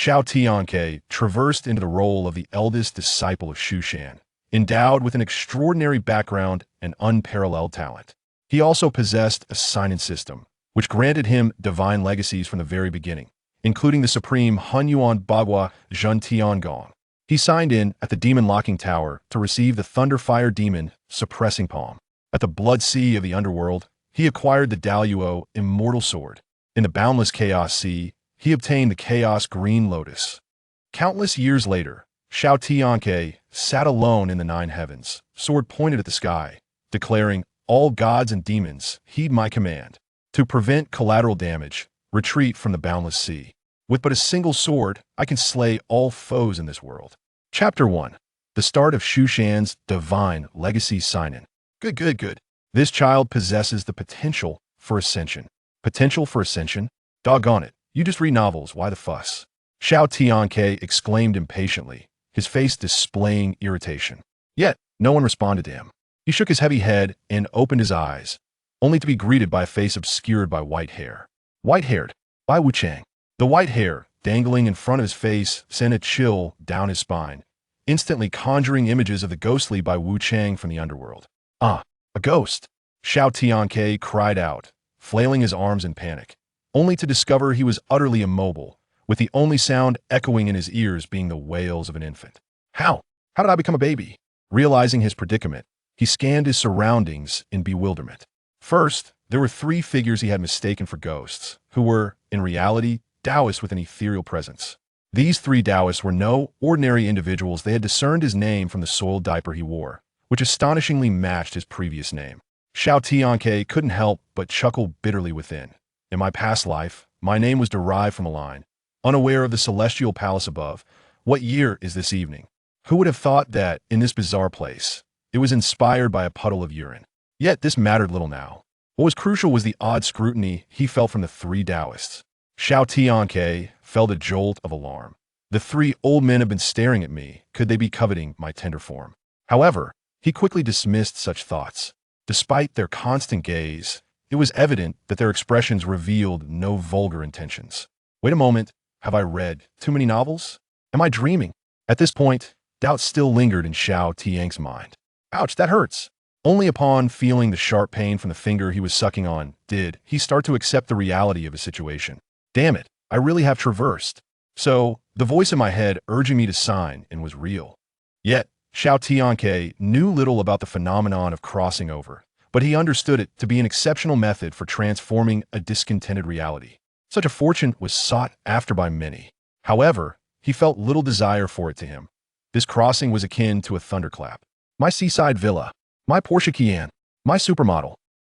Xiao Tianque traversed into the role of the eldest disciple of Shushan, endowed with an extraordinary background and unparalleled talent. He also possessed a sign-in system, which granted him divine legacies from the very beginning, including the supreme Hunyuan Bagua Zhen Tiangong. He signed in at the Demon Locking Tower to receive the Thunderfire Demon-Suppressing Palm. At the Blood Sea of the Underworld, he acquired the Daluo Immortal Sword. In the Boundless Chaos Sea, he obtained the Chaos Green Lotus. Countless years later, Xiao Tianque sat alone in the nine heavens, sword pointed at the sky, declaring, "All gods and demons, heed my command. To prevent collateral damage, retreat from the Boundless Sea. With but a single sword, I can slay all foes in this world." Chapter 1. The start of Shushan's divine legacy sign-in. Good. This child possesses the potential for ascension. Potential for ascension? Doggone it. You just read novels, why the fuss? Xiao Tianque exclaimed impatiently, his face displaying irritation. Yet, no one responded to him. He shook his heavy head and opened his eyes, only to be greeted by a face obscured by white hair. White-haired, by Wu Chang. The white hair, dangling in front of his face, sent a chill down his spine, instantly conjuring images of the ghostly by Wu Chang from the underworld. Ah, a ghost! Xiao Tianque cried out, flailing his arms in panic, only to discover he was utterly immobile, with the only sound echoing in his ears being the wails of an infant. How? How did I become a baby? Realizing his predicament, he scanned his surroundings in bewilderment. First, there were three figures he had mistaken for ghosts, who were, in reality, Taoists with an ethereal presence. These three Taoists were no ordinary individuals. They had discerned his name from the soiled diaper he wore, which astonishingly matched his previous name. Xiao Tianque couldn't help but chuckle bitterly within. In my past life, my name was derived from a line. Unaware of the celestial palace above, what year is this evening? Who would have thought that, in this bizarre place, it was inspired by a puddle of urine? Yet this mattered little now. What was crucial was the odd scrutiny he felt from the three Taoists. Xiao Tianque felt a jolt of alarm. The three old men have been staring at me. Could they be coveting my tender form? However, he quickly dismissed such thoughts. Despite their constant gaze, it was evident that their expressions revealed no vulgar intentions. Wait a moment, have I read too many novels? Am I dreaming? At this point, doubt still lingered in Xiao Tianque's mind. Ouch, that hurts. Only upon feeling the sharp pain from the finger he was sucking on did he start to accept the reality of his situation. Damn it, I really have traversed. So, the voice in my head urging me to sign in was real. Yet, Xiao Tianque knew little about the phenomenon of crossing over, but he understood it to be an exceptional method for transforming a discontented reality. Such a fortune was sought after by many. However, he felt little desire for it to him. This crossing was akin to a thunderclap. My seaside villa, my Porsche Cayenne, my supermodel.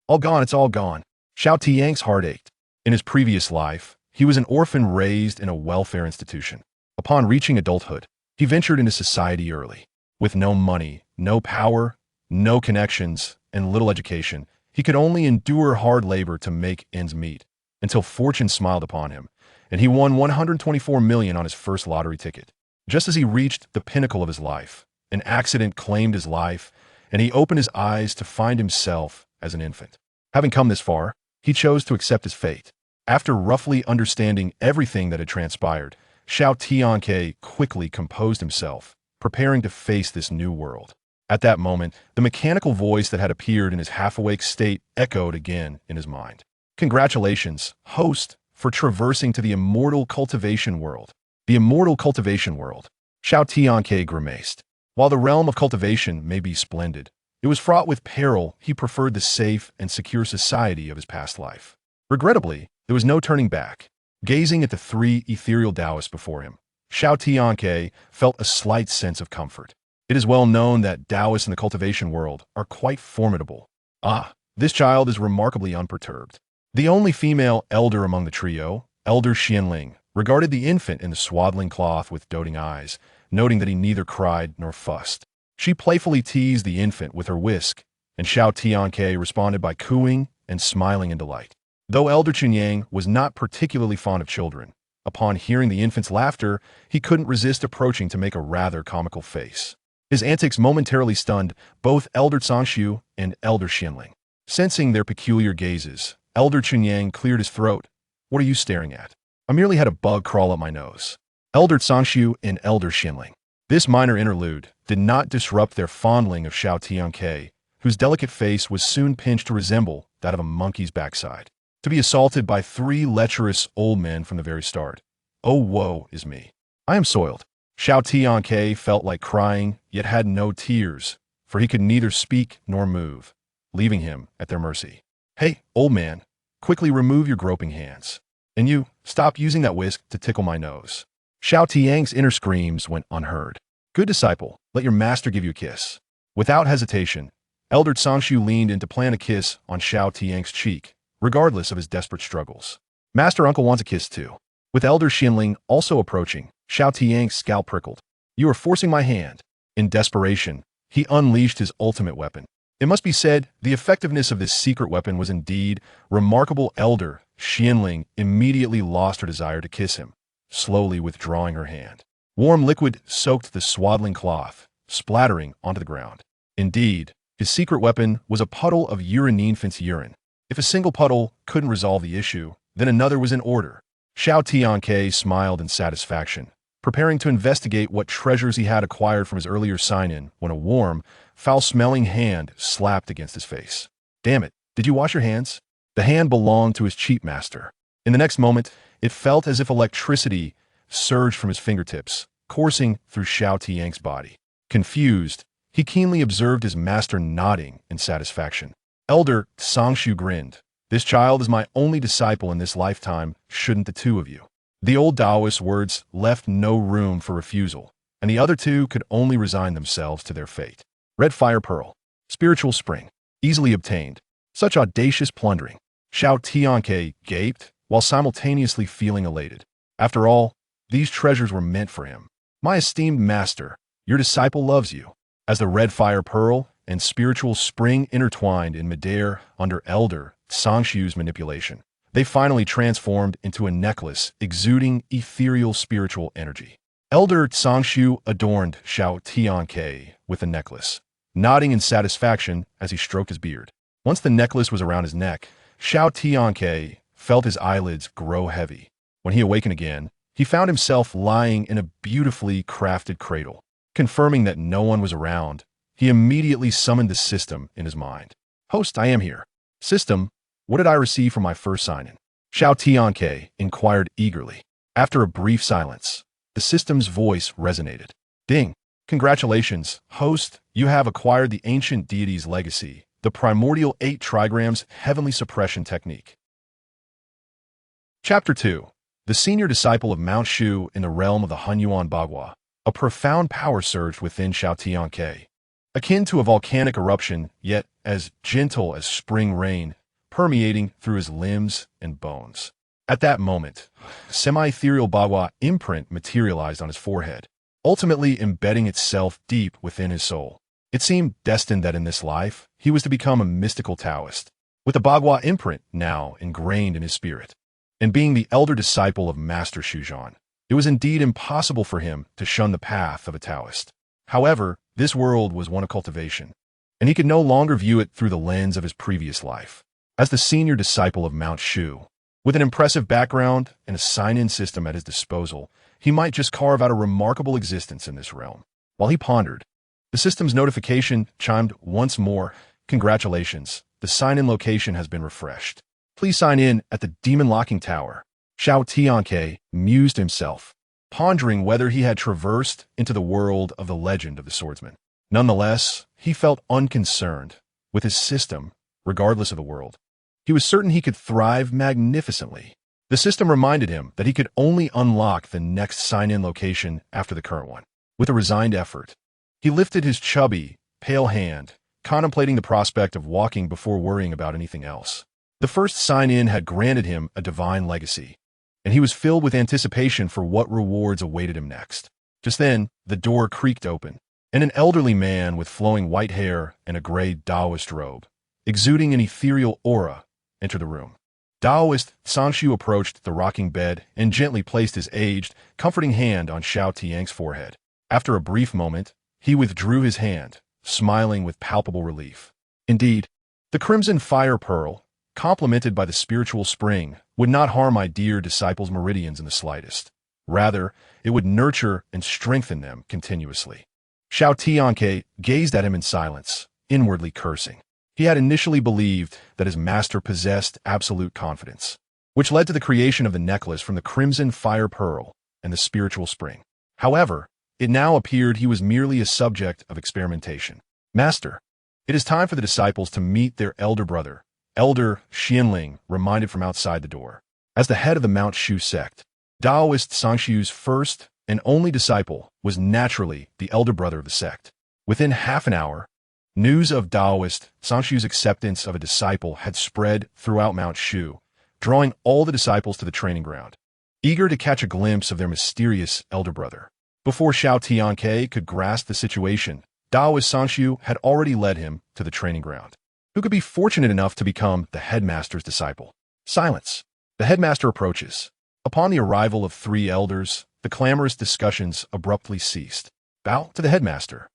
All gone, it's all gone. Xiao Tianque's heart ached. In his previous life, he was an orphan raised in a welfare institution. Upon reaching adulthood, he ventured into society early. With no money, no power, no connections, and little education, he could only endure hard labor to make ends meet, until fortune smiled upon him, and he won 124 million on his first lottery ticket. Just as he reached the pinnacle of his life, an accident claimed his life, and he opened his eyes to find himself as an infant. Having come this far, he chose to accept his fate. After roughly understanding everything that had transpired, Xiao Tianque quickly composed himself, preparing to face this new world. At that moment, the mechanical voice that had appeared in his half-awake state echoed again in his mind. Congratulations, host, for traversing to the immortal cultivation world. The immortal cultivation world. Xiao Tianque grimaced. While the realm of cultivation may be splendid, it was fraught with peril. He preferred the safe and secure society of his past life. Regrettably, there was no turning back. Gazing at the three ethereal Taoists before him, Xiao Tianque felt a slight sense of comfort. It is well known that Taoists in the cultivation world are quite formidable. Ah, this child is remarkably unperturbed. The only female elder among the trio, Elder Xianling, regarded the infant in the swaddling cloth with doting eyes, noting that he neither cried nor fussed. She playfully teased the infant with her whisk, and Xiao Tianque responded by cooing and smiling in delight. Though Elder Chunyang was not particularly fond of children, upon hearing the infant's laughter, he couldn't resist approaching to make a rather comical face. His antics momentarily stunned both Elder Tsangshu and Elder Xianling. Sensing their peculiar gazes, Elder Chunyang cleared his throat. What are you staring at? I merely had a bug crawl up my nose. Elder Tsangshu and Elder Xinling. This minor interlude did not disrupt their fondling of Xiao Tianque, whose delicate face was soon pinched to resemble that of a monkey's backside. To be assaulted by three lecherous old men from the very start. Oh, woe is me. I am soiled. Xiao Tianque felt like crying, yet had no tears, for he could neither speak nor move, leaving him at their mercy. Hey, old man, quickly remove your groping hands. And you, stop using that whisk to tickle my nose. Xiao Tianque's inner screams went unheard. Good disciple, let your master give you a kiss. Without hesitation, Elder Tsangshu leaned in to plant a kiss on Xiao Tianque's cheek, regardless of his desperate struggles. Master Uncle wants a kiss too. With Elder Xinling also approaching, Xiao Tianque's scalp prickled. You are forcing my hand. In desperation, he unleashed his ultimate weapon. It must be said, the effectiveness of this secret weapon was indeed remarkable. Elder Xinling immediately lost her desire to kiss him, slowly withdrawing her hand. Warm liquid soaked the swaddling cloth, splattering onto the ground. Indeed, his secret weapon was a puddle of infant's urine. If a single puddle couldn't resolve the issue, then another was in order. Xiao Tianque smiled in satisfaction, preparing to investigate what treasures he had acquired from his earlier sign-in when a warm, foul-smelling hand slapped against his face. Damn it, did you wash your hands? The hand belonged to his cheap master. In the next moment, it felt as if electricity surged from his fingertips, coursing through Xiao Tianque's body. Confused, he keenly observed his master nodding in satisfaction. Elder Tsangshu grinned. This child is my only disciple in this lifetime, shouldn't the two of you? The old Taoist's words left no room for refusal, and the other two could only resign themselves to their fate. Red Fire Pearl. Spiritual Spring. Easily obtained. Such audacious plundering. Xiao Tianque gaped, while simultaneously feeling elated. After all, these treasures were meant for him. My esteemed master, your disciple loves you. As the Red Fire Pearl and Spiritual Spring intertwined in midair under Elder Tsangshu's manipulation, they finally transformed into a necklace exuding ethereal spiritual energy. Elder Tsangshu adorned Xiao Tianque with the necklace, nodding in satisfaction as he stroked his beard. Once the necklace was around his neck, Xiao Tianque felt his eyelids grow heavy. When he awakened again, he found himself lying in a beautifully crafted cradle. Confirming that no one was around, he immediately summoned the system in his mind. Host, I am here. System, what did I receive from my first sign-in? Xiao Tianque inquired eagerly. After a brief silence, the system's voice resonated. Ding! Congratulations, host, you have acquired the ancient deity's legacy, the Primordial 8 Trigrams Heavenly Suppression Technique. Chapter 2. The senior disciple of Mount Shu in the realm of the Hunyuan Bagua. A profound power surged within Xiao Tianque, akin to a volcanic eruption, yet as gentle as spring rain, permeating through his limbs and bones. At that moment, semi-ethereal Bagua imprint materialized on his forehead, ultimately embedding itself deep within his soul. It seemed destined that in this life, he was to become a mystical Taoist, with the Bagua imprint now ingrained in his spirit. And being the elder disciple of Master Shushan, it was indeed impossible for him to shun the path of a Taoist. However, this world was one of cultivation, and he could no longer view it through the lens of his previous life. As the senior disciple of Mount Shu, with an impressive background and a sign-in system at his disposal, he might just carve out a remarkable existence in this realm. While he pondered, the system's notification chimed once more. Congratulations, the sign-in location has been refreshed. Please sign in at the Demon Locking Tower. Xiao Tianque mused himself, pondering whether he had traversed into the world of the legend of the swordsman. Nonetheless, he felt unconcerned with his system, regardless of the world. He was certain he could thrive magnificently. The system reminded him that he could only unlock the next sign-in location after the current one. With a resigned effort, he lifted his chubby, pale hand, contemplating the prospect of walking before worrying about anything else. The first sign-in had granted him a divine legacy, and he was filled with anticipation for what rewards awaited him next. Just then, the door creaked open, and an elderly man with flowing white hair and a gray Taoist robe, exuding an ethereal aura, entered the room. Taoist Tsangshu approached the rocking bed and gently placed his aged, comforting hand on Xiao Tianque's forehead. After a brief moment, he withdrew his hand, smiling with palpable relief. Indeed, the Crimson Fire Pearl, complemented by the Spiritual Spring, would not harm my dear disciple's meridians in the slightest. Rather, it would nurture and strengthen them continuously. Xiao Tianque gazed at him in silence, inwardly cursing. He had initially believed that his master possessed absolute confidence, which led to the creation of the necklace from the crimson fire pearl and the spiritual spring. However, it now appeared he was merely a subject of experimentation. Master, it is time for the disciples to meet their elder brother, Elder Xianling reminded from outside the door. As the head of the Mount Shu sect, Taoist Sangshu's first and only disciple was naturally the elder brother of the sect. Within half an hour, news of Taoist Sangshu's acceptance of a disciple had spread throughout Mount Shu, drawing all the disciples to the training ground, eager to catch a glimpse of their mysterious elder brother. Before Xiao Tianque could grasp the situation, Taoist Sangshu had already led him to the training ground. Who could be fortunate enough to become the headmaster's disciple? Silence. The headmaster approaches. Upon the arrival of three elders, the clamorous discussions abruptly ceased. Bow to the headmaster.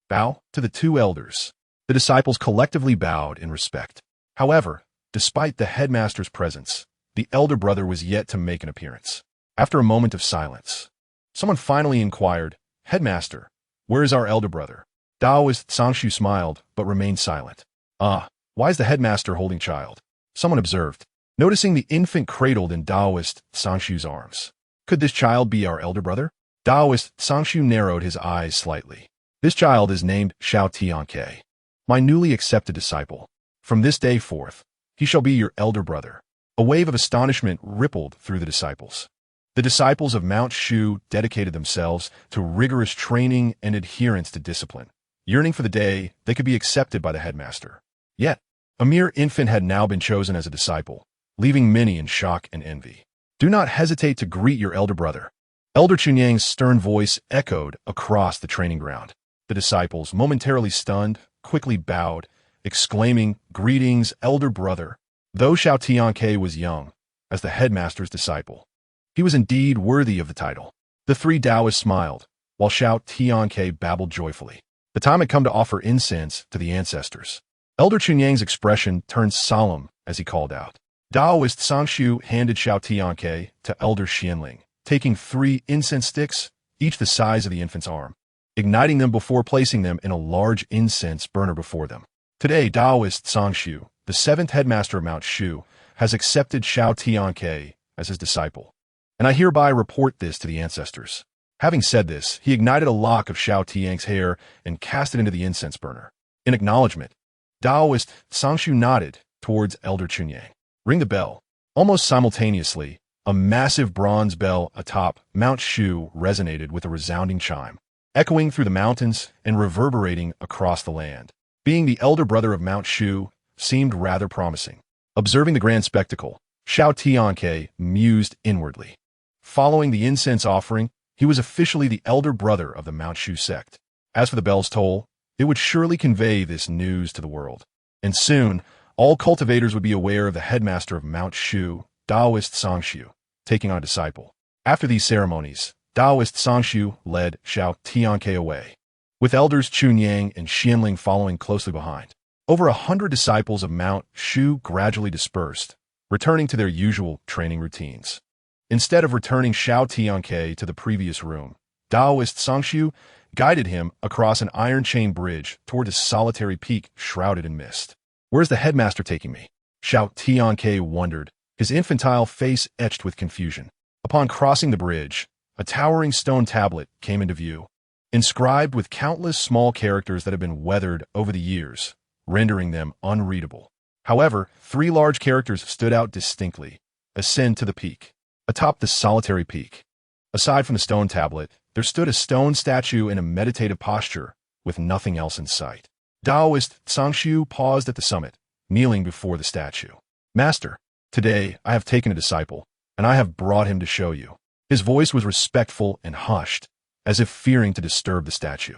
Bow to the two elders. The disciples collectively bowed in respect. However, despite the headmaster's presence, the elder brother was yet to make an appearance. After a moment of silence, someone finally inquired, "Headmaster, where is our elder brother?" Taoist Sangshu smiled, but remained silent. Why is the headmaster holding child? Someone observed, noticing the infant cradled in Taoist Sangshu's arms. Could this child be our elder brother? Taoist Sangshu narrowed his eyes slightly. This child is named Xiao Tianque, my newly accepted disciple. From this day forth, he shall be your elder brother. A wave of astonishment rippled through the disciples. The disciples of Mount Shu dedicated themselves to rigorous training and adherence to discipline, yearning for the day they could be accepted by the headmaster. Yet, a mere infant had now been chosen as a disciple, leaving many in shock and envy. Do not hesitate to greet your elder brother. Elder Chunyang's stern voice echoed across the training ground. The disciples, momentarily stunned, quickly bowed, exclaiming, "Greetings, elder brother." Though Xiao Tianque was young, as the headmaster's disciple, he was indeed worthy of the title. The three Taoists smiled, while Xiao Tianque babbled joyfully. The time had come to offer incense to the ancestors. Elder Chunyang's expression turned solemn as he called out. Taoist Sangshu handed Xiao Tianque to Elder Xianling, taking 3 incense sticks, each the size of the infant's arm, igniting them before placing them in a large incense burner before them. Today, Taoist Sangshu, the 7th headmaster of Mount Shu, has accepted Xiao Tianque as his disciple, and I hereby report this to the ancestors. Having said this, he ignited a lock of Xiao Tianque's hair and cast it into the incense burner. In acknowledgement, Taoist Sangshu nodded towards Elder Chunyang. Ring the bell. Almost simultaneously, a massive bronze bell atop Mount Shu resonated with a resounding chime, echoing through the mountains and reverberating across the land. Being the elder brother of Mount Shu seemed rather promising. Observing the grand spectacle, Xiao Tianque mused inwardly. Following the incense offering, he was officially the elder brother of the Mount Shu sect. As for the bell's toll, it would surely convey this news to the world. And soon, all cultivators would be aware of the headmaster of Mount Shu, Taoist Sangshu, taking on a disciple. After these ceremonies, Taoist Sangshu led Xiao Tianque away, with elders Chunyang and Xianling following closely behind. Over 100 disciples of Mount Shu gradually dispersed, returning to their usual training routines. Instead of returning Xiao Tianque to the previous room, Taoist Sangshu guided him across an iron chain bridge toward a solitary peak shrouded in mist. Where's the headmaster taking me? Xiao Tianque wondered, his infantile face etched with confusion. Upon crossing the bridge, a towering stone tablet came into view, inscribed with countless small characters that had been weathered over the years, rendering them unreadable. However, 3 large characters stood out distinctly. Ascend to the peak. Atop the solitary peak, aside from the stone tablet, there stood a stone statue in a meditative posture, with nothing else in sight. Taoist Sangshu paused at the summit, kneeling before the statue. Master, today I have taken a disciple, and I have brought him to show you. His voice was respectful and hushed, as if fearing to disturb the statue.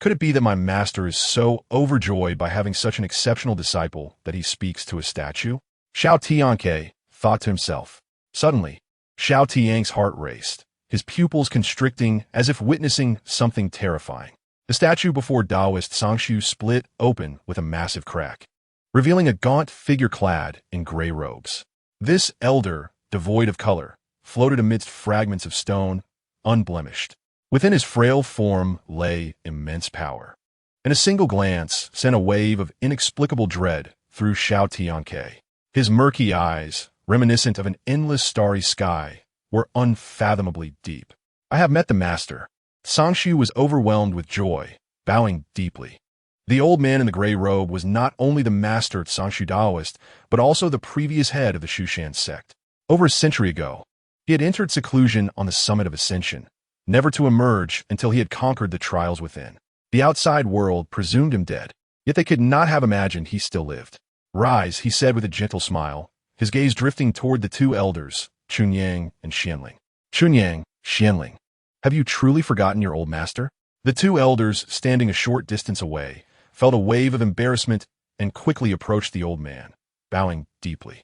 Could it be that my master is so overjoyed by having such an exceptional disciple that he speaks to a statue? Xiao Tianque thought to himself. Suddenly, Xiao Tianque's heart raced, his pupils constricting as if witnessing something terrifying. The statue before Taoist Sangshu split open with a massive crack, revealing a gaunt figure clad in gray robes. This elder, devoid of color, floated amidst fragments of stone, unblemished. Within his frail form lay immense power, and a single glance sent a wave of inexplicable dread through Xiao Tianque. His murky eyes, reminiscent of an endless starry sky, were unfathomably deep. I have met the master. Sangshu was overwhelmed with joy, bowing deeply. The old man in the gray robe was not only the master at Sangshu Daoist, but also the previous head of the Shushan sect. Over a century ago, he had entered seclusion on the summit of ascension, never to emerge until he had conquered the trials within. The outside world presumed him dead, yet they could not have imagined he still lived. "Rise," he said with a gentle smile, his gaze drifting toward the two elders, Chunyang and Xianling. "Chunyang, Xianling, have you truly forgotten your old master?" The two elders, standing a short distance away, felt a wave of embarrassment and quickly approached the old man, bowing deeply.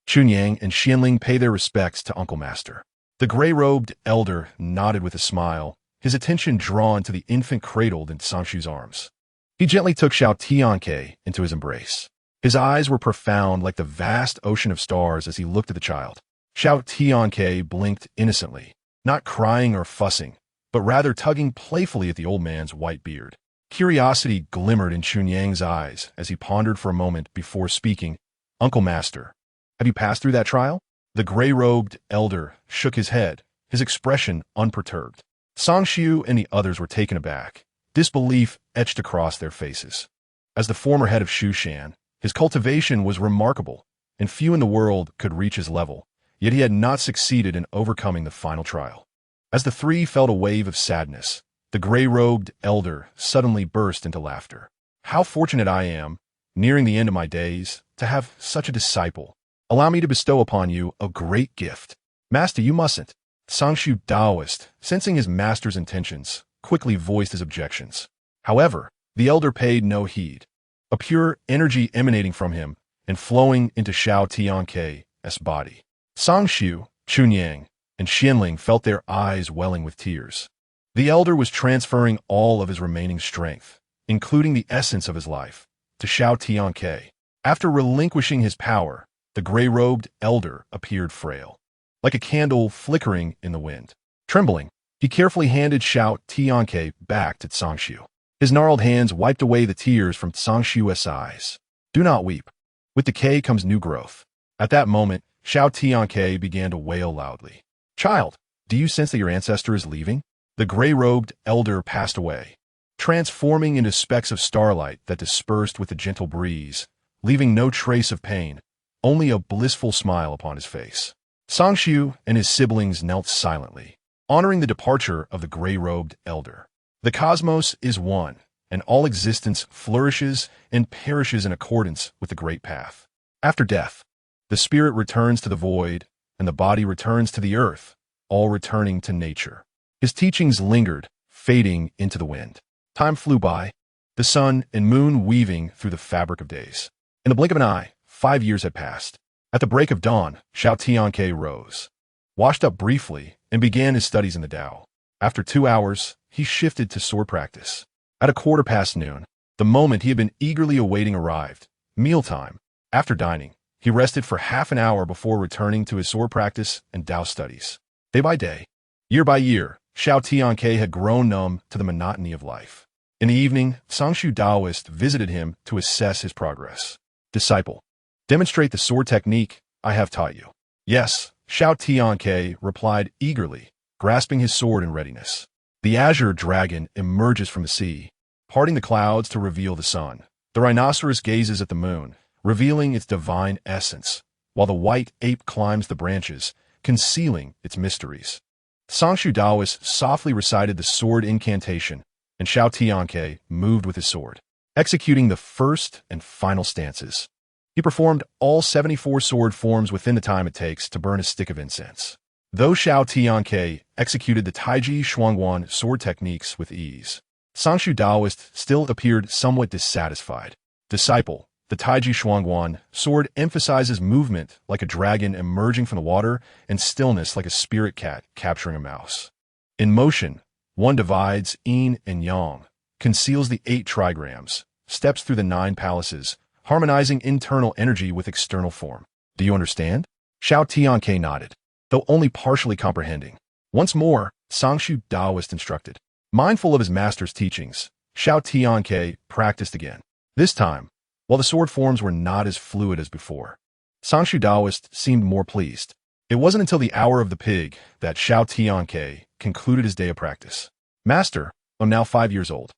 Chunyang and Xianling pay their respects to Uncle Master. The gray-robed elder nodded with a smile, his attention drawn to the infant cradled in Sangshu's arms. He gently took Xiao Tianque into his embrace. His eyes were profound like the vast ocean of stars as he looked at the child. Xiao Tianque blinked innocently, not crying or fussing, but rather tugging playfully at the old man's white beard. Curiosity glimmered in Chunyang's eyes as he pondered for a moment before speaking. "Uncle Master, have you passed through that trial?" The gray-robed elder shook his head, his expression unperturbed. Sangshu and the others were taken aback, disbelief etched across their faces. As the former head of Shushan, his cultivation was remarkable, and few in the world could reach his level, yet he had not succeeded in overcoming the final trial. As the three felt a wave of sadness, the gray-robed elder suddenly burst into laughter. "How fortunate I am, nearing the end of my days, to have such a disciple. Allow me to bestow upon you a great gift." "Master, you mustn't." Sangshu Daoist, sensing his master's intentions, quickly voiced his objections. However, the elder paid no heed. A pure energy emanating from him and flowing into Xiao Tianque's body. Sangshu, Chunyang, and Xianling felt their eyes welling with tears. The elder was transferring all of his remaining strength, including the essence of his life, to Xiao Tianque. After relinquishing his power, the gray-robed elder appeared frail, like a candle flickering in the wind. Trembling, he carefully handed Xiao Tianque back to Sangshu. His gnarled hands wiped away the tears from Sangshu's eyes. "Do not weep. With decay comes new growth." At that moment, Xiao Tianque began to wail loudly. "Child, do you sense that your ancestor is leaving?" The gray-robed elder passed away, transforming into specks of starlight that dispersed with the gentle breeze, leaving no trace of pain, only a blissful smile upon his face. Sangshu and his siblings knelt silently, honoring the departure of the gray-robed elder. The cosmos is one, and all existence flourishes and perishes in accordance with the great path. After death, the spirit returns to the void, and the body returns to the earth, all returning to nature. His teachings lingered, fading into the wind. Time flew by, the sun and moon weaving through the fabric of days. In the blink of an eye, 5 years had passed. At the break of dawn, Xiao Tianque rose, washed up briefly, and began his studies in the Tao. After 2 hours, he shifted to sword practice. At a quarter past noon, the moment he had been eagerly awaiting arrived, mealtime. After dining, he rested for half an hour before returning to his sword practice and Tao studies. Day by day, year by year, Xiao Tianque had grown numb to the monotony of life. In the evening, Sangshu Daoist visited him to assess his progress. "Disciple, demonstrate the sword technique I have taught you." "Yes," Xiao Tianque replied eagerly, grasping his sword in readiness. The azure dragon emerges from the sea, parting the clouds to reveal the sun. The rhinoceros gazes at the moon, revealing its divine essence, while the white ape climbs the branches, concealing its mysteries. Sangshu Daoist softly recited the sword incantation, and Xiao Tianque moved with his sword, executing the first and final stances. He performed all 74 sword forms within the time it takes to burn a stick of incense. Though Xiao Tianque executed the Taiji Shuangguan sword techniques with ease, Sangshu Daoist still appeared somewhat dissatisfied. "Disciple, the Taiji Shuangguan sword emphasizes movement like a dragon emerging from the water and stillness like a spirit cat capturing a mouse. In motion, one divides yin and yang, conceals the 8 trigrams, steps through the 9 palaces, harmonizing internal energy with external form. Do you understand?" Xiao Tianque nodded, though only partially comprehending. Once more, Sangshu Daoist instructed. Mindful of his master's teachings, Xiao Tianque practiced again. This time, while the sword forms were not as fluid as before, Sangshu Daoist seemed more pleased. It wasn't until the hour of the pig that Xiao Tianque concluded his day of practice. Master, I'm now 5 years old.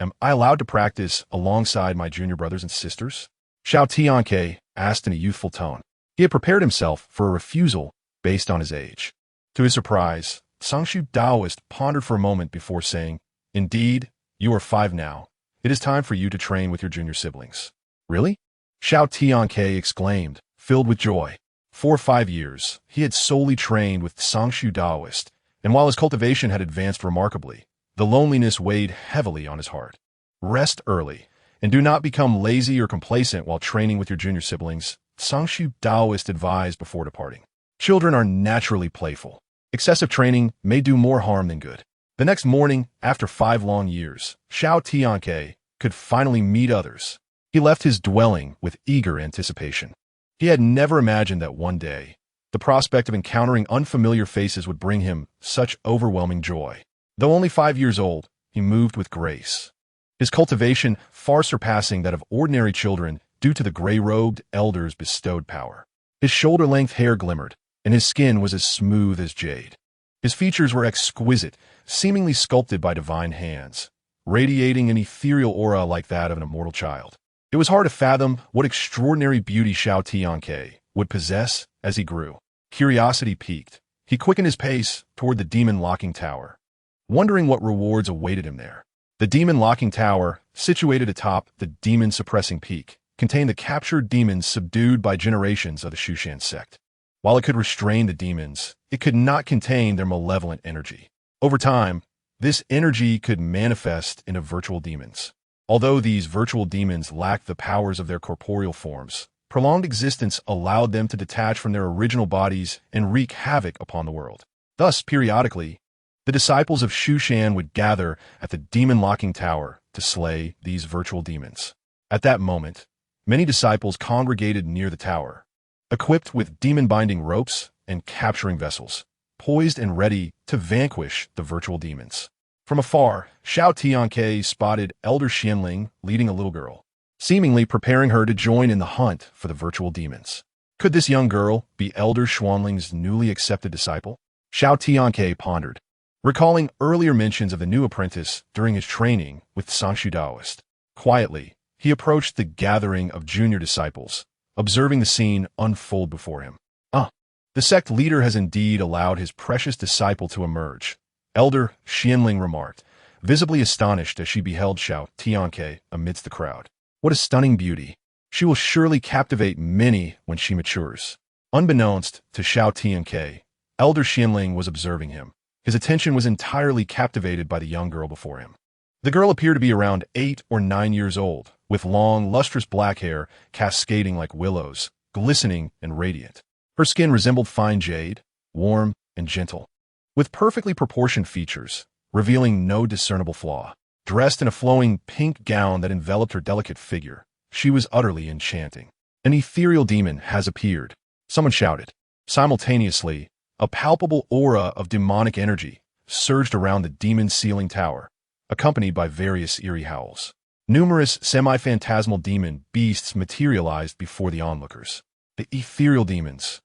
Am I allowed to practice alongside my junior brothers and sisters? Xiao Tianque asked in a youthful tone. He had prepared himself for a refusal based on his age. To his surprise, Sangshu Daoist pondered for a moment before saying, Indeed, you are 5 now. It is time for you to train with your junior siblings. Really? Xiao Tianque exclaimed, filled with joy. For 5 years, he had solely trained with Sangshu Daoist, and while his cultivation had advanced remarkably, the loneliness weighed heavily on his heart. Rest early, and do not become lazy or complacent while training with your junior siblings, Sangshu Daoist advised before departing. Children are naturally playful. Excessive training may do more harm than good. The next morning, after 5 long years, Xiao Tianque could finally meet others. He left his dwelling with eager anticipation. He had never imagined that one day, the prospect of encountering unfamiliar faces would bring him such overwhelming joy. Though only 5 years old, he moved with grace. His cultivation far surpassing that of ordinary children due to the gray-robed elder's bestowed power. His shoulder-length hair glimmered, and his skin was as smooth as jade. His features were exquisite, seemingly sculpted by divine hands, radiating an ethereal aura like that of an immortal child. It was hard to fathom what extraordinary beauty Xiao Tianque would possess as he grew. Curiosity piqued. He quickened his pace toward the demon-locking tower, wondering what rewards awaited him there. The demon-locking tower, situated atop the demon-suppressing peak, contained the captured demons subdued by generations of the Shushan sect. While it could restrain the demons, it could not contain their malevolent energy. Over time, this energy could manifest into virtual demons. Although these virtual demons lacked the powers of their corporeal forms, prolonged existence allowed them to detach from their original bodies and wreak havoc upon the world. Thus, periodically, the disciples of Shushan would gather at the demon-locking tower to slay these virtual demons. At that moment, many disciples congregated near the tower, equipped with demon-binding ropes and capturing vessels, poised and ready to vanquish the virtual demons. From afar, Xiao Tianque spotted Elder Xianling leading a little girl, seemingly preparing her to join in the hunt for the virtual demons. Could this young girl be Elder Xuanling's newly accepted disciple? Xiao Tianque pondered, recalling earlier mentions of the new apprentice during his training with Sangshu Daoist. Quietly, he approached the gathering of junior disciples, observing the scene unfold before him. The sect leader has indeed allowed his precious disciple to emerge, Elder Xianling remarked, visibly astonished as she beheld Xiao Tianque amidst the crowd. What a stunning beauty! She will surely captivate many when she matures. Unbeknownst to Xiao Tianque, Elder Xianling was observing him. His attention was entirely captivated by the young girl before him. The girl appeared to be around 8 or 9 years old, with long, lustrous black hair cascading like willows, glistening and radiant. Her skin resembled fine jade, warm and gentle, with perfectly proportioned features, revealing no discernible flaw. Dressed in a flowing pink gown that enveloped her delicate figure, she was utterly enchanting. An ethereal demon has appeared, someone shouted. Simultaneously, a palpable aura of demonic energy surged around the demon-sealing tower, accompanied by various eerie howls. Numerous semi-phantasmal demon beasts materialized before the onlookers. The ethereal demons,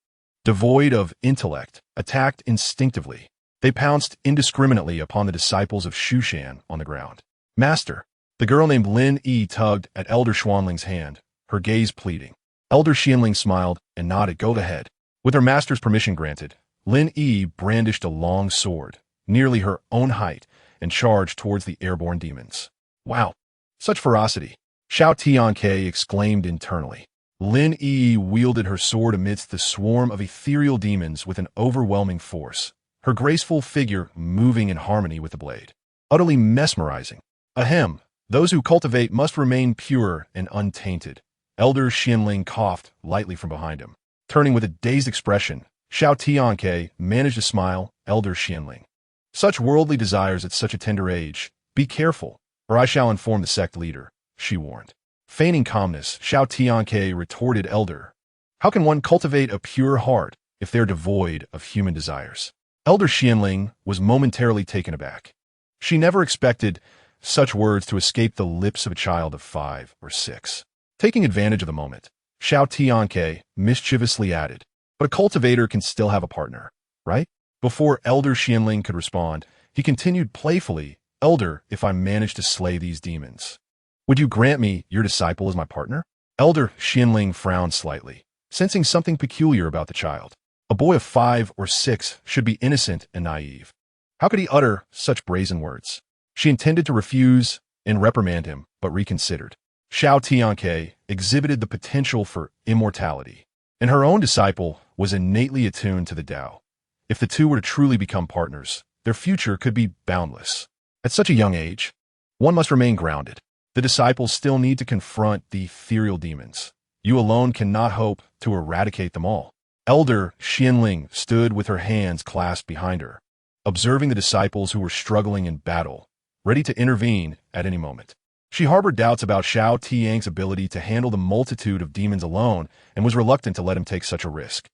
devoid of intellect, attacked instinctively. They pounced indiscriminately upon the disciples of Shushan on the ground. Master, the girl named Lin Yi tugged at Elder Xuanling's hand, her gaze pleading. Elder Xianling smiled and nodded, go ahead. With her master's permission granted, Lin Yi brandished a long sword, nearly her own height, and charged towards the airborne demons. Wow, such ferocity! Xiao Tianque exclaimed internally. Lin Yi wielded her sword amidst the swarm of ethereal demons with an overwhelming force, her graceful figure moving in harmony with the blade. Utterly mesmerizing. Ahem, those who cultivate must remain pure and untainted. Elder Xianling coughed lightly from behind him. Turning with a dazed expression, Xiao Tianque managed to smile. Elder Xianling, such worldly desires at such a tender age. Be careful, or I shall inform the sect leader, she warned. Feigning calmness, Xiao Tianque retorted, Elder, how can one cultivate a pure heart if they're devoid of human desires? Elder Xianling was momentarily taken aback. She never expected such words to escape the lips of a child of 5 or 6. Taking advantage of the moment, Xiao Tianque mischievously added, "But a cultivator can still have a partner, right?" Before Elder Xianling could respond, he continued playfully, "Elder, if I manage to slay these demons, would you grant me your disciple as my partner?" Elder Xianling frowned slightly, sensing something peculiar about the child. A boy of 5 or 6 should be innocent and naive. How could he utter such brazen words? She intended to refuse and reprimand him, but reconsidered. Xiao Tianque exhibited the potential for immortality, and her own disciple was innately attuned to the Tao. If the two were to truly become partners, their future could be boundless. At such a young age, one must remain grounded. The disciples still need to confront the ethereal demons. You alone cannot hope to eradicate them all. Elder Xianling stood with her hands clasped behind her, observing the disciples who were struggling in battle, ready to intervene at any moment. She harbored doubts about Xiao Tianque's ability to handle the multitude of demons alone and was reluctant to let him take such a risk.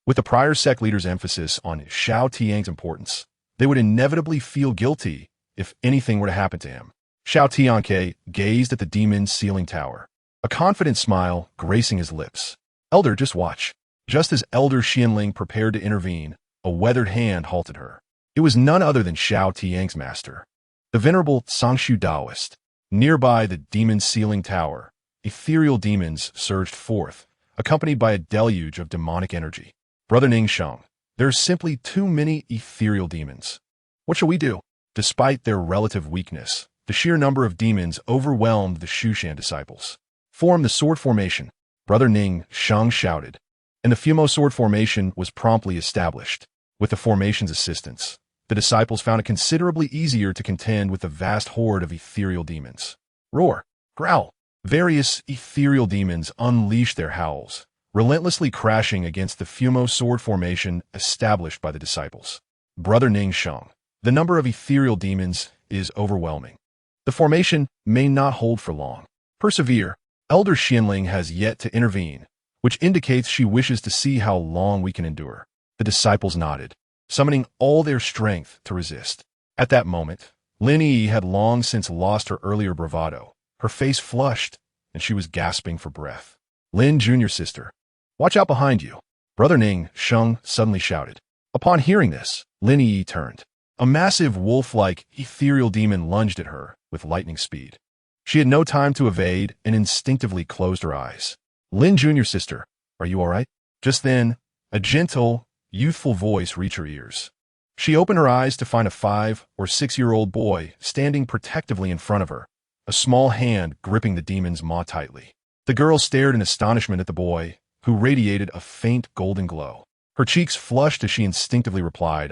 With the prior sect leader's emphasis on Xiao Tianque's importance, they would inevitably feel guilty if anything were to happen to him. Xiao Tianque gazed at the demon's ceiling tower, a confident smile gracing his lips. "Elder, just watch." Just as Elder Xianling prepared to intervene, a weathered hand halted her. It was none other than Xiao Tianque's master, the venerable Songshu Daoist. Nearby the demon's ceiling tower, ethereal demons surged forth, accompanied by a deluge of demonic energy. "Brother Ning Sheng, there are simply too many ethereal demons. What shall we do?" Despite their relative weakness, the sheer number of demons overwhelmed the Shushan disciples. "Form the sword formation," Brother Ning Sheng shouted, and the Fumo sword formation was promptly established. With the formation's assistance, the disciples found it considerably easier to contend with the vast horde of ethereal demons. Roar, growl. Various ethereal demons unleashed their howls, relentlessly crashing against the Fumo sword formation established by the disciples. Brother Ning Sheng, the number of ethereal demons is overwhelming. The formation may not hold for long. Persevere. Elder Xianling has yet to intervene, which indicates she wishes to see how long we can endure. The disciples nodded, summoning all their strength to resist. At that moment, Lin Yi had long since lost her earlier bravado. Her face flushed, and she was gasping for breath. "Lin, junior sister, watch out behind you," Brother Ning Sheng suddenly shouted. Upon hearing this, Lin Yi turned. A massive wolf-like ethereal demon lunged at her with lightning speed. She had no time to evade and instinctively closed her eyes. "Lin, junior sister, are you all right?" Just then, a gentle, youthful voice reached her ears. She opened her eyes to find a 5 or 6-year-old boy standing protectively in front of her, a small hand gripping the demon's maw tightly. The girl stared in astonishment at the boy, who radiated a faint golden glow. Her cheeks flushed as she instinctively replied,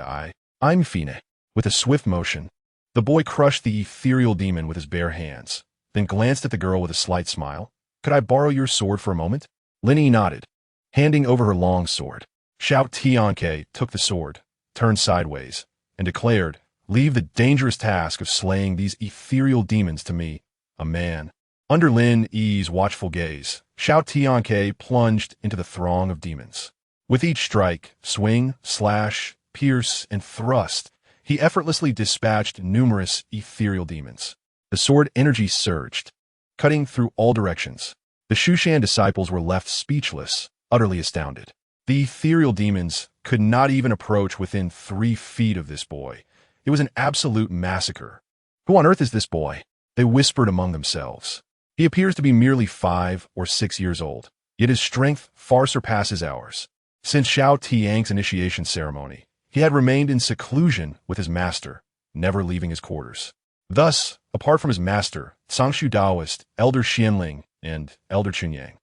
I'm Fine." With a swift motion, the boy crushed the ethereal demon with his bare hands, then glanced at the girl with a slight smile. "Could I borrow your sword for a moment?" Lin Yi nodded, handing over her long sword. Xiao Tianque took the sword, turned sideways, and declared, "Leave the dangerous task of slaying these ethereal demons to me, a man." Under Lin Yi's watchful gaze, Xiao Tianque plunged into the throng of demons. With each strike, swing, slash, pierce, and thrust, he effortlessly dispatched numerous ethereal demons. The sword energy surged, cutting through all directions. The Shushan disciples were left speechless, utterly astounded. The ethereal demons could not even approach within 3 feet of this boy. It was an absolute massacre. "Who on earth is this boy?" they whispered among themselves. "He appears to be merely 5 or 6 years old, yet his strength far surpasses ours." Since Xiao Tianque's initiation ceremony, he had remained in seclusion with his master, never leaving his quarters. Thus, apart from his master, Songshu Daoist, Elder Xianling, and Elder Chunyang,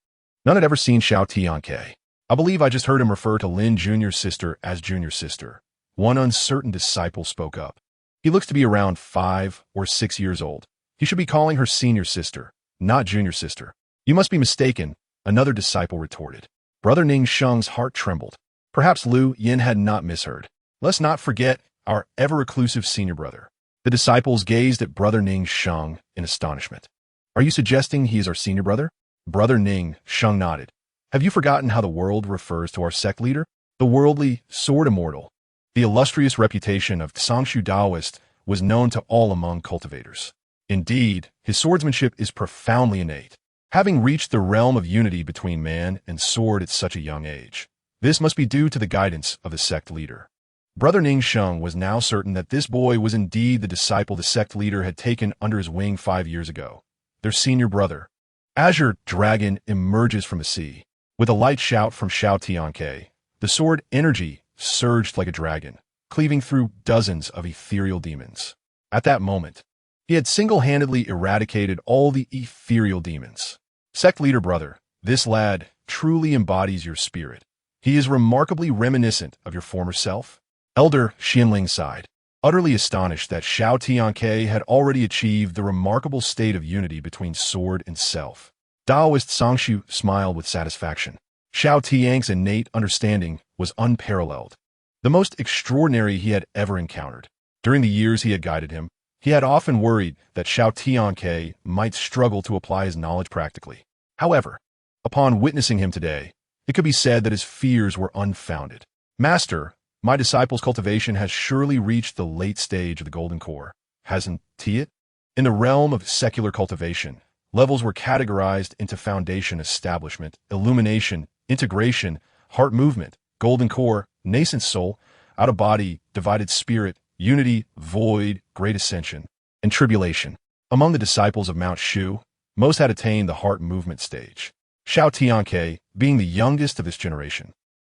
none had ever seen Xiao Tianque. "I believe I just heard him refer to Lin junior sister as junior sister." One uncertain disciple spoke up. "He looks to be around 5 or 6 years old. He should be calling her senior sister, not junior sister." "You must be mistaken," another disciple retorted. Brother Ning Sheng's heart trembled. Perhaps Lu Yin had not misheard. "Let's not forget our ever-reclusive senior brother." The disciples gazed at Brother Ning Sheng in astonishment. "Are you suggesting he is our senior brother?" Brother Ning Sheng nodded. "Have you forgotten how the world refers to our sect leader? The worldly sword immortal. The illustrious reputation of Xiangshu Daoist was known to all among cultivators. Indeed, his swordsmanship is profoundly innate, having reached the realm of unity between man and sword at such a young age. This must be due to the guidance of the sect leader. Brother Ning Sheng was now certain that this boy was indeed the disciple the sect leader had taken under his wing 5 years ago. Their senior brother. Azure Dragon emerges from the sea. With a light shout from Xiao Tianque, the sword energy surged like a dragon, cleaving through dozens of ethereal demons. At that moment, he had single-handedly eradicated all the ethereal demons. Sect leader brother, this lad truly embodies your spirit. He is remarkably reminiscent of your former self. Elder Xianling sighed, utterly astonished that Xiao Tianque had already achieved the remarkable state of unity between sword and self. Daoist Sangshu smiled with satisfaction. Xiao Tianque's innate understanding was unparalleled, the most extraordinary he had ever encountered. During the years he had guided him, he had often worried that Xiao Tianque might struggle to apply his knowledge practically. However, upon witnessing him today, it could be said that his fears were unfounded. Master, my disciple's cultivation has surely reached the late stage of the golden core, hasn't it? In the realm of secular cultivation, levels were categorized into foundation establishment, illumination, integration, heart movement, golden core, nascent soul, out-of-body, divided spirit, unity, void, great ascension, and tribulation. Among the disciples of Mount Shu, most had attained the heart movement stage. Xiao Tianque, being the youngest of this generation,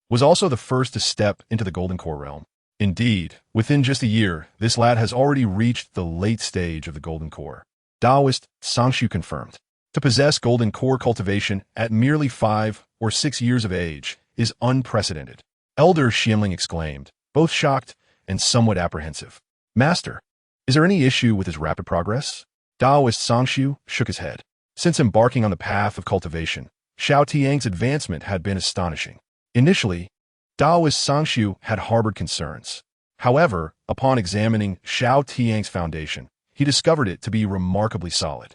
was also the first to step into the golden core realm. Indeed, within just a year, this lad has already reached the late stage of the golden core. Daoist Sangshu confirmed. To possess golden core cultivation at merely 5 or 6 years of age is unprecedented. Elder Xianling exclaimed, both shocked and somewhat apprehensive. Master, is there any issue with his rapid progress? Daoist Sangshu shook his head. Since embarking on the path of cultivation, Xiao Tianque's advancement had been astonishing. Initially, Daoist Sangshu had harbored concerns. However, upon examining Xiao Tianque's foundation, he discovered it to be remarkably solid.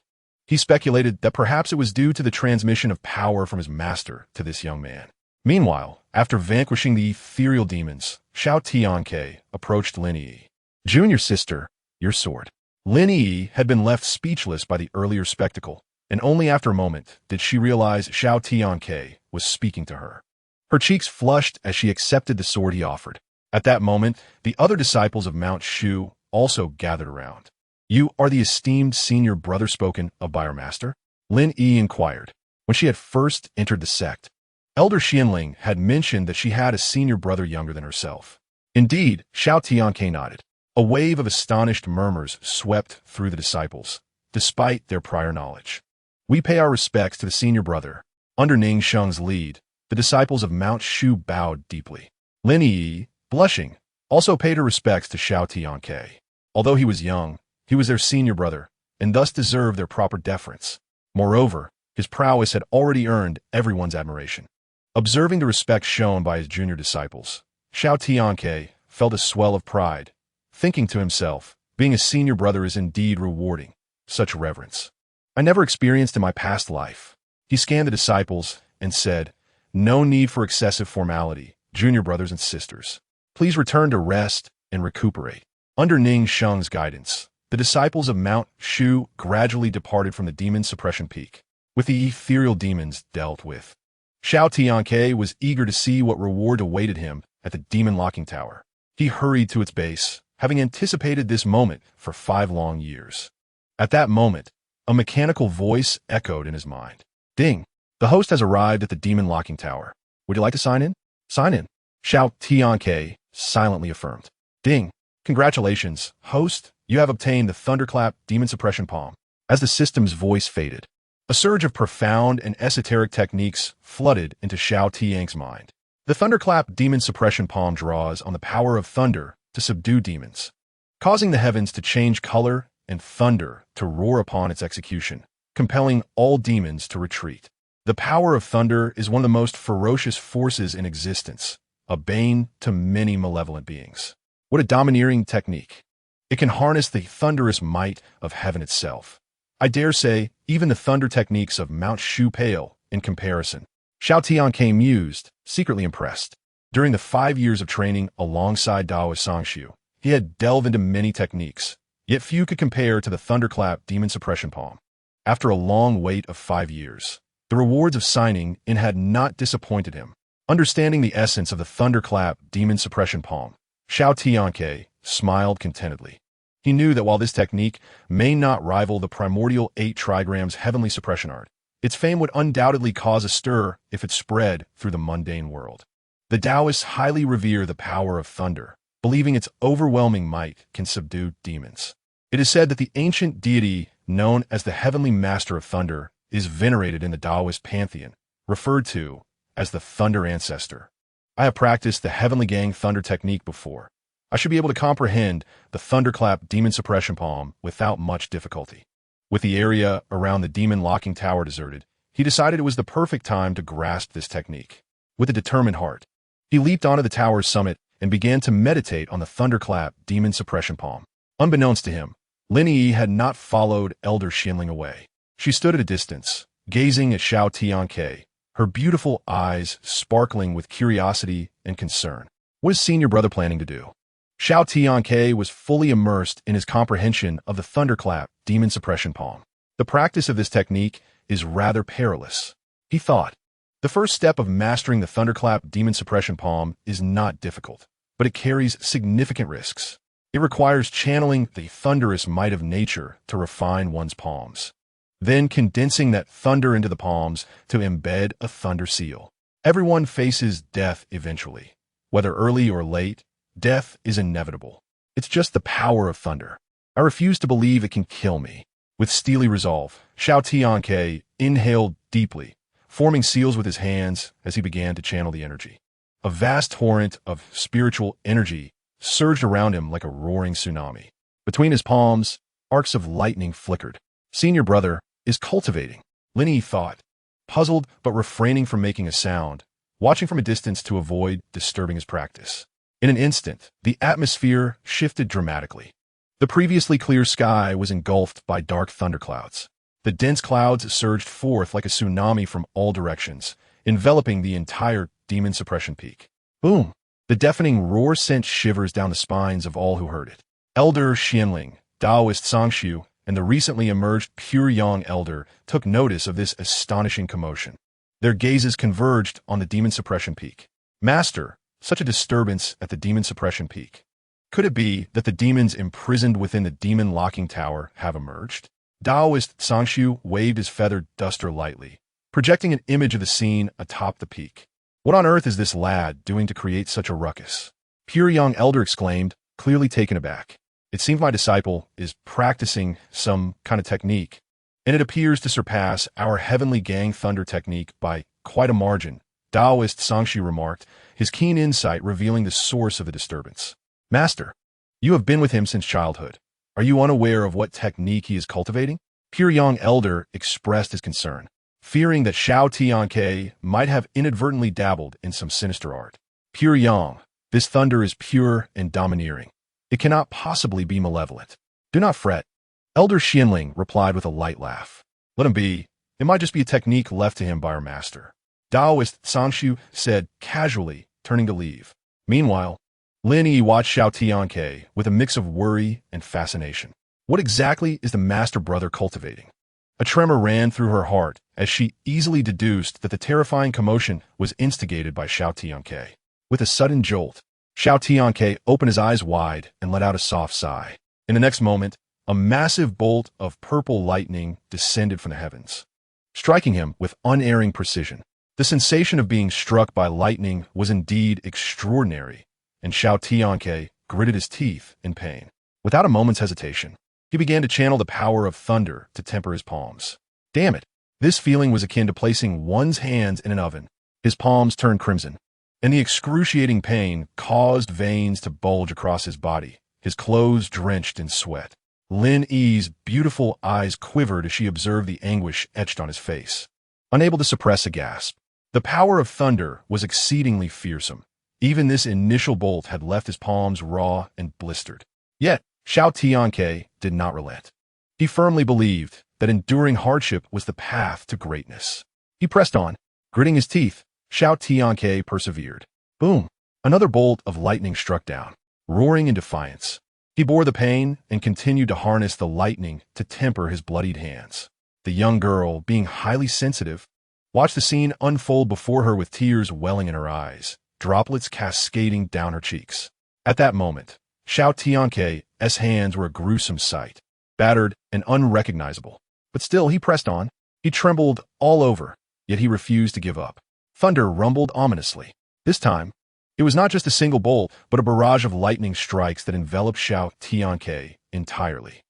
He speculated that perhaps it was due to the transmission of power from his master to this young man. Meanwhile, after vanquishing the ethereal demons, Xiao Tianque approached Lineage. Junior sister, your sword. Lineage had been left speechless by the earlier spectacle, and only after a moment did she realize Xiao Tianque was speaking to her. Her cheeks flushed as she accepted the sword he offered. At that moment, the other disciples of Mount Shu also gathered around. You are the esteemed senior brother spoken of by our master? Lin Yi inquired. When she had first entered the sect, Elder Xianling had mentioned that she had a senior brother younger than herself. Indeed, Xiao Tianque nodded. A wave of astonished murmurs swept through the disciples, despite their prior knowledge. We pay our respects to the senior brother. Under Ning Sheng's lead, the disciples of Mount Shu bowed deeply. Lin Yi, blushing, also paid her respects to Xiao Tianque. Although he was young, he was their senior brother, and thus deserved their proper deference. Moreover, his prowess had already earned everyone's admiration. Observing the respect shown by his junior disciples, Xiao Tianque felt a swell of pride, thinking to himself, being a senior brother is indeed rewarding, such reverence. I never experienced in my past life. He scanned the disciples and said, no need for excessive formality, junior brothers and sisters. Please return to rest and recuperate. Under Ning Sheng's guidance, the disciples of Mount Shu gradually departed from the demon suppression peak, with the ethereal demons dealt with. Xiao Tianque was eager to see what reward awaited him at the demon locking tower. He hurried to its base, having anticipated this moment for 5 long years. At that moment, a mechanical voice echoed in his mind. Ding! The host has arrived at the demon locking tower. Would you like to sign in? Sign in. Xiao Tianque silently affirmed. Ding! Congratulations, host. You have obtained the Thunderclap Demon Suppression Palm. As the system's voice faded, a surge of profound and esoteric techniques flooded into Xiao Tianque's mind. The Thunderclap Demon Suppression Palm draws on the power of thunder to subdue demons, causing the heavens to change color and thunder to roar upon its execution, compelling all demons to retreat. The power of thunder is one of the most ferocious forces in existence, a bane to many malevolent beings. What a domineering technique. It can harness the thunderous might of heaven itself. I dare say, even the thunder techniques of Mount Shu pale in comparison. Xiao Tianque mused, secretly impressed. During the 5 years of training alongside Daoist Sangshu, he had delved into many techniques, yet few could compare to the Thunderclap Demon Suppression Palm. After a long wait of 5 years, the rewards of signing in had not disappointed him. Understanding the essence of the Thunderclap Demon Suppression Palm, Xiao Tianque smiled contentedly. He knew that while this technique may not rival the Primordial 8 Trigrams Heavenly Suppression Art, its fame would undoubtedly cause a stir if it spread through the mundane world. The Taoists highly revere the power of thunder, believing its overwhelming might can subdue demons. It is said that the ancient deity known as the Heavenly Master of Thunder is venerated in the Taoist pantheon, referred to as the Thunder Ancestor. I have practiced the Heavenly Gang Thunder technique before. I should be able to comprehend the Thunderclap Demon Suppression Palm without much difficulty. With the area around the demon locking tower deserted, he decided it was the perfect time to grasp this technique. With a determined heart, he leaped onto the tower's summit and began to meditate on the Thunderclap Demon Suppression Palm. Unbeknownst to him, Lin Yi had not followed Elder Xianling away. She stood at a distance, gazing at Xiao Tianque, her beautiful eyes sparkling with curiosity and concern. What is senior brother planning to do? Xiao Tianque was fully immersed in his comprehension of the Thunderclap Demon Suppression Palm. The practice of this technique is rather perilous, he thought. The first step of mastering the Thunderclap Demon Suppression Palm is not difficult, but it carries significant risks. It requires channeling the thunderous might of nature to refine one's palms, then condensing that thunder into the palms to embed a thunder seal. Everyone faces death eventually. Whether early or late, death is inevitable. It's just the power of thunder. I refuse to believe it can kill me. With steely resolve, Xiao Tianque inhaled deeply, forming seals with his hands as he began to channel the energy. A vast torrent of spiritual energy surged around him like a roaring tsunami. Between his palms, arcs of lightning flickered. Senior brother is cultivating, Lin Yi thought, puzzled but refraining from making a sound, watching from a distance to avoid disturbing his practice. In an instant, the atmosphere shifted dramatically. The previously clear sky was engulfed by dark thunderclouds. The dense clouds surged forth like a tsunami from all directions, enveloping the entire demon suppression peak. Boom! The deafening roar sent shivers down the spines of all who heard it. Elder Xianling, Daoist Sangshu, and the recently emerged Pure Yang Elder took notice of this astonishing commotion. Their gazes converged on the demon suppression peak. Master, such a disturbance at the demon suppression peak. Could it be that the demons imprisoned within the demon locking tower have emerged? Daoist Sangshu waved his feathered duster lightly, projecting an image of the scene atop the peak. What on earth is this lad doing to create such a ruckus? Pure Yang Elder exclaimed, clearly taken aback. It seems my disciple is practicing some kind of technique, and it appears to surpass our Heavenly Gang Thunder technique by quite a margin, Daoist Sangshu remarked, his keen insight revealing the source of the disturbance. Master, you have been with him since childhood. Are you unaware of what technique he is cultivating? Pure Yang Elder expressed his concern, fearing that Xiao Tianque might have inadvertently dabbled in some sinister art. Pure Yang, this thunder is pure and domineering. It cannot possibly be malevolent. Do not fret. Elder Xianling replied with a light laugh. Let him be. It might just be a technique left to him by our master. Daoist Sangshu said casually, turning to leave. Meanwhile, Lin Yi watched Xiao Tianque with a mix of worry and fascination. What exactly is the master brother cultivating? A tremor ran through her heart as she easily deduced that the terrifying commotion was instigated by Xiao Tianque. With a sudden jolt, Xiao Tianque opened his eyes wide and let out a soft sigh. In the next moment, a massive bolt of purple lightning descended from the heavens, striking him with unerring precision. The sensation of being struck by lightning was indeed extraordinary, and Xiao Tianque gritted his teeth in pain. Without a moment's hesitation, he began to channel the power of thunder to temper his palms. Damn it! This feeling was akin to placing one's hands in an oven. His palms turned crimson, and the excruciating pain caused veins to bulge across his body, his clothes drenched in sweat. Lin Yi's beautiful eyes quivered as she observed the anguish etched on his face. Unable to suppress a gasp, the power of thunder was exceedingly fearsome. Even this initial bolt had left his palms raw and blistered. Yet, Xiao Tianque did not relent. He firmly believed that enduring hardship was the path to greatness. He pressed on. Gritting his teeth, Xiao Tianque persevered. Boom! Another bolt of lightning struck down, roaring in defiance. He bore the pain and continued to harness the lightning to temper his bloodied hands. The young girl, being highly sensitive, watched the scene unfold before her with tears welling in her eyes, droplets cascading down her cheeks. At that moment, Xiao Tianque's hands were a gruesome sight, battered and unrecognizable. But still he pressed on. He trembled all over, yet he refused to give up. Thunder rumbled ominously. This time, it was not just a single bolt, but a barrage of lightning strikes that enveloped Xiao Tianque entirely.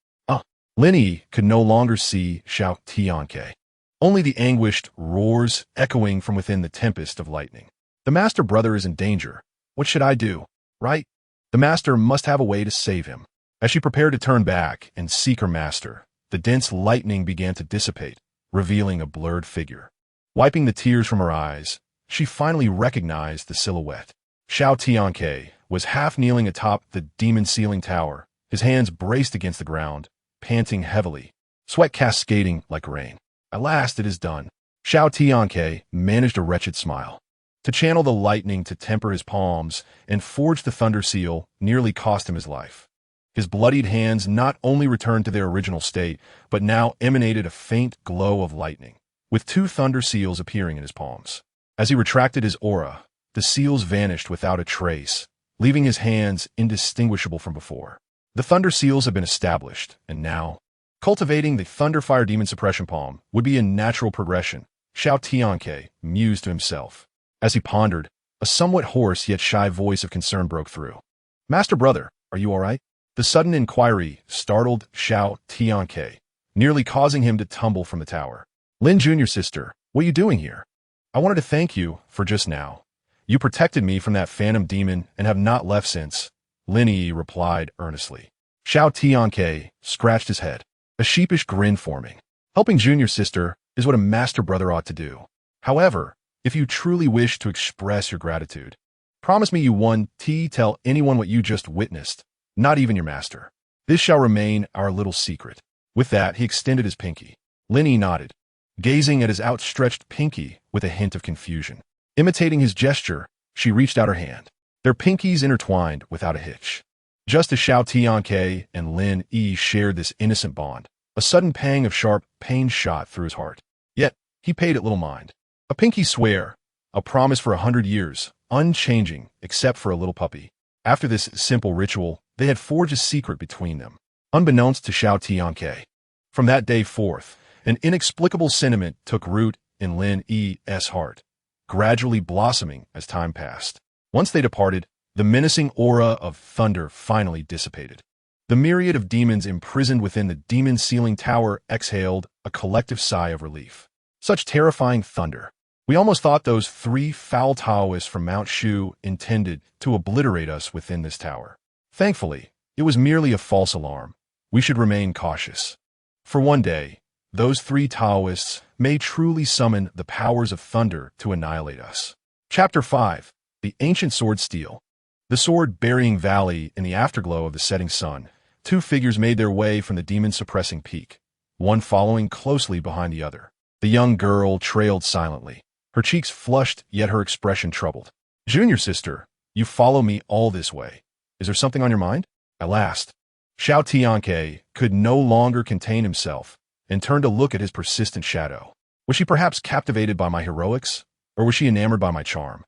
Lineage could no longer see Xiao Tianque. Only the anguished roars echoing from within the tempest of lightning. The master brother is in danger. What should I do? Right? The master must have a way to save him. As she prepared to turn back and seek her master, the dense lightning began to dissipate, revealing a blurred figure. Wiping the tears from her eyes, she finally recognized the silhouette. Xiao Tianque was half kneeling atop the demon-sealing tower, his hands braced against the ground, panting heavily, sweat cascading like rain. At last it is done. Xiao Tianque managed a wretched smile. To channel the lightning to temper his palms and forge the thunder seal nearly cost him his life. His bloodied hands not only returned to their original state, but now emanated a faint glow of lightning, with 2 thunder seals appearing in his palms. As he retracted his aura, the seals vanished without a trace, leaving his hands indistinguishable from before. The thunder seals have been established, and now, cultivating the Thunderfire Demon Suppression Palm would be a natural progression, Xiao Tianque mused to himself. As he pondered, a somewhat hoarse yet shy voice of concern broke through. "Master brother, are you all right?" The sudden inquiry startled Xiao Tianque, nearly causing him to tumble from the tower. "Lin Jr. sister, what are you doing here? I wanted to thank you for just now. You protected me from that phantom demon and have not left since," Lineage replied earnestly. Xiao Tianque scratched his head, a sheepish grin forming. Helping Junior sister is what a master brother ought to do. However, if you truly wish to express your gratitude, promise me you won't tell anyone what you just witnessed, not even your master. This shall remain our little secret. With that, he extended his pinky. Lineage nodded, gazing at his outstretched pinky with a hint of confusion. Imitating his gesture, she reached out her hand. Their pinkies intertwined without a hitch. Just as Xiao Tianque and Lin Yi shared this innocent bond, a sudden pang of sharp pain shot through his heart. Yet, he paid it little mind. A pinky swear, a promise for 100 years, unchanging except for a little puppy. After this simple ritual, they had forged a secret between them, unbeknownst to Xiao Tianque. From that day forth, an inexplicable sentiment took root in Lin Yi's heart, gradually blossoming as time passed. Once they departed, the menacing aura of thunder finally dissipated. The myriad of demons imprisoned within the demon-sealing tower exhaled a collective sigh of relief. Such terrifying thunder. We almost thought those 3 foul Taoists from Mount Shu intended to obliterate us within this tower. Thankfully, it was merely a false alarm. We should remain cautious. For one day, those 3 Taoists may truly summon the powers of thunder to annihilate us. Chapter 5. The Ancient Sword Steel. The sword-burying valley in the afterglow of the setting sun, 2 figures made their way from the demon-suppressing peak, one following closely behind the other. The young girl trailed silently, her cheeks flushed yet her expression troubled. "Junior sister, you follow me all this way. Is there something on your mind?" At last, Xiao Tianque could no longer contain himself and turned to look at his persistent shadow. Was she perhaps captivated by my heroics, or was she enamored by my charm?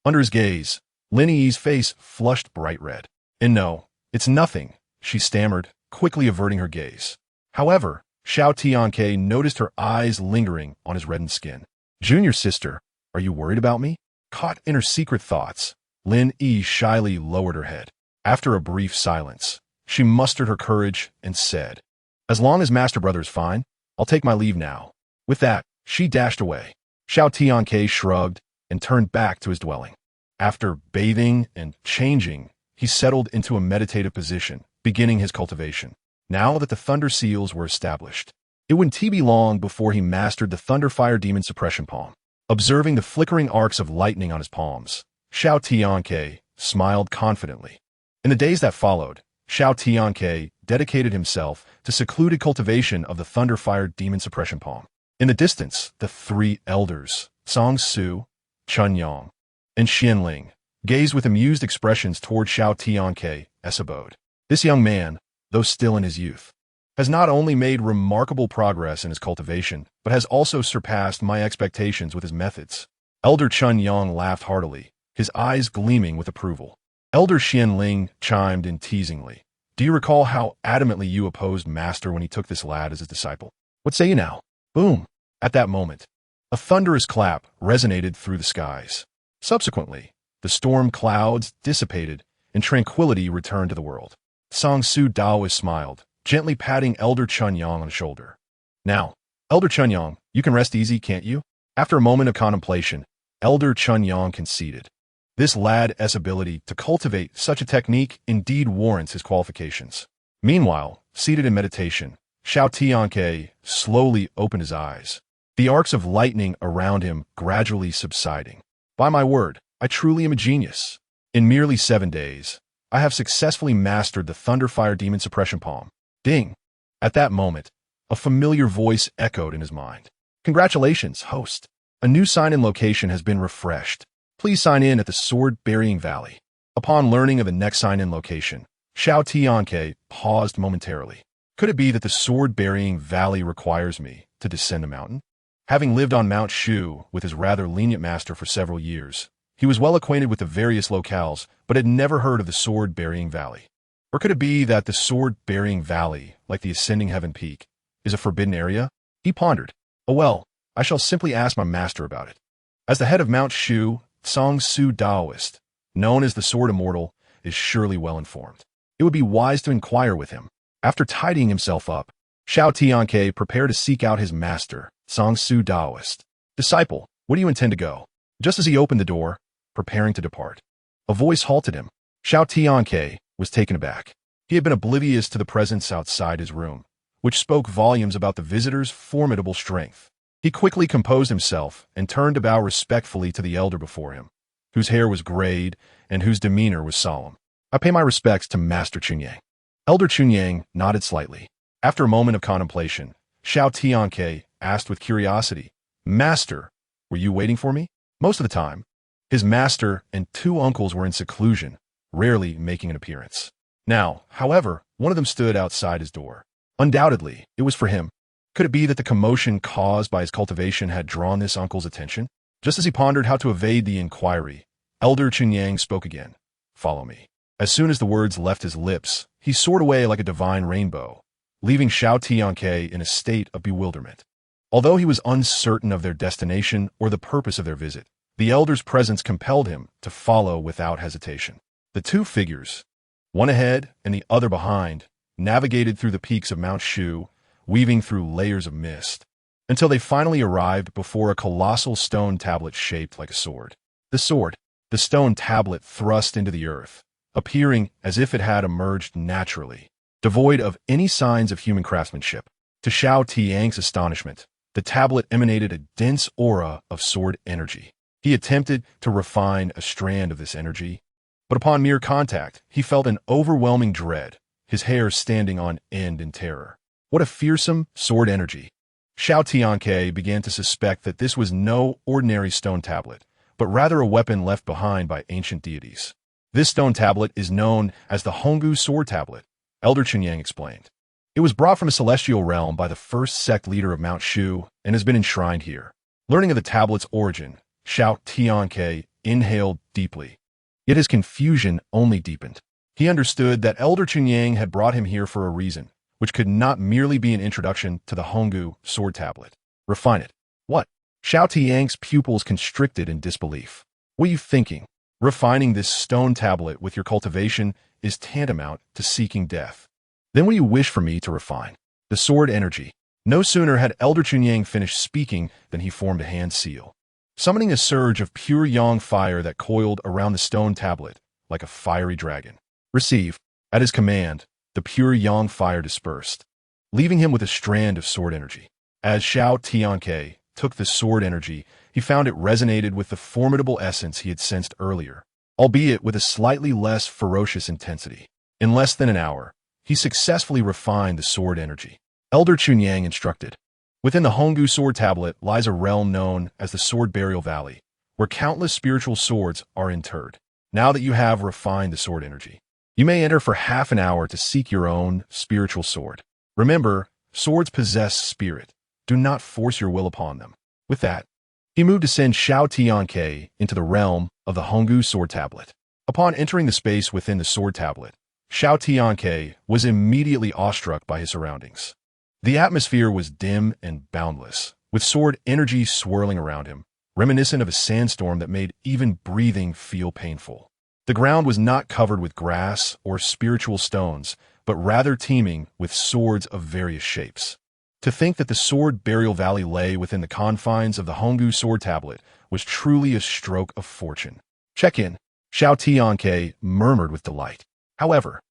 Under his gaze, Lineage's face flushed bright red. "And no, it's nothing," she stammered, quickly averting her gaze. However, Xiao Tianque noticed her eyes lingering on his reddened skin. "Junior sister, are you worried about me?" Caught in her secret thoughts, Lin Yi shyly lowered her head. After a brief silence, she mustered her courage and said, "As long as Master Brother is fine, I'll take my leave now." With that, she dashed away. Xiao Tianque shrugged and turned back to his dwelling. After bathing and changing, he settled into a meditative position, beginning his cultivation. Now that the thunder seals were established, it wouldn't be long before he mastered the Thunderfire Demon Suppression Palm. Observing the flickering arcs of lightning on his palms, Xiao Tianque smiled confidently. In the days that followed, Xiao Tianque dedicated himself to secluded cultivation of the Thunderfire Demon Suppression Palm. In the distance, the 3 elders, Song Su, Chun Yang, and Xianling, gazed with amused expressions toward Xiao Tianque's abode. This young man, though still in his youth, has not only made remarkable progress in his cultivation, but has also surpassed my expectations with his methods. Elder Chun Yang laughed heartily, his eyes gleaming with approval. Elder Xian Ling chimed in teasingly. Do you recall how adamantly you opposed Master when he took this lad as his disciple? What say you now? Boom! At that moment, a thunderous clap resonated through the skies. Subsequently, the storm clouds dissipated and tranquility returned to the world. Song Su Daoist smiled, gently patting Elder Chun Yang on the shoulder. Now, Elder Chun Yang, you can rest easy, can't you? After a moment of contemplation, Elder Chun Yang conceded. This lad's ability to cultivate such a technique indeed warrants his qualifications. Meanwhile, seated in meditation, Xiao Tianque slowly opened his eyes, the arcs of lightning around him gradually subsiding. By my word, I truly am a genius. In merely 7 days, I have successfully mastered the Thunderfire Demon Suppression Palm. Ding! At that moment, a familiar voice echoed in his mind. Congratulations, host. A new sign-in location has been refreshed. Please sign in at the Sword-Burying Valley. Upon learning of the next sign-in location, Xiao Tianque paused momentarily. Could it be that the Sword-Burying Valley requires me to descend a mountain? Having lived on Mount Shu with his rather lenient master for several years, he was well acquainted with the various locales, but had never heard of the Sword-Burying Valley. Or could it be that the Sword-Burying Valley, like the Ascending Heaven Peak, is a forbidden area? He pondered. Oh well, I shall simply ask my master about it. As the head of Mount Shu, Song Su Daoist, known as the Sword Immortal, is surely well informed. It would be wise to inquire with him. After tidying himself up, Xiao Tianque prepared to seek out his master, Song Su Daoist. Disciple, where do you intend to go? Just as he opened the door, preparing to depart, a voice halted him. Xiao Tianque was taken aback. He had been oblivious to the presence outside his room, which spoke volumes about the visitor's formidable strength. He quickly composed himself and turned to bow respectfully to the elder before him, whose hair was grayed and whose demeanor was solemn. I pay my respects to Master Chunyang. Elder Chunyang nodded slightly. After a moment of contemplation, Xiao Tianque asked with curiosity, Master, were you waiting for me? Most of the time, his master and 2 uncles were in seclusion, rarely making an appearance. Now, however, one of them stood outside his door. Undoubtedly, it was for him. Could it be that the commotion caused by his cultivation had drawn this uncle's attention? Just as he pondered how to evade the inquiry, Elder Chunyang spoke again. Follow me. As soon as the words left his lips, he soared away like a divine rainbow, leaving Xiao Tianque in a state of bewilderment. Although he was uncertain of their destination or the purpose of their visit, the elder's presence compelled him to follow without hesitation. The 2 figures, one ahead and the other behind, navigated through the peaks of Mount Shu, weaving through layers of mist, until they finally arrived before a colossal stone tablet shaped like a sword. The stone tablet thrust into the earth, appearing as if it had emerged naturally, devoid of any signs of human craftsmanship. To Xiao Tianque's astonishment, the tablet emanated a dense aura of sword energy. He attempted to refine a strand of this energy, but upon mere contact, he felt an overwhelming dread, his hair standing on end in terror. What a fearsome sword energy! Xiao Tianque began to suspect that this was no ordinary stone tablet, but rather a weapon left behind by ancient deities. This stone tablet is known as the Honggu Sword Tablet, Elder Chunyang explained. It was brought from a celestial realm by the first sect leader of Mount Shu and has been enshrined here. Learning of the tablet's origin, Xiao Tianque inhaled deeply. Yet his confusion only deepened. He understood that Elder Chunyang had brought him here for a reason, which could not merely be an introduction to the Honggu Sword Tablet. Refine it. What? Xiao Tianque's pupils constricted in disbelief. What are you thinking? Refining this stone tablet with your cultivation is tantamount to seeking death. Then what do you wish for me to refine? The sword energy. No sooner had Elder Chunyang finished speaking than he formed a hand seal, summoning a surge of pure yang fire that coiled around the stone tablet like a fiery dragon. Receive. At his command, the pure yang fire dispersed, leaving him with a strand of sword energy. As Xiao Tianque took the sword energy, he found it resonated with the formidable essence he had sensed earlier, albeit with a slightly less ferocious intensity. In less than an hour, he successfully refined the sword energy. Elder Chunyang instructed. Within the Honggu Sword Tablet lies a realm known as the Sword Burial Valley, where countless spiritual swords are interred. Now that you have refined the sword energy, you may enter for half an hour to seek your own spiritual sword. Remember, swords possess spirit. Do not force your will upon them. With that, he moved to send Xiao Tianque into the realm of the Honggu sword tablet. Upon entering the space within the sword tablet, Xiao Tianque was immediately awestruck by his surroundings. The atmosphere was dim and boundless, with sword energy swirling around him, reminiscent of a sandstorm that made even breathing feel painful. The ground was not covered with grass or spiritual stones, but rather teeming with swords of various shapes. To think that the Sword Burial Valley lay within the confines of the Honggu sword tablet was truly a stroke of fortune. Check in, Xiao Tianque murmured with delight. However,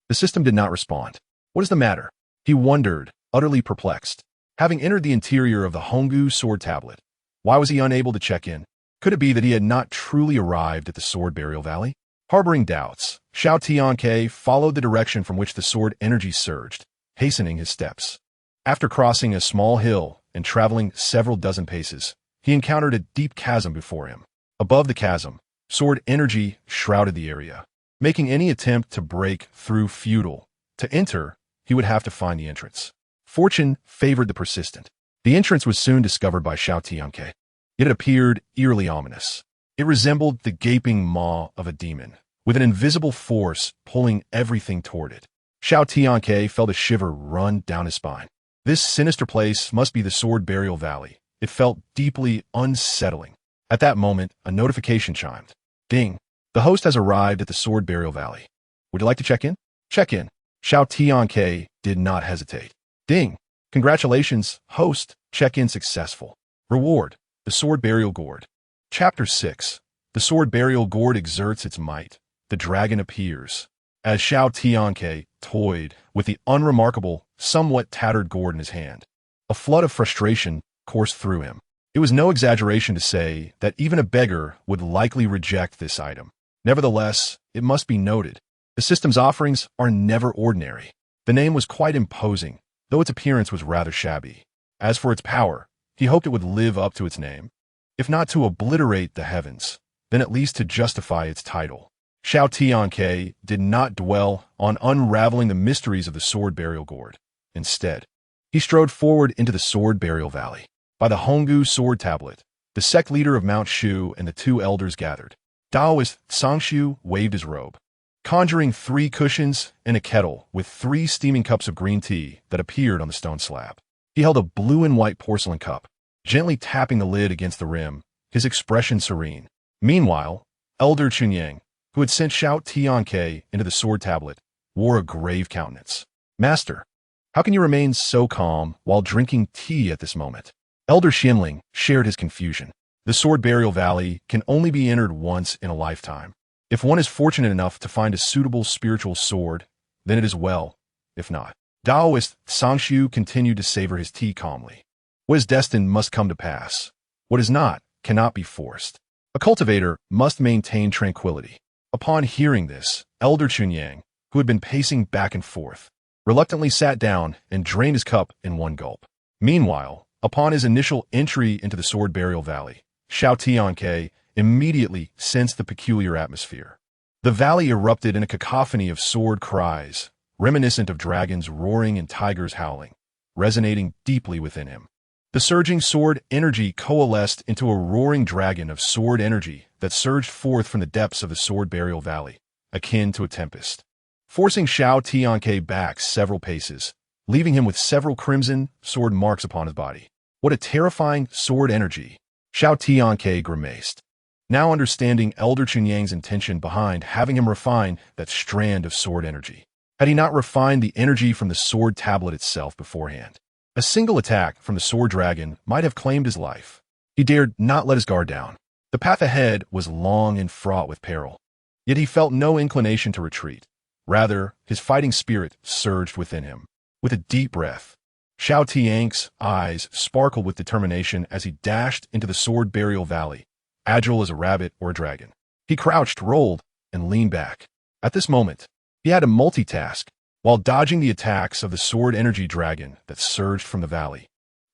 the system did not respond. What is the matter? He wondered, utterly perplexed. Having entered the interior of the Honggu sword tablet, why was he unable to check in? Could it be that he had not truly arrived at the Sword Burial Valley? Harboring doubts, Xiao Tianque followed the direction from which the sword energy surged, hastening his steps. After crossing a small hill and traveling several dozen paces, he encountered a deep chasm before him. Above the chasm, sword energy shrouded the area, making any attempt to break through futile. To enter, he would have to find the entrance. Fortune favored the persistent. The entrance was soon discovered by Xiao Tianque. It appeared eerily ominous. It resembled the gaping maw of a demon, with an invisible force pulling everything toward it. Xiao Tianque felt a shiver run down his spine. This sinister place must be the Sword Burial Valley. It felt deeply unsettling. At that moment, a notification chimed. Ding! The host has arrived at the Sword Burial Valley. Would you like to check in? Check in. Xiao Tianque did not hesitate. Ding! Congratulations, host. Check-in successful. Reward: the Sword Burial Gourd. Chapter 6. The Sword Burial Gourd exerts its might. The dragon appears. As Xiao Tianque toyed with the unremarkable, somewhat tattered gourd in his hand, a flood of frustration coursed through him. It was no exaggeration to say that even a beggar would likely reject this item. Nevertheless, it must be noted, the system's offerings are never ordinary. The name was quite imposing, though its appearance was rather shabby. As for its power, he hoped it would live up to its name. If not to obliterate the heavens, then at least to justify its title. Xiao Tianque did not dwell on unraveling the mysteries of the Sword Burial Gourd. Instead, he strode forward into the Sword Burial Valley. By the Honggu sword tablet, the sect leader of Mount Shu and the two elders gathered. Taoist Sangshu waved his robe, conjuring 3 cushions and a kettle with 3 steaming cups of green tea that appeared on the stone slab. He held a blue and white porcelain cup, gently tapping the lid against the rim, his expression serene. Meanwhile, Elder Chunyang, who had sent Xiao Tianque into the sword tablet, wore a grave countenance. Master, how can you remain so calm while drinking tea at this moment? Elder Xinling shared his confusion. The Sword Burial Valley can only be entered once in a lifetime. If one is fortunate enough to find a suitable spiritual sword, then it is well. If not, Taoist Sangshu continued to savor his tea calmly. What is destined must come to pass. What is not cannot be forced. A cultivator must maintain tranquility. Upon hearing this, Elder Chunyang, who had been pacing back and forth, reluctantly sat down and drained his cup in one gulp. Meanwhile, upon his initial entry into the Sword Burial Valley, Xiao Tianque immediately sensed the peculiar atmosphere. The valley erupted in a cacophony of sword cries, reminiscent of dragons roaring and tigers howling, resonating deeply within him. The surging sword energy coalesced into a roaring dragon of sword energy that surged forth from the depths of the Sword Burial Valley, akin to a tempest, forcing Xiao Tianque back several paces, leaving him with several crimson sword marks upon his body. What a terrifying sword energy! Xiao Tianque grimaced, now understanding Elder Chunyang's intention behind having him refine that strand of sword energy. Had he not refined the energy from the sword tablet itself beforehand, a single attack from the sword dragon might have claimed his life. He dared not let his guard down. The path ahead was long and fraught with peril, yet he felt no inclination to retreat. Rather, his fighting spirit surged within him. With a deep breath, Xiao Tianque's eyes sparkled with determination as he dashed into the Sword Burial Valley, agile as a rabbit or a dragon. He crouched, rolled, and leaned back. At this moment, he had to multitask. While dodging the attacks of the sword energy dragon that surged from the valley,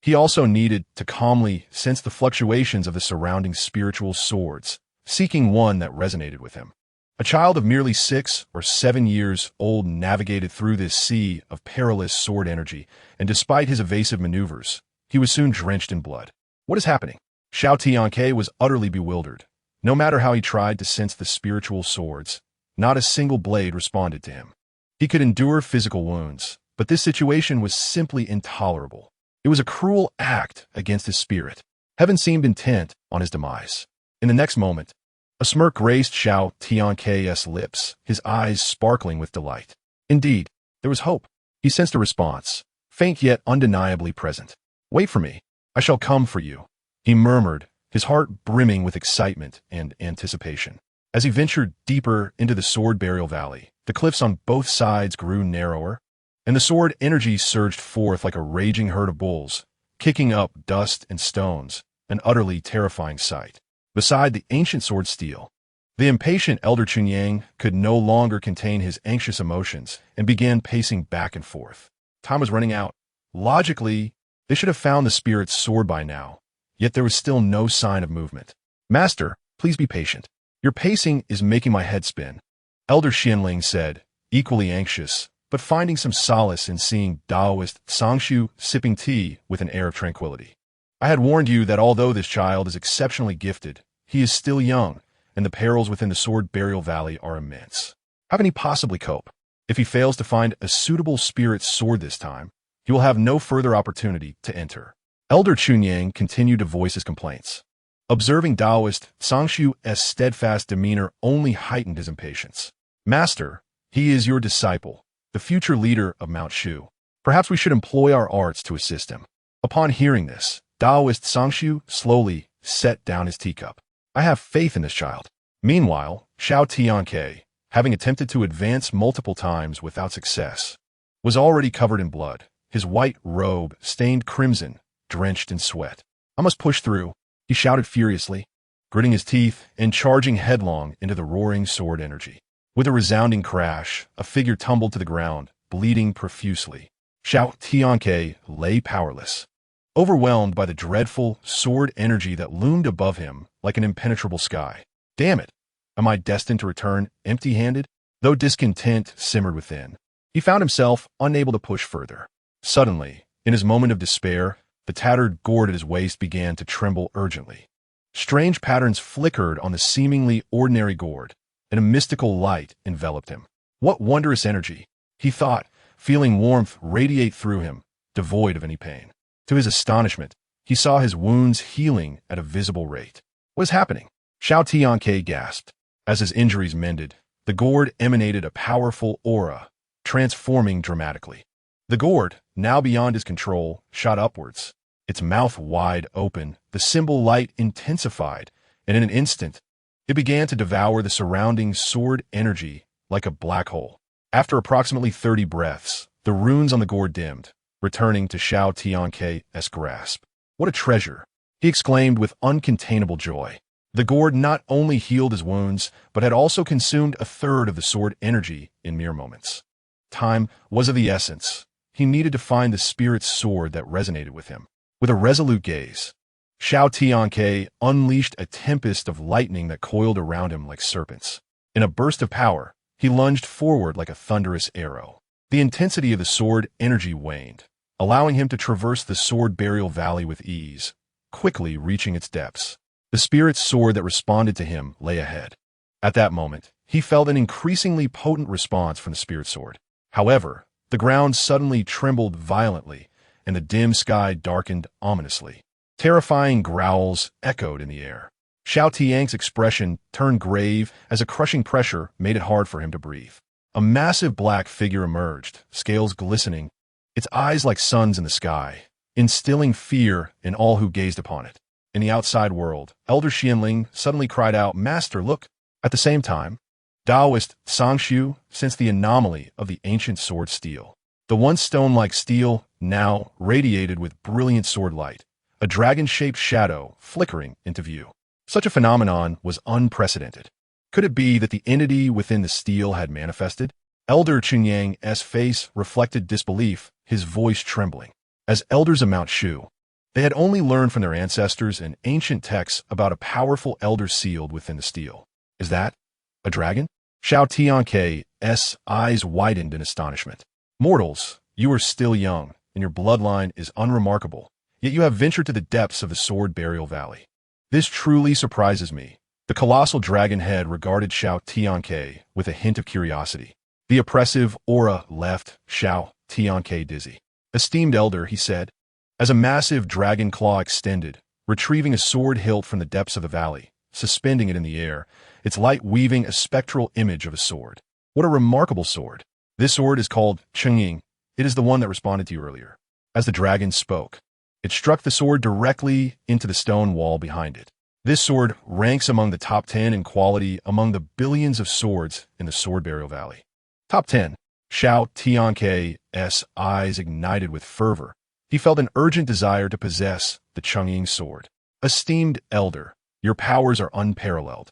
he also needed to calmly sense the fluctuations of the surrounding spiritual swords, seeking one that resonated with him. A child of merely 6 or 7 years old navigated through this sea of perilous sword energy, and despite his evasive maneuvers, he was soon drenched in blood. What is happening? Xiao Tianque was utterly bewildered. No matter how he tried to sense the spiritual swords, not a single blade responded to him. He could endure physical wounds, but this situation was simply intolerable. It was a cruel act against his spirit. Heaven seemed intent on his demise. In the next moment, a smirk graced Xiao Tianque's lips, his eyes sparkling with delight. Indeed, there was hope. He sensed a response, faint yet undeniably present. "Wait for me. I shall come for you," he murmured, his heart brimming with excitement and anticipation. As he ventured deeper into the sword burial valley, the cliffs on both sides grew narrower, and the sword energy surged forth like a raging herd of bulls, kicking up dust and stones, an utterly terrifying sight. Beside the ancient sword steel, the impatient elder Chunyang could no longer contain his anxious emotions and began pacing back and forth. Time was running out. Logically, they should have found the spirit's sword by now, yet there was still no sign of movement. "Master, please be patient. Your pacing is making my head spin," Elder Xianling said, equally anxious, but finding some solace in seeing Taoist Sangshu sipping tea with an air of tranquility. "I had warned you that although this child is exceptionally gifted, he is still young, and the perils within the sword burial valley are immense. How can he possibly cope? If he fails to find a suitable spirit sword this time, he will have no further opportunity to enter." Elder Chunyang continued to voice his complaints. Observing Taoist Sangshu's steadfast demeanor only heightened his impatience. "Master, he is your disciple, the future leader of Mount Shu. Perhaps we should employ our arts to assist him." Upon hearing this, Taoist Sangshu slowly set down his teacup. "I have faith in this child." Meanwhile, Xiao Tianque, having attempted to advance multiple times without success, was already covered in blood, his white robe stained crimson, drenched in sweat. "I must push through," he shouted furiously, gritting his teeth and charging headlong into the roaring sword energy. With a resounding crash, a figure tumbled to the ground, bleeding profusely. Xiao Tianque lay powerless, overwhelmed by the dreadful sword energy that loomed above him like an impenetrable sky. "Damn it! Am I destined to return empty-handed?" Though discontent simmered within, he found himself unable to push further. Suddenly, in his moment of despair, the tattered gourd at his waist began to tremble urgently. Strange patterns flickered on the seemingly ordinary gourd, and a mystical light enveloped him. What wondrous energy, he thought, feeling warmth radiate through him, devoid of any pain. To his astonishment, he saw his wounds healing at a visible rate. "What is happening?" Xiao Tianque gasped. As his injuries mended, the gourd emanated a powerful aura, transforming dramatically. The gourd, now beyond his control, shot upwards. Its mouth wide open, the symbol light intensified, and in an instant, it began to devour the surrounding sword energy like a black hole. After approximately 30 breaths, the runes on the gourd dimmed, returning to Xiao Tianque's grasp. "What a treasure!" he exclaimed with uncontainable joy. The gourd not only healed his wounds, but had also consumed a third of the sword energy in mere moments. Time was of the essence. He needed to find the spirit's sword that resonated with him. With a resolute gaze, Xiao Tianque unleashed a tempest of lightning that coiled around him like serpents. In a burst of power, he lunged forward like a thunderous arrow. The intensity of the sword energy waned, allowing him to traverse the sword burial valley with ease, quickly reaching its depths. The spirit's sword that responded to him lay ahead. At that moment, he felt an increasingly potent response from the spirit sword. However, the ground suddenly trembled violently, and the dim sky darkened ominously. Terrifying growls echoed in the air. Xiao Tianque's expression turned grave as a crushing pressure made it hard for him to breathe. A massive black figure emerged, scales glistening, its eyes like suns in the sky, instilling fear in all who gazed upon it. In the outside world, Elder Xianling suddenly cried out, "Master, look!" At the same time, Taoist Sangshu sensed the anomaly of the ancient sword steel. The once stone-like steel now radiated with brilliant sword light, a dragon-shaped shadow flickering into view. Such a phenomenon was unprecedented. Could it be that the entity within the steel had manifested? Elder Chunyang's face reflected disbelief, his voice trembling. As elders of Mount Shu, they had only learned from their ancestors and ancient texts about a powerful elder sealed within the steel. Is that a dragon? Xiao Tianque's eyes widened in astonishment. Mortals, you are still young, and your bloodline is unremarkable, yet you have ventured to the depths of the Sword Burial Valley. This truly surprises me. The colossal dragon head regarded Xiao Tianque with a hint of curiosity. The oppressive aura left Xiao Tianque dizzy. Esteemed elder, he said, as a massive dragon claw extended, retrieving a sword hilt from the depths of the valley, suspending it in the air, its light weaving a spectral image of a sword. What a remarkable sword. This sword is called Chengying. It is the one that responded to you earlier. As the dragon spoke, it struck the sword directly into the stone wall behind it. This sword ranks among the top 10 in quality among the billions of swords in the Sword Burial Valley. Top 10. Xiao Tianque's eyes ignited with fervor. He felt an urgent desire to possess the Chengying sword. Esteemed elder, your powers are unparalleled,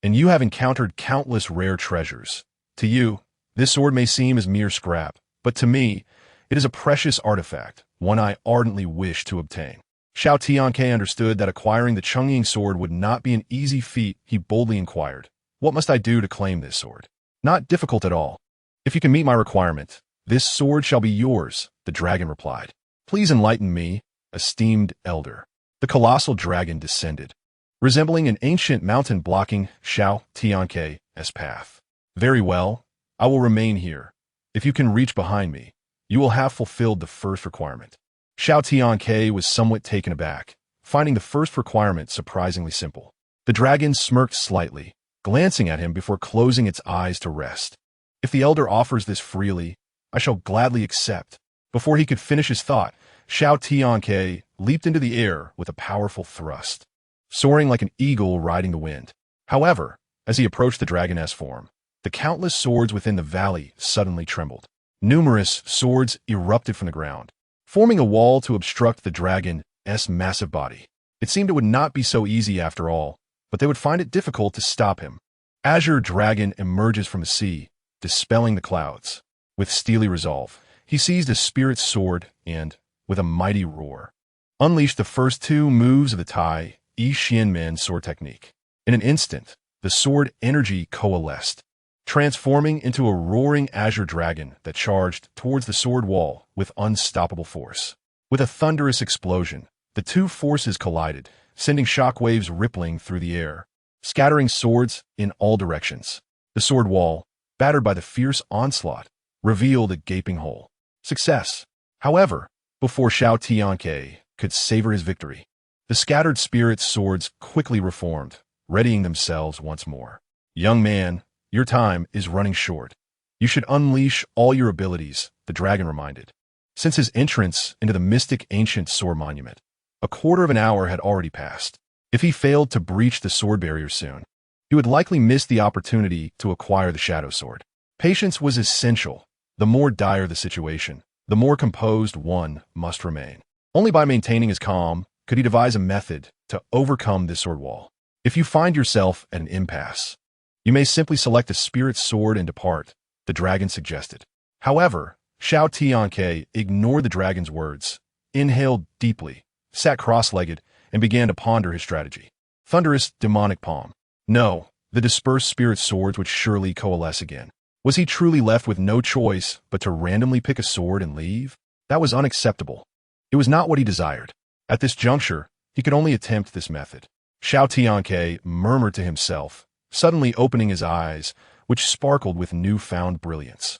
and you have encountered countless rare treasures. To you, this sword may seem as mere scrap, but to me, it is a precious artifact, one I ardently wish to obtain. Xiao Tianque understood that acquiring the Chengying sword would not be an easy feat. He boldly inquired, "What must I do to claim this sword?" "Not difficult at all. If you can meet my requirement, this sword shall be yours," the dragon replied. "Please enlighten me, esteemed elder." The colossal dragon descended, resembling an ancient mountain blocking Xiao Tianque's path. "Very well, I will remain here. If you can reach behind me, you will have fulfilled the first requirement." Xiao Tianque was somewhat taken aback, finding the first requirement surprisingly simple. The dragon smirked slightly, glancing at him before closing its eyes to rest. "If the elder offers this freely, I shall gladly accept." Before he could finish his thought, Xiao Tianque leaped into the air with a powerful thrust, soaring like an eagle riding the wind. However, as he approached the dragon-esque form, the countless swords within the valley suddenly trembled. Numerous swords erupted from the ground, forming a wall to obstruct the dragon's massive body. It seemed it would not be so easy after all, but they would find it difficult to stop him. Azure Dragon emerges from the sea, dispelling the clouds. With steely resolve, he seized a spirit sword and, with a mighty roar, unleashed the first two moves of the Tai Yi Xianmen sword technique. In an instant, the sword energy coalesced, transforming into a roaring azure dragon that charged towards the sword wall with unstoppable force. With a thunderous explosion, the two forces collided, sending shockwaves rippling through the air, scattering swords in all directions. The sword wall, battered by the fierce onslaught, revealed a gaping hole. Success. However, before Xiao Tianque could savor his victory, the scattered spirit swords quickly reformed, readying themselves once more. "Young man, your time is running short. You should unleash all your abilities," the dragon reminded. Since his entrance into the mystic ancient sword monument, a quarter of an hour had already passed. If he failed to breach the sword barrier soon, he would likely miss the opportunity to acquire the shadow sword. Patience was essential. The more dire the situation, the more composed one must remain. Only by maintaining his calm could he devise a method to overcome this sword wall. If you find yourself at an impasse, you may simply select a spirit sword and depart, the dragon suggested. However, Xiao Tianque ignored the dragon's words, inhaled deeply, sat cross-legged, and began to ponder his strategy. Thunderous demonic palm. No, the dispersed spirit swords would surely coalesce again. Was he truly left with no choice but to randomly pick a sword and leave? That was unacceptable. It was not what he desired. At this juncture, he could only attempt this method. Xiao Tianque murmured to himself, suddenly opening his eyes, which sparkled with newfound brilliance.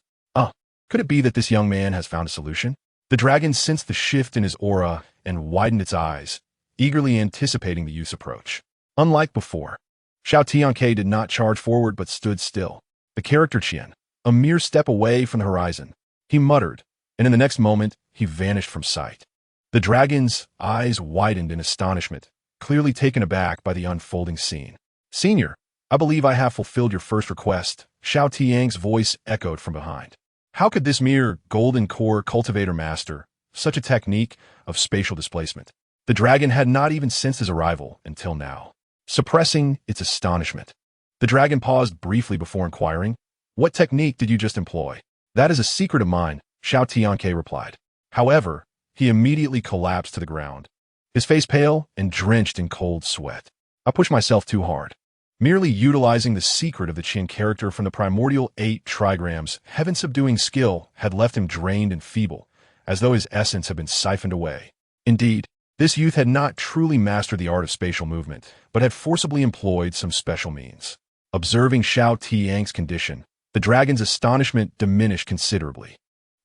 Could it be that this young man has found a solution? The dragon sensed the shift in his aura and widened its eyes, eagerly anticipating the youth's approach. Unlike before, Xiao Tianque did not charge forward but stood still, the character Qian, a mere step away from the horizon. He muttered, and in the next moment, he vanished from sight. The dragon's eyes widened in astonishment, clearly taken aback by the unfolding scene. "Senior, I believe I have fulfilled your first request," Xiao Tianque's voice echoed from behind. How could this mere golden core cultivator master such a technique of spatial displacement? The dragon had not even sensed his arrival until now. Suppressing its astonishment, the dragon paused briefly before inquiring, "What technique did you just employ?" "That is a secret of mine," Xiao Tianque replied. However, he immediately collapsed to the ground, his face pale and drenched in cold sweat. "I pushed myself too hard. Merely utilizing the secret of the Qin character from the Primordial 8 Trigrams, heaven-subduing skill had left him drained and feeble, as though his essence had been siphoned away. Indeed, this youth had not truly mastered the art of spatial movement, but had forcibly employed some special means. Observing Xiao Tianque's condition, the dragon's astonishment diminished considerably.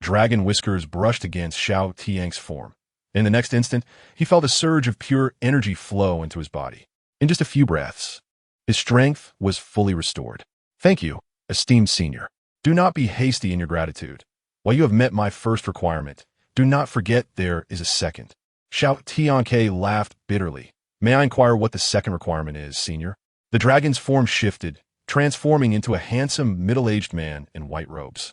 Dragon whiskers brushed against Xiao Tianque's form. In the next instant, he felt a surge of pure energy flow into his body. In just a few breaths, his strength was fully restored. Thank you, esteemed senior. Do not be hasty in your gratitude. While you have met my first requirement, do not forget there is a second. Xiao Tianque laughed bitterly. May I inquire what the second requirement is, senior? The dragon's form shifted, transforming into a handsome, middle-aged man in white robes.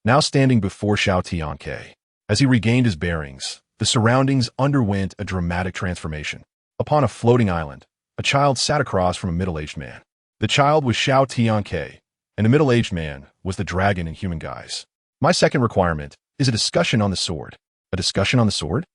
Now standing before Xiao Tianque. As he regained his bearings, the surroundings underwent a dramatic transformation. Upon a floating island, a child sat across from a middle-aged man. The child was Xiao Tianque, and the middle-aged man was the dragon in human guise. My second requirement is a discussion on the sword. A discussion on the sword?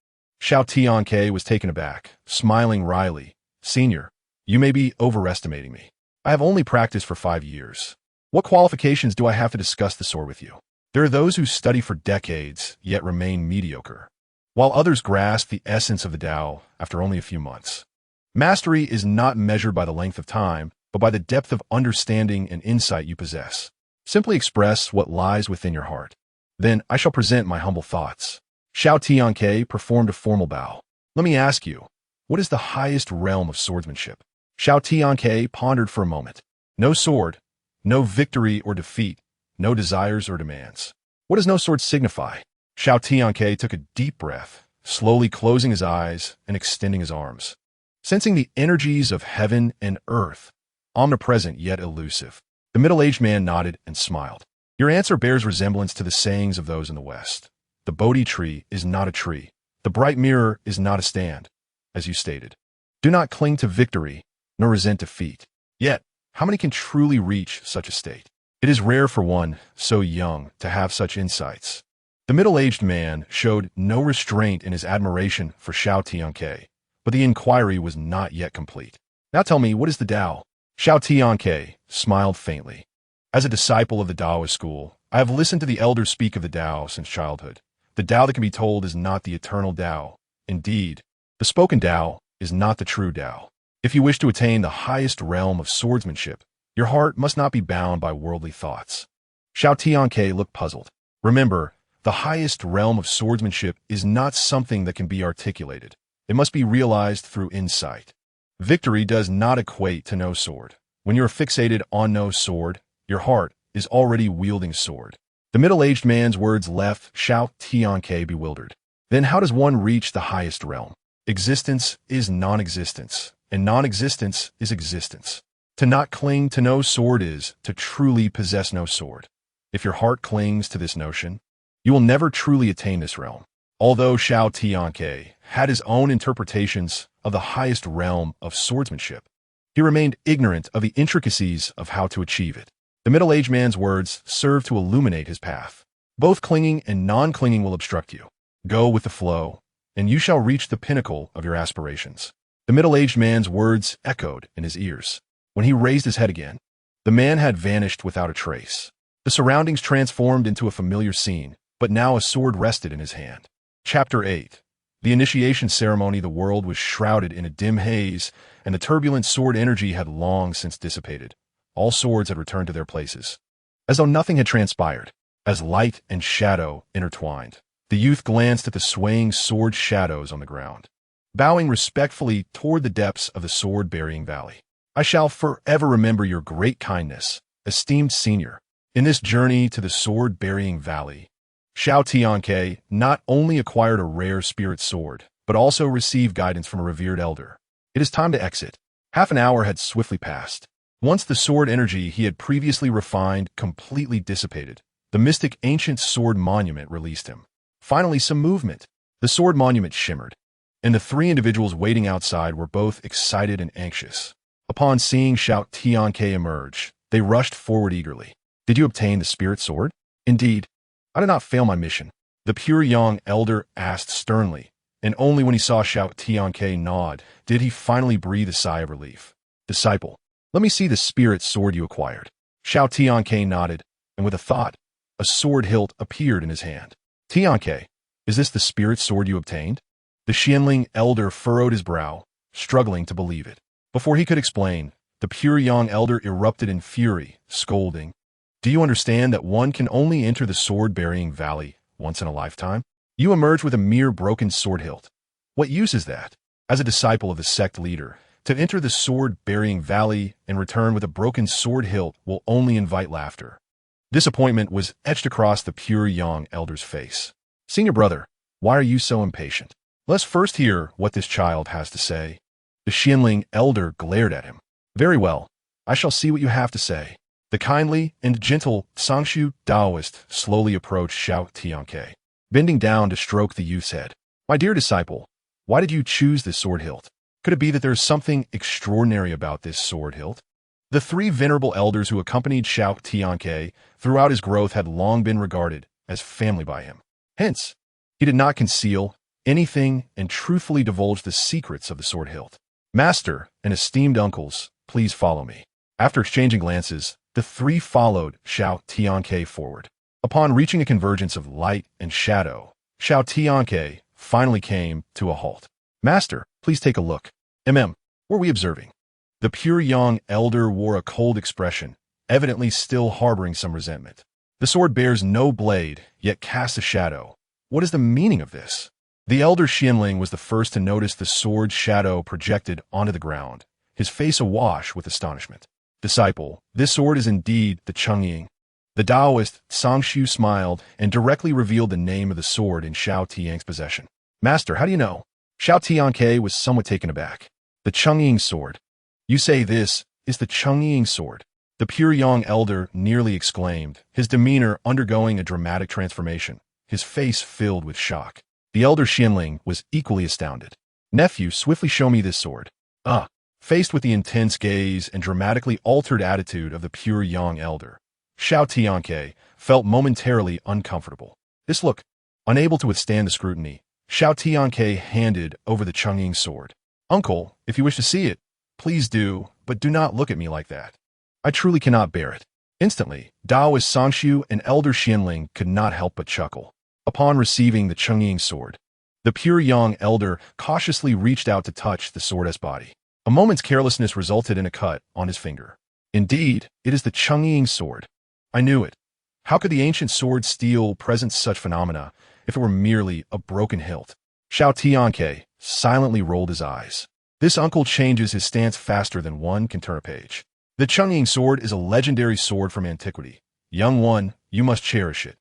Xiao Tianque was taken aback, smiling wryly. Senior, you may be overestimating me. I have only practiced for 5 years. What qualifications do I have to discuss the sword with you? There are those who study for decades, yet remain mediocre, while others grasp the essence of the Tao after only a few months. Mastery is not measured by the length of time, but by the depth of understanding and insight you possess. Simply express what lies within your heart. Then I shall present my humble thoughts. Xiao Tianque performed a formal bow. Let me ask you, what is the highest realm of swordsmanship? Xiao Tianque pondered for a moment. No sword, no victory or defeat, no desires or demands. What does no sword signify? Xiao Tianque took a deep breath, slowly closing his eyes and extending his arms. Sensing the energies of heaven and earth, omnipresent yet elusive, the middle-aged man nodded and smiled. Your answer bears resemblance to the sayings of those in the West. The Bodhi tree is not a tree. The bright mirror is not a stand, as you stated. Do not cling to victory, nor resent defeat. Yet, how many can truly reach such a state? It is rare for one, so young, to have such insights. The middle-aged man showed no restraint in his admiration for Xiao Tianque, but the inquiry was not yet complete. Now tell me, what is the Tao? Xiao Tianque smiled faintly. As a disciple of the Taoist school, I have listened to the elders speak of the Tao since childhood. The Tao that can be told is not the eternal Tao. Indeed, the spoken Tao is not the true Tao. If you wish to attain the highest realm of swordsmanship, your heart must not be bound by worldly thoughts. Xiao Tianque looked puzzled. Remember, the highest realm of swordsmanship is not something that can be articulated. It must be realized through insight. Victory does not equate to no sword. When you are fixated on no sword, your heart is already wielding sword. The middle-aged man's words left Xiao Tianque bewildered. Then how does one reach the highest realm? Existence is non-existence, and non-existence is existence. To not cling to no sword is to truly possess no sword. If your heart clings to this notion, you will never truly attain this realm. Although Xiao Tianque had his own interpretations of the highest realm of swordsmanship, he remained ignorant of the intricacies of how to achieve it. The middle-aged man's words served to illuminate his path. Both clinging and non-clinging will obstruct you. Go with the flow, and you shall reach the pinnacle of your aspirations. The middle-aged man's words echoed in his ears. When he raised his head again, the man had vanished without a trace. The surroundings transformed into a familiar scene, but now a sword rested in his hand. Chapter 8. The initiation ceremony. The world was shrouded in a dim haze, and the turbulent sword energy had long since dissipated. All swords had returned to their places, as though nothing had transpired. As light and shadow intertwined, the youth glanced at the swaying sword shadows on the ground, bowing respectfully toward the depths of the sword-burying valley. I shall forever remember your great kindness, esteemed senior. In this journey to the sword-burying valley, Xiao Tianque not only acquired a rare spirit sword, but also received guidance from a revered elder. It is time to exit. Half an hour had swiftly passed. Once the sword energy he had previously refined completely dissipated, the mystic ancient sword monument released him. Finally, some movement. The sword monument shimmered, and the three individuals waiting outside were both excited and anxious. Upon seeing Xiao Tianque emerge, they rushed forward eagerly. Did you obtain the spirit sword? Indeed, I did not fail my mission, the pure young elder asked sternly, and only when he saw Xiao Tianque nod did he finally breathe a sigh of relief. Disciple, Let me see the spirit sword you acquired. Xiao Tianque nodded, and with a thought, a sword hilt appeared in his hand. Tianque, is this the spirit sword you obtained? The Xianling elder furrowed his brow, struggling to believe it. Before he could explain, the pure young elder erupted in fury, scolding. Do you understand that one can only enter the sword-bearing valley once in a lifetime? You emerge with a mere broken sword hilt. What use is that? As a disciple of the sect leader, to enter the sword-bearing valley and return with a broken sword hilt will only invite laughter. Disappointment was etched across the pure young elder's face. Senior brother, why are you so impatient? Let's first hear what this child has to say. The Xianling elder glared at him. Very well, I shall see what you have to say. The kindly and gentle Sangshu Taoist slowly approached Xiao Tianque, bending down to stroke the youth's head. My dear disciple, why did you choose this sword hilt? Could it be that there is something extraordinary about this sword hilt? The three venerable elders who accompanied Xiao Tianque throughout his growth had long been regarded as family by him. Hence, he did not conceal anything and truthfully divulged the secrets of the sword hilt. Master and esteemed uncles, please follow me. After exchanging glances, the three followed Xiao Tianque forward. Upon reaching a convergence of light and shadow, Xiao Tianque finally came to a halt. Master, please take a look. What were we observing? The pure young elder wore a cold expression, evidently still harboring some resentment. The sword bears no blade, yet casts a shadow. What is the meaning of this? The elder Xianling was the first to notice the sword's shadow projected onto the ground, his face awash with astonishment. Disciple, this sword is indeed the Chungying. The Taoist Sangshu smiled and directly revealed the name of the sword in Xiao Tianque's possession. Master, how do you know? Xiao Tianque was somewhat taken aback. The Chungying sword. You say this is the Chungying sword? The pure young elder nearly exclaimed, his demeanor undergoing a dramatic transformation, his face filled with shock. The elder Xianling was equally astounded. Nephew, swiftly show me this sword. Faced with the intense gaze and dramatically altered attitude of the pure young elder, Xiao Tianque felt momentarily uncomfortable. This look, unable to withstand the scrutiny, Xiao Tianque handed over the Chungying sword. Uncle, if you wish to see it, please do, but do not look at me like that. I truly cannot bear it. Instantly, Taoist Sangshu and elder Xianling could not help but chuckle. Upon receiving the Chungying sword, the pure young elder cautiously reached out to touch the sword's body. A moment's carelessness resulted in a cut on his finger. Indeed, it is the Chungying sword. I knew it. How could the ancient sword steel present such phenomena if it were merely a broken hilt? Xiao Tianque silently rolled his eyes. This uncle changes his stance faster than one can turn a page. The Chungying sword is a legendary sword from antiquity. Young one, you must cherish it.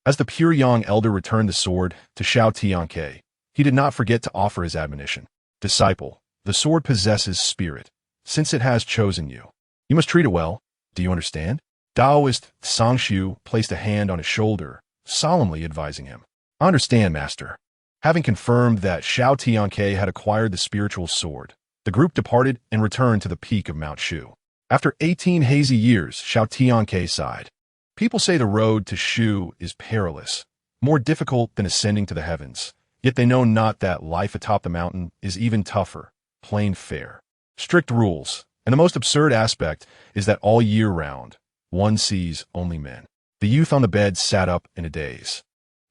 As the pure young elder returned the sword to Xiao Tianque, he did not forget to offer his admonition. Disciple, the sword possesses spirit, since it has chosen you. You must treat it well. Do you understand? Taoist Sangshu placed a hand on his shoulder, solemnly advising him. I understand, master. Having confirmed that Xiao Tianque had acquired the spiritual sword, the group departed and returned to the peak of Mount Shu. After 18 hazy years, Xiao Tianque sighed. People say the road to Shu is perilous, more difficult than ascending to the heavens, yet they know not that life atop the mountain is even tougher, plain fare. Strict rules, and the most absurd aspect is that all year round, one sees only men. The youth on the bed sat up in a daze,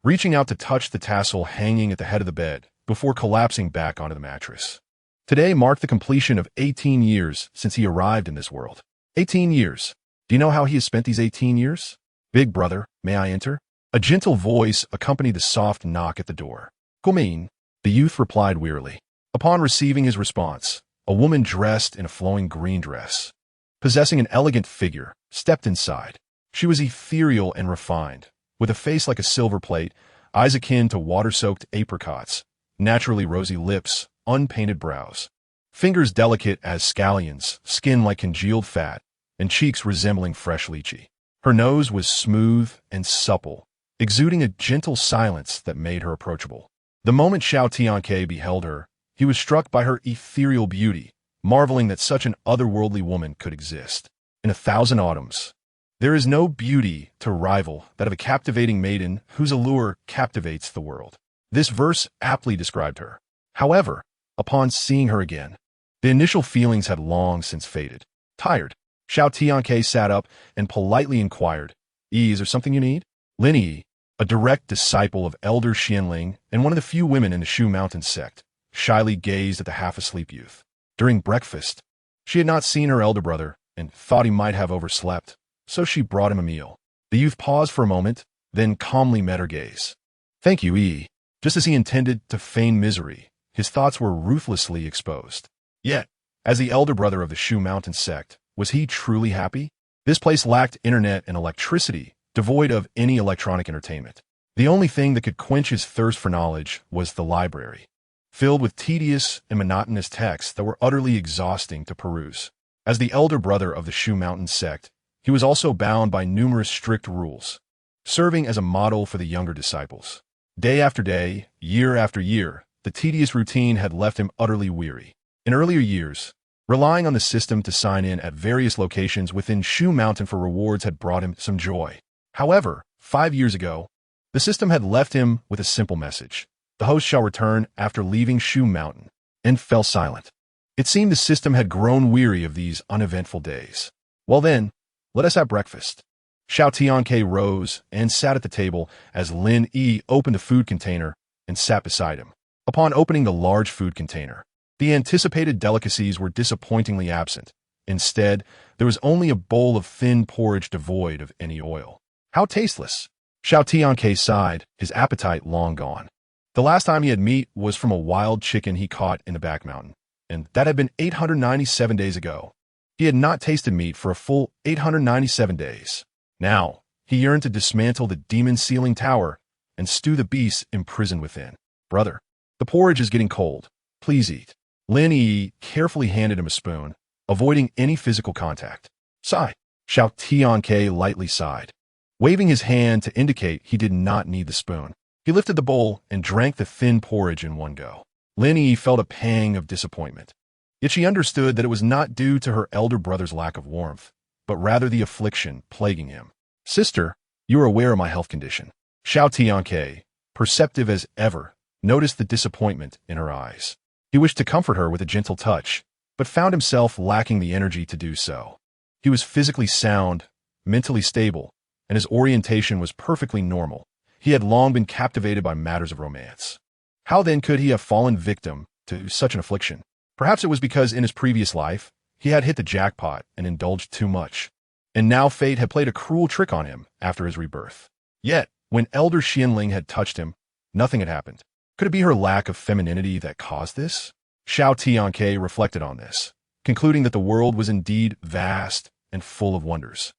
reaching out to touch the tassel hanging at the head of the bed before collapsing back onto the mattress. Today marked the completion of 18 years since he arrived in this world. 18 years. Do you know how he has spent these 18 years? Big brother, may I enter? A gentle voice accompanied the soft knock at the door. Come in, the youth replied wearily. Upon receiving his response, a woman dressed in a flowing green dress, possessing an elegant figure, stepped inside. She was ethereal and refined, with a face like a silver plate, eyes akin to water-soaked apricots, naturally rosy lips, unpainted brows, fingers delicate as scallions, skin like congealed fat, and cheeks resembling fresh lychee. Her nose was smooth and supple, exuding a gentle silence that made her approachable. The moment Xiao Tianque beheld her, he was struck by her ethereal beauty, marveling that such an otherworldly woman could exist. In 1,000 autumns, there is no beauty to rival that of a captivating maiden whose allure captivates the world. This verse aptly described her. However, upon seeing her again, the initial feelings had long since faded. Tired. Xiao Tianque sat up and politely inquired, Is there something you need? Lin Yi, a direct disciple of Elder Xianling and one of the few women in the Shu Mountain sect, shyly gazed at the half-asleep youth. During breakfast, she had not seen her elder brother and thought he might have overslept, so she brought him a meal. The youth paused for a moment, then calmly met her gaze. Thank you, Yi. Just as he intended to feign misery, his thoughts were ruthlessly exposed. Yet, as the elder brother of the Shu Mountain sect, was he truly happy? This place lacked internet and electricity, devoid of any electronic entertainment. The only thing that could quench his thirst for knowledge was the library, filled with tedious and monotonous texts that were utterly exhausting to peruse. As the elder brother of the Shu Mountain sect, he was also bound by numerous strict rules, serving as a model for the younger disciples. Day after day, year after year, the tedious routine had left him utterly weary. In earlier years, relying on the system to sign in at various locations within Shu Mountain for rewards had brought him some joy. However, 5 years ago, the system had left him with a simple message. The host shall return after leaving Shu Mountain, and fell silent. It seemed the system had grown weary of these uneventful days. Well then, let us have breakfast. Xiao Tianque rose and sat at the table as Lin Yi opened a food container and sat beside him. Upon opening the large food container, the anticipated delicacies were disappointingly absent. Instead, there was only a bowl of thin porridge devoid of any oil. How tasteless! Xiao Tianque sighed, his appetite long gone. The last time he had meat was from a wild chicken he caught in the back mountain, and that had been 897 days ago. He had not tasted meat for a full 897 days. Now, he yearned to dismantle the demon-sealing tower and stew the beasts imprisoned within. Brother, the porridge is getting cold. Please eat. Lin Yi carefully handed him a spoon, avoiding any physical contact. Sigh. Xiao Tianque lightly sighed, waving his hand to indicate he did not need the spoon. He lifted the bowl and drank the thin porridge in one go. Lin Yi felt a pang of disappointment. Yet she understood that it was not due to her elder brother's lack of warmth, but rather the affliction plaguing him. Sister, you are aware of my health condition. Xiao Tianque, perceptive as ever, noticed the disappointment in her eyes. He wished to comfort her with a gentle touch, but found himself lacking the energy to do so. He was physically sound, mentally stable, and his orientation was perfectly normal. He had long been captivated by matters of romance. How then could he have fallen victim to such an affliction? Perhaps it was because in his previous life, he had hit the jackpot and indulged too much, and now fate had played a cruel trick on him after his rebirth. Yet, when Elder Xianling had touched him, nothing had happened. Could it be her lack of femininity that caused this? Xiao Tianque reflected on this, concluding that the world was indeed vast and full of wonders,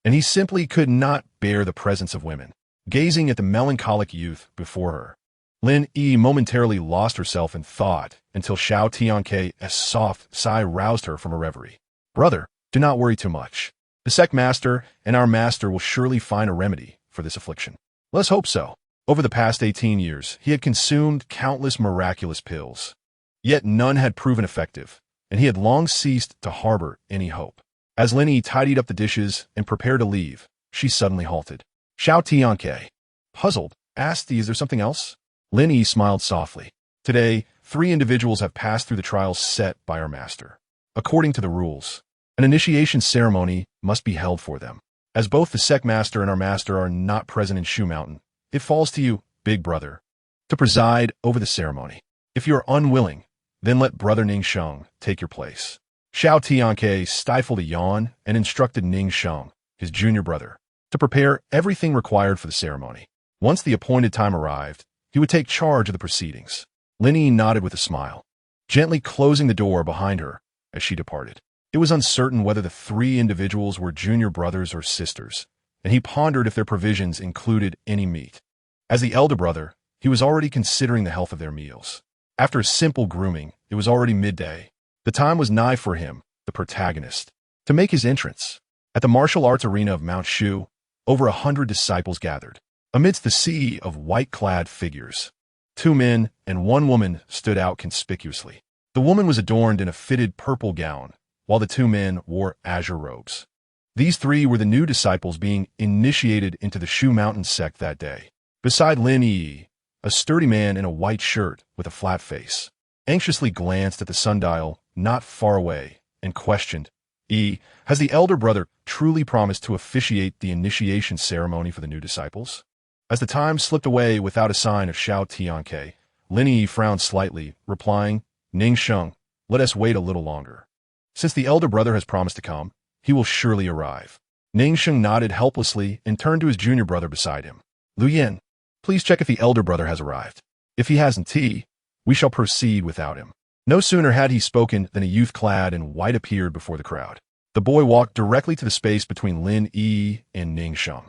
and he simply could not bear the presence of women. Gazing at the melancholic youth before her, Lin Yi momentarily lost herself in thought until Xiao Tianque's soft sigh roused her from a reverie. Brother, do not worry too much. The sect master and our master will surely find a remedy for this affliction. Let's hope so. Over the past 18 years, he had consumed countless miraculous pills, yet none had proven effective, and he had long ceased to harbor any hope. As Lin Yi tidied up the dishes and prepared to leave, she suddenly halted. Xiao Tianque, puzzled, asked, Is there something else? Lin Yi smiled softly. Today, 3 individuals have passed through the trials set by our master. According to the rules, an initiation ceremony must be held for them. As both the sect master and our master are not present in Shu Mountain, it falls to you, big brother, to preside over the ceremony. If you are unwilling, then let brother Ning Sheng take your place. Xiao Tianque stifled a yawn and instructed Ning Sheng, his junior brother, to prepare everything required for the ceremony. Once the appointed time arrived, he would take charge of the proceedings. Lin Yi nodded with a smile, gently closing the door behind her as she departed. It was uncertain whether the 3 individuals were junior brothers or sisters, and he pondered if their provisions included any meat. As the elder brother, he was already considering the health of their meals. After a simple grooming, it was already midday. The time was nigh for him, the protagonist, to make his entrance. At the martial arts arena of Mount Shu, over 100 disciples gathered. Amidst the sea of white-clad figures, 2 men and 1 woman stood out conspicuously. The woman was adorned in a fitted purple gown, while the 2 men wore azure robes. These 3 were the new disciples being initiated into the Shu Mountain sect that day. Beside Lin Yi, a sturdy man in a white shirt with a flat face, anxiously glanced at the sundial not far away and questioned, Has the elder brother truly promised to officiate the initiation ceremony for the new disciples? As the time slipped away without a sign of Xiao Tianque, Lin Yi frowned slightly, replying, Ning Sheng, let us wait a little longer. Since the elder brother has promised to come, he will surely arrive. Ning Sheng nodded helplessly and turned to his junior brother beside him. Lu Yin, please check if the elder brother has arrived. If he hasn't, we shall proceed without him. No sooner had he spoken than a youth clad in white appeared before the crowd. The boy walked directly to the space between Lin Yi and Ning Sheng.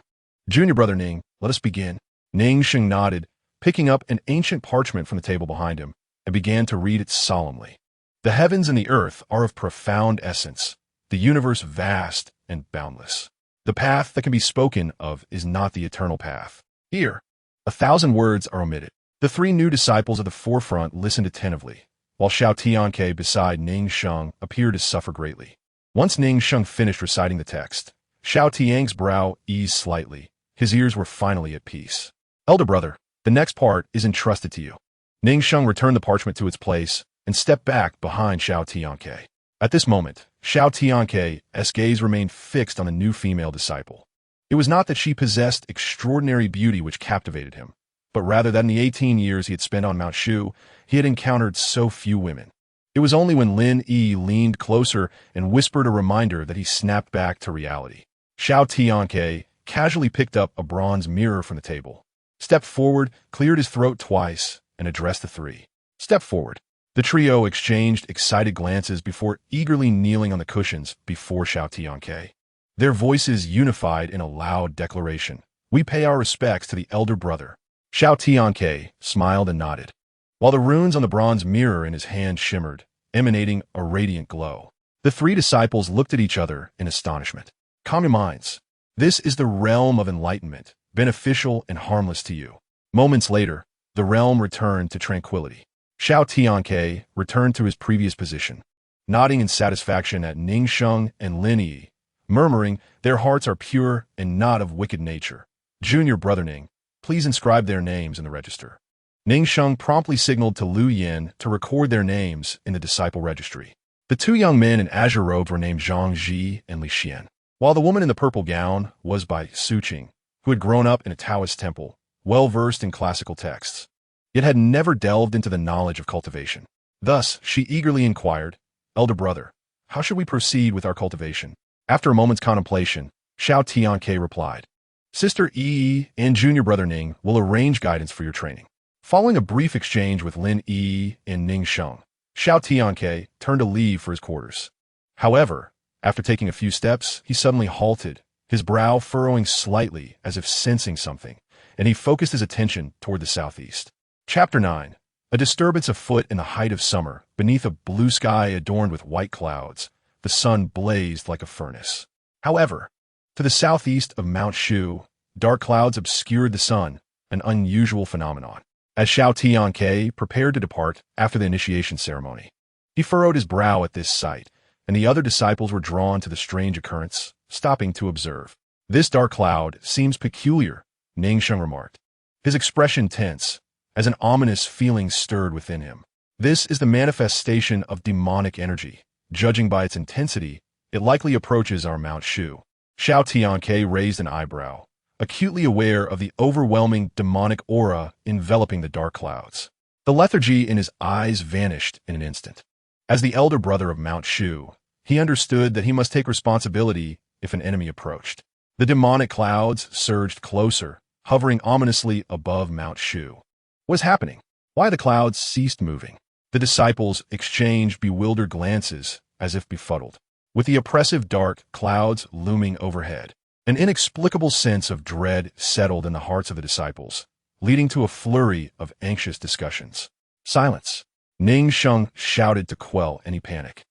Junior brother Ning, let us begin. Ning Sheng nodded, picking up an ancient parchment from the table behind him, and began to read it solemnly. The heavens and the earth are of profound essence, the universe vast and boundless. The path that can be spoken of is not the eternal path. Here, 1,000 words are omitted. The three new disciples at the forefront listened attentively, while Xiao Tianque beside Ning Sheng appeared to suffer greatly. Once Ning Sheng finished reciting the text, Xiao Tianque's brow eased slightly. His ears were finally at peace. Elder brother, the next part is entrusted to you. Ning Sheng returned the parchment to its place and stepped back behind Xiao Tianque. At this moment, Xiao Tianque's gaze remained fixed on the new female disciple. It was not that she possessed extraordinary beauty which captivated him, but rather that in the 18 years he had spent on Mount Shu, he had encountered so few women. It was only when Lin Yi leaned closer and whispered a reminder that he snapped back to reality. Xiao Tianque casually picked up a bronze mirror from the table, stepped forward, cleared his throat twice, and addressed the three. Step forward. The trio exchanged excited glances before eagerly kneeling on the cushions before Xiao Tianque. Their voices unified in a loud declaration. We pay our respects to the elder brother. Xiao Tianque smiled and nodded, while the runes on the bronze mirror in his hand shimmered, emanating a radiant glow. The three disciples looked at each other in astonishment. Calm your minds. This is the realm of enlightenment, beneficial and harmless to you. Moments later, the realm returned to tranquility. Xiao Tianque returned to his previous position, nodding in satisfaction at Ning Sheng and Lin Yi, murmuring, their hearts are pure and not of wicked nature. Junior brother Ning, please inscribe their names in the register. Ning Sheng promptly signaled to Lu Yin to record their names in the disciple registry. The two young men in azure robes were named Zhang Ji and Li Xian, while the woman in the purple gown was by Su Qing, who had grown up in a Taoist temple, well-versed in classical texts, yet had never delved into the knowledge of cultivation. Thus, she eagerly inquired, Elder brother, how should we proceed with our cultivation? After a moment's contemplation, Xiao Tianque replied, Sister Yi and Junior brother Ning will arrange guidance for your training. Following a brief exchange with Lin Yi and Ning Sheng, Xiao Tianque turned to leave for his quarters. However, after taking a few steps, he suddenly halted, his brow furrowing slightly as if sensing something, and he focused his attention toward the southeast. Chapter 9. A disturbance afoot in the height of summer, beneath a blue sky adorned with white clouds. The sun blazed like a furnace. However, to the southeast of Mount Shu, dark clouds obscured the sun, an unusual phenomenon. As Xiao Tianque prepared to depart after the initiation ceremony, he furrowed his brow at this sight, and the other disciples were drawn to the strange occurrence, stopping to observe. This dark cloud seems peculiar, Ning Sheng remarked, his expression tense, as an ominous feeling stirred within him. This is the manifestation of demonic energy. Judging by its intensity, it likely approaches our Mount Shu. Xiao Tianque raised an eyebrow, acutely aware of the overwhelming demonic aura enveloping the dark clouds. The lethargy in his eyes vanished in an instant. As the elder brother of Mount Shu, he understood that he must take responsibility if an enemy approached. The demonic clouds surged closer, hovering ominously above Mount Shu. What was happening? Why the clouds ceased moving? The disciples exchanged bewildered glances, as if befuddled. With the oppressive dark clouds looming overhead, an inexplicable sense of dread settled in the hearts of the disciples, leading to a flurry of anxious discussions. Silence. Ning Sheng shouted to quell any panic,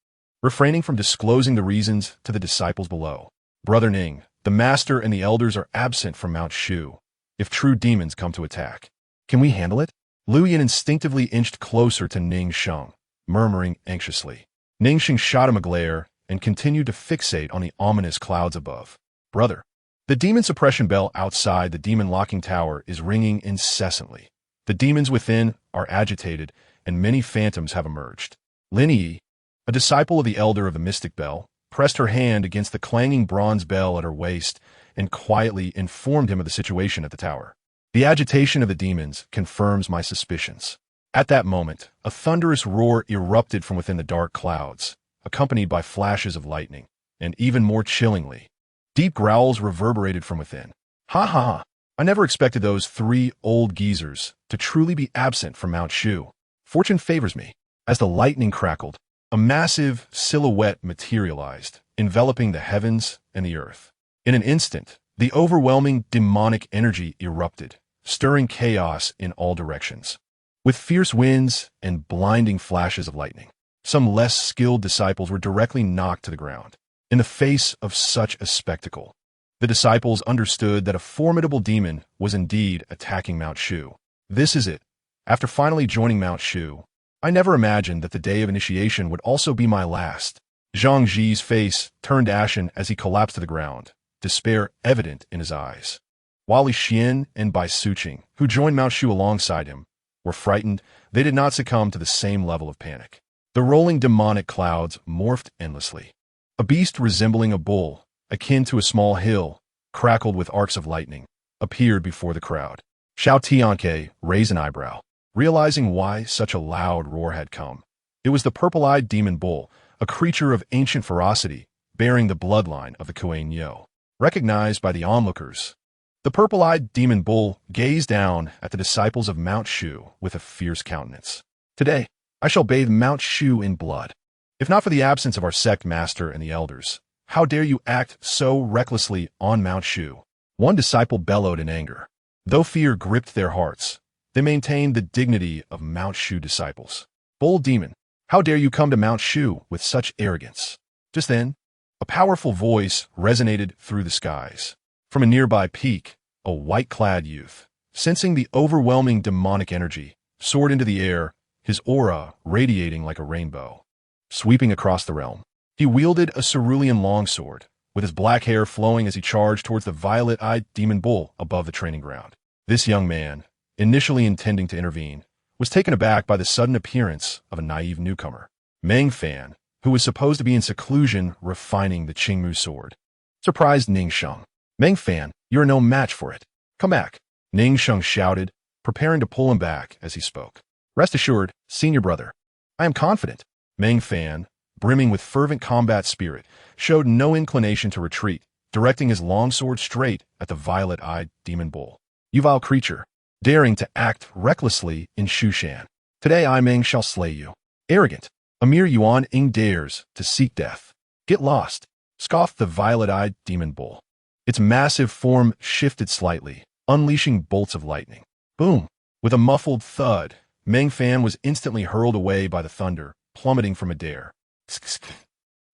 refraining from disclosing the reasons to the disciples below. Brother Ning, the master and the elders are absent from Mount Shu. If true demons come to attack, can we handle it? Lu Yin instinctively inched closer to Ning Sheng, murmuring anxiously. Ning Sheng shot him a glare and continued to fixate on the ominous clouds above. Brother, the demon suppression bell outside the demon locking tower is ringing incessantly. The demons within are agitated, and many phantoms have emerged. Lin Yi, a disciple of the elder of the mystic bell, pressed her hand against the clanging bronze bell at her waist, and quietly informed him of the situation at the tower. The agitation of the demons confirms my suspicions. At that moment, a thunderous roar erupted from within the dark clouds, accompanied by flashes of lightning, and even more chillingly, deep growls reverberated from within. Ha ha ha! I never expected those 3 old geezers to truly be absent from Mount Shu. Fortune favors me. As the lightning crackled, a massive silhouette materialized, enveloping the heavens and the earth. In an instant, the overwhelming demonic energy erupted, stirring chaos in all directions. With fierce winds and blinding flashes of lightning, some less skilled disciples were directly knocked to the ground. In the face of such a spectacle, the disciples understood that a formidable demon was indeed attacking Mount Shu. This is it. After finally joining Mount Shu, I never imagined that the day of initiation would also be my last. Zhang Ji's face turned ashen as he collapsed to the ground, despair evident in his eyes. While Li Xian and Bai Suqing, who joined Mount Shu alongside him, were frightened, they did not succumb to the same level of panic. The rolling demonic clouds morphed endlessly. A beast resembling a bull, akin to a small hill, crackled with arcs of lightning, appeared before the crowd. Xiao Tianque raised an eyebrow, realizing why such a loud roar had come. It was the purple-eyed demon bull, a creature of ancient ferocity, bearing the bloodline of the Kuan Yu. Recognized by the onlookers, the purple-eyed demon bull gazed down at the disciples of Mount Shu with a fierce countenance. Today, I shall bathe Mount Shu in blood. If not for the absence of our sect master and the elders, how dare you act so recklessly on Mount Shu? One disciple bellowed in anger. Though fear gripped their hearts, they maintained the dignity of Mount Shu disciples. Bold demon, how dare you come to Mount Shu with such arrogance? Just then, a powerful voice resonated through the skies. From a nearby peak, a white-clad youth, sensing the overwhelming demonic energy, soared into the air, his aura radiating like a rainbow. Sweeping across the realm, he wielded a cerulean longsword, with his black hair flowing as he charged towards the violet-eyed demon bull above the training ground. This young man, initially intending to intervene, was taken aback by the sudden appearance of a naive newcomer, Meng Fan, who was supposed to be in seclusion refining the Qingmu sword. Surprised Ning Sheng. Meng Fan, you are no match for it. Come back. Ning Sheng shouted, preparing to pull him back as he spoke. Rest assured, senior brother. I am confident. Meng Fan, brimming with fervent combat spirit, showed no inclination to retreat, directing his longsword straight at the violet-eyed demon bull. You vile creature, daring to act recklessly in Shushan. Today I, Meng, shall slay you. Arrogant, a mere Yuan Ing dares to seek death. Get lost, scoffed the violet-eyed demon bull. Its massive form shifted slightly, unleashing bolts of lightning. Boom! With a muffled thud, Meng Fan was instantly hurled away by the thunder, plummeting from midair.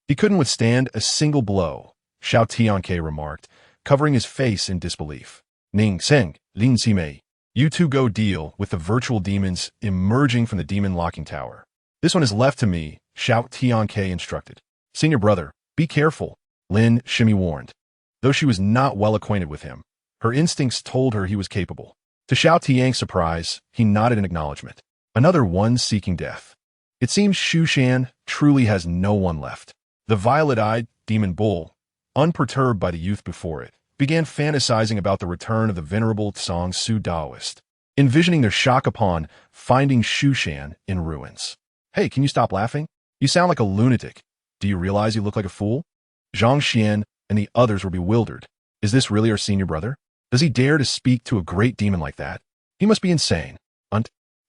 He couldn't withstand a single blow, Xiao Tianque remarked, covering his face in disbelief. Ning Seng, Lin Sime, you two go deal with the virtual demons emerging from the demon locking tower. This one is left to me, Xiao Tianque instructed. Senior brother, be careful, Lin Shimi warned. Though she was not well acquainted with him, her instincts told her he was capable. To Xiao Tianque's surprise, he nodded in acknowledgement. Another one seeking death. It seems Shushan truly has no one left. The violet-eyed demon bull, unperturbed by the youth before it, began fantasizing about the return of the venerable Tsang Su Daoist, envisioning their shock upon finding Shushan in ruins. Hey, can you stop laughing? You sound like a lunatic. Do you realize you look like a fool? Zhang Xian and the others were bewildered. Is this really our senior brother? Does he dare to speak to a great demon like that? He must be insane.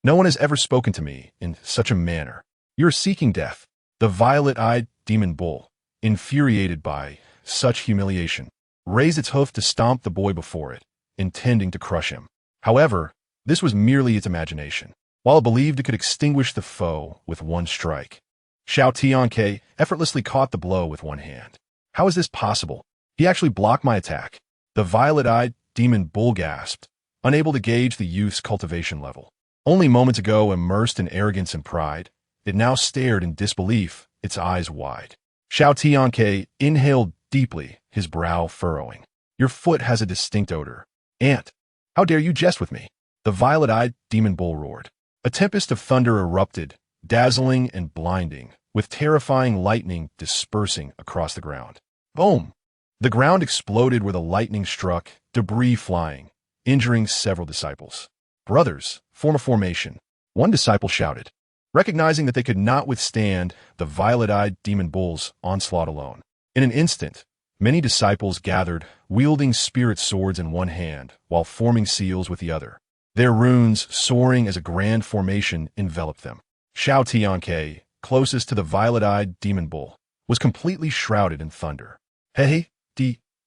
No one has ever spoken to me in such a manner. You're seeking death. The violet-eyed demon bull, infuriated by such humiliation, raised its hoof to stomp the boy before it, intending to crush him. However, this was merely its imagination, while it believed it could extinguish the foe with one strike. Xiao Tianque effortlessly caught the blow with one hand. How is this possible? He actually blocked my attack. The violet-eyed demon bull gasped, unable to gauge the youth's cultivation level. Only moments ago immersed in arrogance and pride, it now stared in disbelief, its eyes wide. Xiao Tianque inhaled deeply, his brow furrowing. Your foot has a distinct odor. Ant, how dare you jest with me? The violet-eyed demon bull roared. A tempest of thunder erupted, dazzling and blinding, with terrifying lightning dispersing across the ground. Boom! The ground exploded where the lightning struck, debris flying, injuring several disciples. Brothers, form a formation. One disciple shouted, recognizing that they could not withstand the violet-eyed demon bull's onslaught alone. In an instant, many disciples gathered, wielding spirit swords in one hand while forming seals with the other. Their runes, soaring as a grand formation, enveloped them. Xiao Tianque, closest to the violet-eyed demon bull, was completely shrouded in thunder. Hey,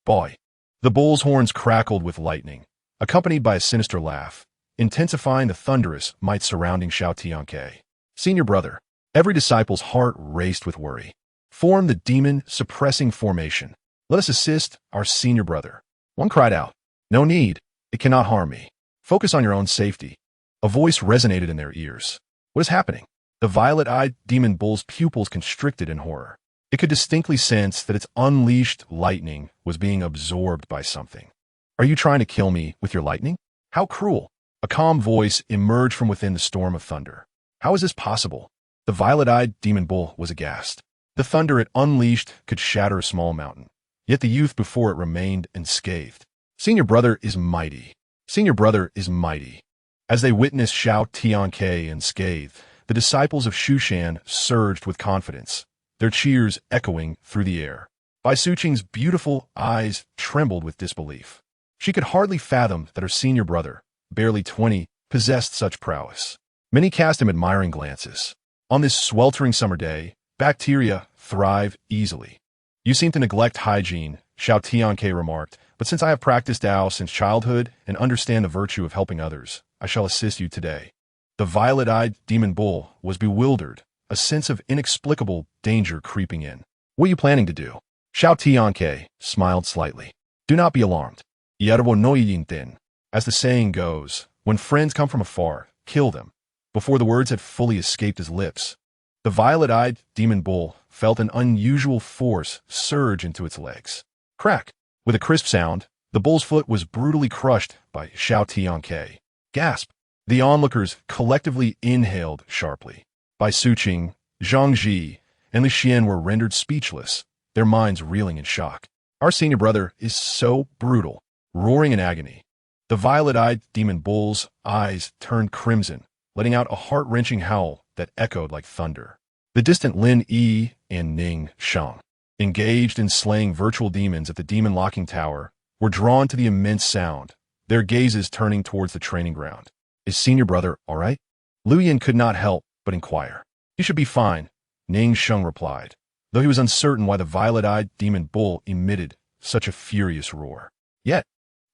boy. The bull's horns crackled with lightning, accompanied by a sinister laugh, intensifying the thunderous might surrounding Xiao Tianque. Senior brother, every disciple's heart raced with worry. Form the demon-suppressing formation. Let us assist our senior brother. One cried out, no need, it cannot harm me. Focus on your own safety. A voice resonated in their ears. What is happening? The violet-eyed demon bull's pupils constricted in horror. It could distinctly sense that its unleashed lightning was being absorbed by something. Are you trying to kill me with your lightning? How cruel! A calm voice emerged from within the storm of thunder. How is this possible? The violet-eyed demon bull was aghast. The thunder it unleashed could shatter a small mountain. Yet the youth before it remained unscathed. Senior brother is mighty. Senior brother is mighty. As they witnessed Xiao Tianque unscathed, the disciples of Shushan surged with confidence, their cheers echoing through the air. Bai Suqing's beautiful eyes trembled with disbelief. She could hardly fathom that her senior brother, barely 20, possessed such prowess. Many cast him admiring glances. On this sweltering summer day, bacteria thrive easily. You seem to neglect hygiene, Xiao Tianque remarked, but since I have practiced Tao since childhood and understand the virtue of helping others, I shall assist you today. The violet-eyed demon bull was bewildered, a sense of inexplicable danger creeping in. What are you planning to do? Xiao Tianque smiled slightly. Do not be alarmed. Yerbo no yintin. As the saying goes, when friends come from afar, kill them. Before the words had fully escaped his lips, the violet-eyed demon bull felt an unusual force surge into its legs. Crack! With a crisp sound, the bull's foot was brutally crushed by Xiao Tianque. Gasp! The onlookers collectively inhaled sharply. Bai Suqing, Zhang Ji, and Li Xian were rendered speechless, their minds reeling in shock. Our senior brother is so brutal, roaring in agony. The violet-eyed demon bull's eyes turned crimson, letting out a heart-wrenching howl that echoed like thunder. The distant Lin Yi and Ning Sheng, engaged in slaying virtual demons at the demon locking tower, were drawn to the immense sound, their gazes turning towards the training ground. Is senior brother all right? Lu Yin could not help but inquire. He should be fine, Ning Sheng replied, though he was uncertain why the violet-eyed demon bull emitted such a furious roar. Yet,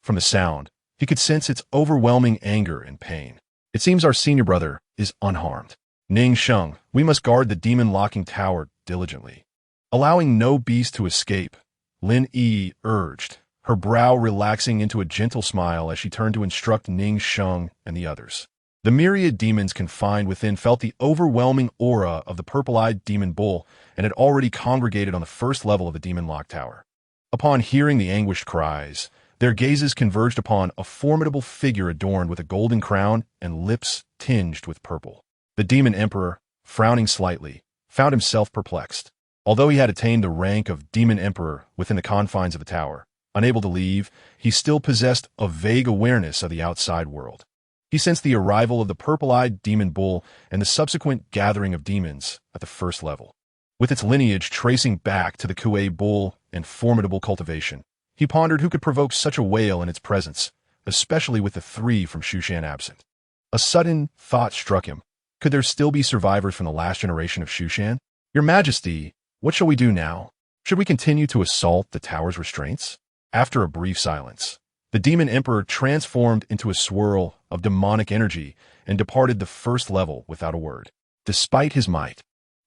from the sound, he could sense its overwhelming anger and pain. It seems our senior brother is unharmed. Ning Sheng, we must guard the demon-locking tower diligently. Allowing no beast to escape, Lin Yi urged, her brow relaxing into a gentle smile as she turned to instruct Ning Sheng and the others. The myriad demons confined within felt the overwhelming aura of the purple-eyed demon bull and had already congregated on the first level of the demon lock tower. Upon hearing the anguished cries, their gazes converged upon a formidable figure adorned with a golden crown and lips tinged with purple. The demon emperor, frowning slightly, found himself perplexed. Although he had attained the rank of demon emperor within the confines of the tower, unable to leave, he still possessed a vague awareness of the outside world. He sensed the arrival of the purple-eyed demon bull and the subsequent gathering of demons at the first level. With its lineage tracing back to the Kuei bull and formidable cultivation, he pondered who could provoke such a wail in its presence, especially with the three from Shushan absent. A sudden thought struck him. Could there still be survivors from the last generation of Shushan? Your Majesty, what shall we do now? Should we continue to assault the tower's restraints? After a brief silence, the demon emperor transformed into a swirl of demonic energy and departed the first level without a word. Despite his might,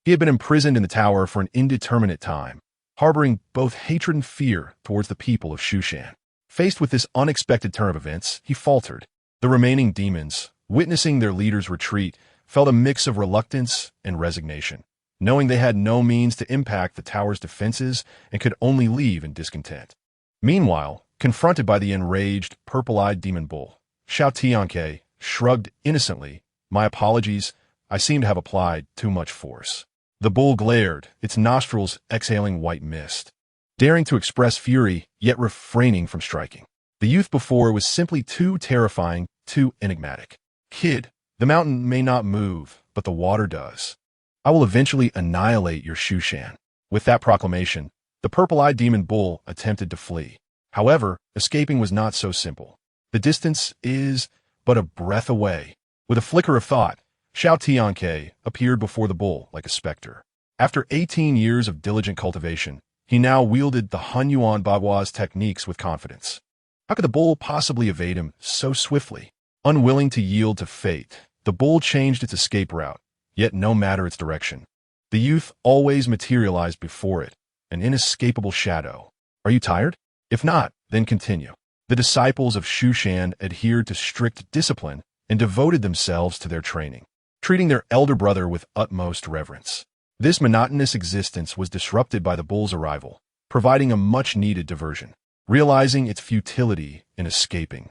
he had been imprisoned in the tower for an indeterminate time, harboring both hatred and fear towards the people of Shushan. Faced with this unexpected turn of events, he faltered. The remaining demons, witnessing their leader's retreat, felt a mix of reluctance and resignation, knowing they had no means to impact the tower's defenses and could only leave in discontent. Meanwhile, confronted by the enraged, purple-eyed demon bull, Xiao Tianque shrugged innocently. My apologies, I seem to have applied too much force. The bull glared, its nostrils exhaling white mist, daring to express fury, yet refraining from striking. The youth before was simply too terrifying, too enigmatic. Kid, the mountain may not move, but the water does. I will eventually annihilate your Shushan. With that proclamation, the purple-eyed demon bull attempted to flee. However, escaping was not so simple. The distance is but a breath away. With a flicker of thought, Xiao Tianque appeared before the bull like a specter. After 18 years of diligent cultivation, he now wielded the Hunyuan Baghua's techniques with confidence. How could the bull possibly evade him so swiftly? Unwilling to yield to fate, the bull changed its escape route, yet no matter its direction. The youth always materialized before it, an inescapable shadow. Are you tired? If not, then continue. The disciples of Shushan adhered to strict discipline and devoted themselves to their training, treating their elder brother with utmost reverence. This monotonous existence was disrupted by the bull's arrival, providing a much-needed diversion. Realizing its futility in escaping,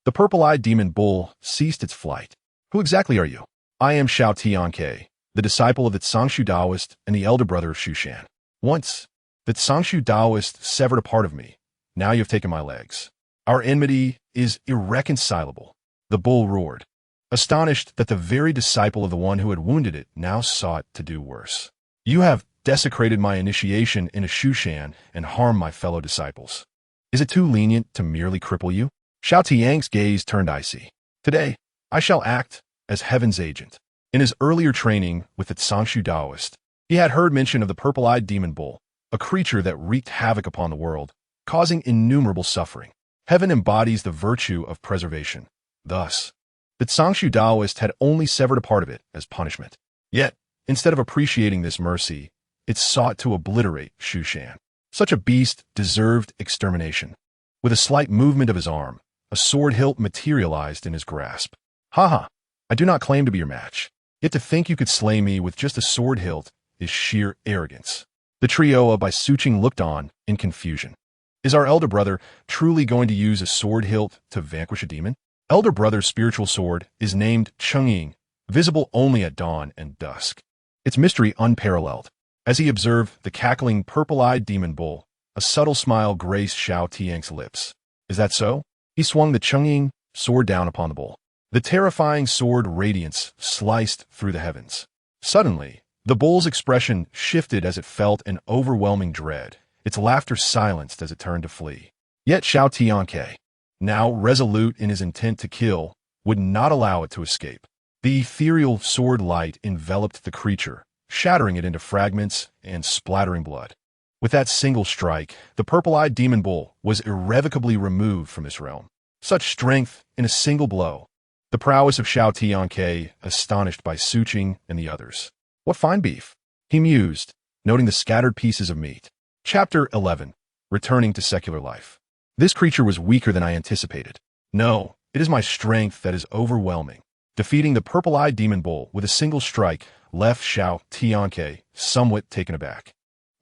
the purple-eyed demon bull ceased its flight. Who exactly are you? I am Xiao Tianque, the disciple of the Tsangshu Taoist and the elder brother of Shushan. Once, the Tsangshu Taoist severed a part of me. Now you have taken my legs. Our enmity is irreconcilable. The bull roared, astonished that the very disciple of the one who had wounded it now sought to do worse. You have desecrated my initiation into Shushan and harmed my fellow disciples. Is it too lenient to merely cripple you? Xiao Tianque's gaze turned icy. Today, I shall act as heaven's agent. In his earlier training with the Tsangshu Taoist, he had heard mention of the purple-eyed demon bull, a creature that wreaked havoc upon the world, causing innumerable suffering. Heaven embodies the virtue of preservation. Thus, the Tsangshu Taoist had only severed a part of it as punishment. Yet, instead of appreciating this mercy, it sought to obliterate Shushan. Such a beast deserved extermination. With a slight movement of his arm, a sword hilt materialized in his grasp. Haha, I do not claim to be your match. Yet to think you could slay me with just a sword hilt is sheer arrogance. The trio of Baisuching looked on in confusion. Is our elder brother truly going to use a sword hilt to vanquish a demon? Elder brother's spiritual sword is named Chungying, visible only at dawn and dusk. Its mystery unparalleled. As he observed the cackling purple-eyed demon bull, a subtle smile graced Xiao Tianque's lips. Is that so? He swung the Chungying sword down upon the bull. The terrifying sword radiance sliced through the heavens. Suddenly, the bull's expression shifted as it felt an overwhelming dread. Its laughter silenced as it turned to flee. Yet Xiao Tianque, now resolute in his intent to kill, would not allow it to escape. The ethereal sword light enveloped the creature, shattering it into fragments and splattering blood. With that single strike, the purple-eyed demon bull was irrevocably removed from this realm. Such strength in a single blow. The prowess of Xiao Tianque astonished Baisuching and the others. What fine beef, he mused, noting the scattered pieces of meat. Chapter 11. Returning to secular life. This creature was weaker than I anticipated. No, it is my strength that is overwhelming. Defeating the purple-eyed demon bull with a single strike left Xiao Tianque somewhat taken aback.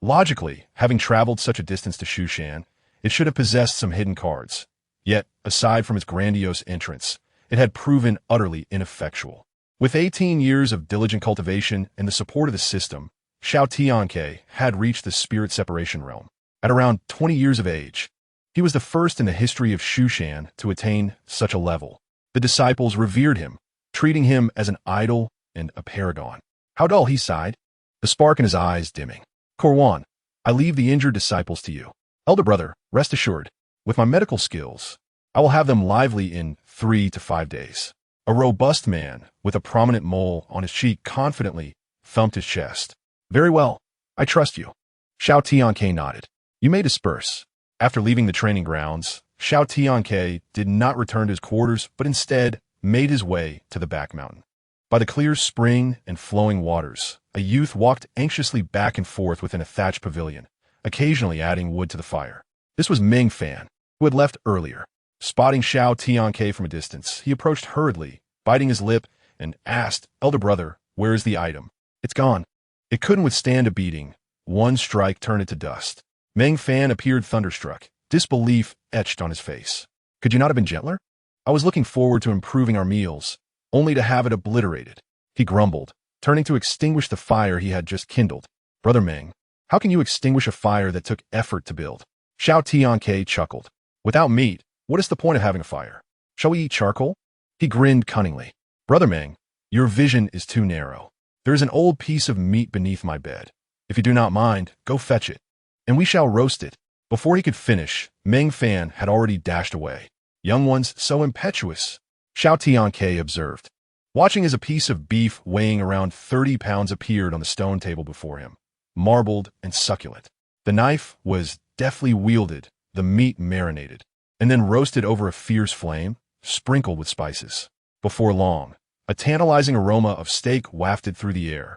Logically, having traveled such a distance to Shushan, it should have possessed some hidden cards. Yet, aside from its grandiose entrance, it had proven utterly ineffectual. With 18 years of diligent cultivation and the support of the system, Xiao Tianque had reached the spirit separation realm. At around 20 years of age, he was the first in the history of Shushan to attain such a level. The disciples revered him, treating him as an idol and a paragon. How dull, he sighed, the spark in his eyes dimming. Korwan, I leave the injured disciples to you. Elder brother, rest assured, with my medical skills, I will have them lively in 3 to 5 days. A robust man with a prominent mole on his cheek confidently thumped his chest. Very well, I trust you. Xiao Tianque nodded. You may disperse. After leaving the training grounds, Xiao Tianque did not return to his quarters, but instead made his way to the back mountain. By the clear spring and flowing waters, a youth walked anxiously back and forth within a thatched pavilion, occasionally adding wood to the fire. This was Ming Fan, who had left earlier. Spotting Xiao Tianque from a distance, he approached hurriedly, biting his lip, and asked, Elder brother, where is the item? It's gone. It couldn't withstand a beating. One strike turned it to dust. Ming Fan appeared thunderstruck, disbelief etched on his face. Could you not have been gentler? I was looking forward to improving our meals, only to have it obliterated. He grumbled, turning to extinguish the fire he had just kindled. Brother Meng, how can you extinguish a fire that took effort to build? Xiao Tianque chuckled. Without meat, what is the point of having a fire? Shall we eat charcoal? He grinned cunningly. Brother Meng, your vision is too narrow. There is an old piece of meat beneath my bed. If you do not mind, go fetch it, and we shall roast it. Before he could finish, Meng Fan had already dashed away. Young ones so impetuous, Xiao Tianque observed, watching as a piece of beef weighing around 30 pounds appeared on the stone table before him, marbled and succulent. The knife was deftly wielded, the meat marinated, and then roasted over a fierce flame, sprinkled with spices. Before long, a tantalizing aroma of steak wafted through the air.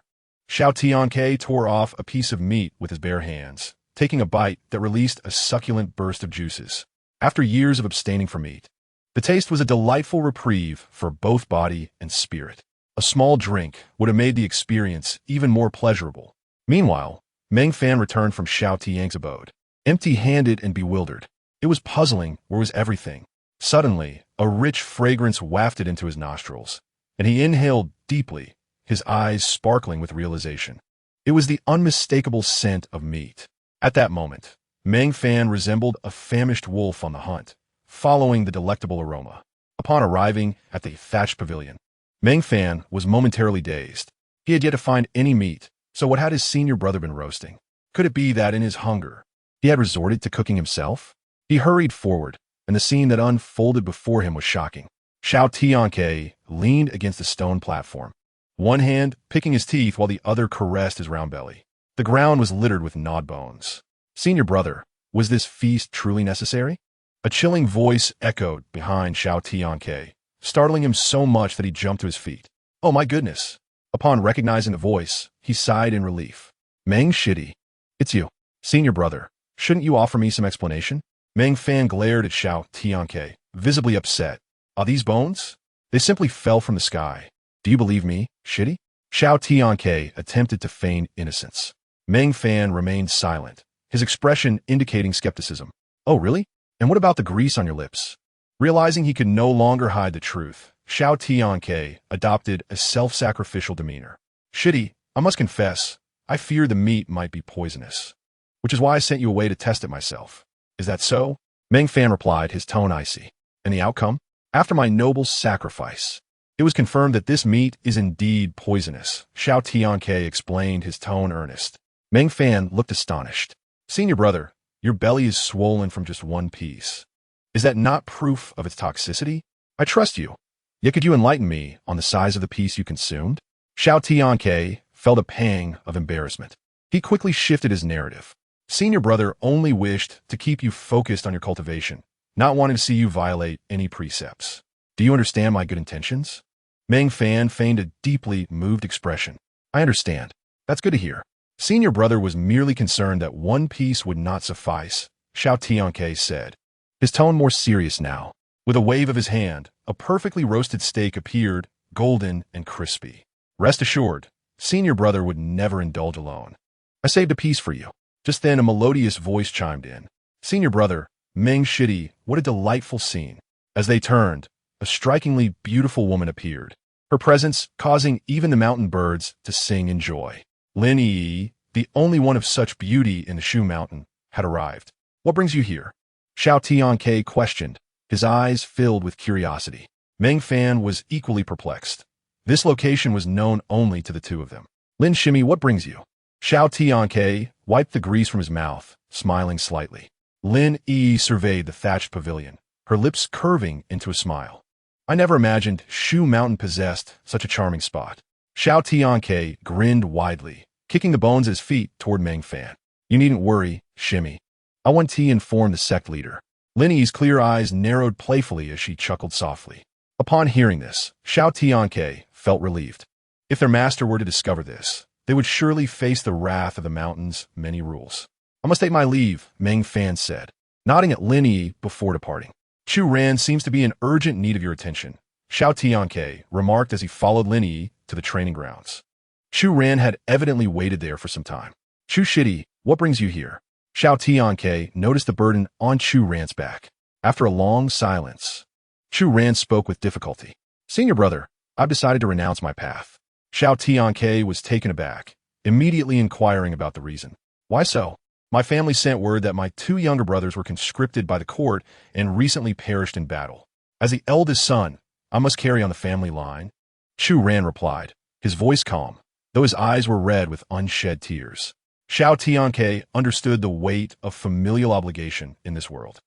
Xiao Tianque tore off a piece of meat with his bare hands, taking a bite that released a succulent burst of juices. After years of abstaining from meat, the taste was a delightful reprieve for both body and spirit. A small drink would have made the experience even more pleasurable. Meanwhile, Meng Fan returned from Xiao Tianque's abode, empty-handed and bewildered. It was puzzling where was everything. Suddenly, a rich fragrance wafted into his nostrils, and he inhaled deeply, his eyes sparkling with realization. It was the unmistakable scent of meat. At that moment, Meng Fan resembled a famished wolf on the hunt, following the delectable aroma. Upon arriving at the thatched pavilion, Meng Fan was momentarily dazed. He had yet to find any meat, so what had his senior brother been roasting? Could it be that in his hunger, he had resorted to cooking himself? He hurried forward, and the scene that unfolded before him was shocking. Xiao Tianque leaned against the stone platform, one hand picking his teeth while the other caressed his round belly. The ground was littered with gnawed bones. Senior brother, was this feast truly necessary? A chilling voice echoed behind Xiao Tianque, startling him so much that he jumped to his feet. Oh my goodness! Upon recognizing the voice, he sighed in relief. Meng Shitty, it's you. Senior brother, shouldn't you offer me some explanation? Meng Fan glared at Xiao Tianque, visibly upset. Are these bones? They simply fell from the sky. Do you believe me, Shitty? Xiao Tianque attempted to feign innocence. Meng Fan remained silent, his expression indicating skepticism. Oh, really? And what about the grease on your lips? Realizing he could no longer hide the truth, Xiao Tianque adopted a self-sacrificial demeanor. Shitty, I must confess, I fear the meat might be poisonous, which is why I sent you away to test it myself. Is that so? Meng Fan replied, his tone icy. And the outcome? After my noble sacrifice, it was confirmed that this meat is indeed poisonous. Xiao Tianque explained, his tone earnest. Meng Fan looked astonished. Senior brother, your belly is swollen from just one piece. Is that not proof of its toxicity? I trust you. Yet could you enlighten me on the size of the piece you consumed? Xiao Tianque felt a pang of embarrassment. He quickly shifted his narrative. Senior brother only wished to keep you focused on your cultivation, not wanting to see you violate any precepts. Do you understand my good intentions? Meng Fan feigned a deeply moved expression. I understand. That's good to hear. Senior brother was merely concerned that one piece would not suffice, Xiao Tianque said, his tone more serious now. With a wave of his hand, a perfectly roasted steak appeared, golden and crispy. Rest assured, senior brother would never indulge alone. I saved a piece for you. Just then a melodious voice chimed in. Senior brother, Meng Shitty, what a delightful scene. As they turned, a strikingly beautiful woman appeared, her presence causing even the mountain birds to sing in joy. Lin Yi, the only one of such beauty in the Shu Mountain, had arrived. What brings you here? Xiao Tianque questioned, his eyes filled with curiosity. Meng Fan was equally perplexed. This location was known only to the two of them. Lin Shimi, what brings you? Xiao Tianque wiped the grease from his mouth, smiling slightly. Lin Yi surveyed the thatched pavilion, her lips curving into a smile. I never imagined Shu Mountain possessed such a charming spot. Xiao Tianque grinned widely, kicking the bones at his feet toward Meng Fan. You needn't worry, Shimmy. I want tea, informed the sect leader. Lin Yi's clear eyes narrowed playfully as she chuckled softly. Upon hearing this, Xiao Tianque felt relieved. If their master were to discover this, they would surely face the wrath of the mountain's many rules. I must take my leave, Meng Fan said, nodding at Lin Yi before departing. Chu Ran seems to be in urgent need of your attention, Xiao Tianque remarked as he followed Lin Yi to the training grounds. Chu Ran had evidently waited there for some time. Chu Shitty, what brings you here? Xiao Tianque noticed the burden on Chu Ran's back. After a long silence, Chu Ran spoke with difficulty. Senior brother, I've decided to renounce my path. Xiao Tianque was taken aback, immediately inquiring about the reason. Why so? My family sent word that my two younger brothers were conscripted by the court and recently perished in battle. As the eldest son, I must carry on the family line. Chu Ran replied, his voice calm, though his eyes were red with unshed tears. Xiao Tianque understood the weight of familial obligation in this world.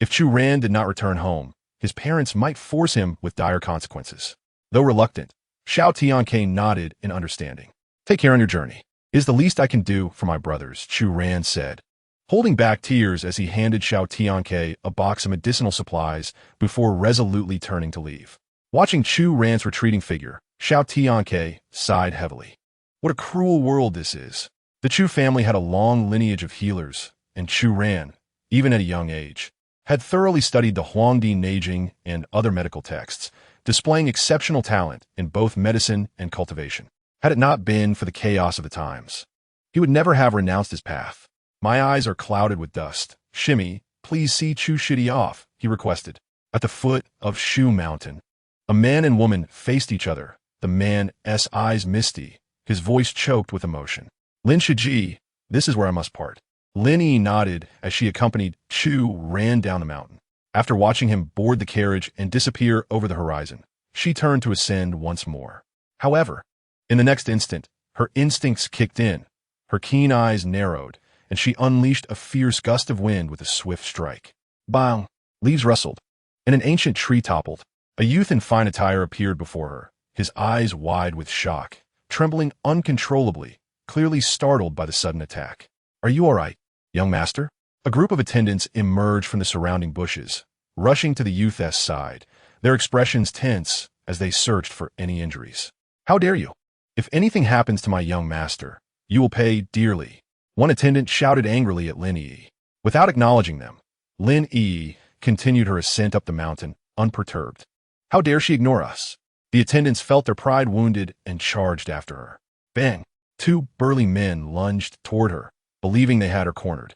If Chu Ran did not return home, his parents might force him with dire consequences. Though reluctant, Xiao Tianque nodded in understanding. Take care on your journey. It is the least I can do for my brothers, Chu Ran said, holding back tears as he handed Xiao Tianque a box of medicinal supplies before resolutely turning to leave. Watching Chu Ran's retreating figure, Xiao Tianque sighed heavily. What a cruel world this is. The Chu family had a long lineage of healers, and Chu Ran, even at a young age, had thoroughly studied the Huangdi Neijing and other medical texts, displaying exceptional talent in both medicine and cultivation. Had it not been for the chaos of the times, he would never have renounced his path. My eyes are clouded with dust. Shimmy, please see Chu Shidi off, he requested. At the foot of Shu Mountain, a man and woman faced each other, the man's eyes misty, his voice choked with emotion. Lin Shiji, this is where I must part. Lin Yi nodded as she accompanied Chu Ran down the mountain. After watching him board the carriage and disappear over the horizon, she turned to ascend once more. However, in the next instant, her instincts kicked in, her keen eyes narrowed, and she unleashed a fierce gust of wind with a swift strike. Bang! Leaves rustled, and an ancient tree toppled. A youth in fine attire appeared before her, his eyes wide with shock, trembling uncontrollably, clearly startled by the sudden attack. Are you all right, young master? A group of attendants emerged from the surrounding bushes, rushing to the youth's side, their expressions tense as they searched for any injuries. How dare you? If anything happens to my young master, you will pay dearly. One attendant shouted angrily at Lin Yi. Without acknowledging them, Lin Yi continued her ascent up the mountain, unperturbed. How dare she ignore us? The attendants felt their pride wounded and charged after her. Bang! Two burly men lunged toward her, believing they had her cornered,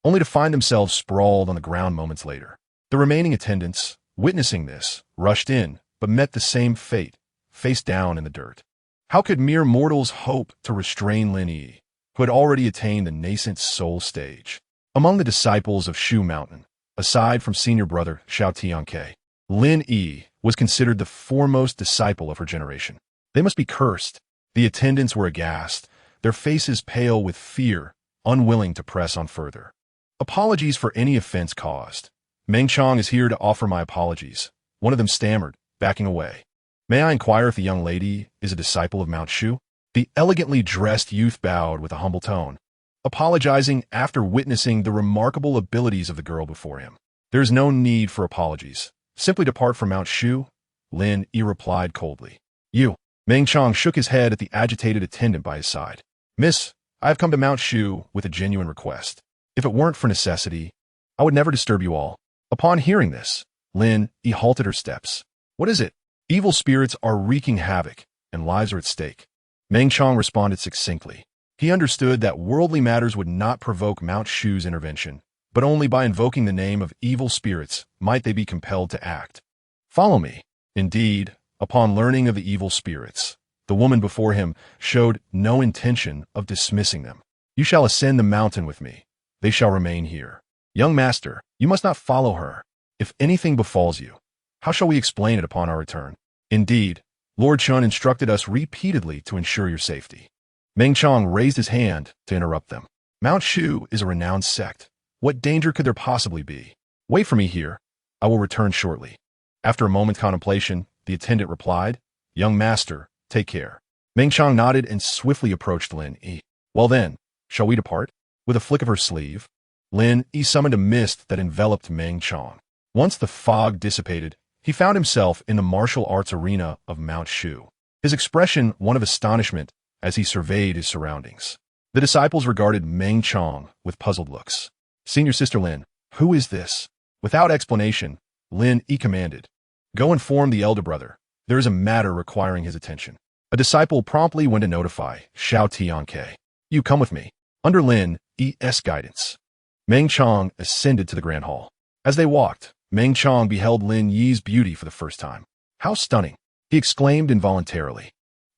only to find themselves sprawled on the ground moments later. The remaining attendants, witnessing this, rushed in, but met the same fate, face down in the dirt. How could mere mortals hope to restrain Lin Yi, who had already attained the nascent soul stage? Among the disciples of Shu Mountain, aside from senior brother Xiao Tianque, Lin Yi was considered the foremost disciple of her generation. They must be cursed. The attendants were aghast, their faces pale with fear, unwilling to press on further. Apologies for any offense caused. Meng Chong is here to offer my apologies. One of them stammered, backing away. May I inquire if the young lady is a disciple of Mount Shu? The elegantly dressed youth bowed with a humble tone, apologizing after witnessing the remarkable abilities of the girl before him. There is no need for apologies. Simply depart from Mount Shu, Lin Yi replied coldly. You. Meng Chong shook his head at the agitated attendant by his side. Miss, I have come to Mount Shu with a genuine request. If it weren't for necessity, I would never disturb you all. Upon hearing this, Lin Yi halted her steps. What is it? Evil spirits are wreaking havoc, and lives are at stake. Meng Chong responded succinctly. He understood that worldly matters would not provoke Mount Shu's intervention, but only by invoking the name of evil spirits might they be compelled to act. Follow me. Indeed, upon learning of the evil spirits, the woman before him showed no intention of dismissing them. You shall ascend the mountain with me. They shall remain here. Young master, you must not follow her. If anything befalls you, how shall we explain it upon our return? Indeed, Lord Chun instructed us repeatedly to ensure your safety. Meng Chong raised his hand to interrupt them. Mount Shu is a renowned sect. What danger could there possibly be? Wait for me here. I will return shortly. After a moment's contemplation, the attendant replied, Young master, take care. Meng Chong nodded and swiftly approached Lin Yi. Well then, shall we depart? With a flick of her sleeve, Lin Yi summoned a mist that enveloped Meng Chong. Once the fog dissipated, he found himself in the martial arts arena of Mount Shu, his expression one of astonishment as he surveyed his surroundings. The disciples regarded Meng Chong with puzzled looks. Senior Sister Lin, who is this? Without explanation, Lin Yi commanded, Go inform the elder brother. There is a matter requiring his attention. A disciple promptly went to notify Xiao Tianque. You come with me. Under Lin Yi's guidance, Meng Chong ascended to the Grand Hall. As they walked, Meng Chong beheld Lin Yi's beauty for the first time. How stunning! He exclaimed involuntarily.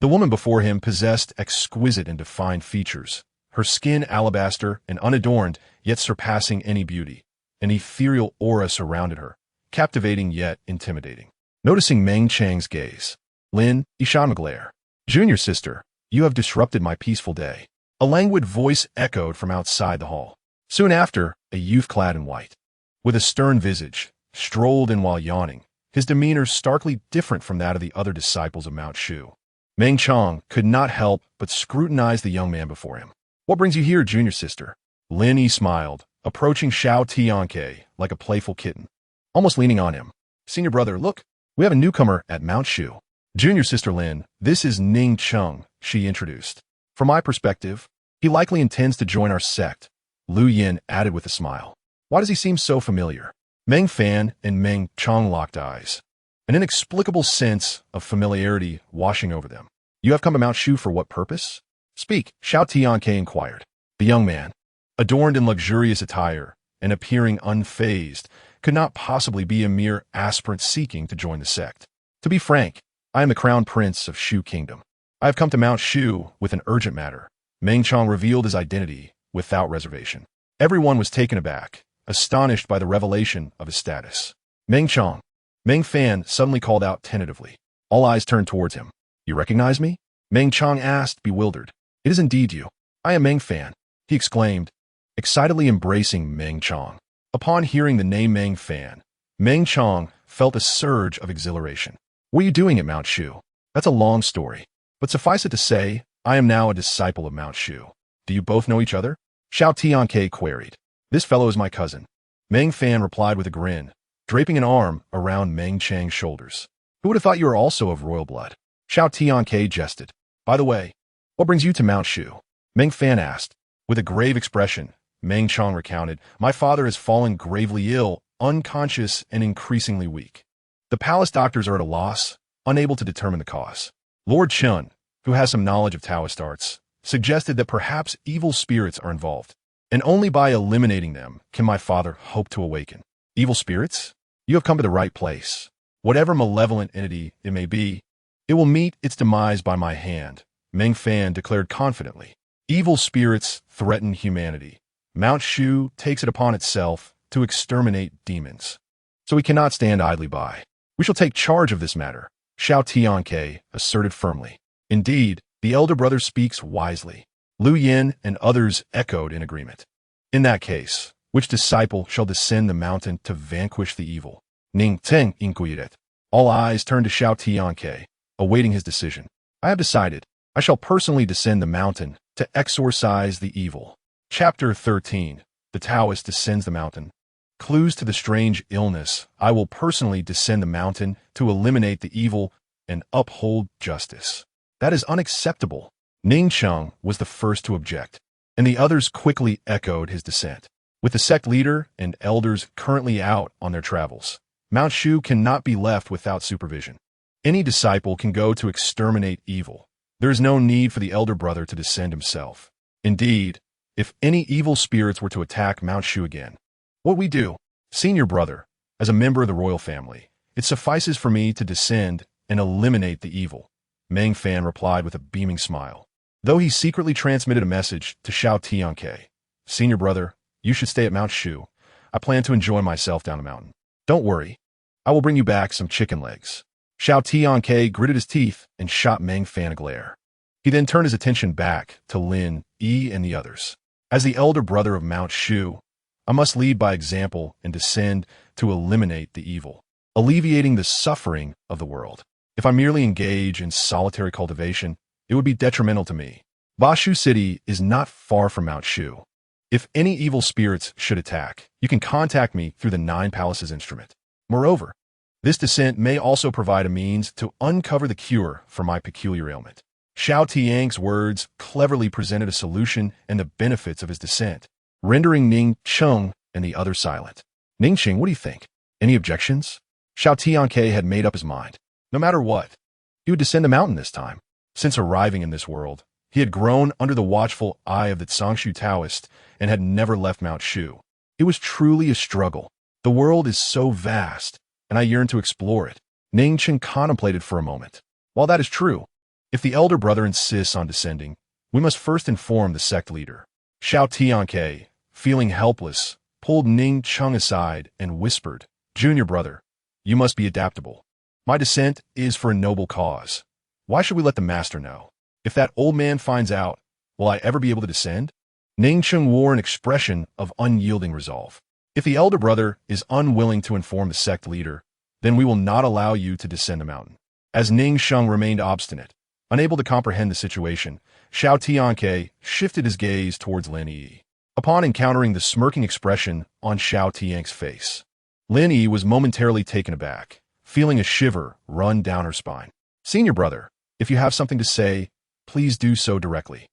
The woman before him possessed exquisite and defined features, her skin alabaster and unadorned, yet surpassing any beauty. An ethereal aura surrounded her, captivating yet intimidating. Noticing Meng Chang's gaze, Lin Ishanmaglair, "Junior sister, you have disrupted my peaceful day." A languid voice echoed from outside the hall. Soon after, a youth clad in white, with a stern visage, strolled in while yawning, his demeanor starkly different from that of the other disciples of Mount Shu. Meng Chang could not help but scrutinize the young man before him. "What brings you here, junior sister?" Lin Yi smiled, approaching Xiao Tianque like a playful kitten, almost leaning on him. "Senior brother, look, we have a newcomer at Mount Shu." "Junior sister Lin, this is Ning Cheng," she introduced. "From my perspective, he likely intends to join our sect," Lu Yin added with a smile. "Why does he seem so familiar?" Meng Fan and Meng Chang locked eyes, an inexplicable sense of familiarity washing over them. "You have come to Mount Shu for what purpose?" "Speak," Xiao Tianque inquired. The young man, adorned in luxurious attire and appearing unfazed, could not possibly be a mere aspirant seeking to join the sect. "To be frank, I am the crown prince of Shu Kingdom. I have come to Mount Shu with an urgent matter." Meng Chang revealed his identity without reservation. Everyone was taken aback, astonished by the revelation of his status. "Meng Chang," Meng Fan suddenly called out tentatively. All eyes turned towards him. "You recognize me?" Meng Chang asked, bewildered. "It is indeed you. I am Meng Fan," he exclaimed, excitedly embracing Meng Chang. Upon hearing the name Meng Fan, Meng Chang felt a surge of exhilaration. "What are you doing at Mount Shu?" "That's a long story, but suffice it to say, I am now a disciple of Mount Shu." "Do you both know each other?" Xiao Tianque queried. "This fellow is my cousin," Meng Fan replied with a grin, draping an arm around Meng Chang's shoulders. "Who would have thought you were also of royal blood?" Xiao Tianque jested. "By the way, what brings you to Mount Shu?" Meng Fan asked. With a grave expression, Meng Chang recounted, "My father has fallen gravely ill, unconscious and increasingly weak. The palace doctors are at a loss, unable to determine the cause. Lord Chun, who has some knowledge of Taoist arts, suggested that perhaps evil spirits are involved, and only by eliminating them can my father hope to awaken." "Evil spirits? You have come to the right place. Whatever malevolent entity it may be, it will meet its demise by my hand," Meng Fan declared confidently. "Evil spirits threaten humanity. Mount Shu takes it upon itself to exterminate demons. So we cannot stand idly by. We shall take charge of this matter," Xiao Tianque asserted firmly. "Indeed, the elder brother speaks wisely." Lu Yin and others echoed in agreement. "In that case, which disciple shall descend the mountain to vanquish the evil?" Ning Teng inquired. All eyes turned to Xiao Tianque, awaiting his decision. "I have decided. I shall personally descend the mountain to exorcise the evil." Chapter 13. The Taoist descends the mountain. Clues to the strange illness. "I will personally descend the mountain to eliminate the evil and uphold justice." "That is unacceptable." Ning Cheng was the first to object, and the others quickly echoed his dissent. With the sect leader and elders currently out on their travels, Mount Shu cannot be left without supervision. Any disciple can go to exterminate evil. There is no need for the elder brother to descend himself. Indeed, if any evil spirits were to attack Mount Shu again, what we do, senior brother, as a member of the royal family, it suffices for me to descend and eliminate the evil, Meng Fan replied with a beaming smile. Though he secretly transmitted a message to Xiao Tianque. "Senior brother, you should stay at Mount Shu. I plan to enjoy myself down the mountain. Don't worry, I will bring you back some chicken legs." Xiao Tianque gritted his teeth and shot Meng Fan a glare. He then turned his attention back to Lin Yi and the others. "As the elder brother of Mount Shu, I must lead by example and descend to eliminate the evil, alleviating the suffering of the world. If I merely engage in solitary cultivation, it would be detrimental to me. Bashu City is not far from Mount Shu. If any evil spirits should attack, you can contact me through the Nine Palaces instrument. Moreover, this descent may also provide a means to uncover the cure for my peculiar ailment." Xiao Tianque's words cleverly presented a solution and the benefits of his descent, rendering Ning Cheng and the others silent. "Ning Cheng, what do you think? Any objections?" Xiao Tianque had made up his mind. No matter what, he would descend the mountain this time. Since arriving in this world, he had grown under the watchful eye of the Tsangshu Taoist and had never left Mount Shu. It was truly a struggle. The world is so vast, and I yearn to explore it. Ning Cheng contemplated for a moment. While that is true, If the elder brother insists on descending, we must first inform the sect leader. Xiao Tianque, feeling helpless, pulled Ning Chung aside and whispered, Junior brother, you must be adaptable. My descent is for a noble cause. Why should we let the master know? If that old man finds out, will I ever be able to descend? Ning Chung wore an expression of unyielding resolve. If the elder brother is unwilling to inform the sect leader, then we will not allow you to descend the mountain. As Ning Chung remained obstinate, unable to comprehend the situation, Xiao Tianque shifted his gaze towards Lin Yi. Upon encountering the smirking expression on Xiao Tianque's face, Lin Yi was momentarily taken aback, feeling a shiver run down her spine. Senior brother, if you have something to say, please do so directly.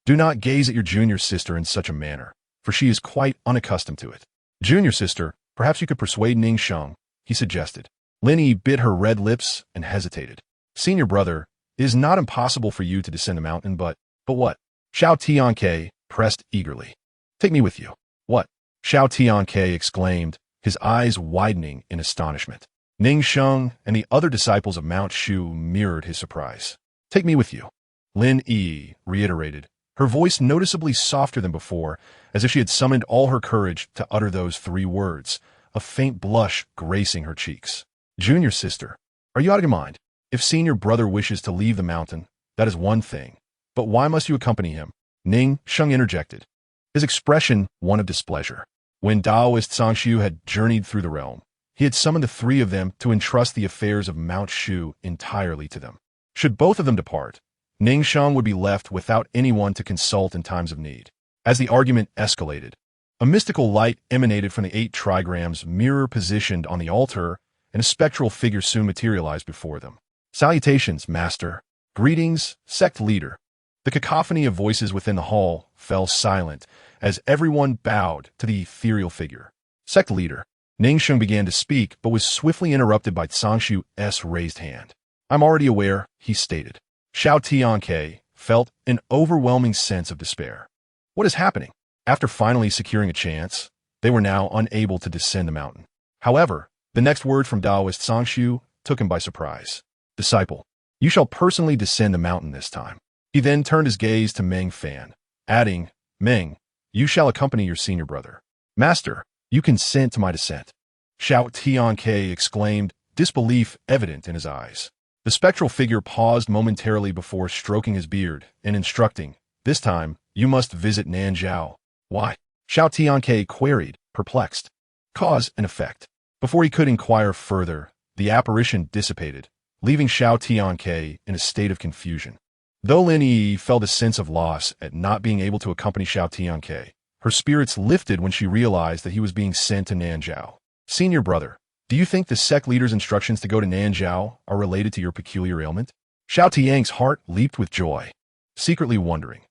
Do not gaze at your junior sister in such a manner, for she is quite unaccustomed to it. Junior sister, perhaps you could persuade Ning Sheng, he suggested. Lin Yi bit her red lips and hesitated. Senior brother, it is not impossible for you to descend the mountain, but what? Xiao Tianque pressed eagerly. Take me with you. What? Xiao Tianque exclaimed, his eyes widening in astonishment. Ning Sheng and the other disciples of Mount Shu mirrored his surprise. Take me with you. Lin Yi reiterated, her voice noticeably softer than before, as if she had summoned all her courage to utter those 3 words, a faint blush gracing her cheeks. Junior sister, are you out of your mind? If senior brother wishes to leave the mountain, that is one thing. But why must you accompany him? Ning Sheng interjected, his expression one of displeasure. When Taoist Sangshu had journeyed through the realm, he had summoned the 3 of them to entrust the affairs of Mount Shu entirely to them. Should both of them depart, Ning Sheng would be left without anyone to consult in times of need. As the argument escalated, a mystical light emanated from the 8 trigrams mirror positioned on the altar, and a spectral figure soon materialized before them. Salutations, master. Greetings, sect leader. The cacophony of voices within the hall fell silent as everyone bowed to the ethereal figure. Sect leader. Ning Sheng began to speak, but was swiftly interrupted by Sangshu's raised hand. I'm already aware, he stated. Xiao Tianque felt an overwhelming sense of despair. What is happening? After finally securing a chance, they were now unable to descend the mountain. However, the next word from Taoist Sangshu took him by surprise. Disciple, you shall personally descend the mountain this time. He then turned his gaze to Meng Fan, adding, Meng, you shall accompany your senior brother. Master, you consent to my descent. Xiao Tianque exclaimed, disbelief evident in his eyes. The spectral figure paused momentarily before stroking his beard and instructing, this time, you must visit Nanjiao. Why? Xiao Tianque queried, perplexed. Cause and effect. Before he could inquire further, the apparition dissipated, leaving Xiao Tianque in a state of confusion. Though Lin Yi felt a sense of loss at not being able to accompany Xiao Tianque, her spirits lifted when she realized that he was being sent to Nanjiao. Senior brother, do you think the sect leader's instructions to go to Nanjiao are related to your peculiar ailment? Xiao Tianque's heart leaped with joy, secretly wondering,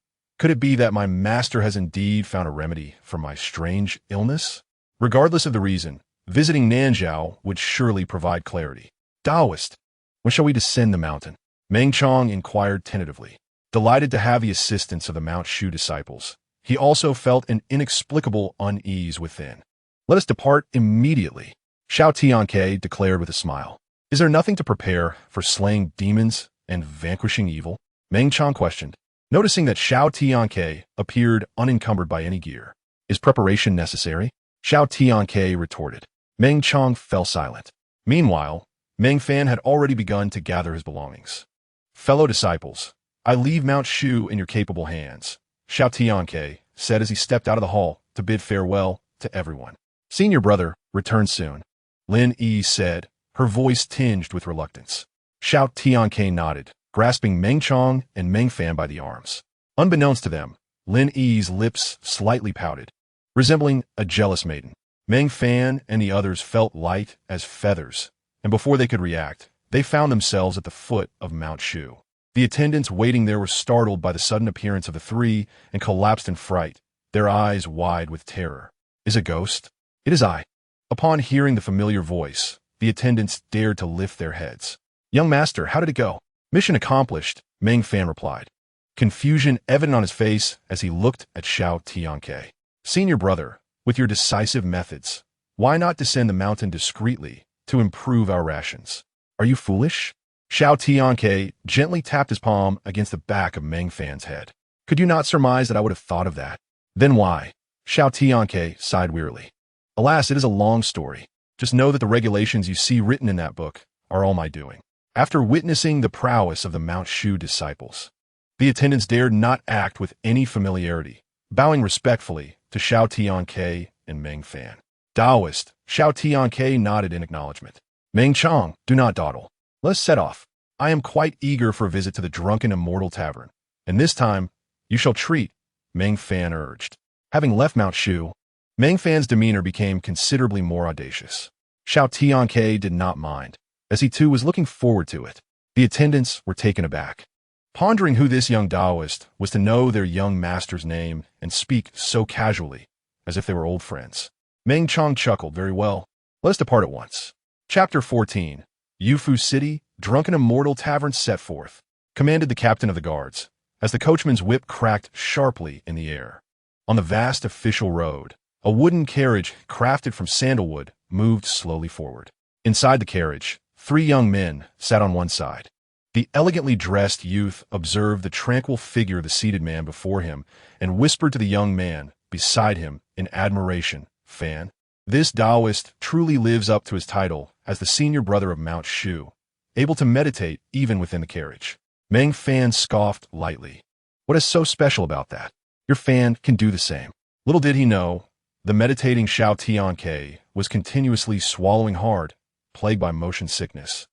could it be that my master has indeed found a remedy for my strange illness? Regardless of the reason, visiting Nanjiao would surely provide clarity. Taoist, when shall we descend the mountain? Meng Chong inquired tentatively. Delighted to have the assistance of the Mount Shu disciples, he also felt an inexplicable unease within. Let us depart immediately, Xiao Tianque declared with a smile. Is there nothing to prepare for slaying demons and vanquishing evil? Meng Chong questioned, noticing that Xiao Tianque appeared unencumbered by any gear. Is preparation necessary? Xiao Tianque retorted. Meng Chong fell silent. Meanwhile, Meng Fan had already begun to gather his belongings. Fellow disciples, I leave Mount Shu in your capable hands, Xiao Tianque said as he stepped out of the hall to bid farewell to everyone. Senior brother, return soon, Lin Yi said, her voice tinged with reluctance. Xiao Tianque nodded, grasping Meng Chong and Meng Fan by the arms. Unbeknownst to them, Lin Yi's lips slightly pouted, resembling a jealous maiden. Meng Fan and the others felt light as feathers, and before they could react, they found themselves at the foot of Mount Shu. The attendants waiting there were startled by the sudden appearance of the 3 and collapsed in fright, their eyes wide with terror. Is a ghost? It is I. Upon hearing the familiar voice, the attendants dared to lift their heads. Young master, how did it go? Mission accomplished, Meng Fan replied, confusion evident on his face as he looked at Xiao Tianque. Senior brother, with your decisive methods, why not descend the mountain discreetly to improve our rations? Are you foolish? Xiao Tianque gently tapped his palm against the back of Meng Fan's head. Could you not surmise that I would have thought of that? Then why? Xiao Tianque sighed wearily. Alas, it is a long story. Just know that the regulations you see written in that book are all my doing. After witnessing the prowess of the Mount Shu disciples, the attendants dared not act with any familiarity, bowing respectfully to Xiao Tianque and Meng Fan. Taoist, Xiao Tianque nodded in acknowledgement. Meng Chong, do not dawdle. Let's set off. I am quite eager for a visit to the Drunken Immortal Tavern, and this time you shall treat, Meng Fan urged. Having left Mount Shu, Meng Fan's demeanor became considerably more audacious. Xiao Tianque did not mind, as he too was looking forward to it. The attendants were taken aback, pondering who this young Taoist was to know their young master's name and speak so casually, as if they were old friends. Meng Chong chuckled. Very well. Let us depart at once. Chapter 14. Yufu City, Drunken Immortal Tavern set forth, commanded the captain of the guards, as the coachman's whip cracked sharply in the air. On the vast official road, a wooden carriage crafted from sandalwood moved slowly forward. Inside the carriage, 3 young men sat on one side. The elegantly dressed youth observed the tranquil figure of the seated man before him and whispered to the young man beside him in admiration, Fan, this Taoist truly lives up to his title as the senior brother of Mount Shu, able to meditate even within the carriage. Meng Fan scoffed lightly. What is so special about that? Your Fan can do the same. Little did he know, the meditating Xiao Tianque was continuously swallowing hard, plagued by motion sickness.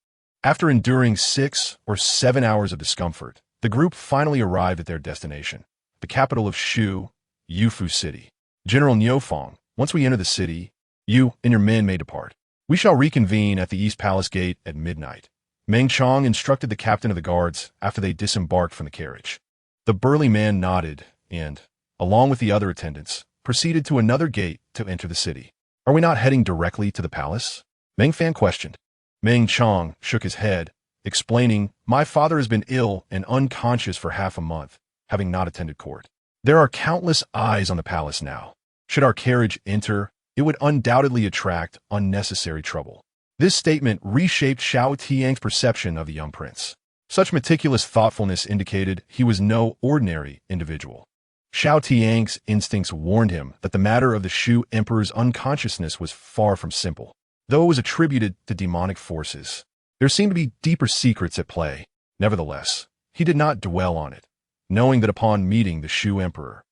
After enduring 6 or 7 hours of discomfort, the group finally arrived at their destination, the capital of Shu, Yufu City. General Niufeng, once we enter the city, you and your men may depart. We shall reconvene at the East Palace Gate at midnight. Meng Chong instructed the captain of the guards after they disembarked from the carriage. The burly man nodded and, along with the other attendants, proceeded to another gate to enter the city. Are we not heading directly to the palace? Meng Fan questioned. Meng Chong shook his head, explaining, my father has been ill and unconscious for half a month, having not attended court. There are countless eyes on the palace now. Should our carriage enter, it would undoubtedly attract unnecessary trouble. This statement reshaped Xiao Tianque's perception of the young prince. Such meticulous thoughtfulness indicated he was no ordinary individual. Xiao Tianque's instincts warned him that the matter of the Shu emperor's unconsciousness was far from simple. Though it was attributed to demonic forces, there seemed to be deeper secrets at play. Nevertheless, he did not dwell on it, knowing that upon meeting the Shu emperor,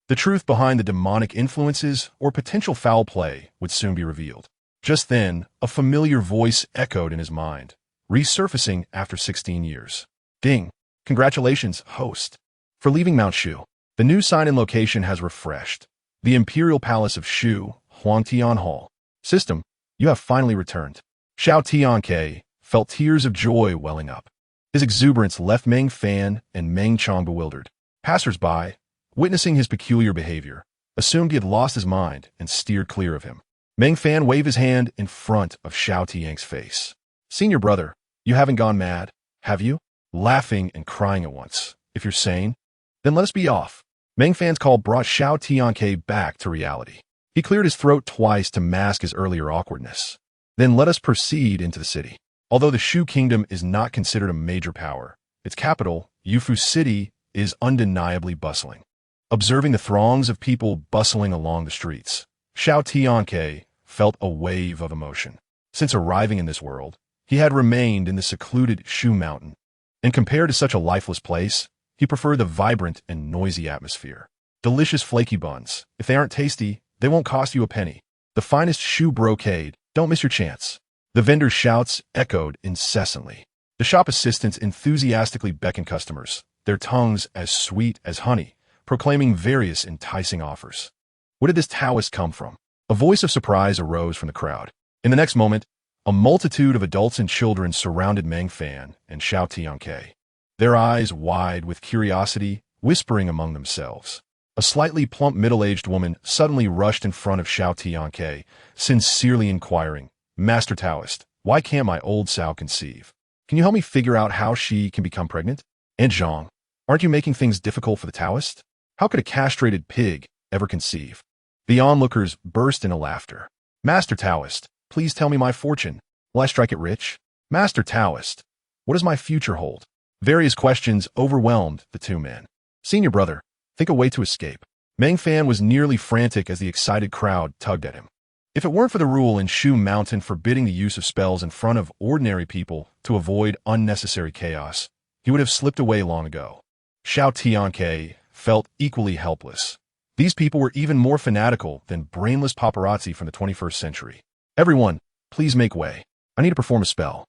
the truth behind the demonic influences or potential foul play would soon be revealed. Just then, a familiar voice echoed in his mind, resurfacing after 16 years. Ding! Congratulations, host, for leaving Mount Shu. The new sign and location has refreshed. The Imperial Palace of Shu, Huangtian Hall. System, you have finally returned. Xiao Tianque felt tears of joy welling up. His exuberance left Meng Fan and Meng Chong bewildered. Passers-by, witnessing his peculiar behavior, assumed he had lost his mind and steered clear of him. Meng Fan waved his hand in front of Xiao Tianque's face. Senior brother, you haven't gone mad, have you? Laughing and crying at once. If you're sane, then let us be off. Meng Fan's call brought Xiao Tianque back to reality. He cleared his throat twice to mask his earlier awkwardness. Then let us proceed into the city. Although the Shu kingdom is not considered a major power, its capital, Yufu City, is undeniably bustling. Observing the throngs of people bustling along the streets, Xiao Tianque felt a wave of emotion. Since arriving in this world, he had remained in the secluded Shu mountain, and compared to such a lifeless place, he preferred the vibrant and noisy atmosphere. Delicious flaky buns. If they aren't tasty, they won't cost you a penny. The finest Shu brocade. Don't miss your chance. The vendors' shouts echoed incessantly. The shop assistants enthusiastically beckoned customers, their tongues as sweet as honey, proclaiming various enticing offers. Where did this Taoist come from? A voice of surprise arose from the crowd. In the next moment, a multitude of adults and children surrounded Meng Fan and Xiao Tianque, their eyes wide with curiosity, whispering among themselves. A slightly plump middle-aged woman suddenly rushed in front of Xiao Tianque, sincerely inquiring, Master Taoist, why can't my old sow conceive? Can you help me figure out how she can become pregnant? And Zhang, aren't you making things difficult for the Taoist? How could a castrated pig ever conceive? The onlookers burst into laughter. Master Taoist, please tell me my fortune. Will I strike it rich? Master Taoist, What does my future hold? Various questions overwhelmed the two men. Senior brother, think a way to escape. Meng Fan was nearly frantic as the excited crowd tugged at him. If it weren't for the rule in Shu Mountain forbidding the use of spells in front of ordinary people to avoid unnecessary chaos, he would have slipped away long ago. Xiao Tianque felt equally helpless. These people were even more fanatical than brainless paparazzi from the 21st century. Everyone, please make way. I need to perform a spell.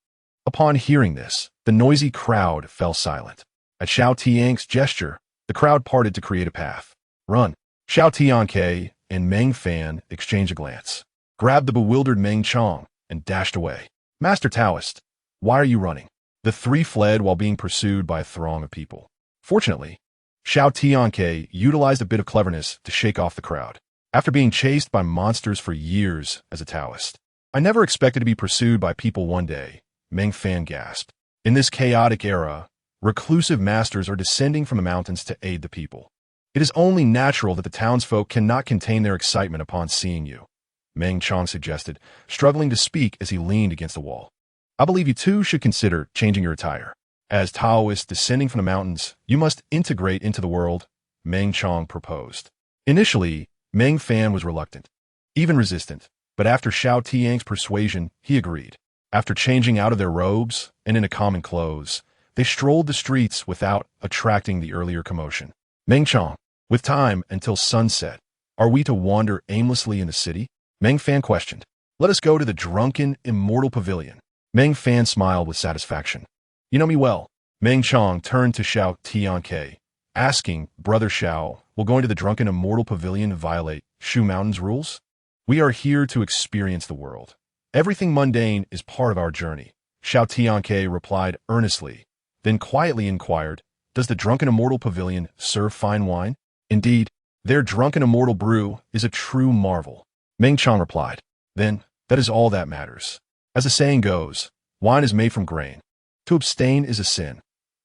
Upon hearing this, the noisy crowd fell silent. At Xiao Tianque's gesture, the crowd parted to create a path. Run. Xiao Tianque and Meng Fan exchanged a glance, grabbed the bewildered Meng Chong, and dashed away. Master Taoist, why are you running? The three fled while being pursued by a throng of people. Fortunately, Xiao Tianque utilized a bit of cleverness to shake off the crowd. After being chased by monsters for years as a Taoist, I never expected to be pursued by people one day, Meng Fan gasped. In this chaotic era, reclusive masters are descending from the mountains to aid the people. It is only natural that the townsfolk cannot contain their excitement upon seeing you, Meng Chong suggested, struggling to speak as he leaned against the wall. I believe you too should consider changing your attire. As Taoists descending from the mountains, you must integrate into the world, Meng Chong proposed. Initially, Meng Fan was reluctant, even resistant, but after Xiao Tianque's persuasion, he agreed. After changing out of their robes and into common clothes, they strolled the streets without attracting the earlier commotion. Meng Chong, with time until sunset, are we to wander aimlessly in the city? Meng Fan questioned. Let us go to the drunken, immortal pavilion. Meng Fan smiled with satisfaction. You know me well. Meng Chong turned to Xiao Tianque, asking, Brother Xiao, will going to the drunken immortal pavilion violate Shu Mountain's rules? We are here to experience the world. Everything mundane is part of our journey. Xiao Tianque replied earnestly, then quietly inquired, does the drunken immortal pavilion serve fine wine? Indeed, their drunken immortal brew is a true marvel. Meng Chong replied, then, that is all that matters. As the saying goes, wine is made from grain. To abstain is a sin.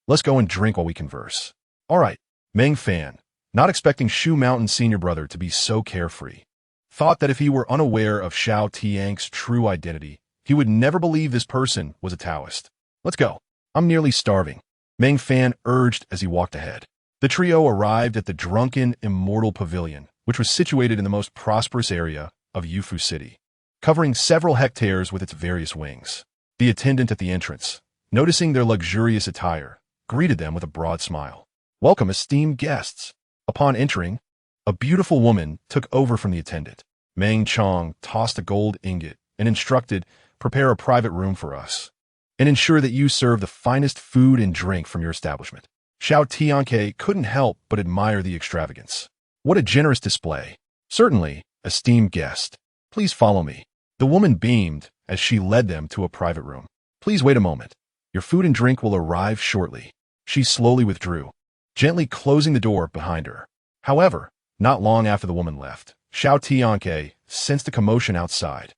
Let's go and drink while we converse. All right, Meng Fan, not expecting Shu Mountain's senior brother to be so carefree, thought that if he were unaware of Xiao Tianque's true identity, he would never believe this person was a Taoist. Let's go. I'm nearly starving, Meng Fan urged as he walked ahead. The trio arrived at the drunken immortal pavilion, which was situated in the most prosperous area of Yufu City, covering several hectares with its various wings. The attendant at the entrance, noticing their luxurious attire, greeted them with a broad smile. Welcome, esteemed guests. Upon entering, a beautiful woman took over from the attendant. Meng Chong tossed a gold ingot and instructed, prepare a private room for us, and ensure that you serve the finest food and drink from your establishment. Xiao Tianque couldn't help but admire the extravagance. What a generous display. Certainly, esteemed guest. Please follow me. The woman beamed as she led them to a private room. Please wait a moment. Your food and drink will arrive shortly. She slowly withdrew, gently closing the door behind her. However, not long after the woman left, Xiao Tianque sensed a commotion outside.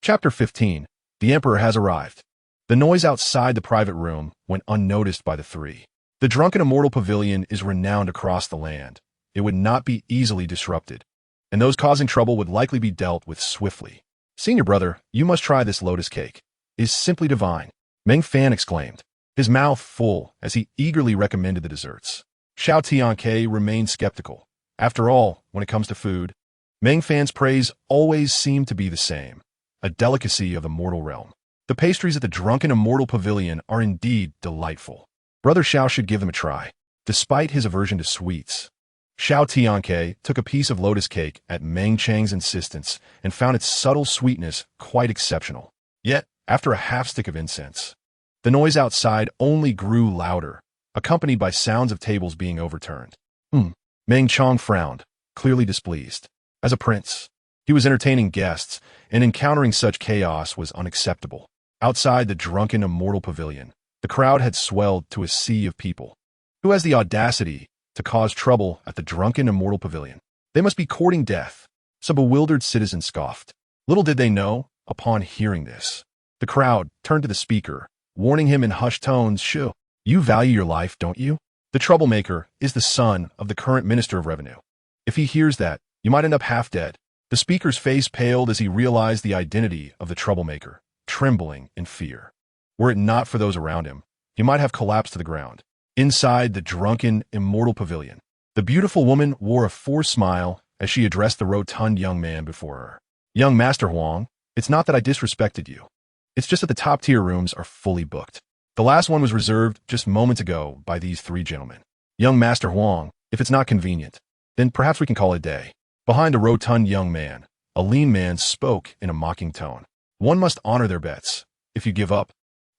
Chapter 15. The Emperor has arrived. The noise outside the private room went unnoticed by the three. The drunken immortal pavilion is renowned across the land. It would not be easily disrupted, and those causing trouble would likely be dealt with swiftly. Senior brother, you must try this lotus cake. It is simply divine, Meng Fan exclaimed, his mouth full as he eagerly recommended the desserts. Xiao Tianque remained skeptical. After all, when it comes to food, Meng Fan's praise always seemed to be the same, a delicacy of the mortal realm. The pastries at the drunken immortal pavilion are indeed delightful. Brother Xiao should give them a try. Despite his aversion to sweets, Xiao Tianque took a piece of lotus cake at Meng Chang's insistence and found its subtle sweetness quite exceptional. Yet, after a half stick of incense, the noise outside only grew louder, accompanied by sounds of tables being overturned. Meng Chong frowned, clearly displeased. As a prince, he was entertaining guests, and encountering such chaos was unacceptable. Outside the drunken immortal pavilion, the crowd had swelled to a sea of people. Who has the audacity to cause trouble at the drunken immortal pavilion? They must be courting death, some bewildered citizen scoffed. Little did they know, upon hearing this, the crowd turned to the speaker, warning him in hushed tones, Shu, you value your life, don't you? The troublemaker is the son of the current Minister of Revenue. If he hears that, you might end up half dead. The speaker's face paled as he realized the identity of the troublemaker, trembling in fear. Were it not for those around him, he might have collapsed to the ground. Inside the drunken, immortal pavilion, the beautiful woman wore a forced smile as she addressed the rotund young man before her. Young Master Huang, it's not that I disrespected you. It's just that the top-tier rooms are fully booked. The last one was reserved just moments ago by these three gentlemen. Young Master Huang, if it's not convenient, then perhaps we can call it a day. Behind a rotund young man, a lean man spoke in a mocking tone. One must honor their bets. If you give up,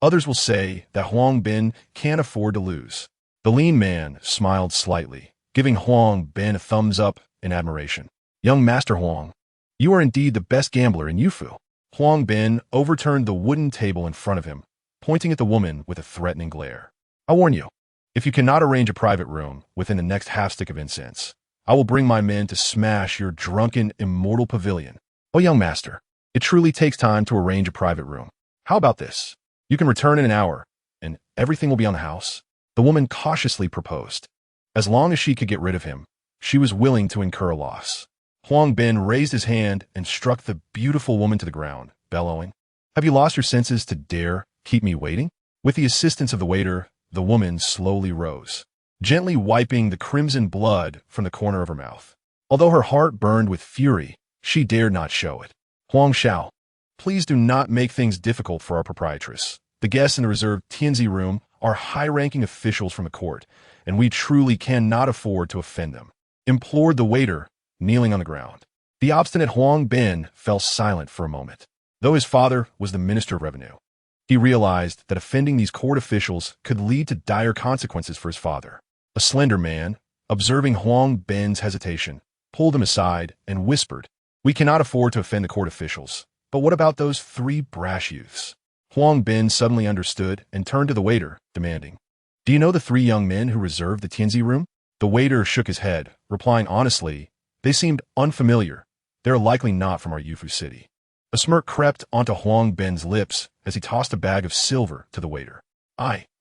others will say that Huang Bin can't afford to lose. The lean man smiled slightly, giving Huang Bin a thumbs up in admiration. Young Master Huang, you are indeed the best gambler in Yufu. Huang Bin overturned the wooden table in front of him, pointing at the woman with a threatening glare. I warn you, if you cannot arrange a private room within the next half-stick of incense, I will bring my men to smash your drunken, immortal pavilion. Oh, young master, it truly takes time to arrange a private room. How about this? You can return in an hour, and everything will be on the house. The woman cautiously proposed. As long as she could get rid of him, she was willing to incur a loss. Huang Bin raised his hand and struck the beautiful woman to the ground, bellowing, Have you lost your senses to dare keep me waiting? With the assistance of the waiter, the woman slowly rose, gently wiping the crimson blood from the corner of her mouth. Although her heart burned with fury, she dared not show it. Huang Xiao, please do not make things difficult for our proprietress. The guests in the reserved Tianzi room are high-ranking officials from the court, and we truly cannot afford to offend them, implored the waiter, kneeling on the ground. The obstinate Huang Bin fell silent for a moment. Though his father was the Minister of Revenue, he realized that offending these court officials could lead to dire consequences for his father. A slender man, observing Huang Bin's hesitation, pulled him aside and whispered, We cannot afford to offend the court officials, but what about those three brash youths? Huang Bin suddenly understood and turned to the waiter, demanding, Do you know the three young men who reserved the Tianzi room? The waiter shook his head, replying honestly, They seemed unfamiliar. They are likely not from our Yufu city. A smirk crept onto Huang Bin's lips as he tossed a bag of silver to the waiter.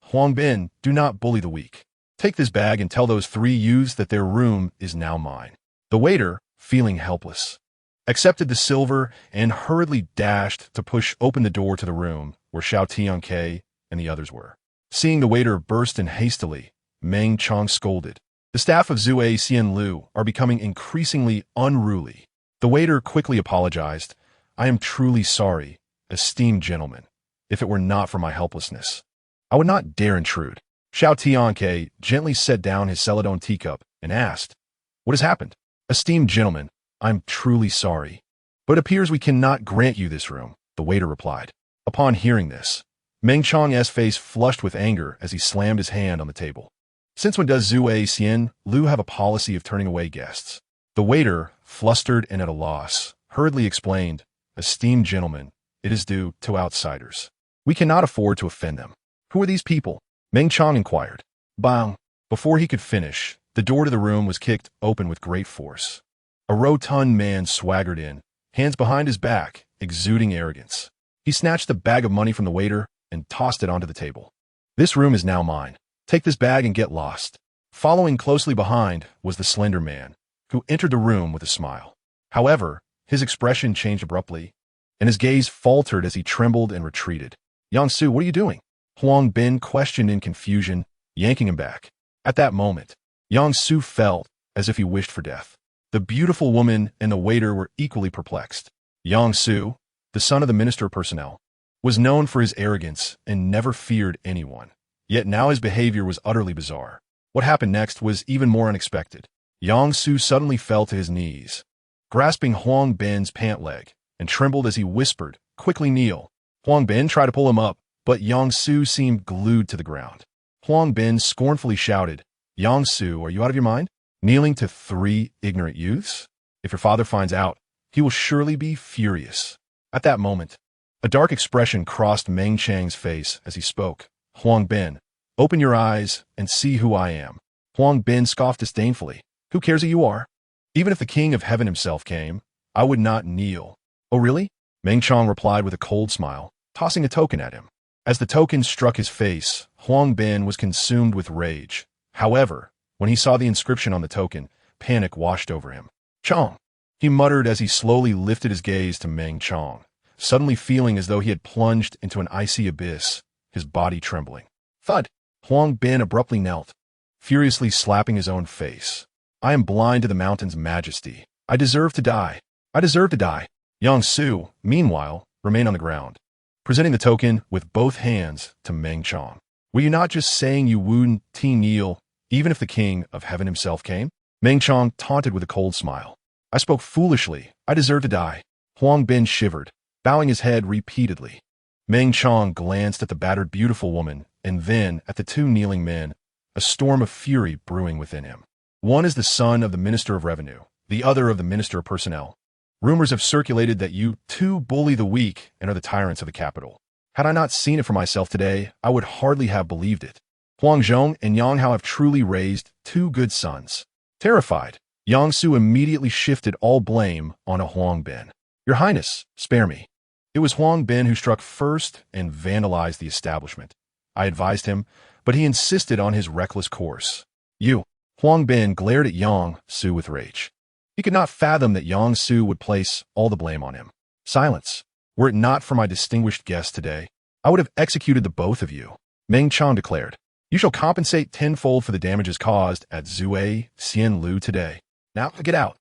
Huang Bin, do not bully the weak. Take this bag and tell those three youths that their room is now mine. The waiter, feeling helpless, accepted the silver and hurriedly dashed to push open the door to the room where Xiao Tianque and the others were. Seeing the waiter burst in hastily, Meng Chong scolded. The staff of Zue Xian Lu are becoming increasingly unruly. The waiter quickly apologized. I am truly sorry, esteemed gentlemen. If it were not for my helplessness, I would not dare intrude. Xiao Tianque gently set down his celadon teacup and asked, What has happened? Esteemed gentlemen, I am truly sorry, but it appears we cannot grant you this room, the waiter replied. Upon hearing this, Meng Chong's face flushed with anger as he slammed his hand on the table. Since when does Zue Xian Lu have a policy of turning away guests? The waiter, flustered and at a loss, hurriedly explained, Esteemed gentlemen, it is due to outsiders. We cannot afford to offend them. Who are these people? Meng Chong inquired. Bang! Before he could finish, the door to the room was kicked open with great force. A rotund man swaggered in, hands behind his back, exuding arrogance. He snatched the bag of money from the waiter and tossed it onto the table. This room is now mine. Take this bag and get lost. Following closely behind was the slender man, who entered the room with a smile. However, his expression changed abruptly, and his gaze faltered as he trembled and retreated. Yang Su, what are you doing? Huang Bin questioned in confusion, yanking him back. At that moment, Yang Su felt as if he wished for death. The beautiful woman and the waiter were equally perplexed. Yang Su, the son of the Minister of Personnel, was known for his arrogance and never feared anyone. Yet now his behavior was utterly bizarre. What happened next was even more unexpected. Yang Su suddenly fell to his knees, grasping Huang Bin's pant leg, and trembled as he whispered, Quickly kneel. Huang Bin tried to pull him up, but Yang Su seemed glued to the ground. Huang Bin scornfully shouted, Yang Su, are you out of your mind? Kneeling to three ignorant youths? If your father finds out, he will surely be furious. At that moment, a dark expression crossed Meng Chang's face as he spoke. Huang Bin, open your eyes and see who I am. Huang Bin scoffed disdainfully. Who cares who you are? Even if the king of heaven himself came, I would not kneel. Oh, really? Meng Chong replied with a cold smile, tossing a token at him. As the token struck his face, Huang Bin was consumed with rage. However, when he saw the inscription on the token, panic washed over him. Chong, he muttered as he slowly lifted his gaze to Meng Chong, suddenly feeling as though he had plunged into an icy abyss. his body trembling. Thud! Huang Bin abruptly knelt, furiously slapping his own face. I am blind to the mountain's majesty. I deserve to die. I deserve to die. Yang Su, meanwhile, remained on the ground, presenting the token with both hands to Meng Chong. Were you not just saying you wouldn't kneel even if the king of heaven himself came? Meng Chong taunted with a cold smile. I spoke foolishly. I deserve to die. Huang Bin shivered, bowing his head repeatedly. Meng Chong glanced at the battered beautiful woman and then at the two kneeling men, a storm of fury brewing within him. One is the son of the Minister of Revenue, the other of the Minister of Personnel. Rumors have circulated that you two bully the weak and are the tyrants of the capital. Had I not seen it for myself today, I would hardly have believed it. Huang Zhong and Yang Hao have truly raised two good sons. Terrified, Yang Su immediately shifted all blame on a Huang Bin. Your Highness, spare me. It was Huang Bin who struck first and vandalized the establishment. I advised him, but he insisted on his reckless course. You. Huang Bin glared at Yang Su with rage. He could not fathom that Yang Su would place all the blame on him. Silence. Were it not for my distinguished guest today, I would have executed the both of you. Meng Chong declared. You shall compensate tenfold for the damages caused at Zhuai Xianlu today. Now get out.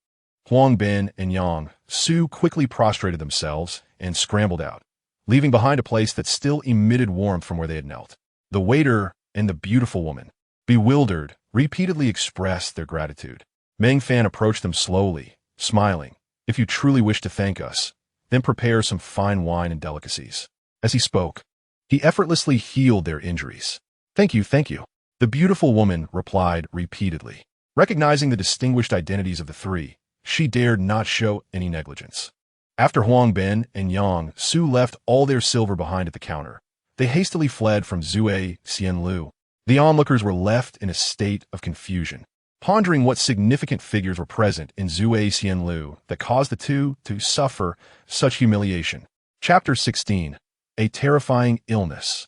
Huang Bin and Yang Su quickly prostrated themselves and scrambled out, leaving behind a place that still emitted warmth from where they had knelt. The waiter and the beautiful woman, bewildered, repeatedly expressed their gratitude. Meng Fan approached them slowly, smiling. If you truly wish to thank us, then prepare some fine wine and delicacies. As he spoke, he effortlessly healed their injuries. Thank you, thank you. The beautiful woman replied repeatedly. Recognizing the distinguished identities of the three, she dared not show any negligence. After Huang Bin and Yang Su left all their silver behind at the counter, they hastily fled from Zhuai Xianlu. The onlookers were left in a state of confusion, pondering what significant figures were present in Zhuai Xianlu that caused the two to suffer such humiliation. Chapter 16. A Terrifying Illness.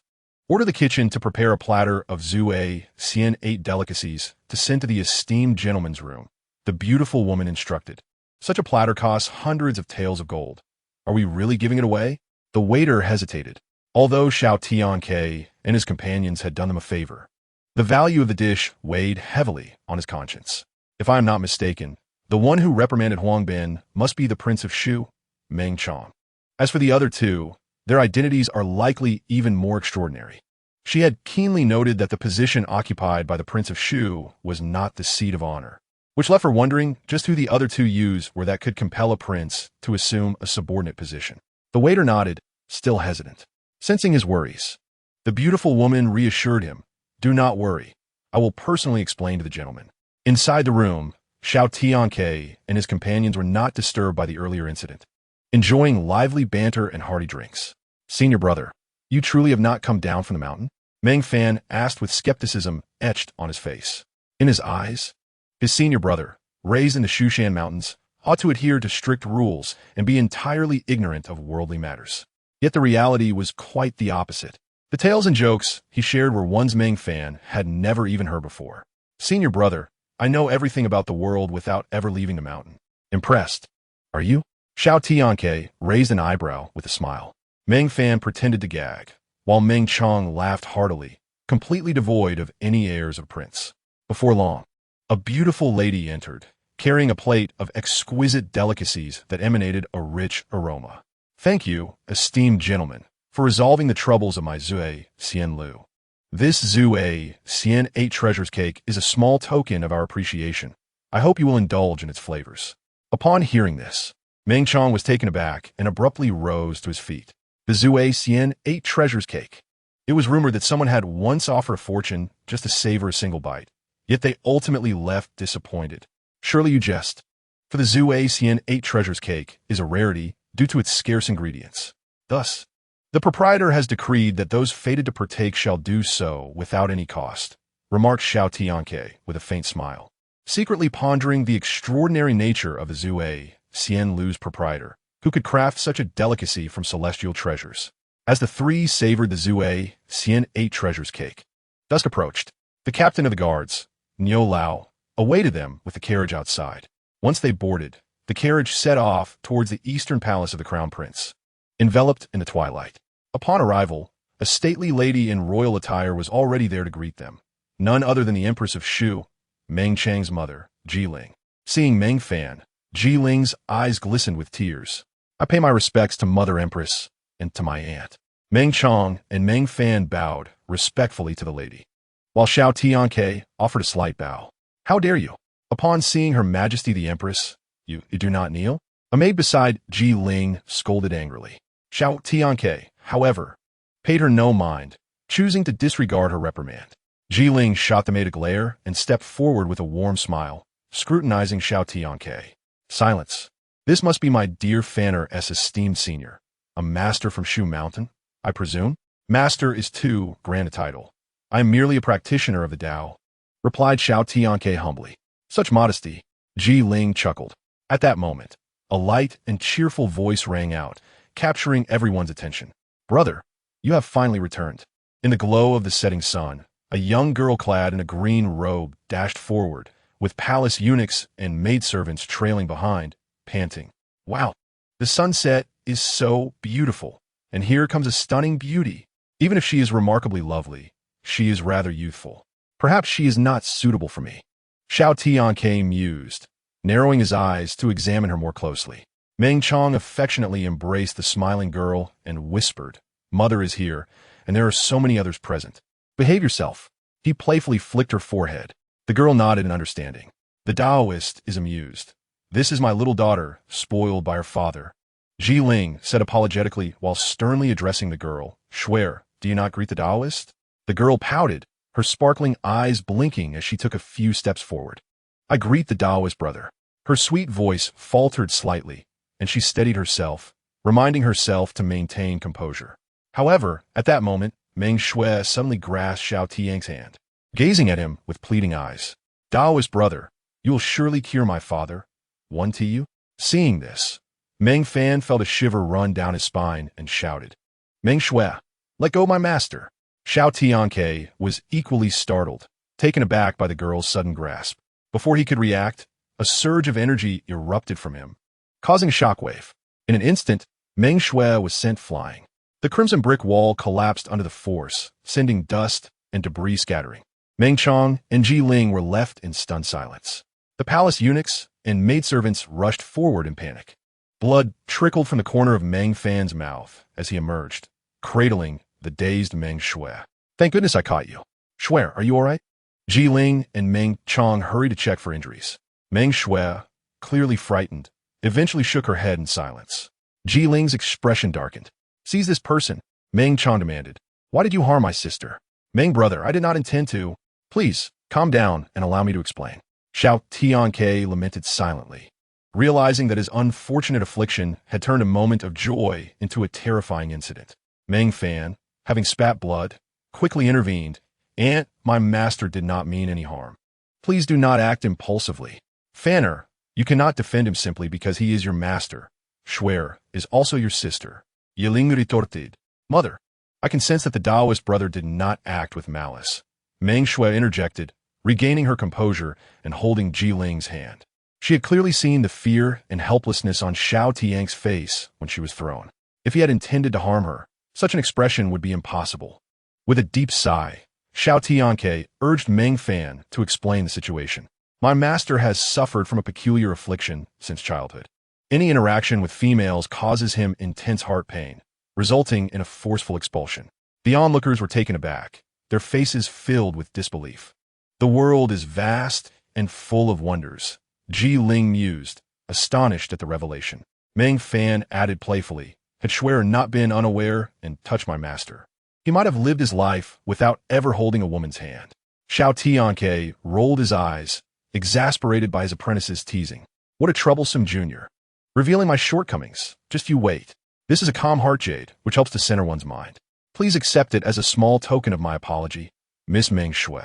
Order the kitchen to prepare a platter of Zhuai Xian 8 delicacies to send to the esteemed gentleman's room, the beautiful woman instructed. Such a platter costs hundreds of taels of gold. Are we really giving it away? The waiter hesitated, although Xiao Tianque and his companions had done them a favor. The value of the dish weighed heavily on his conscience. If I am not mistaken, the one who reprimanded Huang Bin must be the Prince of Shu, Meng Chong. As for the other two, their identities are likely even more extraordinary. She had keenly noted that the position occupied by the Prince of Shu was not the seat of honor, which left her wondering just who the other two youths were that could compel a prince to assume a subordinate position. The waiter nodded, still hesitant. Sensing his worries, the beautiful woman reassured him, Do not worry. I will personally explain to the gentleman. Inside the room, Xiao Tianque and his companions were not disturbed by the earlier incident, enjoying lively banter and hearty drinks. Senior brother, you truly have not come down from the mountain? Meng Fan asked with skepticism etched on his face. In his eyes, his senior brother, raised in the Shushan Mountains, ought to adhere to strict rules and be entirely ignorant of worldly matters. Yet the reality was quite the opposite. The tales and jokes he shared were ones Meng Fan had never even heard before. Senior brother, I know everything about the world without ever leaving the mountain. Impressed, are you? Xiao Tianque raised an eyebrow with a smile. Meng Fan pretended to gag, while Meng Chong laughed heartily, completely devoid of any airs of prince. Before long, a beautiful lady entered, carrying a plate of exquisite delicacies that emanated a rich aroma. Thank you, esteemed gentlemen, for resolving the troubles of my Zhuai Xianlu. This Zhuai Xian 8 treasures cake is a small token of our appreciation. I hope you will indulge in its flavors. Upon hearing this, Meng Chong was taken aback and abruptly rose to his feet. The Zhuai Xian 8 treasures cake. It was rumored that someone had once offered a fortune just to savor a single bite, yet they ultimately left disappointed. Surely you jest. For the Zhuai Xian 8 treasures cake is a rarity due to its scarce ingredients. Thus, the proprietor has decreed that those fated to partake shall do so without any cost, remarked Xiao Tianque with a faint smile, secretly pondering the extraordinary nature of the Zhuai Xianlu's proprietor, who could craft such a delicacy from celestial treasures. As the three savored the Zhuai Xian 8 treasures cake, dusk approached. The captain of the guards, Niu Lao, awaited them with the carriage outside. Once they boarded, the carriage set off towards the eastern palace of the crown prince, enveloped in the twilight. Upon arrival, A stately lady in royal attire was already there to greet them. None other than the Empress of Shu, Meng Chang's mother, Jiling. Seeing Meng Fan, Jiling's eyes glistened with tears. I pay my respects to Mother Empress and to my aunt. Meng Chang and Meng Fan bowed respectfully to the lady, while Xiao Tianque offered a slight bow. How dare you? Upon seeing Her Majesty the Empress, you do not kneel? A maid beside Ji Ling scolded angrily. Xiao Tianque, however, paid her no mind, choosing to disregard her reprimand. Ji Ling shot the maid a glare and stepped forward with a warm smile, scrutinizing Xiao Tianque. Silence. This must be my dear Fanner's esteemed senior, a master from Shu Mountain, I presume? Master is too grand a title. I am merely a practitioner of the Tao, replied Xiao Tianque humbly. Such modesty. Ji Ling chuckled. At that moment, a light and cheerful voice rang out, capturing everyone's attention. Brother, you have finally returned. In the glow of the setting sun, a young girl clad in a green robe dashed forward, with palace eunuchs and maidservants trailing behind, panting. Wow, the sunset is so beautiful, and here comes a stunning beauty. Even if she is remarkably lovely, she is rather youthful. Perhaps she is not suitable for me. Xiao Tianque mused, narrowing his eyes to examine her more closely. Meng Chang affectionately embraced the smiling girl and whispered, Mother is here, and there are so many others present. Behave yourself. He playfully flicked her forehead. The girl nodded in understanding. The Taoist is amused. This is my little daughter, spoiled by her father. Ji Ling said apologetically while sternly addressing the girl. Swear, do you not greet the Taoist? The girl pouted, her sparkling eyes blinking as she took a few steps forward. I greet the Taoist, brother. Her sweet voice faltered slightly, and she steadied herself, reminding herself to maintain composure. However, at that moment, Meng Shui suddenly grasped Xiao Tianque's hand, gazing at him with pleading eyes. Taoist brother, you will surely cure my father. One to you? Seeing this, Meng Fan felt a shiver run down his spine and shouted, Meng Shui, let go my master. Xiao Tianque was equally startled, taken aback by the girl's sudden grasp. Before he could react, a surge of energy erupted from him, causing a shockwave. In an instant, Meng Shui was sent flying. The crimson brick wall collapsed under the force, sending dust and debris scattering. Meng Chang and Ji Ling were left in stunned silence. The palace eunuchs and maidservants rushed forward in panic. Blood trickled from the corner of Meng Fan's mouth as he emerged, cradling the dazed Meng Shui. Thank goodness I caught you. Shui, are you all right? Ji Ling and Meng Chang hurried to check for injuries. Meng Shui, clearly frightened, eventually shook her head in silence. Ji Ling's expression darkened. Seize this person, Meng Chang demanded. Why did you harm my sister? Meng brother, I did not intend to. Please, calm down and allow me to explain. Xiao Tianque lamented silently, realizing that his unfortunate affliction had turned a moment of joy into a terrifying incident. Meng Fan, having spat blood, quickly intervened. Aunt, my master did not mean any harm. Please do not act impulsively. Fanner, you cannot defend him simply because he is your master. Schwer is also your sister. Yiling retorted. Mother, I can sense that the Taoist brother did not act with malice. Meng Shui interjected, regaining her composure and holding Ji Ling's hand. She had clearly seen the fear and helplessness on Xiao Tianque's face when she was thrown. If he had intended to harm her, such an expression would be impossible. With a deep sigh, Xiao Tianque urged Meng Fan to explain the situation. My master has suffered from a peculiar affliction since childhood. Any interaction with females causes him intense heart pain, resulting in a forceful expulsion. The onlookers were taken aback, their faces filled with disbelief. The world is vast and full of wonders, Ji Ling mused, astonished at the revelation. Meng Fan added playfully, had Schwer not been unaware and touched my master, he might have lived his life without ever holding a woman's hand. Xiao Tianque rolled his eyes, exasperated by his apprentice's teasing. What a troublesome junior. Revealing my shortcomings. Just you wait. This is a calm heart jade, which helps to center one's mind. Please accept it as a small token of my apology, Miss Meng Shui.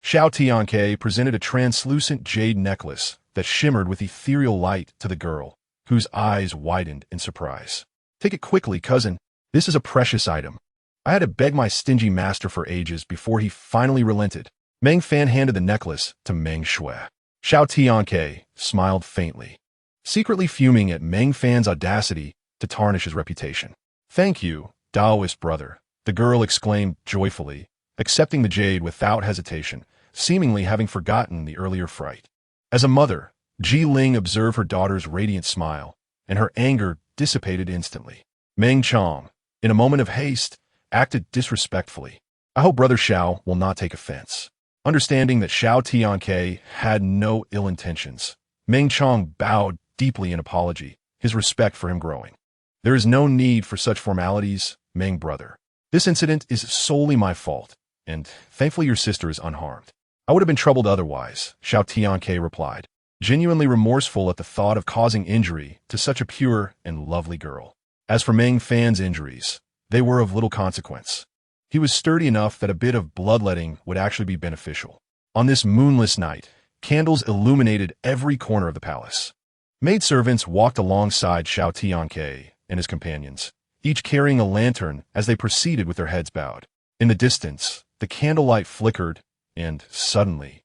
Xiao Tianque presented a translucent jade necklace that shimmered with ethereal light to the girl, whose eyes widened in surprise. Take it quickly, cousin. This is a precious item. I had to beg my stingy master for ages before he finally relented. Meng Fan handed the necklace to Meng Shui. Xiao Tianque smiled faintly, secretly fuming at Meng Fan's audacity to tarnish his reputation. Thank you, Taoist brother, the girl exclaimed joyfully, accepting the jade without hesitation, seemingly having forgotten the earlier fright. As a mother, Ji Ling observed her daughter's radiant smile, and her anger dissipated instantly. Meng Chong, in a moment of haste, acted disrespectfully. I hope Brother Xiao will not take offense. Understanding that Xiao Tianque had no ill intentions, Meng Chong bowed deeply in apology, his respect for him growing. There is no need for such formalities, Meng brother. This incident is solely my fault, and thankfully your sister is unharmed. I would have been troubled otherwise, Xiao Tianque replied, genuinely remorseful at the thought of causing injury to such a pure and lovely girl. As for Meng Fan's injuries, they were of little consequence. He was sturdy enough that a bit of bloodletting would actually be beneficial. On this moonless night, candles illuminated every corner of the palace. Maidservants walked alongside Xiao Tianque and his companions, each carrying a lantern as they proceeded with their heads bowed. In the distance, the candlelight flickered, and suddenly,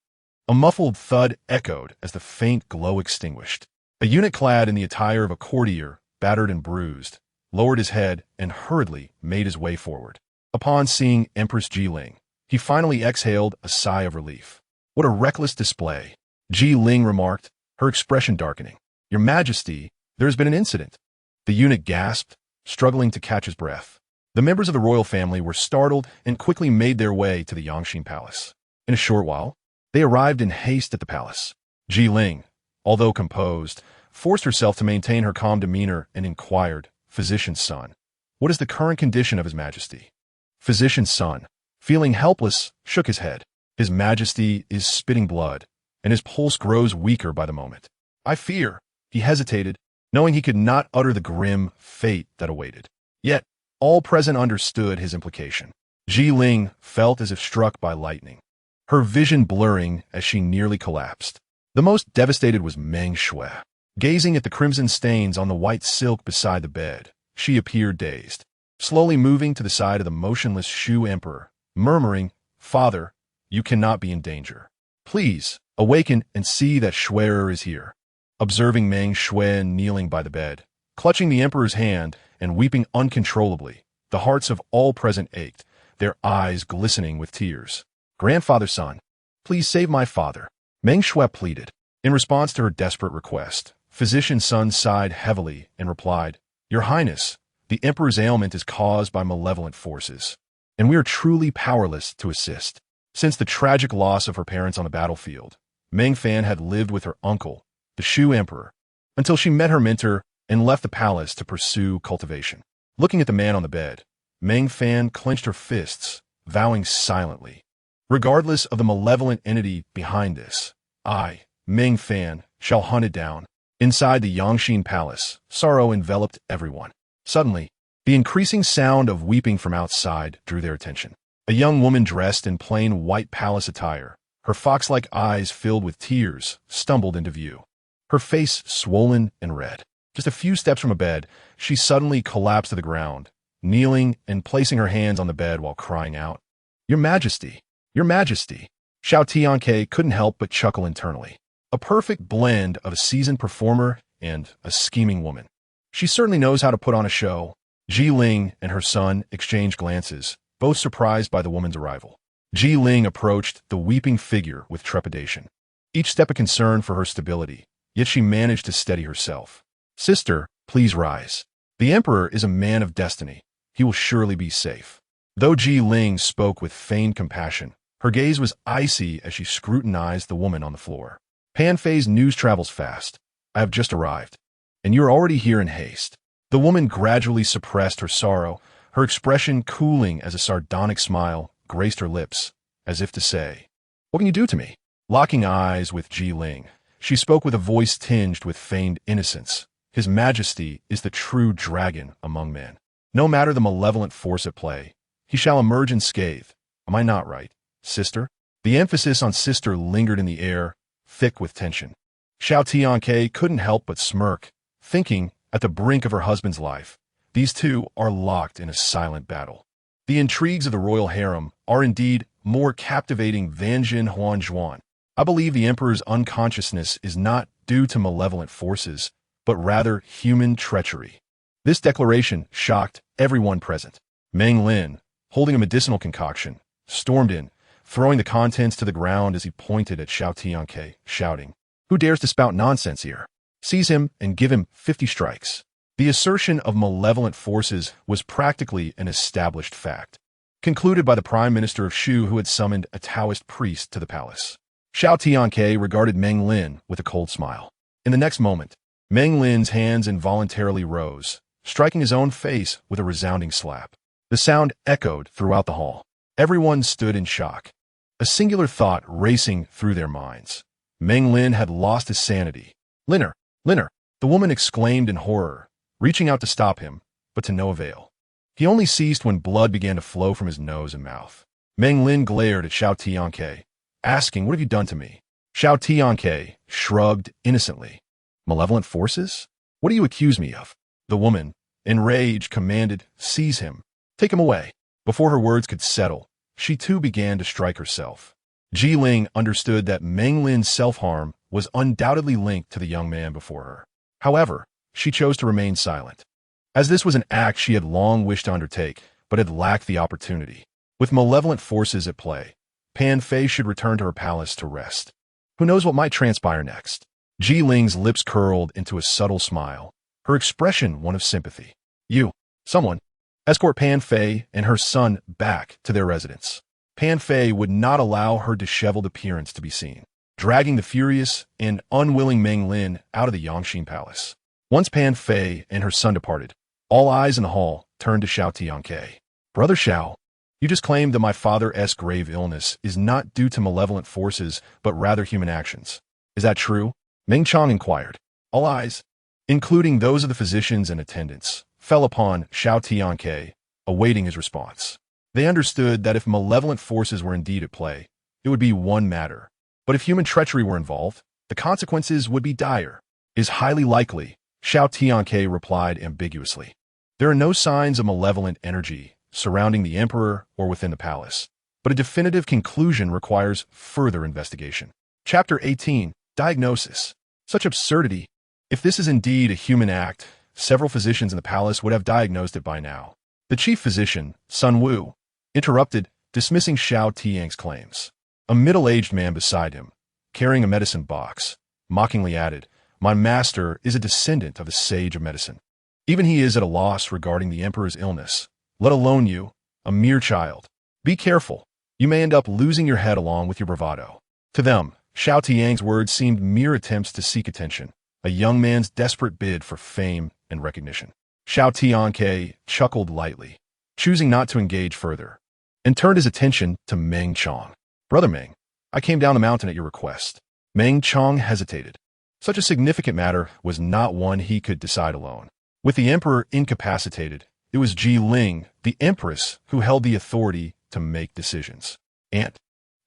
a muffled thud echoed as the faint glow extinguished. A eunuch clad in the attire of a courtier, battered and bruised, lowered his head and hurriedly made his way forward. Upon seeing Empress Ji Ling, he finally exhaled a sigh of relief. What a reckless display, Ji Ling remarked, her expression darkening. Your Majesty, there has been an incident. The eunuch gasped, struggling to catch his breath. The members of the royal family were startled and quickly made their way to the Yangxin Palace. In a short while, they arrived in haste at the palace. Ji Ling, although composed, forced herself to maintain her calm demeanor and inquired, Physician's son, what is the current condition of His Majesty? Physician's son, feeling helpless, shook his head. His Majesty is spitting blood, and his pulse grows weaker by the moment. I fear, he hesitated, knowing he could not utter the grim fate that awaited. Yet, all present understood his implication. Ji Ling felt as if struck by lightning, her vision blurring as she nearly collapsed. The most devastated was Meng Shui. Gazing at the crimson stains on the white silk beside the bed, she appeared dazed, slowly moving to the side of the motionless Shu Emperor, murmuring, Father, you cannot be in danger. Please, awaken and see that Shui'er is here. Observing Meng Shui kneeling by the bed, clutching the Emperor's hand and weeping uncontrollably, the hearts of all present ached, their eyes glistening with tears. Grandfather son, please save my father, Meng Shui pleaded. In response to her desperate request, Physician's son sighed heavily and replied, Your Highness, the Emperor's ailment is caused by malevolent forces, and we are truly powerless to assist. Since the tragic loss of her parents on the battlefield, Meng Fan had lived with her uncle, the Shu Emperor, until she met her mentor and left the palace to pursue cultivation. Looking at the man on the bed, Meng Fan clenched her fists, vowing silently, regardless of the malevolent entity behind this, I, Meng Fan, shall hunt it down. Inside the Yangxin Palace, sorrow enveloped everyone. Suddenly, the increasing sound of weeping from outside drew their attention. A young woman dressed in plain white palace attire, her fox-like eyes filled with tears, stumbled into view. Her face swollen and red. Just a few steps from a bed, she suddenly collapsed to the ground, kneeling and placing her hands on the bed while crying out, Your Majesty, Your Majesty. Xiao Tianque couldn't help but chuckle internally. A perfect blend of a seasoned performer and a scheming woman. She certainly knows how to put on a show. Ji Ling and her son exchanged glances, both surprised by the woman's arrival. Ji Ling approached the weeping figure with trepidation, each step a concern for her stability, yet she managed to steady herself. Sister, please rise. The Emperor is a man of destiny. He will surely be safe. Though Ji Ling spoke with feigned compassion, her gaze was icy as she scrutinized the woman on the floor. Panfei's news travels fast. I have just arrived, and you're already here in haste. The woman gradually suppressed her sorrow, her expression cooling as a sardonic smile graced her lips, as if to say, What can you do to me? Locking eyes with Ji Ling, she spoke with a voice tinged with feigned innocence. His Majesty is the true dragon among men. No matter the malevolent force at play, he shall emerge unscathed. Am I not right, sister? The emphasis on sister lingered in the air, thick with tension. Xiao Tianque couldn't help but smirk, thinking, at the brink of her husband's life, these two are locked in a silent battle. The intrigues of the royal harem are indeed more captivating than Jin Huanzhuan. I believe the Emperor's unconsciousness is not due to malevolent forces, but rather human treachery. This declaration shocked everyone present. Meng Lin, holding a medicinal concoction, stormed in, throwing the contents to the ground as he pointed at Xiao Tianque, shouting, "Who dares to spout nonsense here? Seize him and give him 50 strikes." The assertion of malevolent forces was practically an established fact, concluded by the Prime Minister of Shu, who had summoned a Taoist priest to the palace. Xiao Tianque regarded Meng Lin with a cold smile. In the next moment, Meng Lin's hands involuntarily rose, striking his own face with a resounding slap. The sound echoed throughout the hall. Everyone stood in shock, a singular thought racing through their minds. Meng Lin had lost his sanity. "Linner! Linner!" the woman exclaimed in horror, reaching out to stop him, but to no avail. He only ceased when blood began to flow from his nose and mouth. Meng Lin glared at Xiao Tianque, asking, "What have you done to me?" Xiao Tianque shrugged innocently. "Malevolent forces? What do you accuse me of?" The woman, enraged, commanded, "Seize him. Take him away." Before her words could settle, she too began to strike herself. Ji Ling understood that Meng Lin's self-harm was undoubtedly linked to the young man before her. However, she chose to remain silent, as this was an act she had long wished to undertake, but had lacked the opportunity. With malevolent forces at play, Pan Fei should return to her palace to rest. Who knows what might transpire next? Ji Ling's lips curled into a subtle smile, her expression one of sympathy. "You, someone, escort Pan Fei and her son back to their residence." Pan Fei would not allow her disheveled appearance to be seen, dragging the furious and unwilling Meng Lin out of the Yangxin Palace. Once Pan Fei and her son departed, all eyes in the hall turned to Xiao Tianque. "Brother Xiao, you just claimed that my father's grave illness is not due to malevolent forces, but rather human actions. Is that true?" Meng Chong inquired. All eyes, including those of the physicians and attendants, fell upon Xiao Tianque, awaiting his response. They understood that if malevolent forces were indeed at play, it would be one matter. But if human treachery were involved, the consequences would be dire. "Is highly likely," Xiao Tianque replied ambiguously. "There are no signs of malevolent energy surrounding the emperor or within the palace, but a definitive conclusion requires further investigation." Chapter 18, Diagnosis. Such absurdity. If this is indeed a human act, several physicians in the palace would have diagnosed it by now. The chief physician, Sun Wu, interrupted, dismissing Xiao Tianque's claims. A middle-aged man beside him, carrying a medicine box, mockingly added, "My master is a descendant of the sage of medicine. Even he is at a loss regarding the emperor's illness, let alone you, a mere child. Be careful. You may end up losing your head along with your bravado." To them, Xiao Tianque's words seemed mere attempts to seek attention, a young man's desperate bid for fame and recognition. Xiao Tianque chuckled lightly, choosing not to engage further, and turned his attention to Meng Chong. "Brother Meng, I came down the mountain at your request." Meng Chong hesitated. Such a significant matter was not one he could decide alone. With the emperor incapacitated, it was Ji Ling, the empress, who held the authority to make decisions. "And,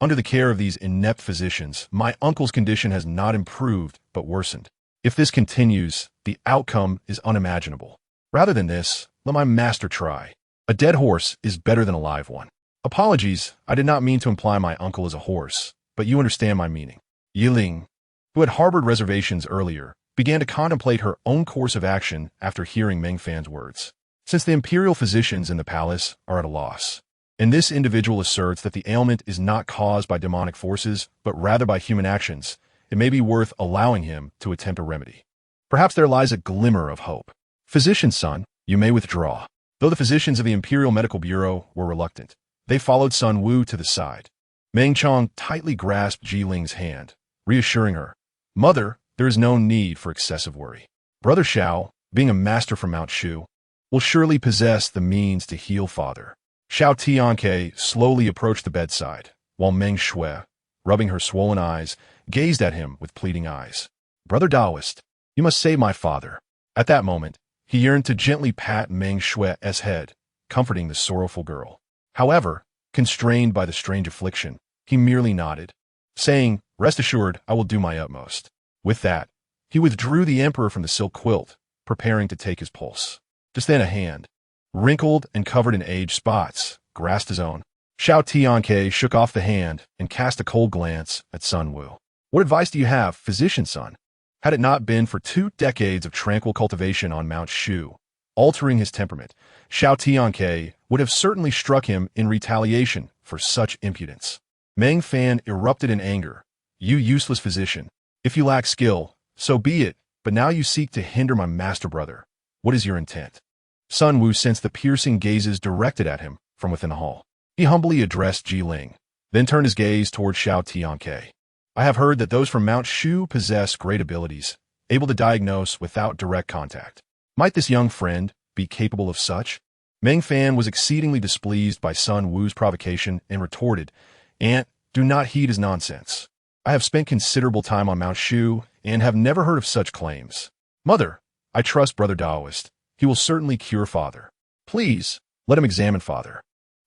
under the care of these inept physicians, my uncle's condition has not improved but worsened. If this continues, the outcome is unimaginable. Rather than this, let my master try. A dead horse is better than a live one." "Apologies, I did not mean to imply my uncle is a horse, but you understand my meaning." Yi Ling, who had harbored reservations earlier, began to contemplate her own course of action after hearing Meng Fan's words. Since the imperial physicians in the palace are at a loss, and this individual asserts that the ailment is not caused by demonic forces, but rather by human actions, it may be worth allowing him to attempt a remedy. Perhaps there lies a glimmer of hope. "Physician son, you may withdraw." Though the physicians of the Imperial Medical Bureau were reluctant, they followed Sun Wu to the side. Meng Chong tightly grasped Ji Ling's hand, reassuring her, "Mother, there is no need for excessive worry. Brother Xiao, being a master from Mount Shu, will surely possess the means to heal father." Xiao Tianque slowly approached the bedside, while Meng Shui, rubbing her swollen eyes, gazed at him with pleading eyes. "Brother Taoist, you must save my father." At that moment, he yearned to gently pat Meng Shui's head, comforting the sorrowful girl. However, constrained by the strange affliction, he merely nodded, saying, "Rest assured, I will do my utmost." With that, he withdrew the emperor from the silk quilt, preparing to take his pulse. Just then a hand, wrinkled and covered in age spots, grasped his own. Xiao Tianque shook off the hand and cast a cold glance at Sun Wu. "What advice do you have, physician son?" Had it not been for 2 decades of tranquil cultivation on Mount Shu, altering his temperament. Xiao Tianque would have certainly struck him in retaliation for such impudence. Meng Fan erupted in anger. You useless physician. If you lack skill, so be it, but now you seek to hinder my master brother. What is your intent? Sun Wu sensed the piercing gazes directed at him from within the hall. He humbly addressed Ji Ling, then turned his gaze toward Xiao Tianque. I have heard that those from Mount Shu possess great abilities, able to diagnose without direct contact. Might this young friend be capable of such? Meng Fan was exceedingly displeased by Sun Wu's provocation and retorted, Aunt, do not heed his nonsense. I have spent considerable time on Mount Shu and have never heard of such claims. Mother, I trust Brother Daoist. He will certainly cure Father. Please, let him examine Father.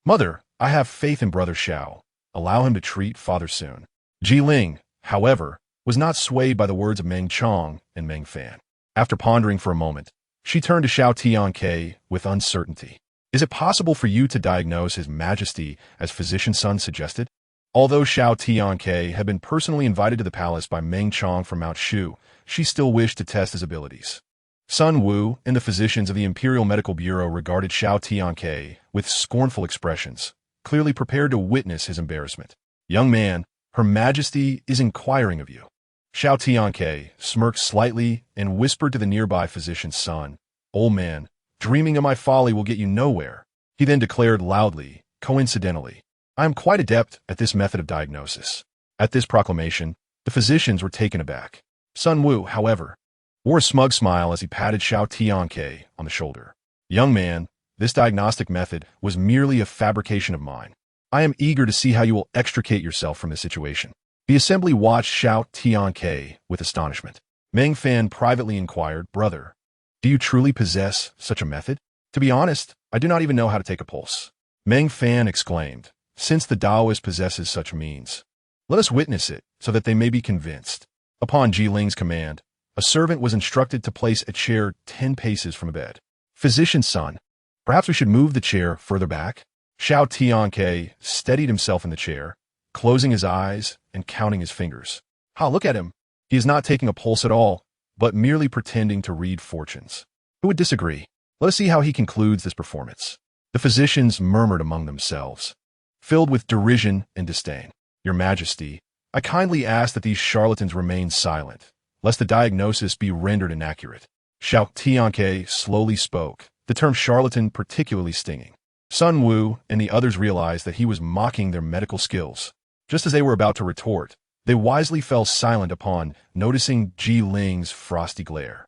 Mother, I have faith in Brother Xiao. Allow him to treat Father soon. Ji Ling, however, was not swayed by the words of Meng Chong and Meng Fan. After pondering for a moment, she turned to Xiao Tianque with uncertainty. Is it possible for you to diagnose His Majesty as Physician Sun suggested? Although Xiao Tianque had been personally invited to the palace by Meng Chong from Mount Shu, she still wished to test his abilities. Sun Wu and the physicians of the Imperial Medical Bureau regarded Xiao Tianque with scornful expressions, clearly prepared to witness his embarrassment. Young man, Her Majesty is inquiring of you. Xiao Tianque smirked slightly and whispered to the nearby physician's son, Old man, dreaming of my folly will get you nowhere. He then declared loudly, coincidentally, I am quite adept at this method of diagnosis. At this proclamation, the physicians were taken aback. Sun Wu, however, wore a smug smile as he patted Xiao Tianque on the shoulder. Young man, this diagnostic method was merely a fabrication of mine. I am eager to see how you will extricate yourself from this situation. The assembly watched Xiao Tianque with astonishment. Meng Fan privately inquired, Brother, do you truly possess such a method? To be honest, I do not even know how to take a pulse. Meng Fan exclaimed, Since the Taoist possesses such means, let us witness it so that they may be convinced. Upon Ji Ling's command, a servant was instructed to place a chair 10 paces from a bed. Physician's son, perhaps we should move the chair further back? Xiao Tianque steadied himself in the chair, closing his eyes and counting his fingers. Look at him. He is not taking a pulse at all, but merely pretending to read fortunes. Who would disagree? Let us see how he concludes this performance. The physicians murmured among themselves, filled with derision and disdain. Your Majesty, I kindly ask that these charlatans remain silent, lest the diagnosis be rendered inaccurate. Xiao Tianque slowly spoke, the term charlatan particularly stinging. Sun Wu and the others realized that he was mocking their medical skills. Just as they were about to retort, they wisely fell silent upon noticing Ji Ling's frosty glare.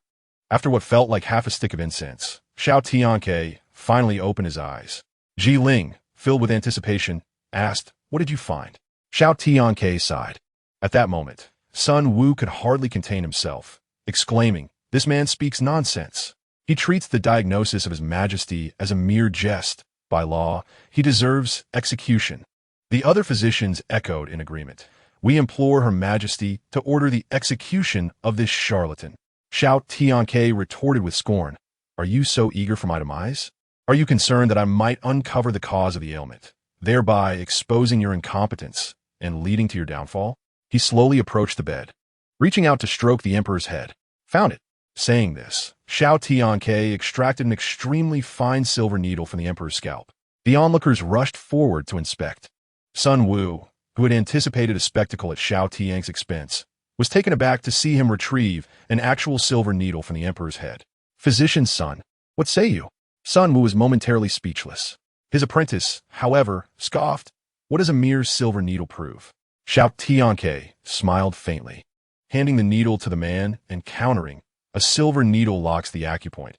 After what felt like half a stick of incense, Xiao Tianque finally opened his eyes. Ji Ling, filled with anticipation, asked, What did you find? Xiao Tianque sighed. At that moment, Sun Wu could hardly contain himself, exclaiming, This man speaks nonsense. He treats the diagnosis of His Majesty as a mere jest. By law, he deserves execution. The other physicians echoed in agreement. We implore Her Majesty to order the execution of this charlatan. Xiao Tianque retorted with scorn, Are you so eager for my demise? Are you concerned that I might uncover the cause of the ailment, thereby exposing your incompetence and leading to your downfall? He slowly approached the bed, reaching out to stroke the emperor's head. Found it. Saying this, Xiao Tianque extracted an extremely fine silver needle from the emperor's scalp. The onlookers rushed forward to inspect. Sun Wu, who had anticipated a spectacle at Xiao Tianque's expense, was taken aback to see him retrieve an actual silver needle from the emperor's head. Physician's son, what say you? Sun Wu was momentarily speechless. His apprentice, however, scoffed. What does a mere silver needle prove? Xiao Tianque smiled faintly, handing the needle to the man and countering, a silver needle locks the acupoint.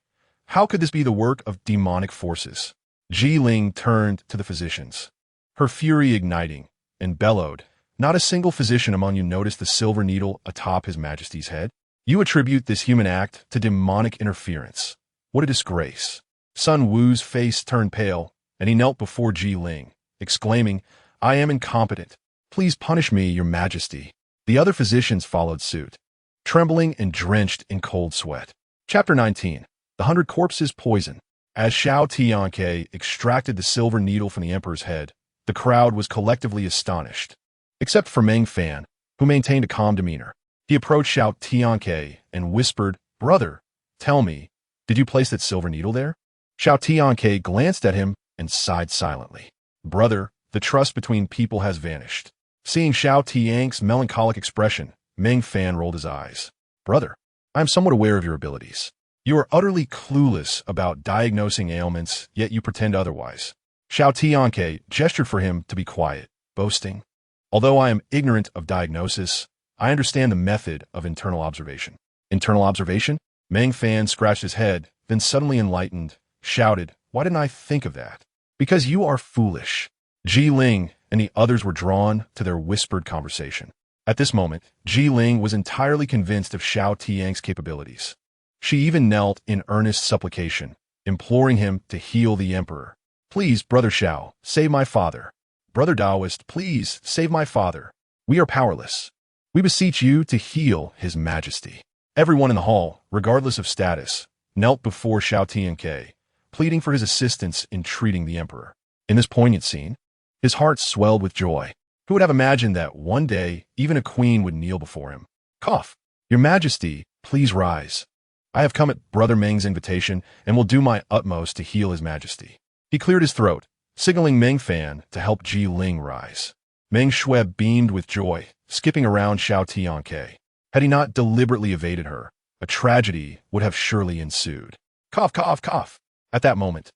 How could this be the work of demonic forces? Ji Ling turned to the physicians, her fury igniting, and bellowed, Not a single physician among you noticed the silver needle atop His Majesty's head? You attribute this human act to demonic interference. What a disgrace. Sun Wu's face turned pale, and he knelt before Ji Ling, exclaiming, I am incompetent. Please punish me, Your Majesty. The other physicians followed suit, trembling and drenched in cold sweat. Chapter 19. The 100 Corpses Poison. As Xiao Tianque extracted the silver needle from the emperor's head, the crowd was collectively astonished, except for Meng Fan, who maintained a calm demeanor. He approached Xiao Tianque and whispered, Brother, tell me, Did you place that silver needle there? Xiao Tianque glanced at him and sighed silently. Brother, the trust between people has vanished. Seeing Xiao Tianque's melancholic expression, Meng Fan rolled his eyes. Brother, I am somewhat aware of your abilities. You are utterly clueless about diagnosing ailments, yet you pretend otherwise. Xiao Tianque gestured for him to be quiet, boasting. Although I am ignorant of diagnosis, I understand the method of internal observation. Internal observation? Meng Fan scratched his head, then suddenly enlightened, shouted, Why didn't I think of that? Because you are foolish. Ji Ling and the others were drawn to their whispered conversation. At this moment, Ji Ling was entirely convinced of Xiao Tianque's capabilities. She even knelt in earnest supplication, imploring him to heal the emperor. Please, Brother Xiao, save my father. Brother Taoist, please, save my father. We are powerless. We beseech you to heal his majesty. Everyone in the hall, regardless of status, knelt before Xiao Tianque, pleading for his assistance in treating the emperor. In this poignant scene, his heart swelled with joy. Who would have imagined that one day even a queen would kneel before him? Cough. Your Majesty, please rise. I have come at Brother Meng's invitation and will do my utmost to heal his majesty. He cleared his throat, signaling Meng Fan to help Ji Ling rise. Meng Shui beamed with joy, skipping around Xiao Tianque. Had he not deliberately evaded her, a tragedy would have surely ensued. Cough, cough, cough. At that moment,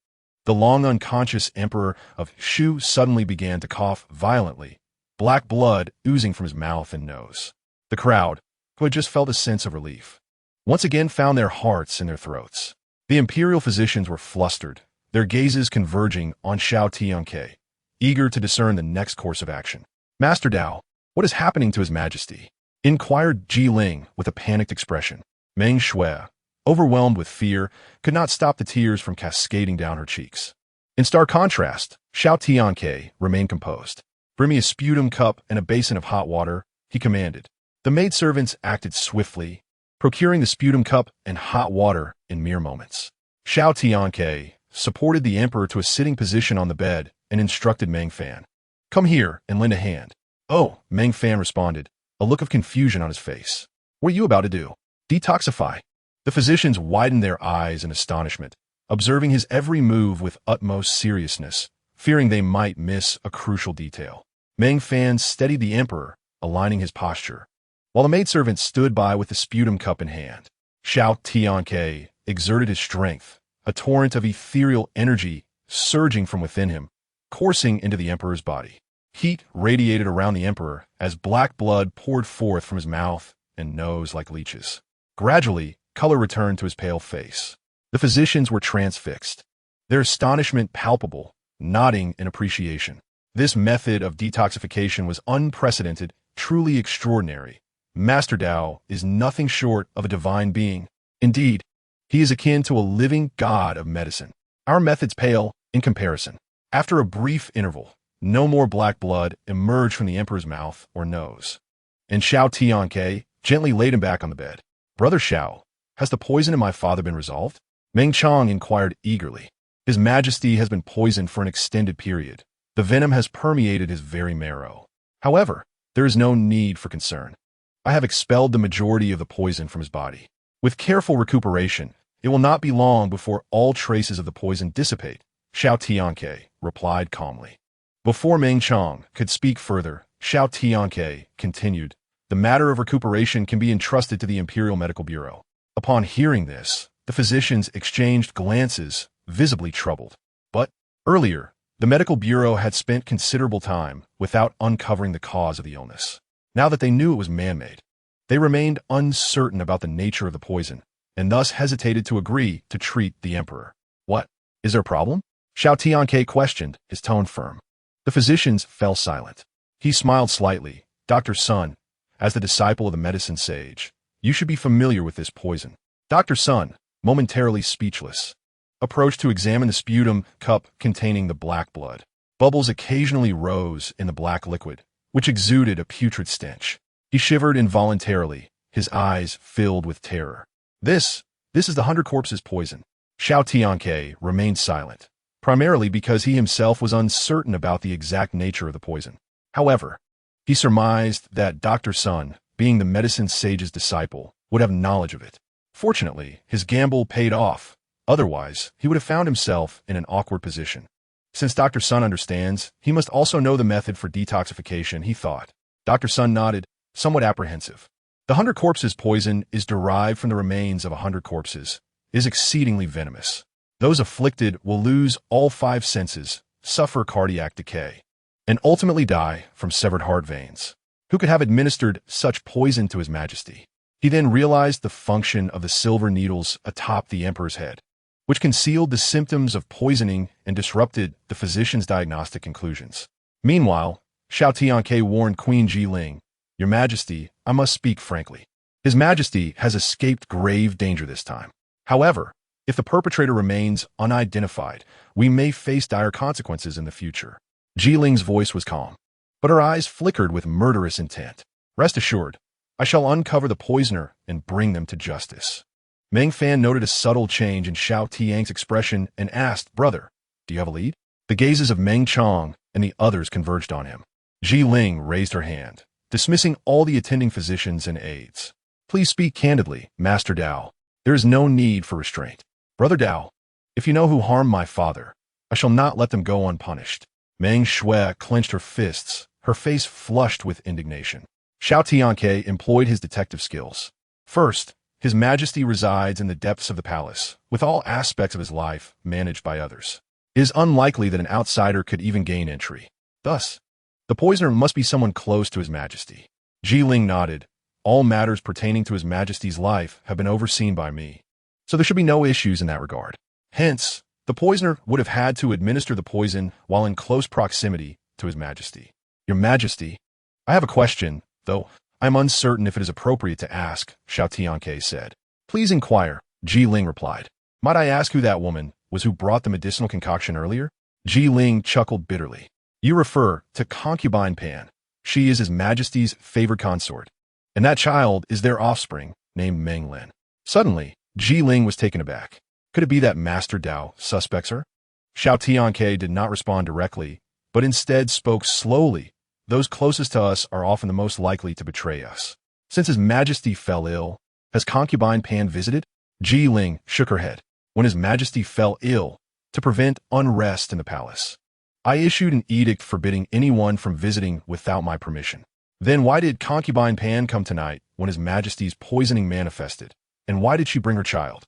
the long unconscious emperor of Shu suddenly began to cough violently, black blood oozing from his mouth and nose. The crowd, who had just felt a sense of relief, once again found their hearts in their throats. The imperial physicians were flustered, their gazes converging on Xiao Tianque, eager to discern the next course of action. Master Dao, what is happening to his majesty? Inquired Ji Ling with a panicked expression. Meng Shui, overwhelmed with fear, could not stop the tears from cascading down her cheeks. In stark contrast, Xiao Tianque remained composed. Bring me a sputum cup and a basin of hot water, he commanded. The maidservants acted swiftly, procuring the sputum cup and hot water in mere moments. Xiao Tianque supported the emperor to a sitting position on the bed and instructed Meng Fan. Come here and lend a hand. Oh, Meng Fan responded, a look of confusion on his face. What are you about to do? Detoxify. The physicians widened their eyes in astonishment, observing his every move with utmost seriousness, fearing they might miss a crucial detail. Meng Fan steadied the emperor, aligning his posture, while the maidservant stood by with the sputum cup in hand. Xiao Tianque exerted his strength, a torrent of ethereal energy surging from within him, coursing into the emperor's body. Heat radiated around the emperor as black blood poured forth from his mouth and nose like leeches. Gradually, color returned to his pale face. The physicians were transfixed, their astonishment palpable, nodding in appreciation. This method of detoxification was unprecedented, truly extraordinary. Master Dao is nothing short of a divine being. Indeed, he is akin to a living god of medicine. Our methods pale in comparison. After a brief interval, no more black blood emerged from the emperor's mouth or nose. And Xiao Tianque gently laid him back on the bed. Brother Xiao, has the poison in my father been resolved? Meng Chong inquired eagerly. His majesty has been poisoned for an extended period. The venom has permeated his very marrow. However, there is no need for concern. I have expelled the majority of the poison from his body. With careful recuperation, it will not be long before all traces of the poison dissipate, Xiao Tianque replied calmly. Before Meng Chong could speak further, Xiao Tianque continued, the matter of recuperation can be entrusted to the Imperial Medical Bureau. Upon hearing this, the physicians exchanged glances, visibly troubled. But, earlier, the Medical Bureau had spent considerable time without uncovering the cause of the illness. Now that they knew it was man-made, they remained uncertain about the nature of the poison, and thus hesitated to agree to treat the emperor. What? Is there a problem? Xiao Tianque questioned, his tone firm. The physicians fell silent. He smiled slightly. Dr. Sun, as the disciple of the medicine sage, you should be familiar with this poison. Dr. Sun, momentarily speechless, approached to examine the sputum cup containing the black blood. Bubbles occasionally rose in the black liquid, which exuded a putrid stench. He shivered involuntarily, his eyes filled with terror. This is the 100 Corpses poison. Xiao Tianque remained silent, primarily because he himself was uncertain about the exact nature of the poison. However, he surmised that Dr. Sun, being the medicine sage's disciple, would have knowledge of it. Fortunately, his gamble paid off, Otherwise, he would have found himself in an awkward position. Since Dr. Sun understands, he must also know the method for detoxification, he thought. Dr. Sun nodded, somewhat apprehensive. The 100 corpses poison is derived from the remains of 100 corpses. It is exceedingly venomous. Those afflicted will lose all 5 senses, suffer cardiac decay, and ultimately die from severed heart veins. Who could have administered such poison to His Majesty? He then realized the function of the silver needles atop the emperor's head, which concealed the symptoms of poisoning and disrupted the physician's diagnostic conclusions. Meanwhile, Xiao Tianque warned Queen Jiling, "Your Majesty, I must speak frankly. His Majesty has escaped grave danger this time. However, if the perpetrator remains unidentified, we may face dire consequences in the future." Jiling's voice was calm, but her eyes flickered with murderous intent. "Rest assured, I shall uncover the poisoner and bring them to justice." Meng Fan noted a subtle change in Xiao Tianque's expression and asked, "Brother, do you have a lead?" The gazes of Meng Chong and the others converged on him. Jiling raised her hand, dismissing all the attending physicians and aides. "Please speak candidly, Master Dao. There is no need for restraint. Brother Dao, if you know who harmed my father, I shall not let them go unpunished." Meng Shui clenched her fists, her face flushed with indignation. Xiao Tianque employed his detective skills. First, His Majesty resides in the depths of the palace, with all aspects of his life managed by others. It is unlikely that an outsider could even gain entry. Thus, the poisoner must be someone close to His Majesty. Jiling nodded. "All matters pertaining to His Majesty's life have been overseen by me, so there should be no issues in that regard. Hence, the poisoner would have had to administer the poison while in close proximity to His Majesty." "Your Majesty, I have a question, though I am uncertain if it is appropriate to ask," Xiao Tianque said. "Please inquire," Jiling replied. "Might I ask who that woman was who brought the medicinal concoction earlier?" Jiling chuckled bitterly. "You refer to concubine Pan. She is His Majesty's favored consort, and that child is their offspring, named Meng Lin." Suddenly, Jiling was taken aback. Could it be that Master Dao suspects her? Xiao Tianque did not respond directly, but instead spoke slowly. "Those closest to us are often the most likely to betray us. Since His Majesty fell ill, has concubine Pan visited?" Jiling shook her head. "When His Majesty fell ill, to prevent unrest in the palace, I issued an edict forbidding anyone from visiting without my permission. Then why did concubine Pan come tonight when His Majesty's poisoning manifested, and why did she bring her child?"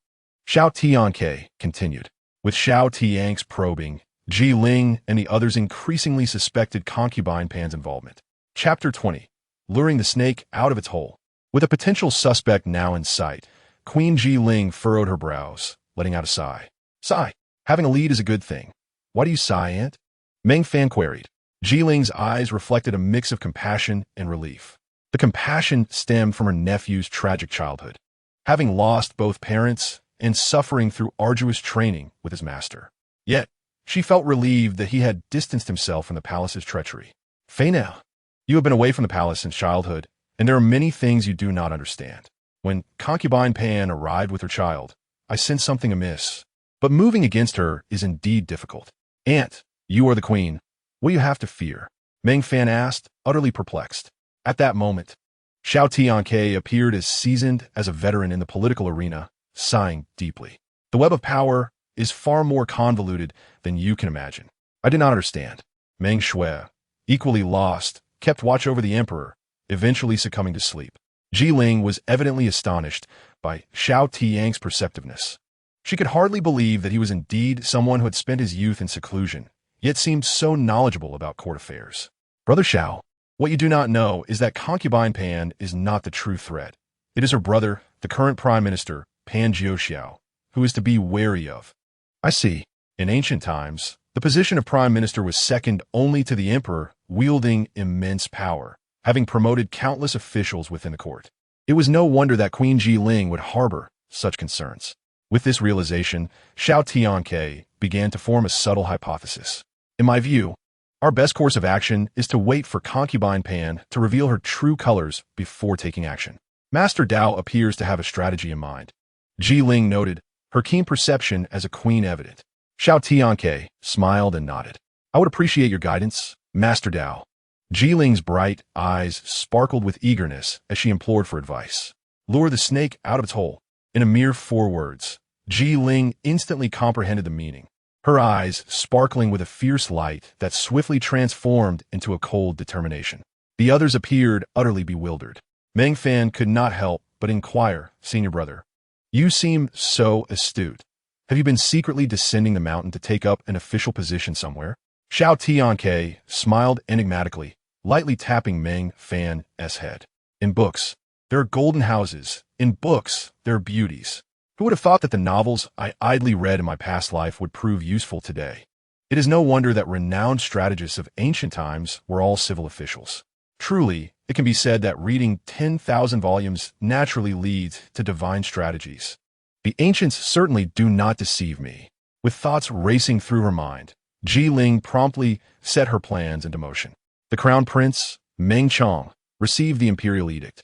Xiao Tianque continued. With Xiao Tianque's probing, Jiling and the others increasingly suspected concubine Pan's involvement. Chapter 20. Luring the snake out of its hole. With a potential suspect now in sight, Queen Jiling furrowed her brows, letting out a sigh. "Sigh. Having a lead is a good thing. Why do you sigh, Aunt?" Meng Fan queried. Jiling's eyes reflected a mix of compassion and relief. The compassion stemmed from her nephew's tragic childhood, having lost both parents and suffering through arduous training with his master. Yet, she felt relieved that he had distanced himself from the palace's treachery. "Fei now, you have been away from the palace since childhood, and there are many things you do not understand. When concubine Pan arrived with her child, I sensed something amiss. But moving against her is indeed difficult. Aunt, you are the queen. What do you have to fear?" Meng Fan asked, utterly perplexed. At that moment, Xiao Tianque appeared as seasoned as a veteran in the political arena, sighing deeply. "The web of power is far more convoluted than you can imagine. I did not understand." Meng Shui, equally lost, kept watch over the emperor, eventually succumbing to sleep. Jiling was evidently astonished by Xiao Tianque's perceptiveness. She could hardly believe that he was indeed someone who had spent his youth in seclusion, yet seemed so knowledgeable about court affairs. "Brother Xiao, what you do not know is that concubine Pan is not the true threat. It is her brother, the current prime minister, Pan Jiuxiao, who is to be wary of." "I see. In ancient times, the position of prime minister was second only to the emperor, wielding immense power, having promoted countless officials within the court. It was no wonder that Queen Jiling would harbor such concerns." With this realization, Xiao Tianque began to form a subtle hypothesis. "In my view, our best course of action is to wait for concubine Pan to reveal her true colors before taking action. Master Dao appears to have a strategy in mind." Jiling noted, her keen perception as a queen evident. Xiao Tianque smiled and nodded. "I would appreciate your guidance, Master Dao." Jiling's bright eyes sparkled with eagerness as she implored for advice. "Lure the snake out of its hole." In a mere 4 words, Ji Ling instantly comprehended the meaning, her eyes sparkling with a fierce light that swiftly transformed into a cold determination. The others appeared utterly bewildered. Meng Fan could not help but inquire, "Senior brother, you seem so astute. Have you been secretly descending the mountain to take up an official position somewhere?" Xiao Tianque smiled enigmatically, lightly tapping Meng Fan's head. "In books, there are golden houses. In books, there are beauties. Who would have thought that the novels I idly read in my past life would prove useful today? It is no wonder that renowned strategists of ancient times were all civil officials. Truly, it can be said that reading 10,000 volumes naturally leads to divine strategies. The ancients certainly do not deceive me." With thoughts racing through her mind, Ji Ling promptly set her plans into motion. The crown prince, Meng Chong, received the imperial edict,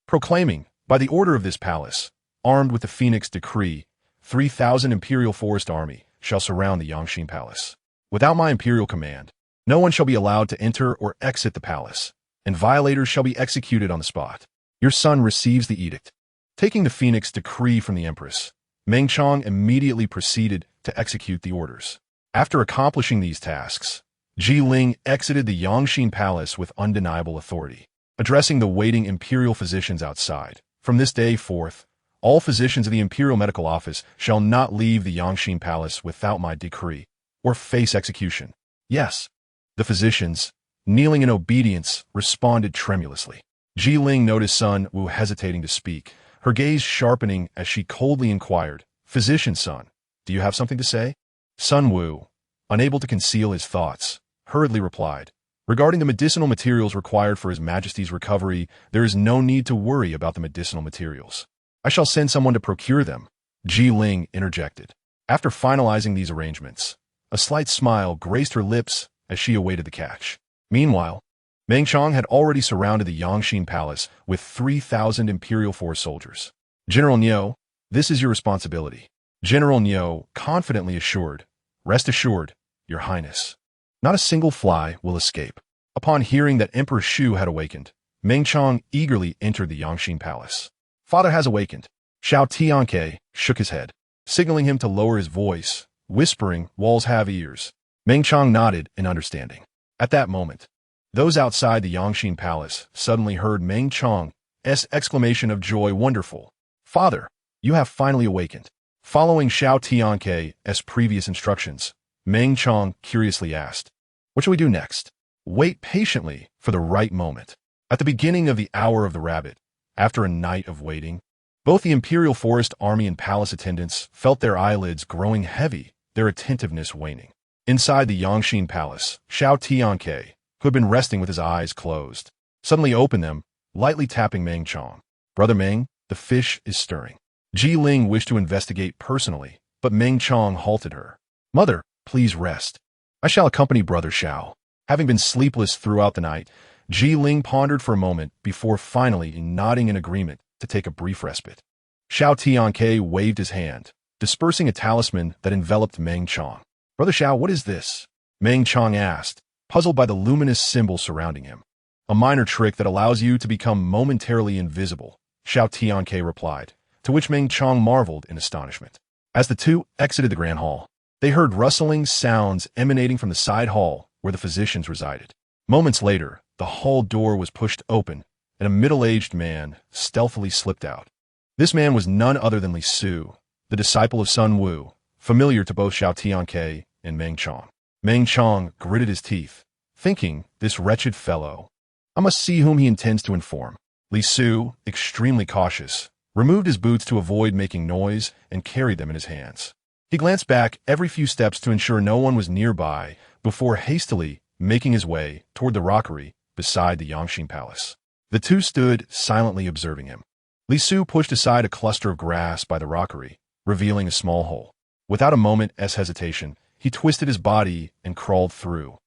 proclaiming, by the order of this palace, armed with the Phoenix Decree, 3,000 imperial forest army shall surround the Yangxin Palace. Without my imperial command, no one shall be allowed to enter or exit the palace, and violators shall be executed on the spot. Your son receives the edict." Taking the Phoenix Decree from the Empress, Meng Chong immediately proceeded to execute the orders. After accomplishing these tasks, Ji Ling exited the Yangxin Palace with undeniable authority, addressing the waiting imperial physicians outside. "From this day forth, all physicians of the Imperial Medical Office shall not leave the Yangxin Palace without my decree, or face execution." "Yes." The physicians, kneeling in obedience, responded tremulously. Ji Ling noticed Sun Wu hesitating to speak, her gaze sharpening as she coldly inquired, "Physician Sun, do you have something to say?" Sun Wu, unable to conceal his thoughts, hurriedly replied, "Regarding the medicinal materials required for His Majesty's recovery, there is no need to worry about the medicinal materials. I shall send someone to procure them," Ji Ling interjected. After finalizing these arrangements, a slight smile graced her lips as she awaited the catch. Meanwhile, Meng Chong had already surrounded the Yangxin Palace with 3,000 Imperial Force soldiers. "General Niu, this is your responsibility," General Niu confidently assured. "Rest assured, Your Highness. Not a single fly will escape." Upon hearing that Emperor Shu had awakened, Meng Chong eagerly entered the Yangxin Palace. "Father has awakened." Xiao Tianque shook his head, signaling him to lower his voice, whispering, "Walls have ears." Meng Chong nodded in understanding. At that moment, those outside the Yangxin Palace suddenly heard Meng Chong's exclamation of joy. "Wonderful! Father, you have finally awakened." Following Xiao Tianque's previous instructions, Meng Chong curiously asked, "What shall we do next?" "Wait patiently for the right moment." At the beginning of the Hour of the Rabbit, after a night of waiting, both the Imperial Forest Army and palace attendants felt their eyelids growing heavy, their attentiveness waning. Inside the Yangxin Palace, Xiao Tianque, who had been resting with his eyes closed, suddenly opened them, lightly tapping Meng Chong. "Brother Meng, the fish is stirring." Ji Ling wished to investigate personally, but Meng Chong halted her. "Mother, please rest. I shall accompany Brother Xiao." Having been sleepless throughout the night, Ji Ling pondered for a moment before finally nodding in agreement to take a brief respite. Xiao Tianque waved his hand, dispersing a talisman that enveloped Meng Chong. "Brother Xiao, what is this?" Meng Chong asked, puzzled by the luminous symbol surrounding him. "A minor trick that allows you to become momentarily invisible," Xiao Tianque replied, to which Meng Chong marveled in astonishment. As the two exited the grand hall, they heard rustling sounds emanating from the side hall where the physicians resided. Moments later, the hall door was pushed open, and a middle-aged man stealthily slipped out. This man was none other than Li Su, the disciple of Sun Wu, familiar to both Xiao Tianque and Meng Chong. Meng Chong gritted his teeth, thinking, "This wretched fellow. I must see whom he intends to inform." Li Su, extremely cautious, removed his boots to avoid making noise and carried them in his hands. He glanced back every few steps to ensure no one was nearby before hastily making his way toward the rockery beside the Yangxin Palace. The two stood silently observing him. Li Su pushed aside a cluster of grass by the rockery, revealing a small hole. Without a moment's hesitation, he twisted his body and crawled through.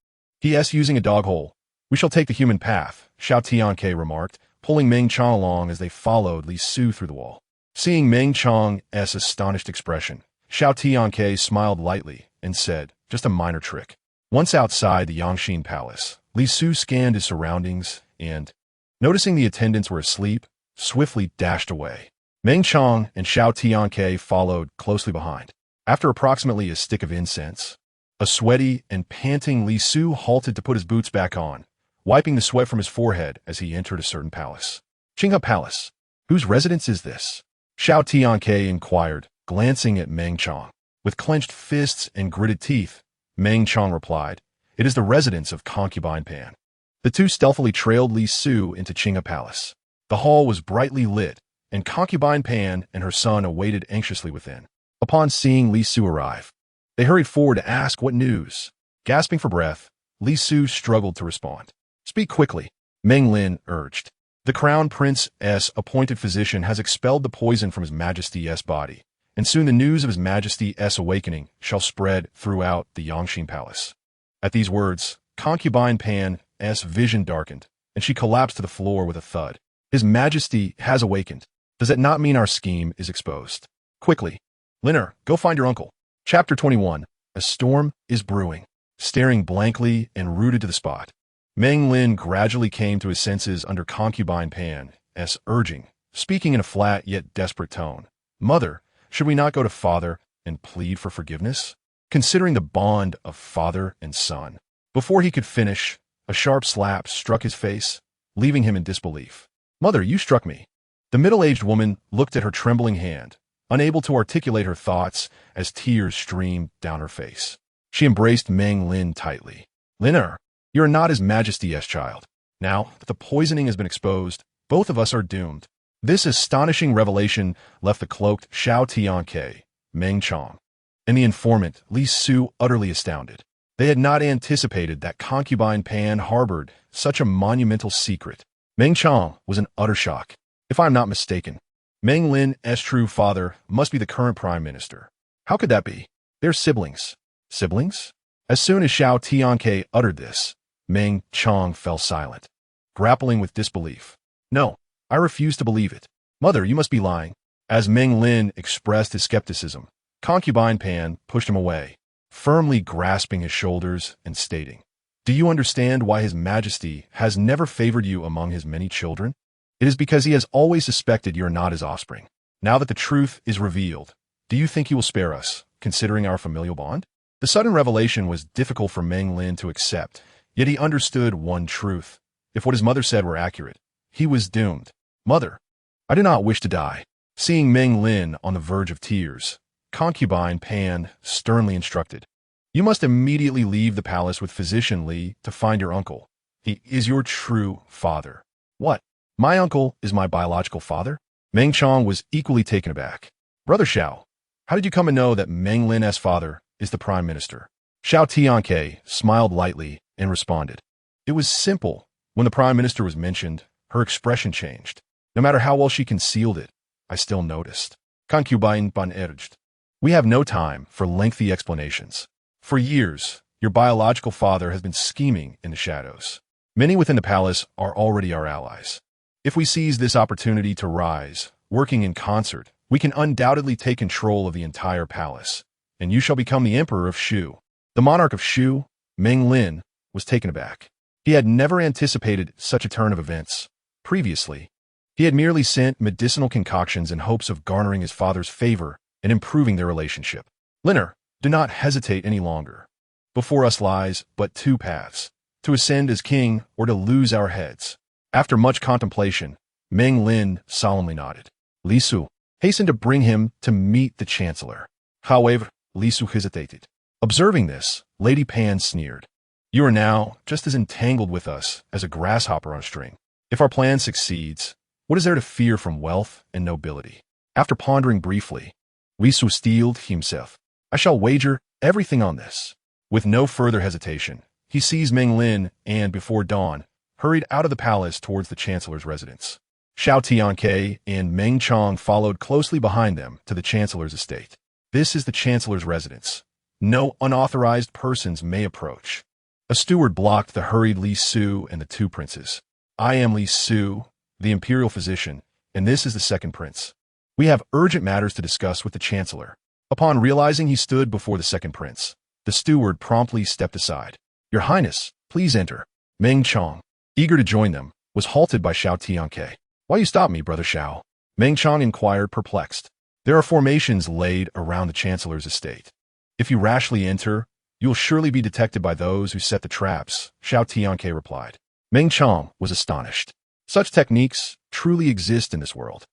"P.S. using a dog hole. We shall take the human path," Xiao Tianque remarked, pulling Meng Chong along as they followed Li Su through the wall. Seeing Meng Chong's astonished expression, Xiao Tianque smiled lightly and said, "Just a minor trick." Once outside the Yangxin Palace, Li Su scanned his surroundings and, noticing the attendants were asleep, swiftly dashed away. Meng Chong and Xiao Tianque followed closely behind. After approximately a stick of incense, a sweaty and panting Li Su halted to put his boots back on, wiping the sweat from his forehead as he entered a certain palace. Qinghe Palace. Whose residence is this? Xiao Tianque inquired, glancing at Meng Chong. With clenched fists and gritted teeth, Meng Chong replied, "It is the residence of Concubine Pan." The two stealthily trailed Li Su into Qinghe Palace. The hall was brightly lit, and Concubine Pan and her son awaited anxiously within. Upon seeing Li Su arrive, they hurried forward to ask what news. Gasping for breath, Li Su struggled to respond. "Speak quickly," Meng Lin urged. "The Crown Prince's appointed physician has expelled the poison from His Majesty's body, and soon the news of His Majesty's awakening shall spread throughout the Yangxin Palace." At these words, Concubine Pan's vision darkened, and she collapsed to the floor with a thud. "His Majesty has awakened. Does that not mean our scheme is exposed? Quickly, Liner, go find your uncle." Chapter 21. A storm is brewing. Staring blankly and rooted to the spot, Meng Lin gradually came to his senses under Concubine Pan's urging, speaking in a flat yet desperate tone. "Mother, should we not go to father and plead for forgiveness? Considering the bond of father and son." Before he could finish, a sharp slap struck his face, leaving him in disbelief. "Mother, you struck me." The middle-aged woman looked at her trembling hand, unable to articulate her thoughts as tears streamed down her face. She embraced Meng Lin tightly. "Liner, you are not His Majesty's child. Now that the poisoning has been exposed, both of us are doomed." This astonishing revelation left the cloaked Xiao Tianque, Meng Chong, and the informant Li Su utterly astounded. They had not anticipated that Concubine Pan harbored such a monumental secret. Meng Chong was in utter shock. "If I am not mistaken, Meng Lin's true father must be the current prime minister. How could that be? They're siblings." Siblings? As soon as Xiao Tianque uttered this, Meng Chong fell silent, grappling with disbelief. "No, I refuse to believe it. Mother, you must be lying." As Meng Lin expressed his skepticism, Concubine Pan pushed him away, firmly grasping his shoulders and stating, "Do you understand why His Majesty has never favored you among his many children? It is because he has always suspected you are not his offspring. Now that the truth is revealed, do you think he will spare us, considering our familial bond?" The sudden revelation was difficult for Meng Lin to accept, yet he understood one truth. If what his mother said were accurate, he was doomed. "Mother, I do not wish to die." Seeing Meng Lin on the verge of tears, Concubine Pan sternly instructed, "You must immediately leave the palace with Physician Li to find your uncle. He is your true father." "What? My uncle is my biological father?" Meng Chong was equally taken aback. "Brother Xiao, how did you come to know that Meng Lin's father is the prime minister?" Xiao Tianque smiled lightly and responded, "It was simple. When the prime minister was mentioned, her expression changed. No matter how well she concealed it, I still noticed." Concubine Pan urged, "We have no time for lengthy explanations. For years, your biological father has been scheming in the shadows. Many within the palace are already our allies. If we seize this opportunity to rise, working in concert, we can undoubtedly take control of the entire palace, and you shall become the emperor of Shu." The monarch of Shu, Meng Lin, was taken aback. He had never anticipated such a turn of events. Previously, he had merely sent medicinal concoctions in hopes of garnering his father's favor and improving their relationship. "Liner, do not hesitate any longer. Before us lies but two paths, to ascend as king or to lose our heads." After much contemplation, Meng Lin solemnly nodded. Li Su, hasten to bring him to meet the chancellor. However, Li Su hesitated. Observing this, Lady Pan sneered. "You are now just as entangled with us as a grasshopper on a string. If our plan succeeds, what is there to fear from wealth and nobility?" After pondering briefly, Li Su steeled himself. "I shall wager everything on this." With no further hesitation, he seized Meng Lin and, before dawn, hurried out of the palace towards the chancellor's residence. Xiao Tianque and Meng Chong followed closely behind them to the chancellor's estate. This is the chancellor's residence. No unauthorized persons may approach. A steward blocked the hurried Li Su and the two princes. "I am Li Su, the imperial physician, and this is the second prince. We have urgent matters to discuss with the chancellor." Upon realizing he stood before the second prince, the steward promptly stepped aside. "Your Highness, please enter." Meng Chong, eager to join them, was halted by Xiao Tianque. "Why you stop me, Brother Xiao?" Meng Chong inquired, perplexed. There are formations laid around the Chancellor's estate. If you rashly enter, you will surely be detected by those who set the traps, Xiao Tianque replied. Meng Chong was astonished. Such techniques truly exist in this world.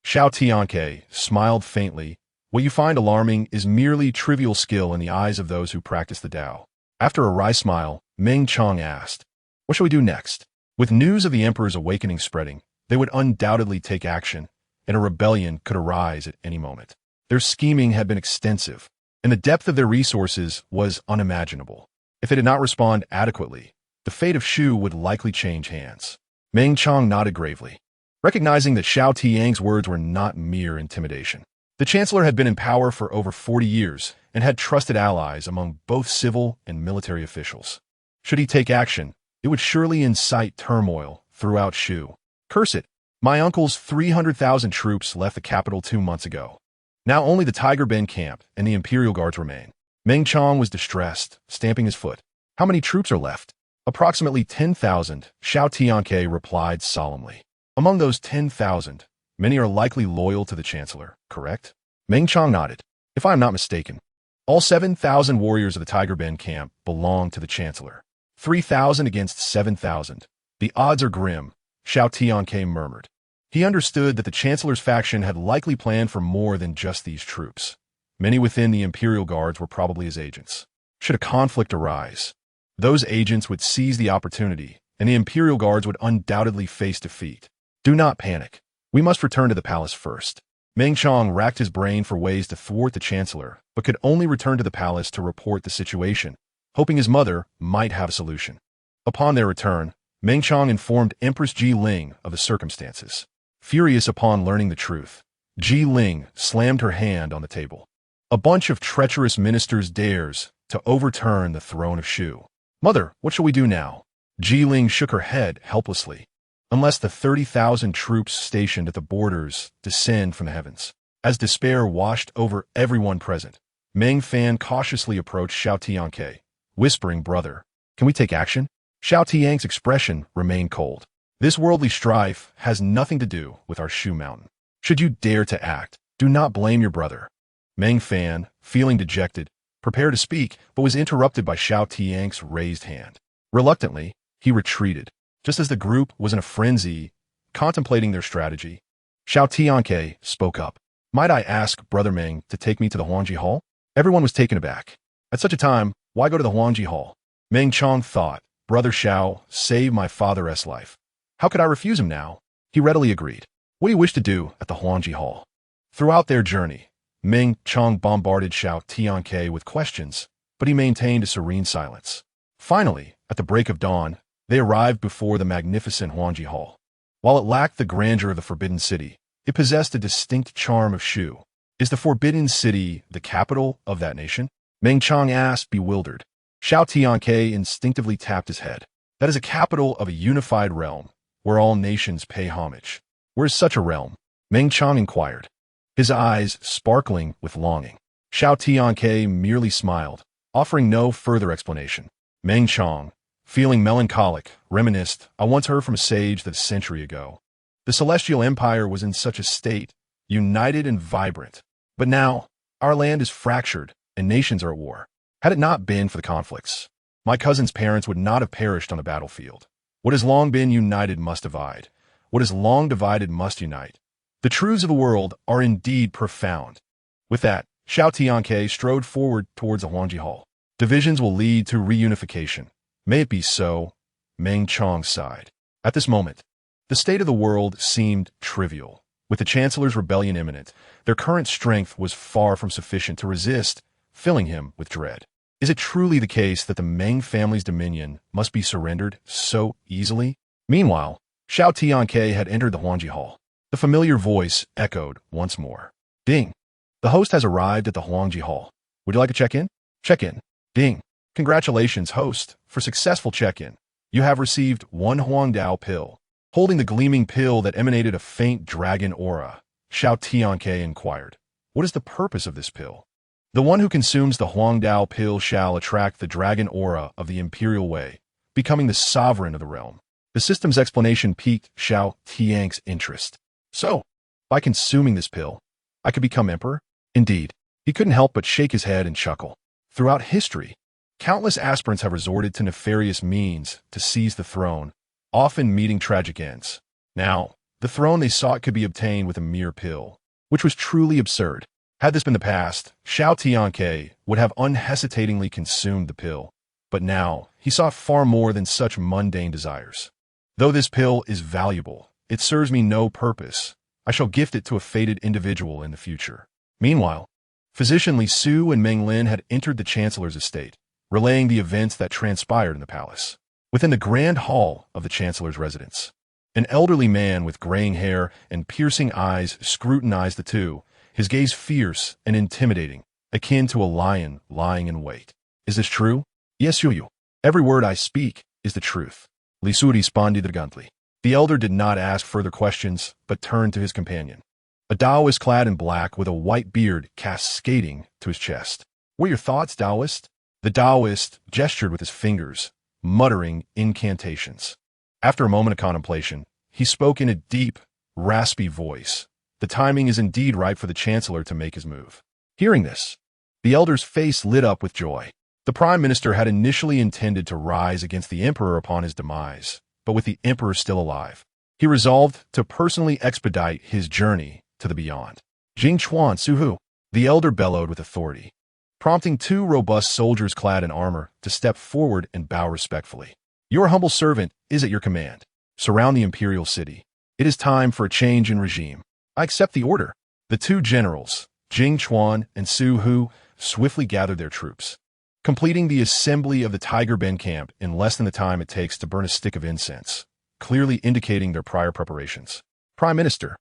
Xiao Tianque smiled faintly. What you find alarming is merely trivial skill in the eyes of those who practice the Tao. After a wry smile, Meng Chong asked, "What shall we do next?" With news of the Emperor's awakening spreading, they would undoubtedly take action, and a rebellion could arise at any moment. Their scheming had been extensive, and the depth of their resources was unimaginable. If they did not respond adequately, the fate of Shu would likely change hands. Meng Chong nodded gravely, recognizing that Xiao Tianque's words were not mere intimidation. The Chancellor had been in power for over 40 years and had trusted allies among both civil and military officials. Should he take action, it would surely incite turmoil throughout Shu. Curse it! My uncle's 300,000 troops left the capital 2 months ago. Now only the Tiger Bend camp and the Imperial Guards remain. Meng Chong was distressed, stamping his foot. How many troops are left? Approximately 10,000, Xiao Tianque replied solemnly. Among those 10,000, many are likely loyal to the Chancellor, correct? Meng Chong nodded. If I am not mistaken, all 7,000 warriors of the Tiger Bend camp belong to the Chancellor. 3,000 against 7,000. The odds are grim, Xiao Tianque murmured. He understood that the Chancellor's faction had likely planned for more than just these troops. Many within the Imperial Guards were probably his agents. Should a conflict arise, those agents would seize the opportunity, and the Imperial Guards would undoubtedly face defeat. Do not panic. We must return to the palace first. Meng Chong racked his brain for ways to thwart the Chancellor, but could only return to the palace to report the situation, hoping his mother might have a solution. Upon their return, Meng Chong informed Empress Ji Ling of the circumstances. Furious upon learning the truth, Ji Ling slammed her hand on the table. A bunch of treacherous ministers dares to overturn the throne of Shu. Mother, what shall we do now? Ji Ling shook her head helplessly. Unless the 30,000 troops stationed at the borders descend from the heavens. As despair washed over everyone present, Meng Fan cautiously approached Xiao Tianque, whispering, "Brother, can we take action?" Xiao Tianque's expression remained cold. This worldly strife has nothing to do with our Shu Mountain. Should you dare to act, do not blame your brother. Meng Fan, feeling dejected, prepared to speak, but was interrupted by Xiao Tianque's raised hand. Reluctantly, he retreated. Just as the group was in a frenzy, contemplating their strategy, Xiao Tianque spoke up. "Might I ask Brother Meng to take me to the Huangji Hall?" Everyone was taken aback. At such a time, why go to the Huangji Hall? Meng Chong thought, "Brother Xiao saved my father's life. How could I refuse him now?" He readily agreed. "What do you wish to do at the Huangji Hall?" Throughout their journey, Meng Chong bombarded Xiao Tianque with questions, but he maintained a serene silence. Finally, at the break of dawn, they arrived before the magnificent Huangji Hall. While it lacked the grandeur of the Forbidden City, it possessed a distinct charm of Shu. Is the Forbidden City the capital of that nation? Meng Chong asked, bewildered. Xiao Tianque instinctively tapped his head. That is a capital of a unified realm, where all nations pay homage. Where is such a realm? Meng Chong inquired, his eyes sparkling with longing. Xiao Tianque merely smiled, offering no further explanation. Meng Chong, feeling melancholic, reminisced, "I once heard from a sage that a century ago, the Celestial Empire was in such a state, united and vibrant. But now, our land is fractured, and nations are at war. Had it not been for the conflicts, my cousin's parents would not have perished on the battlefield. What has long been united must divide. What is long divided must unite. The truths of the world are indeed profound." With that, Xiao Tianque strode forward towards the Huangji Hall. "Divisions will lead to reunification. May it be so," Meng Chong sighed. At this moment, the state of the world seemed trivial. With the Chancellor's rebellion imminent, their current strength was far from sufficient to resist, filling him with dread. Is it truly the case that the Meng family's dominion must be surrendered so easily? Meanwhile, Xiao Tianque had entered the Huangji Hall. The familiar voice echoed once more. "Ding! The host has arrived at the Huangji Hall. Would you like a check-in?" "Check-in. Ding! Congratulations, host, for successful check-in. You have received 1 Huangdao pill." Holding the gleaming pill that emanated a faint dragon aura, Xiao Tianque inquired, "What is the purpose of this pill?" "The one who consumes the Huangdao pill shall attract the dragon aura of the Imperial Way, becoming the sovereign of the realm." The system's explanation piqued Xiao Tianque's interest. "So, By consuming this pill, I could become emperor? Indeed, he couldn't help but shake his head and chuckle. Throughout history, countless aspirants have resorted to nefarious means to seize the throne, often meeting tragic ends. Now, the throne they sought could be obtained with a mere pill, which was truly absurd. Had this been the past, Xiao Tianque would have unhesitatingly consumed the pill, but now he sought far more than such mundane desires. Though this pill is valuable, it serves me no purpose. I shall gift it to a fated individual in the future. Meanwhile, physician Li Su and Meng Lin had entered the chancellor's estate, relaying the events that transpired in the palace. Within the grand hall of the chancellor's residence, an elderly man with graying hair and piercing eyes scrutinized the two, his gaze fierce and intimidating, akin to a lion lying in wait. Is this true? Yes, you. Every word I speak is the truth. Li Su responded arrogantly. The elder did not ask further questions, but turned to his companion. A Taoist clad in black with a white beard cascading to his chest. What are your thoughts, Taoist? The Taoist gestured with his fingers, muttering incantations. After a moment of contemplation, he spoke in a deep, raspy voice. The timing is indeed right for the chancellor to make his move. Hearing this, the elder's face lit up with joy. The prime minister had initially intended to rise against the emperor upon his demise, but with the emperor still alive, he resolved to personally expedite his journey to the beyond. Jing Chuan Suhu, the elder bellowed with authority, prompting two robust soldiers clad in armor to step forward and bow respectfully. Your humble servant is at your command. Surround the imperial city. It is time for a change in regime. I accept the order. The two generals, Jing Chuan and Su Hu, swiftly gathered their troops, completing the assembly of the Tiger Bend camp in less than the time it takes to burn a stick of incense, clearly indicating their prior preparations. Prime Minister,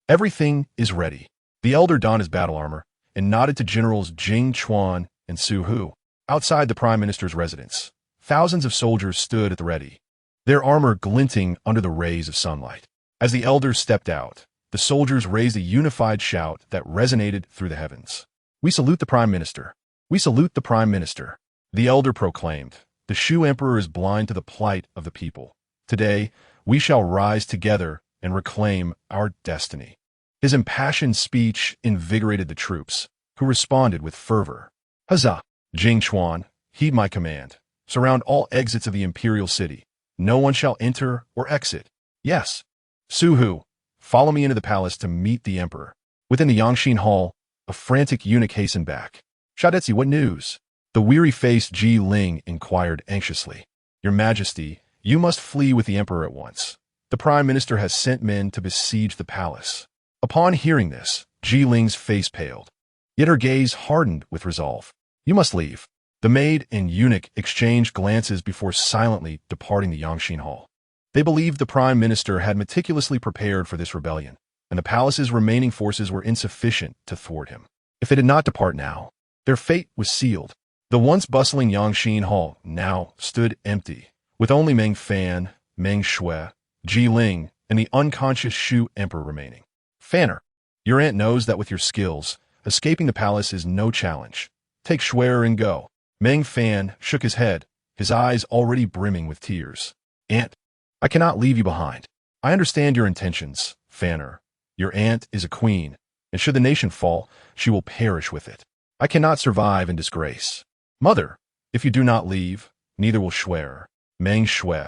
everything is ready. The elder donned his battle armor and nodded to Generals Jing Chuan and Su Hu. Outside the Prime Minister's residence, thousands of soldiers stood at the ready, their armor glinting under the rays of sunlight. As the elders stepped out, the soldiers raised a unified shout that resonated through the heavens. We salute the Prime Minister. We salute the Prime Minister. The elder proclaimed, the Shu Emperor is blind to the plight of the people. Today, we shall rise together and reclaim our destiny. His impassioned speech invigorated the troops, who responded with fervor. Huzzah! Jing Chuan, heed my command. Surround all exits of the imperial city. No one shall enter or exit. Yes. Su Hu, follow me into the palace to meet the emperor. Within the Yangxin hall, a frantic eunuch hastened back. Shadetsi, what news? The weary-faced Ji Ling inquired anxiously. Your Majesty, you must flee with the emperor at once. The prime minister has sent men to besiege the palace. Upon hearing this, Ji Ling's face paled, yet her gaze hardened with resolve. You must leave. The maid and eunuch exchanged glances before silently departing the Yangxin hall. They believed the prime minister had meticulously prepared for this rebellion, and the palace's remaining forces were insufficient to thwart him. If they did not depart now, their fate was sealed. The once bustling Yangxin hall now stood empty, with only Meng Fan, Meng Shui, Ji Ling, and the unconscious Shu emperor remaining. Fanner, your aunt knows that with your skills, escaping the palace is no challenge. Take Shuer and go. Meng Fan shook his head, his eyes already brimming with tears. Aunt, I cannot leave you behind. I understand your intentions, Fanner. Your aunt is a queen, and should the nation fall, she will perish with it. I cannot survive in disgrace. Mother, if you do not leave, neither will Shuer. Meng Shui,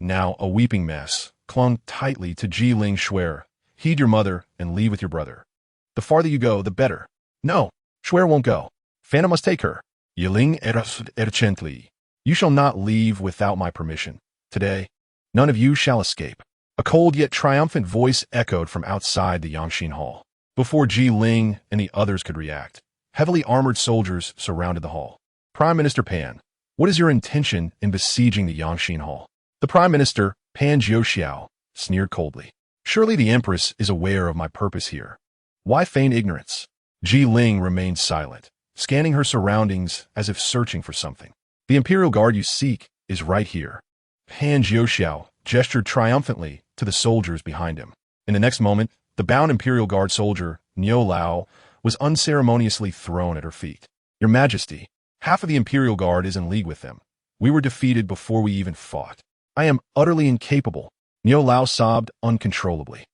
now a weeping mess, clung tightly to Ji Ling Shuer. Heed your mother and leave with your brother. The farther you go, the better. No, Shuer won't go. Fanner must take her. Yiling erchently. You shall not leave without my permission. Today, none of you shall escape. A cold yet triumphant voice echoed from outside the Yangxin hall. Before Ji Ling and the others could react, heavily armored soldiers surrounded the hall. Prime Minister Pan, what is your intention in besieging the Yangxin hall? The Prime Minister, Pan Jiuxiao, sneered coldly. Surely the Empress is aware of my purpose here. Why feign ignorance? Ji Ling remained silent, scanning her surroundings as if searching for something. The Imperial Guard you seek is right here. Pan Jiuxiao gestured triumphantly to the soldiers behind him. In the next moment, the bound Imperial Guard soldier, Niu Lao, was unceremoniously thrown at her feet. Your Majesty, half of the Imperial Guard is in league with them. We were defeated before we even fought. I am utterly incapable. Niu Lao sobbed uncontrollably.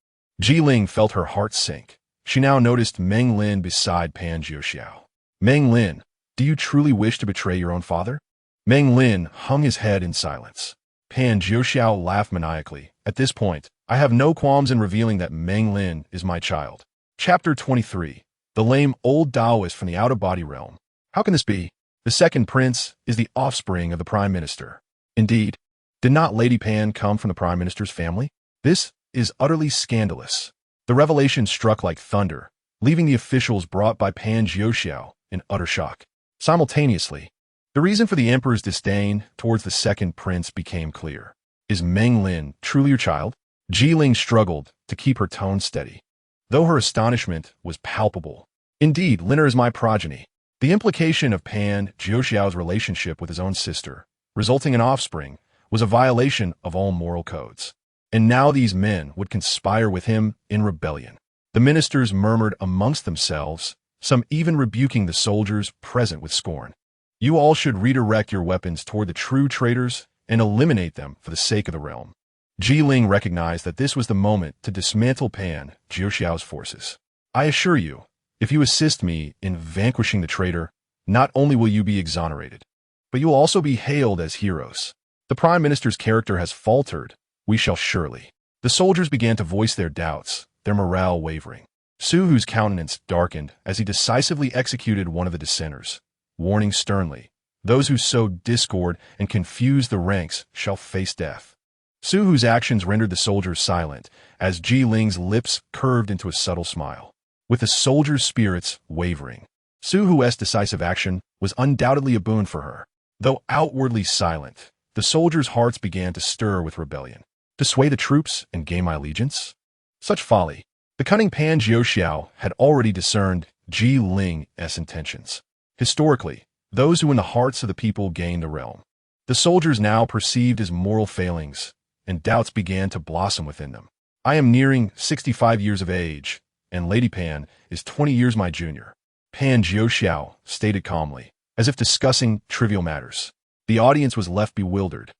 Ji Ling felt her heart sink. She now noticed Meng Lin beside Pan Jiuxiao. Meng Lin, do you truly wish to betray your own father? Meng Lin hung his head in silence. Pan Jiuxiao laughed maniacally. At this point, I have no qualms in revealing that Meng Lin is my child. Chapter 23. The lame old Taoist from the out-of-body realm. How can this be? The second prince is the offspring of the prime minister. Indeed, did not Lady Pan come from the prime minister's family? This is utterly scandalous. The revelation struck like thunder, leaving the officials brought by Pan Jiuxiao in utter shock. Simultaneously, the reason for the emperor's disdain towards the second prince became clear. Is Meng Lin truly your child? Ji Ling struggled to keep her tone steady, though her astonishment was palpable. Indeed, Lin is my progeny. The implication of Pan Jiuxiao's relationship with his own sister, resulting in offspring, was a violation of all moral codes. And now these men would conspire with him in rebellion. The ministers murmured amongst themselves, some even rebuking the soldiers present with scorn. You all should redirect your weapons toward the true traitors and eliminate them for the sake of the realm. Ji Ling recognized that this was the moment to dismantle Pan Jiuxiao's forces. I assure you, if you assist me in vanquishing the traitor, not only will you be exonerated, but you will also be hailed as heroes. The prime minister's character has faltered. We shall surely. The soldiers began to voice their doubts, their morale wavering. Su Hu's countenance darkened as he decisively executed one of the dissenters, warning sternly, those who sow discord and confuse the ranks shall face death. Su Hu's actions rendered the soldiers silent as Ji Ling's lips curved into a subtle smile. With the soldiers' spirits wavering, Su Hu's decisive action was undoubtedly a boon for her. Though outwardly silent, the soldiers' hearts began to stir with rebellion. To sway the troops and gain my allegiance? Such folly. The cunning Pan Jiuxiao had already discerned Ji Ling's intentions. Historically, those who in the hearts of the people gained the realm. The soldiers now perceived his moral failings, and doubts began to blossom within them. I am nearing 65 years of age, and Lady Pan is 20 years my junior. Pan Jiuxiao stated calmly, as if discussing trivial matters. The audience was left bewildered.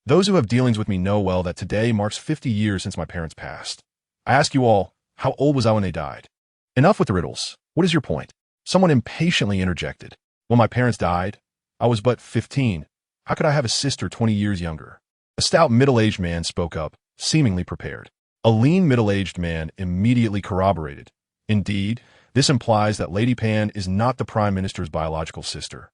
Those who have dealings with me know well that today marks 50 years since my parents passed. I ask you all, how old was I when they died? Enough with the riddles. What is your point? Someone impatiently interjected. When my parents died, I was but 15. How could I have a sister 20 years younger? A stout middle-aged man spoke up, seemingly prepared. A lean middle-aged man immediately corroborated. Indeed, this implies that Lady Pan is not the Prime Minister's biological sister,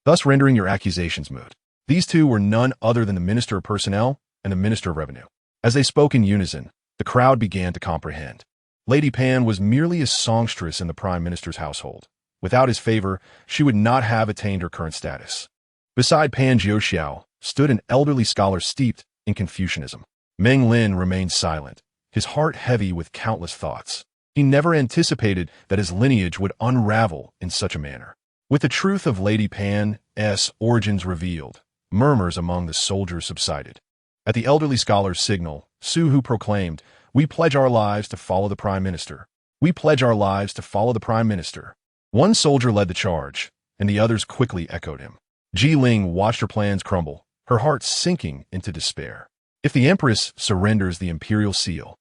thus rendering your accusations moot. These two were none other than the Minister of Personnel and the Minister of Revenue. As they spoke in unison, the crowd began to comprehend. Lady Pan was merely a songstress in the Prime Minister's household. Without his favor, she would not have attained her current status. Beside Pan Jiuxiao stood an elderly scholar steeped in Confucianism. Meng Lin remained silent, his heart heavy with countless thoughts. He never anticipated that his lineage would unravel in such a manner. With the truth of Lady Pan's origins revealed, murmurs among the soldiers subsided. At the elderly scholar's signal, Su Hu proclaimed, "We pledge our lives to follow the Prime Minister. We pledge our lives to follow the Prime Minister." One soldier led the charge, and the others quickly echoed him. Ji Ling watched her plans crumble, her heart sinking into despair. If the Empress surrenders the imperial seal,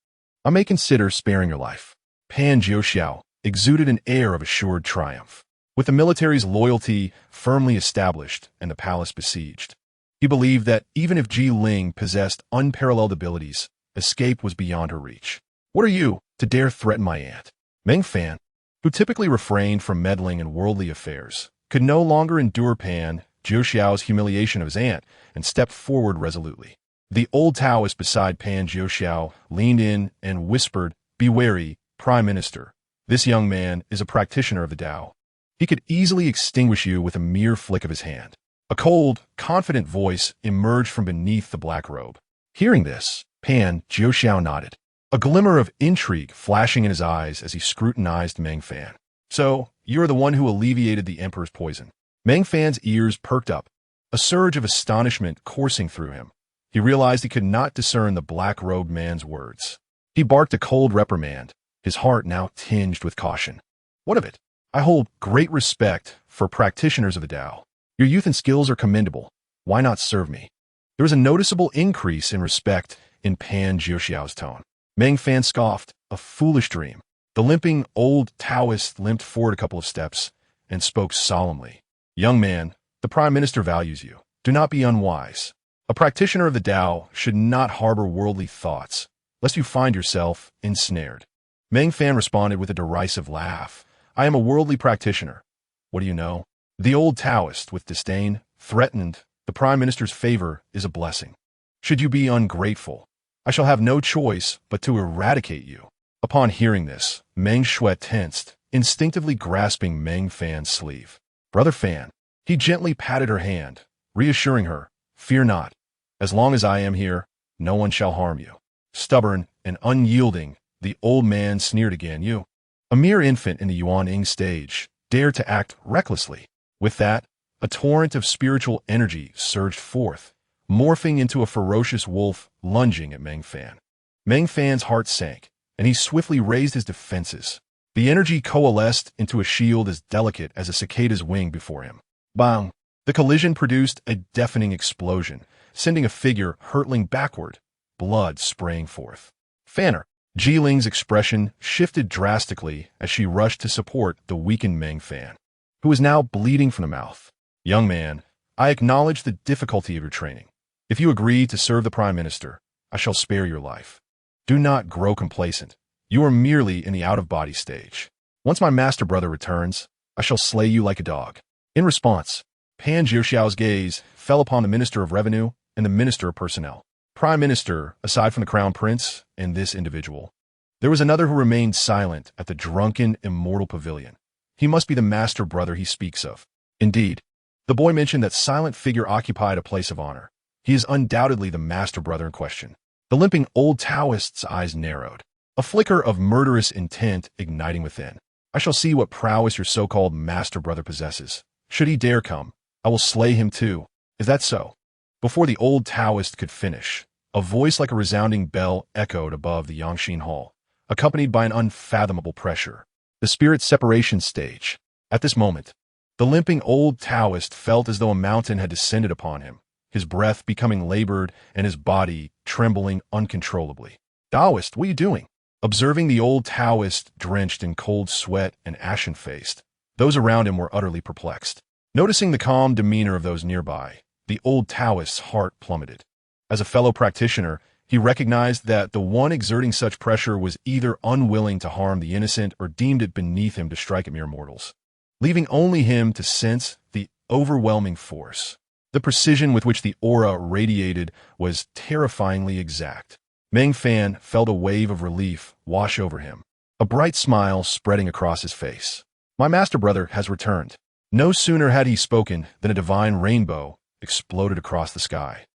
I may consider sparing your life. Pan Jiuxiao exuded an air of assured triumph. With the military's loyalty firmly established and the palace besieged, he believed that even if Ji Ling possessed unparalleled abilities, escape was beyond her reach. What are you, to dare threaten my aunt? Meng Fan, who typically refrained from meddling in worldly affairs, could no longer endure Pan Jiuxiao's humiliation of his aunt and stepped forward resolutely. The old Taoist beside Pan Jiuxiao leaned in and whispered, "Be wary, Prime Minister. This young man is a practitioner of the Tao. He could easily extinguish you with a mere flick of his hand." A cold, confident voice emerged from beneath the black robe. Hearing this, Pan Jiuxiao nodded, a glimmer of intrigue flashing in his eyes as he scrutinized Meng Fan. "So, you are the one who alleviated the Emperor's poison." Meng Fan's ears perked up, a surge of astonishment coursing through him. He realized he could not discern the black-robed man's words. He barked a cold reprimand, his heart now tinged with caution. "What of it? I hold great respect for practitioners of the Tao. Your youth and skills are commendable. Why not serve me?" There was a noticeable increase in respect in Pan Jiuxiao's tone. Meng Fan scoffed, A foolish dream. The limping old Taoist limped forward a couple of steps and spoke solemnly. Young man, the Prime Minister values you. Do not be unwise. A practitioner of the Tao should not harbor worldly thoughts, lest you find yourself ensnared. Meng Fan responded with a derisive laugh. I am a worldly practitioner. What do you know? The old Taoist, with disdain, threatened, the Prime Minister's favor is a blessing. Should you be ungrateful, I shall have no choice but to eradicate you. Upon hearing this, Meng Shui tensed, instinctively grasping Meng Fan's sleeve. Brother Fan. He gently patted her hand, reassuring her, fear not. As long as I am here, no one shall harm you. Stubborn and unyielding, the old man sneered again. You, a mere infant in the Yuan-Ing stage, dare to act recklessly. With that, a torrent of spiritual energy surged forth, morphing into a ferocious wolf lunging at Meng Fan. Meng Fan's heart sank, and he swiftly raised his defenses. The energy coalesced into a shield as delicate as a cicada's wing before him. Bang! The collision produced a deafening explosion, sending a figure hurtling backward, blood spraying forth. Fanner. Jiling's expression shifted drastically as she rushed to support the weakened Meng Fan, who was now bleeding from the mouth. Young man, I acknowledge the difficulty of your training. If you agree to serve the Prime Minister, I shall spare your life. Do not grow complacent. You are merely in the out-of-body stage. Once my master brother returns, I shall slay you like a dog. In response, Pan Jiuxiao's gaze fell upon the Minister of Revenue and the Minister of Personnel. Prime Minister, aside from the Crown Prince and this individual, there was another who remained silent at the drunken immortal pavilion. He must be the master brother he speaks of. Indeed, the boy mentioned that silent figure occupied a place of honor. He is undoubtedly the master brother in question. The limping old Taoist's eyes narrowed, a flicker of murderous intent igniting within. I shall see what prowess your so-called master brother possesses. Should he dare come, I will slay him too. Is that so? Before the old Taoist could finish, a voice like a resounding bell echoed above the Yangxin Hall, accompanied by an unfathomable pressure. The spirit separation stage. At this moment, the limping old Taoist felt as though a mountain had descended upon him, his breath becoming labored and his body trembling uncontrollably. Taoist, what are you doing? Observing the old Taoist drenched in cold sweat and ashen-faced, those around him were utterly perplexed. Noticing the calm demeanor of those nearby, the old Taoist's heart plummeted. As a fellow practitioner, he recognized that the one exerting such pressure was either unwilling to harm the innocent or deemed it beneath him to strike at mere mortals, leaving only him to sense the overwhelming force. The precision with which the aura radiated was terrifyingly exact. Meng Fan felt a wave of relief wash over him, a bright smile spreading across his face. My master brother has returned. No sooner had he spoken than a divine rainbow exploded across the sky,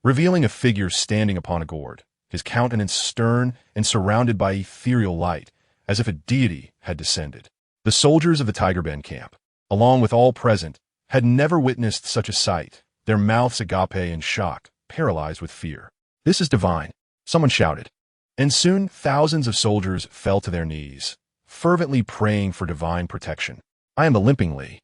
revealing a figure standing upon a gourd, his countenance stern and surrounded by ethereal light, as if a deity had descended. The soldiers of the Tiger Bend camp, along with all present, had never witnessed such a sight, their mouths agape in shock, paralyzed with fear. This is divine, someone shouted. And soon thousands of soldiers fell to their knees, fervently praying for divine protection. I am the limping Li.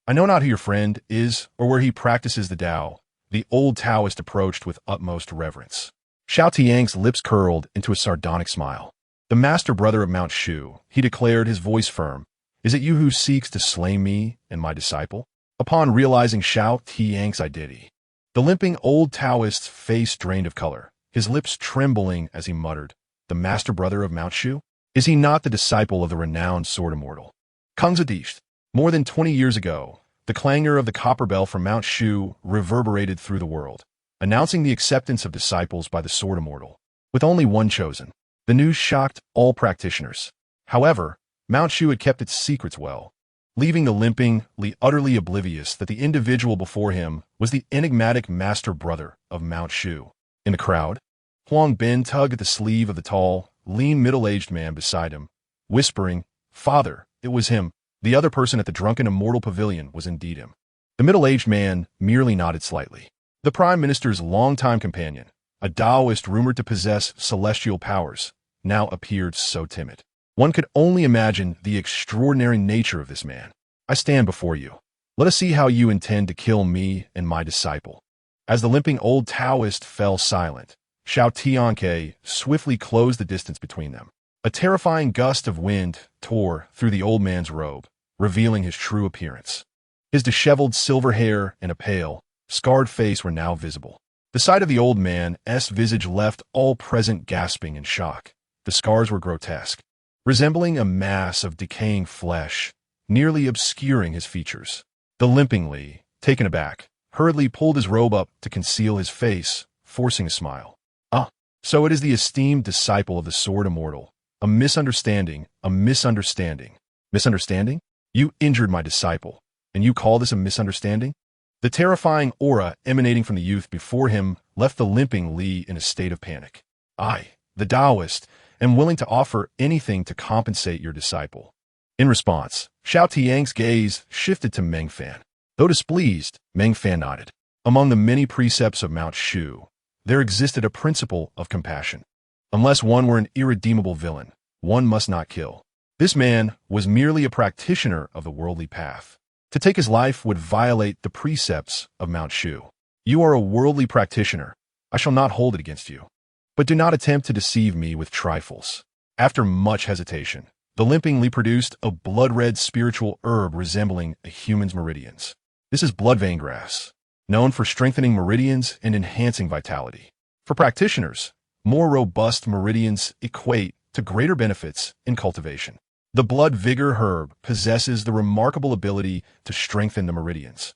I know not who your friend is or where he practices the Tao. The old Taoist approached with utmost reverence. Xiao Tianque's lips curled into a sardonic smile. The master brother of Mount Shu, he declared, his voice firm. Is it you who seeks to slay me and my disciple? Upon realizing Xiao Tianque's identity, the limping old Taoist's face drained of color, his lips trembling as he muttered, the master brother of Mount Shu? Is he not the disciple of the renowned sword immortal? Kangzadish. More than 20 years ago, the clangor of the copper bell from Mount Shu reverberated through the world, announcing the acceptance of disciples by the sword immortal, with only one chosen. The news shocked all practitioners. However, Mount Shu had kept its secrets well, leaving the limping Li utterly oblivious that the individual before him was the enigmatic master brother of Mount Shu. In the crowd, Huang Bin tugged at the sleeve of the tall, lean middle-aged man beside him, whispering, Father, it was him. The other person at the drunken immortal pavilion was indeed him. The middle-aged man merely nodded slightly. The Prime Minister's longtime companion, a Taoist rumored to possess celestial powers, now appeared so timid. One could only imagine the extraordinary nature of this man. I stand before you. Let us see how you intend to kill me and my disciple. As the limping old Taoist fell silent, Xiao Tianque swiftly closed the distance between them. A terrifying gust of wind tore through the old man's robe, revealing his true appearance. His disheveled silver hair and a pale, scarred face were now visible. The sight of the old man's visage left all present gasping in shock. The scars were grotesque, resembling a mass of decaying flesh, nearly obscuring his features. The limping Li, taken aback, hurriedly pulled his robe up to conceal his face, forcing a smile. Ah, so it is the esteemed disciple of the Sword Immortal. A misunderstanding, a misunderstanding. Misunderstanding? You injured my disciple, and you call this a misunderstanding? The terrifying aura emanating from the youth before him left the limping Li in a state of panic. I, the Taoist, am willing to offer anything to compensate your disciple. In response, Xiao Tianque's gaze shifted to Meng Fan. Though displeased, Meng Fan nodded. Among the many precepts of Mount Shu, there existed a principle of compassion. Unless one were an irredeemable villain, one must not kill. This man was merely a practitioner of the worldly path. To take his life would violate the precepts of Mount Shu. You are a worldly practitioner. I shall not hold it against you. But do not attempt to deceive me with trifles. After much hesitation, the limping Li produced a blood-red spiritual herb resembling a human's meridians. This is blood vein grass, known for strengthening meridians and enhancing vitality. For practitioners, more robust meridians equate to greater benefits in cultivation. The blood vigor herb possesses the remarkable ability to strengthen the meridians.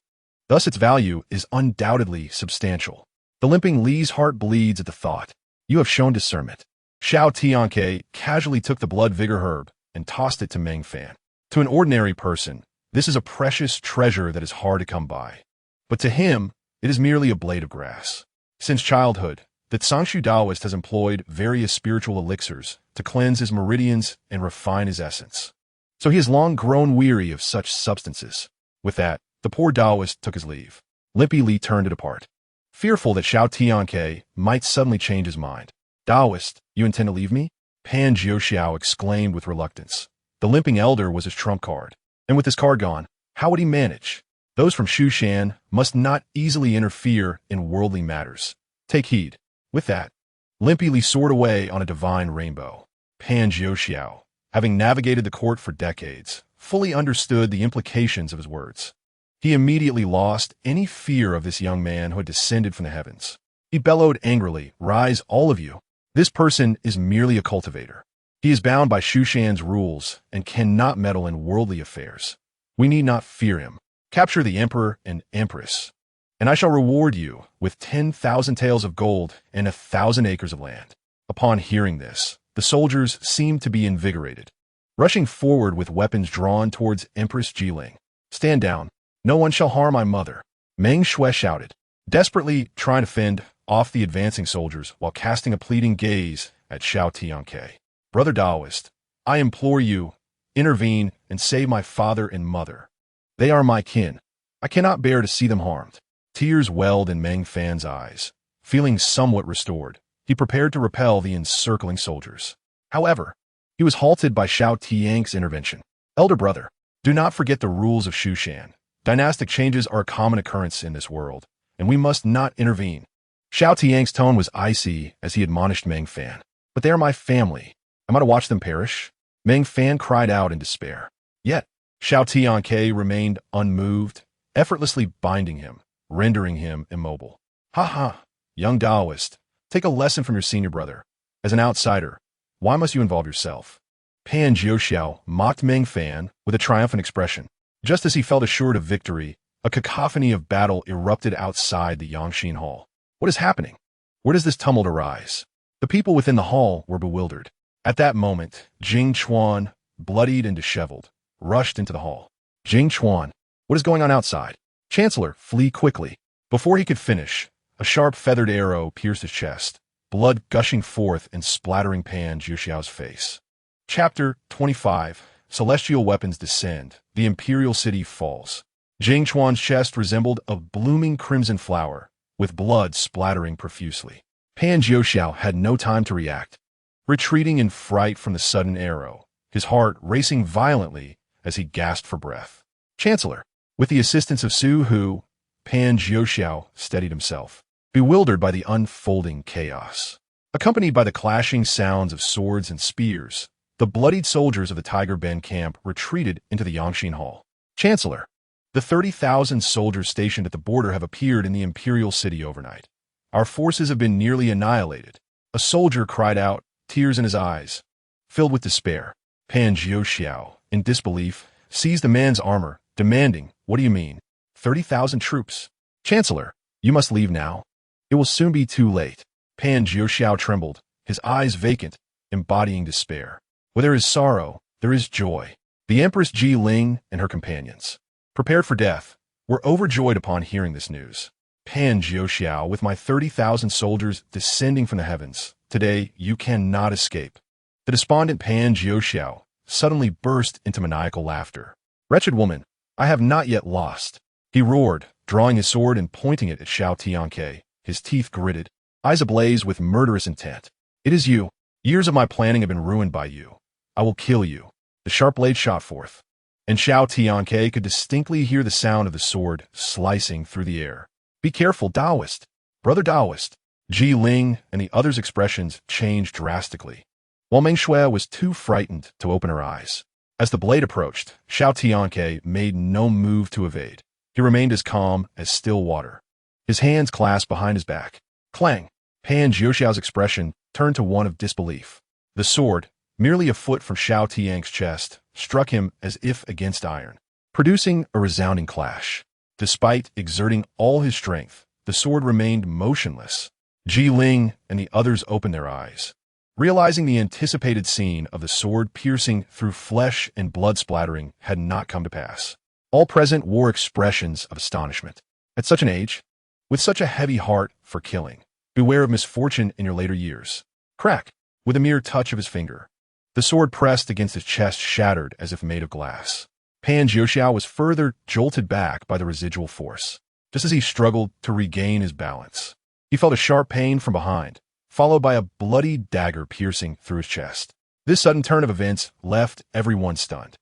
Thus its value is undoubtedly substantial. The limping Li's heart bleeds at the thought. You have shown discernment. Xiao Tianque casually took the blood vigor herb and tossed it to Meng Fan. To an ordinary person, this is a precious treasure that is hard to come by. But to him, it is merely a blade of grass. Since childhood, the Tsangshu Taoist has employed various spiritual elixirs to cleanse his meridians and refine his essence. So he has long grown weary of such substances. With that, the poor Taoist took his leave. Limpy Li turned it apart, fearful that Xiao Tianque might suddenly change his mind. Taoist, you intend to leave me? Pan Jiuxiao exclaimed with reluctance. The limping elder was his trump card, and with his card gone, how would he manage? Those from Shushan must not easily interfere in worldly matters. Take heed. With that, Limpy Li soared away on a divine rainbow. Pan Jiuxiao, having navigated the court for decades, fully understood the implications of his words. He immediately lost any fear of this young man who had descended from the heavens. He bellowed angrily, "Rise, all of you. This person is merely a cultivator. He is bound by Shushan's rules and cannot meddle in worldly affairs. We need not fear him. Capture the emperor and empress, and I shall reward you with 10,000 taels of gold and 1,000 acres of land." Upon hearing this, the soldiers seemed to be invigorated, rushing forward with weapons drawn towards Empress Jiling. "Stand down. No one shall harm my mother," Meng Shui shouted, desperately trying to fend off the advancing soldiers while casting a pleading gaze at Xiao Tianque. "Brother Taoist, I implore you, intervene and save my father and mother. They are my kin. I cannot bear to see them harmed." Tears welled in Meng Fan's eyes. Feeling somewhat restored, he prepared to repel the encircling soldiers. However, he was halted by Xiao Tianque's intervention. "Elder brother, do not forget the rules of Shushan. Dynastic changes are a common occurrence in this world, and we must not intervene." Xiao Tianque's tone was icy as he admonished Meng Fan. "But they are my family. Am I to watch them perish?" Meng Fan cried out in despair. Yet, Xiao Tianque remained unmoved, effortlessly binding him, rendering him immobile. "Ha ha, young Taoist, take a lesson from your senior brother. As an outsider, why must you involve yourself?" Pan Jiuxiao mocked Meng Fan with a triumphant expression. Just as he felt assured of victory, a cacophony of battle erupted outside the Yangxin Hall. What is happening? Where does this tumult arise? The people within the hall were bewildered. At that moment, Jing Chuan, bloodied and disheveled, rushed into the hall. "Jing Chuan, what is going on outside?" "Chancellor, flee quickly." Before he could finish, a sharp feathered arrow pierced his chest, blood gushing forth and splattering Pan Jiuxiao's face. Chapter 25. Celestial weapons descend. The imperial city falls. Jing Chuan's chest resembled a blooming crimson flower, with blood splattering profusely. Pan Jiuxiao had no time to react. Retreating in fright from the sudden arrow, his heart racing violently as he gasped for breath. "Chancellor!" With the assistance of Su Hu, Pan Jiuxiao steadied himself, bewildered by the unfolding chaos. Accompanied by the clashing sounds of swords and spears, the bloodied soldiers of the Tiger Bend camp retreated into the Yangxin Hall. Chancellor, the 30,000 soldiers stationed at the border have appeared in the imperial city overnight. Our forces have been nearly annihilated. A soldier cried out, tears in his eyes. Filled with despair, Pan Jiuxiao, in disbelief, seized the man's armor, demanding, "What do you mean? 30,000 troops? Chancellor, you must leave now. It will soon be too late." Pan Jiuxiao trembled, his eyes vacant, embodying despair. Where there is sorrow, there is joy. The Empress Ji Ling and her companions, prepared for death, were overjoyed upon hearing this news. Pan Jiuxiao, with my 30,000 soldiers descending from the heavens, today you cannot escape. The despondent Pan Jiuxiao suddenly burst into maniacal laughter. "Wretched woman, I have not yet lost," he roared, drawing his sword and pointing it at Xiao Tianque, his teeth gritted, eyes ablaze with murderous intent. "It is you. Years of my planning have been ruined by you. I will kill you." The sharp blade shot forth, and Xiao Tianque could distinctly hear the sound of the sword slicing through the air. "Be careful, Taoist. Brother Taoist." Ji Ling and the others' expressions changed drastically, while Meng Shui was too frightened to open her eyes. As the blade approached, Xiao Tianque made no move to evade. He remained as calm as still water, his hands clasped behind his back. Clang! Pan Jiuxiao's expression turned to one of disbelief. The sword, merely a foot from Xiao Tianque's chest, struck him as if against iron, producing a resounding clash. Despite exerting all his strength, the sword remained motionless. Ji Ling and the others opened their eyes, realizing the anticipated scene of the sword piercing through flesh and blood splattering had not come to pass. All present wore expressions of astonishment. At such an age, with such a heavy heart for killing, beware of misfortune in your later years. Crack! With a mere touch of his finger, the sword pressed against his chest shattered as if made of glass. Pan Jiuxiao was further jolted back by the residual force. Just as he struggled to regain his balance, he felt a sharp pain from behind, followed by a bloody dagger piercing through his chest. This sudden turn of events left everyone stunned.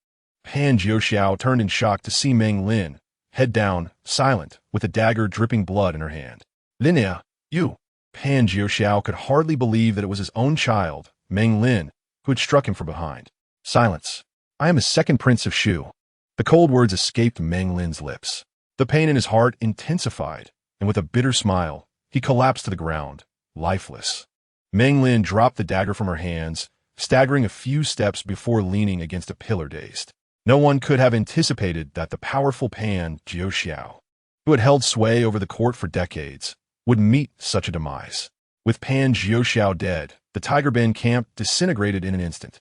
Pan Jiuxiao turned in shock to see Meng Lin, head down, silent, with a dagger dripping blood in her hand. "Lineage, you!" Pan Jiuxiao could hardly believe that it was his own child, Meng Lin, who had struck him from behind. "Silence. I am a second prince of Shu." The cold words escaped Meng Lin's lips. The pain in his heart intensified, and with a bitter smile, he collapsed to the ground, lifeless. Meng Lin dropped the dagger from her hands, staggering a few steps before leaning against a pillar dazed. No one could have anticipated that the powerful Pan Jiuxiao, who had held sway over the court for decades, would meet such a demise. With Pan Jiuxiao dead, the Tiger Bend camp disintegrated in an instant,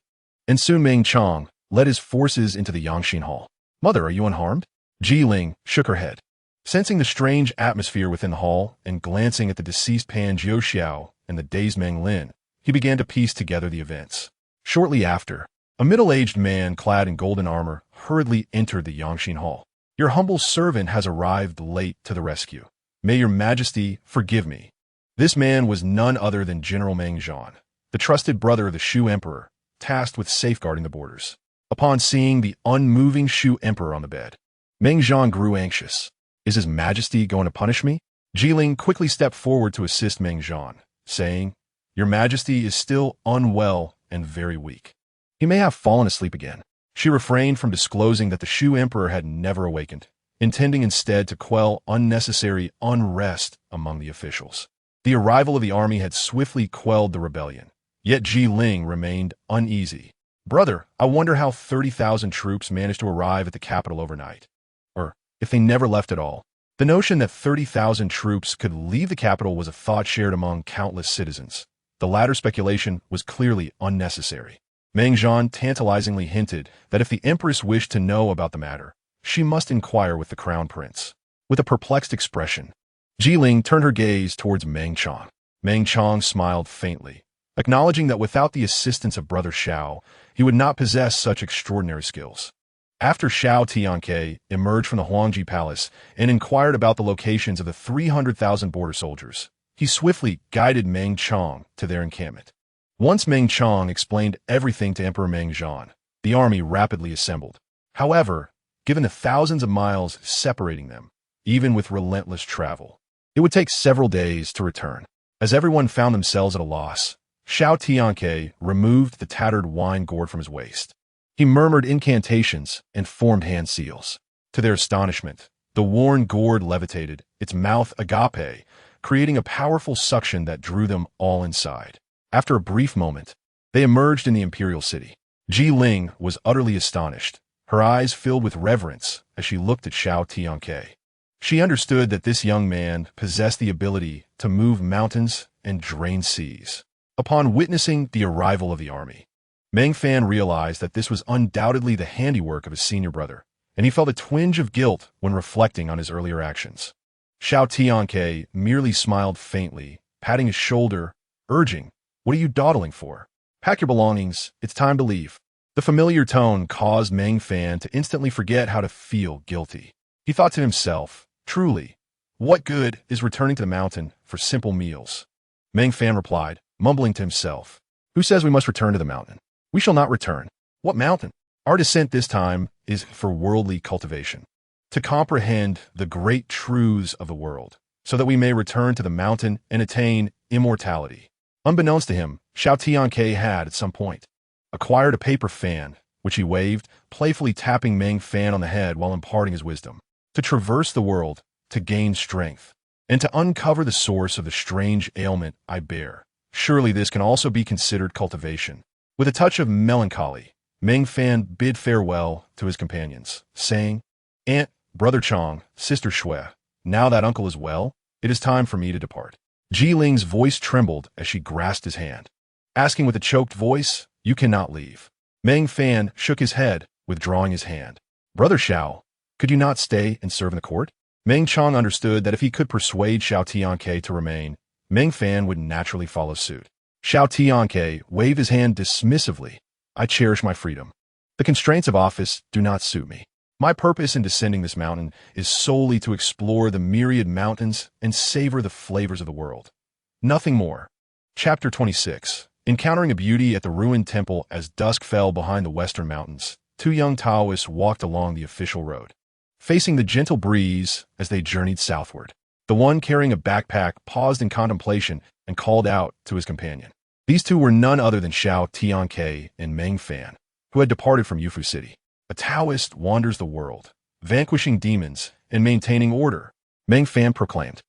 and soon Meng Chong led his forces into the Yangxin Hall. "Mother, are you unharmed?" Ji Ling shook her head. Sensing the strange atmosphere within the hall and glancing at the deceased Pan Jiuxiao and the dazed Meng Lin, he began to piece together the events. Shortly after, a middle-aged man clad in golden armor hurriedly entered the Yangxin Hall. "Your humble servant has arrived late to the rescue. May your majesty forgive me." This man was none other than General Meng Zhan, the trusted brother of the Shu Emperor, tasked with safeguarding the borders. Upon seeing the unmoving Shu Emperor on the bed, Meng Zhan grew anxious. "Is His Majesty going to punish me?" Ji Ling quickly stepped forward to assist Meng Zhan, saying, "Your Majesty is still unwell and very weak. He may have fallen asleep again." She refrained from disclosing that the Shu Emperor had never awakened, intending instead to quell unnecessary unrest among the officials. The arrival of the army had swiftly quelled the rebellion, yet Ji Ling remained uneasy. "Brother, I wonder how 30,000 troops managed to arrive at the capital overnight. Or, if they never left at all." The notion that 30,000 troops could leave the capital was a thought shared among countless citizens. The latter speculation was clearly unnecessary. Meng Zhan tantalizingly hinted that if the Empress wished to know about the matter, she must inquire with the Crown Prince. With a perplexed expression, Ji Ling turned her gaze towards Meng Chong. Meng Chong smiled faintly, acknowledging that without the assistance of Brother Xiao, he would not possess such extraordinary skills. After Xiao Tianque emerged from the Huangji Palace and inquired about the locations of the 300,000 border soldiers, he swiftly guided Meng Chong to their encampment. Once Meng Chong explained everything to Emperor Meng Zhan, the army rapidly assembled. However, given the thousands of miles separating them, even with relentless travel, it would take several days to return. As everyone found themselves at a loss, Xiao Tianque removed the tattered wine gourd from his waist. He murmured incantations and formed hand seals. To their astonishment, the worn gourd levitated, its mouth agape, creating a powerful suction that drew them all inside. After a brief moment, they emerged in the imperial city. Ji Ling was utterly astonished, her eyes filled with reverence as she looked at Xiao Tianque. She understood that this young man possessed the ability to move mountains and drain seas. Upon witnessing the arrival of the army, Meng Fan realized that this was undoubtedly the handiwork of his senior brother, and he felt a twinge of guilt when reflecting on his earlier actions. Xiao Tianque merely smiled faintly, patting his shoulder, urging, "What are you dawdling for? Pack your belongings, it's time to leave." The familiar tone caused Meng Fan to instantly forget how to feel guilty. He thought to himself, "Truly, what good is returning to the mountain for simple meals?" Meng Fan replied, mumbling to himself, "Who says we must return to the mountain? We shall not return. What mountain? Our descent this time is for worldly cultivation, to comprehend the great truths of the world, so that we may return to the mountain and attain immortality." Unbeknownst to him, Xiao Tianque had, at some point, acquired a paper fan, which he waved, playfully tapping Meng Fan on the head while imparting his wisdom. To traverse the world, to gain strength, and to uncover the source of the strange ailment I bear. Surely this can also be considered cultivation. With a touch of melancholy, Meng Fan bid farewell to his companions, saying, "Aunt, Brother Chong, Sister Shui, now that uncle is well, it is time for me to depart." Ji Ling's voice trembled as she grasped his hand, asking with a choked voice, "You cannot leave." Meng Fan shook his head, withdrawing his hand. "Brother Xiao, could you not stay and serve in the court?" Meng Chong understood that if he could persuade Xiao Tianque to remain, Meng Fan would naturally follow suit. Xiao Tianque waved his hand dismissively. "I cherish my freedom. The constraints of office do not suit me. My purpose in descending this mountain is solely to explore the myriad mountains and savor the flavors of the world. Nothing more." Chapter 26. Encountering a beauty at the ruined temple as dusk fell behind the western mountains, two young Taoists walked along the official road, facing the gentle breeze as they journeyed southward. The one carrying a backpack paused in contemplation and called out to his companion. These two were none other than Xiao Tianque and Meng Fan, who had departed from Yufu City. A Taoist wanders the world, vanquishing demons and maintaining order, Meng Fan proclaimed.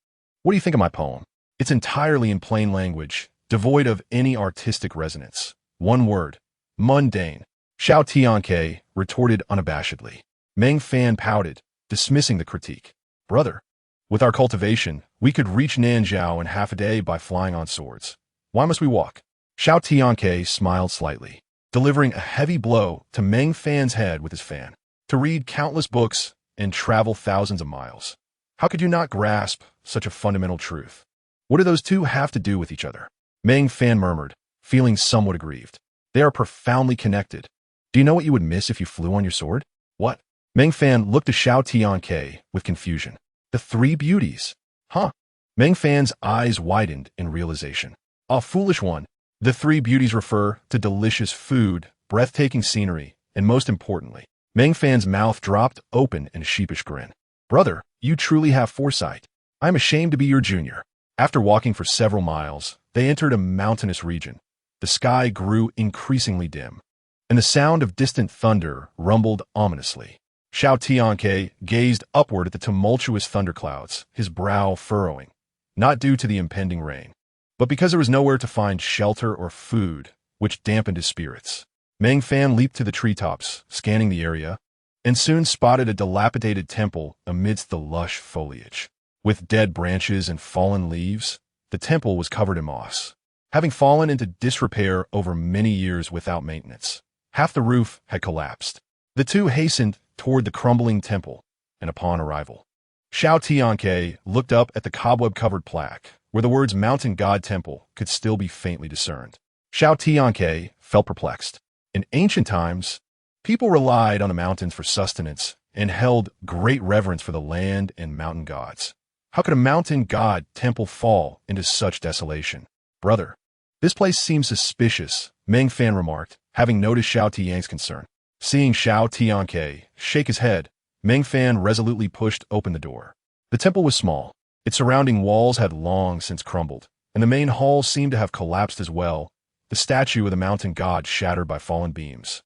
"What do you think of my poem? It's entirely in plain language, devoid of any artistic resonance. One word, mundane." Xiao Tianque retorted unabashedly. Meng Fan pouted, dismissing the critique. "Brother, with our cultivation, we could reach Nanzhao in half a day by flying on swords. Why must we walk?" Xiao Tianque smiled slightly, delivering a heavy blow to Meng Fan's head with his fan. "To read countless books and travel thousands of miles. How could you not grasp such a fundamental truth? What do those two have to do with each other?" Meng Fan murmured, feeling somewhat aggrieved. "They are profoundly connected. Do you know what you would miss if you flew on your sword?" "What?" Meng Fan looked to Xiao Tianque with confusion. "The three beauties." "Huh?" Meng Fan's eyes widened in realization. "Ah, foolish one. The three beauties refer to delicious food, breathtaking scenery, and most importantly." Meng Fan's mouth dropped open in a sheepish grin. "Brother, you truly have foresight. I am ashamed to be your junior." After walking for several miles, they entered a mountainous region. The sky grew increasingly dim, and the sound of distant thunder rumbled ominously. Xiao Tianque gazed upward at the tumultuous thunderclouds, his brow furrowing, not due to the impending rain, but because there was nowhere to find shelter or food, which dampened his spirits. Meng Fan leaped to the treetops, scanning the area, and soon spotted a dilapidated temple amidst the lush foliage. With dead branches and fallen leaves, the temple was covered in moss, having fallen into disrepair over many years without maintenance. Half the roof had collapsed. The two hastened toward the crumbling temple, and upon arrival, Xiao Tianque looked up at the cobweb-covered plaque, where the words Mountain God Temple could still be faintly discerned. Xiao Tianque felt perplexed. In ancient times, people relied on the mountains for sustenance and held great reverence for the land and mountain gods. How could a mountain god temple fall into such desolation? "Brother, this place seems suspicious," Meng Fan remarked, having noticed Xiao Tianque's concern. Seeing Xiao Tianque shake his head, Meng Fan resolutely pushed open the door. The temple was small. Its surrounding walls had long since crumbled, and the main hall seemed to have collapsed as well, the statue of the mountain god shattered by fallen beams.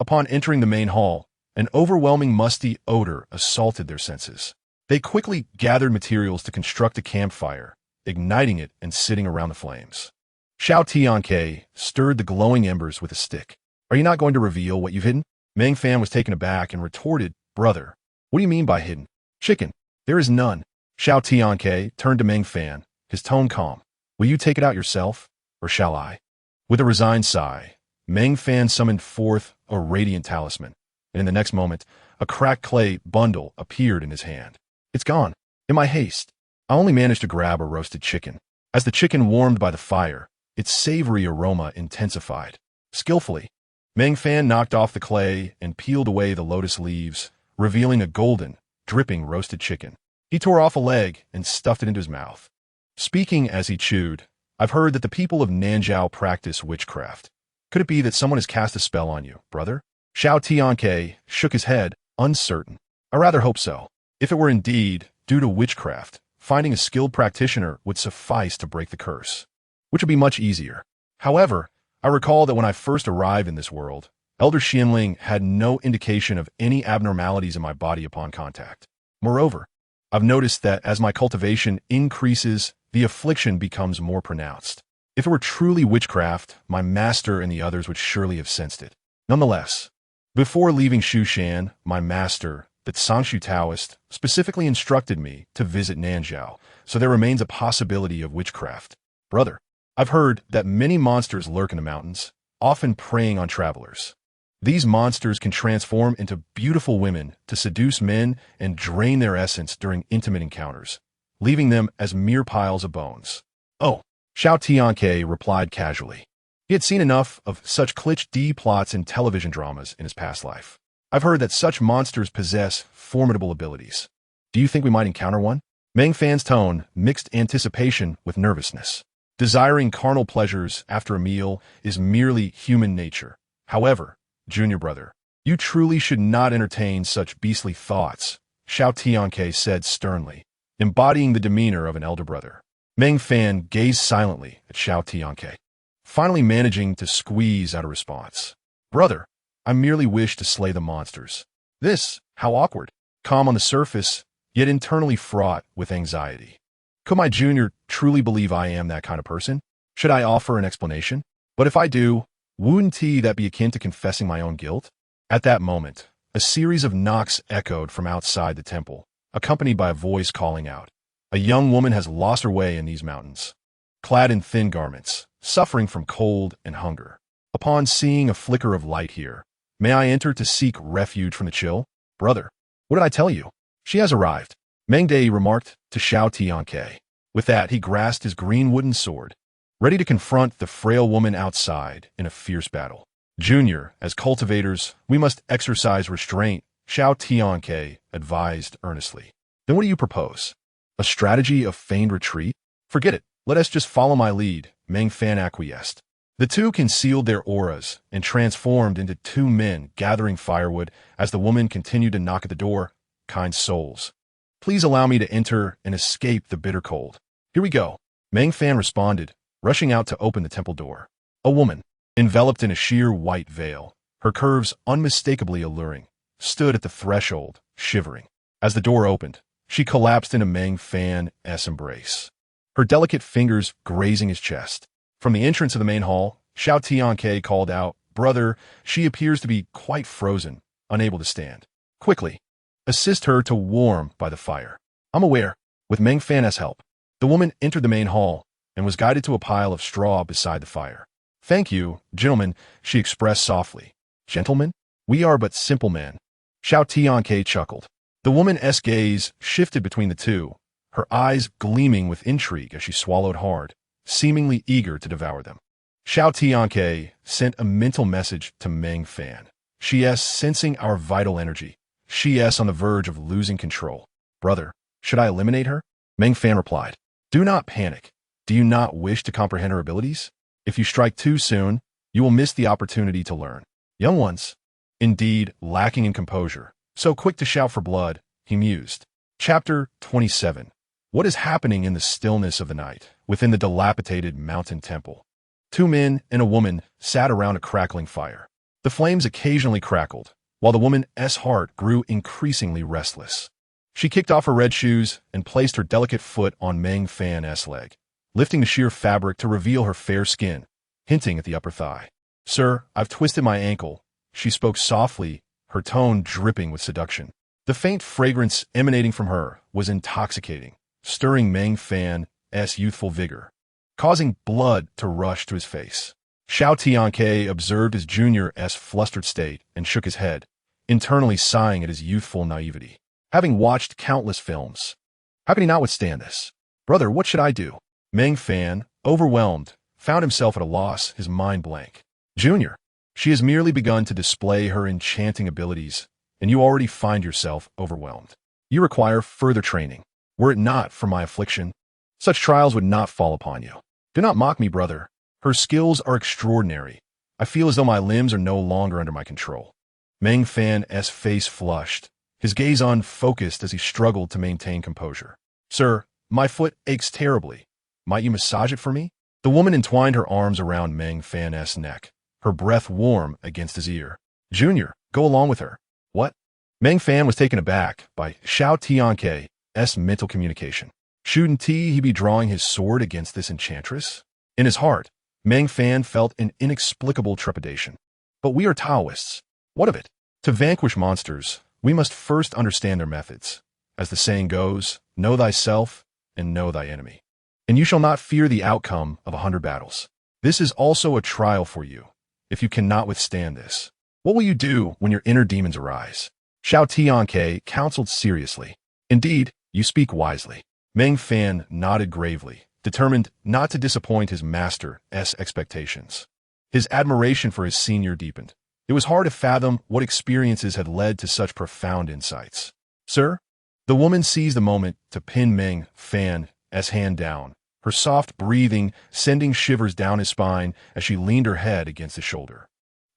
Upon entering the main hall, an overwhelming musty odor assaulted their senses. They quickly gathered materials to construct a campfire, igniting it and sitting around the flames. Xiao Tianque stirred the glowing embers with a stick. Are you not going to reveal what you've hidden? Meng Fan was taken aback and retorted, Brother, what do you mean by hidden? Chicken. There is none. Xiao Tianque turned to Meng Fan, his tone calm. Will you take it out yourself, or shall I? With a resigned sigh, Meng Fan summoned forth a radiant talisman, and in the next moment, a cracked clay bundle appeared in his hand. It's gone. In my haste, I only managed to grab a roasted chicken. As the chicken warmed by the fire, its savory aroma intensified. Skillfully, Meng Fan knocked off the clay and peeled away the lotus leaves, revealing a golden, dripping roasted chicken. He tore off a leg and stuffed it into his mouth. Speaking as he chewed, I've heard that the people of Nanjiao practice witchcraft. Could it be that someone has cast a spell on you, brother? Xiao Tianque shook his head, uncertain. I rather hope so. If it were indeed due to witchcraft, finding a skilled practitioner would suffice to break the curse, which would be much easier. However, I recall that when I first arrived in this world, Elder Xianling had no indication of any abnormalities in my body upon contact. Moreover, I've noticed that as my cultivation increases, the affliction becomes more pronounced. If it were truly witchcraft, my master and the others would surely have sensed it. Nonetheless, before leaving Shushan, my master, the Sangshu Taoist, specifically instructed me to visit Nanjiao, so there remains a possibility of witchcraft. Brother, I've heard that many monsters lurk in the mountains, often preying on travelers. These monsters can transform into beautiful women to seduce men and drain their essence during intimate encounters, leaving them as mere piles of bones. Oh, Xiao Tianque replied casually. He had seen enough of such cliché D plots in television dramas in his past life. I've heard that such monsters possess formidable abilities. Do you think we might encounter one? Meng Fan's tone mixed anticipation with nervousness. Desiring carnal pleasures after a meal is merely human nature. However, junior brother, you truly should not entertain such beastly thoughts, Xiao Tianque said sternly, embodying the demeanor of an elder brother. Meng Fan gazed silently at Xiao Tianque, finally managing to squeeze out a response. Brother, I merely wish to slay the monsters. This, how awkward. Calm on the surface, yet internally fraught with anxiety. Could my junior truly believe I am that kind of person? Should I offer an explanation? But if I do, wouldn't that be akin to confessing my own guilt? At that moment, a series of knocks echoed from outside the temple, accompanied by a voice calling out. A young woman has lost her way in these mountains, clad in thin garments, suffering from cold and hunger. Upon seeing a flicker of light here, may I enter to seek refuge from the chill? Brother, what did I tell you? She has arrived, Meng Dei remarked to Xiao Tianque. With that, he grasped his green wooden sword, ready to confront the frail woman outside in a fierce battle. Junior, as cultivators, we must exercise restraint, Xiao Tianque advised earnestly. Then what do you propose? A strategy of feigned retreat? Forget it. Let us just follow my lead, Meng Fan acquiesced. The two concealed their auras and transformed into two men gathering firewood as the woman continued to knock at the door. Kind souls, please allow me to enter and escape the bitter cold. Here we go. Meng Fan responded, rushing out to open the temple door. A woman, enveloped in a sheer white veil, her curves unmistakably alluring, stood at the threshold, shivering. As the door opened, she collapsed into Meng Fan's embrace, her delicate fingers grazing his chest. From the entrance of the main hall, Xiao Tianque called out, Brother, she appears to be quite frozen, unable to stand. Quickly, assist her to warm by the fire. I'm aware. With Meng Fan's help, the woman entered the main hall and was guided to a pile of straw beside the fire. Thank you, gentlemen, she expressed softly. Gentlemen? We are but simple men. Xiao Tianque chuckled. The woman's gaze shifted between the two, her eyes gleaming with intrigue as she swallowed hard, seemingly eager to devour them. Xiao Tianque sent a mental message to Meng Fan. She is sensing our vital energy. She is on the verge of losing control. Brother, should I eliminate her? Meng Fan replied. Do not panic. Do you not wish to comprehend her abilities? If you strike too soon, you will miss the opportunity to learn. Young ones, indeed lacking in composure, so quick to shout for blood, he mused. Chapter 27. What is happening in the stillness of the night, within the dilapidated mountain temple? Two men and a woman sat around a crackling fire. The flames occasionally crackled, while the woman's heart grew increasingly restless. She kicked off her red shoes and placed her delicate foot on Meng Fan's leg, lifting the sheer fabric to reveal her fair skin, hinting at the upper thigh. "Sir, I've twisted my ankle," she spoke softly, her tone dripping with seduction. The faint fragrance emanating from her was intoxicating, stirring Meng Fan's youthful vigor, causing blood to rush to his face. Xiao Tianque observed his junior's flustered state and shook his head, internally sighing at his youthful naivety. Having watched countless films, how can he not withstand this? "Brother, what should I do?" Meng Fan, overwhelmed, found himself at a loss, his mind blank. "Junior, she has merely begun to display her enchanting abilities, and you already find yourself overwhelmed. You require further training. Were it not for my affliction, such trials would not fall upon you. Do not mock me, brother. Her skills are extraordinary. I feel as though my limbs are no longer under my control." Meng Fan's face flushed, his gaze unfocused as he struggled to maintain composure. "Sir, my foot aches terribly. Might you massage it for me?" The woman entwined her arms around Meng Fan's neck, her breath warm against his ear. "Junior, go along with her." "What?" Meng Fan was taken aback by Xiao Tianque's mental communication. Shouldn't he be drawing his sword against this enchantress? In his heart, Meng Fan felt an inexplicable trepidation. "But we are Taoists. What of it? To vanquish monsters, we must first understand their methods. As the saying goes, know thyself and know thy enemy. And you shall not fear the outcome of 100 battles. This is also a trial for you. If you cannot withstand this, what will you do when your inner demons arise?" Xiao Tianque counseled seriously. "Indeed, you speak wisely." Meng Fan nodded gravely, determined not to disappoint his master's expectations. His admiration for his senior deepened. It was hard to fathom what experiences had led to such profound insights. "Sir?" The woman seized the moment to pin Meng Fan's hand down, her soft breathing sending shivers down his spine as she leaned her head against his shoulder.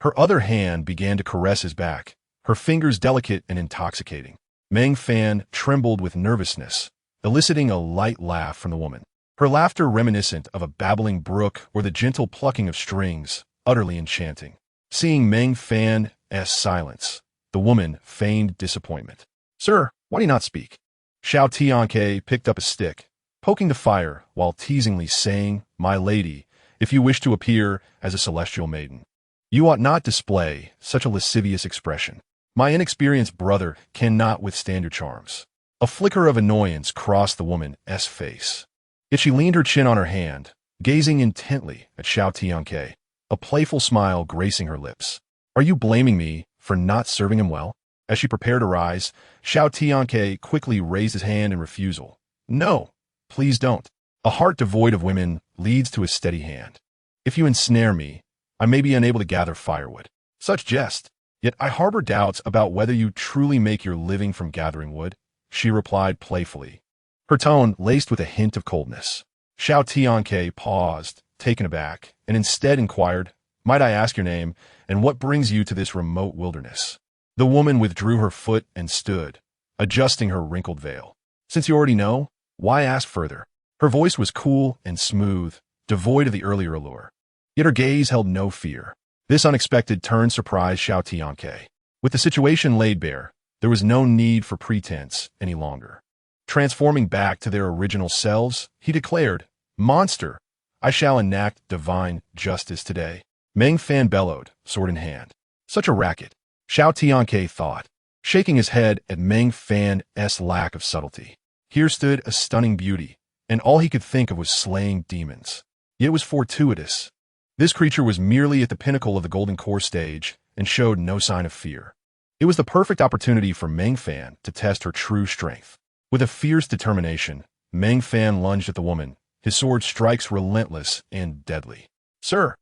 Her other hand began to caress his back, her fingers delicate and intoxicating. Meng Fan trembled with nervousness, eliciting a light laugh from the woman, her laughter reminiscent of a babbling brook or the gentle plucking of strings, utterly enchanting. Seeing Meng Fan's silence, the woman feigned disappointment. "Sir, why do you not speak?" Xiao Tianque picked up a stick, poking the fire while teasingly saying, "My lady, if you wish to appear as a celestial maiden, you ought not display such a lascivious expression. My inexperienced brother cannot withstand your charms." A flicker of annoyance crossed the woman's face. Yet she leaned her chin on her hand, gazing intently at Xiao Tianque, a playful smile gracing her lips. "Are you blaming me for not serving him well?" As she prepared to rise, Xiao Tianque quickly raised his hand in refusal. "No, please don't. A heart devoid of women leads to a steady hand. If you ensnare me, I may be unable to gather firewood." "Such jest. Yet I harbor doubts about whether you truly make your living from gathering wood," she replied playfully, her tone laced with a hint of coldness. Xiao Tianque paused, taken aback, and instead inquired, "Might I ask your name, and what brings you to this remote wilderness?" The woman withdrew her foot and stood, adjusting her wrinkled veil. "Since you already know, why ask further?" Her voice was cool and smooth, devoid of the earlier allure. Yet her gaze held no fear. This unexpected turn surprised Xiao Tianque. With the situation laid bare, there was no need for pretense any longer. Transforming back to their original selves, he declared, "Monster, I shall enact divine justice today." Meng Fan bellowed, sword in hand. "Such a racket," Xiao Tianque thought, shaking his head at Meng Fan's lack of subtlety. Here stood a stunning beauty, and all he could think of was slaying demons. Yet it was fortuitous. This creature was merely at the pinnacle of the Golden Core stage and showed no sign of fear. It was the perfect opportunity for Meng Fan to test her true strength. With a fierce determination, Meng Fan lunged at the woman, his sword strikes relentless and deadly. "Sir,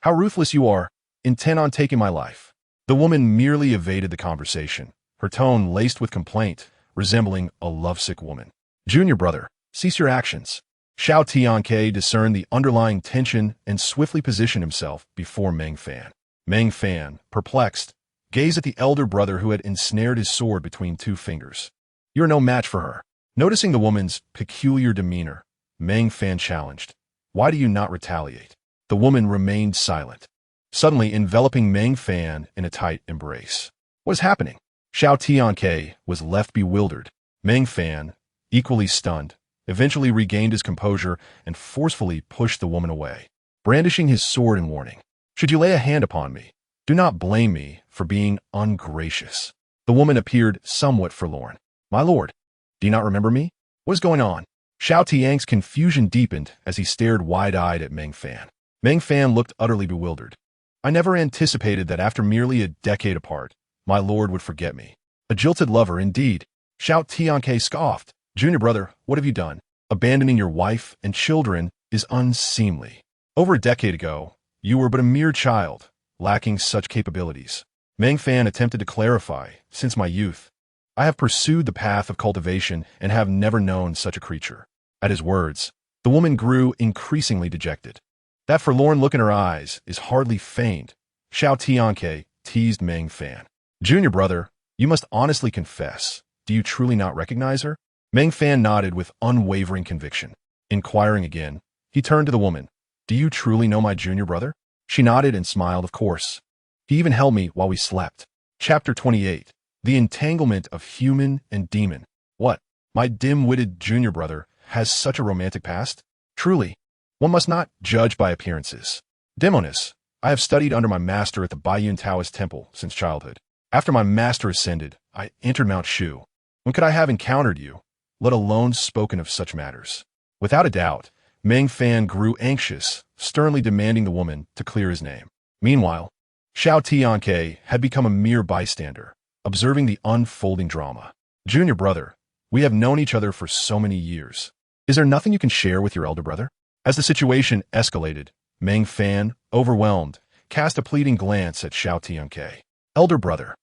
how ruthless you are, intent on taking my life." The woman merely evaded the conversation, her tone laced with complaint, resembling a lovesick woman. "Junior brother, cease your actions." Xiao Tianque discerned the underlying tension and swiftly positioned himself before Meng Fan. Meng Fan, perplexed, gazed at the elder brother who had ensnared his sword between two fingers. "You are no match for her." Noticing the woman's peculiar demeanor, Meng Fan challenged, "Why do you not retaliate?" The woman remained silent, suddenly enveloping Meng Fan in a tight embrace. What is happening? Xiao Tianque was left bewildered. Meng Fan, equally stunned, eventually regained his composure and forcefully pushed the woman away, brandishing his sword in warning. Should you lay a hand upon me, do not blame me for being ungracious. The woman appeared somewhat forlorn. My lord, do you not remember me? What is going on? Xiao Tianque's confusion deepened as he stared wide-eyed at Meng Fan. Meng Fan looked utterly bewildered. I never anticipated that after merely a decade apart, my lord would forget me. A jilted lover, indeed. Xiao Tianque scoffed. Junior brother, what have you done? Abandoning your wife and children is unseemly. Over a decade ago, you were but a mere child, lacking such capabilities. Meng Fan attempted to clarify. Since my youth, I have pursued the path of cultivation and have never known such a creature. At his words, the woman grew increasingly dejected. That forlorn look in her eyes is hardly feigned. Xiao Tianque teased Meng Fan. Junior brother, you must honestly confess. Do you truly not recognize her? Meng Fan nodded with unwavering conviction. Inquiring again, he turned to the woman. Do you truly know my junior brother? She nodded and smiled, of course. He even held me while we slept. Chapter 28. The Entanglement of Human and Demon. What? My dim-witted junior brother has such a romantic past? Truly, one must not judge by appearances. Demoness, I have studied under my master at the Baiyun Taoist Temple since childhood. After my master ascended, I entered Mount Shu. When could I have encountered you, let alone spoken of such matters? Without a doubt, Meng Fan grew anxious, sternly demanding the woman to clear his name. Meanwhile, Xiao Tianque had become a mere bystander, observing the unfolding drama. Junior brother, we have known each other for so many years. Is there nothing you can share with your elder brother? As the situation escalated, Meng Fan, overwhelmed, cast a pleading glance at Xiao Tianque. Elder brother,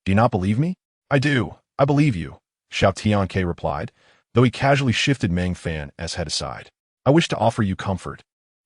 do you not believe me? I do. I believe you, Xiao Tianque replied, though he casually shifted Meng Fan as head aside. I wish to offer you comfort.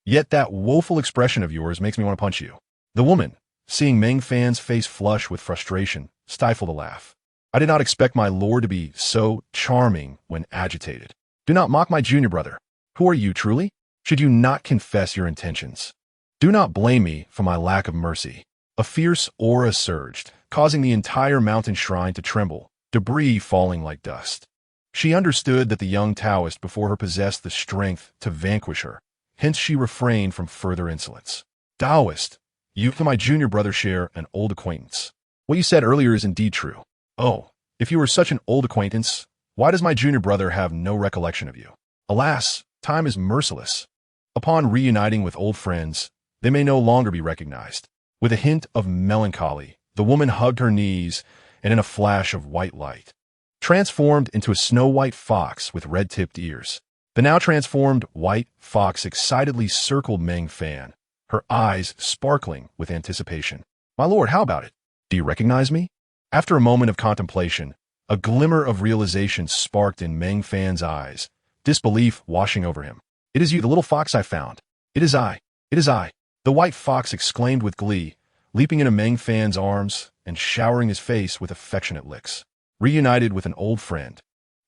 Yet that woeful expression of yours makes me want to punch you. The woman, seeing Meng Fan's face flush with frustration, stifled a laugh. I did not expect my lord to be so charming when agitated. Do not mock my junior brother. Who are you truly? Should you not confess your intentions? Do not blame me for my lack of mercy. A fierce aura surged, causing the entire mountain shrine to tremble, debris falling like dust. She understood that the young Taoist before her possessed the strength to vanquish her, hence she refrained from further insolence. Taoist, you and my junior brother share an old acquaintance. What you said earlier is indeed true. Oh, if you were such an old acquaintance, why does my junior brother have no recollection of you? Alas, time is merciless. Upon reuniting with old friends, they may no longer be recognized. With a hint of melancholy, the woman hugged her knees, and in a flash of white light, transformed into a snow-white fox with red-tipped ears. The now transformed white fox excitedly circled Meng Fan, her eyes sparkling with anticipation. My lord, how about it? Do you recognize me? After a moment of contemplation, a glimmer of realization sparked in Meng Fan's eyes, disbelief washing over him. It is you, the little fox I found. It is I. It is I. The white fox exclaimed with glee, leaping into Meng Fan's arms and showering his face with affectionate licks. Reunited with an old friend,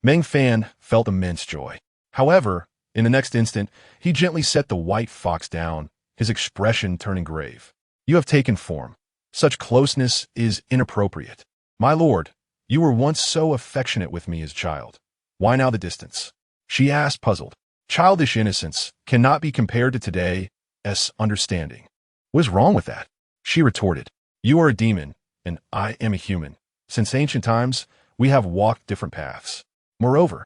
Meng Fan felt immense joy. However, in the next instant, he gently set the white fox down, his expression turning grave. You have taken form. Such closeness is inappropriate. My lord, you were once so affectionate with me as a child. Why now the distance? She asked, puzzled. Childish innocence cannot be compared to today's understanding. What is wrong with that? She retorted. You are a demon, and I am a human. Since ancient times, we have walked different paths. Moreover,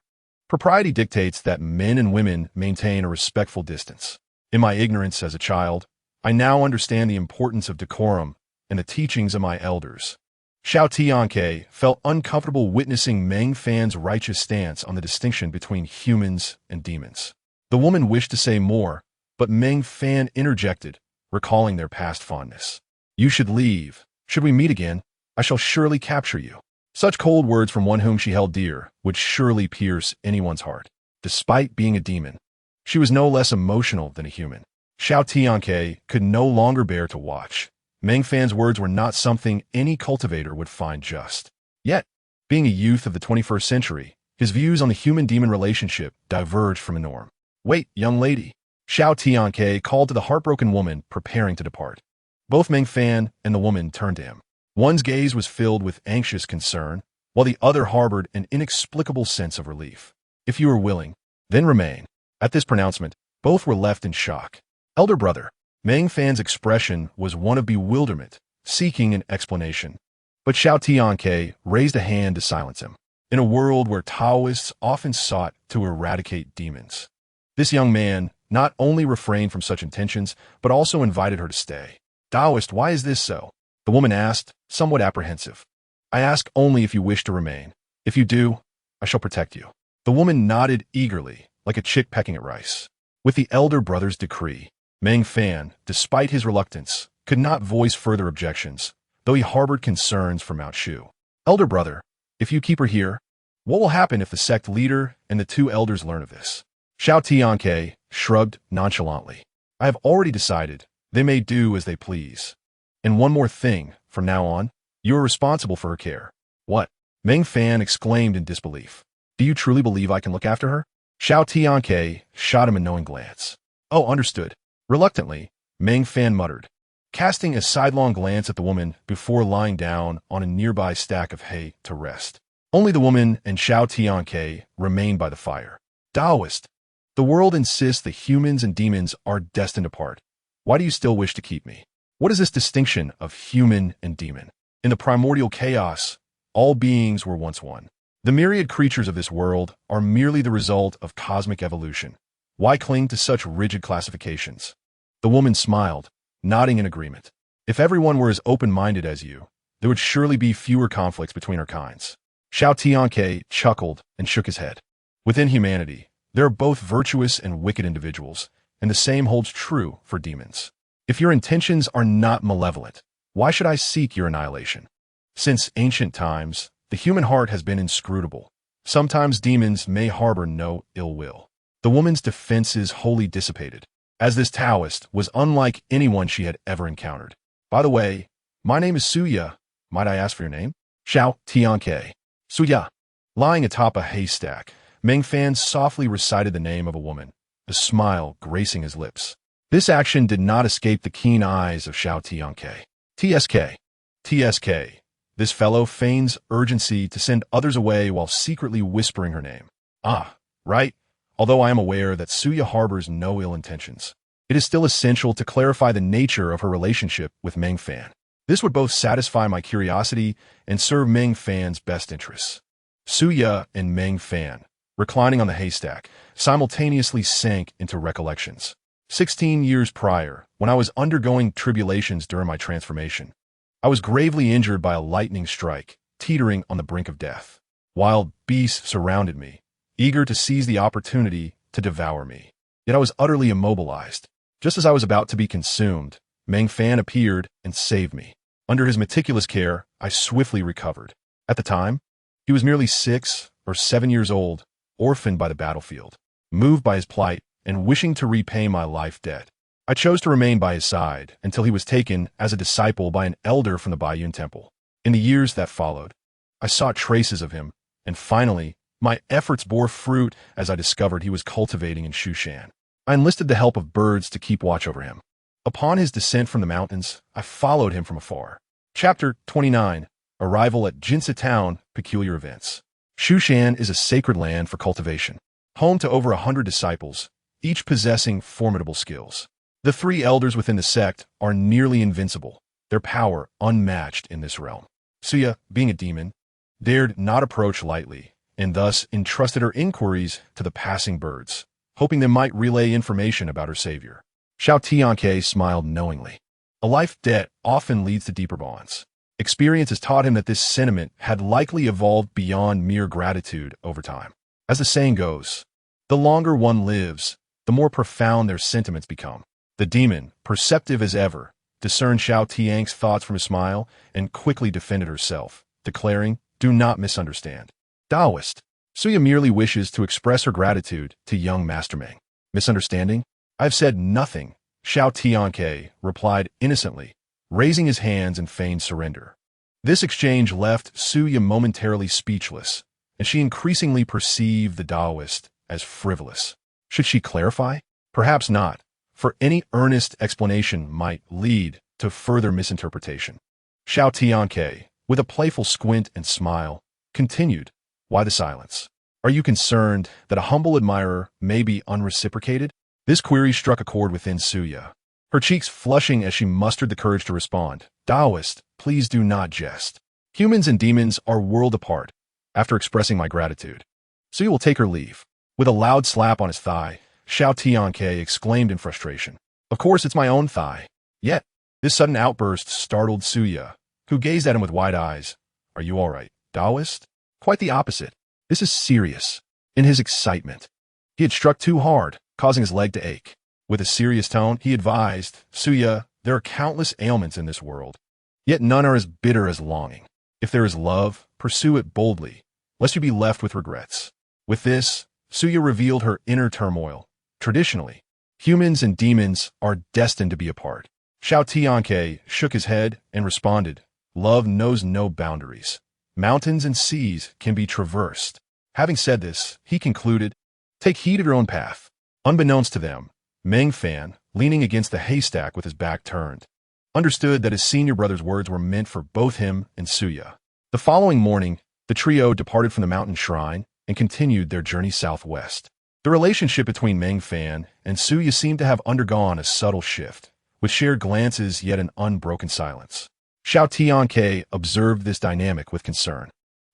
propriety dictates that men and women maintain a respectful distance. In my ignorance as a child, I now understand the importance of decorum and the teachings of my elders. Xiao Tianque felt uncomfortable witnessing Meng Fan's righteous stance on the distinction between humans and demons. The woman wished to say more, but Meng Fan interjected, recalling their past fondness. You should leave. Should we meet again, I shall surely capture you. Such cold words from one whom she held dear would surely pierce anyone's heart. Despite being a demon, she was no less emotional than a human. Xiao Tianque could no longer bear to watch. Meng Fan's words were not something any cultivator would find just. Yet, being a youth of the 21st century, his views on the human-demon relationship diverged from a norm. Wait, young lady. Xiao Tianque called to the heartbroken woman preparing to depart. Both Meng Fan and the woman turned to him. One's gaze was filled with anxious concern, while the other harbored an inexplicable sense of relief. If you are willing, then remain. At this pronouncement, both were left in shock. Elder brother, Meng Fan's expression was one of bewilderment, seeking an explanation. But Xiao Tianque raised a hand to silence him. In a world where Taoists often sought to eradicate demons, this young man not only refrained from such intentions, but also invited her to stay. Taoist, why is this so? The woman asked, somewhat apprehensive. I ask only if you wish to remain. If you do, I shall protect you. The woman nodded eagerly, like a chick pecking at rice. With the elder brother's decree, Meng Fan, despite his reluctance, could not voice further objections, though he harbored concerns for Mount Shu. Elder brother, if you keep her here, what will happen if the sect leader and the two elders learn of this? Xiao Tianque shrugged nonchalantly. I have already decided. They may do as they please. And one more thing, from now on, you are responsible for her care. What? Meng Fan exclaimed in disbelief. Do you truly believe I can look after her? Xiao Tianque shot him a knowing glance. Oh, understood. Reluctantly, Meng Fan muttered, casting a sidelong glance at the woman before lying down on a nearby stack of hay to rest. Only the woman and Xiao Tianque remained by the fire. Taoist, the world insists that humans and demons are destined apart. Why do you still wish to keep me? What is this distinction of human and demon? In the primordial chaos, all beings were once one. The myriad creatures of this world are merely the result of cosmic evolution. Why cling to such rigid classifications? The woman smiled, nodding in agreement. If everyone were as open-minded as you, there would surely be fewer conflicts between our kinds. Xiao Tianque chuckled and shook his head. Within humanity, there are both virtuous and wicked individuals, and the same holds true for demons. If your intentions are not malevolent, why should I seek your annihilation? Since ancient times, the human heart has been inscrutable. Sometimes demons may harbor no ill will. The woman's defenses wholly dissipated, as this Taoist was unlike anyone she had ever encountered. By the way, my name is Suya. Might I ask for your name? Xiao Tianque. Suya. Lying atop a haystack, Meng Fan softly recited the name of a woman, a smile gracing his lips. This action did not escape the keen eyes of Xiao Tianque. TSK. This fellow feigns urgency to send others away while secretly whispering her name. Ah, right. Although I am aware that Suya harbors no ill intentions, it is still essential to clarify the nature of her relationship with Meng Fan. This would both satisfy my curiosity and serve Meng Fan's best interests. Suya and Meng Fan, reclining on the haystack, simultaneously sank into recollections. 16 years prior, when I was undergoing tribulations during my transformation, I was gravely injured by a lightning strike, teetering on the brink of death. Wild beasts surrounded me, eager to seize the opportunity to devour me. Yet I was utterly immobilized. Just as I was about to be consumed, Meng Fan appeared and saved me. Under his meticulous care, I swiftly recovered. At the time, he was merely 6 or 7 years old, orphaned by the battlefield. Moved by his plight and wishing to repay my life debt, I chose to remain by his side until he was taken as a disciple by an elder from the Baiyun Temple. In the years that followed, I sought traces of him, and finally, my efforts bore fruit as I discovered he was cultivating in Shushan. I enlisted the help of birds to keep watch over him. Upon his descent from the mountains, I followed him from afar. Chapter 29. Arrival at Jinsa Town, Peculiar Events. Shushan is a sacred land for cultivation, home to over 100 disciples, each possessing formidable skills. The 3 elders within the sect are nearly invincible, their power unmatched in this realm. Suya, being a demon, dared not approach lightly, and thus entrusted her inquiries to the passing birds, hoping they might relay information about her savior. Xiao Tianque smiled knowingly. A life debt often leads to deeper bonds. Experience has taught him that this sentiment had likely evolved beyond mere gratitude over time. As the saying goes, the longer one lives, the more profound their sentiments become. The demon, perceptive as ever, discerned Xiao Tianque's thoughts from his smile and quickly defended herself, declaring, "Do not misunderstand. Taoist, Suya merely wishes to express her gratitude to young Master Meng." Misunderstanding? I have said nothing, Xiao Tianque replied innocently, raising his hands in feigned surrender. This exchange left Suya momentarily speechless, and she increasingly perceived the Taoist as frivolous. Should she clarify? Perhaps not, for any earnest explanation might lead to further misinterpretation. Xiao Tianque, with a playful squint and smile, continued, "Why the silence? Are you concerned that a humble admirer may be unreciprocated?" This query struck a chord within Suya, her cheeks flushing as she mustered the courage to respond. "Taoist, please do not jest. Humans and demons are world apart." After expressing my gratitude, Suya will take her leave. With a loud slap on his thigh, Xiao Tianque exclaimed in frustration, "Of course it's my own thigh." Yet, this sudden outburst startled Suya, who gazed at him with wide eyes. "Are you all right, Taoist?" Quite the opposite. This is serious. In his excitement, he had struck too hard, causing his leg to ache. With a serious tone, he advised, "Suya, there are countless ailments in this world, yet none are as bitter as longing. If there is love, pursue it boldly, lest you be left with regrets." With this, Suya revealed her inner turmoil. Traditionally, humans and demons are destined to be apart. Xiao Tianque shook his head and responded, "Love knows no boundaries. Mountains and seas can be traversed." Having said this, he concluded, "Take heed of your own path." Unbeknownst to them, Meng Fan, leaning against the haystack with his back turned, understood that his senior brother's words were meant for both him and Suya. The following morning, the trio departed from the mountain shrine and continued their journey southwest. The relationship between Meng Fan and Suya seemed to have undergone a subtle shift, with shared glances yet an unbroken silence. Xiao Tianque observed this dynamic with concern.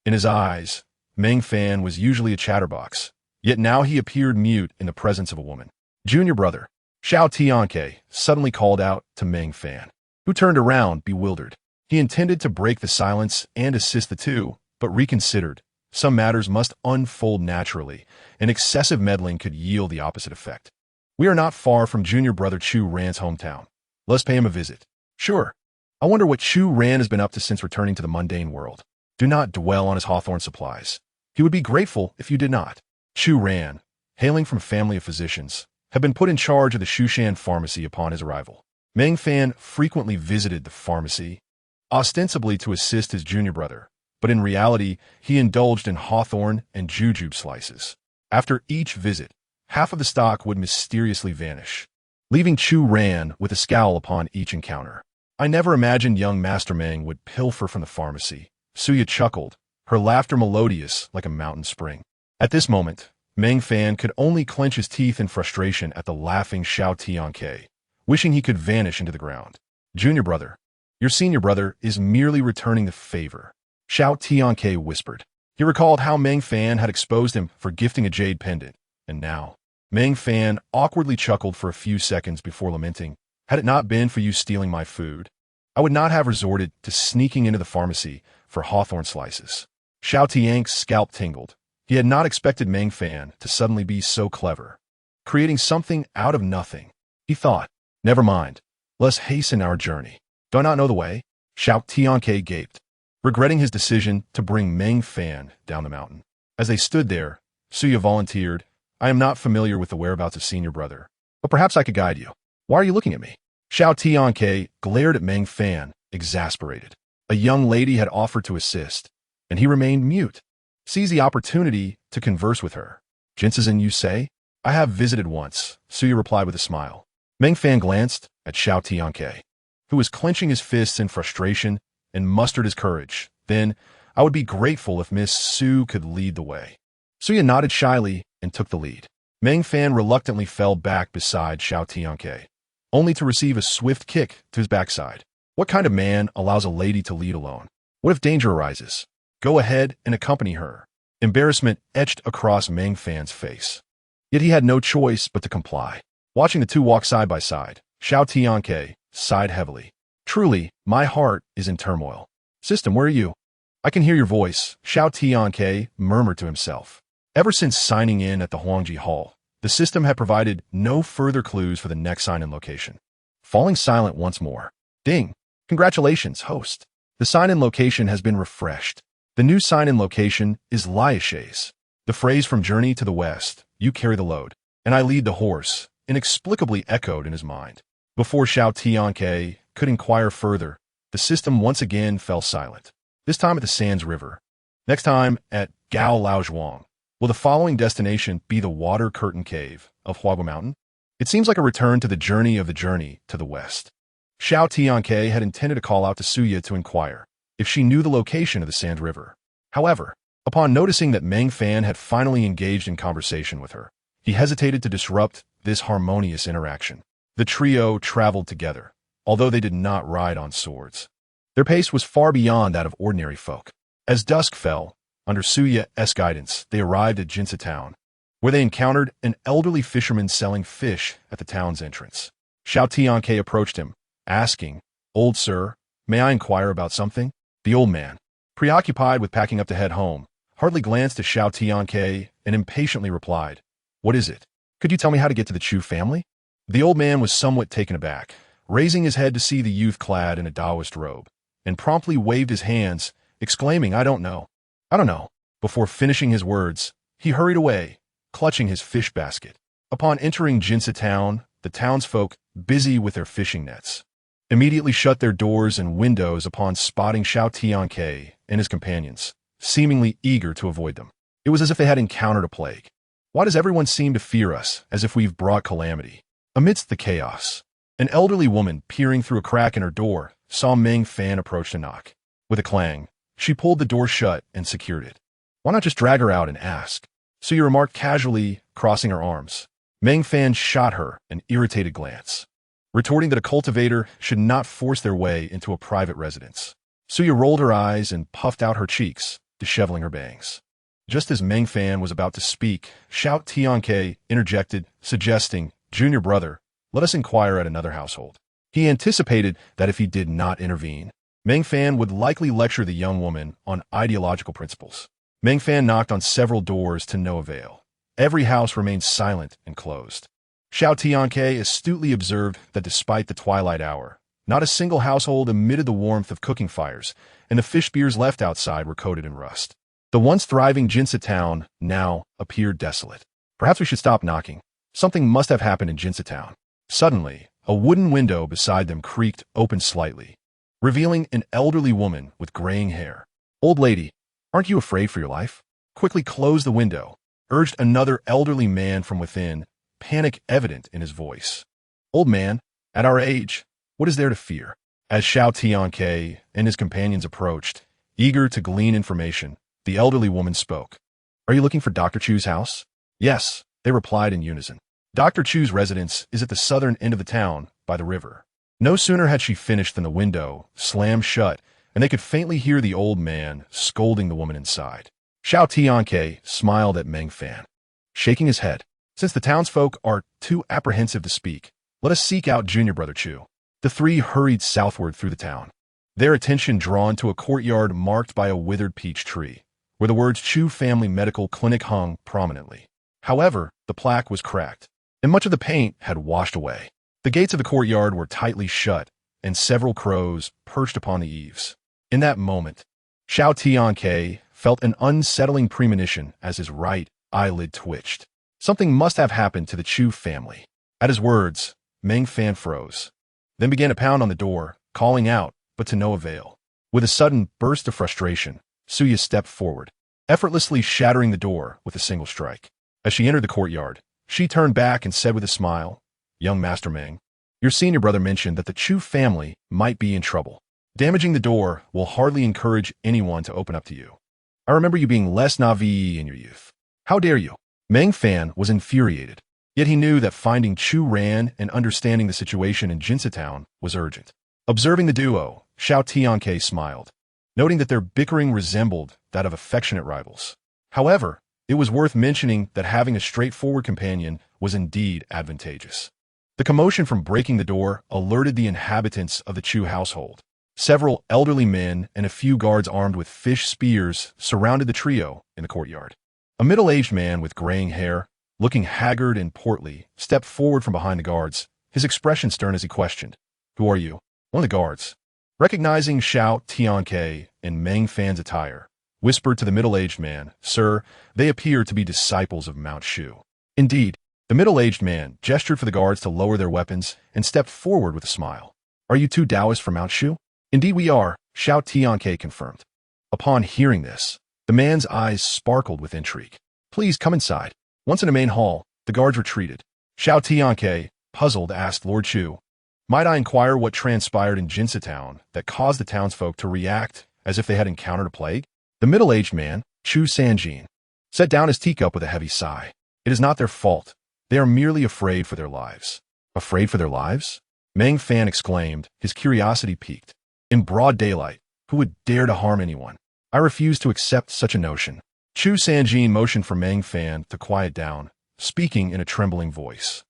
In his eyes, Meng Fan was usually a chatterbox, yet now he appeared mute in the presence of a woman. "Junior brother," Xiao Tianque suddenly called out to Meng Fan, who turned around bewildered. He intended to break the silence and assist the two, but reconsidered. Some matters must unfold naturally, and excessive meddling could yield the opposite effect. "We are not far from junior brother Chu Ran's hometown. Let's pay him a visit." "Sure. I wonder what Chu Ran has been up to since returning to the mundane world." "Do not dwell on his hawthorn supplies. He would be grateful if you did not." Chu Ran, hailing from a family of physicians, had been put in charge of the Shushan pharmacy upon his arrival. Meng Fan frequently visited the pharmacy, ostensibly to assist his junior brother, but in reality, he indulged in hawthorn and jujube slices. After each visit, half of the stock would mysteriously vanish, leaving Chu Ran with a scowl upon each encounter. "I never imagined young Master Meng would pilfer from the pharmacy." Suya chuckled, her laughter melodious like a mountain spring. At this moment, Meng Fan could only clench his teeth in frustration at the laughing Xiao Tianque, wishing he could vanish into the ground. "Junior brother, your senior brother is merely returning the favor," Xiao Tianque whispered. He recalled how Meng Fan had exposed him for gifting a jade pendant, and now, Meng Fan awkwardly chuckled for a few seconds before lamenting, "Had it not been for you stealing my food, I would not have resorted to sneaking into the pharmacy for hawthorn slices." Xiao Tianque's scalp tingled. He had not expected Meng Fan to suddenly be so clever, creating something out of nothing. He thought, "Never mind. Let's hasten our journey." "Do I not know the way?" Xiao Tianque gaped, regretting his decision to bring Meng Fan down the mountain. As they stood there, Suya volunteered, "I am not familiar with the whereabouts of senior brother, but perhaps I could guide you." "Why are you looking at me?" Xiao Tianque glared at Meng Fan, exasperated. A young lady had offered to assist, and he remained mute. Seize the opportunity to converse with her. "Jinzhen, you say?" "I have visited once," Suya replied with a smile. Meng Fan glanced at Xiao Tianque, who was clenching his fists in frustration, and mustered his courage. Then, "I would be grateful if Miss Su could lead the way." Suya nodded shyly and took the lead. Meng Fan reluctantly fell back beside Xiao Tianque, only to receive a swift kick to his backside. What kind of man allows a lady to lead alone? What if danger arises? Go ahead and accompany her. Embarrassment etched across Meng Fan's face. Yet he had no choice but to comply. Watching the two walk side by side, Xiao Tianque sighed heavily. "Truly, my heart is in turmoil." "System, where are you?" "I can hear your voice," Xiao Tianque murmured to himself. Ever since signing in at the Huangji Hall, the system had provided no further clues for the next sign-in location. Falling silent once more. Ding! "Congratulations, host. The sign-in location has been refreshed. The new sign-in location is Liaches. The phrase from Journey to the West, 'You carry the load, and I lead the horse,' inexplicably echoed in his mind. Before Xiao Tianque could inquire further, the system once again fell silent. This time at the Sands River. Next time at Gao Laozhuang. Will the following destination be the Water Curtain Cave of Huagu Mountain? It seems like a return to the journey to the west. Xiao Tianque had intended to call out to Suya to inquire if she knew the location of the Sand River. However, upon noticing that Meng Fan had finally engaged in conversation with her, he hesitated to disrupt this harmonious interaction. The trio traveled together, although they did not ride on swords. Their pace was far beyond that of ordinary folk. As dusk fell, under Suya's guidance, they arrived at Jinsa Town, where they encountered an elderly fisherman selling fish at the town's entrance. Xiao Tianque approached him, asking, "Old sir, may I inquire about something?" The old man, preoccupied with packing up to head home, hardly glanced at Xiao Tianque and impatiently replied, "What is it? Could you tell me how to get to the Chu family?" The old man was somewhat taken aback, raising his head to see the youth clad in a Taoist robe, and promptly waved his hands, exclaiming, "I don't know. I don't know." Before finishing his words, he hurried away, clutching his fish basket. Upon entering Jinsa Town, the townsfolk, busy with their fishing nets, immediately shut their doors and windows upon spotting Xiao Tianque and his companions, seemingly eager to avoid them. It was as if they had encountered a plague. Why does everyone seem to fear us, as if we've brought calamity? Amidst the chaos, an elderly woman peering through a crack in her door saw Meng Fan approach to knock. With a clang, she pulled the door shut and secured it. "Why not just drag her out and ask?" Suya remarked casually, crossing her arms. Meng Fan shot her an irritated glance, retorting that a cultivator should not force their way into a private residence. Suya rolled her eyes and puffed out her cheeks, disheveling her bangs. Just as Meng Fan was about to speak, Xiao Tianque interjected, suggesting, "Junior brother, let us inquire at another household." He anticipated that if he did not intervene, Meng Fan would likely lecture the young woman on ideological principles. Meng Fan knocked on several doors to no avail. Every house remained silent and closed. Xiao Tianque astutely observed that despite the twilight hour, not a single household emitted the warmth of cooking fires, and the fish spears left outside were coated in rust. The once thriving Jinsa town now appeared desolate. Perhaps we should stop knocking. Something must have happened in Jinsa town. Suddenly, a wooden window beside them creaked open slightly, revealing an elderly woman with graying hair. "Old lady, aren't you afraid for your life? Quickly close the window," urged another elderly man from within, panic evident in his voice. "Old man, at our age, what is there to fear?" As Xiao Tianque and his companions approached, eager to glean information, the elderly woman spoke. "Are you looking for Dr. Chu's house?" "Yes," they replied in unison. Dr. Chu's residence is at the southern end of the town, by the river. No sooner had she finished than the window slammed shut, and they could faintly hear the old man scolding the woman inside. Xiao Tianque smiled at Meng Fan, shaking his head. "Since the townsfolk are too apprehensive to speak, let us seek out Junior Brother Chu." The three hurried southward through the town, their attention drawn to a courtyard marked by a withered peach tree, where the words Chu Family Medical Clinic hung prominently. However, the plaque was cracked, and much of the paint had washed away. The gates of the courtyard were tightly shut, and several crows perched upon the eaves. In that moment, Xiao Tianque felt an unsettling premonition as his right eyelid twitched. Something must have happened to the Chu family. At his words, Meng Fan froze, then began to pound on the door, calling out, but to no avail. With a sudden burst of frustration, Suya stepped forward, effortlessly shattering the door with a single strike. As she entered the courtyard, she turned back and said with a smile, "Young Master Meng, your senior brother mentioned that the Chu family might be in trouble. Damaging the door will hardly encourage anyone to open up to you. I remember you being less naive in your youth. How dare you?" Meng Fan was infuriated, yet he knew that finding Chu Ran and understanding the situation in Jinsa Town was urgent. Observing the duo, Xiao Tianque smiled, noting that their bickering resembled that of affectionate rivals. However, it was worth mentioning that having a straightforward companion was indeed advantageous. The commotion from breaking the door alerted the inhabitants of the Chu household. Several elderly men and a few guards armed with fish spears surrounded the trio in the courtyard. A middle-aged man with graying hair, looking haggard and portly, stepped forward from behind the guards, his expression stern as he questioned, "Who are you?" One of the guards, recognizing Xiao Tianque and Meng Fan's attire, whispered to the middle-aged man, "Sir, they appear to be disciples of Mount Shu." Indeed, the middle-aged man gestured for the guards to lower their weapons and stepped forward with a smile. "Are you two Taoists from Mount Shu?" "Indeed we are," Xiao Tianque confirmed. Upon hearing this, the man's eyes sparkled with intrigue. "Please come inside." Once in the main hall, the guards retreated. Xiao Tianque, Puzzled, asked Lord Chu. Might I inquire what transpired in Jinsa town that caused the townsfolk to react as if they had encountered a plague? The middle-aged man, Chu Sanjin, set down his teacup with a heavy sigh. It is not their fault. They are merely afraid for their lives. Afraid for their lives? Meng Fan exclaimed, his curiosity piqued. In broad daylight, who would dare to harm anyone? I refuse to accept such a notion. Chu Sanjin motioned for Meng Fan to quiet down, speaking in a trembling voice.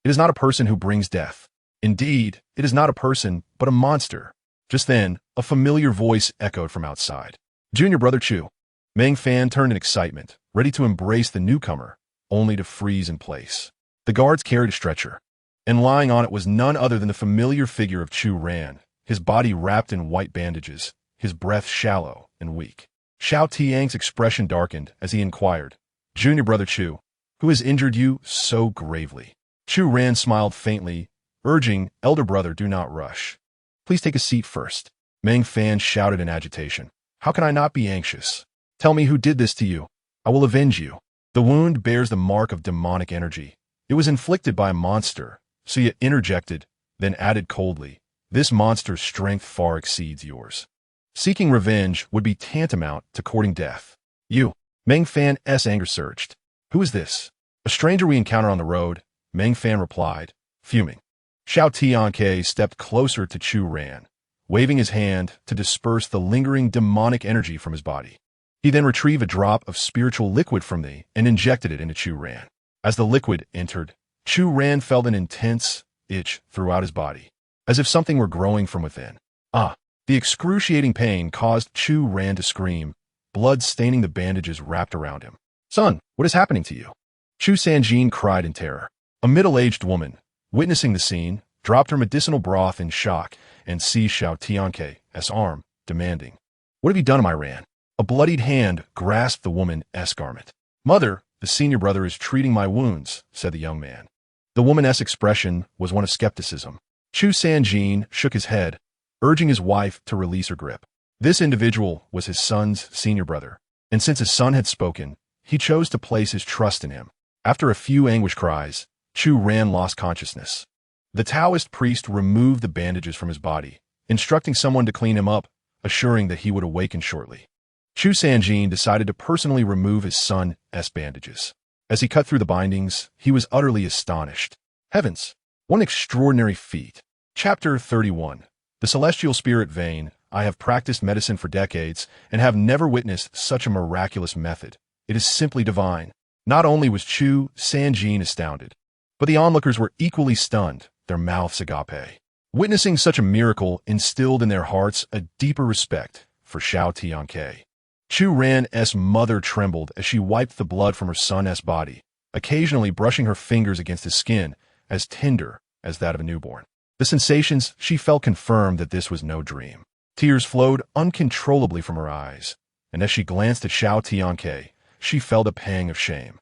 It is not a person who brings death. Indeed, it is not a person, but a monster. Just then, a familiar voice echoed from outside. Junior Brother Chu. Meng Fan turned in excitement, ready to embrace the newcomer, only to freeze in place. The guards carried a stretcher, and lying on it was none other than the familiar figure of Chu Ran, his body wrapped in white bandages, his breath shallow and weak. Xiao Tianque's expression darkened as he inquired, Junior Brother Chu, who has injured you so gravely? Chu Ran smiled faintly, urging, Elder Brother, do not rush. Please take a seat first. Meng Fan shouted in agitation. How can I not be anxious? Tell me who did this to you. I will avenge you. The wound bears the mark of demonic energy. It was inflicted by a monster, Suya interjected, then added coldly, this monster's strength far exceeds yours. Seeking revenge would be tantamount to courting death. You. Meng Fan's anger surged. Who is this? A stranger we encounter on the road, Meng Fan replied, fuming. Xiao Tianque stepped closer to Chu Ran, waving his hand to disperse the lingering demonic energy from his body. He then retrieved a drop of spiritual liquid from thee and injected it into Chu Ran. As the liquid entered, Chu Ran felt an intense itch throughout his body, as if something were growing from within. The excruciating pain caused Chu Ran to scream, blood staining the bandages wrapped around him. Son, what is happening to you? Chu Sanjin cried in terror. A middle-aged woman, witnessing the scene, dropped her medicinal broth in shock and seized Xiao Tianque's arm, demanding, What have you done to my Ran? A bloodied hand grasped the woman's garment. Mother, the senior brother is treating my wounds, said the young man. The woman's expression was one of skepticism. Chu Sanjin shook his head, urging his wife to release her grip. This individual was his son's senior brother, and since his son had spoken, he chose to place his trust in him. After a few anguished cries, Chu Ran lost consciousness. The Taoist priest removed the bandages from his body, instructing someone to clean him up, assuring that he would awaken shortly. Chu Sanjin decided to personally remove his son's bandages. As he cut through the bindings, he was utterly astonished. Heavens! What an extraordinary feat! Chapter 31. The Celestial Spirit Vein. I have practiced medicine for decades and have never witnessed such a miraculous method. It is simply divine. Not only was Chu Sanjin astounded, but the onlookers were equally stunned, their mouths agape. Witnessing such a miracle instilled in their hearts a deeper respect for Xiao Tianque. Chu Ran's mother trembled as she wiped the blood from her son's body, occasionally brushing her fingers against his skin, as tender as that of a newborn. The sensations she felt confirmed that this was no dream. Tears flowed uncontrollably from her eyes, and as she glanced at Xiao Tianque, she felt a pang of shame.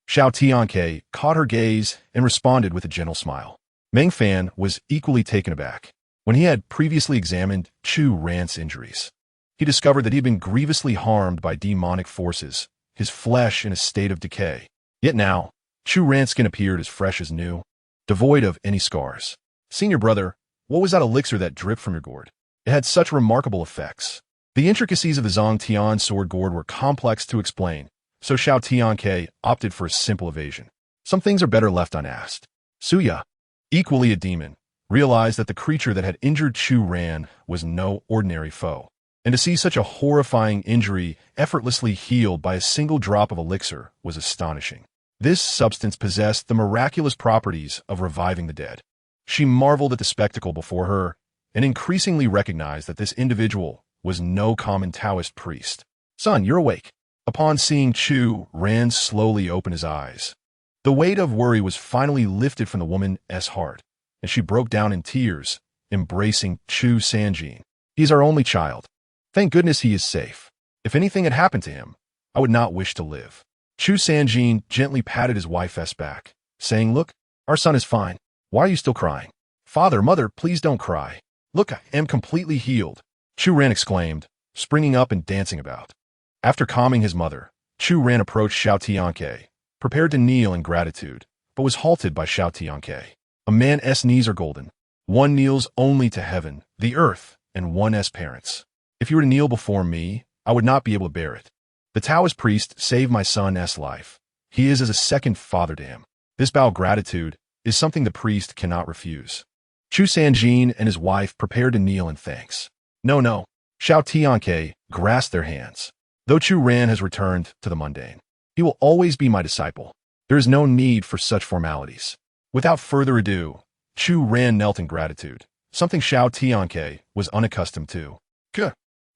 Xiao Tianque caught her gaze and responded with a gentle smile. Meng Fan was equally taken aback. When he had previously examined Chu Ran's injuries, he discovered that he had been grievously harmed by demonic forces, his flesh in a state of decay. Yet now, Chu Ran's skin appeared as fresh as new, devoid of any scars. Senior brother, what was that elixir that dripped from your gourd? It had such remarkable effects. The intricacies of the Zhang Tian sword gourd were complex to explain, so Xiao Tianque opted for a simple evasion. Some things are better left unasked. Suya, equally a demon, realized that the creature that had injured Chu Ran was no ordinary foe, and to see such a horrifying injury effortlessly healed by a single drop of elixir was astonishing. This substance possessed the miraculous properties of reviving the dead. She marveled at the spectacle before her and increasingly recognized that this individual was no common Taoist priest. Son, you're awake. Upon seeing Chu Ran slowly open his eyes, the weight of worry was finally lifted from the woman's heart, and she broke down in tears, embracing Chu Sanjin. He's our only child. Thank goodness he is safe. If anything had happened to him, I would not wish to live. Chu Sanjin gently patted his wife's back, saying, Look, our son is fine. Why are you still crying? Father, mother, please don't cry. Look, I am completely healed. Chu Ran exclaimed, springing up and dancing about. After calming his mother, Chu Ran approached Xiao Tianque, prepared to kneel in gratitude, but was halted by Xiao Tianque. A man's knees are golden. One kneels only to heaven, the earth, and one's parents. If you were to kneel before me, I would not be able to bear it. The Taoist priest saved my son's life. He is as a second father to him. This bow of gratitude is something the priest cannot refuse. Shushan and his wife prepared to kneel in thanks. No. Xiao Tianque grasped their hands. Though Chu Ran has returned to the mundane, he will always be my disciple. There is no need for such formalities. Without further ado, Chu Ran knelt in gratitude, something Xiao Tianque was unaccustomed to.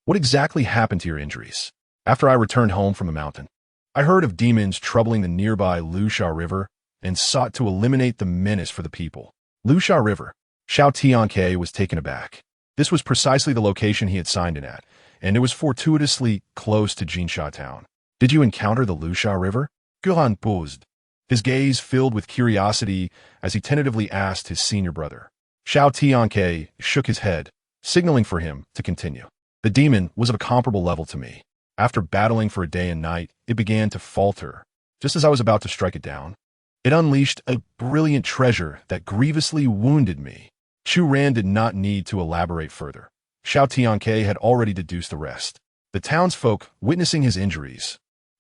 What exactly happened to your injuries? After I returned home from the mountain, I heard of demons troubling the nearby Xiao River and sought to eliminate the menace for the people. Xiao River. Xiao Tianque was taken aback. This was precisely the location he had signed in at, and it was fortuitously close to Jinsha town. Did you encounter the Xiao River? Guhan paused, his gaze filled with curiosity as he tentatively asked his senior brother. Xiao Tianque shook his head, signaling for him to continue. The demon was of a comparable level to me. After battling for a day and night, it began to falter. Just as I was about to strike it down, it unleashed a brilliant treasure that grievously wounded me. Chu Ran did not need to elaborate further. Xiao Tianque had already deduced the rest. The townsfolk, witnessing his injuries,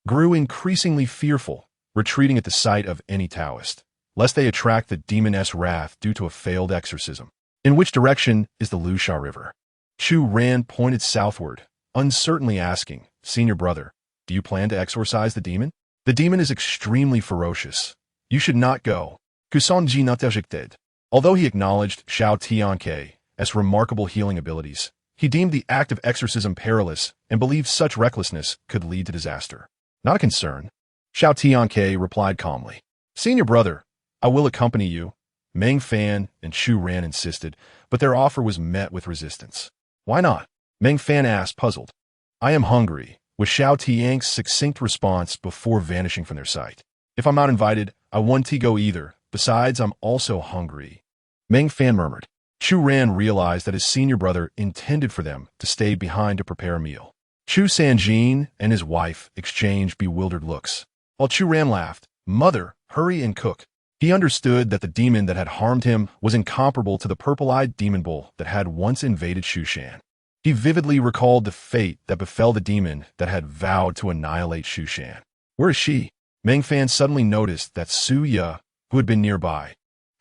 grew increasingly fearful, retreating at the sight of any Taoist, lest they attract the demoness wrath due to a failed exorcism. In which direction is the Xiao River? Chu Ran pointed southward, uncertainly asking, Senior brother, do you plan to exorcise the demon? The demon is extremely ferocious. You should not go. Kusanji Natajikted. Although he acknowledged Xiao Tianque's remarkable healing abilities, he deemed the act of exorcism perilous and believed such recklessness could lead to disaster. Not a concern. Xiao Tianque replied calmly. Senior brother, I will accompany you. Meng Fan and Chu Ran insisted, but their offer was met with resistance. Why not? Meng Fan asked, puzzled. I am hungry, was Xiao Tianque's succinct response before vanishing from their sight. If I'm not invited, I won't go either. Besides, I'm also hungry. Meng Fan murmured. Chu Ran realized that his senior brother intended for them to stay behind to prepare a meal. Chu Sanjin and his wife exchanged bewildered looks. While Chu Ran laughed, Mother, hurry and cook. He understood that the demon that had harmed him was incomparable to the purple-eyed demon bull that had once invaded Shushan. He vividly recalled the fate that befell the demon that had vowed to annihilate Shushan. Where is she? Meng Fan suddenly noticed that Su Ye, who had been nearby,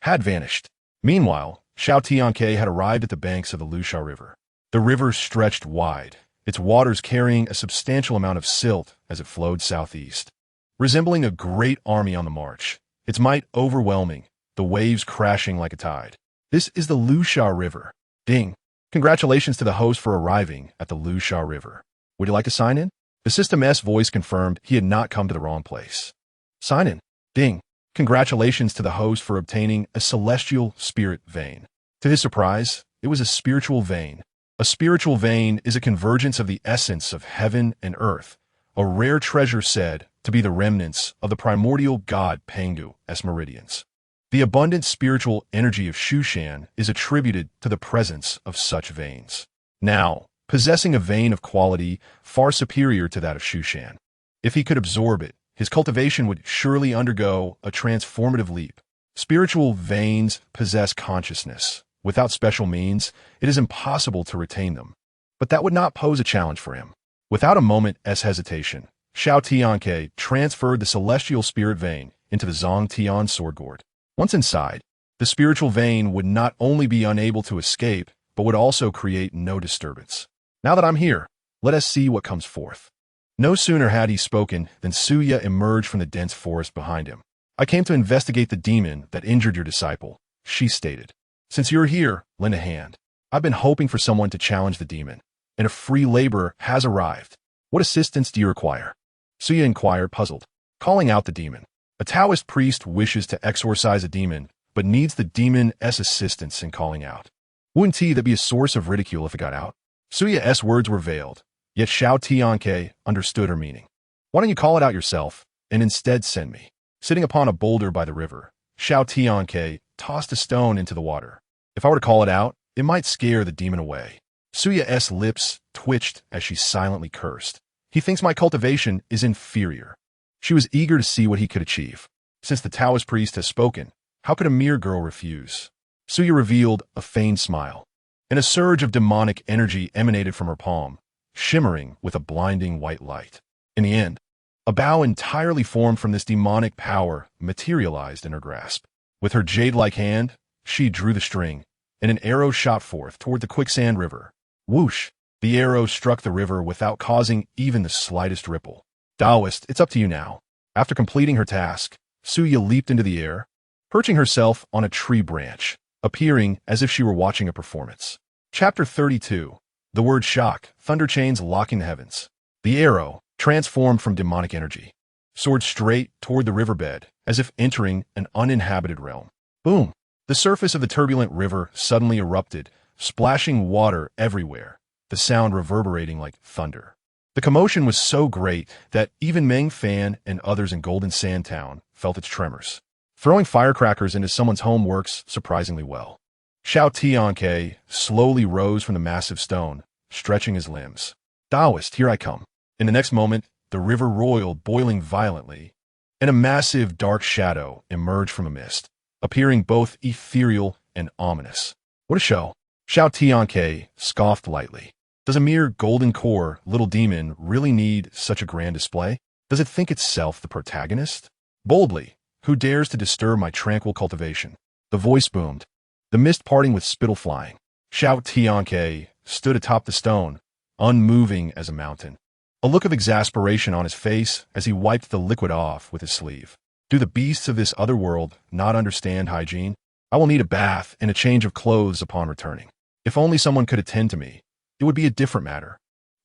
had vanished. Meanwhile, Xiao Tianque had arrived at the banks of the Xiao River. The river stretched wide, its waters carrying a substantial amount of silt as it flowed southeast. Resembling a great army on the march, its might overwhelming, the waves crashing like a tide. This is the Xiao River. Ding. Congratulations to the host for arriving at the Xiao River. Would you like to sign in? The system's voice confirmed he had not come to the wrong place. Sign in. Ding. Congratulations to the host for obtaining a celestial spirit vein. To his surprise, it was a spiritual vein. A spiritual vein is a convergence of the essence of heaven and earth, a rare treasure said to be the remnants of the primordial god Pangu's meridians. The abundant spiritual energy of Shushan is attributed to the presence of such veins. Now, possessing a vein of quality far superior to that of Shushan. If he could absorb it, his cultivation would surely undergo a transformative leap. Spiritual veins possess consciousness. Without special means, it is impossible to retain them. But that would not pose a challenge for him. Without a moment's hesitation, Xiao Tianque transferred the celestial spirit vein into the Zong Tian sword gourd. Once inside, the spiritual vein would not only be unable to escape, but would also create no disturbance. Now that I'm here, let us see what comes forth. No sooner had he spoken than Su Ye emerged from the dense forest behind him. I came to investigate the demon that injured your disciple, she stated. Since you're here, lend a hand. I've been hoping for someone to challenge the demon, and a free laborer has arrived. What assistance do you require? Su Ye inquired, puzzled. Calling out the demon. A Taoist priest wishes to exorcise a demon, but needs the demon's assistance in calling out. Wouldn't that be a source of ridicule if it got out? Su Ye's words were veiled, yet Xiao Tianque understood her meaning. Why don't you call it out yourself, and instead send me? Sitting upon a boulder by the river, Xiao Tianque tossed a stone into the water. If I were to call it out, it might scare the demon away. Su Ye's lips twitched as she silently cursed. He thinks my cultivation is inferior. She was eager to see what he could achieve. Since the Taoist priest has spoken, How could a mere girl refuse? Suya revealed a feigned smile, and a surge of demonic energy emanated from her palm, shimmering with a blinding white light. In the end, a bow entirely formed from this demonic power materialized in her grasp. With her jade-like hand, she drew the string, and an arrow shot forth toward the quicksand river. Whoosh! The arrow struck the river without causing even the slightest ripple. Taoist, it's up to you now. After completing her task, Suya leaped into the air, perching herself on a tree branch, appearing as if she were watching a performance. Chapter 32. The word shock, thunder chains locking the heavens. The arrow, transformed from demonic energy, soared straight toward the riverbed, as if entering an uninhabited realm. Boom! The surface of the turbulent river suddenly erupted, splashing water everywhere, the sound reverberating like thunder. The commotion was so great that even Meng Fan and others in Golden Sand Town felt its tremors. Throwing firecrackers into someone's home works surprisingly well. Xiao Tianque slowly rose from the massive stone, stretching his limbs. Taoist, here I come. In the next moment, the river roiled, boiling violently, and a massive dark shadow emerged from the mist, appearing both ethereal and ominous. What a show! Xiao Tianque scoffed lightly. Does a mere golden core little demon really need such a grand display? Does it think itself the protagonist? Boldly, who dares to disturb my tranquil cultivation? The voice boomed, the mist parting with spittle flying. Xiao Tianque stood atop the stone, unmoving as a mountain, a look of exasperation on his face as he wiped the liquid off with his sleeve. Do the beasts of this other world not understand hygiene? I will need a bath and a change of clothes upon returning. If only someone could attend to me, it would be a different matter.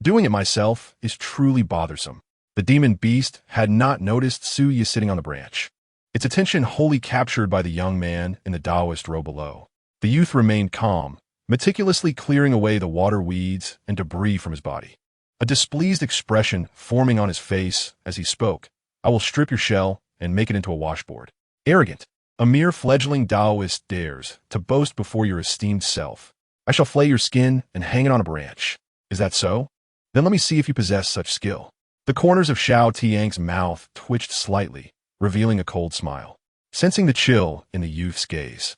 Doing it myself is truly bothersome. The demon beast had not noticed Suya sitting on the branch, its attention wholly captured by the young man in the Taoist row below. The youth remained calm, meticulously clearing away the water weeds and debris from his body, a displeased expression forming on his face as he spoke. I will strip your shell and make it into a washboard. Arrogant, a mere fledgling Taoist dares to boast before your esteemed self. I shall flay your skin and hang it on a branch. Is that so? Then let me see if you possess such skill. The corners of Xiao Tianque's mouth twitched slightly, revealing a cold smile. Sensing the chill in the youth's gaze,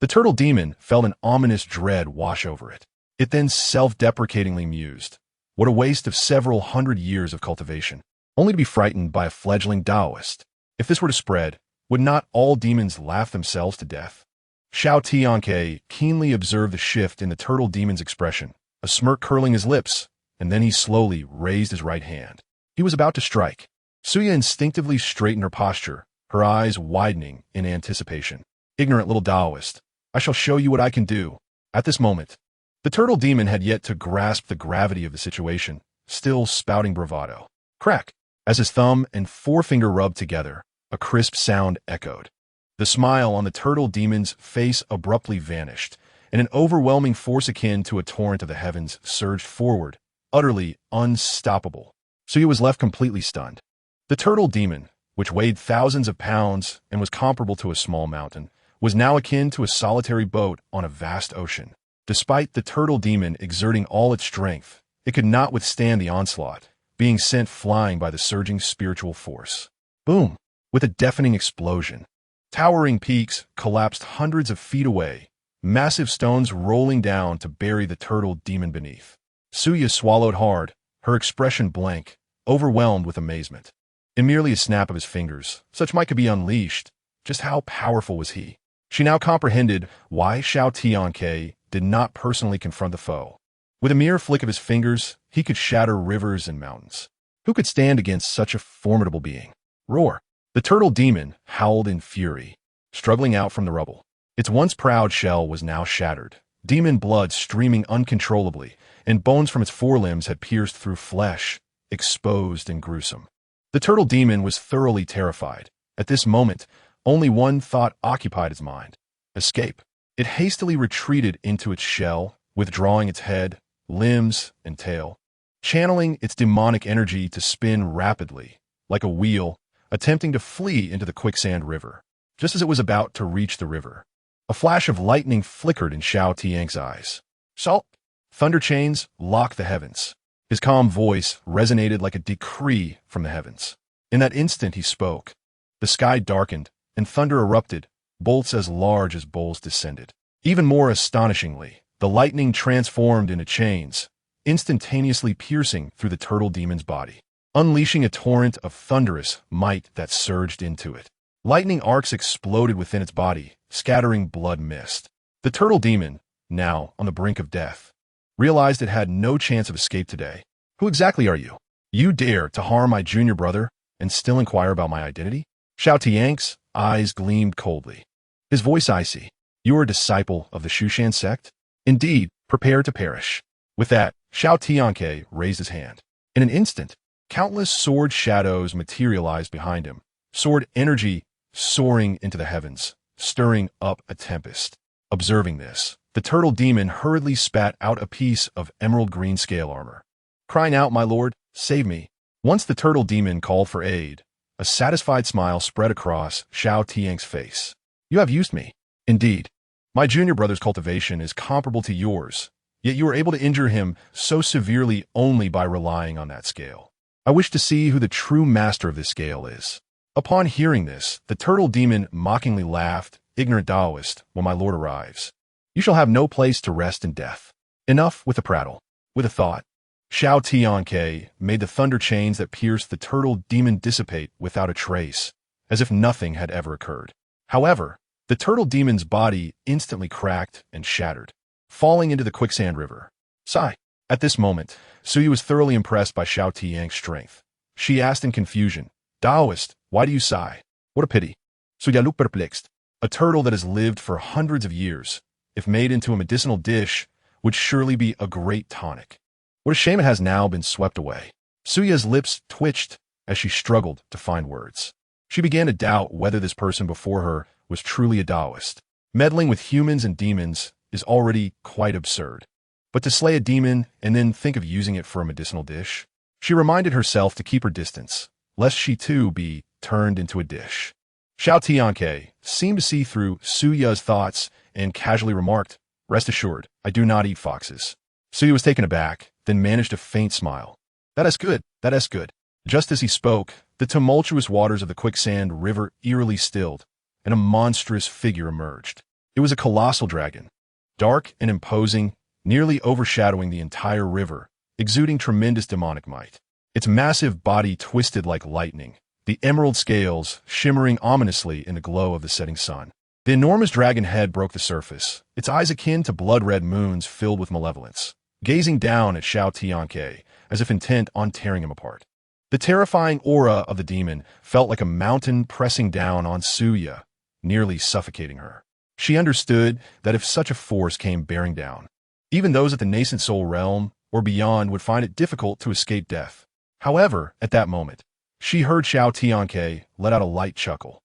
the turtle demon felt an ominous dread wash over it. It then self-deprecatingly mused, what a waste of several hundred years of cultivation, only to be frightened by a fledgling Taoist. If this were to spread, would not all demons laugh themselves to death? Xiao Tianque keenly observed the shift in the turtle demon's expression, a smirk curling his lips, and then he slowly raised his right hand. He was about to strike. Suya instinctively straightened her posture, her eyes widening in anticipation. Ignorant little Taoist, I shall show you what I can do. At this moment, the turtle demon had yet to grasp the gravity of the situation, still spouting bravado. Crack! As his thumb and forefinger rubbed together, a crisp sound echoed. The smile on the turtle demon's face abruptly vanished, and an overwhelming force akin to a torrent of the heavens surged forward, utterly unstoppable. Suya was left completely stunned. The turtle demon, which weighed thousands of pounds and was comparable to a small mountain, was now akin to a solitary boat on a vast ocean. Despite the turtle demon exerting all its strength, it could not withstand the onslaught, being sent flying by the surging spiritual force. Boom! With a deafening explosion, towering peaks collapsed hundreds of feet away, massive stones rolling down to bury the turtle demon beneath. Suya swallowed hard, her expression blank, overwhelmed with amazement. In merely a snap of his fingers, such might could be unleashed. Just how powerful was he? She now comprehended why Xiao Tianque did not personally confront the foe. With a mere flick of his fingers, he could shatter rivers and mountains. Who could stand against such a formidable being? Roar! The turtle demon howled in fury, struggling out from the rubble. Its once proud shell was now shattered, demon blood streaming uncontrollably, and bones from its forelimbs had pierced through flesh, exposed and gruesome. The turtle demon was thoroughly terrified. At this moment, only one thought occupied its mind: escape. It hastily retreated into its shell, withdrawing its head, limbs, and tail, channeling its demonic energy to spin rapidly, like a wheel, attempting to flee into the quicksand river. Just as it was about to reach the river, a flash of lightning flickered in Xiao Tianque's eyes. Salt! Thunder chains locked the heavens. His calm voice resonated like a decree from the heavens. In that instant he spoke. The sky darkened, and thunder erupted, bolts as large as bowls descended. Even more astonishingly, the lightning transformed into chains, instantaneously piercing through the turtle demon's body, unleashing a torrent of thunderous might that surged into it. Lightning arcs exploded within its body, scattering blood mist. The turtle demon, now on the brink of death, realized it had no chance of escape today. Who exactly are you? You dare to harm my junior brother and still inquire about my identity? Xiao Tianque's eyes gleamed coldly, his voice icy. You are a disciple of the Shushan sect? Indeed, prepare to perish. With that, Xiao Tianque raised his hand. In an instant, countless sword shadows materialized behind him, sword energy soaring into the heavens, stirring up a tempest. Observing this, the turtle demon hurriedly spat out a piece of emerald green scale armor, crying out, "My lord, save me." Once the turtle demon called for aid, a satisfied smile spread across Xiao Tianque's face. You have used me. Indeed, my junior brother's cultivation is comparable to yours, yet you were able to injure him so severely only by relying on that scale. I wish to see who the true master of this scale is. Upon hearing this, the turtle demon mockingly laughed, "Ignorant Taoist, when my lord arrives, you shall have no place to rest in death." Enough with the prattle. With a thought, Xiao Tianque made the thunder chains that pierced the turtle demon dissipate without a trace, as if nothing had ever occurred. However, the turtle demon's body instantly cracked and shattered, falling into the quicksand river. Sigh. At this moment, Suyi was thoroughly impressed by Xiao Tianque's strength. She asked in confusion, "Taoist, why do you sigh? What a pity." Suya looked perplexed. A turtle that has lived for hundreds of years, if made into a medicinal dish, would surely be a great tonic. What a shame it has now been swept away. Suya's lips twitched as she struggled to find words. She began to doubt whether this person before her was truly a Taoist. Meddling with humans and demons is already quite absurd. But to slay a demon and then think of using it for a medicinal dish? She reminded herself to keep her distance, lest she too be turned into a dish. Xiao Tianque seemed to see through Suya's thoughts and casually remarked, "Rest assured, I do not eat foxes." Suya was taken aback, then managed a faint smile. That is good, that is good." Just as he spoke, the tumultuous waters of the quicksand river eerily stilled, and a monstrous figure emerged. It was a colossal dragon, dark and imposing, nearly overshadowing the entire river, exuding tremendous demonic might. Its massive body twisted like lightning, the emerald scales shimmering ominously in the glow of the setting sun. The enormous dragon head broke the surface, its eyes akin to blood-red moons filled with malevolence, gazing down at Xiao Tianque as if intent on tearing him apart. The terrifying aura of the demon felt like a mountain pressing down on Suya, nearly suffocating her. She understood that if such a force came bearing down, even those at the nascent soul realm or beyond would find it difficult to escape death. However, at that moment, she heard Xiao Tianque let out a light chuckle.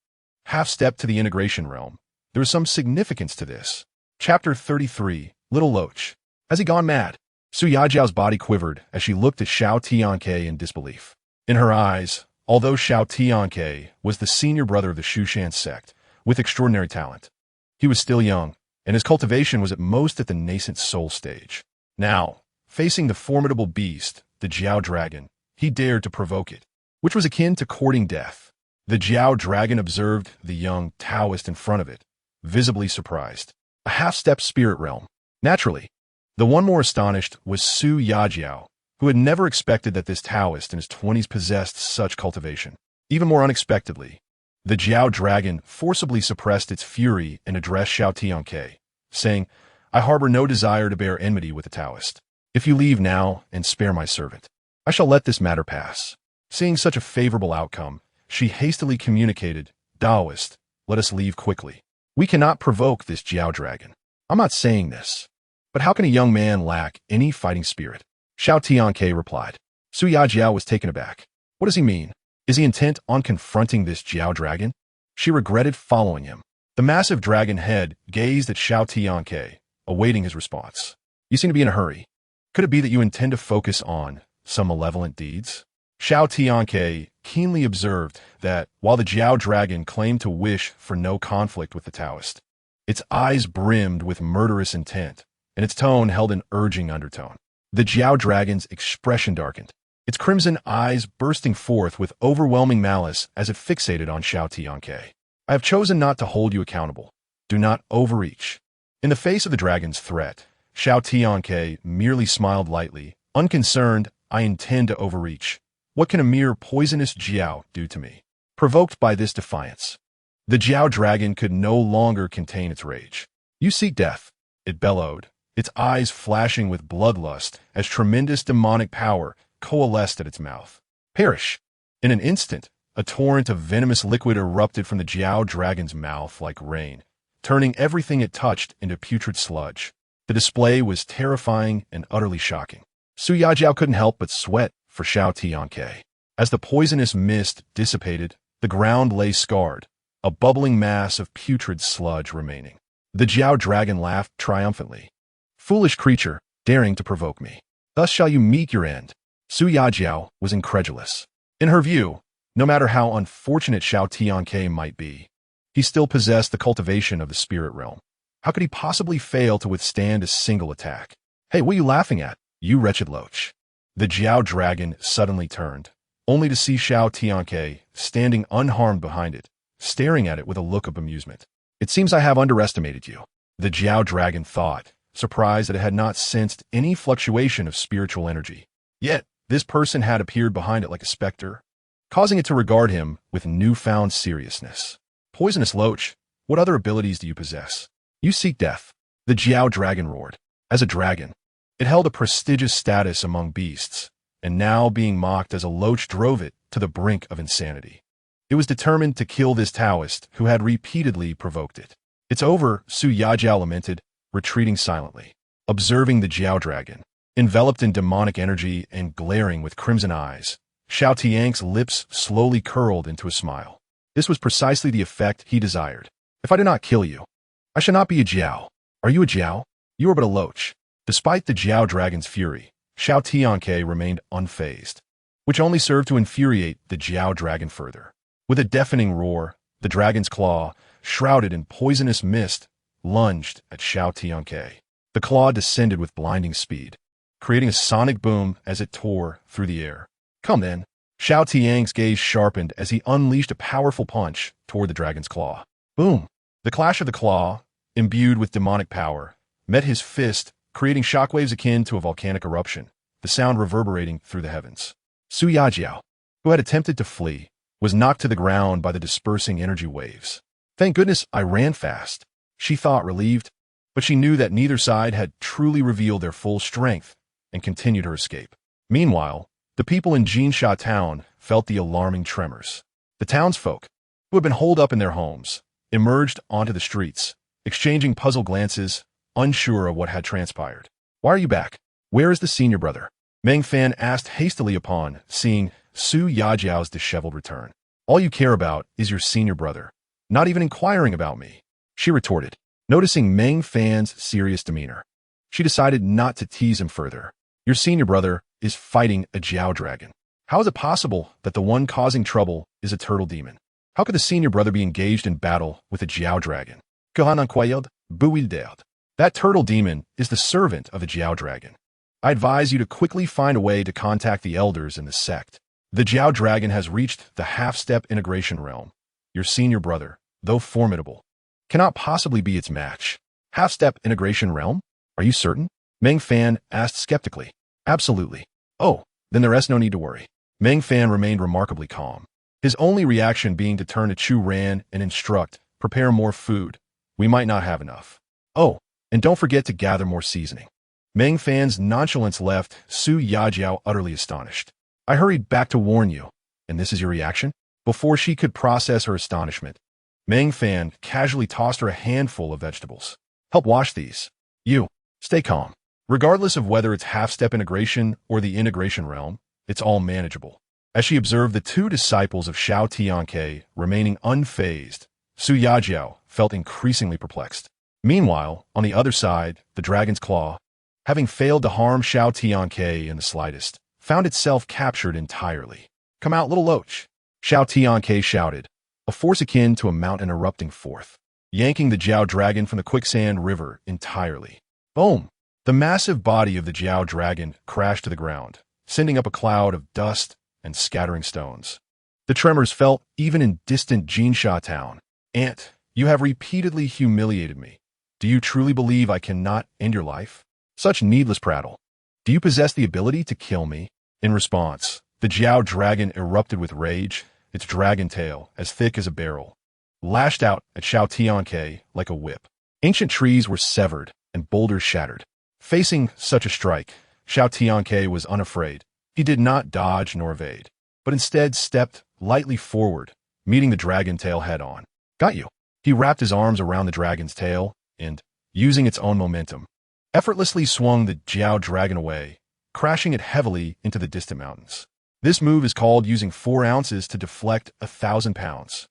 Half-step to the integration realm. There was some significance to this. Chapter 33, Little Loach. Has he gone mad? Su Yajiao's body quivered as she looked at Xiao Tianque in disbelief. In her eyes, although Xiao Tianque was the senior brother of the Shushan sect, with extraordinary talent, he was still young, and his cultivation was at most at the nascent soul stage. Now, facing the formidable beast, the Jiao Dragon, he dared to provoke it, which was akin to courting death. The Jiao Dragon observed the young Taoist in front of it, visibly surprised. A half-step spirit realm. Naturally, the one more astonished was Su Yajiao, who had never expected that this Taoist in his 20s possessed such cultivation. Even more unexpectedly, the Jiao Dragon forcibly suppressed its fury and addressed Xiao Tianque, saying, "I harbor no desire to bear enmity with the Taoist. If you leave now and spare my servant, I shall let this matter pass." Seeing such a favorable outcome, she hastily communicated, "Taoist, let us leave quickly. We cannot provoke this Jiao Dragon." I'm not saying this, but how can a young man lack any fighting spirit? Xiao Tianque replied. Su Yajiao was taken aback. What does he mean? Is he intent on confronting this Jiao Dragon? She regretted following him. The massive dragon head gazed at Xiao Tianque, awaiting his response. You seem to be in a hurry. Could it be that you intend to focus on some malevolent deeds? Xiao Tianque keenly observed that while the Jiao Dragon claimed to wish for no conflict with the Taoist, its eyes brimmed with murderous intent, and its tone held an urging undertone. The Jiao Dragon's expression darkened, its crimson eyes bursting forth with overwhelming malice as it fixated on Xiao Tianque. I have chosen not to hold you accountable. Do not overreach. In the face of the dragon's threat, Xiao Tianque merely smiled lightly. Unconcerned, I intend to overreach. What can a mere poisonous Jiao do to me? Provoked by this defiance, the Jiao dragon could no longer contain its rage. You seek death, it bellowed, its eyes flashing with bloodlust as tremendous demonic power coalesced at its mouth. Perish! In an instant, a torrent of venomous liquid erupted from the Jiao dragon's mouth like rain, turning everything it touched into putrid sludge. The display was terrifying and utterly shocking. Su Yajiao couldn't help but sweat for Xiao Tianque. As the poisonous mist dissipated, the ground lay scarred, a bubbling mass of putrid sludge remaining. The Jiao dragon laughed triumphantly. Foolish creature, daring to provoke me. Thus shall you meet your end. Su Yajiao was incredulous. In her view, no matter how unfortunate Xiao Tianque might be, he still possessed the cultivation of the spirit realm. How could he possibly fail to withstand a single attack? Hey, what are you laughing at, you wretched loach? The Jiao dragon suddenly turned, only to see Xiao Tianque standing unharmed behind it, staring at it with a look of amusement. It seems I have underestimated you, the Jiao dragon thought, surprised that it had not sensed any fluctuation of spiritual energy. Yet, this person had appeared behind it like a specter, causing it to regard him with newfound seriousness. Poisonous loach, what other abilities do you possess? You seek death, the Jiao dragon roared. As a dragon, it held a prestigious status among beasts, and now being mocked as a loach drove it to the brink of insanity. It was determined to kill this Taoist who had repeatedly provoked it. It's over, Su Yajiao lamented, retreating silently. Observing the Jiao dragon, enveloped in demonic energy and glaring with crimson eyes, Xiao Tianque's lips slowly curled into a smile. This was precisely the effect he desired. If I do not kill you, I shall not be a Jiao. Are you a Jiao? You are but a loach. Despite the Jiao dragon's fury, Xiao Tianque remained unfazed, which only served to infuriate the Jiao dragon further. With a deafening roar, the dragon's claw, shrouded in poisonous mist, lunged at Xiao Tianque. The claw descended with blinding speed, creating a sonic boom as it tore through the air. Come then. Xiao Tianque's gaze sharpened as he unleashed a powerful punch toward the dragon's claw. Boom! The clash of the claw, imbued with demonic power, met his fist, creating shockwaves akin to a volcanic eruption, the sound reverberating through the heavens. Su Yajiao, who had attempted to flee, was knocked to the ground by the dispersing energy waves. Thank goodness I ran fast, she thought, relieved, but she knew that neither side had truly revealed their full strength and continued her escape. Meanwhile, the people in Jinsha town felt the alarming tremors. The townsfolk, who had been holed up in their homes, emerged onto the streets, exchanging puzzled glances, unsure of what had transpired. Why are you back? Where is the senior brother? Meng Fan asked hastily upon seeing Su Yajiao's disheveled return. All you care about is your senior brother, not even inquiring about me, she retorted. Noticing Meng Fan's serious demeanor, she decided not to tease him further. Your senior brother is fighting a Jiao dragon. How is it possible that the one causing trouble is a turtle demon? How could the senior brother be engaged in battle with a Jiao dragon? That turtle demon is the servant of the Jiao dragon. I advise you to quickly find a way to contact the elders in the sect. The Jiao dragon has reached the half-step integration realm. Your senior brother, though formidable, cannot possibly be its match. Half-step integration realm? Are you certain? Meng Fan asked skeptically. Absolutely. Oh, then there is no need to worry. Meng Fan remained remarkably calm, his only reaction being to turn to Chu Ran and instruct, prepare more food. We might not have enough. Oh, and don't forget to gather more seasoning. Meng Fan's nonchalance left Su Yajiao utterly astonished. I hurried back to warn you, and this is your reaction? Before she could process her astonishment, Meng Fan casually tossed her a handful of vegetables. Help wash these. You, stay calm. Regardless of whether it's half-step integration or the integration realm, it's all manageable. As she observed the two disciples of Xiao Tianque remaining unfazed, Su Yajiao felt increasingly perplexed. Meanwhile, on the other side, the dragon's claw, having failed to harm Xiao Tianque in the slightest, found itself captured entirely. Come out, little loach! Xiao Tianque shouted, a force akin to a mountain erupting forth, yanking the Jiao dragon from the quicksand river entirely. Boom! The massive body of the Jiao dragon crashed to the ground, sending up a cloud of dust and scattering stones. The tremors felt even in distant Jinsha town, Aunt, you have repeatedly humiliated me. Do you truly believe I cannot end your life? Such needless prattle. Do you possess the ability to kill me? In response, the Xiao dragon erupted with rage, its dragon tail, as thick as a barrel, lashed out at Xiao Tianque like a whip. Ancient trees were severed and boulders shattered. Facing such a strike, Xiao Tianque was unafraid. He did not dodge nor evade, but instead stepped lightly forward, meeting the dragon tail head-on. Got you. He wrapped his arms around the dragon's tail and, using its own momentum, effortlessly swung the Xiao dragon away, crashing it heavily into the distant mountains. This move is called using 4 ounces to deflect 1,000 pounds.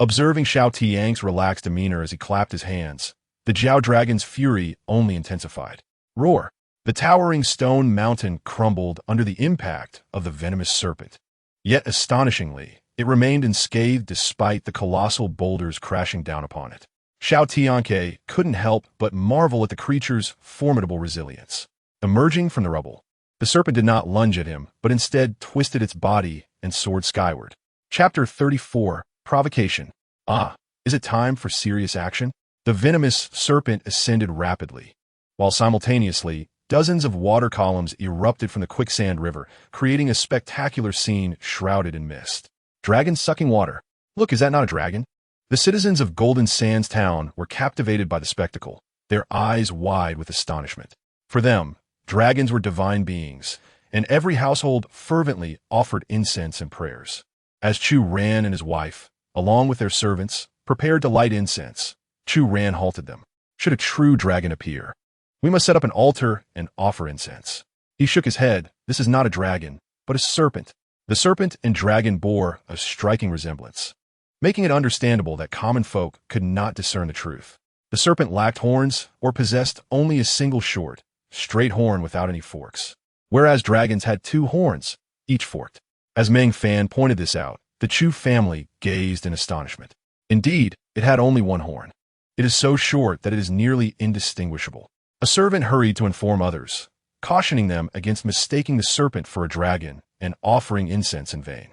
Observing Xiao Tianque's relaxed demeanor as he clapped his hands, the Xiao dragon's fury only intensified. Roar! The towering stone mountain crumbled under the impact of the venomous serpent. Yet astonishingly, it remained unscathed despite the colossal boulders crashing down upon it. Xiao Tianque couldn't help but marvel at the creature's formidable resilience. Emerging from the rubble, the serpent did not lunge at him, but instead twisted its body and soared skyward. Chapter 34, Provocation. Ah, is it time for serious action? The venomous serpent ascended rapidly, while simultaneously, dozens of water columns erupted from the quicksand river, creating a spectacular scene shrouded in mist. Dragons sucking water. Look, is that not a dragon? The citizens of Golden Sands Town were captivated by the spectacle, their eyes wide with astonishment. For them, dragons were divine beings, and every household fervently offered incense and prayers. As Chu Ran and his wife, along with their servants, prepared to light incense, Chu Ran halted them. Should a true dragon appear, we must set up an altar and offer incense. He shook his head. This is not a dragon, but a serpent. The serpent and dragon bore a striking resemblance, making it understandable that common folk could not discern the truth. The serpent lacked horns or possessed only a single short, straight horn without any forks, whereas dragons had 2 horns, each forked. As Meng Fan pointed this out, the Chu family gazed in astonishment. Indeed, it had only 1 horn. It is so short that it is nearly indistinguishable. A servant hurried to inform others, cautioning them against mistaking the serpent for a dragon and offering incense in vain.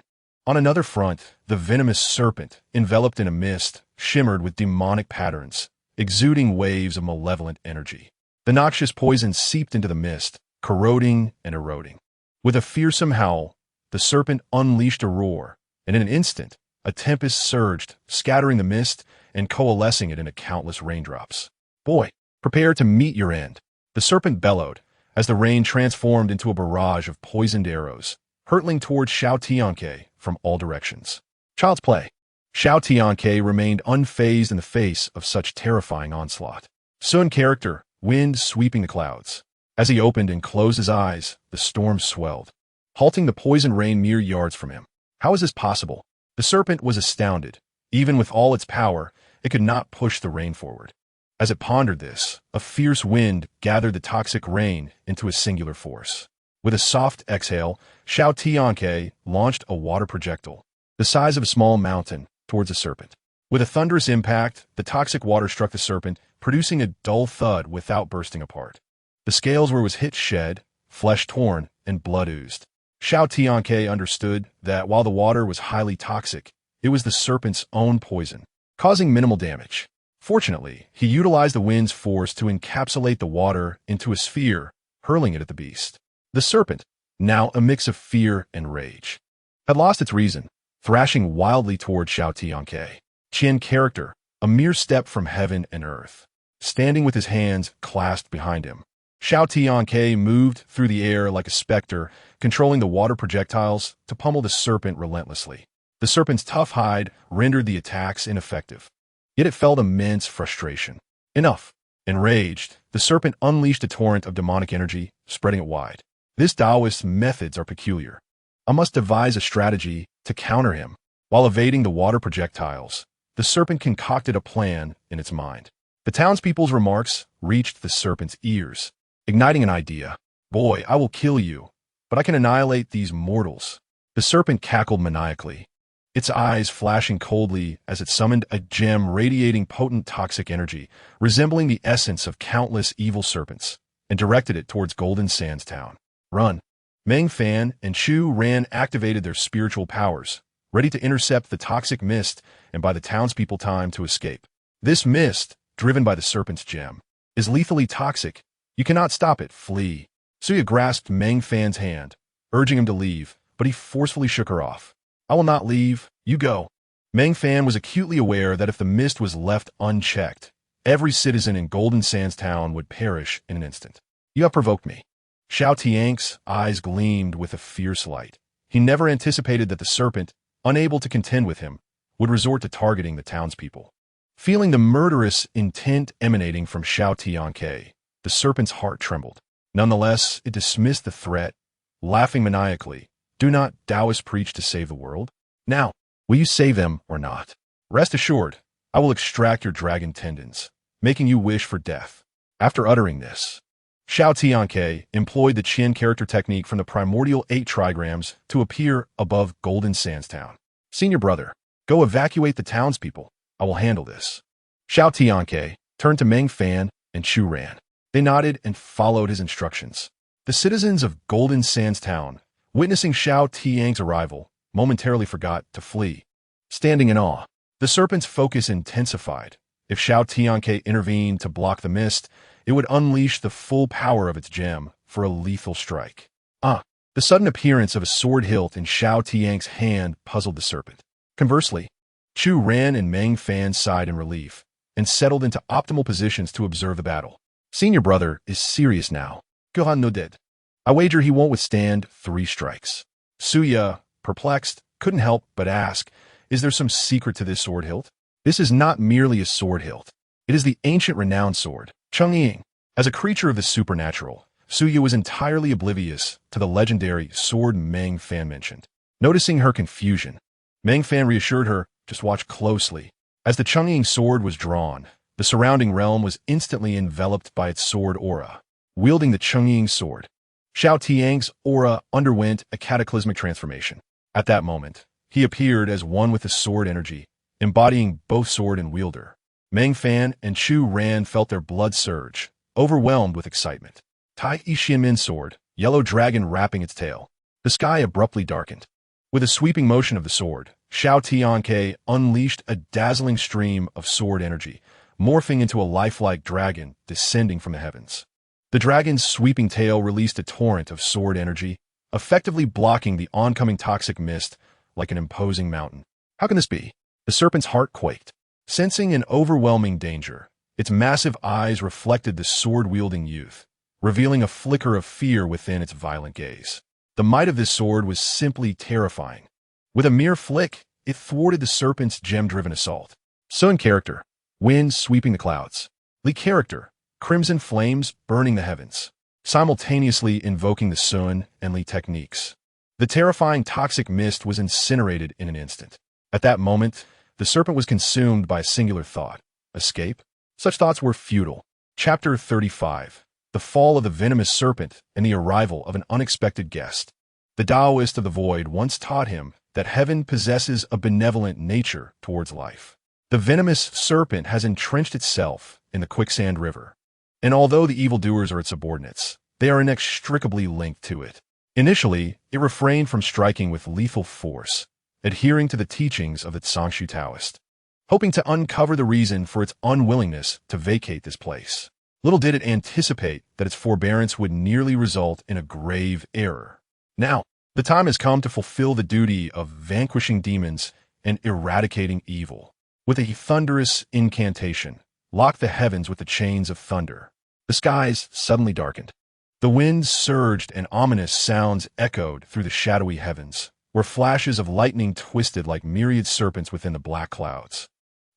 On another front, the venomous serpent, enveloped in a mist, shimmered with demonic patterns, exuding waves of malevolent energy. The noxious poison seeped into the mist, corroding and eroding. With a fearsome howl, the serpent unleashed a roar, and in an instant, a tempest surged, scattering the mist and coalescing it into countless raindrops. Boy, prepare to meet your end. The serpent bellowed, as the rain transformed into a barrage of poisoned arrows, hurtling towards Xiao Tianque from all directions. Child's play. Xiao Tianque remained unfazed in the face of such terrifying onslaught. Sun character, wind sweeping the clouds. As he opened and closed his eyes, the storm swelled, halting the poison rain mere yards from him. How is this possible? The serpent was astounded. Even with all its power, it could not push the rain forward. As it pondered this, a fierce wind gathered the toxic rain into a singular force. With a soft exhale, Xiao Tianque launched a water projectile, the size of a small mountain, towards the serpent. With a thunderous impact, the toxic water struck the serpent, producing a dull thud without bursting apart. The scales where it was hit shed, flesh torn, and blood oozed. Xiao Tianque understood that while the water was highly toxic, it was the serpent's own poison, causing minimal damage. Fortunately, he utilized the wind's force to encapsulate the water into a sphere, hurling it at the beast. The serpent, now a mix of fear and rage, had lost its reason, thrashing wildly toward Xiao Tianque. Qian character, a mere step from heaven and earth, standing with his hands clasped behind him. Xiao Tianque moved through the air like a specter, controlling the water projectiles to pummel the serpent relentlessly. The serpent's tough hide rendered the attacks ineffective. Yet it felt immense frustration. Enough. Enraged, the serpent unleashed a torrent of demonic energy, spreading it wide. This Taoist's methods are peculiar. I must devise a strategy to counter him. While evading the water projectiles, the serpent concocted a plan in its mind. The townspeople's remarks reached the serpent's ears, igniting an idea. Boy, I will kill you, but I can annihilate these mortals. The serpent cackled maniacally, its eyes flashing coldly as it summoned a gem radiating potent toxic energy, resembling the essence of countless evil serpents, and directed it towards Golden Sands Town. Run. Meng Fan and Chu Ran activated their spiritual powers, ready to intercept the toxic mist and buy the townspeople time to escape. This mist, driven by the serpent's gem, is lethally toxic. You cannot stop it. Flee. Suya grasped Meng Fan's hand, urging him to leave, but he forcefully shook her off. I will not leave. You go. Meng Fan was acutely aware that if the mist was left unchecked, every citizen in Golden Sands Town would perish in an instant. You have provoked me. Xiao Tianque's eyes gleamed with a fierce light. He never anticipated that the serpent, unable to contend with him, would resort to targeting the townspeople. Feeling the murderous intent emanating from Xiao Tianque, the serpent's heart trembled. Nonetheless, it dismissed the threat, laughing maniacally. Do not Taoists preach to save the world? Now, will you save them or not? Rest assured, I will extract your dragon tendons, making you wish for death. After uttering this, Xiao Tianque employed the Qian character technique from the Primordial 8 Trigrams to appear above Golden Sands Town. Senior brother, go evacuate the townspeople. I will handle this. Xiao Tianque turned to Meng Fan and Chu Ran. They nodded and followed his instructions. The citizens of Golden Sands Town, witnessing Xiao Tianque's arrival, momentarily forgot to flee. Standing in awe, the serpent's focus intensified. If Xiao Tianque intervened to block the mist, it would unleash the full power of its gem for a lethal strike. The sudden appearance of a sword hilt in Xiao Tianque's hand puzzled the serpent. Conversely, Chu Ran and Meng Fan sighed in relief and settled into optimal positions to observe the battle. Senior brother is serious now. Gohan nodded. I wager he won't withstand 3 strikes. Suya, perplexed, couldn't help but ask, is there some secret to this sword hilt? This is not merely a sword hilt. It is the ancient renowned sword, Chang'ying. As a creature of the supernatural, Suya was entirely oblivious to the legendary sword Meng Fan mentioned. Noticing her confusion, Meng Fan reassured her, just watch closely. As the Chang'ying sword was drawn, the surrounding realm was instantly enveloped by its sword aura. Wielding the Chang'ying sword, Xiao Tianque's aura underwent a cataclysmic transformation. At that moment, he appeared as one with the sword energy, embodying both sword and wielder. Meng Fan and Chu Ran felt their blood surge, overwhelmed with excitement. Tai Xianmin's sword, yellow dragon wrapping its tail. The sky abruptly darkened. With a sweeping motion of the sword, Xiao Tianque unleashed a dazzling stream of sword energy, morphing into a lifelike dragon descending from the heavens. The dragon's sweeping tail released a torrent of sword energy, effectively blocking the oncoming toxic mist like an imposing mountain. How can this be? The serpent's heart quaked. Sensing an overwhelming danger, its massive eyes reflected the sword-wielding youth, revealing a flicker of fear within its violent gaze. The might of this sword was simply terrifying. With a mere flick, it thwarted the serpent's gem-driven assault. Sun character, wind sweeping the clouds. Li character, crimson flames burning the heavens, simultaneously invoking the Sun and Li techniques. The terrifying toxic mist was incinerated in an instant. At that moment, the serpent was consumed by a singular thought. Escape? Such thoughts were futile. Chapter 35. The Fall of the Venomous Serpent and the Arrival of an Unexpected Guest. The Taoist of the Void once taught him that heaven possesses a benevolent nature towards life. The venomous serpent has entrenched itself in the quicksand river, and although the evildoers are its subordinates, they are inextricably linked to it. Initially, it refrained from striking with lethal force, adhering to the teachings of the Tsangshu Taoist, hoping to uncover the reason for its unwillingness to vacate this place. Little did it anticipate that its forbearance would nearly result in a grave error. Now, the time has come to fulfill the duty of vanquishing demons and eradicating evil. With a thunderous incantation, lock the heavens with the chains of thunder. The skies suddenly darkened. The winds surged and ominous sounds echoed through the shadowy heavens, where flashes of lightning twisted like myriad serpents within the black clouds.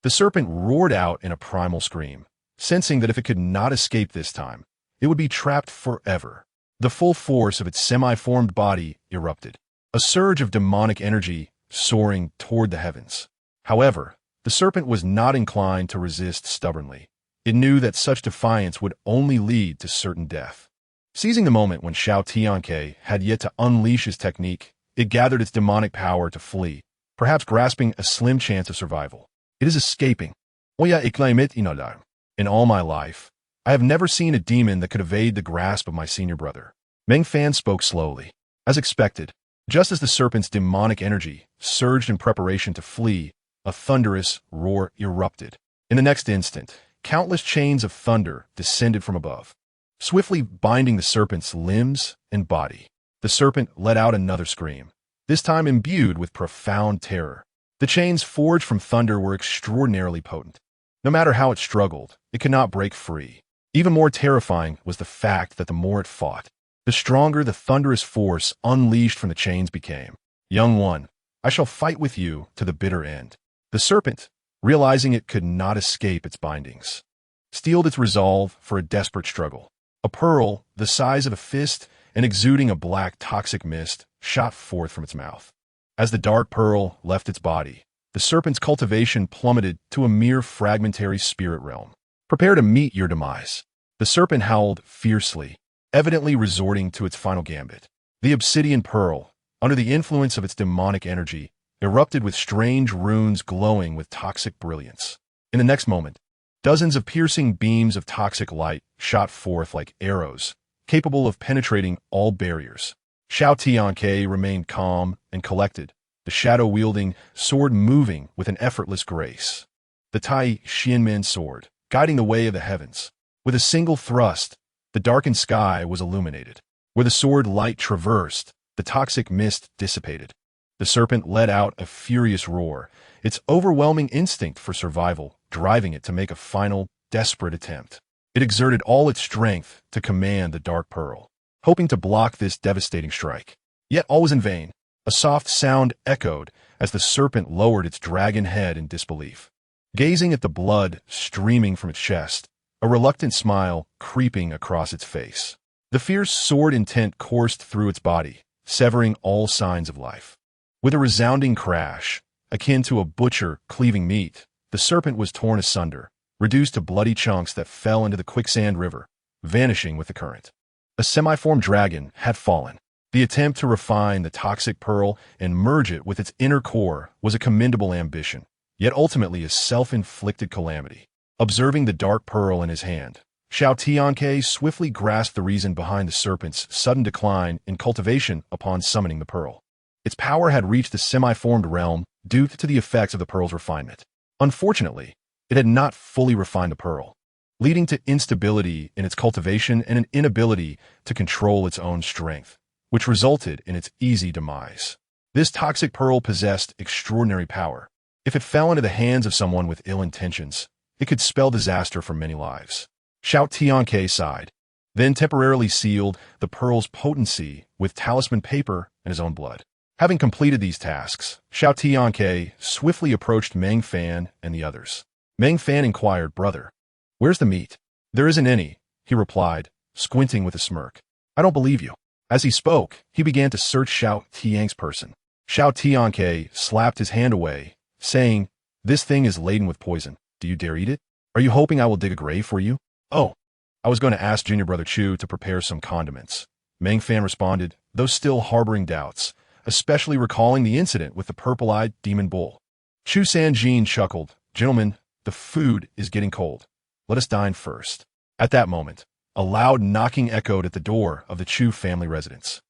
The serpent roared out in a primal scream, sensing that if it could not escape this time, it would be trapped forever. The full force of its semi-formed body erupted, a surge of demonic energy soaring toward the heavens. However, the serpent was not inclined to resist stubbornly. It knew that such defiance would only lead to certain death. Seizing the moment when Xiao Tianque had yet to unleash his technique, it gathered its demonic power to flee, perhaps grasping a slim chance of survival. It is escaping. In all my life, I have never seen a demon that could evade the grasp of my senior brother. Meng Fan spoke slowly. As expected, Just as the serpent's demonic energy surged in preparation to flee, a thunderous roar erupted. In the next instant, countless chains of thunder descended from above, swiftly binding the serpent's limbs and body. The serpent let out another scream, this time imbued with profound terror. The chains forged from thunder were extraordinarily potent. No matter how it struggled, it could not break free. Even more terrifying was the fact that the more it fought, the stronger the thunderous force unleashed from the chains became. Young one, I shall fight with you to the bitter end. The serpent, realizing it could not escape its bindings, steeled its resolve for a desperate struggle. A pearl, the size of a fist and exuding a black toxic mist, shot forth from its mouth. As the dark pearl left its body, the serpent's cultivation plummeted to a mere fragmentary spirit realm. Prepare to meet your demise. The serpent howled fiercely, evidently resorting to its final gambit. The obsidian pearl, under the influence of its demonic energy, erupted with strange runes glowing with toxic brilliance. In the next moment, dozens of piercing beams of toxic light shot forth like arrows, capable of penetrating all barriers. Xiao Tianque remained calm and collected, the shadow-wielding sword moving with an effortless grace. The Tai Xianmen sword, guiding the way of the heavens. With a single thrust, the darkened sky was illuminated. Where the sword light traversed, the toxic mist dissipated. The serpent let out a furious roar, its overwhelming instinct for survival driving it to make a final, desperate attempt. It exerted all its strength to command the dark pearl, hoping to block this devastating strike. Yet all was in vain. A soft sound echoed as the serpent lowered its dragon head in disbelief. Gazing at the blood streaming from its chest, a reluctant smile creeping across its face. The fierce sword intent coursed through its body, severing all signs of life. With a resounding crash, akin to a butcher cleaving meat, the serpent was torn asunder, reduced to bloody chunks that fell into the quicksand river, vanishing with the current. A semi-formed dragon had fallen. The attempt to refine the toxic pearl and merge it with its inner core was a commendable ambition, yet ultimately a self-inflicted calamity. Observing the dark pearl in his hand, Xiao Tianque swiftly grasped the reason behind the serpent's sudden decline in cultivation upon summoning the pearl. Its power had reached the semi-formed realm due to the effects of the pearl's refinement. Unfortunately, it had not fully refined the pearl, leading to instability in its cultivation and an inability to control its own strength, which resulted in its easy demise. This toxic pearl possessed extraordinary power. If it fell into the hands of someone with ill intentions, it could spell disaster for many lives. Xiao Tianque sighed, then temporarily sealed the pearl's potency with talisman paper and his own blood. Having completed these tasks, Xiao Tianque swiftly approached Meng Fan and the others. Meng Fan inquired, "Brother, where's the meat?" "There isn't any," he replied, squinting with a smirk. "I don't believe you." As he spoke, he began to search Xiao Tianque's person. Xiao Tianque slapped his hand away, saying, "This thing is laden with poison. Do you dare eat it? Are you hoping I will dig a grave for you?" "Oh, I was going to ask Junior Brother Chu to prepare some condiments," Meng Fan responded, though still harboring doubts, especially recalling the incident with the purple-eyed demon bull. Chu Sanjin chuckled, "Gentlemen, the food is getting cold. Let us dine first." At that moment, a loud knocking echoed at the door of the Chu family residence.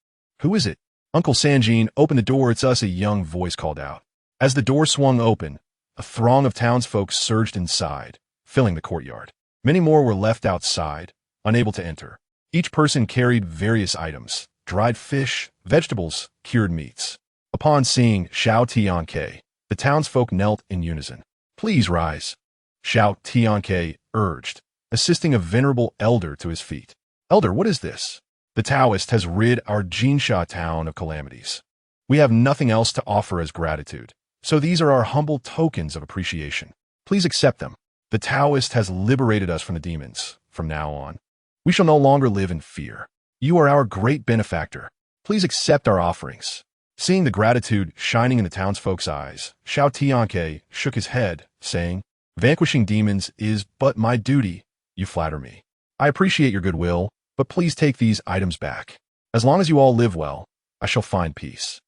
"Who is it?" "Uncle Sanjin, open the door, it's us," a young voice called out. As the door swung open, a throng of townsfolk surged inside, filling the courtyard. Many more were left outside, unable to enter. Each person carried various items: dried fish, vegetables, cured meats. Upon seeing Xiao Tianque, the townsfolk knelt in unison. "Please rise," Xiao Tianque urged, assisting a venerable elder to his feet. "Elder, what is this?" "The Taoist has rid our Jinsha town of calamities. We have nothing else to offer as gratitude, so these are our humble tokens of appreciation. Please accept them. The Taoist has liberated us from the demons. From now on, we shall no longer live in fear. You are our great benefactor. Please accept our offerings." Seeing the gratitude shining in the townsfolk's eyes, Xiao Tianque shook his head, saying, "Vanquishing demons is but my duty. You flatter me. I appreciate your goodwill, but please take these items back. As long as you all live well, I shall find peace."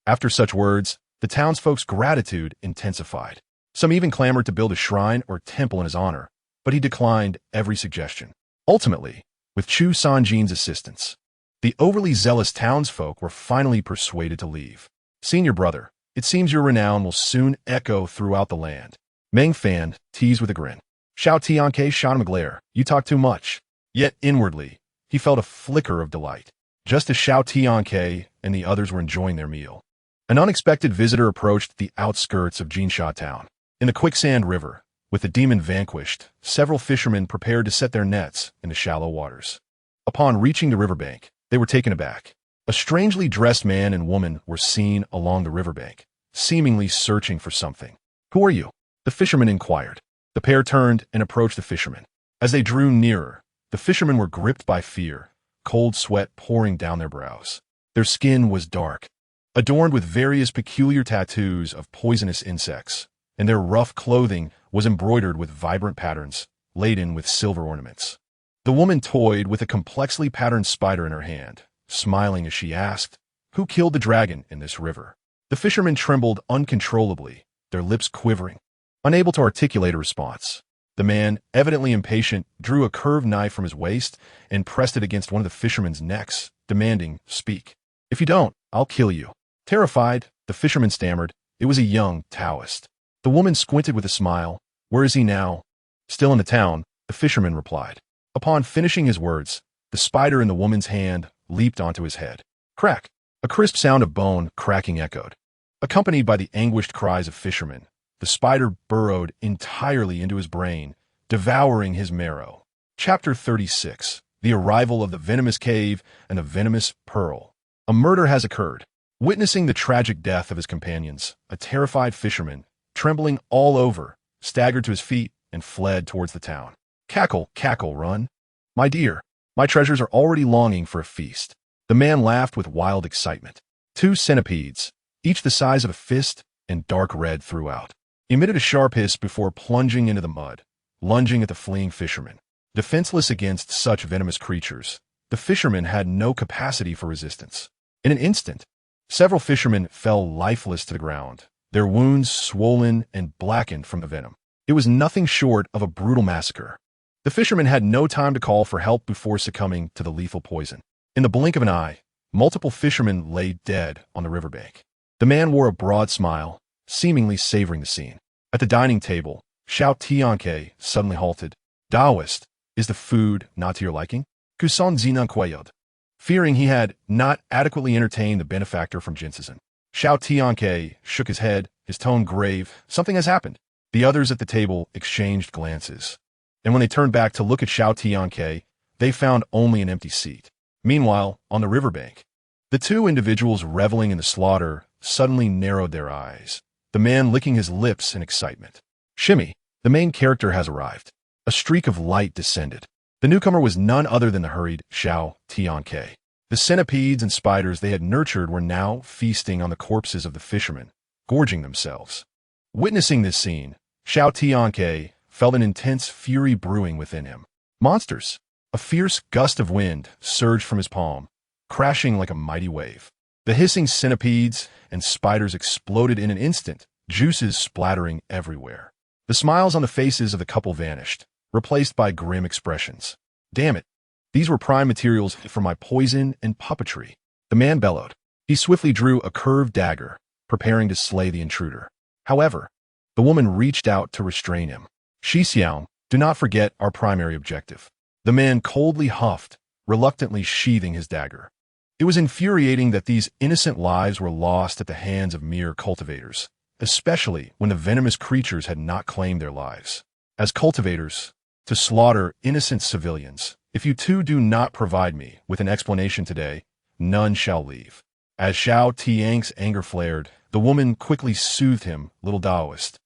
After such words, the townsfolk's gratitude intensified. Some even clamored to build a shrine or temple in his honor, but he declined every suggestion. Ultimately, with Chu Sanjin's assistance, The overly zealous townsfolk were finally persuaded to leave. Senior brother, it seems your renown will soon echo throughout the land. Meng Fan teased with a grin. Xiao Tianque shot him a glare. You talk too much. Yet inwardly, he felt a flicker of delight, just as Xiao Tianque and the others were enjoying their meal. An unexpected visitor approached the outskirts of Jinsha town. In the quicksand river, with the demon vanquished, several fishermen prepared to set their nets in the shallow waters. Upon reaching the riverbank, they were taken aback. A strangely dressed man and woman were seen along the riverbank, seemingly searching for something. Who are you? The fisherman inquired. The pair turned and approached the fisherman. As they drew nearer, the fishermen were gripped by fear, cold sweat pouring down their brows. Their skin was dark, adorned with various peculiar tattoos of poisonous insects, and their rough clothing was embroidered with vibrant patterns, laden with silver ornaments. The woman toyed with a complexly patterned spider in her hand, smiling as she asked, Who killed the dragon in this river? The fishermen trembled uncontrollably, their lips quivering, unable to articulate a response. The man, evidently impatient, drew a curved knife from his waist and pressed it against one of the fishermen's necks, demanding, Speak. If you don't, I'll kill you. Terrified, the fisherman stammered. It was a young Taoist. The woman squinted with a smile. Where is he now? Still in the town, the fisherman replied. Upon finishing his words, the spider in the woman's hand leaped onto his head. Crack! A crisp sound of bone cracking echoed. Accompanied by the anguished cries of fishermen, the spider burrowed entirely into his brain, devouring his marrow. Chapter 36. The Arrival of the Venomous Cave and the Venomous Pearl. A murder has occurred. Witnessing the tragic death of his companions, a terrified fisherman, trembling all over, staggered to his feet and fled towards the town. Cackle, cackle, run. My dear, my treasures are already longing for a feast. The man laughed with wild excitement. 2 centipedes, each the size of a fist and dark red throughout, emitted a sharp hiss before plunging into the mud, lunging at the fleeing fisherman. Defenseless against such venomous creatures, the fisherman had no capacity for resistance. In an instant, several fishermen fell lifeless to the ground, their wounds swollen and blackened from the venom. It was nothing short of a brutal massacre. The fisherman had no time to call for help before succumbing to the lethal poison. In the blink of an eye, multiple fishermen lay dead on the riverbank. The man wore a broad smile, seemingly savoring the scene. At the dining table, Xiao Tianque suddenly halted. Taoist, is the food not to your liking? Kusan Zinanquayod. Fearing he had not adequately entertained the benefactor from Jinsizan. Xiao Tianque shook his head, his tone grave. Something has happened. The others at the table exchanged glances. And when they turned back to look at Xiao Tianque, they found only an empty seat. Meanwhile, on the riverbank, the 2 individuals reveling in the slaughter suddenly narrowed their eyes, the man licking his lips in excitement. Shimmy, the main character has arrived. A streak of light descended. The newcomer was none other than the hurried Xiao Tianque. The centipedes and spiders they had nurtured were now feasting on the corpses of the fishermen, gorging themselves. Witnessing this scene, Xiao Tianque felt an intense fury brewing within him. Monsters! A fierce gust of wind surged from his palm, crashing like a mighty wave. The hissing centipedes and spiders exploded in an instant, juices splattering everywhere. The smiles on the faces of the couple vanished, replaced by grim expressions. Damn it! These were prime materials for my poison and puppetry. The man bellowed. He swiftly drew a curved dagger, preparing to slay the intruder. However, the woman reached out to restrain him. Shushan, do not forget our primary objective. The man coldly huffed, reluctantly sheathing his dagger. It was infuriating that these innocent lives were lost at the hands of mere cultivators, especially when the venomous creatures had not claimed their lives. As cultivators, to slaughter innocent civilians, if you 2 do not provide me with an explanation today, none shall leave. As Xiao Tianque's anger flared, the woman quickly soothed him, little Taoist.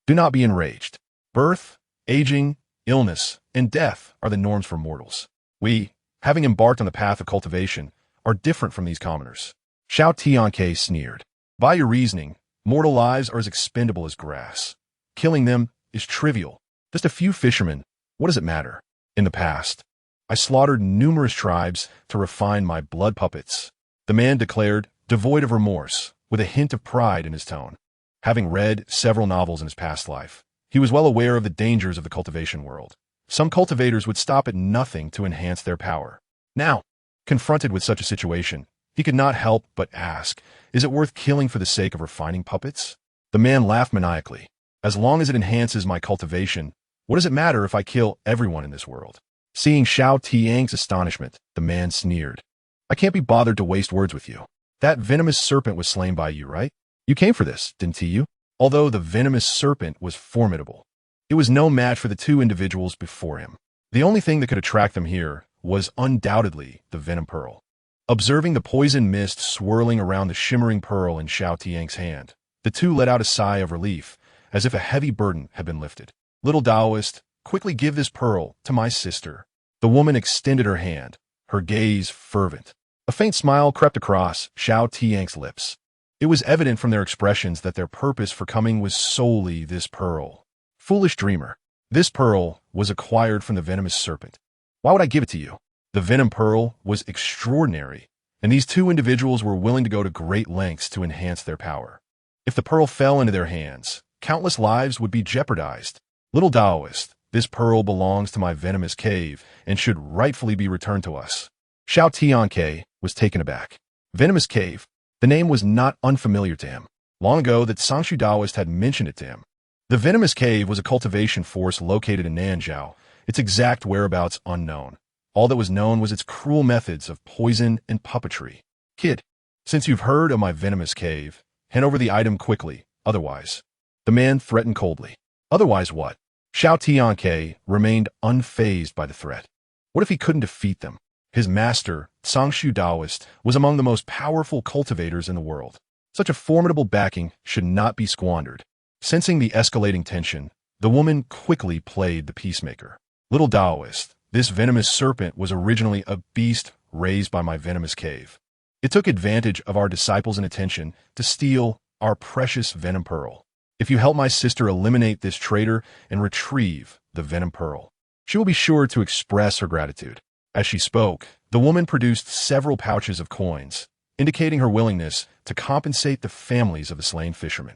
Do not be enraged. Birth, aging, illness, and death are the norms for mortals. We, having embarked on the path of cultivation, are different from these commoners. Xiao Tianque sneered. By your reasoning, mortal lives are as expendable as grass. Killing them is trivial. Just a few fishermen, what does it matter? In the past, I slaughtered numerous tribes to refine my blood puppets. The man declared, devoid of remorse, with a hint of pride in his tone. Having read several novels in his past life, he was well aware of the dangers of the cultivation world. Some cultivators would stop at nothing to enhance their power. Now, Confronted with such a situation, he could not help but ask, is it worth killing for the sake of refining puppets? The man laughed maniacally. As long as it enhances my cultivation, what does it matter if I kill everyone in this world? Seeing Xiao Tianque's astonishment, the man sneered. I can't be bothered to waste words with you. That venomous serpent was slain by you, right? You came for this, didn't you? Although the venomous serpent was formidable, it was no match for the two individuals before him. The only thing that could attract them here was undoubtedly the venom pearl. Observing the poison mist swirling around the shimmering pearl in Xiao Tianque's hand, the two let out a sigh of relief, as if a heavy burden had been lifted. Little Taoist, quickly give this pearl to my sister. The woman extended her hand, her gaze fervent. A faint smile crept across Xiao Tianque's lips. It was evident from their expressions that their purpose for coming was solely this pearl. Foolish dreamer. This pearl was acquired from the venomous serpent. Why would I give it to you? The venom pearl was extraordinary, and these two individuals were willing to go to great lengths to enhance their power. If the pearl fell into their hands, countless lives would be jeopardized. Little Taoist, this pearl belongs to my venomous cave and should rightfully be returned to us. Xiao Tianque was taken aback. Venomous cave? The name was not unfamiliar to him. Long ago, that Sangshu Taoist had mentioned it to him. The venomous cave was a cultivation force located in Nanzhou, its exact whereabouts unknown. All that was known was its cruel methods of poison and puppetry. Kid, since you've heard of my venomous cave, hand over the item quickly, otherwise. The man threatened coldly. Otherwise what? Xiao Tianque remained unfazed by the threat. What if he couldn't defeat them? His master, Sangshu Taoist, was among the most powerful cultivators in the world. Such a formidable backing should not be squandered. Sensing the escalating tension, the woman quickly played the peacemaker. Little Taoist, this venomous serpent was originally a beast raised by my venomous cave. It took advantage of our disciples' inattention to steal our precious venom pearl. If you help my sister eliminate this traitor and retrieve the venom pearl, she will be sure to express her gratitude. As she spoke, the woman produced several pouches of coins, indicating her willingness to compensate the families of the slain fishermen.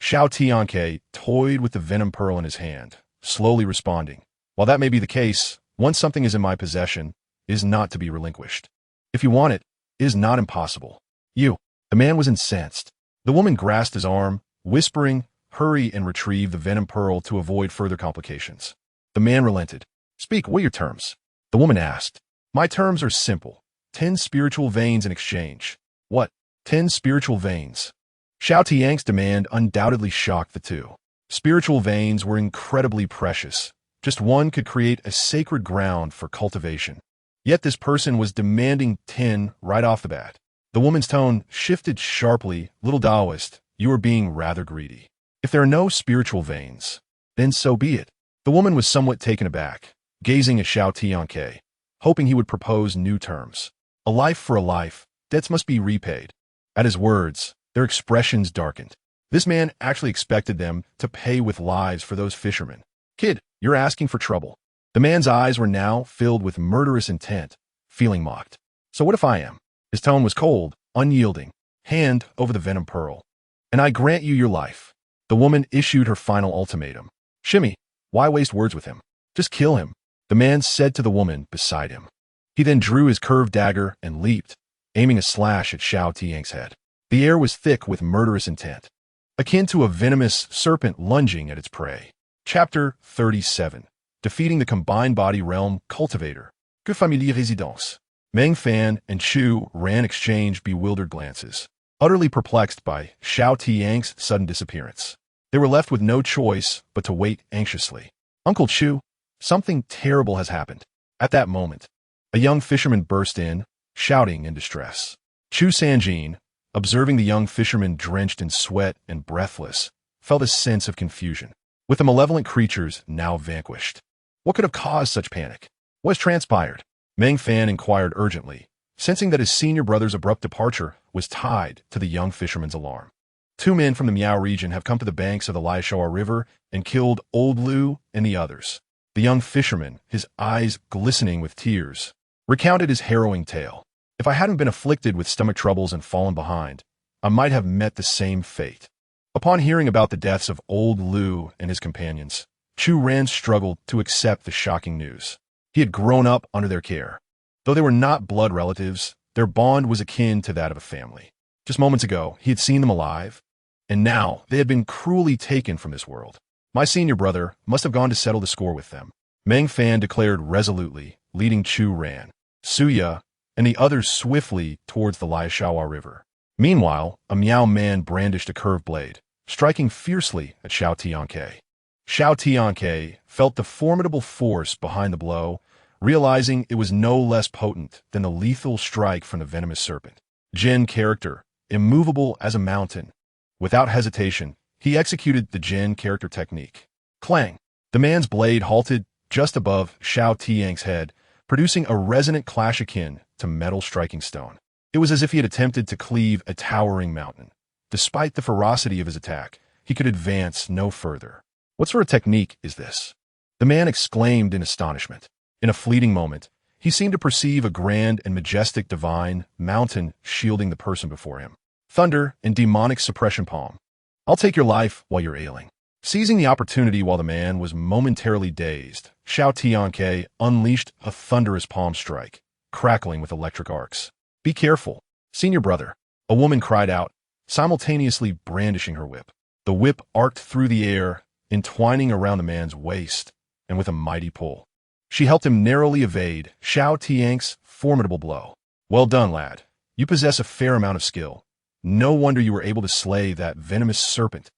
Xiao Tianque toyed with the venom pearl in his hand, slowly responding. While that may be the case, once something is in my possession, it is not to be relinquished. If you want it, it is not impossible. You. The man was incensed. The woman grasped his arm, whispering, hurry and retrieve the venom pearl to avoid further complications. The man relented. Speak, what are your terms? The woman asked. My terms are simple. 10 spiritual veins in exchange. What? 10 spiritual veins. Xiao Tianque's demand undoubtedly shocked the two. Spiritual veins were incredibly precious. Just one could create a sacred ground for cultivation. Yet this person was demanding 10 right off the bat. The woman's tone shifted sharply. Little Taoist, you are being rather greedy. If there are no spiritual veins, then so be it. The woman was somewhat taken aback, gazing at Xiao Tianque, hoping he would propose new terms. A life for a life, debts must be repaid. At his words, their expressions darkened. This man actually expected them to pay with lives for those fishermen. Kid, you're asking for trouble. The man's eyes were now filled with murderous intent, feeling mocked. So what if I am? His tone was cold, unyielding. Hand over the venom pearl, and I grant you your life. The woman issued her final ultimatum. Shimmy, why waste words with him? Just kill him, the man said to the woman beside him. He then drew his curved dagger and leaped, aiming a slash at Xiao Tianque's head. The air was thick with murderous intent, akin to a venomous serpent lunging at its prey. Chapter 37. Defeating the Combined Body Realm Cultivator. Que familier résidence. Meng Fan and Chu Ran exchanged bewildered glances, utterly perplexed by Xiao Tianque's sudden disappearance. They were left with no choice but to wait anxiously. Uncle Chu, something terrible has happened. At that moment, a young fisherman burst in, shouting in distress. Chu Sanjin, observing the young fisherman drenched in sweat and breathless, felt a sense of confusion. With the malevolent creatures now vanquished, what could have caused such panic? What has transpired? Meng Fan inquired urgently, sensing that his senior brother's abrupt departure was tied to the young fisherman's alarm. 2 men from the Miao region have come to the banks of the Liaishoa River and killed Old Lu and the others. The young fisherman, his eyes glistening with tears, recounted his harrowing tale. If I hadn't been afflicted with stomach troubles and fallen behind, I might have met the same fate. Upon hearing about the deaths of Old Lu and his companions, Chu Ran struggled to accept the shocking news. He had grown up under their care. Though they were not blood relatives, their bond was akin to that of a family. Just moments ago, he had seen them alive, and now they had been cruelly taken from this world. My senior brother must have gone to settle the score with them, Meng Fan declared resolutely, leading Chu Ran, Suya, and the others swiftly towards the Liaoshawa River. Meanwhile, a Miao man brandished a curved blade, striking fiercely at Xiao Tianque. Xiao Tianque felt the formidable force behind the blow, realizing it was no less potent than the lethal strike from the venomous serpent. Jin character, immovable as a mountain. Without hesitation, he executed the Jin character technique. Clang! The man's blade halted just above Xiao Tianque's head, producing a resonant clash akin to metal striking stone. It was as if he had attempted to cleave a towering mountain. Despite the ferocity of his attack, he could advance no further. What sort of technique is this? The man exclaimed in astonishment. In a fleeting moment, he seemed to perceive a grand and majestic divine mountain shielding the person before him. Thunder and demonic suppression palm. I'll take your life while you're ailing. Seizing the opportunity while the man was momentarily dazed, Xiao Tianque unleashed a thunderous palm strike, crackling with electric arcs. Be careful, senior brother, a woman cried out, simultaneously brandishing her whip. The whip arced through the air, entwining around the man's waist, and with a mighty pull, she helped him narrowly evade Xiao Tianque's formidable blow. Well done, lad. You possess a fair amount of skill. No wonder you were able to slay that venomous serpent.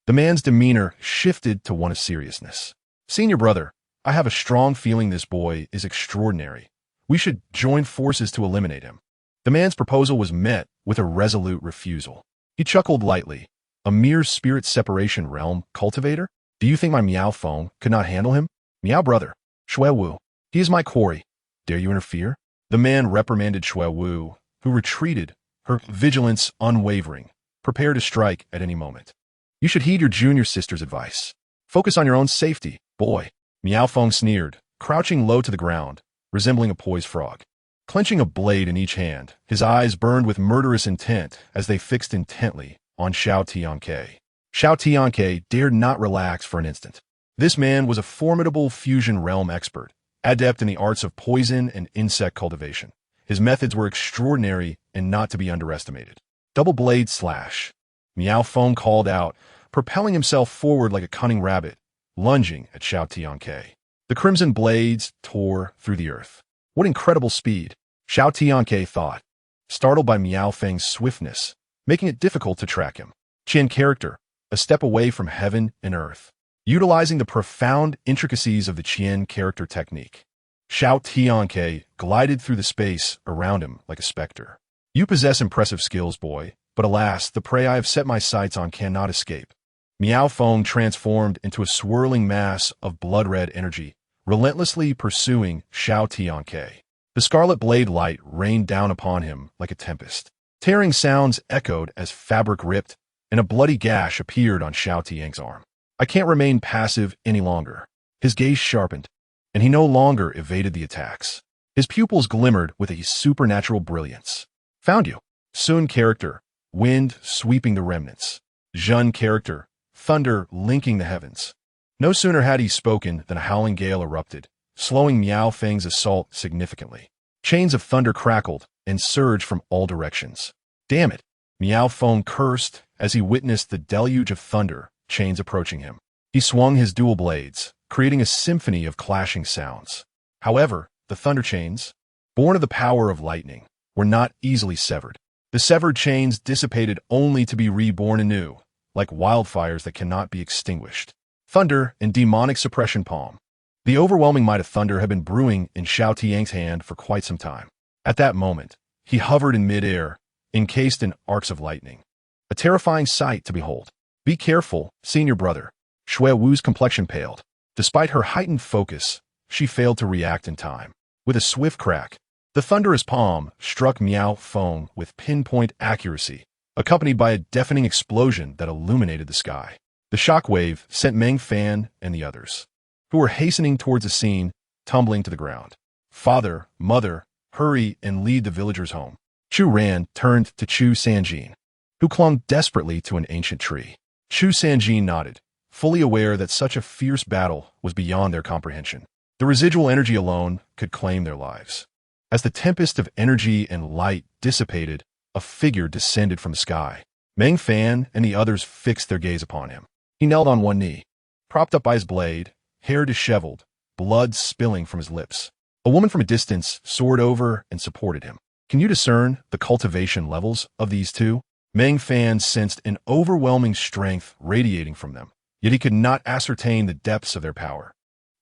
The man's demeanor shifted to one of seriousness. Senior brother, I have a strong feeling this boy is extraordinary. We should join forces to eliminate him. The man's proposal was met with a resolute refusal. He chuckled lightly. A mere spirit separation realm cultivator? Do you think my Miao Feng could not handle him? Miao brother, Shui Wu, he is my quarry. Dare you interfere? The man reprimanded Shui Wu, who retreated, her vigilance unwavering, prepared to strike at any moment. You should heed your junior sister's advice. Focus on your own safety, boy. Miao Feng sneered, crouching low to the ground, resembling a poised frog. Clenching a blade in each hand, his eyes burned with murderous intent as they fixed intently on Xiao Tianque. Xiao Tianque dared not relax for an instant. This man was a formidable fusion realm expert, adept in the arts of poison and insect cultivation. His methods were extraordinary and not to be underestimated. Double blade slash. Miao Feng called out, propelling himself forward like a cunning rabbit, lunging at Xiao Tianque. The crimson blades tore through the earth. What incredible speed, Xiao Tianque thought, startled by Miao Feng's swiftness, making it difficult to track him. Qin character, a step away from heaven and earth, utilizing the profound intricacies of the Qin character technique. Xiao Tianque glided through the space around him like a specter. You possess impressive skills, boy, but alas, the prey I have set my sights on cannot escape. Miao Feng transformed into a swirling mass of blood-red energy, relentlessly pursuing Xiao Tianque. The scarlet blade light rained down upon him like a tempest. Tearing sounds echoed as fabric ripped, and a bloody gash appeared on Xiao Tianque's arm. I can't remain passive any longer. His gaze sharpened, and he no longer evaded the attacks. His pupils glimmered with a supernatural brilliance. Found you. Sun character, wind sweeping the remnants. Zhun character, thunder linking the heavens. No sooner had he spoken than a howling gale erupted, slowing Miao Feng's assault significantly. Chains of thunder crackled and surged from all directions. Damn it! Miao Feng cursed as he witnessed the deluge of thunder chains approaching him. He swung his dual blades, creating a symphony of clashing sounds. However, the thunder chains, born of the power of lightning, were not easily severed. The severed chains dissipated only to be reborn anew, like wildfires that cannot be extinguished. Thunder and demonic suppression palm. The overwhelming might of thunder had been brewing in Xiao Tianque's hand for quite some time. At that moment, he hovered in midair, encased in arcs of lightning. A terrifying sight to behold. Be careful, senior brother. Shui Wu's complexion paled. Despite her heightened focus, she failed to react in time. With a swift crack, the thunderous palm struck Miao Feng with pinpoint accuracy, accompanied by a deafening explosion that illuminated the sky. The shockwave sent Meng Fan and the others, who were hastening towards the scene, tumbling to the ground. Father, mother, hurry and lead the villagers home. Chu Ran turned to Chu Sanjin, who clung desperately to an ancient tree. Chu Sanjin nodded, fully aware that such a fierce battle was beyond their comprehension. The residual energy alone could claim their lives. As the tempest of energy and light dissipated, a figure descended from the sky. Meng Fan and the others fixed their gaze upon him. He knelt on one knee, propped up by his blade, hair disheveled, blood spilling from his lips. A woman from a distance soared over and supported him. Can you discern the cultivation levels of these two? Meng Fan sensed an overwhelming strength radiating from them, yet he could not ascertain the depths of their power.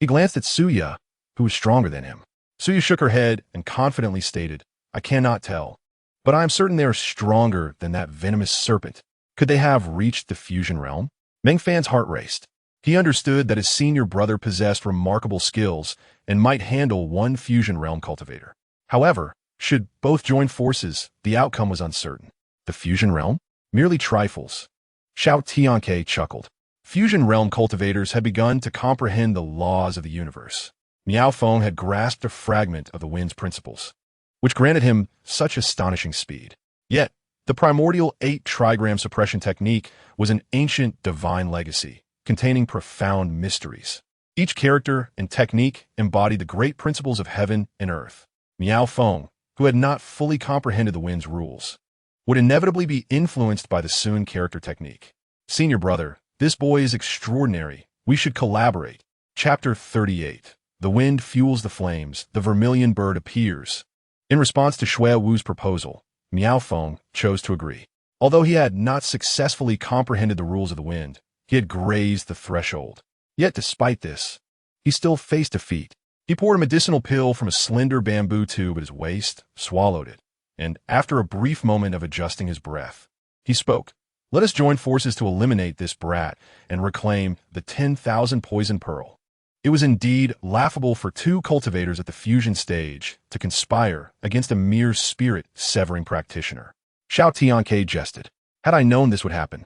He glanced at Suya, who was stronger than him. Suya shook her head and confidently stated, I cannot tell, but I am certain they are stronger than that venomous serpent. Could they have reached the fusion realm? Meng Fan's heart raced. He understood that his senior brother possessed remarkable skills and might handle one fusion realm cultivator. However, should both join forces, the outcome was uncertain. The fusion realm? Merely trifles. Xiao Tianque chuckled. Fusion realm cultivators had begun to comprehend the laws of the universe. Miao Feng had grasped a fragment of the wind's principles, which granted him such astonishing speed. Yet, the primordial 8 trigram suppression technique was an ancient divine legacy, containing profound mysteries. Each character and technique embodied the great principles of heaven and earth. Miao Feng, who had not fully comprehended the wind's rules, would inevitably be influenced by the Sun character technique. Senior brother, this boy is extraordinary. We should collaborate. Chapter 38. The wind fuels the flames. The vermilion bird appears. In response to Shui Wu's proposal, Miao Feng chose to agree. Although he had not successfully comprehended the rules of the wind, he had grazed the threshold. Yet despite this, he still faced defeat. He poured a medicinal pill from a slender bamboo tube at his waist, swallowed it, and after a brief moment of adjusting his breath, he spoke. Let us join forces to eliminate this brat and reclaim the 10,000 poison pearl. It was indeed laughable for two cultivators at the fusion stage to conspire against a mere spirit-severing practitioner. Xiao Tianque jested. Had I known this would happen,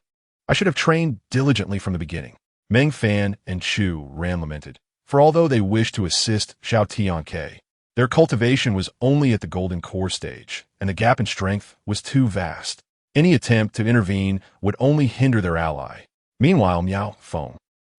I should have trained diligently from the beginning. Meng Fan and Chu Ran lamented, for although they wished to assist Xiao Tianque, their cultivation was only at the golden core stage, and the gap in strength was too vast. Any attempt to intervene would only hinder their ally. Meanwhile, Miao Feng,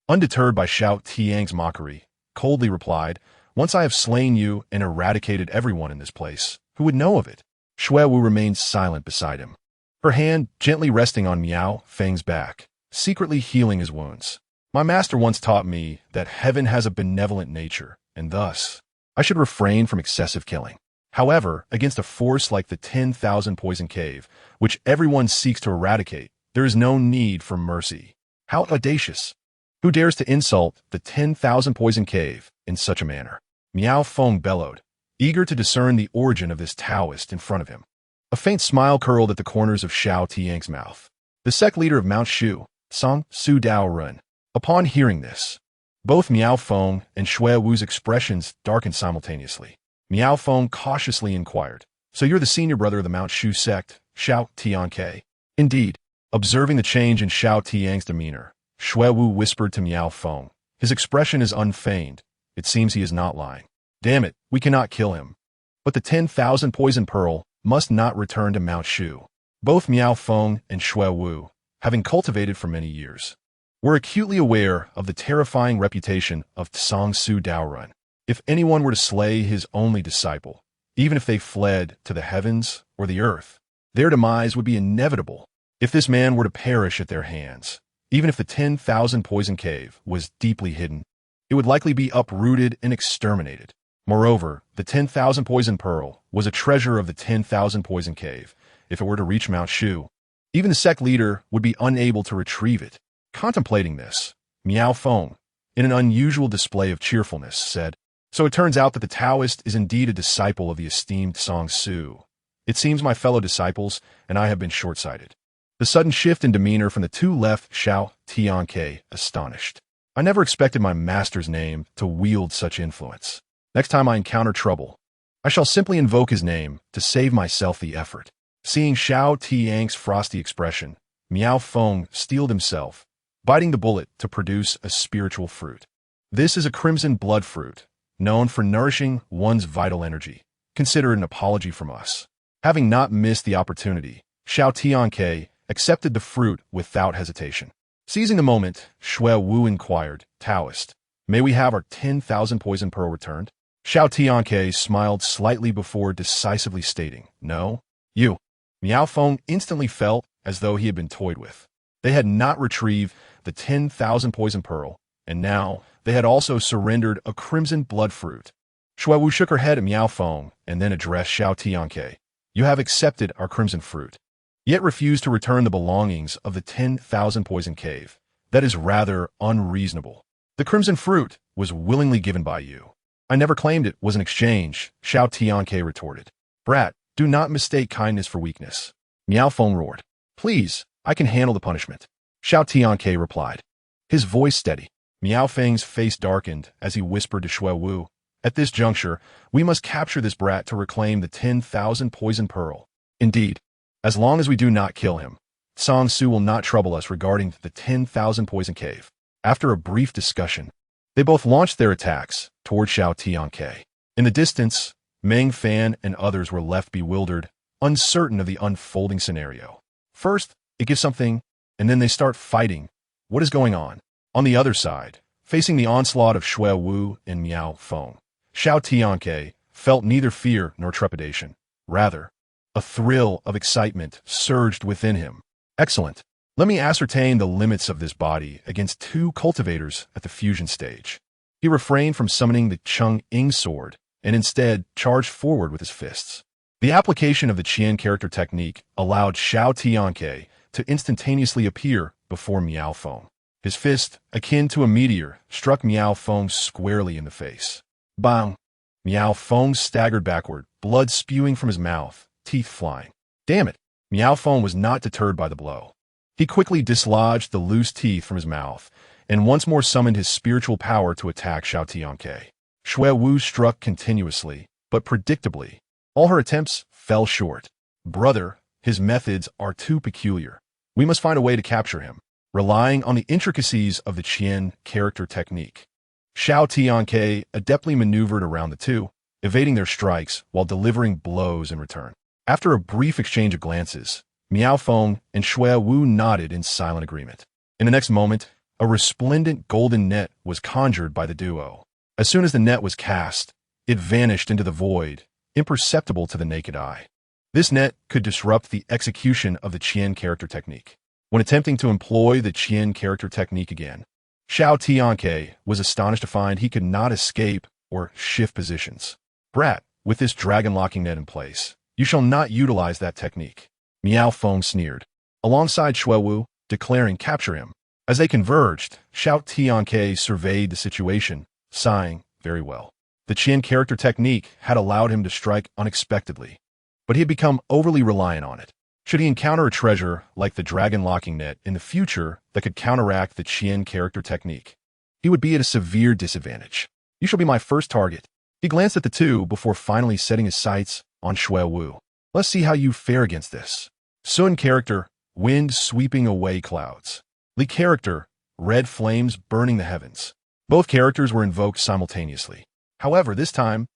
undeterred by Xiao Tianque's mockery, coldly replied, Once I have slain you and eradicated everyone in this place, who would know of it? Shui Wu remained silent beside him, her hand gently resting on Miao Feng's back, secretly healing his wounds. My master once taught me that heaven has a benevolent nature, and thus, I should refrain from excessive killing. However, against a force like the 10,000 poison cave, which everyone seeks to eradicate, there is no need for mercy. How audacious! Who dares to insult the 10,000 poison cave in such a manner? Miao Feng bellowed, eager to discern the origin of this Taoist in front of him. A faint smile curled at the corners of Xiao Tianque's mouth. The sect leader of Mount Shu, Song Su Dao Run. Upon hearing this, both Miao Feng and Shui Wu's expressions darkened simultaneously. Miao Feng cautiously inquired, So you're the senior brother of the Mount Shu sect, Xiao Tianque? Indeed. Observing the change in Xiao Tianque's demeanor, Shui Wu whispered to Miao Feng, His expression is unfeigned. It seems he is not lying. Damn it, we cannot kill him. But the 10,000 poison pearl must not return to Mount Shu. Both Miao Feng and Shui Wu, having cultivated for many years, were acutely aware of the terrifying reputation of Tsang Su Daorun. If anyone were to slay his only disciple, even if they fled to the heavens or the earth, their demise would be inevitable. If this man were to perish at their hands, even if the 10,000 poison cave was deeply hidden, it would likely be uprooted and exterminated. Moreover, the 10,000 poison pearl was a treasure of the 10,000 poison cave. If it were to reach Mount Shu, even the sect leader would be unable to retrieve it. Contemplating this, Miao Feng, in an unusual display of cheerfulness, said, So it turns out that the Taoist is indeed a disciple of the esteemed Song Su. It seems my fellow disciples and I have been short-sighted. The sudden shift in demeanor from the two left Xiao Tianque astonished. I never expected my master's name to wield such influence. Next time I encounter trouble, I shall simply invoke his name to save myself the effort. Seeing Xiao Tianque's frosty expression, Miao Feng steeled himself, biting the bullet to produce a spiritual fruit. This is a crimson blood fruit, known for nourishing one's vital energy. Consider it an apology from us. Having not missed the opportunity, Xiao Tianque accepted the fruit without hesitation. Seizing the moment, Shui Wu inquired, Taoist, may we have our 10,000 poison pearl returned? Xiao Tianque smiled slightly before decisively stating, "No, you." Miao Feng instantly felt as though he had been toyed with. They had not retrieved the 10,000 poison pearl, and now they had also surrendered a crimson blood fruit. Shui Wu shook her head at Miao Feng and then addressed Xiao Tianque. "You have accepted our crimson fruit, yet refused to return the belongings of the 10,000 poison cave. That is rather unreasonable. The crimson fruit was willingly given by you. I never claimed it was an exchange," Xiao Tianque retorted. "Brat, do not mistake kindness for weakness." Miao Feng roared. "Please, I can handle the punishment," Xiao Tianque replied, his voice steady. Miao Feng's face darkened as he whispered to Shui Wu, "At this juncture, we must capture this brat to reclaim the 10,000 poison pearl. Indeed, as long as we do not kill him, Song Su will not trouble us regarding the 10,000 poison cave." After a brief discussion, they both launched their attacks toward Xiao Tianque. In the distance, Meng Fan and others were left bewildered, uncertain of the unfolding scenario. First, it gives something, and then they start fighting. What is going on? On the other side, facing the onslaught of Shui Wu and Miao Feng, Xiao Tianque felt neither fear nor trepidation. Rather, a thrill of excitement surged within him. Excellent. Let me ascertain the limits of this body against two cultivators at the fusion stage. He refrained from summoning the Cheng-Ing sword and instead charged forward with his fists. The application of the Qian character technique allowed Xiao Tianque to instantaneously appear before Miao Feng. His fist, akin to a meteor, struck Miao Feng squarely in the face. Bang! Miao Feng staggered backward, blood spewing from his mouth, teeth flying. Damn it! Miao Feng was not deterred by the blow. He quickly dislodged the loose teeth from his mouth and once more summoned his spiritual power to attack Xiao Tianque. Shui Wu struck continuously, but predictably. All her attempts fell short. "Brother, his methods are too peculiar. We must find a way to capture him, relying on the intricacies of the Qian character technique." Xiao Tianque adeptly maneuvered around the two, evading their strikes while delivering blows in return. After a brief exchange of glances, Miao Feng and Shui Wu nodded in silent agreement. In the next moment, a resplendent golden net was conjured by the duo. As soon as the net was cast, it vanished into the void, imperceptible to the naked eye. This net could disrupt the execution of the Qian character technique. When attempting to employ the Qian character technique again, Xiao Tianque was astonished to find he could not escape or shift positions. "Brat, with this dragon locking net in place, you shall not utilize that technique," Miao Feng sneered, alongside Shui Wu, declaring capture him. As they converged, Xiao Tianque surveyed the situation, sighing, "Very well." The Qian character technique had allowed him to strike unexpectedly, but he had become overly reliant on it. Should he encounter a treasure like the dragon locking net in the future that could counteract the Qian character technique, he would be at a severe disadvantage. "You shall be my first target." He glanced at the two before finally setting his sights on Shui Wu. "Let's see how you fare against this." Sun character, wind sweeping away clouds. Li character, red flames burning the heavens. Both characters were invoked simultaneously. However, this time,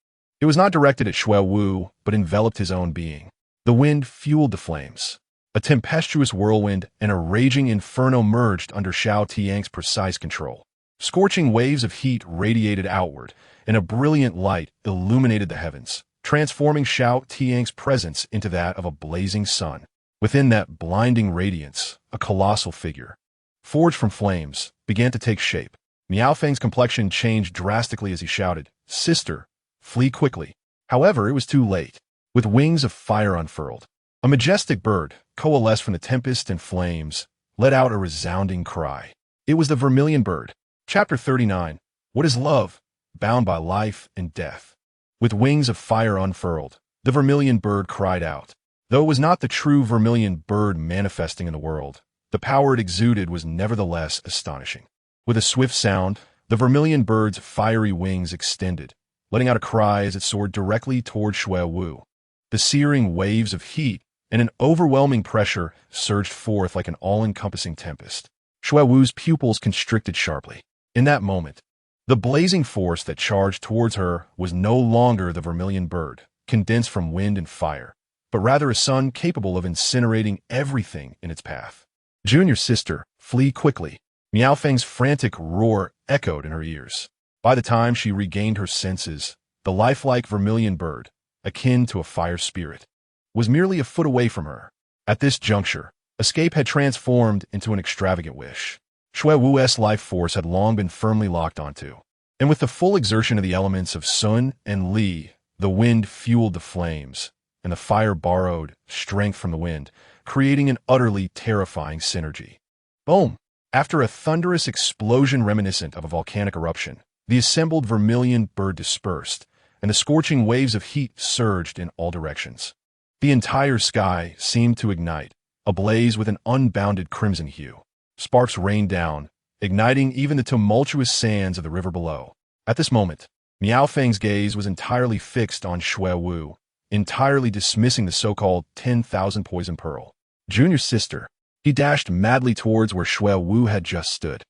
it was not directed at Shui Wu, but enveloped his own being. The wind fueled the flames. A tempestuous whirlwind and a raging inferno merged under Xiao Tianque's precise control. Scorching waves of heat radiated outward, and a brilliant light illuminated the heavens, transforming Xiao Tianque's presence into that of a blazing sun. Within that blinding radiance, a colossal figure, forged from flames, began to take shape. Miao Feng's complexion changed drastically as he shouted, "Sister, flee quickly." However, it was too late. With wings of fire unfurled, a majestic bird, coalesced from the tempest and flames, let out a resounding cry. It was the vermilion bird. Chapter 39. What is love? Bound by life and death. With wings of fire unfurled, the vermilion bird cried out. Though it was not the true vermilion bird manifesting in the world, the power it exuded was nevertheless astonishing. With a swift sound, the vermilion bird's fiery wings extended, letting out a cry as it soared directly toward Shui Wu. The searing waves of heat and an overwhelming pressure surged forth like an all-encompassing tempest. Shui Wu's pupils constricted sharply. In that moment, the blazing force that charged towards her was no longer the vermilion bird, condensed from wind and fire, but rather a sun capable of incinerating everything in its path. "Junior sister, flee quickly." Miao Feng's frantic roar echoed in her ears. By the time she regained her senses, the lifelike vermilion bird, akin to a fire spirit, was merely a foot away from her. At this juncture, escape had transformed into an extravagant wish. Shui Wu's life force had long been firmly locked onto, and with the full exertion of the elements of Sun and Li, the wind fueled the flames, and the fire borrowed strength from the wind, creating an utterly terrifying synergy. Boom! After a thunderous explosion reminiscent of a volcanic eruption, the assembled vermilion bird dispersed, and the scorching waves of heat surged in all directions. The entire sky seemed to ignite, ablaze with an unbounded crimson hue. Sparks rained down, igniting even the tumultuous sands of the river below. At this moment, Miao Feng's gaze was entirely fixed on Shui Wu, entirely dismissing the so-called 10,000 poison pearl. Junior sister. He dashed madly towards where Shui Wu had just stood.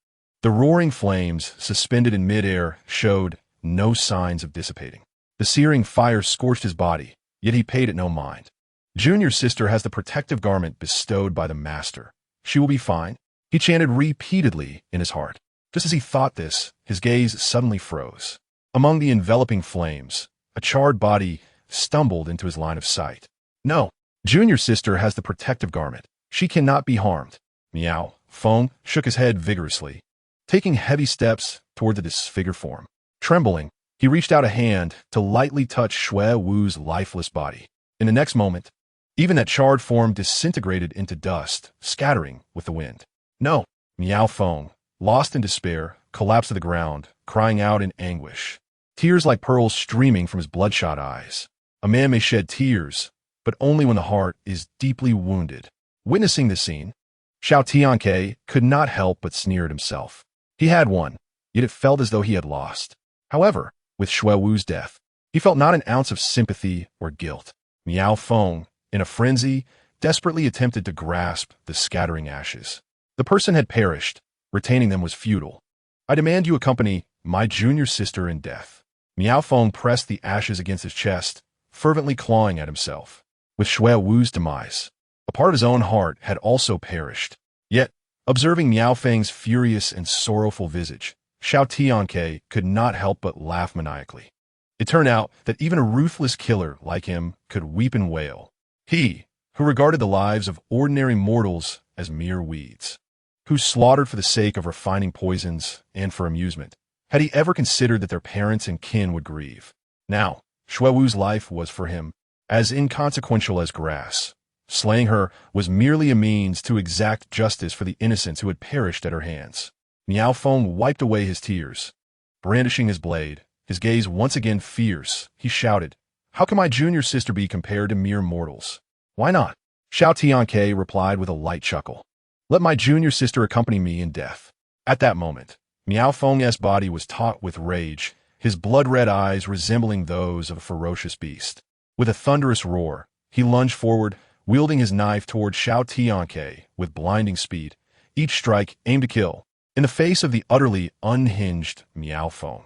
The roaring flames, suspended in midair, showed no signs of dissipating. The searing fire scorched his body, yet he paid it no mind. Junior sister has the protective garment bestowed by the master. She will be fine, he chanted repeatedly in his heart. Just as he thought this, his gaze suddenly froze. Among the enveloping flames, a charred body stumbled into his line of sight. No, Junior sister has the protective garment. She cannot be harmed. Miao Feng shook his head vigorously, taking heavy steps toward the disfigured form. Trembling, he reached out a hand to lightly touch Shui Wu's lifeless body. In the next moment, even that charred form disintegrated into dust, scattering with the wind. No! Miao Feng, lost in despair, collapsed to the ground, crying out in anguish. Tears like pearls streaming from his bloodshot eyes. A man may shed tears, but only when the heart is deeply wounded. Witnessing this scene, Xiao Tianque could not help but sneer at himself. He had won, yet it felt as though he had lost. However, with Shui Wu's death, he felt not an ounce of sympathy or guilt. Miao Feng, in a frenzy, desperately attempted to grasp the scattering ashes. The person had perished. Retaining them was futile. I demand you accompany my junior sister in death. Miao Feng pressed the ashes against his chest, fervently clawing at himself. With Shui Wu's demise, a part of his own heart had also perished. Yet, observing Miao Feng's furious and sorrowful visage, Xiao Tianque could not help but laugh maniacally. It turned out that even a ruthless killer like him could weep and wail. He, who regarded the lives of ordinary mortals as mere weeds, who slaughtered for the sake of refining poisons and for amusement, had he ever considered that their parents and kin would grieve? Now, Shui Wu's life was for him as inconsequential as grass. Slaying her was merely a means to exact justice for the innocents who had perished at her hands. Miao Feng wiped away his tears. Brandishing his blade, his gaze once again fierce, he shouted, "How can my junior sister be compared to mere mortals?" "Why not?" Xiao Tianque replied with a light chuckle. "Let my junior sister accompany me in death." At that moment, Miao Feng's body was taut with rage, his blood-red eyes resembling those of a ferocious beast. With a thunderous roar, he lunged forward, wielding his knife toward Xiao Tianque with blinding speed, each strike aimed to kill. In the face of the utterly unhinged Miao Feng,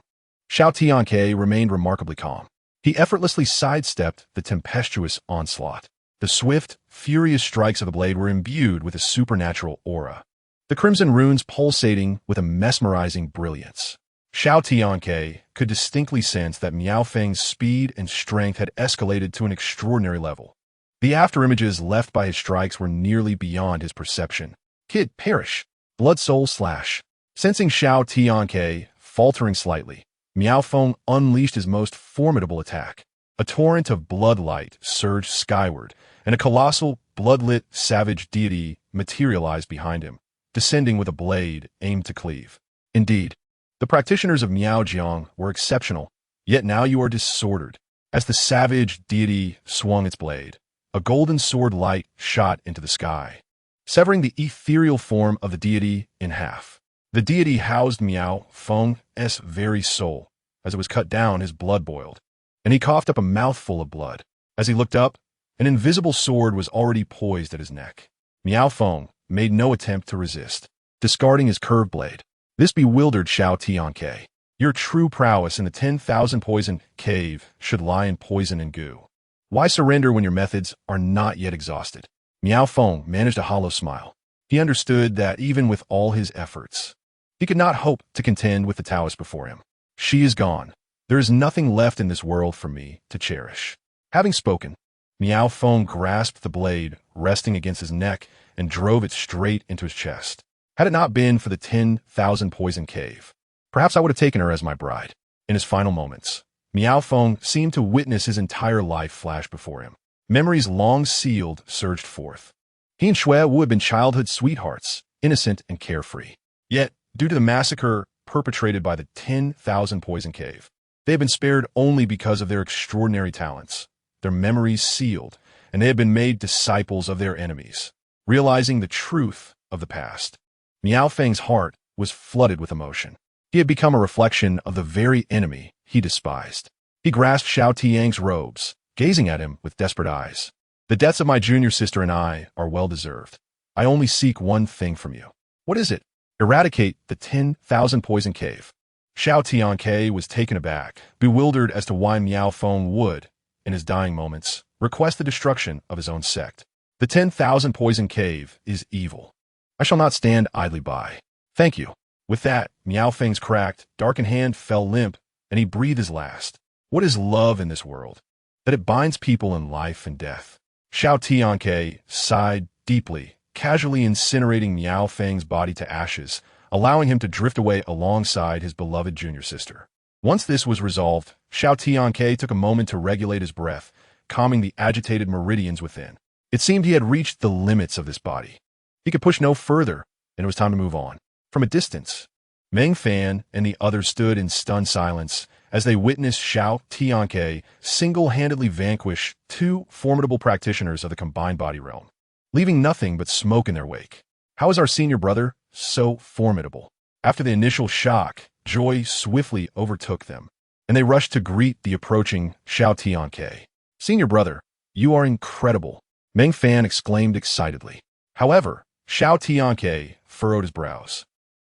Xiao Tianque remained remarkably calm. He effortlessly sidestepped the tempestuous onslaught. The swift, furious strikes of the blade were imbued with a supernatural aura, the crimson runes pulsating with a mesmerizing brilliance. Xiao Tianque could distinctly sense that Miao Feng's speed and strength had escalated to an extraordinary level. The afterimages left by his strikes were nearly beyond his perception. Kid, perish! Blood soul slash. Sensing Xiao Tianque faltering slightly, Miao Feng unleashed his most formidable attack. A torrent of bloodlight surged skyward, and a colossal, blood-lit, savage deity materialized behind him, descending with a blade aimed to cleave. Indeed, the practitioners of Miaojiang were exceptional, yet now you are disordered. As the savage deity swung its blade, a golden sword light shot into the sky, severing the ethereal form of the deity in half. The deity housed Miao Feng's very soul. As it was cut down, his blood boiled, and he coughed up a mouthful of blood. As he looked up, an invisible sword was already poised at his neck. Miao Feng made no attempt to resist, discarding his curved blade. This bewildered Xiao Tianque. Your true prowess in the 10,000 poison cave should lie in poison and goo. Why surrender when your methods are not yet exhausted? Miao Feng managed a hollow smile. He understood that even with all his efforts, he could not hope to contend with the Taoist before him. She is gone. There is nothing left in this world for me to cherish. Having spoken, Miao Feng grasped the blade resting against his neck and drove it straight into his chest. Had it not been for the 10,000 poison cave, perhaps I would have taken her as my bride. In his final moments, Miao Feng seemed to witness his entire life flash before him. Memories long sealed surged forth. He and Shui Wu had been childhood sweethearts, innocent and carefree. Yet, due to the massacre perpetrated by the 10,000 poison cave, they had been spared only because of their extraordinary talents, their memories sealed, and they had been made disciples of their enemies. Realizing the truth of the past, Miao Feng's heart was flooded with emotion. He had become a reflection of the very enemy he despised. He grasped Xiao Tianque's robes, gazing at him with desperate eyes. The deaths of my junior sister and I are well-deserved. I only seek one thing from you. What is it? Eradicate the 10,000 poison cave. Xiao Tianque was taken aback, bewildered as to why Miao Feng would, in his dying moments, request the destruction of his own sect. The 10,000 poison cave is evil. I shall not stand idly by. Thank you. With that, Miao Feng's cracked, darkened hand fell limp, and he breathed his last. What is love in this world? That it binds people in life and death. Xiao Tianque sighed deeply, casually incinerating Miao Feng's body to ashes, allowing him to drift away alongside his beloved junior sister. Once this was resolved, Xiao Tianque took a moment to regulate his breath, calming the agitated meridians within. It seemed he had reached the limits of this body. He could push no further, and it was time to move on. From a distance, Meng Fan and the others stood in stunned silence as they witnessed Xiao Tianque single-handedly vanquish two formidable practitioners of the combined body realm, leaving nothing but smoke in their wake. How is our senior brother so formidable? After the initial shock, joy swiftly overtook them, and they rushed to greet the approaching Xiao Tianque. Senior brother, you are incredible, Meng Fan exclaimed excitedly. However, Xiao Tianque furrowed his brows,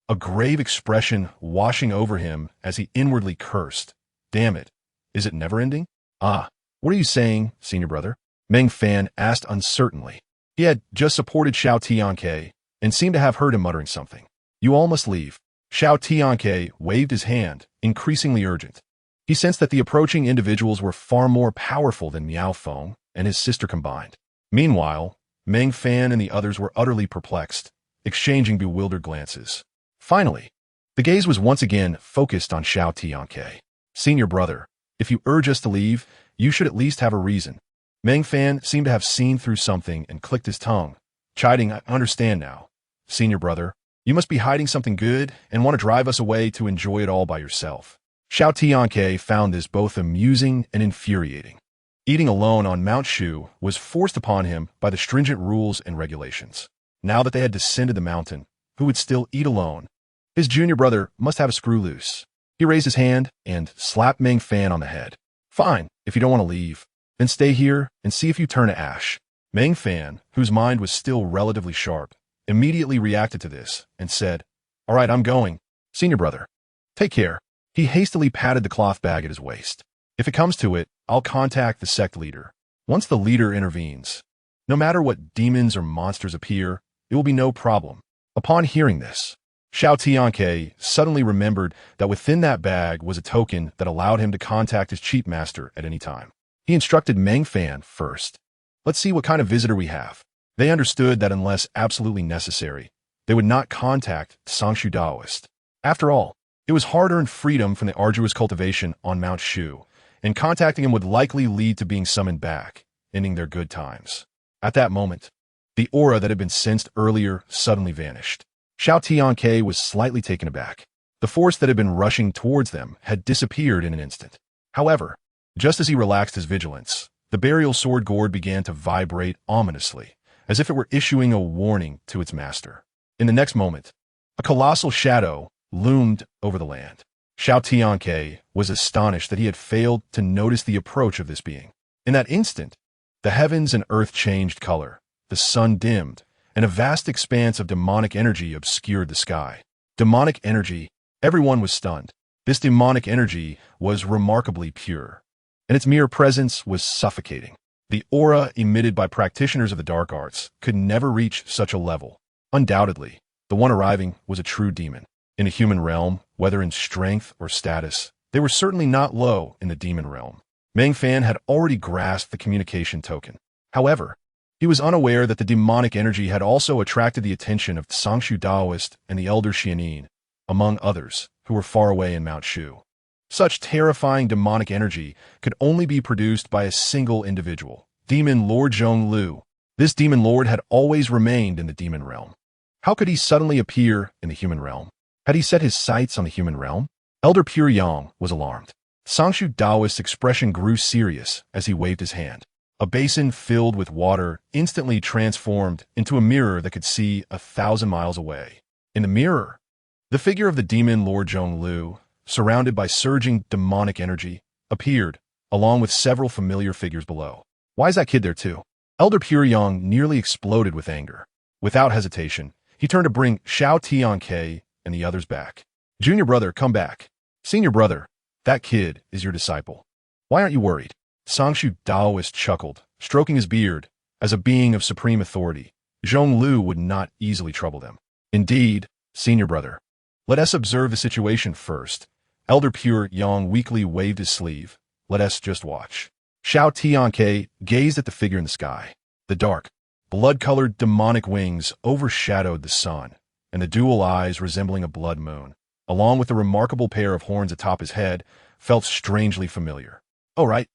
a grave expression washing over him as he inwardly cursed. Damn it, is it never-ending? Ah, what are you saying, senior brother? Meng Fan asked uncertainly. He had just supported Xiao Tianque and seemed to have heard him muttering something. You all must leave. Xiao Tianque waved his hand, increasingly urgent. He sensed that the approaching individuals were far more powerful than Miao Feng and his sister combined. Meanwhile, Meng Fan and the others were utterly perplexed, exchanging bewildered glances. Finally, the gaze was once again focused on Xiao Tianque. Senior brother, if you urge us to leave, you should at least have a reason. Meng Fan seemed to have seen through something and clicked his tongue, chiding, I understand now. Senior brother, you must be hiding something good and want to drive us away to enjoy it all by yourself. Xiao Tianque found this both amusing and infuriating. Eating alone on Mount Shu was forced upon him by the stringent rules and regulations. Now that they had descended the mountain, who would still eat alone? His junior brother must have a screw loose. He raised his hand and slapped Meng Fan on the head. Fine, if you don't want to leave, then stay here and see if you turn to ash. Meng Fan, whose mind was still relatively sharp, immediately reacted to this and said, All right, I'm going. Senior brother, take care. He hastily patted the cloth bag at his waist. If it comes to it, I'll contact the sect leader. Once the leader intervenes, no matter what demons or monsters appear, it will be no problem. Upon hearing this, Xiao Tianque suddenly remembered that within that bag was a token that allowed him to contact his chief master at any time. He instructed Meng Fan first. Let's see what kind of visitor we have. They understood that unless absolutely necessary, they would not contact the Songshu Daoist. After all, it was hard-earned freedom from the arduous cultivation on Mount Shu, and contacting him would likely lead to being summoned back, ending their good times. At that moment, the aura that had been sensed earlier suddenly vanished. Xiao Tianque was slightly taken aback. The force that had been rushing towards them had disappeared in an instant. However, just as he relaxed his vigilance, the burial sword gourd began to vibrate ominously, as if it were issuing a warning to its master. In the next moment, a colossal shadow loomed over the land. Xiao Tianque was astonished that he had failed to notice the approach of this being. In that instant, the heavens and earth changed color, the sun dimmed, and a vast expanse of demonic energy obscured the sky. Demonic energy, everyone was stunned. This demonic energy was remarkably pure, and its mere presence was suffocating. The aura emitted by practitioners of the dark arts could never reach such a level. Undoubtedly, the one arriving was a true demon. In a human realm, whether in strength or status, They were certainly not low in the demon realm. Meng Fan had already grasped the communication token. However, he was unaware that the demonic energy had also attracted the attention of the Songshu Daoist and the Elder Xianin, among others, who were far away in Mount Shu. Such terrifying demonic energy could only be produced by a single individual, Demon Lord Zhong Lu. This demon lord had always remained in the demon realm. How could he suddenly appear in the human realm? Had he set his sights on the human realm? Elder Pure Yang was alarmed. Songshu Daoist's expression grew serious as he waved his hand. A basin filled with water instantly transformed into a mirror that could see 1,000 miles away. In the mirror, the figure of the demon Lord Zhong Lu, surrounded by surging demonic energy, appeared, along with several familiar figures below. Why is that kid there too? Elder Pure Yang nearly exploded with anger. Without hesitation, he turned to bring Xiao Tianque and the others back. Junior brother, come back. Senior brother, that kid is your disciple. Why aren't you worried? Songshu Daoist chuckled, stroking his beard. As a being of supreme authority, Zhong Lu would not easily trouble them. Indeed, senior brother. Let us observe the situation first. Elder Pure Yang weakly waved his sleeve. Let us just watch. Xiao Tianque gazed at the figure in the sky. The dark, blood-colored demonic wings overshadowed the sun, and the dual eyes resembling a blood moon, along with the remarkable pair of horns atop his head, felt strangely familiar. Oh right,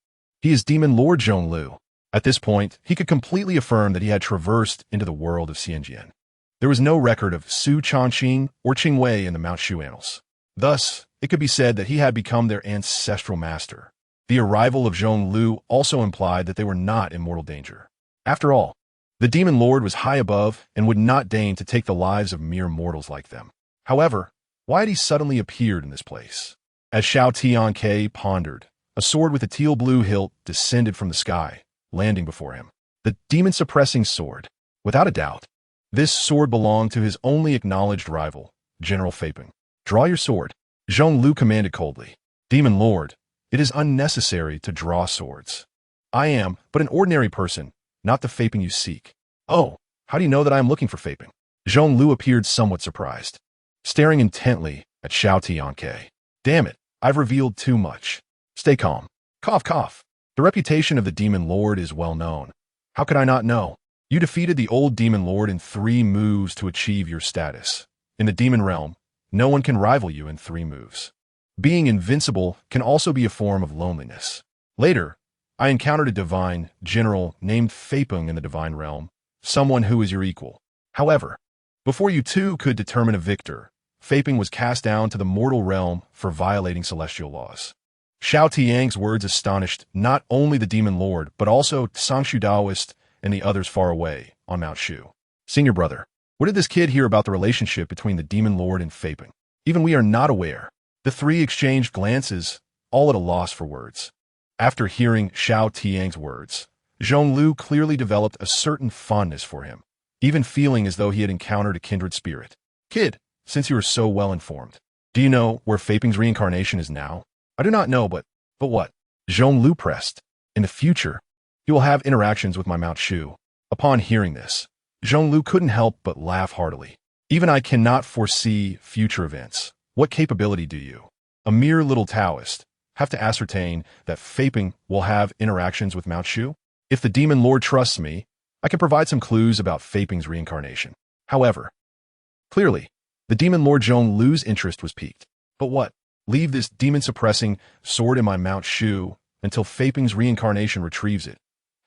he is Demon Lord Zhong Lu. At this point, he could completely affirm that he had traversed into the world of Xianjian. There was no record of Su Changqing or Qingwei in the Mount Shu annals. Thus, it could be said that he had become their ancestral master. The arrival of Zhong Lu also implied that they were not in mortal danger. After all, the demon lord was high above and would not deign to take the lives of mere mortals like them. However, why had he suddenly appeared in this place? As Xiao Tianque pondered, a sword with a teal-blue hilt descended from the sky, landing before him. The demon-suppressing sword. Without a doubt, this sword belonged to his only acknowledged rival, General Feiping. Draw your sword, Zhong Lu commanded coldly. Demon Lord, it is unnecessary to draw swords. I am but an ordinary person, not the Feiping you seek. Oh, how do you know that I am looking for Feiping? Zhong Lu appeared somewhat surprised, staring intently at Xiao Tianque. Damn it, I've revealed too much. Stay calm. Cough, cough. The reputation of the Demon Lord is well known. How could I not know? You defeated the old Demon Lord in 3 moves to achieve your status. In the Demon Realm, no one can rival you in 3 moves. Being invincible can also be a form of loneliness. Later, I encountered a divine general named Feiping in the Divine Realm, someone who is your equal. However, before you two could determine a victor, Feiping was cast down to the mortal realm for violating celestial laws. Xiao Tianque's words astonished not only the Demon Lord, but also Songshu Daoist and the others far away on Mount Shu. Senior brother, what did this kid hear about the relationship between the Demon Lord and Feiping? Even we are not aware. The 3 exchanged glances, all at a loss for words. After hearing Xiao Tianque's words, Zhong Lu clearly developed a certain fondness for him, even feeling as though he had encountered a kindred spirit. Kid, since you are so well informed, do you know where Feiping's reincarnation is now? I do not know, but what? Zhong Lu pressed. In the future, he will have interactions with my Mount Shu. Upon hearing this, Zhong Lu couldn't help but laugh heartily. Even I cannot foresee future events. What capability do you, a mere little Taoist, have to ascertain that Feiping will have interactions with Mount Shu? If the Demon Lord trusts me, I can provide some clues about Feiping's reincarnation. However, clearly, the Demon Lord Zhong Lu's interest was piqued. But what? Leave this demon-suppressing sword in my Mount Shu until Feiping's reincarnation retrieves it.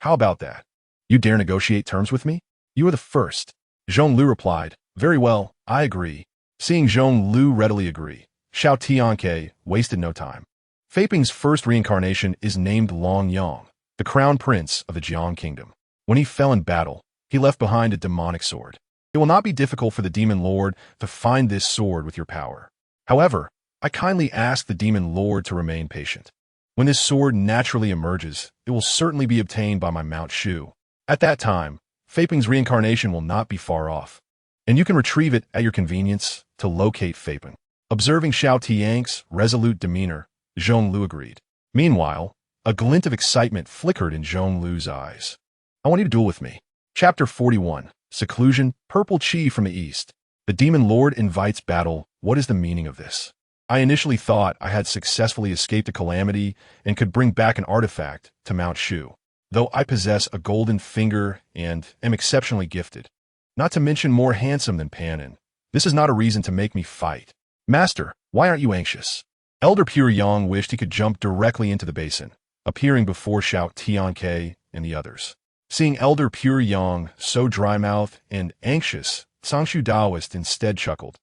How about that? You dare negotiate terms with me? You are the first. Zhong Lu replied, very well, I agree. Seeing Zhong Lu readily agree, Xiao Tianque wasted no time. Feiping's first reincarnation is named Long Yang, the crown prince of the Jiang kingdom. When he fell in battle, he left behind a demonic sword. It will not be difficult for the Demon Lord to find this sword with your power. However, I kindly ask the Demon Lord to remain patient. When this sword naturally emerges, it will certainly be obtained by my Mount Shu. At that time, Feiping's reincarnation will not be far off, and you can retrieve it at your convenience to locate Feiping. Observing Xiao Tianque's resolute demeanor, Zhong Lu agreed. Meanwhile, a glint of excitement flickered in Zhong Lu's eyes. I want you to duel with me. Chapter 41, Seclusion, Purple Chi from the East. The Demon Lord invites battle. What is the meaning of this? I initially thought I had successfully escaped a calamity and could bring back an artifact to Mount Shu, though I possess a golden finger and am exceptionally gifted. Not to mention more handsome than Panin. This is not a reason to make me fight. Master, why aren't you anxious? Elder Pure Yang wished he could jump directly into the basin, appearing before Xiao Tianque and the others. Seeing Elder Pure Yang so dry-mouthed and anxious, Sangshu Daoist instead chuckled.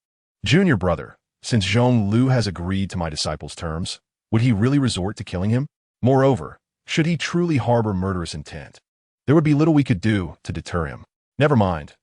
Junior brother, since Zhong Lu has agreed to my disciple's terms, would he really resort to killing him? Moreover, should he truly harbor murderous intent, there would be little we could do to deter him. Never mind.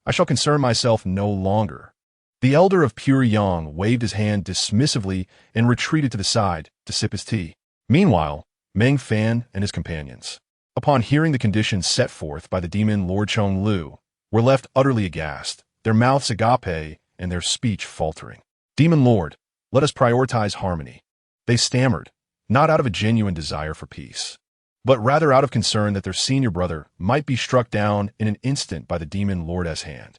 I shall concern myself no longer. The elder of Pure Yang waved his hand dismissively and retreated to the side to sip his tea. Meanwhile, Meng Fan and his companions, upon hearing the conditions set forth by the demon Lord Chong Lu, were left utterly aghast, their mouths agape and their speech faltering. Demon Lord, let us prioritize harmony. They stammered, not out of a genuine desire for peace, but rather out of concern that their senior brother might be struck down in an instant by the demon Lord's hand.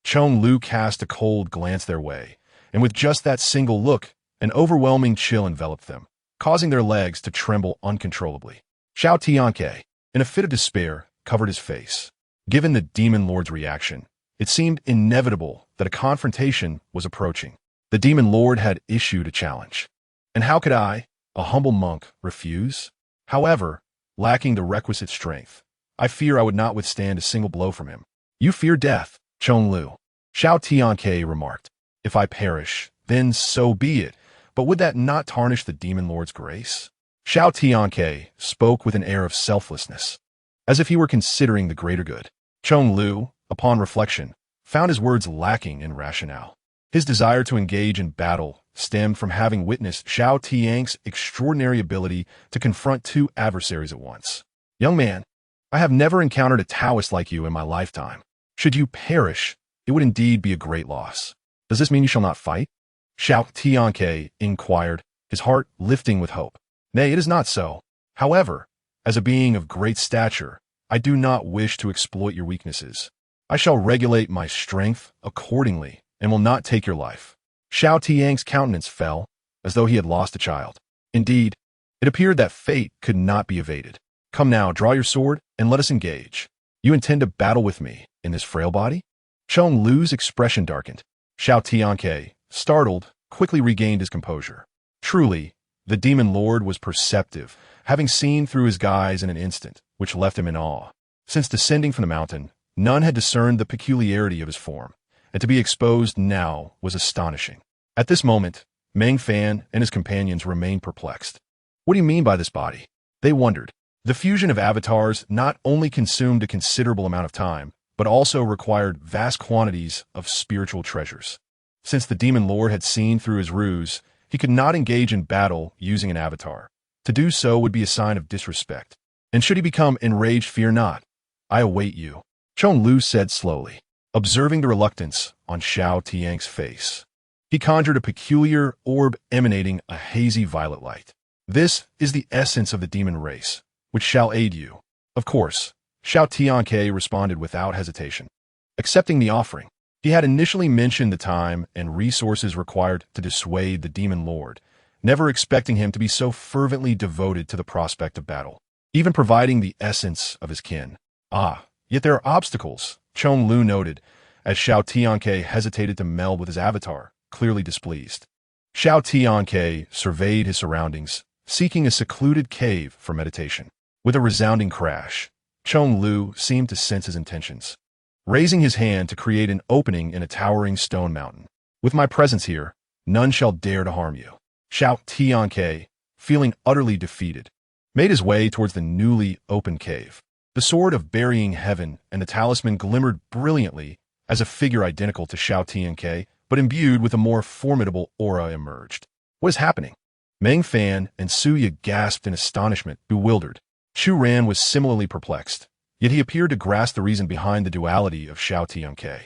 Chong Lu cast a cold glance their way, and with just that single look, an overwhelming chill enveloped them, causing their legs to tremble uncontrollably. Xiao Tianque, in a fit of despair, covered his face. Given the demon lord's reaction, it seemed inevitable that a confrontation was approaching. The demon lord had issued a challenge. And how could I, a humble monk, refuse? However, lacking the requisite strength, I fear I would not withstand a single blow from him. You fear death, Chong Lu. Xiao Tianque remarked. If I perish, then so be it, but would that not tarnish the demon lord's grace? Xiao Tianque spoke with an air of selflessness, as if he were considering the greater good. Chong Lu, upon reflection, found his words lacking in rationale. His desire to engage in battle stemmed from having witnessed Xiao Tianque's extraordinary ability to confront two adversaries at once. Young man, I have never encountered a Taoist like you in my lifetime. Should you perish, it would indeed be a great loss. Does this mean you shall not fight? Xiao Tianque inquired, his heart lifting with hope. Nay, it is not so. However, as a being of great stature, I do not wish to exploit your weaknesses. I shall regulate my strength accordingly and will not take your life. Xiao Tianque's countenance fell, as though he had lost a child. Indeed, it appeared that fate could not be evaded. Come now, draw your sword, and let us engage. You intend to battle with me in this frail body? Chong Lu's expression darkened. Xiao Tianque, startled, quickly regained his composure. Truly, the demon lord was perceptive, having seen through his guise in an instant, which left him in awe. Since descending from the mountain, none had discerned the peculiarity of his form, and to be exposed now was astonishing. At this moment, Meng Fan and his companions remained perplexed. What do you mean by this body? They wondered. The fusion of avatars not only consumed a considerable amount of time, but also required vast quantities of spiritual treasures. Since the demon lord had seen through his ruse, he could not engage in battle using an avatar. To do so would be a sign of disrespect. And should he become enraged, fear not. I await you, Chong Lu said slowly, observing the reluctance on Xiao Tianque's face. He conjured a peculiar orb emanating a hazy violet light. This is the essence of the demon race, which shall aid you. Of course, Xiao Tianque responded without hesitation. Accepting the offering, he had initially mentioned the time and resources required to dissuade the demon lord, never expecting him to be so fervently devoted to the prospect of battle, even providing the essence of his kin. Yet there are obstacles, Chong Lu noted, as Xiao Tianque hesitated to meld with his avatar, clearly displeased. Xiao Tianque surveyed his surroundings, seeking a secluded cave for meditation. With a resounding crash, Chong Lu seemed to sense his intentions, raising his hand to create an opening in a towering stone mountain. With my presence here, none shall dare to harm you. Xiao Tianque, feeling utterly defeated, made his way towards the newly opened cave. The sword of burying heaven and the talisman glimmered brilliantly as a figure identical to Xiao Tianque, but imbued with a more formidable aura emerged. What is happening? Meng Fan and Suya gasped in astonishment, bewildered. Chu Ran was similarly perplexed, yet he appeared to grasp the reason behind the duality of Xiao Tianque.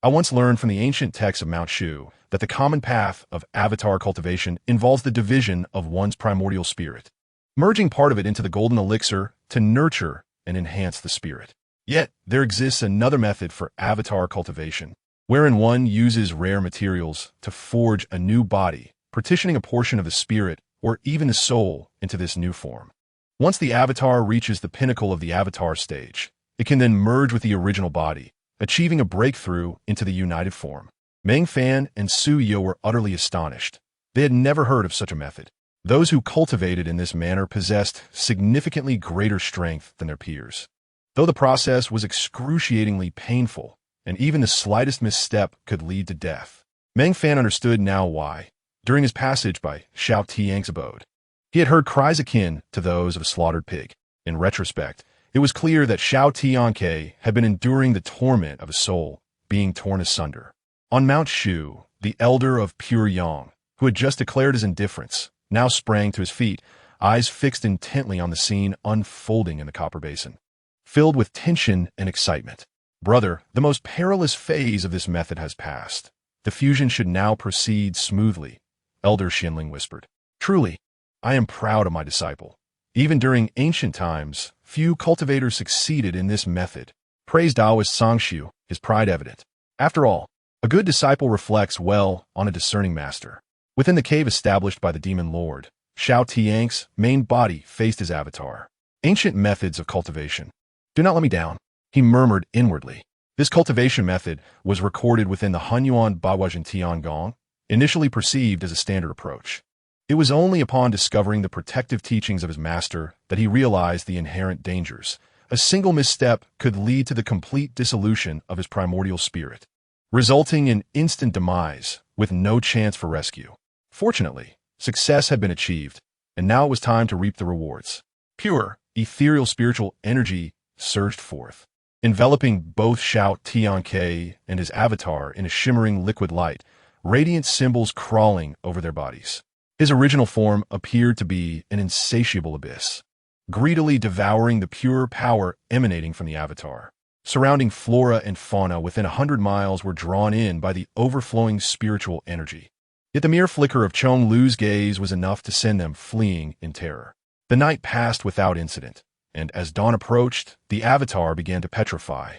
I once learned from the ancient texts of Mount Shu that the common path of avatar cultivation involves the division of one's primordial spirit, merging part of it into the golden elixir to nurture and enhance the spirit. Yet, there exists another method for avatar cultivation, wherein one uses rare materials to forge a new body, partitioning a portion of the spirit or even the soul into this new form. Once the avatar reaches the pinnacle of the avatar stage, it can then merge with the original body, achieving a breakthrough into the united form. Meng Fan and Su Yo were utterly astonished. They had never heard of such a method. Those who cultivated in this manner possessed significantly greater strength than their peers. Though the process was excruciatingly painful, and even the slightest misstep could lead to death, Meng Fan understood now why. During his passage by Xiao Tianque's abode, he had heard cries akin to those of a slaughtered pig. In retrospect, it was clear that Xiao Tianque had been enduring the torment of a soul being torn asunder. On Mount Shu, the elder of Pure Yang, who had just declared his indifference, now sprang to his feet, eyes fixed intently on the scene unfolding in the copper basin, filled with tension and excitement. Brother, the most perilous phase of this method has passed. The fusion should now proceed smoothly, Elder Xinling whispered. Truly, I am proud of my disciple. Even during ancient times, few cultivators succeeded in this method. Praised Taoist Sangshu, his pride evident. After all, a good disciple reflects well on a discerning master. Within the cave established by the demon lord, Xiao Tianque's main body faced his avatar. Ancient methods of cultivation. Do not let me down, he murmured inwardly. This cultivation method was recorded within the Hunyuan Bawajin Tiangong, initially perceived as a standard approach. It was only upon discovering the protective teachings of his master that he realized the inherent dangers. A single misstep could lead to the complete dissolution of his primordial spirit, resulting in instant demise with no chance for rescue. Fortunately, success had been achieved, and now it was time to reap the rewards. Pure, ethereal spiritual energy surged forth, enveloping both Xiao Tianque and his avatar in a shimmering liquid light, radiant symbols crawling over their bodies. His original form appeared to be an insatiable abyss, greedily devouring the pure power emanating from the avatar. Surrounding flora and fauna within 100 miles were drawn in by the overflowing spiritual energy. Yet the mere flicker of Chong Lu's gaze was enough to send them fleeing in terror. The night passed without incident, and as dawn approached, the avatar began to petrify,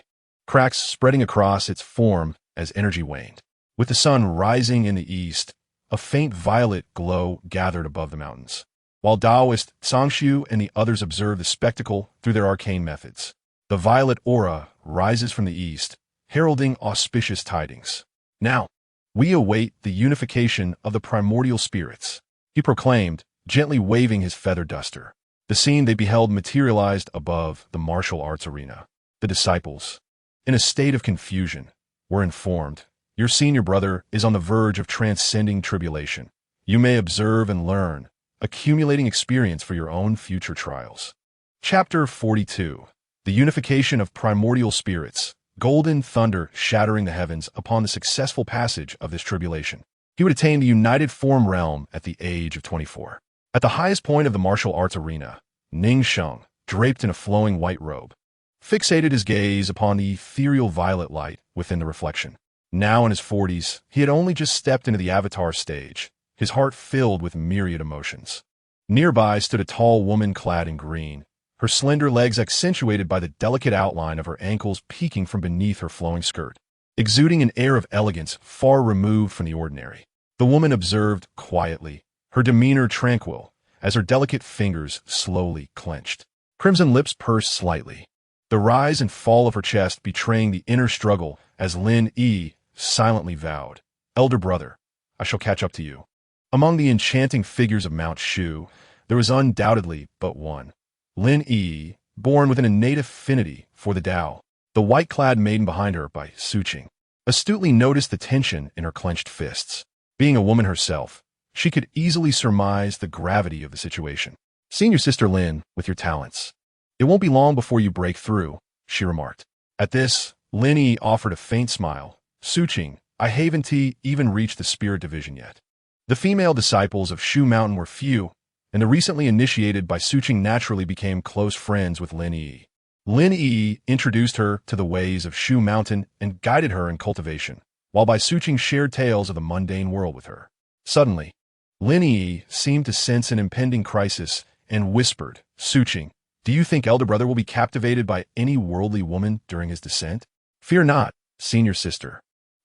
cracks spreading across its form as energy waned. With the sun rising in the east, a faint violet glow gathered above the mountains, while Taoist Sangshu and the others observed the spectacle through their arcane methods. The violet aura rises from the east, heralding auspicious tidings. Now, we await the unification of the primordial spirits, he proclaimed, gently waving his feather duster. The scene they beheld materialized above the martial arts arena. The disciples, in a state of confusion, were informed, your senior brother is on the verge of transcending tribulation. You may observe and learn, accumulating experience for your own future trials. Chapter 42. The Unification of Primordial Spirits. Golden thunder shattering the heavens upon the successful passage of this tribulation. He would attain the united form realm at the age of 24. At the highest point of the martial arts arena, Ning Sheng, draped in a flowing white robe, fixated his gaze upon the ethereal violet light within the reflection. Now in his 40s, he had only just stepped into the avatar stage, his heart filled with myriad emotions. Nearby stood a tall woman clad in green, her slender legs accentuated by the delicate outline of her ankles peeking from beneath her flowing skirt, exuding an air of elegance far removed from the ordinary. The woman observed quietly, her demeanor tranquil, as her delicate fingers slowly clenched. Crimson lips pursed slightly, the rise and fall of her chest betraying the inner struggle as Lin Yi silently vowed, Elder brother, I shall catch up to you. Among the enchanting figures of Mount Shu, there was undoubtedly but one. Lin Yi, born with an innate affinity for the Tao, the white-clad maiden behind her by Suqing, astutely noticed the tension in her clenched fists. Being a woman herself, she could easily surmise the gravity of the situation. Senior sister Lin, with your talents, it won't be long before you break through, she remarked. At this, Lin Yi offered a faint smile. Suqing, I haven't even reached the spirit division yet. The female disciples of Shu Mountain were few, and the recently initiated by Suqing naturally became close friends with Lin Yi. Lin Yi introduced her to the ways of Shu Mountain and guided her in cultivation, while Bai Suqing shared tales of the mundane world with her. Suddenly, Lin Yi seemed to sense an impending crisis and whispered, Suqing, do you think elder brother will be captivated by any worldly woman during his descent? Fear not, senior sister.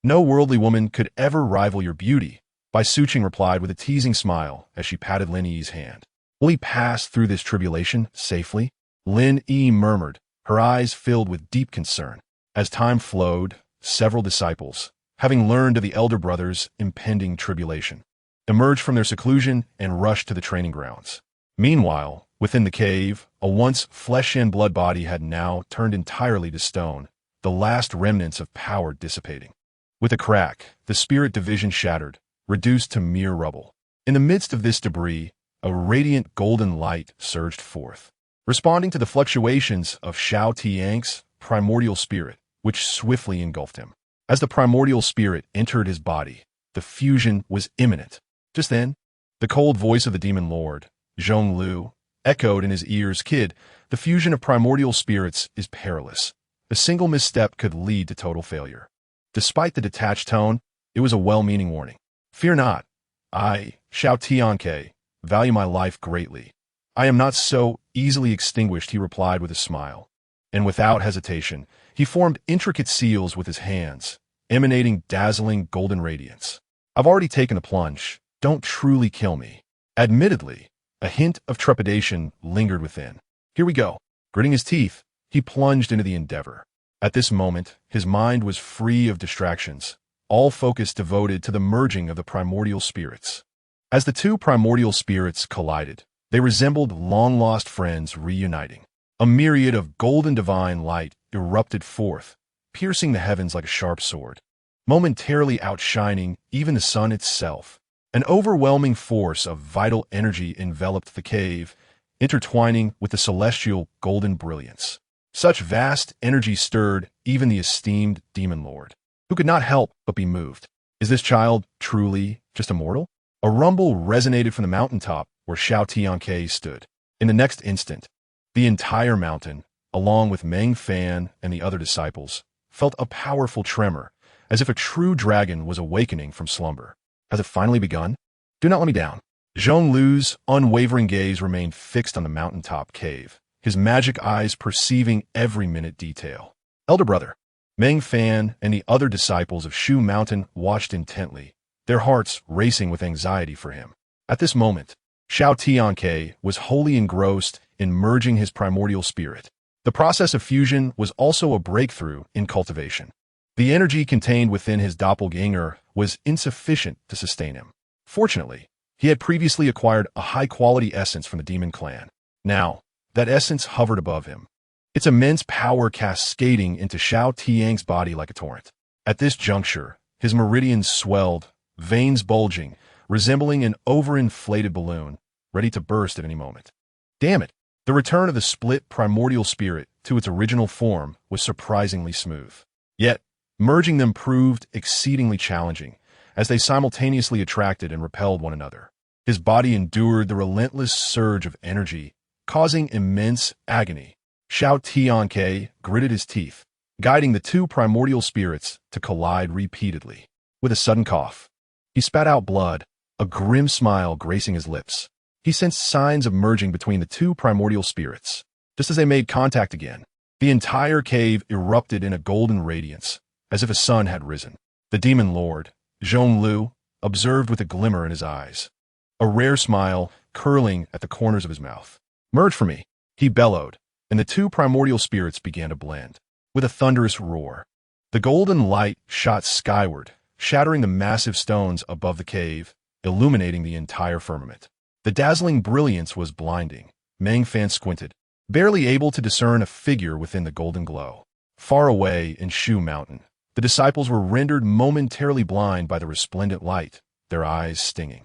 No worldly woman could ever rival your beauty, Bai Suqing replied with a teasing smile as she patted Lin Yi's hand. Will he pass through this tribulation safely? Lin Yi murmured, her eyes filled with deep concern. As time flowed, several disciples, having learned of the elder brother's impending tribulation, emerged from their seclusion and rushed to the training grounds. Meanwhile, within the cave, a once flesh and blood body had now turned entirely to stone, the last remnants of power dissipating. With a crack, the spirit division shattered, reduced to mere rubble. In the midst of this debris, a radiant golden light surged forth, responding to the fluctuations of Xiao Tianque's primordial spirit, which swiftly engulfed him. As the primordial spirit entered his body, the fusion was imminent. Just then, the cold voice of the demon lord, Zhong Lu, echoed in his ears. Kid, the fusion of primordial spirits is perilous. A single misstep could lead to total failure. Despite the detached tone, it was a well-meaning warning. Fear not. I, Xiao Tianque, value my life greatly. I am not so easily extinguished, he replied with a smile. And without hesitation, he formed intricate seals with his hands, emanating dazzling golden radiance. I've already taken the plunge. Don't truly kill me. Admittedly, a hint of trepidation lingered within. Here we go. Gritting his teeth, he plunged into the endeavor. At this moment, his mind was free of distractions, all focus devoted to the merging of the primordial spirits. As the two primordial spirits collided, they resembled long-lost friends reuniting. A myriad of golden divine light erupted forth, piercing the heavens like a sharp sword, momentarily outshining even the sun itself. An overwhelming force of vital energy enveloped the cave, intertwining with the celestial golden brilliance. Such vast energy stirred even the esteemed demon lord, who could not help but be moved. Is this child truly just a mortal? A rumble resonated from the mountaintop where Xiao Tianque stood. In the next instant, the entire mountain, along with Meng Fan and the other disciples, felt a powerful tremor, as if a true dragon was awakening from slumber. Has it finally begun? Do not let me down. Zhong Lu's unwavering gaze remained fixed on the mountaintop cave, his magic eyes perceiving every minute detail. Elder brother, Meng Fan and the other disciples of Shu Mountain watched intently, their hearts racing with anxiety for him. At this moment, Xiao Tianque was wholly engrossed in merging his primordial spirit. The process of fusion was also a breakthrough in cultivation. The energy contained within his doppelganger was insufficient to sustain him. Fortunately, he had previously acquired a high-quality essence from the demon clan. Now, that essence hovered above him, its immense power cascading into Xiao Tianque's body like a torrent. At this juncture, his meridians swelled, veins bulging, resembling an overinflated balloon, ready to burst at any moment. Damn it! The return of the split primordial spirit to its original form was surprisingly smooth. Yet, merging them proved exceedingly challenging, as they simultaneously attracted and repelled one another. His body endured the relentless surge of energy, causing immense agony. Xiao Tianque gritted his teeth, guiding the two primordial spirits to collide repeatedly. With a sudden cough, he spat out blood, a grim smile gracing his lips. He sensed signs of merging between the two primordial spirits. Just as they made contact again, the entire cave erupted in a golden radiance, as if a sun had risen. The demon lord, Zhong Lu, observed with a glimmer in his eyes, a rare smile curling at the corners of his mouth. Merge for me, he bellowed, and the two primordial spirits began to blend. With a thunderous roar, the golden light shot skyward, shattering the massive stones above the cave, illuminating the entire firmament. The dazzling brilliance was blinding. Meng Fan squinted, barely able to discern a figure within the golden glow. Far away in Shu Mountain, the disciples were rendered momentarily blind by the resplendent light, their eyes stinging.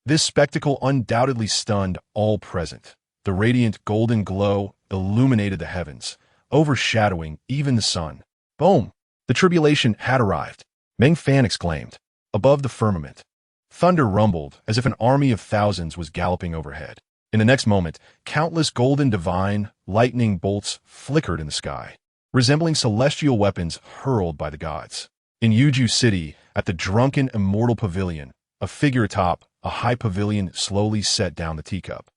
This spectacle undoubtedly stunned all present. The radiant golden glow illuminated the heavens, overshadowing even the sun. Boom! The tribulation had arrived. Meng Fan exclaimed. Above the firmament, thunder rumbled as if an army of thousands was galloping overhead. In the next moment, countless golden divine lightning bolts flickered in the sky, resembling celestial weapons hurled by the gods. In Yuju City, at the drunken immortal pavilion, a figure atop a high pavilion slowly set down the teacup,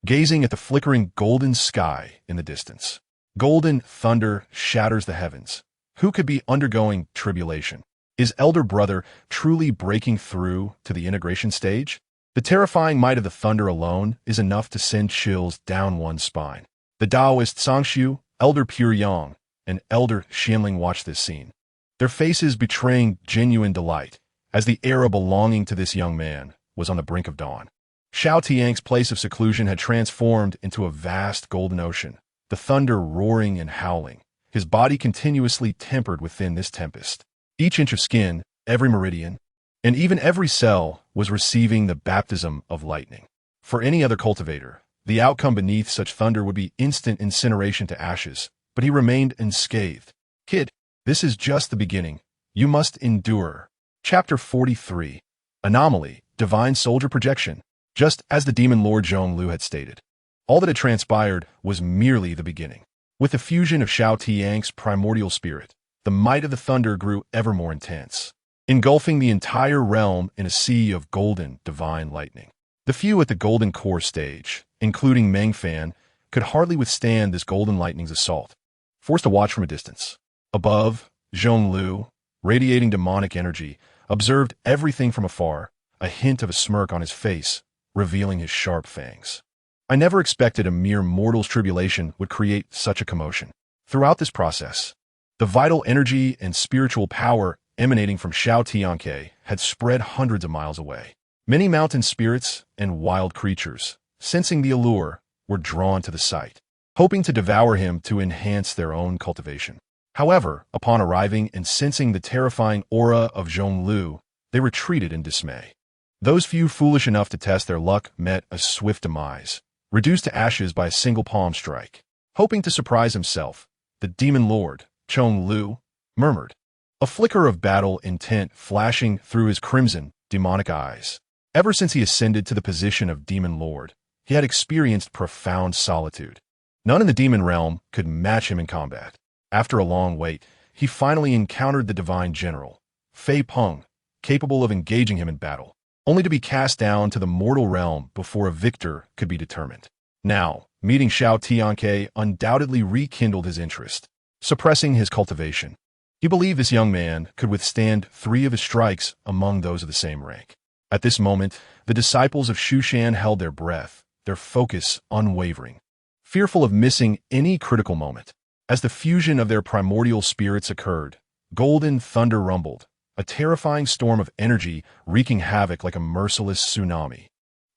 gazing at the flickering golden sky in the distance. Golden thunder shatters the heavens. Who could be undergoing tribulation? Is elder brother truly breaking through to the integration stage? The terrifying might of the thunder alone is enough to send chills down one's spine. The Taoist Sangshu, elder Pure Yang, and elder Xianling watch this scene, their faces betraying genuine delight, as the era belonging to this young man was on the brink of dawn. Xiao Tianque's place of seclusion had transformed into a vast golden ocean, the thunder roaring and howling, his body continuously tempered within this tempest. Each inch of skin, every meridian, and even every cell was receiving the baptism of lightning. For any other cultivator, the outcome beneath such thunder would be instant incineration to ashes, but he remained unscathed. Kid, this is just the beginning. You must endure. Chapter 43. Anomaly, Divine Soldier Projection. Just as the Demon Lord Zhonglu had stated, all that had transpired was merely the beginning. With the fusion of Xiao Tianque's primordial spirit, the might of the thunder grew ever more intense, engulfing the entire realm in a sea of golden, divine lightning. The few at the golden core stage, including Meng Fan, could hardly withstand this golden lightning's assault, forced to watch from a distance. Above, Zhonglu, radiating demonic energy, observed everything from afar, a hint of a smirk on his face, revealing his sharp fangs. I never expected a mere mortal's tribulation would create such a commotion. Throughout this process, the vital energy and spiritual power emanating from Xiao Tianque had spread hundreds of miles away. Many mountain spirits and wild creatures, sensing the allure, were drawn to the site, hoping to devour him to enhance their own cultivation. However, upon arriving and sensing the terrifying aura of Zhonglu, they retreated in dismay. Those few foolish enough to test their luck met a swift demise, reduced to ashes by a single palm strike. Hoping to surprise himself, the Demon Lord, Zhonglu, murmured, a flicker of battle intent flashing through his crimson, demonic eyes. Ever since he ascended to the position of Demon Lord, he had experienced profound solitude. None in the demon realm could match him in combat. After a long wait, he finally encountered the divine general, Fei Peng, capable of engaging him in battle, only to be cast down to the mortal realm before a victor could be determined. Now, meeting Xiao Tianque undoubtedly rekindled his interest, suppressing his cultivation. He believed this young man could withstand 3 of his strikes among those of the same rank. At this moment, the disciples of Shushan held their breath, their focus unwavering, fearful of missing any critical moment. As the fusion of their primordial spirits occurred, golden thunder rumbled, a terrifying storm of energy wreaking havoc like a merciless tsunami,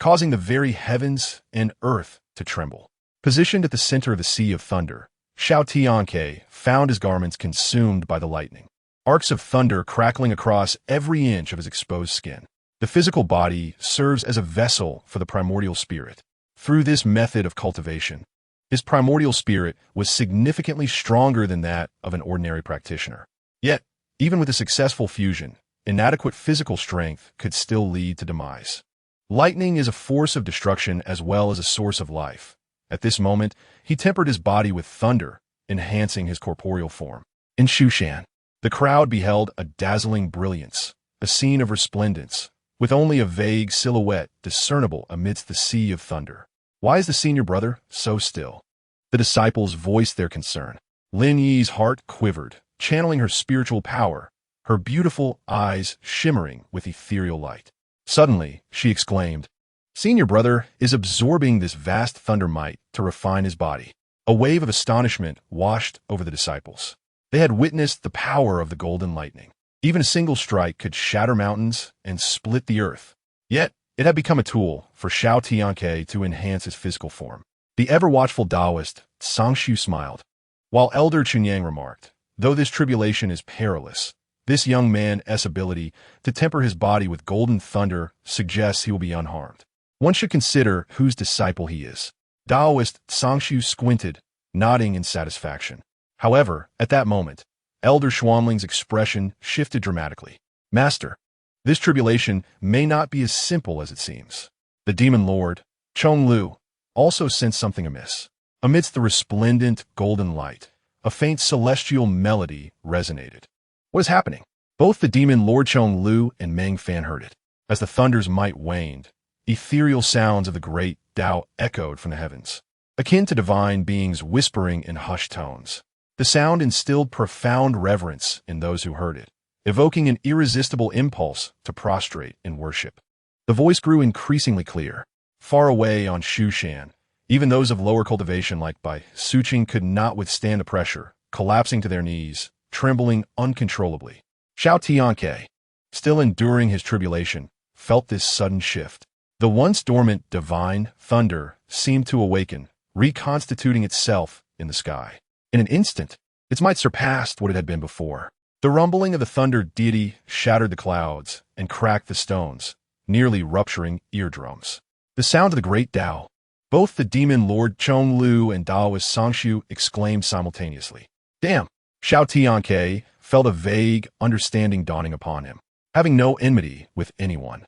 causing the very heavens and earth to tremble. Positioned at the center of the sea of thunder, Xiao Tianque found his garments consumed by the lightning, arcs of thunder crackling across every inch of his exposed skin. The physical body serves as a vessel for the primordial spirit. Through this method of cultivation, his primordial spirit was significantly stronger than that of an ordinary practitioner. Yet, even with a successful fusion, inadequate physical strength could still lead to demise. Lightning is a force of destruction as well as a source of life. At this moment, he tempered his body with thunder, enhancing his corporeal form. In Shushan, the crowd beheld a dazzling brilliance, a scene of resplendence, with only a vague silhouette discernible amidst the sea of thunder. Why is the senior brother so still? The disciples voiced their concern. Lin Yi's heart quivered, channeling her spiritual power, her beautiful eyes shimmering with ethereal light. Suddenly, she exclaimed, "Senior brother is absorbing this vast thunder might to refine his body." A wave of astonishment washed over the disciples. They had witnessed the power of the golden lightning. Even a single strike could shatter mountains and split the earth. Yet, it had become a tool for Xiao Tianque to enhance his physical form. The ever-watchful Taoist, Sangshu, smiled, while Elder Chunyang remarked, "Though this tribulation is perilous, this young man's ability to temper his body with golden thunder suggests he will be unharmed. One should consider whose disciple he is." Taoist Sangshu squinted, nodding in satisfaction. However, at that moment, Elder Xuanling's expression shifted dramatically. "Master, this tribulation may not be as simple as it seems." The Demon Lord, Zhonglu, also sensed something amiss. Amidst the resplendent golden light, a faint celestial melody resonated. What is happening? Both the Demon Lord Zhonglu and Meng Fan heard it. As the thunder's might waned, ethereal sounds of the great Tao echoed from the heavens, akin to divine beings whispering in hushed tones. The sound instilled profound reverence in those who heard it. evoking an irresistible impulse to prostrate in worship. The voice grew increasingly clear. Far away on Shushan, even those of lower cultivation like Bai Suqing could not withstand the pressure, collapsing to their knees, trembling uncontrollably. Xiao Tianque, still enduring his tribulation, felt this sudden shift. The once dormant divine thunder seemed to awaken, reconstituting itself in the sky. In an instant, its might surpassed what it had been before. The rumbling of the thunder deity shattered the clouds and cracked the stones, nearly rupturing eardrums. The sound of the great Tao. Both the demon lord Chonglu and Taoist Sangshu exclaimed simultaneously. Damn! Xiao Tianque felt a vague understanding dawning upon him. Having no enmity with anyone,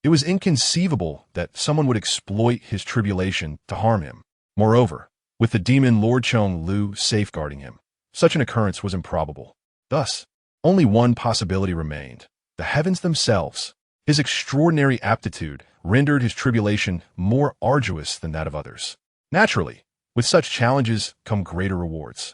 it was inconceivable that someone would exploit his tribulation to harm him. Moreover, with the demon Lord Chonglu safeguarding him, such an occurrence was improbable. Thus, only one possibility remained: the heavens themselves. His extraordinary aptitude rendered his tribulation more arduous than that of others. Naturally, with such challenges come greater rewards.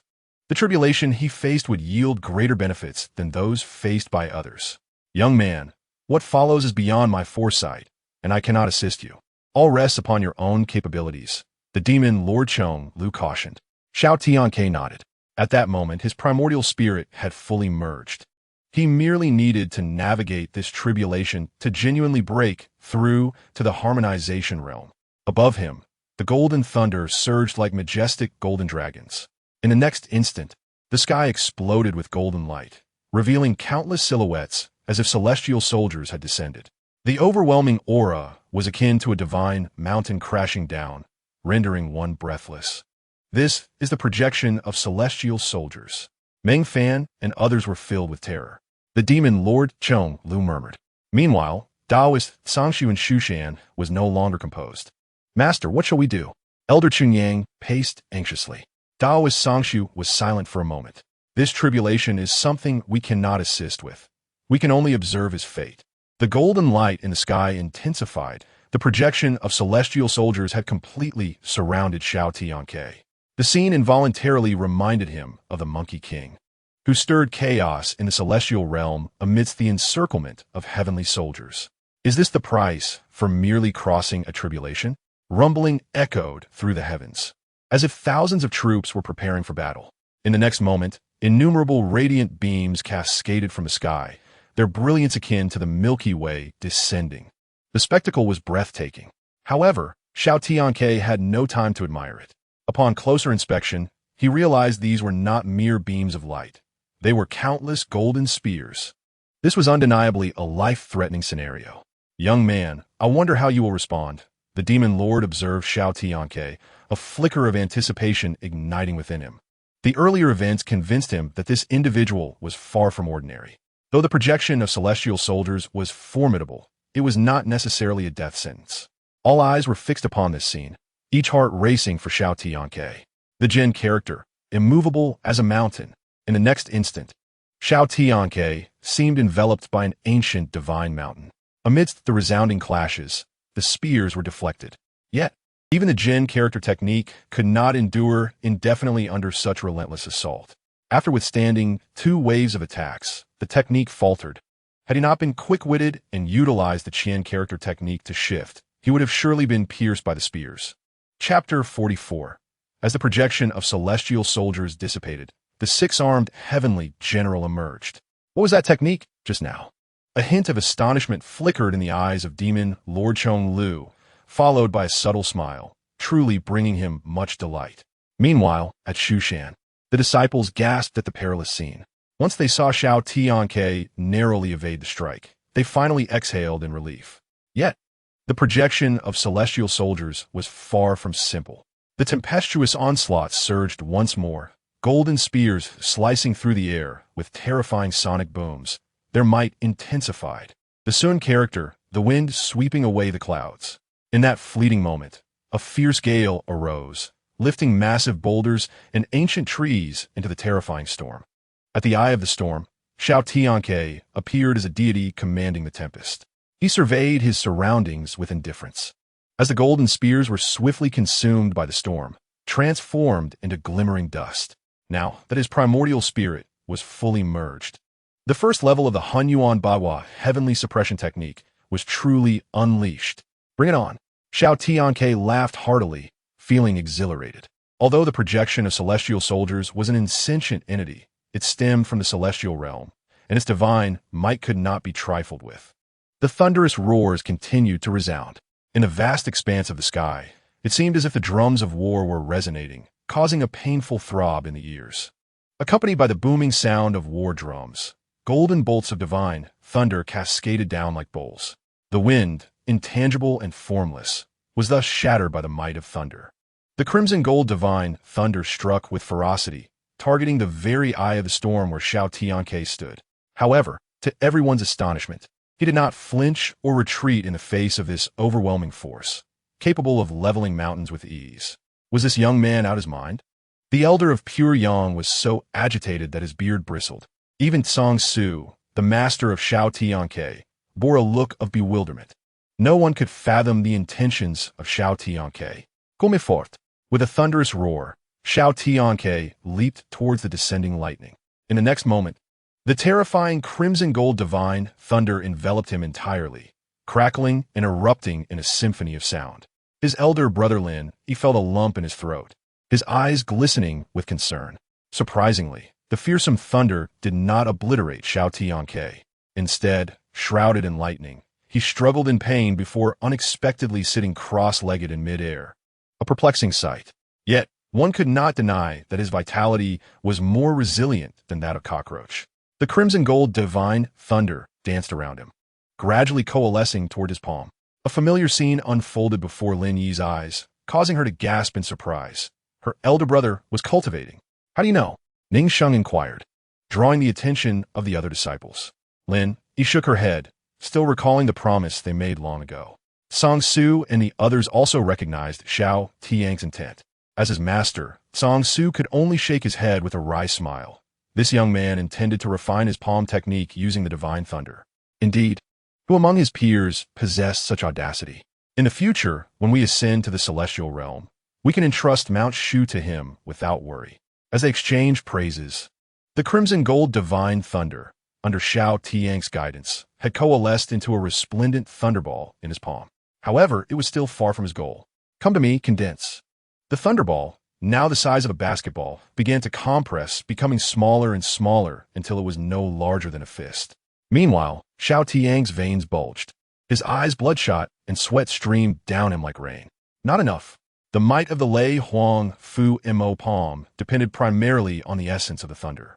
The tribulation he faced would yield greater benefits than those faced by others. Young man, what follows is beyond my foresight, and I cannot assist you. All rests upon your own capabilities, the demon Lord Chonglu cautioned. Xiao Tianque nodded. At that moment, his primordial spirit had fully merged. He merely needed to navigate this tribulation to genuinely break through to the harmonization realm. Above him, the golden thunder surged like majestic golden dragons. In the next instant, the sky exploded with golden light, revealing countless silhouettes as if celestial soldiers had descended. The overwhelming aura was akin to a divine mountain crashing down, rendering one breathless. This is the projection of celestial soldiers. Meng Fan and others were filled with terror. The demon Lord Chonglu murmured. Meanwhile, Taoist Sangshu and Shushan was no longer composed. Master, what shall we do? Elder Chunyang paced anxiously. Taoist Sangshu was silent for a moment. This tribulation is something we cannot assist with. We can only observe his fate. The golden light in the sky intensified. The projection of celestial soldiers had completely surrounded Xiao Tianque. The scene involuntarily reminded him of the Monkey King, who stirred chaos in the celestial realm amidst the encirclement of heavenly soldiers. Is this the price for merely crossing a tribulation? Rumbling echoed through the heavens, as if thousands of troops were preparing for battle. In the next moment, innumerable radiant beams cascaded from the sky, their brilliance akin to the Milky Way descending. The spectacle was breathtaking. However, Xiao Tianque had no time to admire it. Upon closer inspection, he realized these were not mere beams of light. They were countless golden spears. This was undeniably a life-threatening scenario. Young man, I wonder how you will respond, the demon lord observed Xiao Tianque, a flicker of anticipation igniting within him. The earlier events convinced him that this individual was far from ordinary. Though the projection of celestial soldiers was formidable, it was not necessarily a death sentence. All eyes were fixed upon this scene, each heart racing for Xiao Tianque. The Jin character, immovable as a mountain. In the next instant, Xiao Tianque seemed enveloped by an ancient divine mountain. Amidst the resounding clashes, the spears were deflected. Yet, even the Jin character technique could not endure indefinitely under such relentless assault. After withstanding 2 waves of attacks, the technique faltered. Had he not been quick-witted and utilized the Qian character technique to shift, he would have surely been pierced by the spears. Chapter 44. As the projection of celestial soldiers dissipated, the 6-armed heavenly general emerged. What was that technique just now? A hint of astonishment flickered in the eyes of demon Lord Chonglu, followed by a subtle smile, truly bringing him much delight. Meanwhile, at Shushan, the disciples gasped at the perilous scene. Once they saw Xiao Tianque narrowly evade the strike, they finally exhaled in relief. Yet, the projection of celestial soldiers was far from simple. The tempestuous onslaught surged once more, golden spears slicing through the air with terrifying sonic booms, their might intensified. The Sun character, the wind sweeping away the clouds. In that fleeting moment, a fierce gale arose, lifting massive boulders and ancient trees into the terrifying storm. At the eye of the storm, Xiao Tianque appeared as a deity commanding the tempest. He surveyed his surroundings with indifference. As the golden spears were swiftly consumed by the storm, transformed into glimmering dust. Now that his primordial spirit was fully merged, The first level of the Hunyuan Bawa heavenly suppression technique was truly unleashed. Bring it on. Xiao Tianque laughed heartily, feeling exhilarated. Although the projection of celestial soldiers was an insentient entity, it stemmed from the celestial realm, and its divine might could not be trifled with. The thunderous roars continued to resound. In the vast expanse of the sky, it seemed as if the drums of war were resonating, causing a painful throb in the ears. Accompanied by the booming sound of war drums, golden bolts of divine thunder cascaded down like bowls. The wind, intangible and formless, was thus shattered by the might of thunder. The crimson gold divine thunder struck with ferocity, targeting the very eye of the storm where Xiao Tianque stood. However, to everyone's astonishment, he did not flinch or retreat in the face of this overwhelming force, capable of leveling mountains with ease. Was this young man out his mind? The elder of pure yang was so agitated that his beard bristled. Even Tsang Su, the master of Xiao Tianque, bore a look of bewilderment. No one could fathom the intentions of Xiao Tianque. Comme fort. With a thunderous roar, Xiao Tianque leaped towards the descending lightning. In the next moment, the terrifying crimson gold divine thunder enveloped him entirely, crackling and erupting in a symphony of sound. His elder brother Lin, he felt a lump in his throat, his eyes glistening with concern. Surprisingly, the fearsome thunder did not obliterate Xiao Tianque. Instead, shrouded in lightning, he struggled in pain before unexpectedly sitting cross-legged in midair. A perplexing sight. Yet, one could not deny that his vitality was more resilient than that of cockroach. The crimson gold divine thunder danced around him, gradually coalescing toward his palm. A familiar scene unfolded before Lin Yi's eyes, causing her to gasp in surprise. Her elder brother was cultivating. How do you know? Ning Sheng inquired, drawing the attention of the other disciples. Lin, he shook her head, still recalling the promise they made long ago. Tsang Su and the others also recognized Xiao Tianque's intent. As his master, Tsang Su could only shake his head with a wry smile. This young man intended to refine his palm technique using the divine thunder. Indeed, who among his peers possessed such audacity? In the future, when we ascend to the celestial realm, we can entrust Mount Shu to him without worry. As they exchanged praises, the crimson gold divine thunder, under Xiao Tianque's guidance, had coalesced into a resplendent thunderball in his palm. However, it was still far from his goal. Come to me, condense. The thunderball, now the size of a basketball, began to compress, becoming smaller and smaller until it was no larger than a fist. Meanwhile, Xiao Tianque's veins bulged. His eyes bloodshot and sweat streamed down him like rain. Not enough. The might of the Lei Huang Fu Mo palm depended primarily on the essence of the thunder.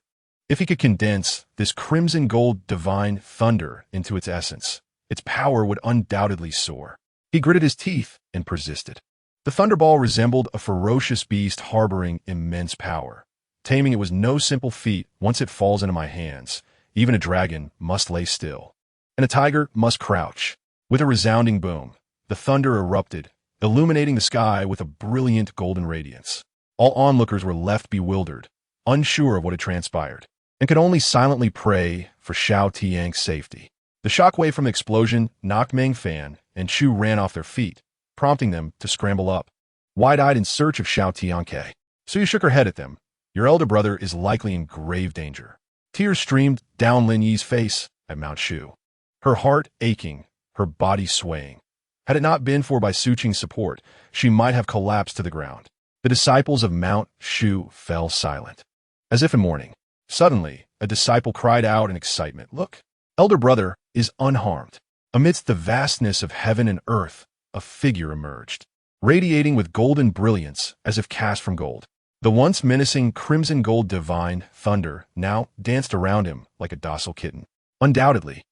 If he could condense this crimson gold divine thunder into its essence, its power would undoubtedly soar. He gritted his teeth and persisted. The thunderball resembled a ferocious beast harboring immense power. Taming it was no simple feat once it falls into my hands. Even a dragon must lay still, and a tiger must crouch. With a resounding boom, the thunder erupted, illuminating the sky with a brilliant golden radiance. All onlookers were left bewildered, unsure of what had transpired, and could only silently pray for Xiao Tianque's safety. The shockwave from the explosion knocked Meng Fan and Chu ran off their feet, prompting them to scramble up, wide-eyed in search of Xiao Tianque. Suya shook her head at them. Your elder brother is likely in grave danger. Tears streamed down Lin Yi's face at Mount Shu, her heart aching, her body swaying. Had it not been for Bai Suqing's support, she might have collapsed to the ground. The disciples of Mount Shu fell silent, as if in mourning. Suddenly, a disciple cried out in excitement, Look, elder brother is unharmed. Amidst the vastness of heaven and earth, a figure emerged, radiating with golden brilliance as if cast from gold. The once menacing crimson gold divine thunder now danced around him like a docile kitten. Undoubtedly,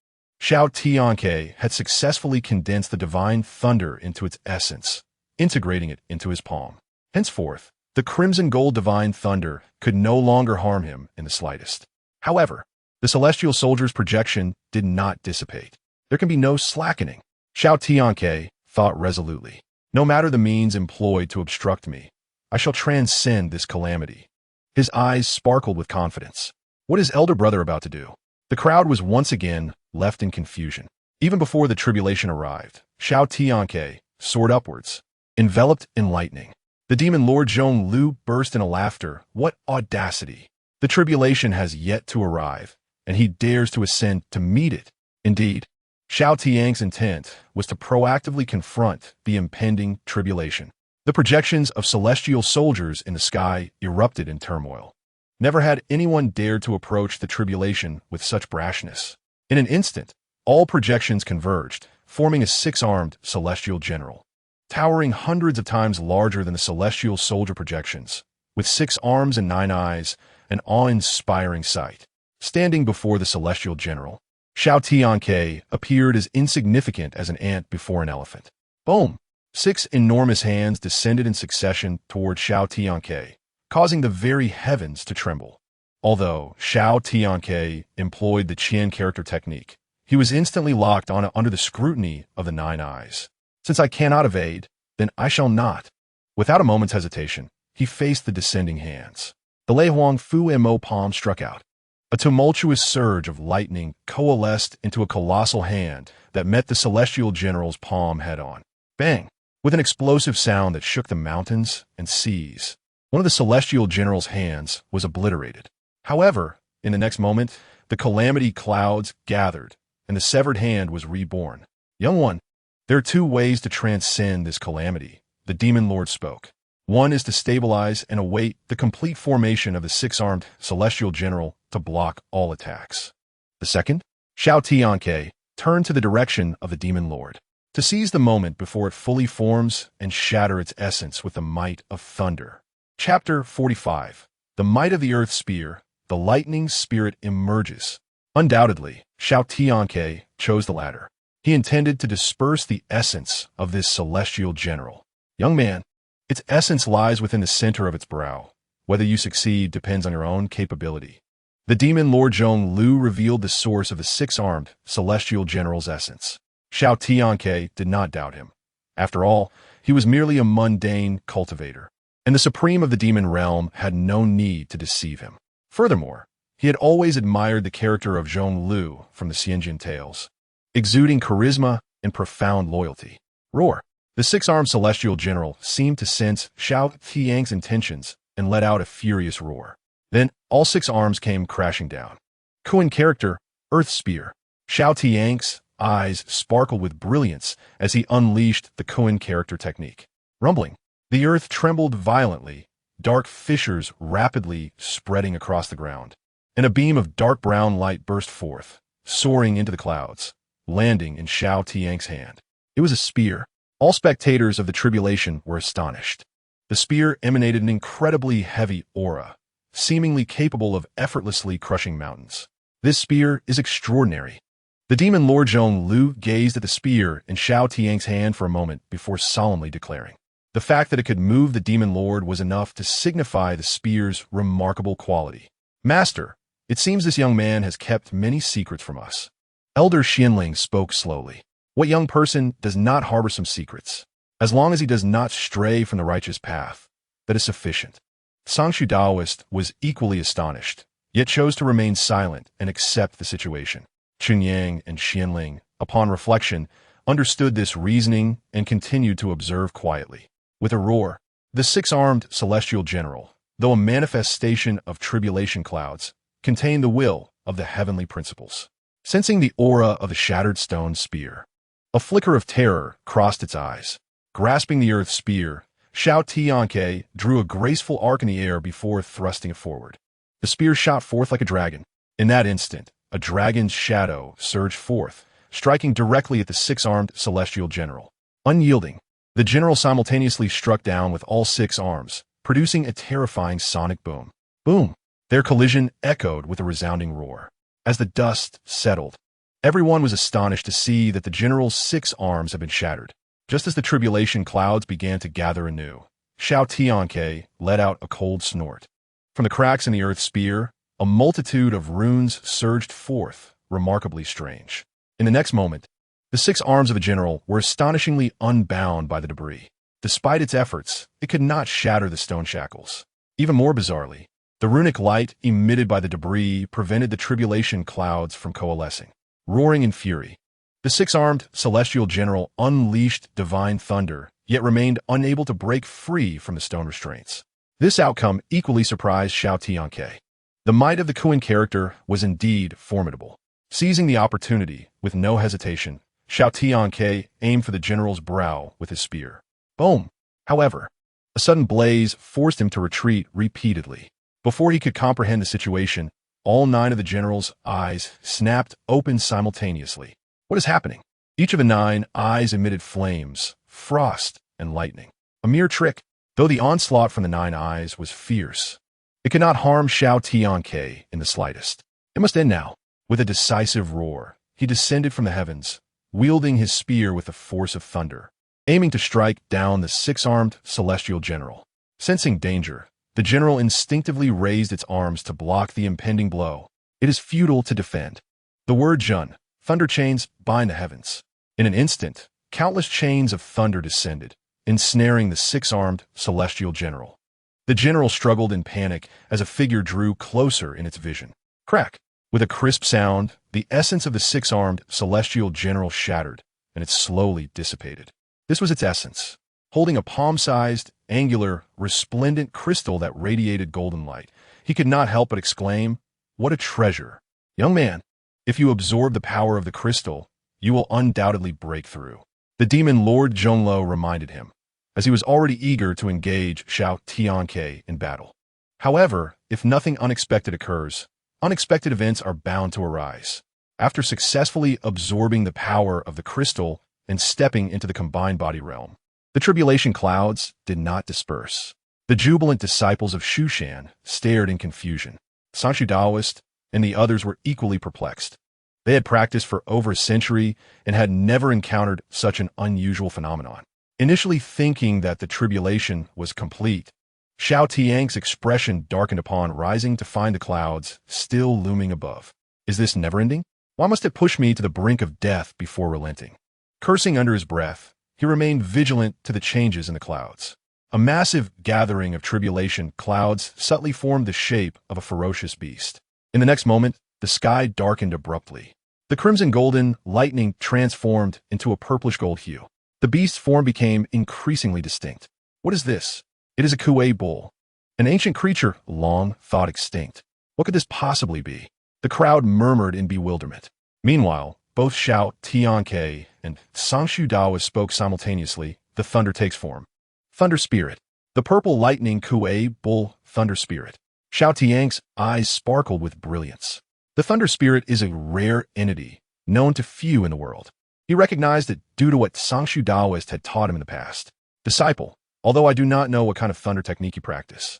Xiao Tianque had successfully condensed the divine thunder into its essence, integrating it into his palm. Henceforth, the crimson gold divine thunder could no longer harm him in the slightest. However, the celestial soldier's projection did not dissipate. There can be no slackening. Xiao Tianque thought resolutely. No matter the means employed to obstruct me, I shall transcend this calamity. His eyes sparkled with confidence. What is elder brother about to do? The crowd was once again left in confusion. Even before the tribulation arrived, Xiao Tianque soared upwards, enveloped in lightning. The demon Lord Zhong Lu burst into laughter. What audacity! The tribulation has yet to arrive, and he dares to ascend to meet it. Indeed, Xiao Tianque's intent was to proactively confront the impending tribulation. The projections of celestial soldiers in the sky erupted in turmoil. Never had anyone dared to approach the tribulation with such brashness. In an instant, all projections converged, forming a six-armed celestial general, towering hundreds of times larger than the celestial soldier projections, with 6 arms and 9 eyes, an awe-inspiring sight. Standing before the celestial general, Xiao Tianque appeared as insignificant as an ant before an elephant. Boom! 6 enormous hands descended in succession toward Xiao Tianque, causing the very heavens to tremble. Although Xiao Tianque employed the Qian character technique, he was instantly locked on under the scrutiny of the 9 eyes. Since I cannot evade, then I shall not. Without a moment's hesitation, he faced the descending hands. The Lei Huang Fu Mo palm struck out. A tumultuous surge of lightning coalesced into a colossal hand that met the celestial general's palm head-on. Bang! With an explosive sound that shook the mountains and seas, one of the celestial general's hands was obliterated. However, in the next moment, the calamity clouds gathered, and the severed hand was reborn. Young one, there are 2 ways to transcend this calamity, the Demon Lord spoke. One is to stabilize and await the complete formation of the 6-armed celestial general to block all attacks. The second, Xiao Tianque, turned to the direction of the Demon Lord, to seize the moment before it fully forms and shatter its essence with the might of thunder. Chapter 45. The Might of the Earth Spear, the lightning spirit emerges. Undoubtedly, Xiao Tianque chose the latter. He intended to disperse the essence of this celestial general. Young man, its essence lies within the center of its brow. Whether you succeed depends on your own capability. The Demon Lord Zhong Lu revealed the source of the 6-armed celestial general's essence. Xiao Tianque did not doubt him. After all, he was merely a mundane cultivator, and the supreme of the demon realm had no need to deceive him. Furthermore, he had always admired the character of Zhong Lu from the Xianjin tales, exuding charisma and profound loyalty. Roar! The 6-armed celestial general seemed to sense Xiao Tianque's intentions and let out a furious roar. Then, all 6 arms came crashing down. Kuan character, Earth Spear. Xiao Tianque's eyes sparkled with brilliance as he unleashed the Kuan character technique. Rumbling, the earth trembled violently, dark fissures rapidly spreading across the ground, and a beam of dark brown light burst forth, soaring into the clouds, landing in Xiao Tianque's hand. It was a spear. All spectators of the tribulation were astonished. The spear emanated an incredibly heavy aura, seemingly capable of effortlessly crushing mountains. This spear is extraordinary. The Demon Lord Zhong Lu gazed at the spear in Xiao Tianque's hand for a moment before solemnly declaring. The fact that it could move the Demon Lord was enough to signify the spear's remarkable quality. Master, it seems this young man has kept many secrets from us. Elder Xianling spoke slowly. What young person does not harbor some secrets? As long as he does not stray from the righteous path, that is sufficient. Sangshu Daoist was equally astonished, yet chose to remain silent and accept the situation. Chunyang and Xianling, upon reflection, understood this reasoning and continued to observe quietly. With a roar, the 6-armed celestial general, though a manifestation of tribulation clouds, contained the will of the heavenly principles. Sensing the aura of the shattered stone spear, a flicker of terror crossed its eyes. Grasping the earth spear, Xiao Tianque drew a graceful arc in the air before thrusting it forward. The spear shot forth like a dragon. In that instant, a dragon's shadow surged forth, striking directly at the 6-armed celestial general. Unyielding, the general simultaneously struck down with all 6 arms, producing a terrifying sonic boom. Boom! Their collision echoed with a resounding roar. As the dust settled, everyone was astonished to see that the general's 6 arms had been shattered. Just as the tribulation clouds began to gather anew, Xiao Tianque let out a cold snort. From the cracks in the earth spear, a multitude of runes surged forth, remarkably strange. In the next moment, the 6 arms of the general were astonishingly unbound by the debris. Despite its efforts, it could not shatter the stone shackles. Even more bizarrely, the runic light emitted by the debris prevented the tribulation clouds from coalescing. Roaring in fury, the 6-armed celestial general unleashed divine thunder, yet remained unable to break free from the stone restraints. This outcome equally surprised Xiao Tianque. The might of the Kuan character was indeed formidable. Seizing the opportunity, with no hesitation, Xiao Tianque aimed for the general's brow with his spear. Boom! However, a sudden blaze forced him to retreat repeatedly. Before he could comprehend the situation, all 9 of the general's eyes snapped open simultaneously. What is happening? Each of the 9 eyes emitted flames, frost, and lightning. A mere trick, though the onslaught from the 9 eyes was fierce. It could not harm Xiao Tianque in the slightest. It must end now. With a decisive roar, he descended from the heavens, wielding his spear with the force of thunder, aiming to strike down the 6-armed celestial general. Sensing danger, the general instinctively raised its arms to block the impending blow. It is futile to defend. The word Jun, thunder chains, bind the heavens. In an instant, countless chains of thunder descended, ensnaring the 6-armed celestial general. The general struggled in panic as a figure drew closer in its vision. Crack! With a crisp sound, the essence of the 6-armed celestial general shattered, and it slowly dissipated. This was its essence. Holding a palm-sized, angular, resplendent crystal that radiated golden light, he could not help but exclaim, "What a treasure! Young man, if you absorb the power of the crystal, you will undoubtedly break through." The demon Lord Zhongluo reminded him, as he was already eager to engage Xiao Tianque in battle. However, if nothing unexpected occurs, unexpected events are bound to arise. After successfully absorbing the power of the crystal and stepping into the combined body realm, the tribulation clouds did not disperse. The jubilant disciples of Shushan stared in confusion. Sangshu Daoist and the others were equally perplexed. They had practiced for over a century and had never encountered such an unusual phenomenon. Initially thinking that the tribulation was complete, Xiao Tianque's expression darkened upon rising to find the clouds still looming above. Is this never-ending? Why must it push me to the brink of death before relenting? Cursing under his breath, he remained vigilant to the changes in the clouds. A massive gathering of tribulation clouds subtly formed the shape of a ferocious beast. In the next moment, the sky darkened abruptly. The crimson-golden lightning transformed into a purplish-gold hue. The beast's form became increasingly distinct. What is this? It is a Kuei bull, an ancient creature long thought extinct. What could this possibly be? The crowd murmured in bewilderment. Meanwhile, both Xiao Tianque and Sangshu Daoist spoke simultaneously. The thunder takes form. Thunder Spirit. The purple lightning Kuei bull Thunder Spirit. Xiao Tianque's eyes sparkled with brilliance. The Thunder Spirit is a rare entity, known to few in the world. He recognized it due to what Sangshu Daoist had taught him in the past. Disciple, although I do not know what kind of thunder technique you practice,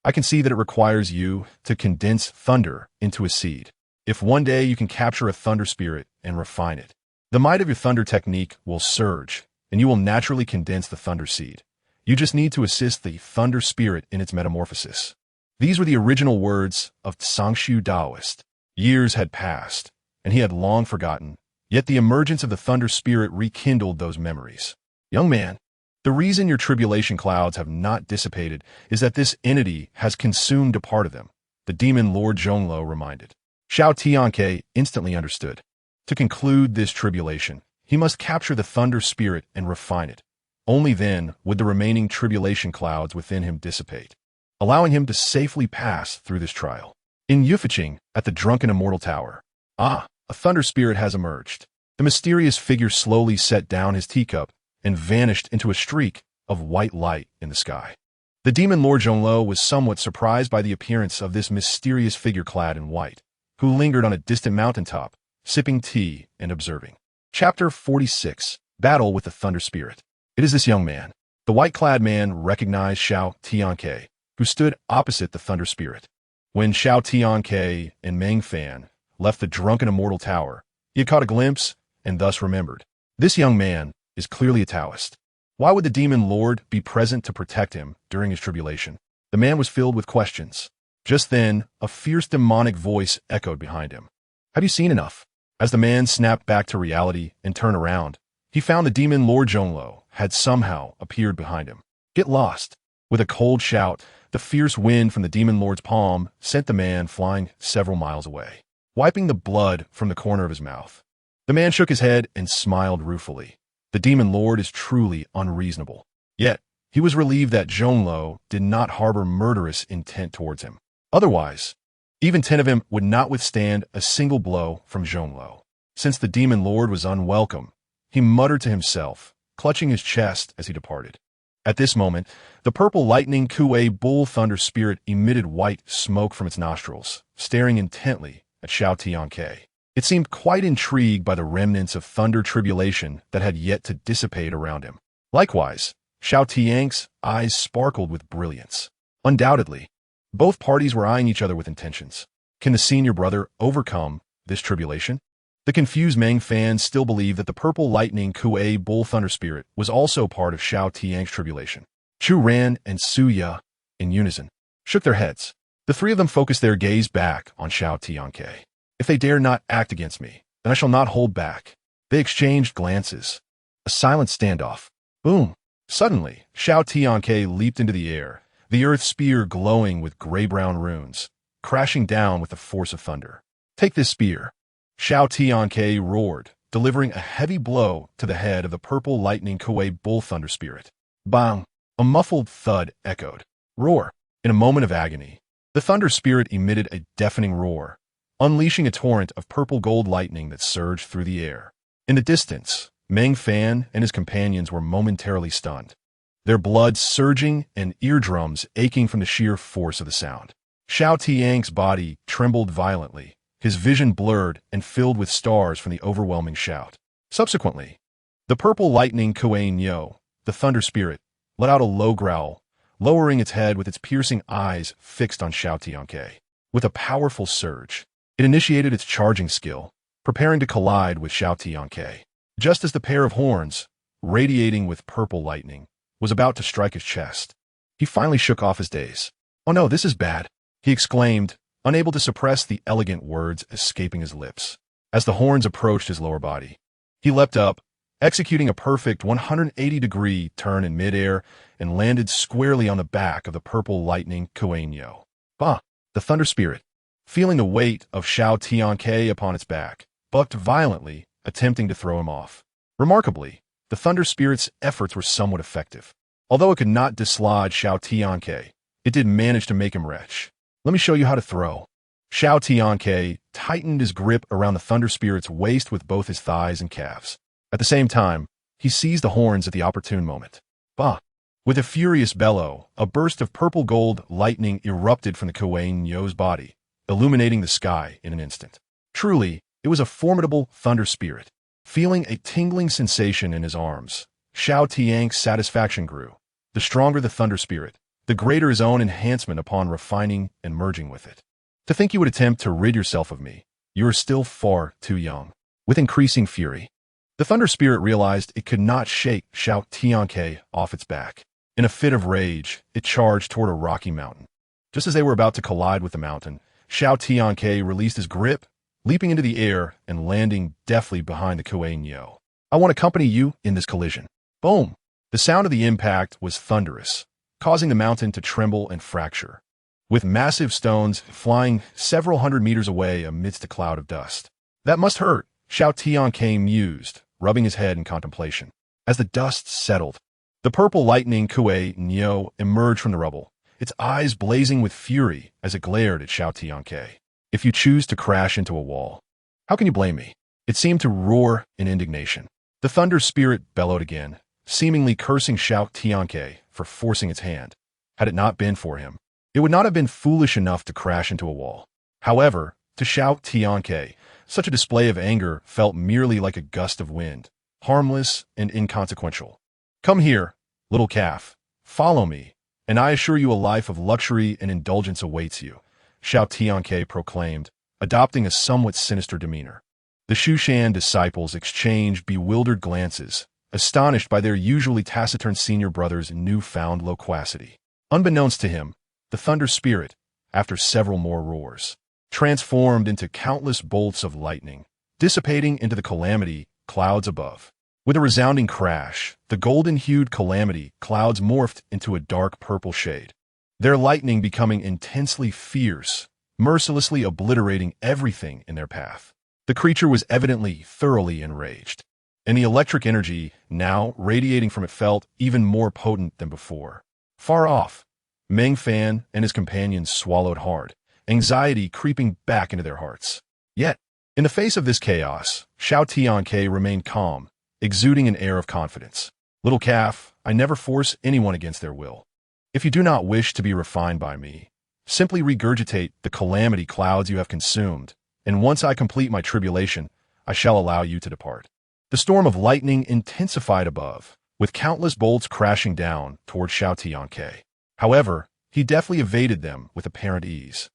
I can see that it requires you to condense thunder into a seed. If one day you can capture a thunder spirit and refine it, the might of your thunder technique will surge, and you will naturally condense the thunder seed. You just need to assist the thunder spirit in its metamorphosis. These were the original words of Sangshu Daoist. Years had passed, and he had long forgotten, yet the emergence of the thunder spirit rekindled those memories. Young man, the reason your tribulation clouds have not dissipated is that this entity has consumed a part of them, the demon Lord Zhongluo reminded. Xiao Tianque instantly understood. To conclude this tribulation, he must capture the thunder spirit and refine it. Only then would the remaining tribulation clouds within him dissipate, allowing him to safely pass through this trial. In Yufiching, at the drunken immortal tower, a thunder spirit has emerged. The mysterious figure slowly set down his teacup and vanished into a streak of white light in the sky. The demon Lord Zhongluo was somewhat surprised by the appearance of this mysterious figure clad in white, who lingered on a distant mountaintop, sipping tea and observing. Chapter 46. Battle with the Thunder Spirit. It is this young man. The white-clad man recognized Xiao Tianque, who stood opposite the Thunder Spirit. When Xiao Tianque and Meng Fan left the drunken immortal tower, he had caught a glimpse and thus remembered. This young man is clearly a Taoist. Why would the demon lord be present to protect him during his tribulation? The man was filled with questions. Just then, a fierce demonic voice echoed behind him. Have you seen enough? As the man snapped back to reality and turned around, he found the demon Lord Zhongluo had somehow appeared behind him. Get lost. With a cold shout, the fierce wind from the demon lord's palm sent the man flying several miles away, wiping the blood from the corner of his mouth. The man shook his head and smiled ruefully. The demon lord is truly unreasonable. Yet, he was relieved that Zhongluo did not harbor murderous intent towards him. Otherwise, Even 10 of him would not withstand a single blow from Zhongluo. Since the demon lord was unwelcome, he muttered to himself, clutching his chest as he departed. At this moment, the purple lightning Kuei bull thunder spirit emitted white smoke from its nostrils, staring intently at Xiao Tianque. It seemed quite intrigued by the remnants of thunder tribulation that had yet to dissipate around him. Likewise, Xiao Tianque's eyes sparkled with brilliance. Undoubtedly, both parties were eyeing each other with intentions. Can the senior brother overcome this tribulation? The confused Meng fans still believed that the purple lightning Kuei bull thunder spirit was also part of Xiao Tianque's tribulation. Chu Ran and Su Ya, in unison, shook their heads. The three of them focused their gaze back on Xiao Tianque. If they dare not act against me, then I shall not hold back. They exchanged glances. A silent standoff. Boom! Suddenly, Xiao Tianque leaped into the air, the earth spear glowing with gray-brown runes, crashing down with the force of thunder. Take this spear. Xiao Tianque roared, delivering a heavy blow to the head of the purple lightning Kuei bull thunder spirit. Bang! A muffled thud echoed. Roar! In a moment of agony, the thunder spirit emitted a deafening roar, unleashing a torrent of purple gold lightning that surged through the air. In the distance, Meng Fan and his companions were momentarily stunned, their blood surging and eardrums aching from the sheer force of the sound. Xiao Tianque's body trembled violently, his vision blurred and filled with stars from the overwhelming shout. Subsequently, the purple lightning Kuei Nyo, the thunder spirit, let out a low growl, lowering its head with its piercing eyes fixed on Xiao Tianque. With a powerful surge, it initiated its charging skill, preparing to collide with Xiao Tianque. Just as the pair of horns, radiating with purple lightning, was about to strike his chest, he finally shook off his daze. "Oh no, this is bad," he exclaimed, unable to suppress the elegant words escaping his lips. As the horns approached his lower body, he leapt up, executing a perfect 180-degree turn in midair and landed squarely on the back of the purple lightning Kuei-Nyo. Bah! The thunder spirit, feeling the weight of Xiao Tianque upon its back, bucked violently, attempting to throw him off. Remarkably, the thunder spirit's efforts were somewhat effective. Although it could not dislodge Xiao Tianque, it did manage to make him retch. "Let me show you how to throw." Xiao Tianque tightened his grip around the thunder spirit's waist with both his thighs and calves. At the same time, he seized the horns at the opportune moment. Bah! With a furious bellow, a burst of purple gold lightning erupted from the Kuei-Nyo's body, illuminating the sky in an instant. Truly, it was a formidable thunder spirit. Feeling a tingling sensation in his arms, Xiao Tianque's satisfaction grew. The stronger the thunder spirit, the greater his own enhancement upon refining and merging with it. "To think you would attempt to rid yourself of me, you are still far too young." With increasing fury, the thunder spirit realized it could not shake Xiao Tianque off its back. In a fit of rage, it charged toward a rocky mountain. Just as they were about to collide with the mountain, Xiao Tianque released his grip, leaping into the air and landing deftly behind the Kuei-Nyo. "I want to accompany you in this collision." Boom! The sound of the impact was thunderous, causing the mountain to tremble and fracture, with massive stones flying several hundred meters away amidst a cloud of dust. "That must hurt," Xiao Tianque mused, rubbing his head in contemplation. As the dust settled, the purple lightning Kuei-Nyo emerged from the rubble, its eyes blazing with fury as it glared at Xiao Tianque. "If you choose to crash into a wall, how can you blame me?" It seemed to roar in indignation. The thunder spirit bellowed again, seemingly cursing Xiao Tianque for forcing its hand. Had it not been for him, it would not have been foolish enough to crash into a wall. However, to Xiao Tianque, such a display of anger felt merely like a gust of wind, harmless and inconsequential. "Come here, little calf. Follow me, and I assure you a life of luxury and indulgence awaits you," Xiao Tianque proclaimed, adopting a somewhat sinister demeanor. The Shushan disciples exchanged bewildered glances, astonished by their usually taciturn senior brother's newfound loquacity. Unbeknownst to him, the thunder spirit, after several more roars, transformed into countless bolts of lightning, dissipating into the calamity clouds above. With a resounding crash, the golden-hued calamity clouds morphed into a dark purple shade, their lightning becoming intensely fierce, mercilessly obliterating everything in their path. The creature was evidently thoroughly enraged, and the electric energy now radiating from it felt even more potent than before. Far off, Meng Fan and his companions swallowed hard, anxiety creeping back into their hearts. Yet, in the face of this chaos, Xiao Tianque remained calm, exuding an air of confidence. Little calf, I never force anyone against their will. If you do not wish to be refined by me, simply regurgitate the calamity clouds you have consumed, and once I complete my tribulation, I shall allow you to depart. The storm of lightning intensified above, with countless bolts crashing down toward Xiao Tianque. However, he deftly evaded them with apparent ease.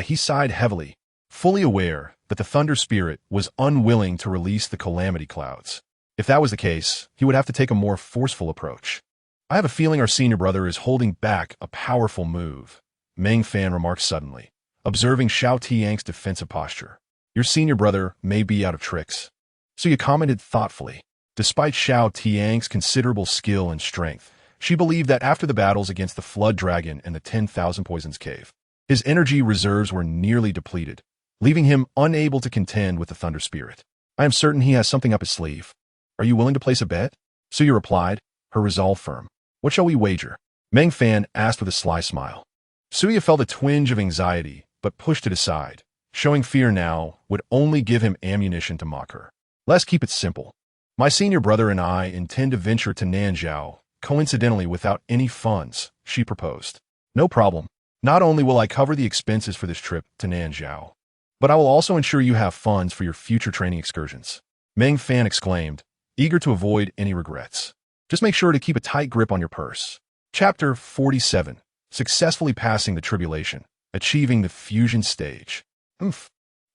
He sighed heavily, fully aware that the Thunder Spirit was unwilling to release the calamity clouds. If that was the case, he would have to take a more forceful approach. I have a feeling our senior brother is holding back a powerful move, Meng Fan remarked suddenly, observing Xiao Tianque's defensive posture. Your senior brother may be out of tricks. Suya commented thoughtfully. Despite Xiao Tianque's considerable skill and strength, she believed that after the battles against the Flood Dragon and the 10,000 Poisons Cave, his energy reserves were nearly depleted, leaving him unable to contend with the Thunder Spirit. I am certain he has something up his sleeve. Are you willing to place a bet? Suya replied, her resolve firm. What shall we wager? Meng Fan asked with a sly smile. Suya felt a twinge of anxiety, but pushed it aside. Showing fear now would only give him ammunition to mock her. Let's keep it simple. My senior brother and I intend to venture to Nanzhao, coincidentally without any funds, she proposed. No problem. Not only will I cover the expenses for this trip to Nanzhao, but I will also ensure you have funds for your future training excursions. Meng Fan exclaimed, eager to avoid any regrets. Just make sure to keep a tight grip on your purse. Chapter 47. Successfully passing the tribulation, achieving the fusion stage.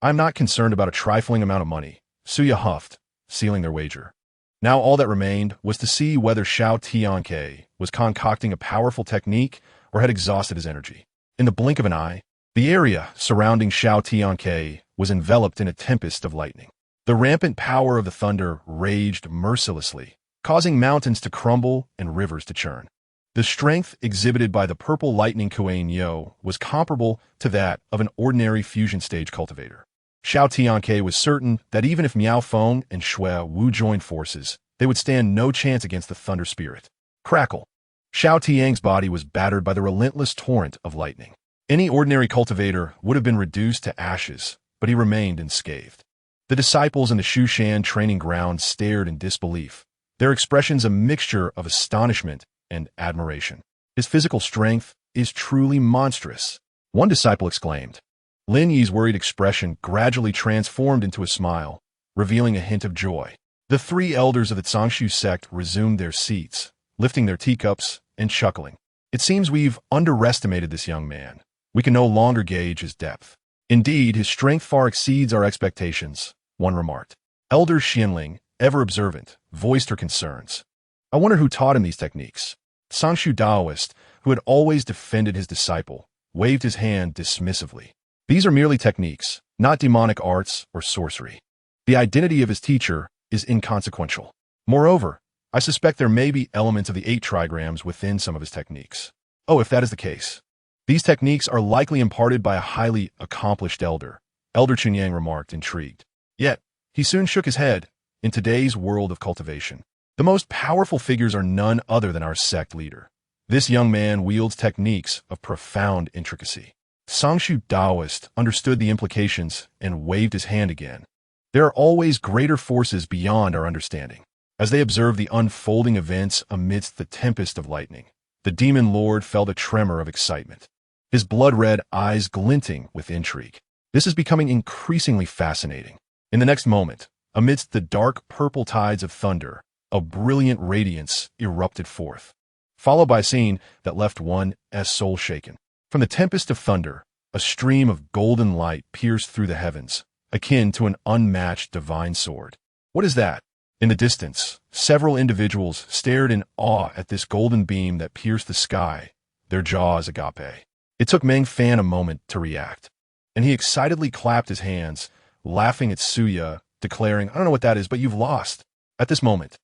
I'm not concerned about a trifling amount of money, Suya huffed, sealing their wager. Now all that remained was to see whether Xiao Tianque was concocting a powerful technique or had exhausted his energy. In the blink of an eye, the area surrounding Xiao Tianque was enveloped in a tempest of lightning. The rampant power of the thunder raged mercilessly, causing mountains to crumble and rivers to churn. The strength exhibited by the purple lightning Kuan Yo was comparable to that of an ordinary fusion stage cultivator. Xiao Tianque was certain that even if Miao Feng and Xue Wu joined forces, they would stand no chance against the Thunder Spirit. Crackle! Xiao Tianque's body was battered by the relentless torrent of lightning. Any ordinary cultivator would have been reduced to ashes, but he remained unscathed. The disciples in the Shushan training ground stared in disbelief, their expressions a mixture of astonishment and admiration. His physical strength is truly monstrous, one disciple exclaimed. Lin Yi's worried expression gradually transformed into a smile, revealing a hint of joy. The three elders of the Zhongshu sect resumed their seats, lifting their teacups and chuckling. It seems we've underestimated this young man. We can no longer gauge his depth. Indeed, his strength far exceeds our expectations, one remarked. Elder Xianling, ever observant, voiced her concerns. I wonder who taught him these techniques. Zhongshu Daoist, who had always defended his disciple, waved his hand dismissively. These are merely techniques, not demonic arts or sorcery. The identity of his teacher is inconsequential. Moreover, I suspect there may be elements of the 8 Trigrams within some of his techniques. Oh, if that is the case. These techniques are likely imparted by a highly accomplished elder, Elder Chunyang remarked, intrigued. Yet, he soon shook his head. In today's world of cultivation, the most powerful figures are none other than our sect leader. This young man wields techniques of profound intricacy. Zhongshu Daoist understood the implications and waved his hand again. There are always greater forces beyond our understanding. As they observed the unfolding events amidst the tempest of lightning, the demon lord felt a tremor of excitement, his blood-red eyes glinting with intrigue. This is becoming increasingly fascinating. In the next moment, amidst the dark purple tides of thunder, a brilliant radiance erupted forth, followed by a scene that left one's soul shaken. From the tempest of thunder, a stream of golden light pierced through the heavens, akin to an unmatched divine sword. What is that? In the distance, several individuals stared in awe at this golden beam that pierced the sky, their jaws agape. It took Meng Fan a moment to react, and he excitedly clapped his hands, laughing at Suya, declaring, I don't know what that is, but you've lost. At this moment,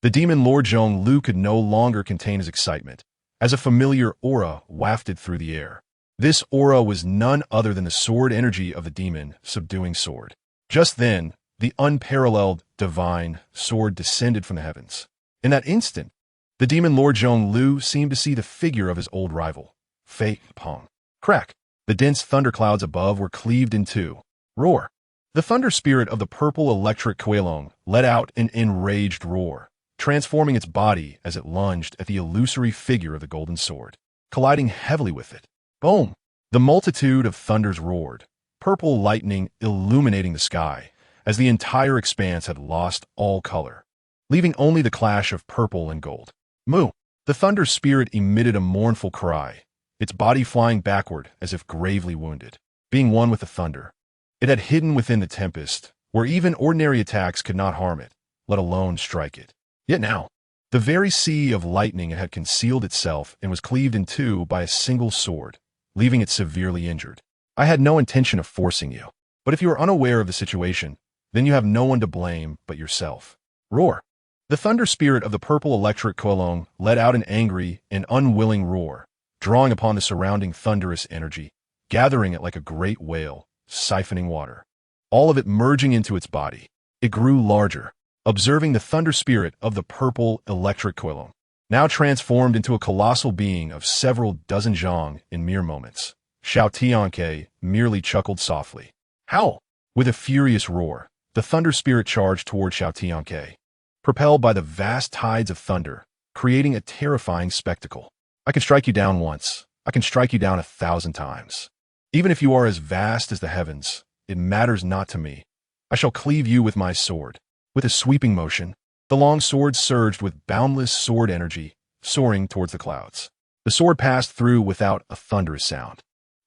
the demon Lord Zhong Lu could no longer contain his excitement, as a familiar aura wafted through the air. This aura was none other than the sword energy of the demon-subduing sword. Just then, the unparalleled divine sword descended from the heavens. In that instant, the demon Lord Zhong Lu seemed to see the figure of his old rival, Fei Pong. Crack! The dense thunderclouds above were cleaved in two. Roar! The thunder spirit of the purple electric Kuelong let out an enraged roar, transforming its body as it lunged at the illusory figure of the golden sword, colliding heavily with it. Boom! The multitude of thunders roared, purple lightning illuminating the sky, as the entire expanse had lost all color, leaving only the clash of purple and gold. Moo! The thunder spirit emitted a mournful cry, its body flying backward as if gravely wounded, being one with the thunder. It had hidden within the tempest, where even ordinary attacks could not harm it, let alone strike it. Yet now, the very sea of lightning had concealed itself and was cleaved in two by a single sword, leaving it severely injured. I had no intention of forcing you, but if you are unaware of the situation, then you have no one to blame but yourself. Roar! The thunder spirit of the purple electric Kuelong let out an angry and unwilling roar, drawing upon the surrounding thunderous energy, gathering it like a great whale, siphoning water. All of it merging into its body. It grew larger, observing the thunder spirit of the purple electric Kuelong, now transformed into a colossal being of several dozen zhang in mere moments. Xiao Tianque merely chuckled softly. Howl! With a furious roar, the thunder spirit charged toward Xiao Tianque, propelled by the vast tides of thunder, creating a terrifying spectacle. I can strike you down once. I can strike you down 1,000 times. Even if you are as vast as the heavens, it matters not to me. I shall cleave you with my sword. With a sweeping motion, the long sword surged with boundless sword energy, soaring towards the clouds. The sword passed through without a thunderous sound.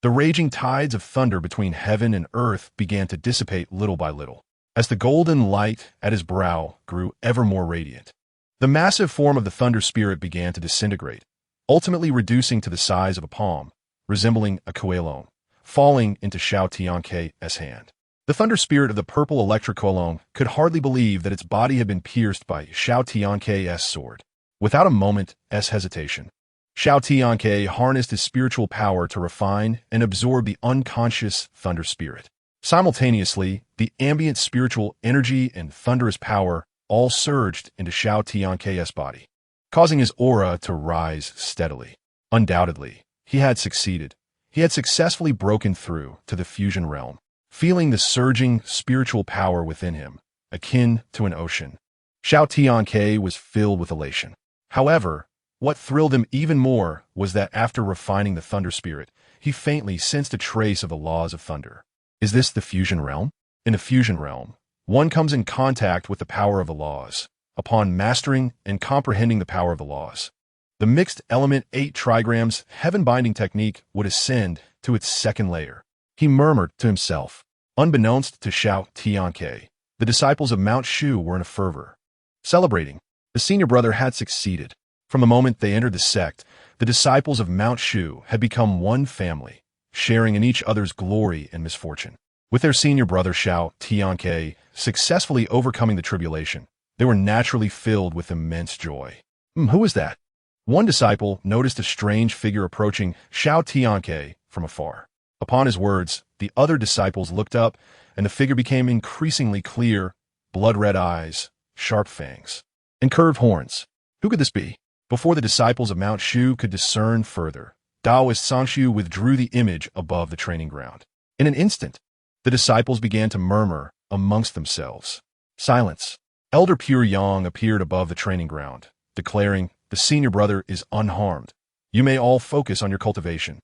The raging tides of thunder between heaven and earth began to dissipate little by little, as the golden light at his brow grew ever more radiant. The massive form of the thunder spirit began to disintegrate, ultimately reducing to the size of a palm, resembling a Kuelong, falling into Xiao Tianque's hand. The thunder spirit of the purple electric Kuelong could hardly believe that its body had been pierced by Xiao Tianque's sword. Without a moment's hesitation, Xiao Tianque harnessed his spiritual power to refine and absorb the unconscious thunder spirit. Simultaneously, the ambient spiritual energy and thunderous power all surged into Xiao Tianque's body, causing his aura to rise steadily. Undoubtedly, he had succeeded. He had successfully broken through to the fusion realm, feeling the surging spiritual power within him, akin to an ocean. Xiao Tianque was filled with elation. However, what thrilled him even more was that after refining the thunder spirit, he faintly sensed a trace of the laws of thunder. Is this the fusion realm? In the fusion realm, one comes in contact with the power of the laws. Upon mastering and comprehending the power of the laws, the mixed element 8 trigrams heaven-binding technique would ascend to its second layer. He murmured to himself. Unbeknownst to Xiao Tianque, the disciples of Mount Shu were in a fervor. Celebrating, the senior brother had succeeded. From the moment they entered the sect, the disciples of Mount Shu had become one family, sharing in each other's glory and misfortune. With their senior brother Xiao Tianque successfully overcoming the tribulation, they were naturally filled with immense joy. Who is that? One disciple noticed a strange figure approaching Xiao Tianque from afar. Upon his words, the other disciples looked up, and the figure became increasingly clear, blood-red eyes, sharp fangs, and curved horns. Who could this be? Before the disciples of Mount Shu could discern further, Taoist Sangshu withdrew the image above the training ground. In an instant, the disciples began to murmur amongst themselves. Silence. Elder Pure Yang appeared above the training ground, declaring, "The senior brother is unharmed. You may all focus on your cultivation."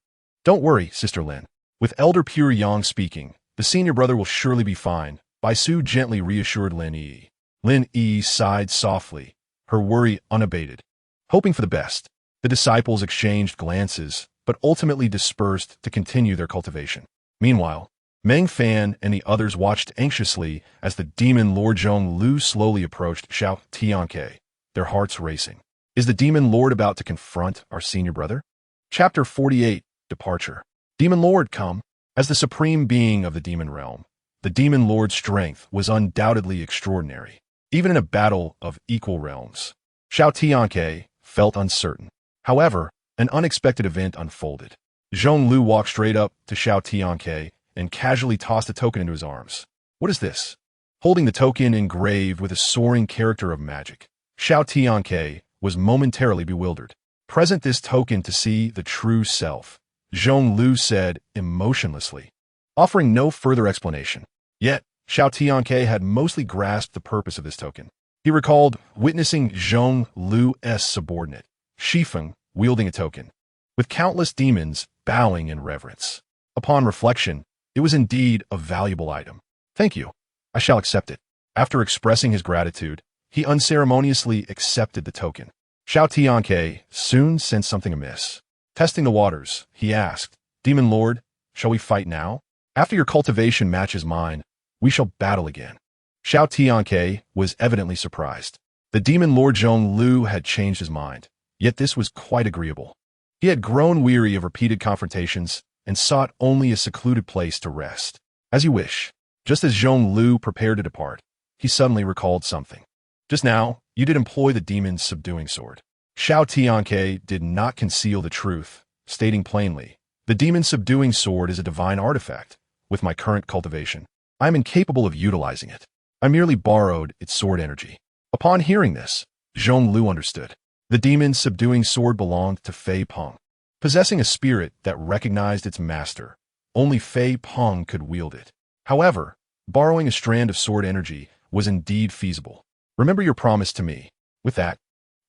"Don't worry, Sister Lin." With Elder Pure Yang speaking, "The senior brother will surely be fine," Bai Su gently reassured Lin Yi. Lin Yi sighed softly, her worry unabated. Hoping for the best, the disciples exchanged glances, but ultimately dispersed to continue their cultivation. Meanwhile, Meng Fan and the others watched anxiously as the demon Lord Zhong Lu slowly approached Xiao Tianque, their hearts racing. Is the demon lord about to confront our senior brother? Chapter 48, Departure. Demon Lord, come. As the supreme being of the demon realm, the demon lord's strength was undoubtedly extraordinary, even in a battle of equal realms. Xiao Tianque felt uncertain. However, an unexpected event unfolded. Zhong Lu walked straight up to Xiao Tianque and casually tossed a token into his arms. What is this? Holding the token engraved with a soaring character of magic, Xiao Tianque was momentarily bewildered. Present this token to see the true self, Zhong Lu said emotionlessly, offering no further explanation. Yet, Xiao Tianque had mostly grasped the purpose of this token. He recalled witnessing Zhong Lu's subordinate, Shifeng, wielding a token, with countless demons bowing in reverence. Upon reflection, it was indeed a valuable item. Thank you. I shall accept it. After expressing his gratitude, he unceremoniously accepted the token. Xiao Tianque soon sensed something amiss. Testing the waters, he asked, Demon Lord, shall we fight now? After your cultivation matches mine, we shall battle again. Xiao Tianque was evidently surprised. The Demon Lord Zhong Lu had changed his mind, yet this was quite agreeable. He had grown weary of repeated confrontations and sought only a secluded place to rest. As you wish. Just as Zhong Lu prepared to depart, he suddenly recalled something. Just now, you did employ the demon-subduing sword. Xiao Tianque did not conceal the truth, stating plainly, the demon-subduing sword is a divine artifact. With my current cultivation, I am incapable of utilizing it. I merely borrowed its sword energy. Upon hearing this, Zhong Lu understood. The demon-subduing sword belonged to Fei Peng. Possessing a spirit that recognized its master, only Fei Peng could wield it. However, borrowing a strand of sword energy was indeed feasible. Remember your promise to me. With that,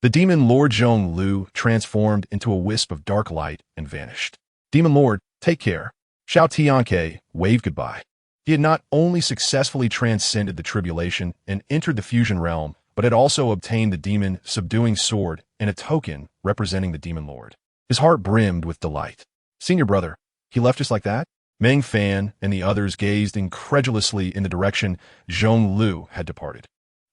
the Demon Lord Zhong Lu transformed into a wisp of dark light and vanished. Demon Lord, take care. Xiao Tianque waved goodbye. He had not only successfully transcended the tribulation and entered the fusion realm, but had also obtained the demon-subduing sword and a token representing the Demon Lord. His heart brimmed with delight. Senior brother, he left just like that? Meng Fan and the others gazed incredulously in the direction Zhong Lu had departed.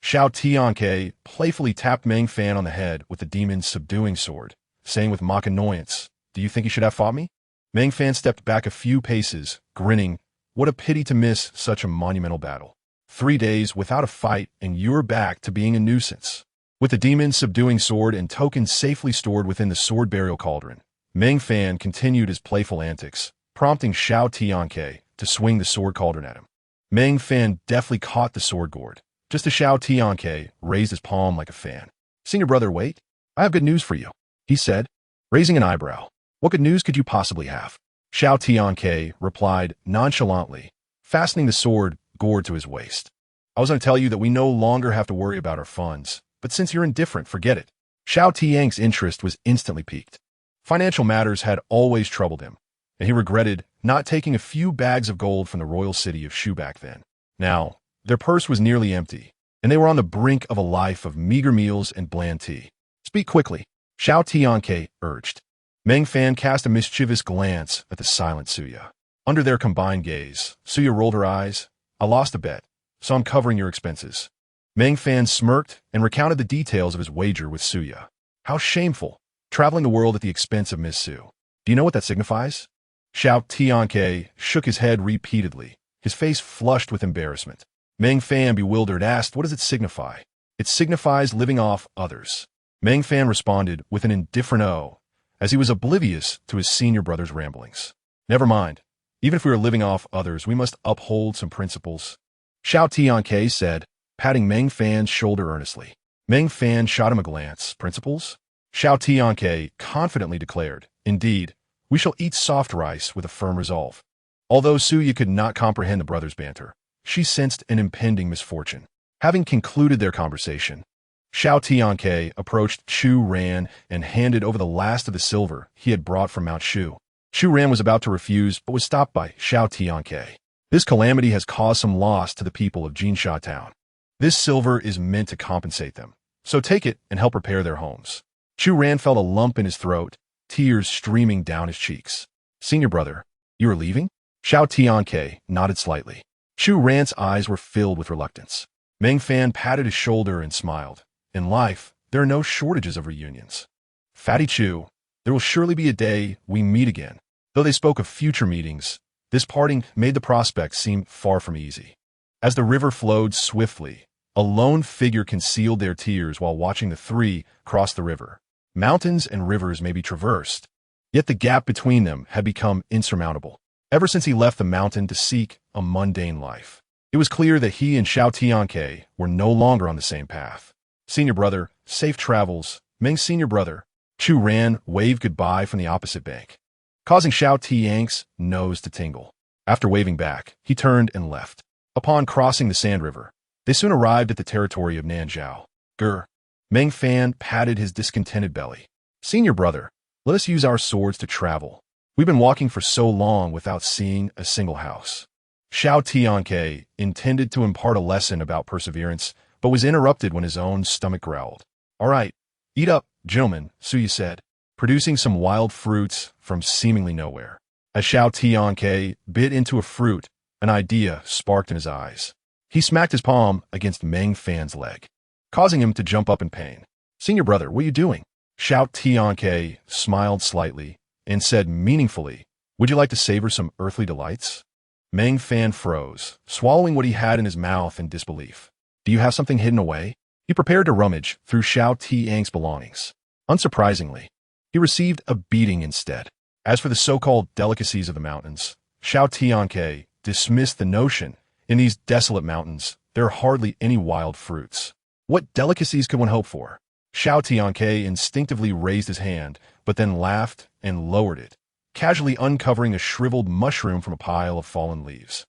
Xiao Tianque playfully tapped Meng Fan on the head with the demon-subduing sword, saying with mock annoyance, Do you think you should have fought me? Meng Fan stepped back a few paces, grinning, What a pity to miss such a monumental battle. 3 days without a fight and you're back to being a nuisance. With the demon-subduing sword and tokens safely stored within the sword burial cauldron, Meng Fan continued his playful antics, prompting Xiao Tianque to swing the sword cauldron at him. Meng Fan deftly caught the sword gourd, just as Xiao Tianque raised his palm like a fan. Senior brother, wait. I have good news for you, he said, raising an eyebrow. What good news could you possibly have? Xiao Tianque replied nonchalantly, fastening the sword gourd to his waist. I was going to tell you that we no longer have to worry about our funds, but since you're indifferent, forget it. Xiao Tianque's interest was instantly piqued. Financial matters had always troubled him, and he regretted not taking a few bags of gold from the royal city of Shu back then. Now, their purse was nearly empty, and they were on the brink of a life of meager meals and bland tea. Speak quickly, Xiao Tianque urged. Meng Fan cast a mischievous glance at the silent Suya. Under their combined gaze, Suya rolled her eyes. I lost a bet, so I'm covering your expenses. Meng Fan smirked and recounted the details of his wager with Suya. How shameful, traveling the world at the expense of Miss Su. Do you know what that signifies? Xiao Tianque shook his head repeatedly, his face flushed with embarrassment. Meng Fan, bewildered, asked, What does it signify? It signifies living off others. Meng Fan responded with an indifferent "oh," as he was oblivious to his senior brother's ramblings. Never mind. Even if we are living off others, we must uphold some principles. Xiao Tianque said, patting Meng Fan's shoulder earnestly. Meng Fan shot him a glance. Principles? Xiao Tianque confidently declared, Indeed, we shall eat soft rice with a firm resolve. Although Suya could not comprehend the brothers' banter, she sensed an impending misfortune. Having concluded their conversation, Xiao Tianque approached Chu Ran and handed over the last of the silver he had brought from Mount Shu. Chu Ran was about to refuse but was stopped by Xiao Tianque. This calamity has caused some loss to the people of Jinsha Town. This silver is meant to compensate them, so take it and help repair their homes. Chu Ran felt a lump in his throat, tears streaming down his cheeks. Senior brother, you are leaving? Xiao Tianque nodded slightly. Chu Ran's eyes were filled with reluctance. Meng Fan patted his shoulder and smiled. In life, there are no shortages of reunions. Fatty Chu, there will surely be a day we meet again. Though they spoke of future meetings, this parting made the prospect seem far from easy. As the river flowed swiftly, a lone figure concealed their tears while watching the three cross the river. Mountains and rivers may be traversed, yet the gap between them had become insurmountable. Ever since he left the mountain to seek a mundane life, it was clear that he and Xiao Tianque were no longer on the same path. Senior brother, safe travels. Meng senior brother. Chu Ran waved goodbye from the opposite bank. causing Xiao Tianque's nose to tingle. After waving back, he turned and left. Upon crossing the Sand River, they soon arrived at the territory of Nanzhao. Grr. Meng Fan patted his discontented belly. Senior brother, let us use our swords to travel. We've been walking for so long without seeing a single house. Xiao Tianque intended to impart a lesson about perseverance, but was interrupted when his own stomach growled. All right, eat up, gentlemen, Suya said, producing some wild fruits from seemingly nowhere. As Xiao Tianque bit into a fruit, an idea sparked in his eyes. He smacked his palm against Meng Fan's leg, causing him to jump up in pain. Senior brother, what are you doing? Xiao Tianque smiled slightly and said meaningfully, would you like to savor some earthly delights? Meng Fan froze, swallowing what he had in his mouth in disbelief. Do you have something hidden away? He prepared to rummage through Xiao Tianque's belongings. Unsurprisingly, he received a beating instead. As for the so-called delicacies of the mountains, Xiao Tianque dismissed the notion, in these desolate mountains, there are hardly any wild fruits. What delicacies could one hope for? Xiao Tianque instinctively raised his hand, but then laughed and lowered it, casually uncovering a shriveled mushroom from a pile of fallen leaves.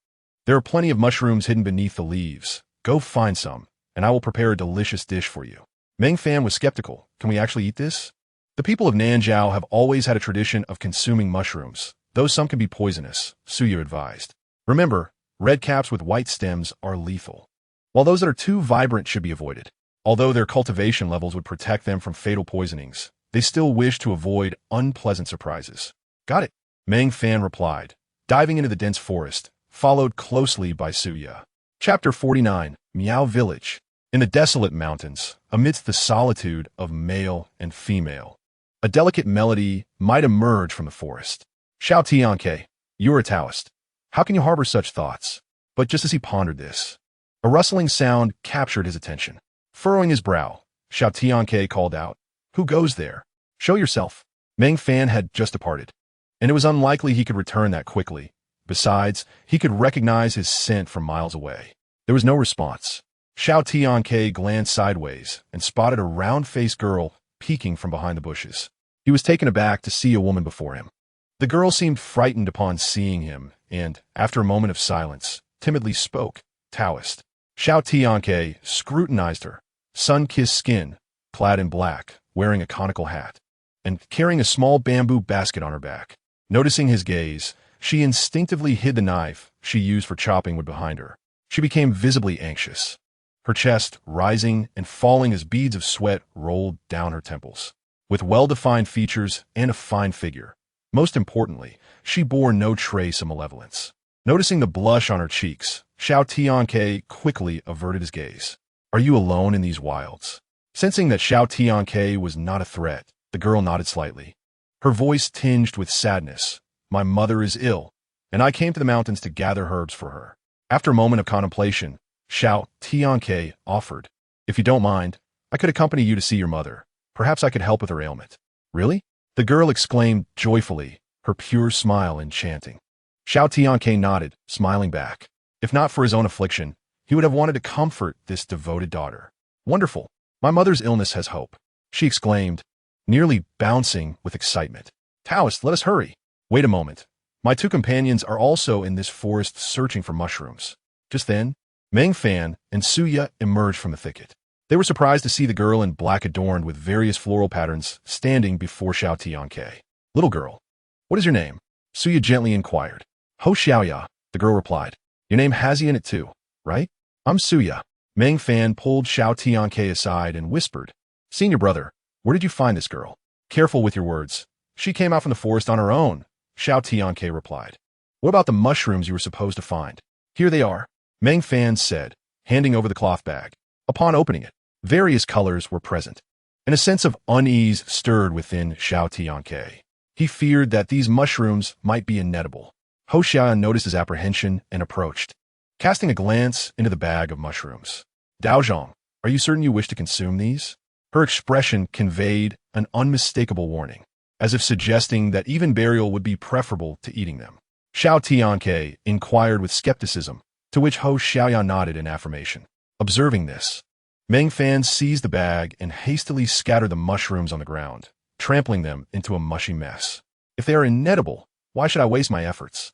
There are plenty of mushrooms hidden beneath the leaves. Go find some, and I will prepare a delicious dish for you. Meng Fan was skeptical. Can we actually eat this? The people of Nanzhao have always had a tradition of consuming mushrooms, though some can be poisonous, Suya advised. Remember, red caps with white stems are lethal, while those that are too vibrant should be avoided. Although their cultivation levels would protect them from fatal poisonings, they still wish to avoid unpleasant surprises. Got it, Meng Fan replied, diving into the dense forest, followed closely by Suya. Chapter 49, Miao Village. In the desolate mountains, amidst the solitude of male and female, a delicate melody might emerge from the forest. Xiao Tianque, you're a Taoist. How can you harbor such thoughts? But just as he pondered this, a rustling sound captured his attention. Furrowing his brow, Xiao Tianque called out, Who goes there? Show yourself. Meng Fan had just departed, and it was unlikely he could return that quickly. Besides, he could recognize his scent from miles away. There was no response. Xiao Tianque glanced sideways and spotted a round-faced girl peeking from behind the bushes. He was taken aback to see a woman before him. The girl seemed frightened upon seeing him and, after a moment of silence, timidly spoke, Taoist. Xiao Tianque scrutinized her, sun-kissed skin, clad in black, wearing a conical hat, and carrying a small bamboo basket on her back. Noticing his gaze, she instinctively hid the knife she used for chopping wood behind her. She became visibly anxious, her chest rising and falling as beads of sweat rolled down her temples. With well-defined features and a fine figure, most importantly, she bore no trace of malevolence. Noticing the blush on her cheeks, Xiao Tianque quickly averted his gaze. Are you alone in these wilds? Sensing that Xiao Tianque was not a threat, the girl nodded slightly. Her voice tinged with sadness. My mother is ill, and I came to the mountains to gather herbs for her. After a moment of contemplation, Xiao Tianque offered, If you don't mind, I could accompany you to see your mother. Perhaps I could help with her ailment. Really? The girl exclaimed joyfully, her pure smile enchanting. Xiao Tianque nodded, smiling back. If not for his own affliction, he would have wanted to comfort this devoted daughter. Wonderful. My mother's illness has hope, she exclaimed, nearly bouncing with excitement. Taoist, let us hurry. Wait a moment. My two companions are also in this forest searching for mushrooms. Just then, Meng Fan and Suya emerged from the thicket. They were surprised to see the girl in black adorned with various floral patterns standing before Xiao Tianque. Little girl, what is your name? Suya gently inquired. Ho Xiaoya, the girl replied. Your name has you in it too, right? I'm Suya. Meng Fan pulled Xiao Tianque aside and whispered, Senior brother, where did you find this girl? Careful with your words. She came out from the forest on her own, Xiao Tianque replied. What about the mushrooms you were supposed to find? Here they are, Meng Fan said, handing over the cloth bag. Upon opening it, various colors were present, and a sense of unease stirred within Xiao Tianque. He feared that these mushrooms might be inedible. Ho Xiaoyan noticed his apprehension and approached, casting a glance into the bag of mushrooms. Daozhong, are you certain you wish to consume these? Her expression conveyed an unmistakable warning, as if suggesting that even burial would be preferable to eating them. Xiao Tianque inquired with skepticism, to which Ho Xiaoyan nodded in affirmation. Observing this, Meng Fan seized the bag and hastily scattered the mushrooms on the ground, trampling them into a mushy mess. If they are inedible, why should I waste my efforts?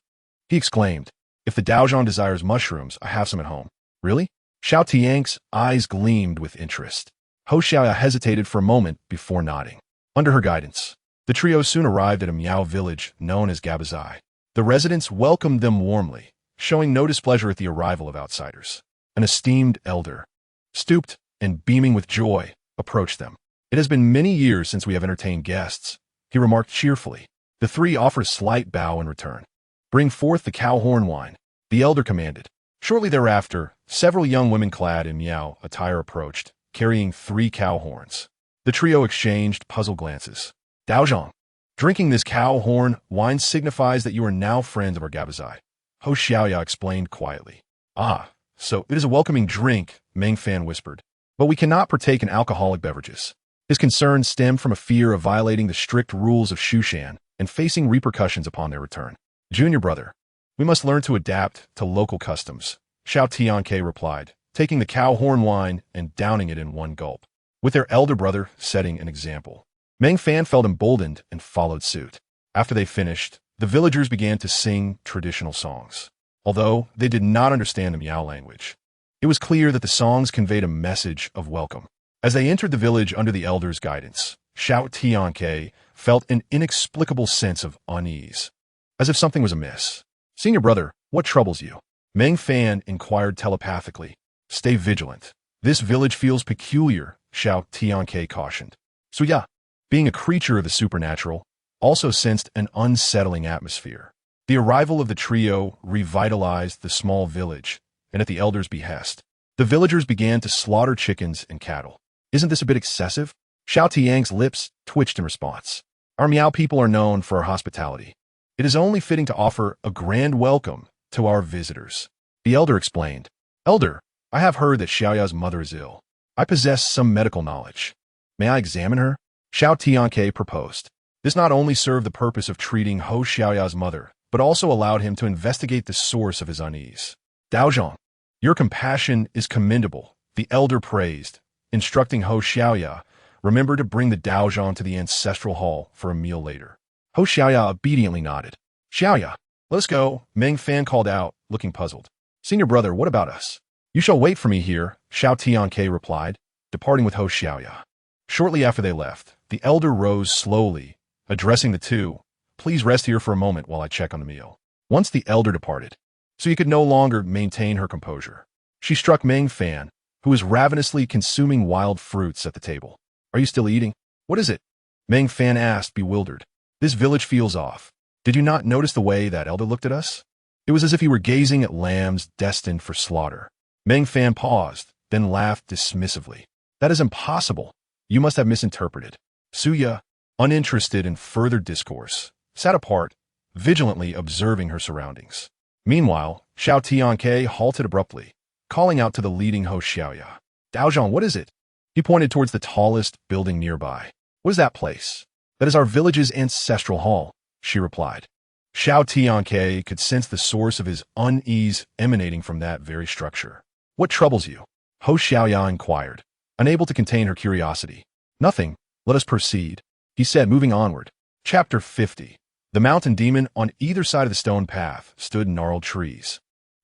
He exclaimed. If the Daozhong desires mushrooms, I have some at home. Really? Xiao Tianque's eyes gleamed with interest. Ho Xiaoya hesitated for a moment before nodding. Under her guidance, the trio soon arrived at a Miao village known as Gabazai. The residents welcomed them warmly, showing no displeasure at the arrival of outsiders. An esteemed elder, stooped and beaming with joy, approached them. It has been many years since we have entertained guests, he remarked cheerfully. The three offered a slight bow in return. Bring forth the cow horn wine, the elder commanded. Shortly thereafter, several young women clad in Miao attire approached, carrying 3 cow horns. The trio exchanged puzzled glances. Daozhong, drinking this cow horn wine signifies that you are now friends of our Gabazai. Ho Xiaoya explained quietly. Ah, so it is a welcoming drink, Meng Fan whispered. But we cannot partake in alcoholic beverages. His concern stemmed from a fear of violating the strict rules of Shushan and facing repercussions upon their return. Junior brother, we must learn to adapt to local customs, Xiao Tianque replied, taking the cow horn wine and downing it in one gulp, with their elder brother setting an example. Meng Fan felt emboldened and followed suit. After they finished, the villagers began to sing traditional songs. Although they did not understand the Miao language, it was clear that the songs conveyed a message of welcome. As they entered the village under the elder's guidance, Xiao Tianque felt an inexplicable sense of unease, as if something was amiss. Senior brother, what troubles you? Meng Fan inquired telepathically. Stay vigilant. This village feels peculiar, Xiao Tianque cautioned. Suya, being a creature of the supernatural, also sensed an unsettling atmosphere. The arrival of the trio revitalized the small village, and at the elder's behest, the villagers began to slaughter chickens and cattle. Isn't this a bit excessive? Xiao Tianque's lips twitched in response. Our Miao people are known for our hospitality. It is only fitting to offer a grand welcome to our visitors. The elder explained. Elder, I have heard that Xiaoya's mother is ill. I possess some medical knowledge. May I examine her? Xiao Tianque proposed. This not only served the purpose of treating Ho Xiaoya's mother, but also allowed him to investigate the source of his unease. Daozhong, your compassion is commendable, the elder praised, instructing Ho Xiaoya, remember to bring the Daozhong to the ancestral hall for a meal later. Ho Xiaoya obediently nodded. Xiaoya, let us go, Meng Fan called out, looking puzzled. Senior brother, what about us? You shall wait for me here, Xiao Tianque replied, departing with Ho Xiaoya. Shortly after they left, the elder rose slowly, addressing the two. Please rest here for a moment while I check on the meal. Once the elder departed, so he could no longer maintain her composure, she struck Meng Fan, who was ravenously consuming wild fruits at the table. Are you still eating? What is it? Meng Fan asked, bewildered. This village feels off. Did you not notice the way that elder looked at us? It was as if he were gazing at lambs destined for slaughter. Meng Fan paused, then laughed dismissively. That is impossible. You must have misinterpreted. Suya, uninterested in further discourse, sat apart, vigilantly observing her surroundings. Meanwhile, Xiao Tianque halted abruptly, calling out to the leading Ho Xiaoya. Daozhong, what is it? He pointed towards the tallest building nearby. What is that place? That is our village's ancestral hall, she replied. Xiao Tianque could sense the source of his unease emanating from that very structure. What troubles you? Ho Xiaoya inquired, unable to contain her curiosity. Nothing. Let us proceed, he said, moving onward. Chapter 50. The mountain demon on either side of the stone path stood gnarled trees,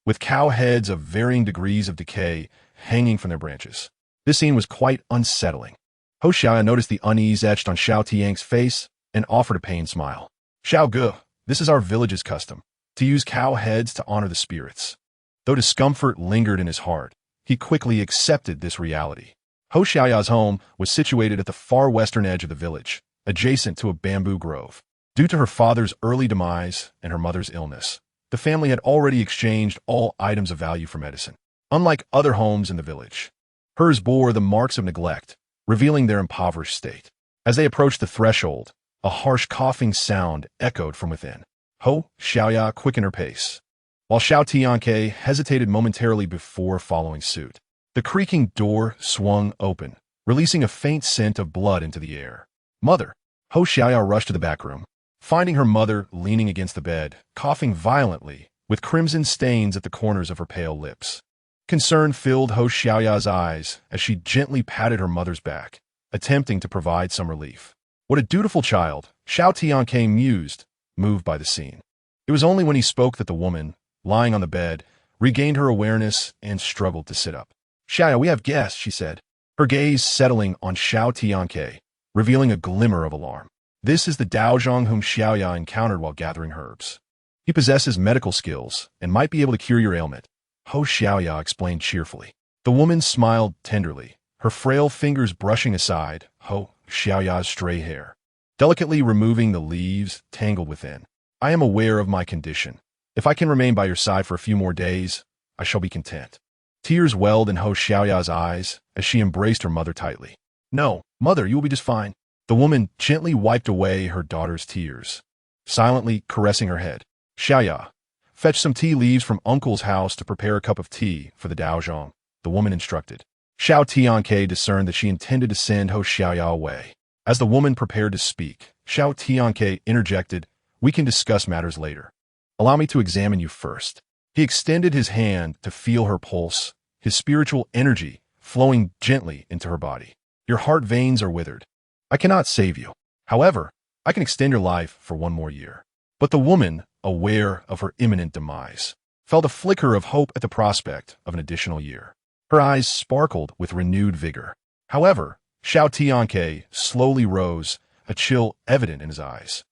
with cow heads of varying degrees of decay hanging from their branches. This scene was quite unsettling. Ho Xiaoya noticed the unease etched on Xiao Tianque's face and offered a pained smile. Xiao Ge, this is our village's custom, to use cow heads to honor the spirits. Though discomfort lingered in his heart, he quickly accepted this reality. Ho Xiaoya's home was situated at the far western edge of the village, adjacent to a bamboo grove. Due to her father's early demise and her mother's illness, the family had already exchanged all items of value for medicine. Unlike other homes in the village, hers bore the marks of neglect, revealing their impoverished state. As they approached the threshold, a harsh coughing sound echoed from within. Ho Xiaoya quickened her pace, while Xiao Tianque hesitated momentarily before following suit. The creaking door swung open, releasing a faint scent of blood into the air. Mother! Ho Xiaoya rushed to the back room, finding her mother leaning against the bed, coughing violently, with crimson stains at the corners of her pale lips. Concern filled Ho Xiaoya's eyes as she gently patted her mother's back, attempting to provide some relief. What a dutiful child, Xiao Tianque mused, moved by the scene. It was only when he spoke that the woman, lying on the bed, regained her awareness and struggled to sit up. Xiao, we have guests, she said, her gaze settling on Xiao Tianque, revealing a glimmer of alarm. This is the Daozhong whom Xiaoya encountered while gathering herbs. He possesses medical skills and might be able to cure your ailment, Ho Xiaoya explained cheerfully. The woman smiled tenderly, her frail fingers brushing aside Ho Xiaoya's stray hair, delicately removing the leaves tangled within. I am aware of my condition. If I can remain by your side for a few more days, I shall be content. Tears welled in Ho Xiaoya's eyes as she embraced her mother tightly. No, mother, you will be just fine. The woman gently wiped away her daughter's tears, silently caressing her head. Xiaoya, fetch some tea leaves from uncle's house to prepare a cup of tea for the Daozhong, the woman instructed. Xiao Tianque discerned that she intended to send Ho Xiaoya away. As the woman prepared to speak, Xiao Tianque interjected, we can discuss matters later. Allow me to examine you first. He extended his hand to feel her pulse, his spiritual energy flowing gently into her body. Your heart veins are withered. I cannot save you. However, I can extend your life for one more year. But the woman, aware of her imminent demise, felt a flicker of hope at the prospect of an additional year. Her eyes sparkled with renewed vigor. However, Xiao Tianque slowly rose, a chill evident in his eyes.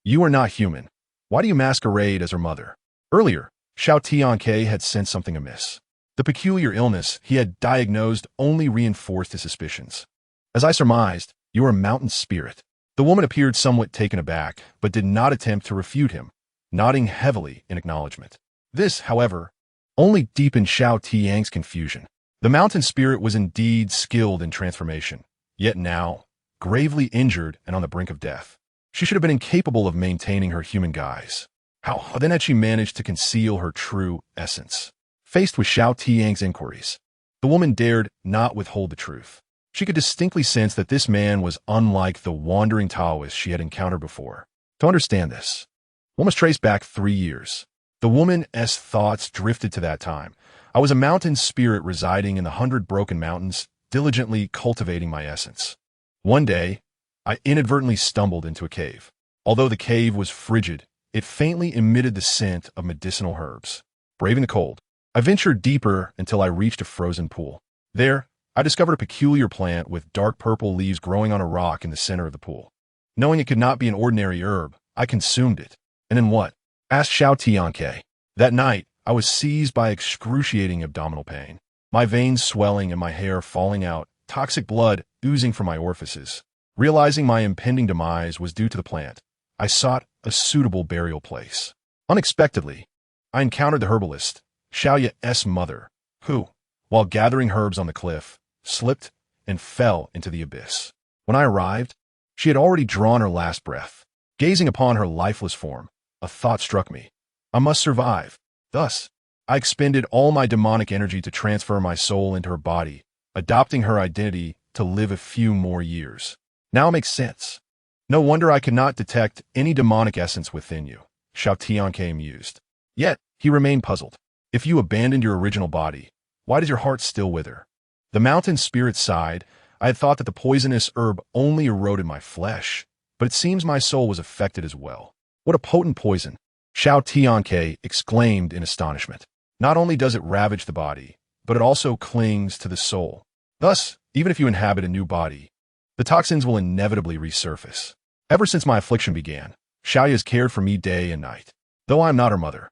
You are not human. Why do you masquerade as her mother? Earlier, Xiao Tianque had sensed something amiss. The peculiar illness he had diagnosed only reinforced his suspicions. As I surmised, you are a mountain spirit. The woman appeared somewhat taken aback, but did not attempt to refute him, nodding heavily in acknowledgement. This, however, only deepened Xiao Tianque's confusion. The mountain spirit was indeed skilled in transformation, yet now, gravely injured and on the brink of death. She should have been incapable of maintaining her human guise. How then had she managed to conceal her true essence? Faced with Xiao Tianque's inquiries, the woman dared not withhold the truth. She could distinctly sense that this man was unlike the wandering Taoist she had encountered before. To understand this, one must trace back 3 years. The woman's thoughts drifted to that time. I was a mountain spirit residing in the 100 broken mountains, diligently cultivating my essence. One day, I inadvertently stumbled into a cave. Although the cave was frigid, it faintly emitted the scent of medicinal herbs. Braving the cold, I ventured deeper until I reached a frozen pool. There, I discovered a peculiar plant with dark purple leaves growing on a rock in the center of the pool. Knowing it could not be an ordinary herb, I consumed it. And then what? Asked Xiao Tianque. That night, I was seized by excruciating abdominal pain. My veins swelling and my hair falling out, toxic blood oozing from my orifices. Realizing my impending demise was due to the plant, I sought a suitable burial place. Unexpectedly, I encountered the herbalist, Xiaoya's mother, who, while gathering herbs on the cliff, slipped and fell into the abyss. When I arrived, she had already drawn her last breath. Gazing upon her lifeless form, a thought struck me. I must survive. Thus, I expended all my demonic energy to transfer my soul into her body, adopting her identity to live a few more years. Now it makes sense. No wonder I could not detect any demonic essence within you, Xiao Tianque mused. Yet, he remained puzzled. If you abandoned your original body, why does your heart still wither? The mountain spirit sighed. I had thought that the poisonous herb only eroded my flesh, but it seems my soul was affected as well. What a potent poison, Xiao Tianque exclaimed in astonishment. Not only does it ravage the body, but it also clings to the soul. Thus, even if you inhabit a new body, the toxins will inevitably resurface. Ever since my affliction began, Xiaoya has cared for me day and night. Though I am not her mother,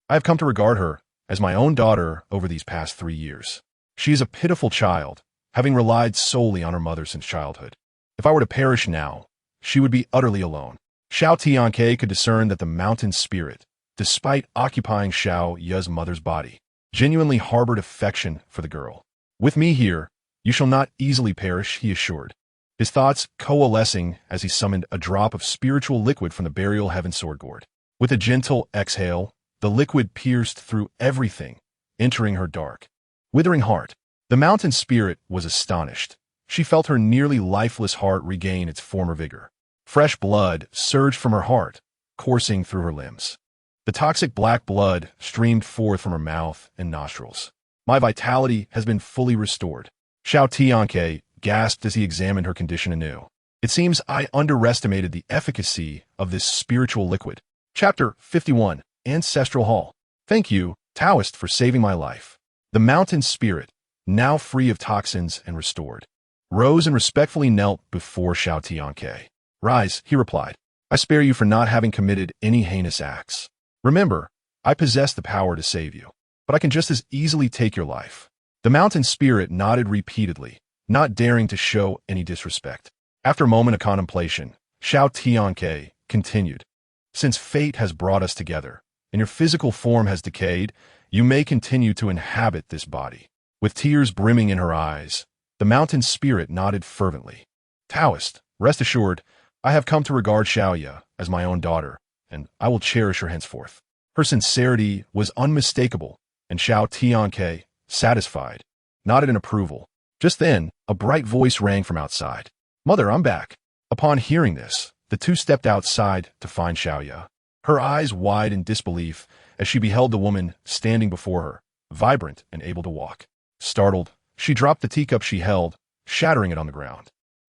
I have come to regard her as my own daughter over these past 3 years. She is a pitiful child, having relied solely on her mother since childhood. If I were to perish now, she would be utterly alone. Xiao Tianque could discern that the mountain spirit, despite occupying Xiaoya's mother's body, genuinely harbored affection for the girl. With me here, you shall not easily perish, he assured, his thoughts coalescing as he summoned a drop of spiritual liquid from the burial heaven sword gourd. With a gentle exhale, the liquid pierced through everything, entering her dark, withering heart. The mountain spirit was astonished. She felt her nearly lifeless heart regain its former vigor. Fresh blood surged from her heart, coursing through her limbs. The toxic black blood streamed forth from her mouth and nostrils. My vitality has been fully restored. Xiao Tianque gasped as he examined her condition anew. It seems I underestimated the efficacy of this spiritual liquid. Chapter 51, Ancestral Hall. Thank you, Taoist, for saving my life. The mountain spirit, now free of toxins and restored, rose and respectfully knelt before Xiao Tianque. Rise, he replied. I spare you for not having committed any heinous acts. Remember, I possess the power to save you, but I can just as easily take your life. The mountain spirit nodded repeatedly, not daring to show any disrespect. After a moment of contemplation, Xiao Tianque continued. Since fate has brought us together, and your physical form has decayed, you may continue to inhabit this body. With tears brimming in her eyes, the mountain spirit nodded fervently. Taoist, rest assured, I have come to regard Xiaoya as my own daughter, and I will cherish her henceforth. Her sincerity was unmistakable, and Xiao Tianque, satisfied, nodded in approval. Just then, a bright voice rang from outside. Mother, I'm back. Upon hearing this, the two stepped outside to find Xiaoya, her eyes wide in disbelief as she beheld the woman standing before her, vibrant and able to walk. Startled, she dropped the teacup she held, shattering it on the ground.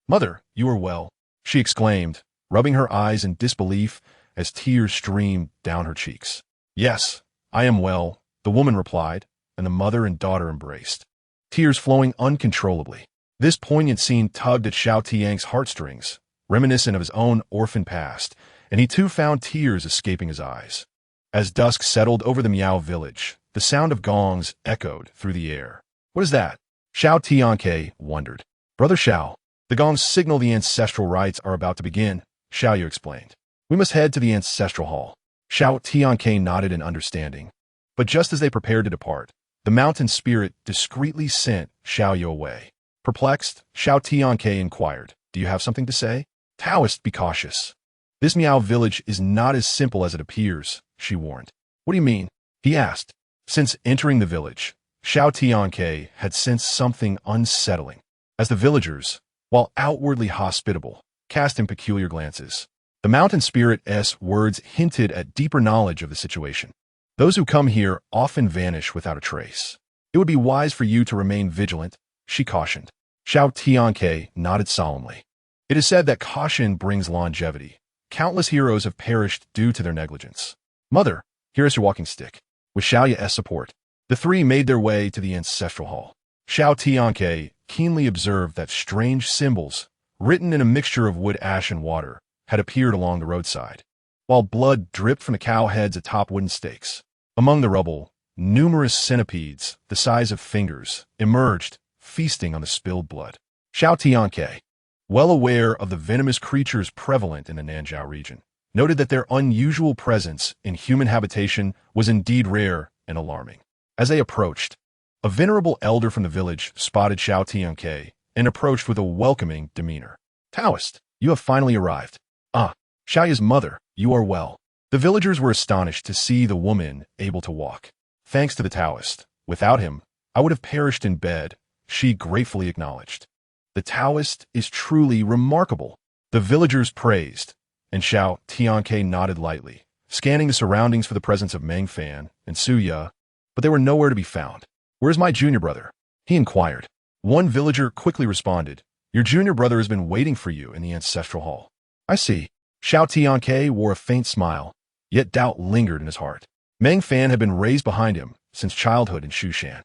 Mother, you are well, she exclaimed, rubbing her eyes in disbelief as tears streamed down her cheeks. Yes, I am well, the woman replied, and the mother and daughter embraced, tears flowing uncontrollably. This poignant scene tugged at Xiao Tianque's heartstrings, reminiscent of his own orphan past, and he too found tears escaping his eyes. As dusk settled over the Miao village, the sound of gongs echoed through the air. What is that? Xiao Tianque wondered. Brother Xiao, the gongs signal the ancestral rites are about to begin, Xiaoyu explained. We must head to the ancestral hall. Xiao Tianque nodded in understanding. But just as they prepared to depart, the mountain spirit discreetly sent Xiaoyu away. Perplexed, Xiao Tianque inquired, Do you have something to say? Taoist, be cautious. This Miao village is not as simple as it appears, she warned. What do you mean? He asked. Since entering the village, Xiao Tianque had sensed something unsettling, as the villagers, while outwardly hospitable, cast him peculiar glances. The mountain spirit's words hinted at deeper knowledge of the situation. Those who come here often vanish without a trace. It would be wise for you to remain vigilant, she cautioned. Xiao Tianque nodded solemnly. It is said that caution brings longevity. Countless heroes have perished due to their negligence. Mother, here is your walking stick. With Xiaoya's support, the three made their way to the ancestral hall. Xiao Tianque keenly observed that strange symbols, written in a mixture of wood, ash, and water, had appeared along the roadside, while blood dripped from the cow heads atop wooden stakes. Among the rubble, numerous centipedes, the size of fingers, emerged, feasting on the spilled blood. Xiao Tianque, well aware of the venomous creatures prevalent in the Nanzhao region, noted that their unusual presence in human habitation was indeed rare and alarming. As they approached, a venerable elder from the village spotted Xiao Tianque and approached with a welcoming demeanor. Taoist, you have finally arrived. Ah, Xiaoya's mother, you are well. The villagers were astonished to see the woman able to walk. Thanks to the Taoist. Without him, I would have perished in bed, she gratefully acknowledged. The Taoist is truly remarkable, the villagers praised, and Xiao Tianque nodded lightly, scanning the surroundings for the presence of Meng Fan and Su Ya, but they were nowhere to be found. Where's my junior brother? He inquired. One villager quickly responded, Your junior brother has been waiting for you in the ancestral hall. I see. Xiao Tianque wore a faint smile, yet doubt lingered in his heart. Meng Fan had been raised behind him since childhood in Shushan,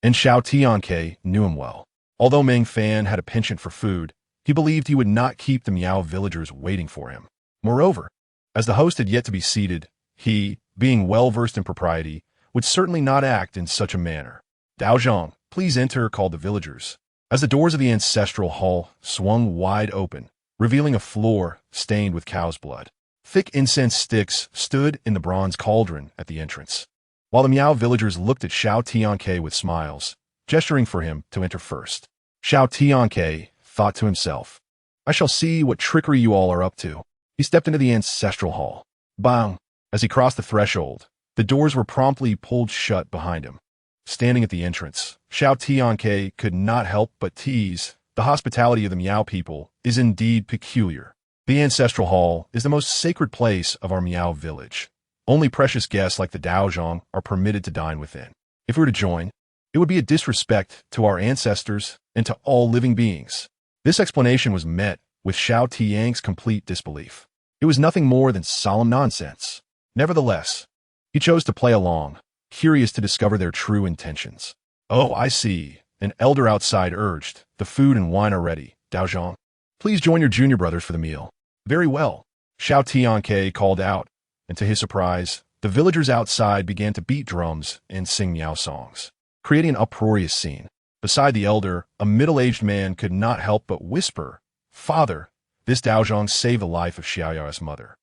and Xiao Tianque knew him well. Although Meng Fan had a penchant for food, he believed he would not keep the Miao villagers waiting for him. Moreover, as the host had yet to be seated, he, being well-versed in propriety, would certainly not act in such a manner. Daozhong, please enter, called the villagers, as the doors of the ancestral hall swung wide open, revealing a floor stained with cow's blood. Thick incense sticks stood in the bronze cauldron at the entrance, while the Miao villagers looked at Xiao Tianque with smiles, gesturing for him to enter first. Xiao Tianque thought to himself, I shall see what trickery you all are up to. He stepped into the ancestral hall. Bang! As he crossed the threshold, the doors were promptly pulled shut behind him. Standing at the entrance, Xiao Tianque could not help but tease, the hospitality of the Miao people is indeed peculiar. The ancestral hall is the most sacred place of our Miao village. Only precious guests like the Daozhong are permitted to dine within. If we were to join, it would be a disrespect to our ancestors and to all living beings. This explanation was met with Xiao Tianque's complete disbelief. It was nothing more than solemn nonsense. Nevertheless, he chose to play along, curious to discover their true intentions. "Oh, I see," an elder outside urged. "The food and wine are ready, Daozhong. Please join your junior brothers for the meal." "Very well," Xiao Tianque called out, and to his surprise, the villagers outside began to beat drums and sing meow songs, creating an uproarious scene. Beside the elder, a middle-aged man could not help but whisper, "Father, this Daozhong saved the life of Xiaoya's mother."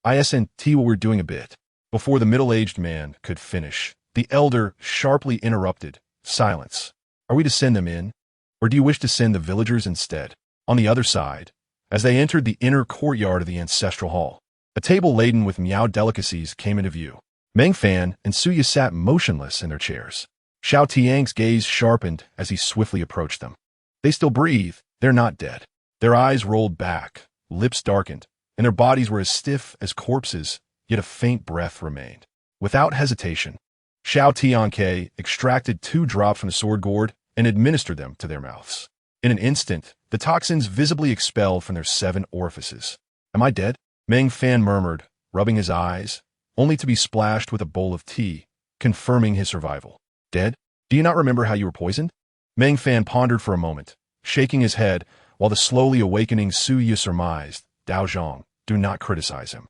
"Isn't what we're doing a bit." Before the middle-aged man could finish, the elder sharply interrupted, "Silence. Are we to send them in, or do you wish to send the villagers instead?" On the other side, as they entered the inner courtyard of the ancestral hall, a table laden with meow delicacies came into view. Meng Fan and Suya sat motionless in their chairs. Xiao Tianque's gaze sharpened as he swiftly approached them. They still breathe. They're not dead. Their eyes rolled back, lips darkened, and their bodies were as stiff as corpses, yet a faint breath remained. Without hesitation, Xiao Tianque extracted 2 drops from the sword gourd and administered them to their mouths. In an instant, the toxins visibly expelled from their 7 orifices. "Am I dead?" Meng Fan murmured, rubbing his eyes, only to be splashed with a bowl of tea, confirming his survival. "Dead? Do you not remember how you were poisoned?" Meng Fan pondered for a moment, shaking his head, while the slowly awakening Suya surmised, "Daozhong, do not criticize him.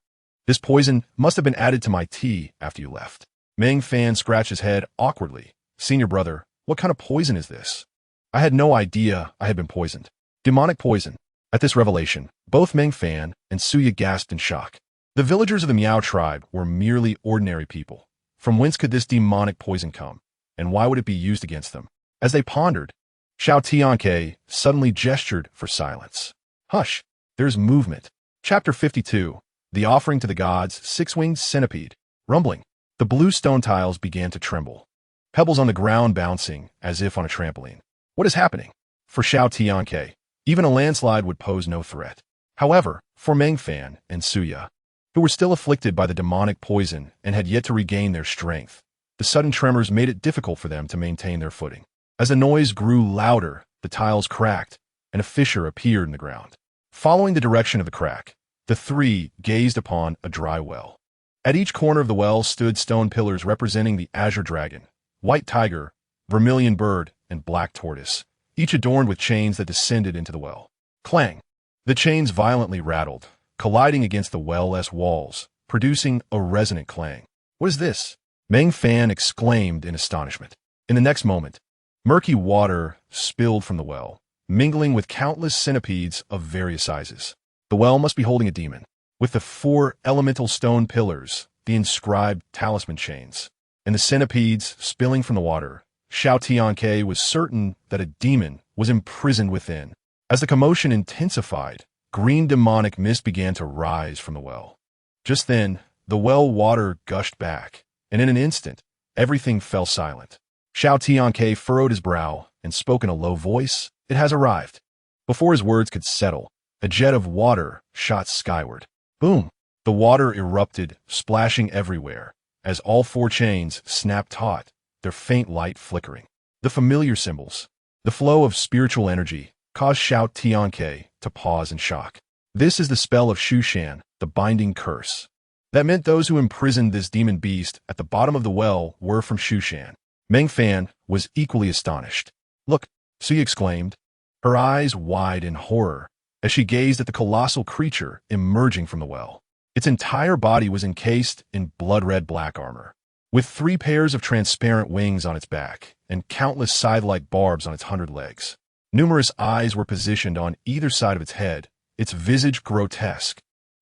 This poison must have been added to my tea after you left." Meng Fan scratched his head awkwardly. "Senior brother, what kind of poison is this? I had no idea I had been poisoned." "Demonic poison." At this revelation, both Meng Fan and Suya gasped in shock. The villagers of the Miao tribe were merely ordinary people. From whence could this demonic poison come, and why would it be used against them? As they pondered, Xiao Tianque suddenly gestured for silence. "Hush, there's movement." Chapter 52, The Offering to the Gods, 6-Winged Centipede. Rumbling. The blue stone tiles began to tremble, pebbles on the ground bouncing as if on a trampoline. What is happening? For Xiao Tianque, even a landslide would pose no threat. However, for Meng Fan and Suya, who were still afflicted by the demonic poison and had yet to regain their strength, the sudden tremors made it difficult for them to maintain their footing. As the noise grew louder, the tiles cracked, and a fissure appeared in the ground. Following the direction of the crack, the 3 gazed upon a dry well. At each corner of the well stood stone pillars representing the azure dragon, white tiger, vermilion bird, and black tortoise, each adorned with chains that descended into the well. Clang! The chains violently rattled, colliding against the well-less walls, producing a resonant clang. "What is this?" Meng Fan exclaimed in astonishment. In the next moment, murky water spilled from the well, mingling with countless centipedes of various sizes. The well must be holding a demon, with the 4 elemental stone pillars, the inscribed talisman chains, and the centipedes spilling from the water. Xiao Tianque was certain that a demon was imprisoned within. As the commotion intensified, green demonic mist began to rise from the well. Just then, the well water gushed back, and in an instant, everything fell silent. Xiao Tianque furrowed his brow and spoke in a low voice, "It has arrived." Before his words could settle, a jet of water shot skyward. Boom! The water erupted, splashing everywhere, as all 4 chains snapped taut, their faint light flickering. The familiar symbols, the flow of spiritual energy, caused Xiao Tianque to pause in shock. This is the spell of Shushan, the binding curse. That meant those who imprisoned this demon beast at the bottom of the well were from Shushan. Meng Fan was equally astonished. "Look," Suya exclaimed, her eyes wide in horror, as she gazed at the colossal creature emerging from the well. Its entire body was encased in blood-red black armor, with 3 pairs of transparent wings on its back and countless scythe-like barbs on its 100 legs. Numerous eyes were positioned on either side of its head, its visage grotesque.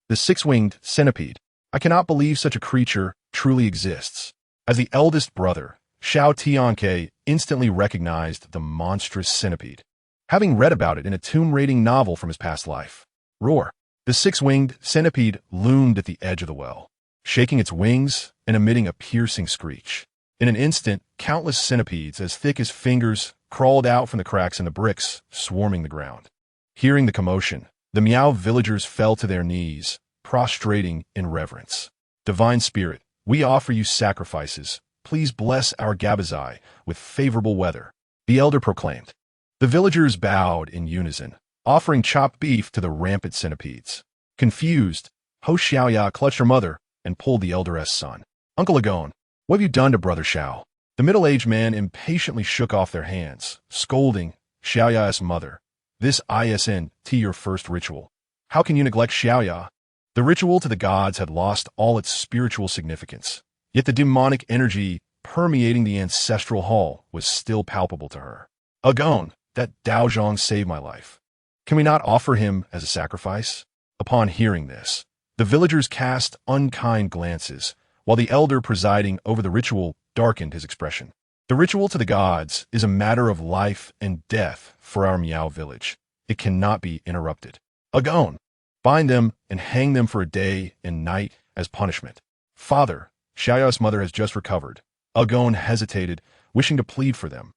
The 6-winged centipede. I cannot believe such a creature truly exists. As the eldest brother, Xiao Tianque instantly recognized the monstrous centipede, having read about it in a tomb-raiding novel from his past life. Roar! The 6-winged centipede loomed at the edge of the well, shaking its wings and emitting a piercing screech. In an instant, countless centipedes as thick as fingers crawled out from the cracks in the bricks, swarming the ground. Hearing the commotion, the Miao villagers fell to their knees, prostrating in reverence. "Divine Spirit, we offer you sacrifices. Please bless our Gabazai with favorable weather," the elder proclaimed. The villagers bowed in unison, offering chopped beef to the rampant centipedes. Confused, Ho Xiaoya clutched her mother and pulled the elder's son. Uncle Agone, what have you done to Brother Xiao? The middle-aged man impatiently shook off their hands, scolding Xiaoya's mother. This isn't your first ritual. How can you neglect Xiaoya? The ritual to the gods had lost all its spiritual significance, yet the demonic energy permeating the ancestral hall was still palpable to her. Agone, that Daozhong saved my life. Can we not offer him as a sacrifice? Upon hearing this, the villagers cast unkind glances, while the elder presiding over the ritual darkened his expression. The ritual to the gods is a matter of life and death for our Miao village. It cannot be interrupted. Agone, bind them and hang them for a day and night as punishment. Father, Xiaoya's mother has just recovered. Agone hesitated, wishing to plead for them,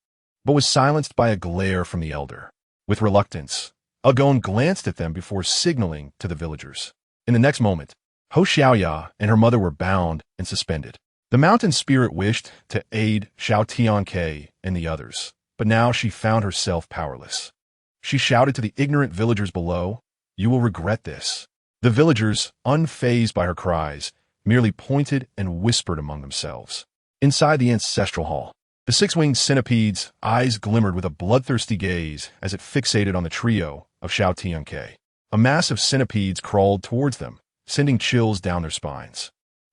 but was silenced by a glare from the elder. With reluctance, Agone glanced at them before signaling to the villagers. In the next moment, Ho Xiaoya and her mother were bound and suspended. The mountain spirit wished to aid Xiao Tianque and the others, but now she found herself powerless. She shouted to the ignorant villagers below, "You will regret this." The villagers, unfazed by her cries, merely pointed and whispered among themselves. Inside the ancestral hall, the six-winged centipede's eyes glimmered with a bloodthirsty gaze as it fixated on the trio of Xiao Tianque. A mass of centipedes crawled towards them, sending chills down their spines.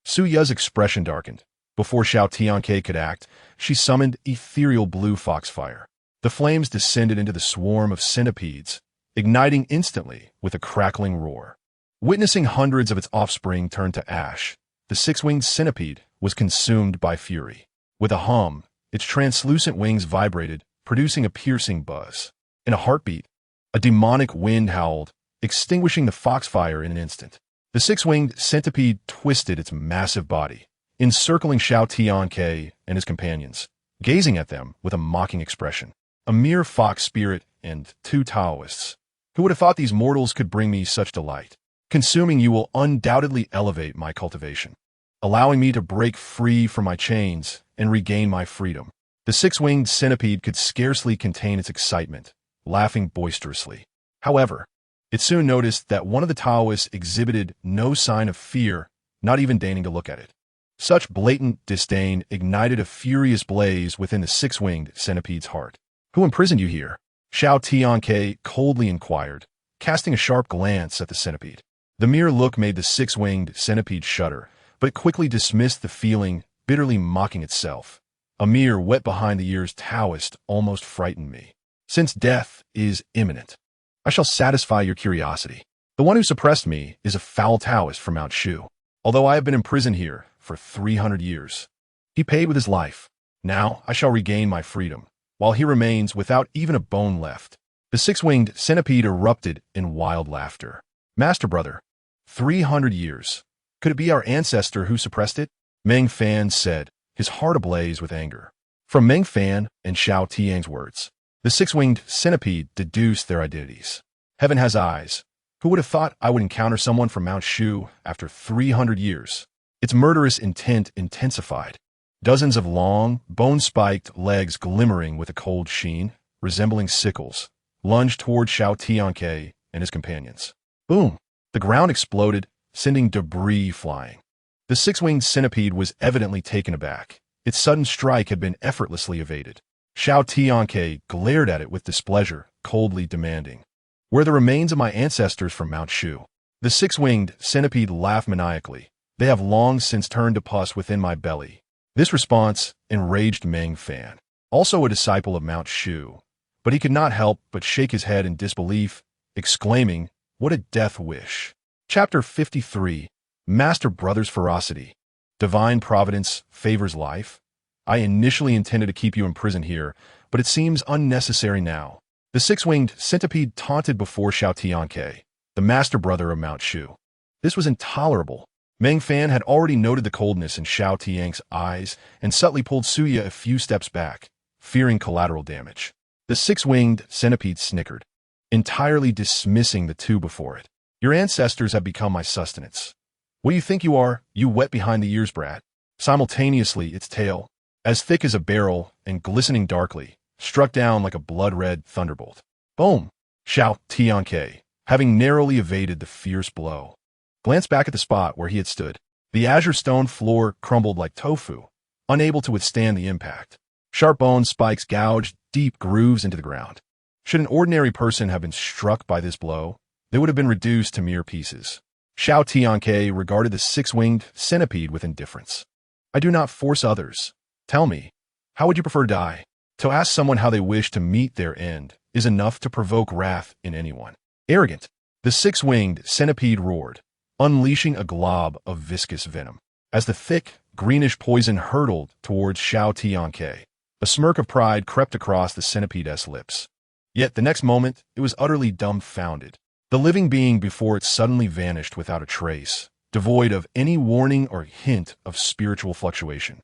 Su Ya's expression darkened. Before Xiao Tianque could act, she summoned ethereal blue foxfire. The flames descended into the swarm of centipedes, igniting instantly with a crackling roar. Witnessing hundreds of its offspring turn to ash, the six-winged centipede was consumed by fury. With a hum, its translucent wings vibrated, producing a piercing buzz. In a heartbeat, a demonic wind howled, extinguishing the foxfire in an instant. The six-winged centipede twisted its massive body, encircling Xiao Tianque and his companions, gazing at them with a mocking expression. A mere fox spirit and two Taoists. Who would have thought these mortals could bring me such delight? Consuming you will undoubtedly elevate my cultivation, allowing me to break free from my chains and regain my freedom. The six-winged centipede could scarcely contain its excitement, laughing boisterously. However, it soon noticed that one of the Taoists exhibited no sign of fear, not even deigning to look at it. Such blatant disdain ignited a furious blaze within the six-winged centipede's heart. Who imprisoned you here? Xiao Tianque coldly inquired, casting a sharp glance at the centipede. The mere look made the six-winged centipede shudder, but it quickly dismissed the feeling, bitterly mocking itself. A mere wet-behind-the-ears Taoist almost frightened me. Since death is imminent, I shall satisfy your curiosity. The one who suppressed me is a foul Taoist from Mount Shu. Although I have been imprisoned here for 300 years, he paid with his life. Now I shall regain my freedom, while he remains without even a bone left. The six-winged centipede erupted in wild laughter. Master brother, 300 years. Could it be our ancestor who suppressed it? Meng Fan said, his heart ablaze with anger. From Meng Fan and Xiao Tianque's words, the six-winged centipede deduced their identities. Heaven has eyes. Who would have thought I would encounter someone from Mount Shu after 300 years? Its murderous intent intensified. Dozens of long, bone-spiked legs glimmering with a cold sheen, resembling sickles, lunged toward Xiao Tianque and his companions. Boom! The ground exploded, sending debris flying. The six-winged centipede was evidently taken aback. Its sudden strike had been effortlessly evaded. Xiao Tianque glared at it with displeasure, coldly demanding, "Where are the remains of my ancestors from Mount Shu?" The six-winged centipede laughed maniacally. "They have long since turned to pus within my belly." This response enraged Meng Fan, also a disciple of Mount Shu, but he could not help but shake his head in disbelief, exclaiming, "What a death wish!" Chapter 53, Master Brother's Ferocity. Divine Providence favors life. I initially intended to keep you imprisoned here, but it seems unnecessary now. The six-winged centipede taunted before Xiao Tianque, the master brother of Mount Shu. This was intolerable. Meng Fan had already noted the coldness in Xiao Tianque's eyes and subtly pulled Suya a few steps back, fearing collateral damage. The six-winged centipede snickered, entirely dismissing the two before it. "Your ancestors have become my sustenance. What do you think you are, you wet-behind-the-ears brat?" Simultaneously, its tail, as thick as a barrel and glistening darkly, struck down like a blood-red thunderbolt. Boom! Xiao Tianque, having narrowly evaded the fierce blow, glanced back at the spot where he had stood. The azure stone floor crumbled like tofu, unable to withstand the impact. Sharp bone spikes gouged deep grooves into the ground. Should an ordinary person have been struck by this blow, they would have been reduced to mere pieces. Xiao Tianque regarded the six-winged centipede with indifference. I do not force others. Tell me, how would you prefer to die? To ask someone how they wish to meet their end is enough to provoke wrath in anyone. Arrogant. The six-winged centipede roared, unleashing a glob of viscous venom. As the thick, greenish poison hurtled towards Xiao Tianque, a smirk of pride crept across the centipede's lips. Yet the next moment, it was utterly dumbfounded. The living being before it suddenly vanished without a trace, devoid of any warning or hint of spiritual fluctuation.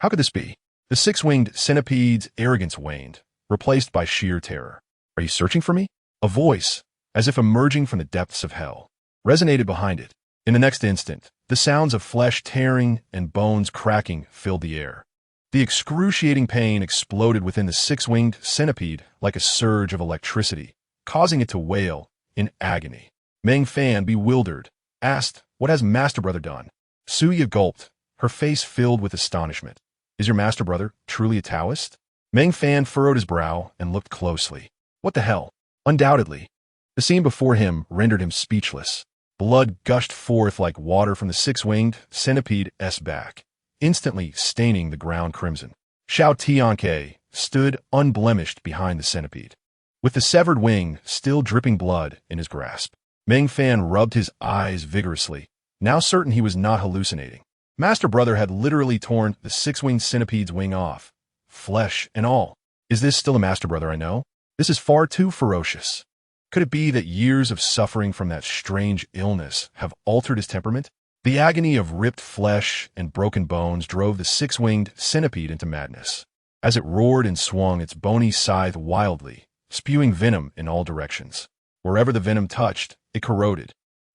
How could this be? The six-winged centipede's arrogance waned, replaced by sheer terror. Are you searching for me? A voice, as if emerging from the depths of hell, resonated behind it. In the next instant, the sounds of flesh tearing and bones cracking filled the air. The excruciating pain exploded within the six-winged centipede like a surge of electricity, causing it to wail in agony. Meng Fan, bewildered, asked, "What has Master Brother done?" Suya gulped, her face filled with astonishment. "Is your Master Brother truly a Taoist?" Meng Fan furrowed his brow and looked closely. What the hell? Undoubtedly. The scene before him rendered him speechless. Blood gushed forth like water from the six-winged centipede's back, instantly staining the ground crimson. Xiao Tianque stood unblemished behind the centipede, with the severed wing still dripping blood in his grasp. Meng Fan rubbed his eyes vigorously, now certain he was not hallucinating. Master Brother had literally torn the six-winged centipede's wing off, flesh and all. Is this still a Master Brother I know? This is far too ferocious. Could it be that years of suffering from that strange illness have altered his temperament? The agony of ripped flesh and broken bones drove the six-winged centipede into madness. As it roared and swung its bony scythe wildly, spewing venom in all directions. Wherever the venom touched, it corroded.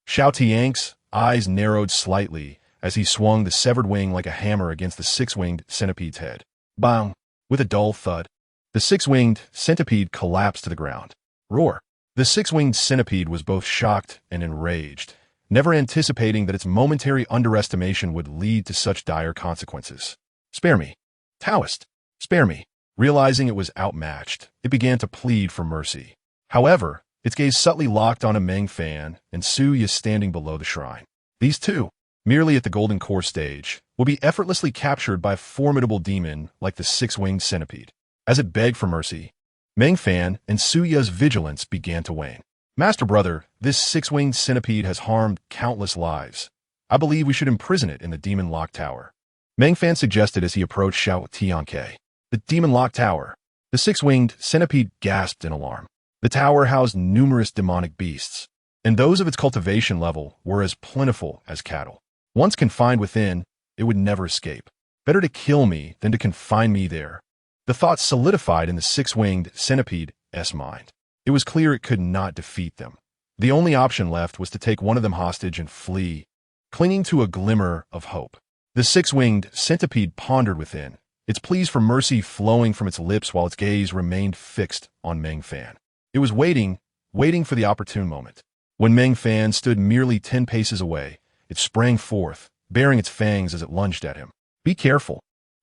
Xiao Tianque's eyes narrowed slightly as he swung the severed wing like a hammer against the six-winged centipede's head. Bang! With a dull thud, the six-winged centipede collapsed to the ground. Roar! The six-winged centipede was both shocked and enraged, never anticipating that its momentary underestimation would lead to such dire consequences. Spare me. Taoist, spare me. Realizing it was outmatched, it began to plead for mercy. However, its gaze subtly locked on a Meng Fan and Suya standing below the shrine. These two, merely at the Golden Core stage, will be effortlessly captured by a formidable demon like the six-winged centipede. As it begged for mercy, Meng Fan and Suya's vigilance began to wane. Master Brother, this six-winged centipede has harmed countless lives. I believe we should imprison it in the Demon Lock Tower. Meng Fan suggested as he approached Xiao Tianque. The Demon Lock Tower. The six-winged centipede gasped in alarm. The tower housed numerous demonic beasts, and those of its cultivation level were as plentiful as cattle. Once confined within, it would never escape. Better to kill me than to confine me there. The thought solidified in the six-winged centipede's mind. It was clear it could not defeat them. The only option left was to take one of them hostage and flee, clinging to a glimmer of hope. The six-winged centipede pondered within, its pleas for mercy flowing from its lips while its gaze remained fixed on Meng Fan. It was waiting for the opportune moment. When Meng Fan stood merely 10 paces away, it sprang forth, baring its fangs as it lunged at him. Be careful.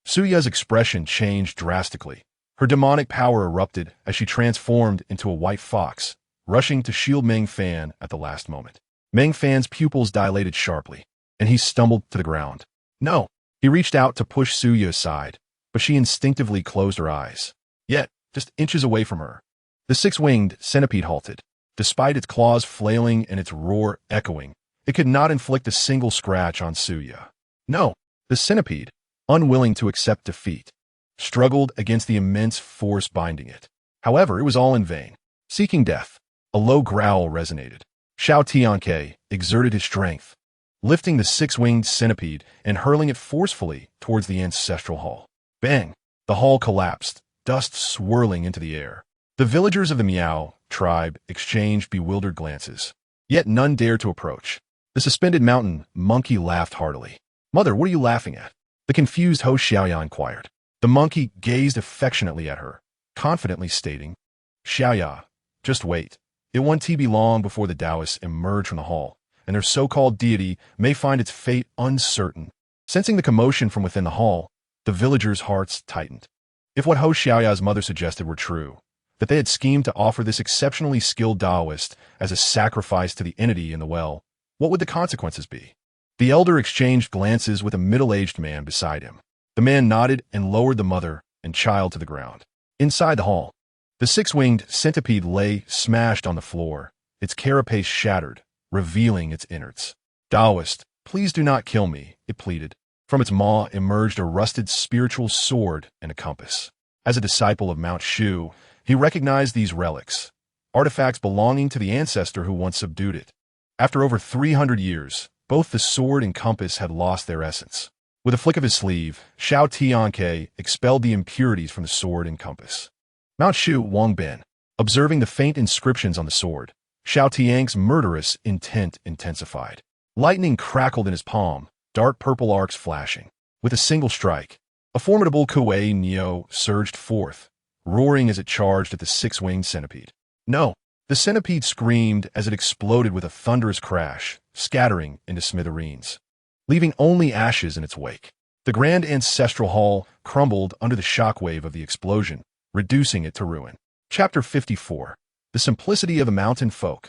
Suya's expression changed drastically. Her demonic power erupted as she transformed into a white fox, rushing to shield Meng Fan at the last moment. Meng Fan's pupils dilated sharply, and he stumbled to the ground. No! He reached out to push Suya aside, but she instinctively closed her eyes. Yet, just inches away from her, the six-winged centipede halted. Despite its claws flailing and its roar echoing, it could not inflict a single scratch on Suya. No! The centipede, unwilling to accept defeat, struggled against the immense force binding it. However, it was all in vain. Seeking death, a low growl resonated. Xiao Tianque exerted his strength, lifting the six-winged centipede and hurling it forcefully towards the ancestral hall. Bang! The hall collapsed, dust swirling into the air. The villagers of the Miao tribe exchanged bewildered glances, yet none dared to approach. The suspended mountain monkey laughed heartily. Mother, what are you laughing at? The confused host Xiaoya inquired. The monkey gazed affectionately at her, confidently stating, Xiaoya, just wait. It won't be long before the Taoists emerge from the hall, and their so-called deity may find its fate uncertain. Sensing the commotion from within the hall, the villagers' hearts tightened. If what Ho Xiaoya's mother suggested were true, that they had schemed to offer this exceptionally skilled Taoist as a sacrifice to the entity in the well, what would the consequences be? The elder exchanged glances with a middle-aged man beside him. The man nodded and lowered the mother and child to the ground. Inside the hall, the six-winged centipede lay smashed on the floor, its carapace shattered, revealing its innards. Taoist, please do not kill me, it pleaded. From its maw emerged a rusted spiritual sword and a compass. As a disciple of Mount Shu, he recognized these relics, artifacts belonging to the ancestor who once subdued it. After over 300 years, both the sword and compass had lost their essence. With a flick of his sleeve, Xiao Tianque expelled the impurities from the sword and compass. Mount Shu Wangbin, observing the faint inscriptions on the sword, Xiao Tianque's murderous intent intensified. Lightning crackled in his palm, dark purple arcs flashing. With a single strike, a formidable Kuei Neo surged forth, roaring as it charged at the six-winged centipede. No! The centipede screamed as it exploded with a thunderous crash, scattering into smithereens, leaving only ashes in its wake. The grand ancestral hall crumbled under the shockwave of the explosion, reducing it to ruin. Chapter 54. The Simplicity of the Mountain Folk.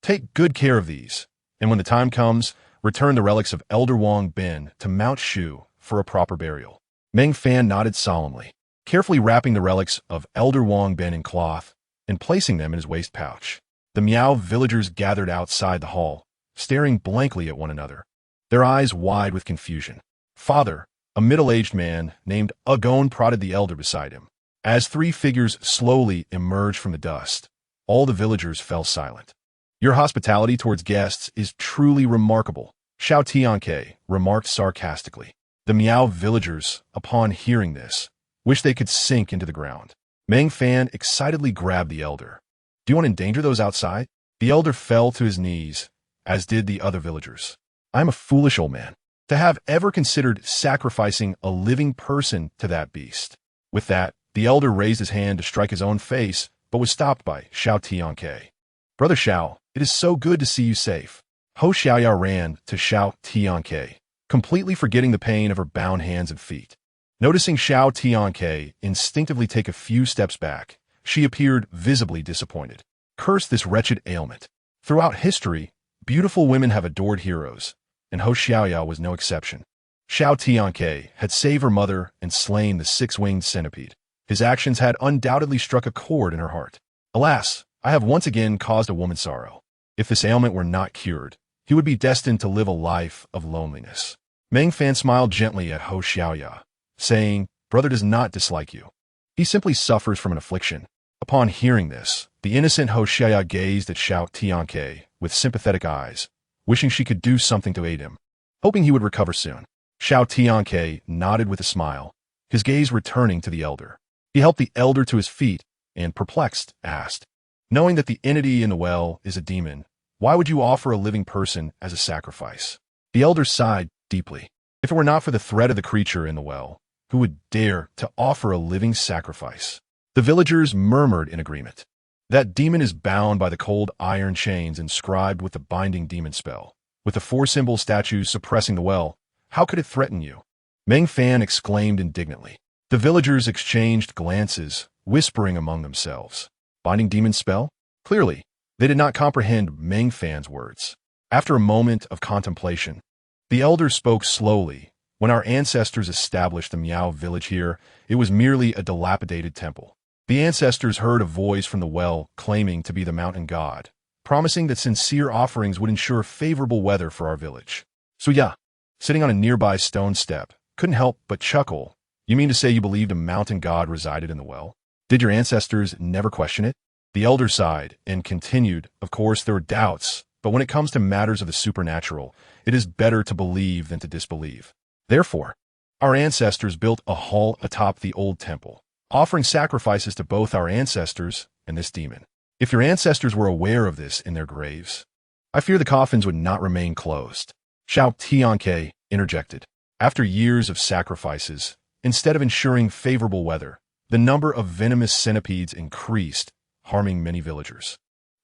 Take good care of these, and when the time comes, return the relics of Elder Wang Bin to Mount Shu for a proper burial. Meng Fan nodded solemnly, carefully wrapping the relics of Elder Wang Bin in cloth and placing them in his waist pouch. The Miao villagers gathered outside the hall, staring blankly at one another, their eyes wide with confusion. Father, a middle-aged man named Agon, prodded the elder beside him. As three figures slowly emerged from the dust, all the villagers fell silent. Your hospitality towards guests is truly remarkable, Xiao Tianque remarked sarcastically. The Miao villagers, upon hearing this, wished they could sink into the ground. Meng Fan excitedly grabbed the elder. Do you want to endanger those outside? The elder fell to his knees, as did the other villagers. I am a foolish old man to have ever considered sacrificing a living person to that beast. With that, the elder raised his hand to strike his own face, but was stopped by Xiao Tianque. Brother Xiao, it is so good to see you safe. Ho Xiaoya ran to Xiao Tianque, completely forgetting the pain of her bound hands and feet. Noticing Xiao Tianque instinctively take a few steps back, she appeared visibly disappointed. Curse this wretched ailment. Throughout history, beautiful women have adored heroes, and Ho Xiaoya was no exception. Xiao Tianque had saved her mother and slain the six-winged centipede. His actions had undoubtedly struck a chord in her heart. Alas, I have once again caused a woman sorrow. If this ailment were not cured, he would be destined to live a life of loneliness. Meng Fan smiled gently at Ho Xiaoya, saying, Brother does not dislike you. He simply suffers from an affliction. Upon hearing this, the innocent Ho Xiaoya gazed at Xiao Tianque with sympathetic eyes, wishing she could do something to aid him, hoping he would recover soon. Xiao Tianque nodded with a smile, his gaze returning to the elder. He helped the elder to his feet and, perplexed, asked, Knowing that the entity in the well is a demon, why would you offer a living person as a sacrifice? The elder sighed deeply. If it were not for the threat of the creature in the well, who would dare to offer a living sacrifice? The villagers murmured in agreement. That demon is bound by the cold iron chains inscribed with the binding demon spell. With the four symbol statues suppressing the well, how could it threaten you? Meng Fan exclaimed indignantly. The villagers exchanged glances, whispering among themselves. Binding demon spell? Clearly, they did not comprehend Meng Fan's words. After a moment of contemplation, the elder spoke slowly. When our ancestors established the Miao village here, it was merely a dilapidated temple. The ancestors heard a voice from the well claiming to be the mountain god, promising that sincere offerings would ensure favorable weather for our village. So yeah, sitting on a nearby stone step, couldn't help but chuckle. You mean to say you believed a mountain god resided in the well? Did your ancestors never question it? The elder sighed and continued, Of course there were doubts, but when it comes to matters of the supernatural, it is better to believe than to disbelieve. Therefore, our ancestors built a hall atop the old temple, offering sacrifices to both our ancestors and this demon. If your ancestors were aware of this in their graves, I fear the coffins would not remain closed. Xiao Tianque interjected. After years of sacrifices, instead of ensuring favorable weather, the number of venomous centipedes increased, harming many villagers.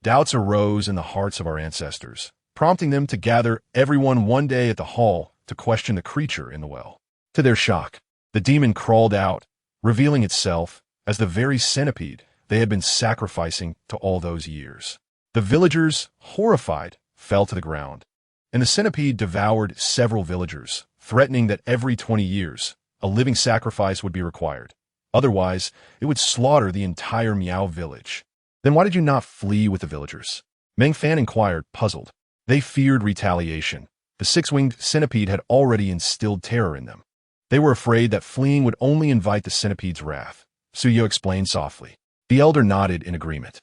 Doubts arose in the hearts of our ancestors, prompting them to gather everyone one day at the hall to question the creature in the well. To their shock, the demon crawled out, revealing itself as the very centipede they had been sacrificing to all those years. The villagers, horrified, fell to the ground, and the centipede devoured several villagers, threatening that every 20 years, a living sacrifice would be required. Otherwise, it would slaughter the entire Miao village. Then why did you not flee with the villagers? Meng Fan inquired, puzzled. They feared retaliation. The six-winged centipede had already instilled terror in them. They were afraid that fleeing would only invite the centipede's wrath. Suyo explained softly. The elder nodded in agreement.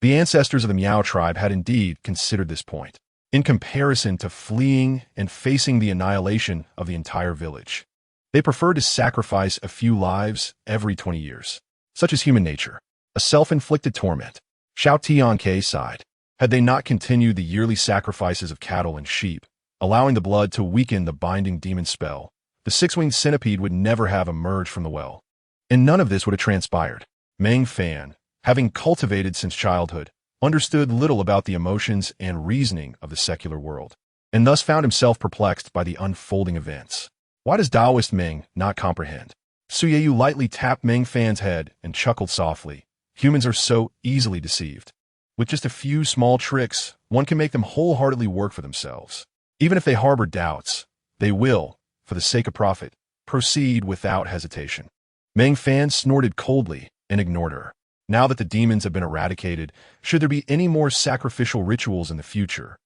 The ancestors of the Miao tribe had indeed considered this point, in comparison to fleeing and facing the annihilation of the entire village. They preferred to sacrifice a few lives every 20 years. Such is human nature, a self-inflicted torment. Xiao Tianque sighed. Had they not continued the yearly sacrifices of cattle and sheep, allowing the blood to weaken the binding demon spell, the six-winged centipede would never have emerged from the well. And none of this would have transpired. Meng Fan, having cultivated since childhood, understood little about the emotions and reasoning of the secular world, and thus found himself perplexed by the unfolding events. Why does Taoist Meng not comprehend? Suyeyu lightly tapped Meng Fan's head and chuckled softly. Humans are so easily deceived. With just a few small tricks, one can make them wholeheartedly work for themselves. Even if they harbor doubts, they will, for the sake of profit, proceed without hesitation. Meng Fan snorted coldly and ignored her. Now that the demons have been eradicated, should there be any more sacrificial rituals in the future,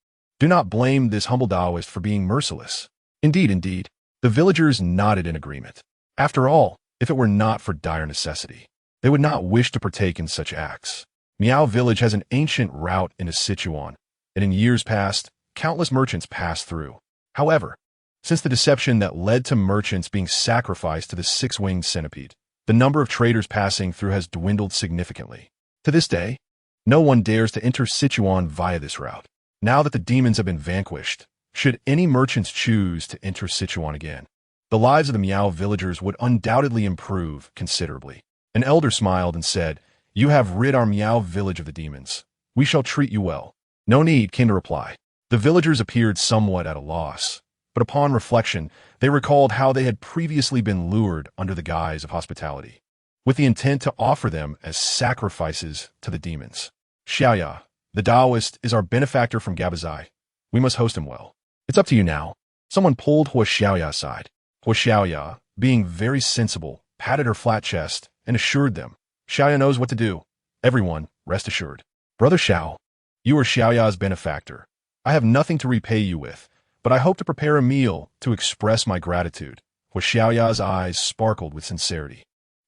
do not blame this humble Taoist for being merciless. Indeed, the villagers nodded in agreement. After all, if it were not for dire necessity, they would not wish to partake in such acts. Miao Village has an ancient route into Sichuan, and in years past, countless merchants passed through. However, since the deception that led to merchants being sacrificed to the six-winged centipede, the number of traders passing through has dwindled significantly. To this day, no one dares to enter Sichuan via this route. Now that the demons have been vanquished, should any merchants choose to enter Sichuan again, the lives of the Miao villagers would undoubtedly improve considerably. An elder smiled and said, "You have rid our Miao village of the demons. We shall treat you well." No need, came the reply. The villagers appeared somewhat at a loss, but upon reflection, they recalled how they had previously been lured under the guise of hospitality, with the intent to offer them as sacrifices to the demons. Xiaoya, the Taoist, is our benefactor from Gabazai. We must host him well. It's up to you now. Someone pulled Hua Xiaoya aside. Hua Xiaoya, being very sensible, patted her flat chest and assured them, "Xiaoya knows what to do. Everyone, rest assured. Brother Xiao, you are Xiaoya's benefactor. I have nothing to repay you with, but I hope to prepare a meal to express my gratitude." Hua Xiaoya's eyes sparkled with sincerity.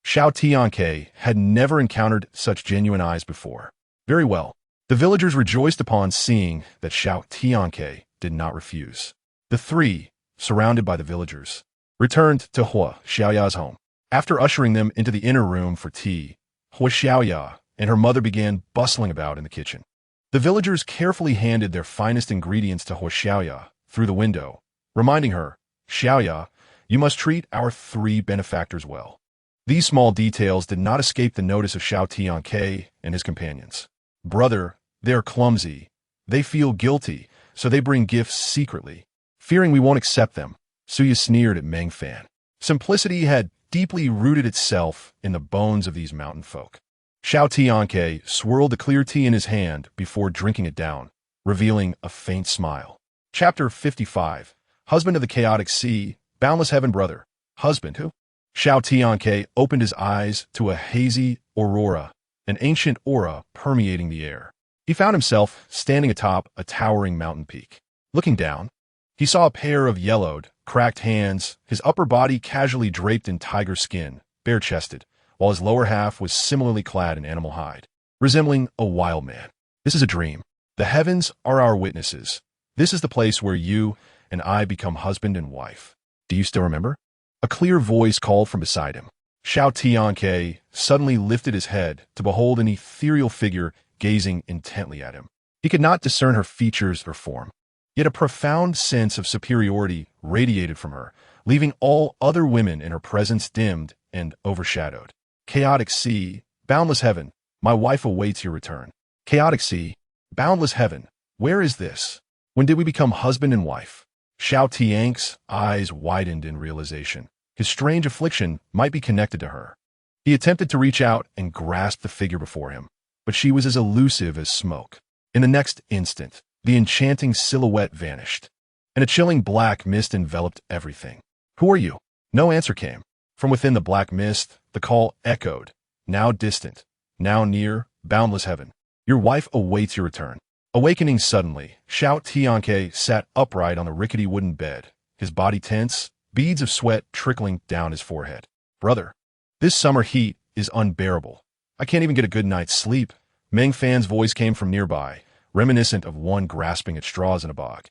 Xiao Tianque had never encountered such genuine eyes before. Very well. The villagers rejoiced upon seeing that Xiao Tianque did not refuse. The three, surrounded by the villagers, returned to Hua Xiaoya's home. After ushering them into the inner room for tea, Hua Xiaoya and her mother began bustling about in the kitchen. The villagers carefully handed their finest ingredients to Hua Xiaoya through the window, reminding her, "Xiaoya, you must treat our three benefactors well." These small details did not escape the notice of Xiao Tianque and his companions. "Brother, they are clumsy. They feel guilty, so they bring gifts secretly, fearing we won't accept them." Suya sneered at Meng Fan. Simplicity had deeply rooted itself in the bones of these mountain folk. Xiao Tianque swirled the clear tea in his hand before drinking it down, revealing a faint smile. Chapter 55. Husband of the Chaotic Sea, Boundless Heaven Brother. Husband who? Xiao Tianque opened his eyes to a hazy aurora, an ancient aura permeating the air. He found himself standing atop a towering mountain peak. Looking down, he saw a pair of yellowed, cracked hands, his upper body casually draped in tiger skin, bare-chested, while his lower half was similarly clad in animal hide, resembling a wild man. "This is a dream. The heavens are our witnesses. This is the place where you and I become husband and wife. Do you still remember?" A clear voice called from beside him. Xiao Tianque suddenly lifted his head to behold an ethereal figure gazing intently at him. He could not discern her features or form, yet a profound sense of superiority radiated from her, leaving all other women in her presence dimmed and overshadowed. "Chaotic Sea, Boundless Heaven, my wife awaits your return." Chaotic Sea, Boundless heaven, where is this? When did we become husband and wife? Xiao Tianque's eyes widened in realization. His strange affliction might be connected to her. He attempted to reach out and grasp the figure before him, but she was as elusive as smoke. In the next instant, the enchanting silhouette vanished, and a chilling black mist enveloped everything. Who are you? No answer came. From within the black mist, the call echoed, now distant, now near, boundless heaven. Your wife awaits your return. Awakening suddenly, Xiao Tianque sat upright on the rickety wooden bed, his body tense, beads of sweat trickling down his forehead. Brother, this summer heat is unbearable. I can't even get a good night's sleep. Meng Fan's voice came from nearby, reminiscent of one grasping at straws in a bog.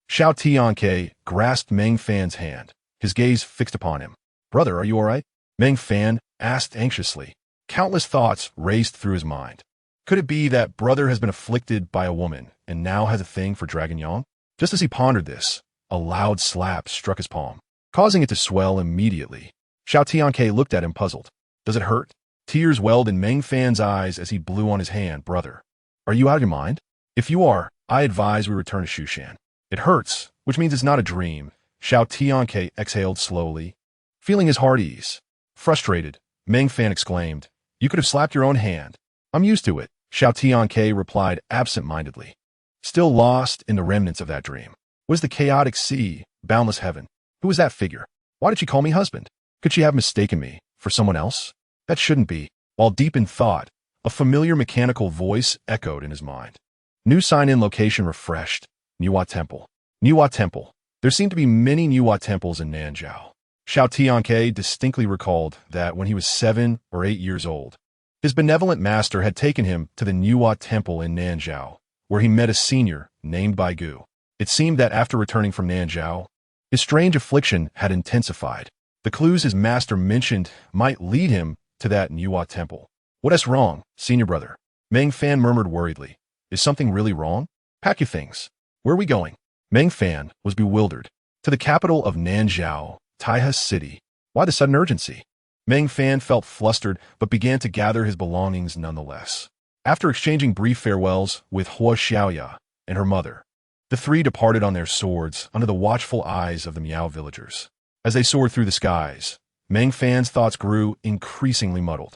Xiao Tianque grasped Meng Fan's hand, his gaze fixed upon him. Brother, are you all right? Meng Fan asked anxiously. Countless thoughts raced through his mind. Could it be that brother has been afflicted by a woman and now has a thing for Dragon Yang? Just as he pondered this, a loud slap struck his palm, causing it to swell immediately. Xiao Tianque looked at him puzzled. Does it hurt? Tears welled in Meng Fan's eyes as he blew on his hand. Brother, are you out of your mind? If you are, I advise we return to Shushan. It hurts, which means it's not a dream. Xiao Tianque exhaled slowly, feeling his heart ease. Frustrated, Meng Fan exclaimed, You could have slapped your own hand. I'm used to it. Xiao Tianque replied absent-mindedly, still lost in the remnants of that dream. Was the chaotic sea, boundless heaven? Who was that figure? Why did she call me husband? Could she have mistaken me for someone else? That shouldn't be. While deep in thought, a familiar mechanical voice echoed in his mind. New sign-in location refreshed. Niwa Temple. Niwa Temple. There seemed to be many Niwa temples in Nanzhao. Xiao Tianque distinctly recalled that when he was 7 or 8 years old, his benevolent master had taken him to the Niwa Temple in Nanzhao, where he met a senior named Baigu. It seemed that after returning from Nanzhao, his strange affliction had intensified. The clues his master mentioned might lead him to that Niwa Temple. What is wrong, senior brother? Meng Fan murmured worriedly. Is something really wrong? Pack your things. Where are we going? Meng Fan was bewildered. To the capital of Nanzhao, Taiha City. Why the sudden urgency? Meng Fan felt flustered but began to gather his belongings nonetheless. After exchanging brief farewells with Hua Xiaoya and her mother, the three departed on their swords under the watchful eyes of the Miao villagers. As they soared through the skies, Meng Fan's thoughts grew increasingly muddled.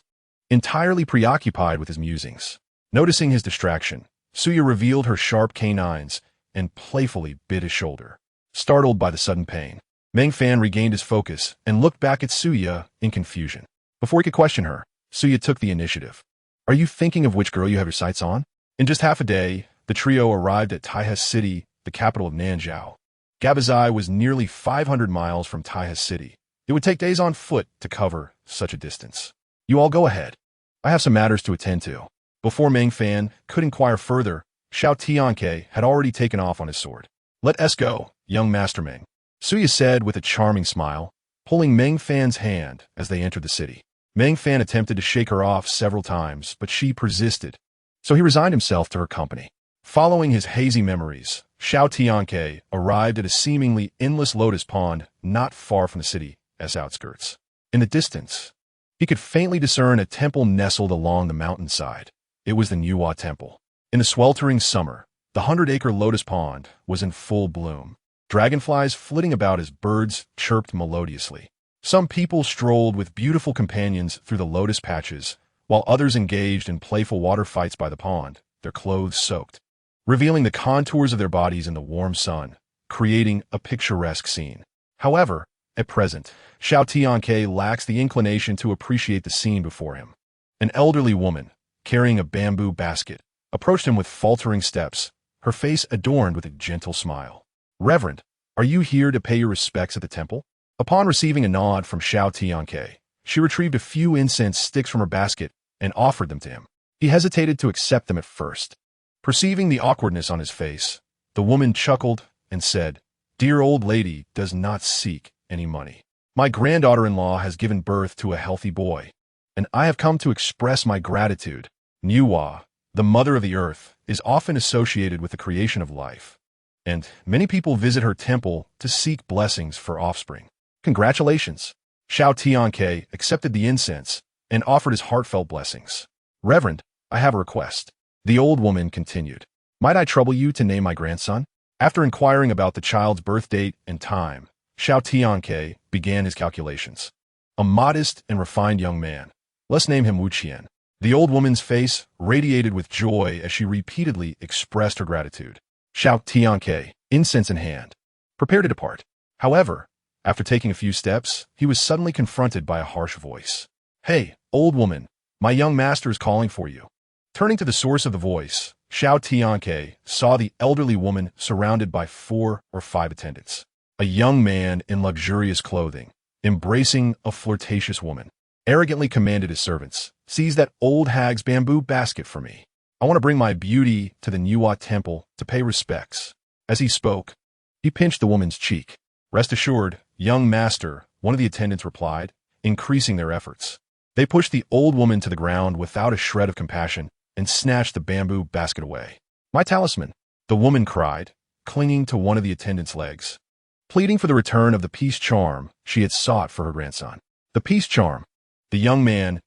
Entirely preoccupied with his musings, noticing his distraction, Suya revealed her sharp canines and playfully bit his shoulder. Startled by the sudden pain, Meng Fan regained his focus and looked back at Suya in confusion. Before he could question her, Suya took the initiative. Are you thinking of which girl you have your sights on? In just half a day, the trio arrived at Taiha City, the capital of Nanzhao. Gabazai was nearly 500 miles from Taiha City. It would take days on foot to cover such a distance. You all go ahead. I have some matters to attend to. Before Meng Fan could inquire further, Xiao Tianque had already taken off on his sword. Let us go, young Master Meng, Suya said with a charming smile, pulling Meng Fan's hand as they entered the city. Meng Fan attempted to shake her off several times, but she persisted, so he resigned himself to her company. Following his hazy memories, Xiao Tianque arrived at a seemingly endless lotus pond not far from the city's outskirts. In the distance, he could faintly discern a temple nestled along the mountainside. It was the Niwa Temple. In the sweltering summer, the 100-acre lotus pond was in full bloom. Dragonflies flitting about as birds chirped melodiously. Some people strolled with beautiful companions through the lotus patches, while others engaged in playful water fights by the pond, their clothes soaked, revealing the contours of their bodies in the warm sun, creating a picturesque scene. However, at present, Xiao Tianque lacks the inclination to appreciate the scene before him. An elderly woman, carrying a bamboo basket, approached him with faltering steps, her face adorned with a gentle smile. Reverend, are you here to pay your respects at the temple? Upon receiving a nod from Xiao Tianque, she retrieved a few incense sticks from her basket and offered them to him. He hesitated to accept them at first. Perceiving the awkwardness on his face, the woman chuckled and said, Dear old lady does not seek any money. My granddaughter-in-law has given birth to a healthy boy, and I have come to express my gratitude. Niwa, the mother of the earth, is often associated with the creation of life, and many people visit her temple to seek blessings for offspring. Congratulations. Xiao Tianque accepted the incense and offered his heartfelt blessings. Reverend, I have a request. The old woman continued. Might I trouble you to name my grandson? After inquiring about the child's birth date and time, Xiao Tianque began his calculations. A modest and refined young man. Let's name him Wu Qian. The old woman's face radiated with joy as she repeatedly expressed her gratitude. Xiao Tianque, incense in hand, prepared to depart. However, after taking a few steps, he was suddenly confronted by a harsh voice. Hey, old woman, my young master is calling for you. Turning to the source of the voice, Xiao Tianque saw the elderly woman surrounded by 4 or 5 attendants. A young man in luxurious clothing, embracing a flirtatious woman, arrogantly commanded his servants, "Seize that old hag's bamboo basket for me. I want to bring my beauty to the Niwa temple to pay respects." As he spoke, he pinched the woman's cheek. "Rest assured, young master," one of the attendants replied, increasing their efforts. They pushed the old woman to the ground without a shred of compassion and snatched the bamboo basket away. "My talisman," the woman cried, clinging to one of the attendant's legs, pleading for the return of the peace charm she had sought for her grandson. The peace charm. The young man's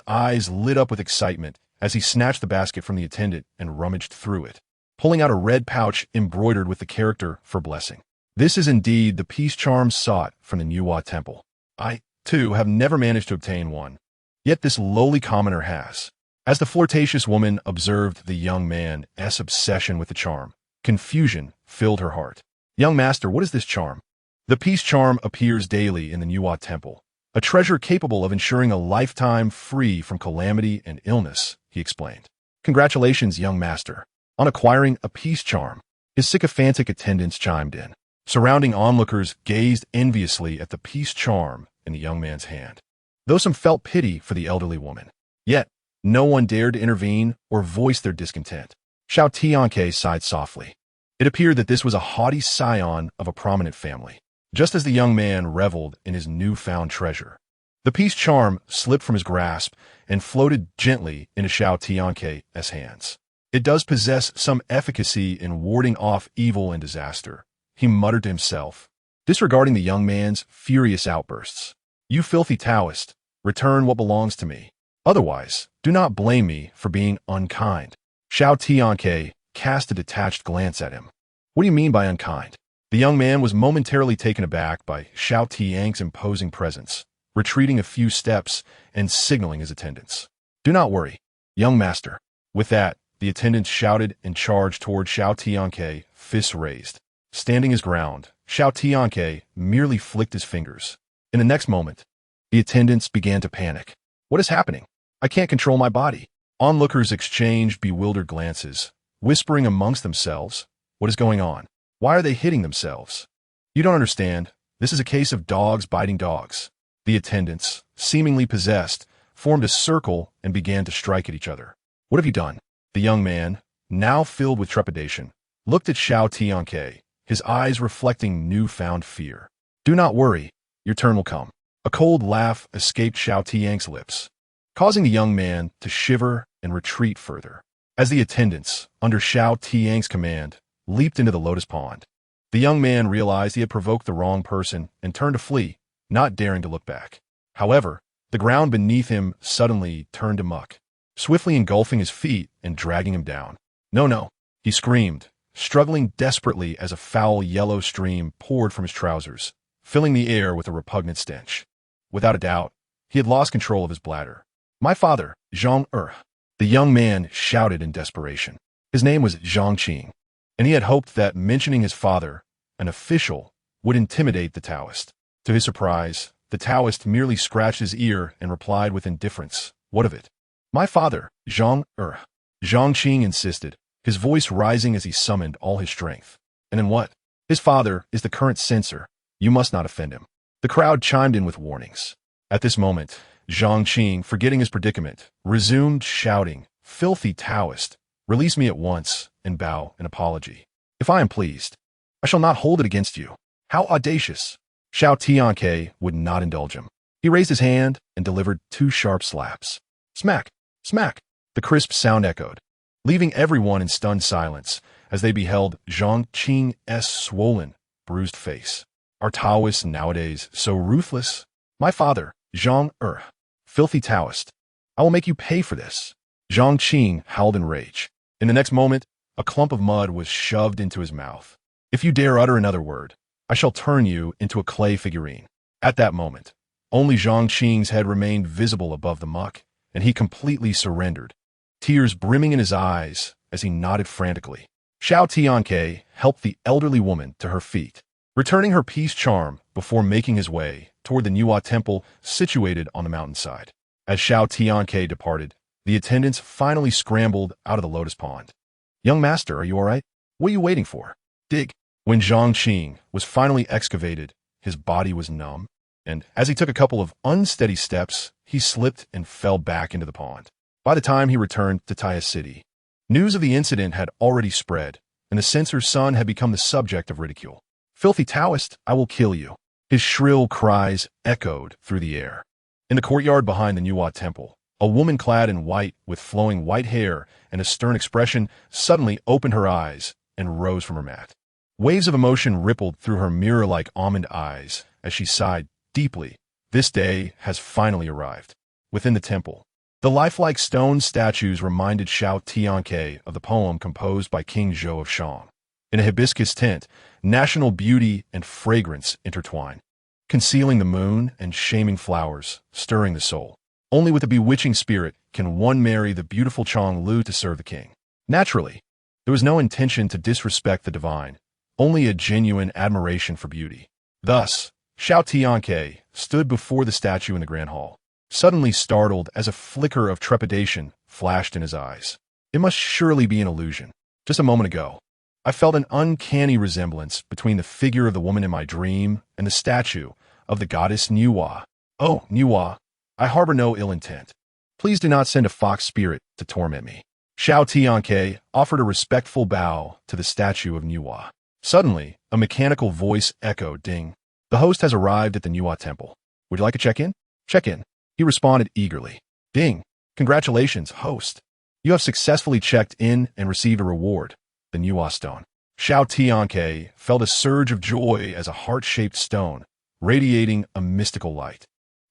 eyes lit up with excitement as he snatched the basket from the attendant and rummaged through it, pulling out a red pouch embroidered with the character for blessing. "This is indeed the peace charm sought from the Niwa temple. I, too, have never managed to obtain one. Yet this lowly commoner has." As the flirtatious woman observed the young man's obsession with the charm, confusion filled her heart. "Young master, what is this charm?" "The peace charm appears daily in the Niwa temple, a treasure capable of ensuring a lifetime free from calamity and illness," he explained. "Congratulations, young master, on acquiring a peace charm." His sycophantic attendants chimed in. Surrounding onlookers gazed enviously at the peace charm in the young man's hand, though some felt pity for the elderly woman. Yet, no one dared to intervene or voice their discontent. Xiao Tianque sighed softly. It appeared that this was a haughty scion of a prominent family. Just as the young man reveled in his newfound treasure, the peace charm slipped from his grasp and floated gently into Xiao Tianque's hands. "It does possess some efficacy in warding off evil and disaster," he muttered to himself, disregarding the young man's furious outbursts. "You filthy Taoist, return what belongs to me. Otherwise, do not blame me for being unkind." Xiao Tianque cast a detached glance at him. "What do you mean by unkind?" The young man was momentarily taken aback by Xiao Tianque's imposing presence, retreating a few steps and signaling his attendants. "Do not worry, young master." With that, the attendants shouted and charged toward Xiao Tianque, fists raised. Standing his ground, Xiao Tianque merely flicked his fingers. In the next moment, the attendants began to panic. "What is happening? I can't control my body." Onlookers exchanged bewildered glances, whispering amongst themselves, "What is going on? Why are they hitting themselves?" "You don't understand. This is a case of dogs biting dogs." The attendants, seemingly possessed, formed a circle and began to strike at each other. "What have you done?" The young man, now filled with trepidation, looked at Xiao Tianque, his eyes reflecting newfound fear. "Do not worry. Your turn will come." A cold laugh escaped Xiao Tianque's lips, causing the young man to shiver and retreat further. As the attendants, under Xiao Tianque's command, leaped into the lotus pond, the young man realized he had provoked the wrong person and turned to flee, not daring to look back. However, the ground beneath him suddenly turned to muck, swiftly engulfing his feet and dragging him down. "No, no," he screamed, struggling desperately as a foul yellow stream poured from his trousers, filling the air with a repugnant stench. Without a doubt, he had lost control of his bladder. "My father, Zhang Er," the young man shouted in desperation. His name was Zhang Qing, and he had hoped that mentioning his father, an official, would intimidate the Taoist. To his surprise, the Taoist merely scratched his ear and replied with indifference, "What of it?" "My father, Zhang Er," Zhang Qing insisted, his voice rising as he summoned all his strength. "And then what?" "His father is the current censor. You must not offend him." The crowd chimed in with warnings. At this moment, Zhang Qing, forgetting his predicament, resumed shouting, "Filthy Taoist, release me at once and bow an apology. If I am pleased, I shall not hold it against you." "How audacious!" Xiao Tianque would not indulge him. He raised his hand and delivered 2 sharp slaps. Smack! Smack! The crisp sound echoed, leaving everyone in stunned silence as they beheld Zhang Qing's swollen, bruised face. "Are Taoists nowadays so ruthless?" "My father, Zhang Er, filthy Taoist, I will make you pay for this." Zhang Qing howled in rage. In the next moment, A clump of mud was shoved into his mouth. "If you dare utter another word, I shall turn you into a clay figurine." At that moment, only Zhang Qing's head remained visible above the muck, and he completely surrendered, tears brimming in his eyes as he nodded frantically. Xiao Tianque helped the elderly woman to her feet, returning her peace charm before making his way toward the Niwa temple situated on the mountainside. As Xiao Tianque departed, the attendants finally scrambled out of the lotus pond. "Young master, are you all right? What are you waiting for? Dig." When Zhang Qing was finally excavated, his body was numb, and as he took a couple of unsteady steps, he slipped and fell back into the pond. By the time he returned to Taya City, news of the incident had already spread, and the censor's son had become the subject of ridicule. "Filthy Taoist, I will kill you." His shrill cries echoed through the air. In the courtyard behind the Niwa temple, a woman clad in white with flowing white hair and a stern expression suddenly opened her eyes and rose from her mat. Waves of emotion rippled through her mirror-like almond eyes as she sighed deeply. This day has finally arrived. Within the temple, the lifelike stone statues reminded Xiao Tianque of the poem composed by King Zhou of Shang. In a hibiscus tent, national beauty and fragrance intertwine, concealing the moon and shaming flowers, stirring the soul. Only with a bewitching spirit can one marry the beautiful Chong Lu to serve the king. Naturally, there was no intention to disrespect the divine, only a genuine admiration for beauty. Thus, Xiao Tianque stood before the statue in the grand hall, suddenly startled as a flicker of trepidation flashed in his eyes. It must surely be an illusion. Just a moment ago, I felt an uncanny resemblance between the figure of the woman in my dream and the statue of the goddess Niwa. "Oh, Niwa, I harbor no ill intent. Please do not send a fox spirit to torment me." Xiao Tianque offered a respectful bow to the statue of Niwa. Suddenly, a mechanical voice echoed, "Ding. The host has arrived at the Niwa temple. Would you like a check-in?" "Check in." He responded eagerly. "Ding. Congratulations, host. You have successfully checked in and received a reward, the Niwa stone." Xiao Tianque felt a surge of joy as a heart-shaped stone, radiating a mystical light,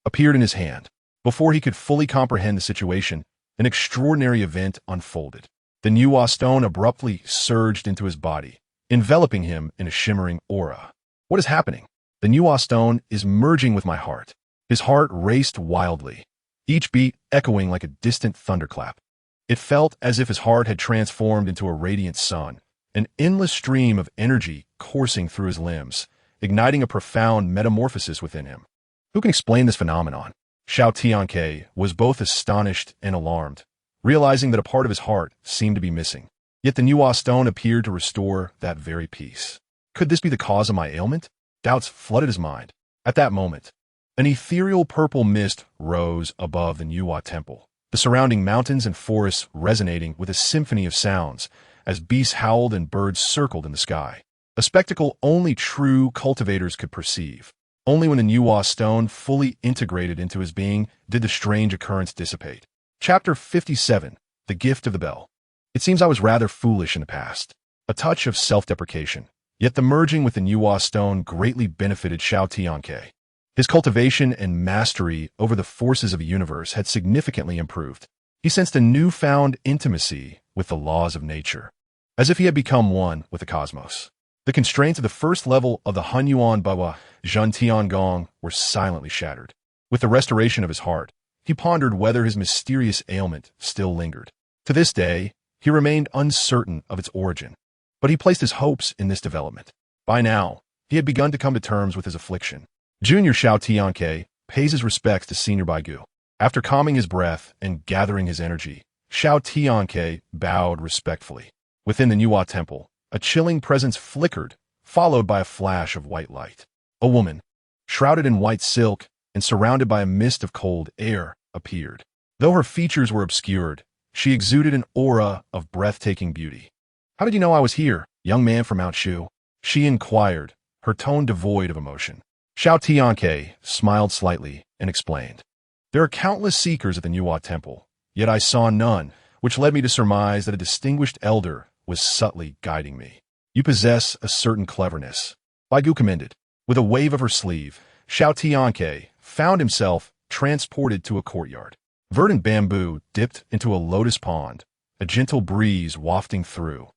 appeared in his hand. Before he could fully comprehend the situation, an extraordinary event unfolded. The Niwa stone abruptly surged into his body, enveloping him in a shimmering aura. "What is happening? The Niwa stone is merging with my heart." His heart raced wildly, each beat echoing like a distant thunderclap. It felt as if his heart had transformed into a radiant sun, an endless stream of energy coursing through his limbs, igniting a profound metamorphosis within him. Who can explain this phenomenon? Xiao Tianque was both astonished and alarmed, realizing that a part of his heart seemed to be missing. Yet the Niwa stone appeared to restore that very peace. Could this be the cause of my ailment? Doubts flooded his mind. At that moment, an ethereal purple mist rose above the Niwa temple, the surrounding mountains and forests resonating with a symphony of sounds as beasts howled and birds circled in the sky. A spectacle only true cultivators could perceive. Only when the Niwa stone fully integrated into his being did the strange occurrence dissipate. Chapter 57. The Gift of the Bell. It seems I was rather foolish in the past. A touch of self-deprecation. Yet the merging with the Niwa stone greatly benefited Xiao Tianque. His cultivation and mastery over the forces of the universe had significantly improved. He sensed a newfound intimacy with the laws of nature, as if he had become one with the cosmos. The constraints of the first level of the Hunyuan Bawa Zhentiangong were silently shattered. With the restoration of his heart, he pondered whether his mysterious ailment still lingered. To this day, he remained uncertain of its origin, but he placed his hopes in this development. By now, he had begun to come to terms with his affliction. Junior Xiao Tianque pays his respects to Senior Baigu. After calming his breath and gathering his energy, Xiao Tianque bowed respectfully. Within the Niwa temple, a chilling presence flickered, followed by a flash of white light. A woman, shrouded in white silk and surrounded by a mist of cold air, appeared. Though her features were obscured, she exuded an aura of breathtaking beauty. "How did you know I was here, young man from Mount Shu?" she inquired, her tone devoid of emotion. Xiao Tianque smiled slightly and explained, "There are countless seekers at the Niwa temple, yet I saw none, which led me to surmise that a distinguished elder was subtly guiding me. You possess a certain cleverness." Baigu commended. With a wave of her sleeve, Xiao Tianque found himself transported to a courtyard. Verdant bamboo dipped into a lotus pond, a gentle breeze wafting through.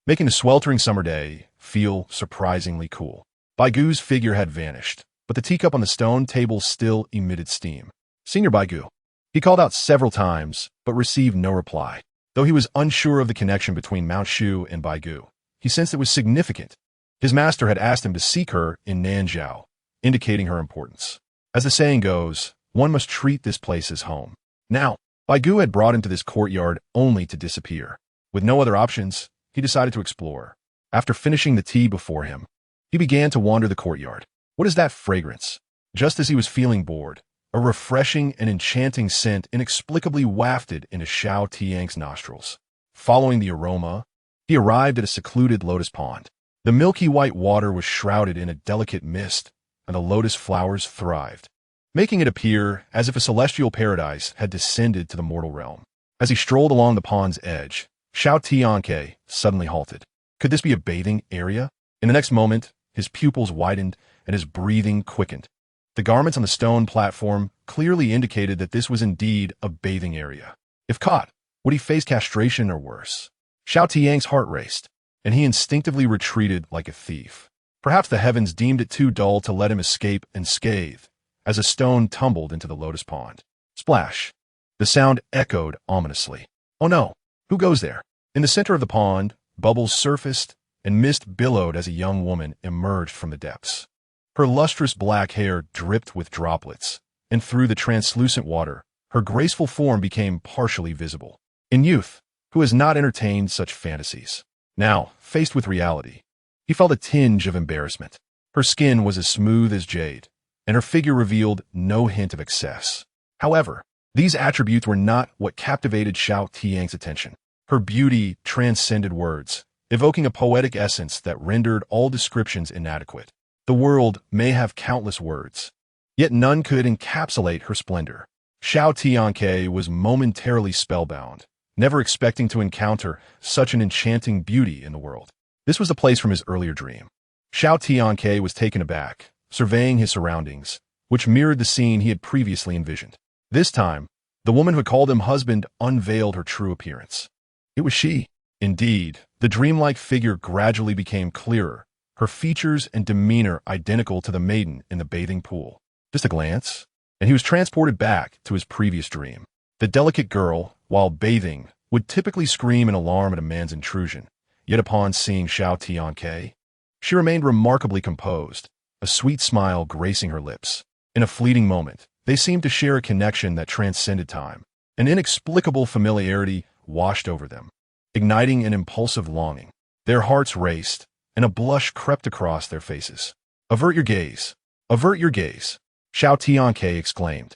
making the sweltering summer day feel surprisingly cool. Baigu's figure had vanished, but the teacup on the stone table still emitted steam. "Senior Baigu." He called out several times, but received no reply. Though he was unsure of the connection between Mount Shu and Baigu, he sensed it was significant. His master had asked him to seek her in Nanzhao, indicating her importance. As the saying goes, one must treat this place as home. Now, Baigu had brought him to this courtyard only to disappear. With no other options, he decided to explore. After finishing the tea before him, he began to wander the courtyard. What is that fragrance? Just as he was feeling bored, a refreshing and enchanting scent inexplicably wafted into Xiao Tianque's nostrils. Following the aroma, he arrived at a secluded lotus pond. The milky white water was shrouded in a delicate mist, and the lotus flowers thrived, making it appear as if a celestial paradise had descended to the mortal realm. As he strolled along the pond's edge, Xiao Tianque suddenly halted. Could this be a bathing area? In the next moment, his pupils widened and his breathing quickened. The garments on the stone platform clearly indicated that this was indeed a bathing area. If caught, would he face castration or worse? Xiao Tianque's heart raced, and he instinctively retreated like a thief. Perhaps the heavens deemed it too dull to let him escape unscathed, as a stone tumbled into the lotus pond. Splash! The sound echoed ominously. Oh no! Who goes there? In the center of the pond, bubbles surfaced, and mist billowed as a young woman emerged from the depths. Her lustrous black hair dripped with droplets, and through the translucent water, her graceful form became partially visible. In youth, who has not entertained such fantasies? Now, faced with reality, he felt a tinge of embarrassment. Her skin was as smooth as jade, and her figure revealed no hint of excess. However, these attributes were not what captivated Xiao Tianque's attention. Her beauty transcended words, evoking a poetic essence that rendered all descriptions inadequate. The world may have countless words, yet none could encapsulate her splendor. Xiao Tianque was momentarily spellbound, never expecting to encounter such an enchanting beauty in the world. This was the place from his earlier dream. Xiao Tianque was taken aback, surveying his surroundings, which mirrored the scene he had previously envisioned. This time, the woman who had called him husband unveiled her true appearance. It was she. Indeed, the dreamlike figure gradually became clearer, her features and demeanor identical to the maiden in the bathing pool. Just a glance, and he was transported back to his previous dream. The delicate girl, while bathing, would typically scream in alarm at a man's intrusion, yet upon seeing Xiao Tianque, she remained remarkably composed, a sweet smile gracing her lips. In a fleeting moment, they seemed to share a connection that transcended time. An inexplicable familiarity washed over them, igniting an impulsive longing. Their hearts raced, and a blush crept across their faces. "Avert your gaze! Avert your gaze!" Xiao Tianque exclaimed.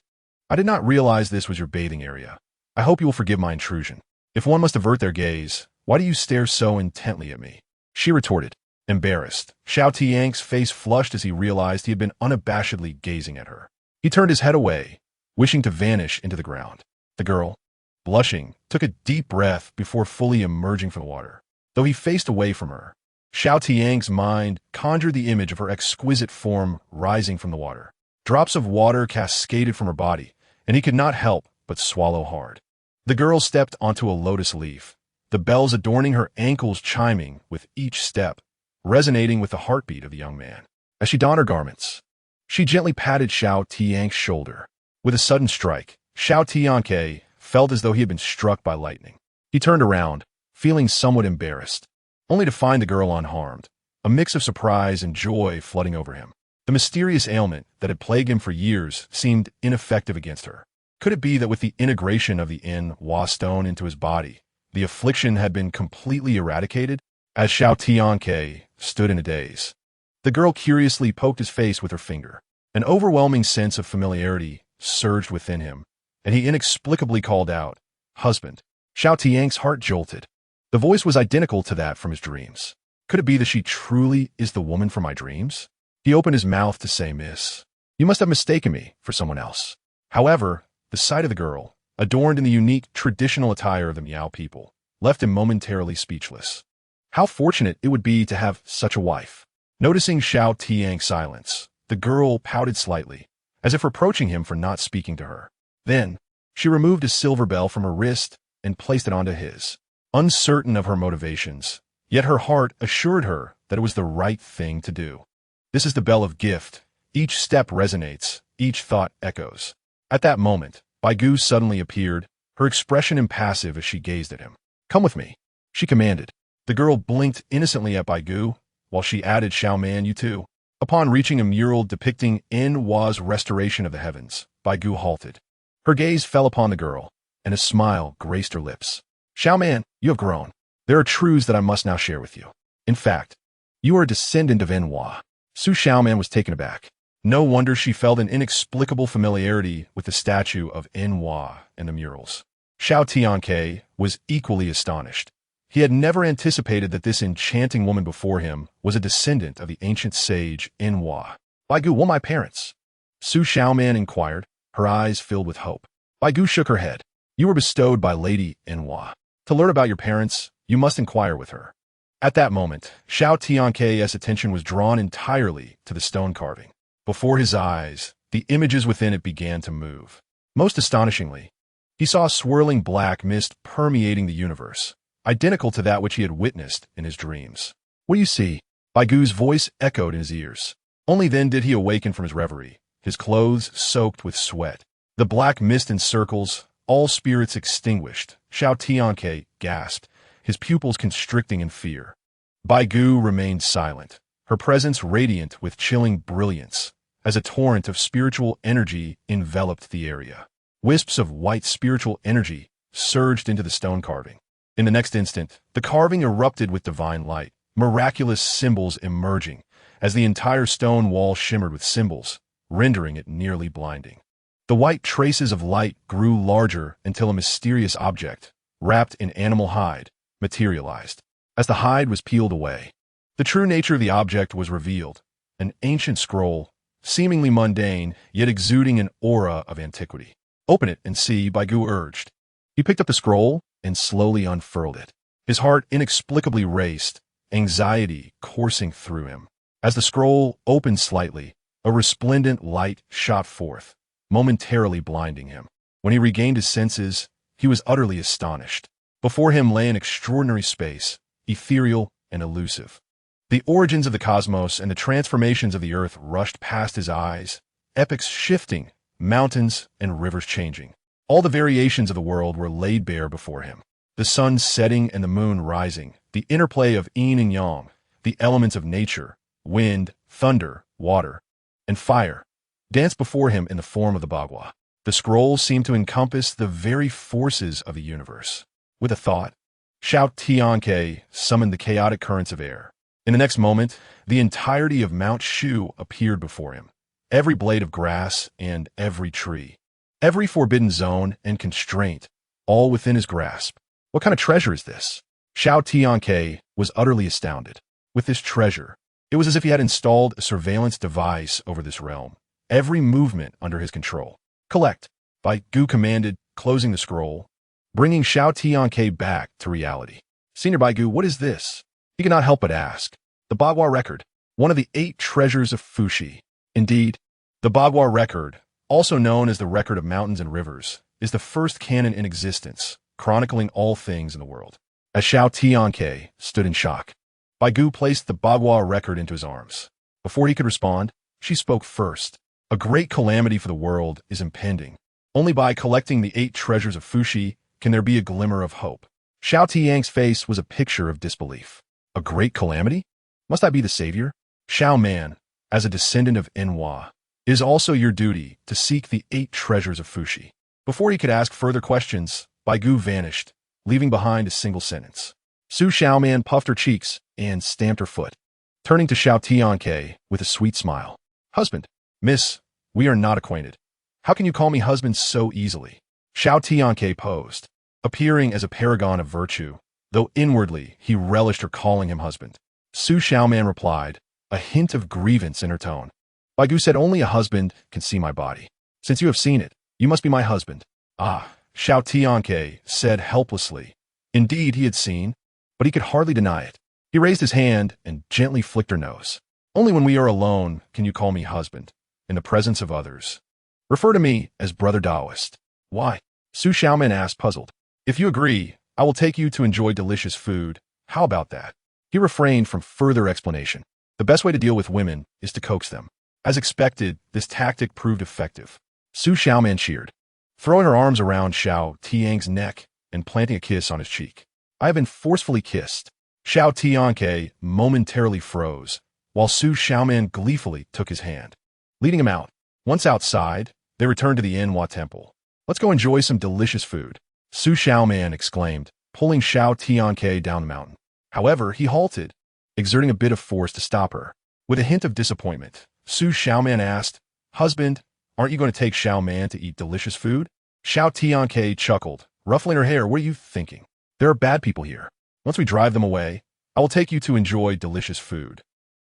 "I did not realize this was your bathing area. I hope you will forgive my intrusion. If one must avert their gaze, why do you stare so intently at me?" She retorted, embarrassed. Xiao Tianque's face flushed as he realized he had been unabashedly gazing at her. He turned his head away, wishing to vanish into the ground. The girl, blushing, took a deep breath before fully emerging from the water. Though he faced away from her, Xiao Tianque's mind conjured the image of her exquisite form rising from the water. Drops of water cascaded from her body, and he could not help but swallow hard. The girl stepped onto a lotus leaf, the bells adorning her ankles chiming with each step, resonating with the heartbeat of the young man. As she donned her garments, she gently patted Xiao Tianque's shoulder. With a sudden strike, Xiao Tianque felt as though he had been struck by lightning. He turned around, feeling somewhat embarrassed, only to find the girl unharmed, a mix of surprise and joy flooding over him. The mysterious ailment that had plagued him for years seemed ineffective against her. Could it be that with the integration of the Wa stone into his body, the affliction had been completely eradicated? As Xiao Tianque stood in a daze, the girl curiously poked his face with her finger. An overwhelming sense of familiarity surged within him, and he inexplicably called out, "Husband." Xiao Tianque's heart jolted. The voice was identical to that from his dreams. Could it be that she truly is the woman from my dreams? He opened his mouth to say, "Miss, you must have mistaken me for someone else." However, the sight of the girl, adorned in the unique traditional attire of the Miao people, left him momentarily speechless. How fortunate it would be to have such a wife. Noticing Xiao Tianque's silence, the girl pouted slightly, as if reproaching him for not speaking to her. Then, she removed a silver bell from her wrist and placed it onto his. Uncertain of her motivations, Yet her heart assured her that it was the right thing to do. This is the bell of gift. Each step resonates, each thought echoes. At that moment, Baigu suddenly appeared, her expression impassive as she gazed at him. "Come with me," she commanded. The girl blinked innocently at Baigu, while she added, "Xiao, you too." Upon reaching a mural depicting Inwa's restoration of the heavens, Baigu halted. Her gaze fell upon the girl, and a smile graced her lips. "Xiao, you have grown. There are truths that I must now share with you. In fact, you are a descendant of Inwa." Xiao was taken aback. No wonder she felt an inexplicable familiarity with the statue of Inwa and the murals. Xiao Tianque was equally astonished. He had never anticipated that this enchanting woman before him was a descendant of the ancient sage Inwa. "Baigu, will my parents?" Xiao inquired, her eyes filled with hope. Baigu shook her head. "You were bestowed by Lady Inwa. To learn about your parents, you must inquire with her." At that moment, Xiao Tianque's attention was drawn entirely to the stone carving. Before his eyes, the images within it began to move. Most astonishingly, he saw a swirling black mist permeating the universe, identical to that which he had witnessed in his dreams. "What do you see?" Baigu's voice echoed in his ears. Only then did he awaken from his reverie, his clothes soaked with sweat. The black mist encircles, all spirits extinguished. Xiao Tianque gasped, his pupils constricting in fear. Baigu remained silent, her presence radiant with chilling brilliance, as a torrent of spiritual energy enveloped the area. Wisps of white spiritual energy surged into the stone carving. In the next instant, the carving erupted with divine light, miraculous symbols emerging, as the entire stone wall shimmered with symbols, rendering it nearly blinding. The white traces of light grew larger until a mysterious object, wrapped in animal hide, materialized. As the hide was peeled away, the true nature of the object was revealed, an ancient scroll, seemingly mundane, yet exuding an aura of antiquity. "Open it and see," Baigu urged. He picked up the scroll and slowly unfurled it. His heart inexplicably raced, anxiety coursing through him. As the scroll opened slightly, a resplendent light shot forth, momentarily blinding him. When he regained his senses, he was utterly astonished. Before him lay an extraordinary space, ethereal and elusive. The origins of the cosmos and the transformations of the earth rushed past his eyes, epochs shifting, mountains and rivers changing. All the variations of the world were laid bare before him. The sun setting and the moon rising, the interplay of yin and yang, the elements of nature, wind, thunder, water, and fire, danced before him in the form of the Bagua. The scroll seemed to encompass the very forces of the universe. With a thought, Xiao Tianque summoned the chaotic currents of air. In the next moment, the entirety of Mount Shu appeared before him. Every blade of grass and every tree. Every forbidden zone and constraint, all within his grasp. What kind of treasure is this? Xiao Tianque was utterly astounded. With this treasure, it was as if he had installed a surveillance device over this realm, every movement under his control. "Collect," Baigu commanded, closing the scroll, bringing Xiao Tianque back to reality. "Senior Baigu, what is this?" He could not help but ask. "The Bagua record, one of the 8 treasures of Fuxi." Indeed, the Bagua record, also known as the record of mountains and rivers, is the first canon in existence, chronicling all things in the world. As Xiao Tianque stood in shock, Baigu placed the Bagua record into his arms. Before he could respond, she spoke first. "A great calamity for the world is impending. Only by collecting the 8 treasures of Fuxi can there be a glimmer of hope." Xiao Tianque's face was a picture of disbelief. "A great calamity? Must I be the savior?" "Xiao, as a descendant of Inwa, it is also your duty to seek the 8 treasures of Fuxi." Before he could ask further questions, Baigu vanished, leaving behind a single sentence. Xiao puffed her cheeks and stamped her foot, turning to Xiao Tianque with a sweet smile. "Husband, miss, we are not acquainted. How can you call me husband so easily?" Xiao Tianque posed, appearing as a paragon of virtue, though inwardly he relished her calling him husband. Xiao replied, a hint of grievance in her tone. "Baigu said only a husband can see my body. Since you have seen it, you must be my husband." "Ah," Xiao Tianque said helplessly. Indeed, he had seen, but he could hardly deny it. He raised his hand and gently flicked her nose. "Only when we are alone can you call me husband, in the presence of others. Refer to me as Brother Taoist." "Why?" Xiao asked, puzzled. "If you agree, I will take you to enjoy delicious food. How about that?" He refrained from further explanation. The best way to deal with women is to coax them. As expected, this tactic proved effective. Su Xiaoman cheered, throwing her arms around Xiao Tianque's neck and planting a kiss on his cheek. I have been forcefully kissed. Xiao Tianque momentarily froze, while Su Xiaoman gleefully took his hand, leading him out. Once outside, they returned to the Inhua temple. Let's go enjoy some delicious food, Su Xiaoman exclaimed, pulling Xiao Tianque down the mountain. However, he halted, exerting a bit of force to stop her. With a hint of disappointment, Su Xiaoman asked, "Husband, aren't you going to take Xiaoman to eat delicious food?" Xiao Tianque chuckled, ruffling her hair. "What are you thinking? There are bad people here. Once we drive them away, I will take you to enjoy delicious food."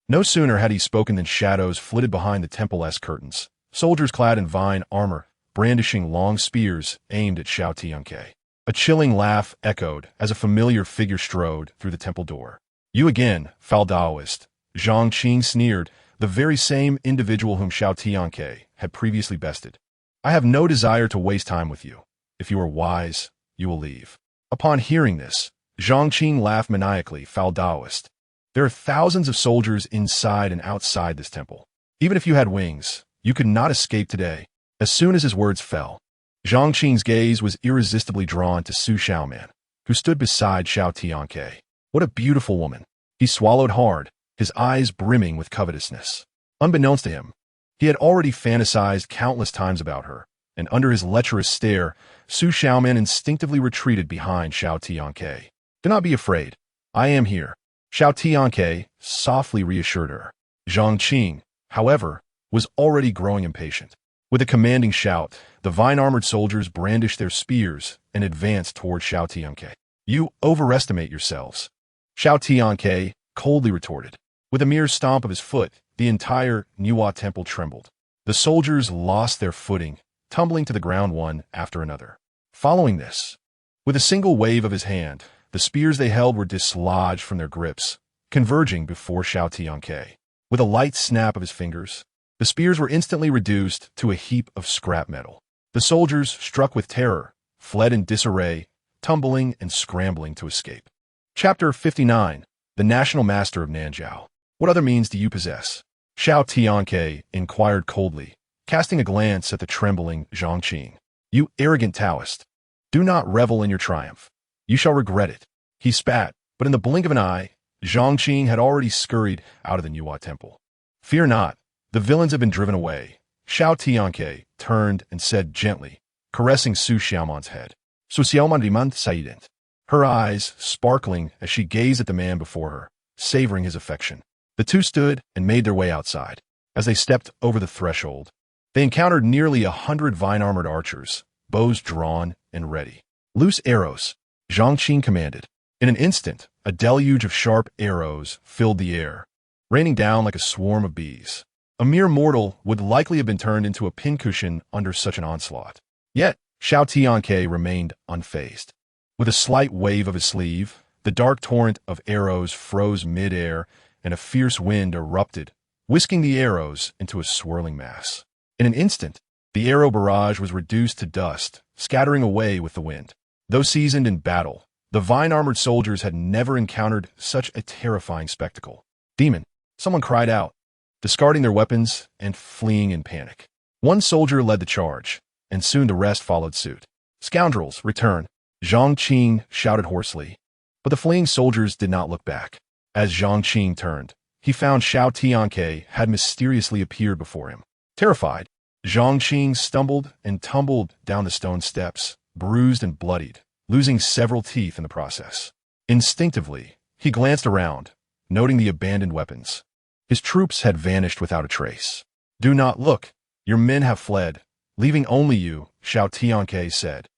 No sooner had he spoken than shadows flitted behind the temple-esque curtains, soldiers clad in vine armor, brandishing long spears aimed at Xiao Tianque. A chilling laugh echoed as a familiar figure strode through the temple door. "You again, foul Taoist," Zhang Qing sneered, the very same individual whom Xiao Tianque had previously bested. "I have no desire to waste time with you. If you are wise, you will leave." Upon hearing this, Zhang Qing laughed maniacally. "Foul Taoist. There are thousands of soldiers inside and outside this temple. Even if you had wings, you could not escape today." As soon as his words fell, Zhang Qing's gaze was irresistibly drawn to Su Xiaoman, who stood beside Xiao Tianque. What a beautiful woman. He swallowed hard, his eyes brimming with covetousness. Unbeknownst to him, he had already fantasized countless times about her, and under his lecherous stare, Su Xiaoman instinctively retreated behind Xiao Tianque. "Do not be afraid. I am here," Xiao Tianque softly reassured her. Zhang Qing, however, was already growing impatient. With a commanding shout, the vine-armored soldiers brandished their spears and advanced toward Xiao Tianque. "You overestimate yourselves," Xiao Tianque coldly retorted. With a mere stomp of his foot, the entire Nuwa temple trembled. The soldiers lost their footing, tumbling to the ground one after another. Following this, with a single wave of his hand, the spears they held were dislodged from their grips, converging before Xiao Tianque. With a light snap of his fingers, the spears were instantly reduced to a heap of scrap metal. The soldiers, struck with terror, fled in disarray, tumbling and scrambling to escape. Chapter 59. The National Master of Nanjiao. "What other means do you possess?" Xiao Tianque inquired coldly, casting a glance at the trembling Zhang Qing. "You arrogant Taoist. Do not revel in your triumph. You shall regret it." He spat, but in the blink of an eye, Zhang Qing had already scurried out of the Nuwa temple. "Fear not. The villains have been driven away." Xiao Tianque turned and said gently, caressing Su Xiaoman's head. "Su Xiaoman demand saident." Her eyes sparkling as she gazed at the man before her, savoring his affection. The two stood and made their way outside. As they stepped over the threshold, they encountered nearly 100 vine-armored archers, bows drawn and ready. "Loose arrows," Zhang Qing commanded. In an instant, a deluge of sharp arrows filled the air, raining down like a swarm of bees. A mere mortal would likely have been turned into a pincushion under such an onslaught. Yet, Xiao Tianque remained unfazed. With a slight wave of his sleeve, the dark torrent of arrows froze mid-air, and a fierce wind erupted, whisking the arrows into a swirling mass. In an instant, the arrow barrage was reduced to dust, scattering away with the wind. Though seasoned in battle, the vine-armored soldiers had never encountered such a terrifying spectacle. "Demon!" someone cried out, discarding their weapons and fleeing in panic. One soldier led the charge, and soon the rest followed suit. "Scoundrels, return!" Zhang Qing shouted hoarsely, but the fleeing soldiers did not look back. As Zhang Qing turned, he found Xiao Tianque had mysteriously appeared before him. Terrified, Zhang Qing stumbled and tumbled down the stone steps, bruised and bloodied, losing several teeth in the process. Instinctively, he glanced around, noting the abandoned weapons. His troops had vanished without a trace. "Do not look. Your men have fled, leaving only you," Xiao Tianque said,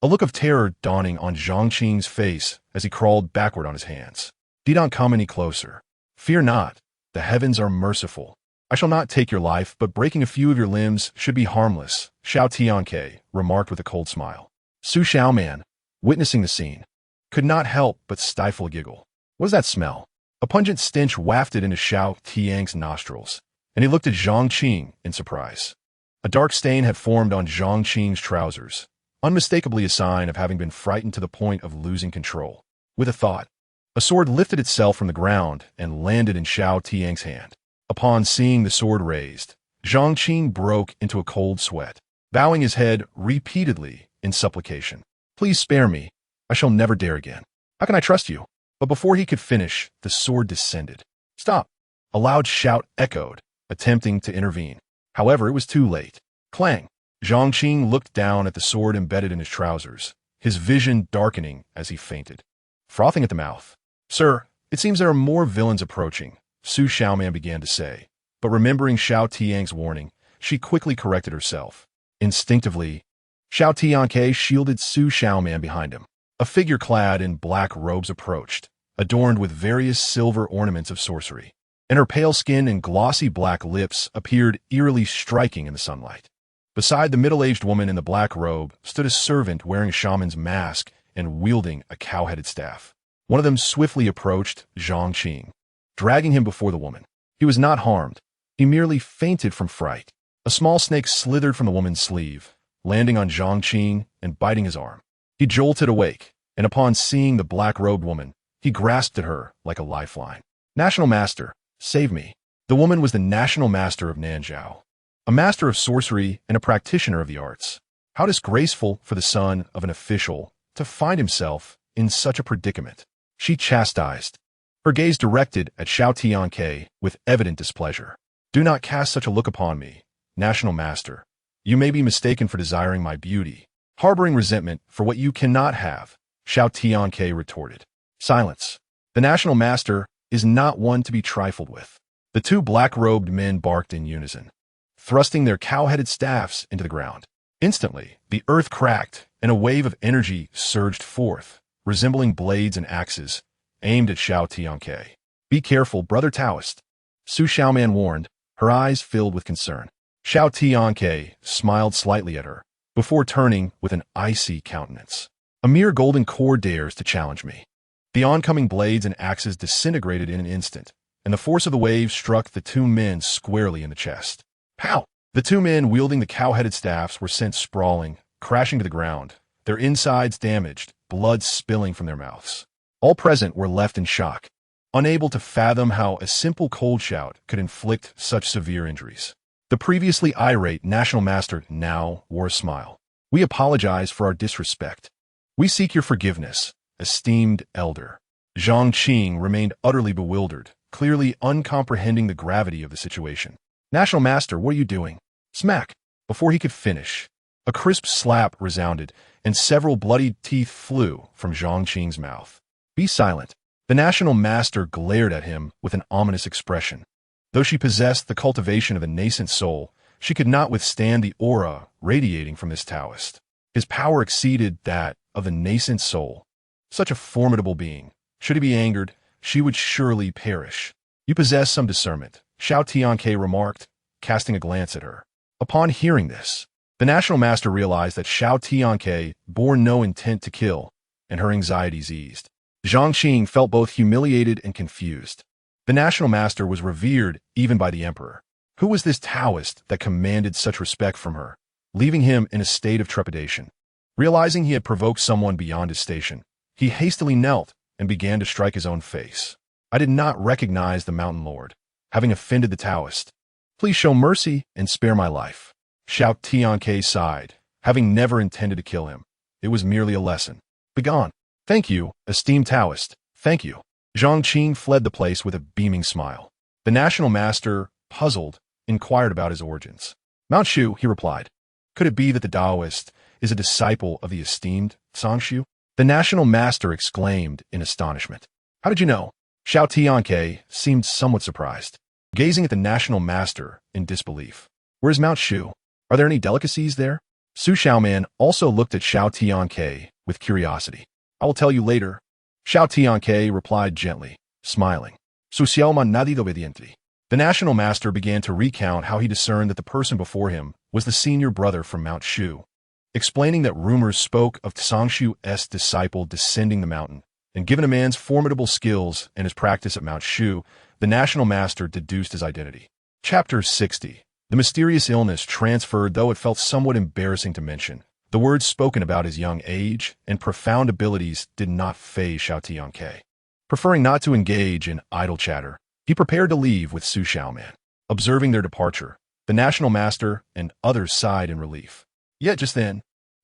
a look of terror dawning on Zhang Qing's face as he crawled backward on his hands. "Do not come any closer. Fear not. The heavens are merciful. I shall not take your life, but breaking a few of your limbs should be harmless," Xiao Tianque remarked with a cold smile. Su Xiaoman, witnessing the scene, could not help but stifle a giggle. "What is that smell?" A pungent stench wafted into Xiao Tianque's nostrils, and he looked at Zhang Qing in surprise. A dark stain had formed on Zhang Qing's trousers, unmistakably a sign of having been frightened to the point of losing control. With a thought, A sword lifted itself from the ground and landed in Xiao Tianque's hand. Upon seeing the sword raised, Zhang Qing broke into a cold sweat, bowing his head repeatedly in supplication. Please spare me. I shall never dare again. How can I trust you? But before he could finish, the sword descended. Stop! A loud shout echoed, attempting to intervene. However, it was too late. Clang! Zhang Qing looked down at the sword embedded in his trousers, his vision darkening as he fainted. Frothing at the mouth. Sir, it seems there are more villains approaching, Su Xiaoman began to say. But remembering Xiao Tianque's warning, she quickly corrected herself. Instinctively, Xiao Tianque shielded Su Xiaoman behind him. A figure clad in black robes approached, adorned with various silver ornaments of sorcery, and her pale skin and glossy black lips appeared eerily striking in the sunlight. Beside the middle-aged woman in the black robe stood a servant wearing a shaman's mask and wielding a cow-headed staff. One of them swiftly approached Zhang Qing, dragging him before the woman. He was not harmed. He merely fainted from fright. A small snake slithered from the woman's sleeve, landing on Zhang Qing and biting his arm. He jolted awake, and upon seeing the black-robed woman, he grasped at her like a lifeline. National Master, save me. The woman was the National Master of Nanzhao, a master of sorcery and a practitioner of the arts. How disgraceful for the son of an official to find himself in such a predicament. She chastised, her gaze directed at Xiao Tianque with evident displeasure. Do not cast such a look upon me, National Master. You may be mistaken for desiring my beauty, harboring resentment for what you cannot have, Xiao Tianque retorted. Silence. The National Master is not one to be trifled with. The two black-robed men barked in unison, thrusting their cow-headed staffs into the ground. Instantly, the earth cracked, and a wave of energy surged forth, resembling blades and axes, aimed at Xiao Tianque. Be careful, brother Taoist, Su Xiaoman warned, her eyes filled with concern. Xiao Tianque smiled slightly at her, before turning with an icy countenance. A mere golden core dares to challenge me. The oncoming blades and axes disintegrated in an instant, and the force of the wave struck the two men squarely in the chest. Pow! The two men wielding the cow-headed staffs were sent sprawling, crashing to the ground, their insides damaged, blood spilling from their mouths. All present were left in shock, unable to fathom how a simple cold shout could inflict such severe injuries. The previously irate National Master now wore a smile. We apologize for our disrespect. We seek your forgiveness, esteemed elder. Zhang Qing remained utterly bewildered, clearly uncomprehending the gravity of the situation. National Master, what are you doing? Smack! Before he could finish, a crisp slap resounded, and several bloody teeth flew from Zhang Qing's mouth. Be silent. The National Master glared at him with an ominous expression. Though she possessed the cultivation of a nascent soul, she could not withstand the aura radiating from this Taoist. His power exceeded that of a nascent soul. Such a formidable being. Should he be angered, she would surely perish. You possess some discernment, Xiao Tianque remarked, casting a glance at her. Upon hearing this, the National Master realized that Xiao Tianque bore no intent to kill, and her anxieties eased. Zhang Qing felt both humiliated and confused. The National Master was revered even by the Emperor. Who was this Taoist that commanded such respect from her, leaving him in a state of trepidation? Realizing he had provoked someone beyond his station, he hastily knelt and began to strike his own face. I did not recognize the Mountain Lord, having offended the Taoist. Please show mercy and spare my life. Xiao Tianque sighed, having never intended to kill him. It was merely a lesson. Begone. Thank you, esteemed Taoist, thank you. Zhang Qing fled the place with a beaming smile. The National Master, puzzled, inquired about his origins. Mount Shu, he replied. Could it be that the Taoist is a disciple of the esteemed Sangshu? The National Master exclaimed in astonishment. How did you know? Xiao Tianque seemed somewhat surprised, gazing at the National Master in disbelief. Where's Mount Shu? Are there any delicacies there? Su Xiaoman also looked at Xiao Tianque with curiosity. I will tell you later. Xiao Tianque replied gently, smiling. Su Xiaoman nadie obediente. The National Master began to recount how he discerned that the person before him was the senior brother from Mount Shu, explaining that rumors spoke of Sangshu's disciple descending the mountain, and given a man's formidable skills and his practice at Mount Shu, the National Master deduced his identity. Chapter 60. The mysterious illness transferred, though it felt somewhat embarrassing to mention. The words spoken about his young age and profound abilities did not faze Xiao Tianque. Preferring not to engage in idle chatter, he prepared to leave with Su Xiaoman. Observing their departure, the National Master and others sighed in relief. Yet just then,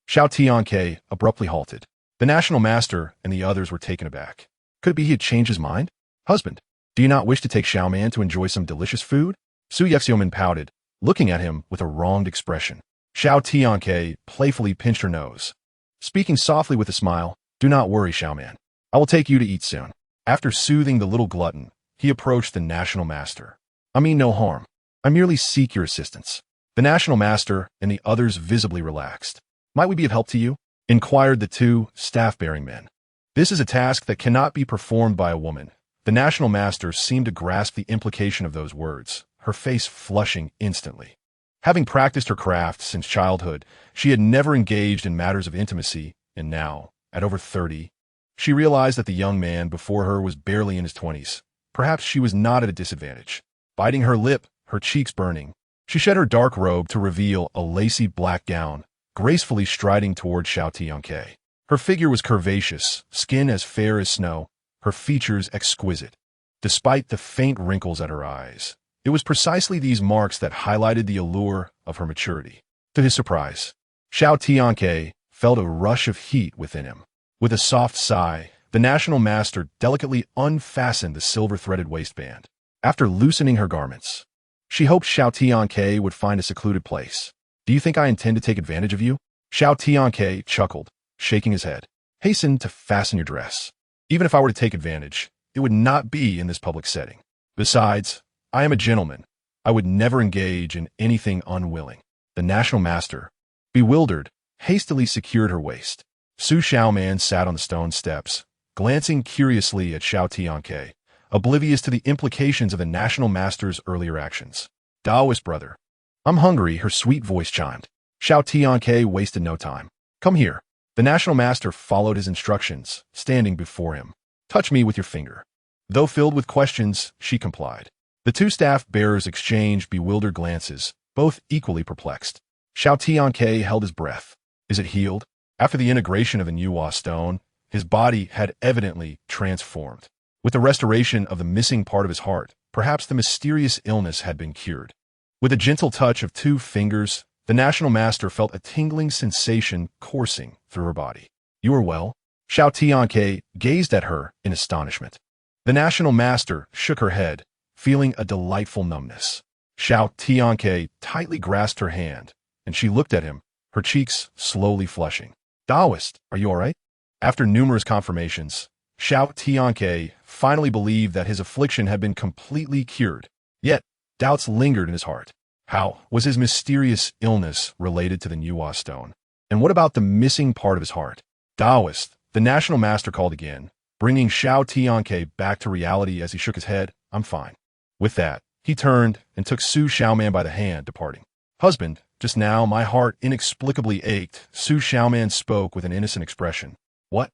Xiao Tianque abruptly halted. The National Master and the others were taken aback. Could it be he had changed his mind? Husband, do you not wish to take Xiaoman to enjoy some delicious food? Su Xiaoman pouted, looking at him with a wronged expression. Xiao Tianque playfully pinched her nose. Speaking softly with a smile, do not worry, Xiaoman. I will take you to eat soon. After soothing the little glutton, he approached the National Master. I mean no harm. I merely seek your assistance. The National Master and the others visibly relaxed. Might we be of help to you? Inquired the two staff-bearing men. This is a task that cannot be performed by a woman. The National Master seemed to grasp the implication of those words, her face flushing instantly. Having practiced her craft since childhood, she had never engaged in matters of intimacy, and now, at over 30, she realized that the young man before her was barely in his 20s. Perhaps she was not at a disadvantage. Biting her lip, her cheeks burning, she shed her dark robe to reveal a lacy black gown, gracefully striding toward Xiao Tianque. Her figure was curvaceous, skin as fair as snow, her features exquisite, despite the faint wrinkles at her eyes. It was precisely these marks that highlighted the allure of her maturity. To his surprise, Xiao Tianque felt a rush of heat within him. With a soft sigh, the National Master delicately unfastened the silver-threaded waistband. After loosening her garments, she hoped Xiao Tianque would find a secluded place. Do you think I intend to take advantage of you? Xiao Tianque chuckled, shaking his head. Hasten to fasten your dress. Even if I were to take advantage, it would not be in this public setting. Besides, I am a gentleman. I would never engage in anything unwilling. The National Master, bewildered, hastily secured her waist. Su Xiaoman sat on the stone steps, glancing curiously at Xiao Tianque, oblivious to the implications of the National Master's earlier actions. Taoist brother. I'm hungry, her sweet voice chimed. Xiao Tianque wasted no time. Come here. The National Master followed his instructions, standing before him. Touch me with your finger. Though filled with questions, she complied. The two staff-bearers exchanged bewildered glances, both equally perplexed. Xiao Tianque held his breath. Is it healed? After the integration of the Nuwa stone, his body had evidently transformed. With the restoration of the missing part of his heart, perhaps the mysterious illness had been cured. With a gentle touch of two fingers, the National Master felt a tingling sensation coursing through her body. You are well? Xiao Tianque gazed at her in astonishment. The National Master shook her head, feeling a delightful numbness. Xiao Tianque tightly grasped her hand, and she looked at him, her cheeks slowly flushing. Taoist, are you all right? After numerous confirmations, Xiao Tianque finally believed that his affliction had been completely cured. Yet, doubts lingered in his heart. How was his mysterious illness related to the Nuwa stone? And what about the missing part of his heart? Taoist, the National Master called again, bringing Xiao Tianque back to reality as he shook his head. I'm fine. With that, he turned and took Su Xiaoman by the hand, departing. Husband, just now my heart inexplicably ached. Su Xiaoman spoke with an innocent expression. What?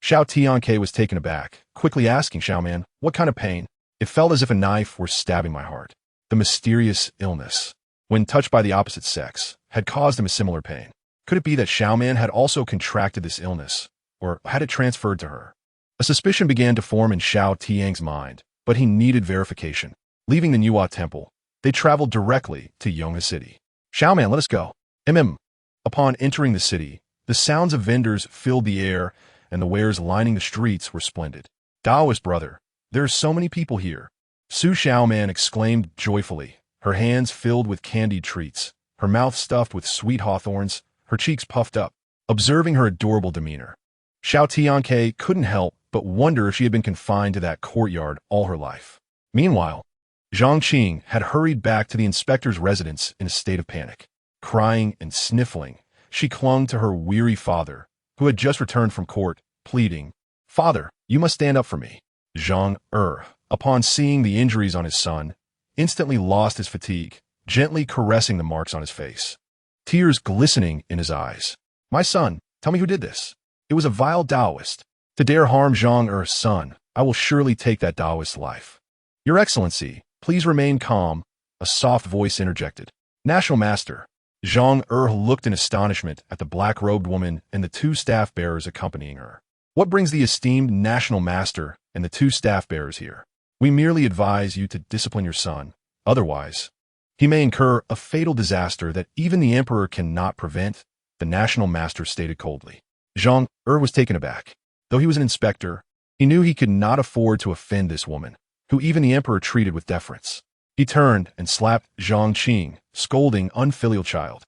Xiao Tianque was taken aback, quickly asking Xiaoman, what kind of pain? It felt as if a knife were stabbing my heart. The mysterious illness, when touched by the opposite sex, had caused him a similar pain. Could it be that Xiaoman had also contracted this illness, or had it transferred to her? A suspicion began to form in Xiao Tianque's mind, but he needed verification. Leaving the Nuwa temple, they traveled directly to Yonghe City. Xiaoman, let us go. Upon entering the city, the sounds of vendors filled the air, and the wares lining the streets were splendid. Taoist brother, there are so many people here. Su Xiaoman exclaimed joyfully, her hands filled with candied treats, her mouth stuffed with sweet hawthorns, her cheeks puffed up. Observing her adorable demeanor, Xiao Tianque couldn't help but wonder if she had been confined to that courtyard all her life. Meanwhile, Zhang Qing had hurried back to the inspector's residence in a state of panic. Crying and sniffling, she clung to her weary father, who had just returned from court, pleading, Father, you must stand up for me. Zhang upon seeing the injuries on his son, instantly lost his fatigue, gently caressing the marks on his face. Tears glistening in his eyes. My son, tell me who did this. It was a vile Taoist. To dare harm Zhang son, I will surely take that Taoist's life. Your Excellency, please remain calm, a soft voice interjected. National Master. Zhang looked in astonishment at the black-robed woman and the two staff-bearers accompanying her. What brings the esteemed national master and the two staff bearers here? We merely advise you to discipline your son. Otherwise, he may incur a fatal disaster that even the emperor cannot prevent, the national master stated coldly. Zhang was taken aback. Though he was an inspector, he knew he could not afford to offend this woman, who even the emperor treated with deference. He turned and slapped Zhang Qing, scolding, "Unfilial child.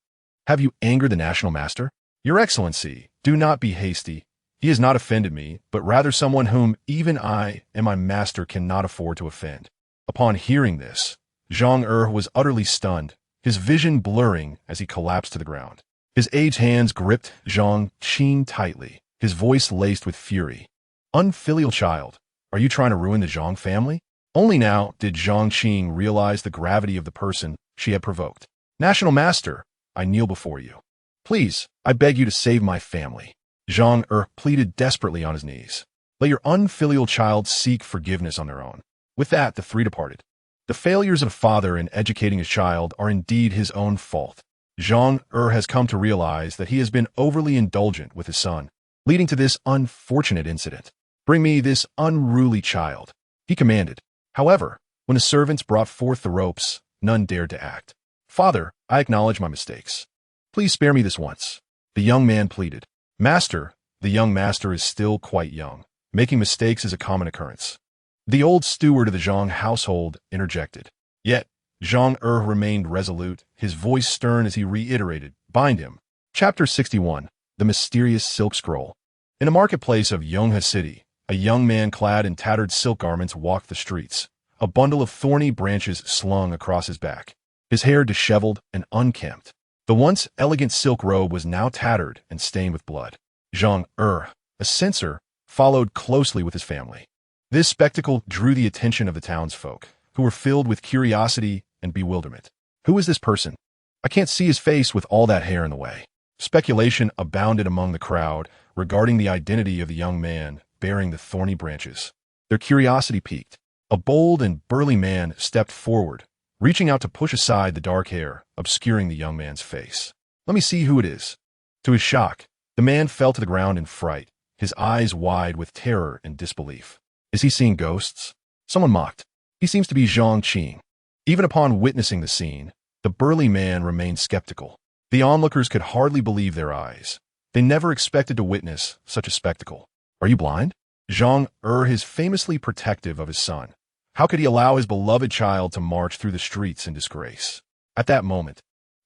Have you angered the national master? Your Excellency, do not be hasty. He has not offended me, but rather someone whom even I and my master cannot afford to offend." Upon hearing this, Zhang was utterly stunned, his vision blurring as he collapsed to the ground. His aged hands gripped Zhang Qing tightly, his voice laced with fury. "Unfilial child, are you trying to ruin the Zhang family?" Only now did Zhang Qing realize the gravity of the person she had provoked. "National Master, I kneel before you. Please, I beg you to save my family." Zhang pleaded desperately on his knees. "Let your unfilial child seek forgiveness on their own." With that, the three departed. The failures of a father in educating his child are indeed his own fault. Zhang has come to realize that he has been overly indulgent with his son, leading to this unfortunate incident. "Bring me this unruly child," he commanded. However, when the servants brought forth the ropes, none dared to act. "Father, I acknowledge my mistakes. Please spare me this once," the young man pleaded. "Master, the young master is still quite young. Making mistakes is a common occurrence." The old steward of the Zhang household interjected. Yet, Zhang remained resolute, his voice stern as he reiterated, "Bind him." Chapter 61, The Mysterious Silk Scroll. In a marketplace of Yonghe City, a young man clad in tattered silk garments walked the streets, a bundle of thorny branches slung across his back, his hair disheveled and unkempt. The once elegant silk robe was now tattered and stained with blood. Zhang a censor, followed closely with his family. This spectacle drew the attention of the townsfolk, who were filled with curiosity and bewilderment. Who is this person? I can't see his face with all that hair in the way. Speculation abounded among the crowd regarding the identity of the young man bearing the thorny branches. Their curiosity piqued. A bold and burly man stepped forward, reaching out to push aside the dark hair, obscuring the young man's face. "Let me see who it is." To his shock, the man fell to the ground in fright, his eyes wide with terror and disbelief. Is he seeing ghosts? Someone mocked. He seems to be Zhang Qing. Even upon witnessing the scene, the burly man remained skeptical. The onlookers could hardly believe their eyes. They never expected to witness such a spectacle. "Are you blind?" Zhang is famously protective of his son. How could he allow his beloved child to march through the streets in disgrace? At that moment,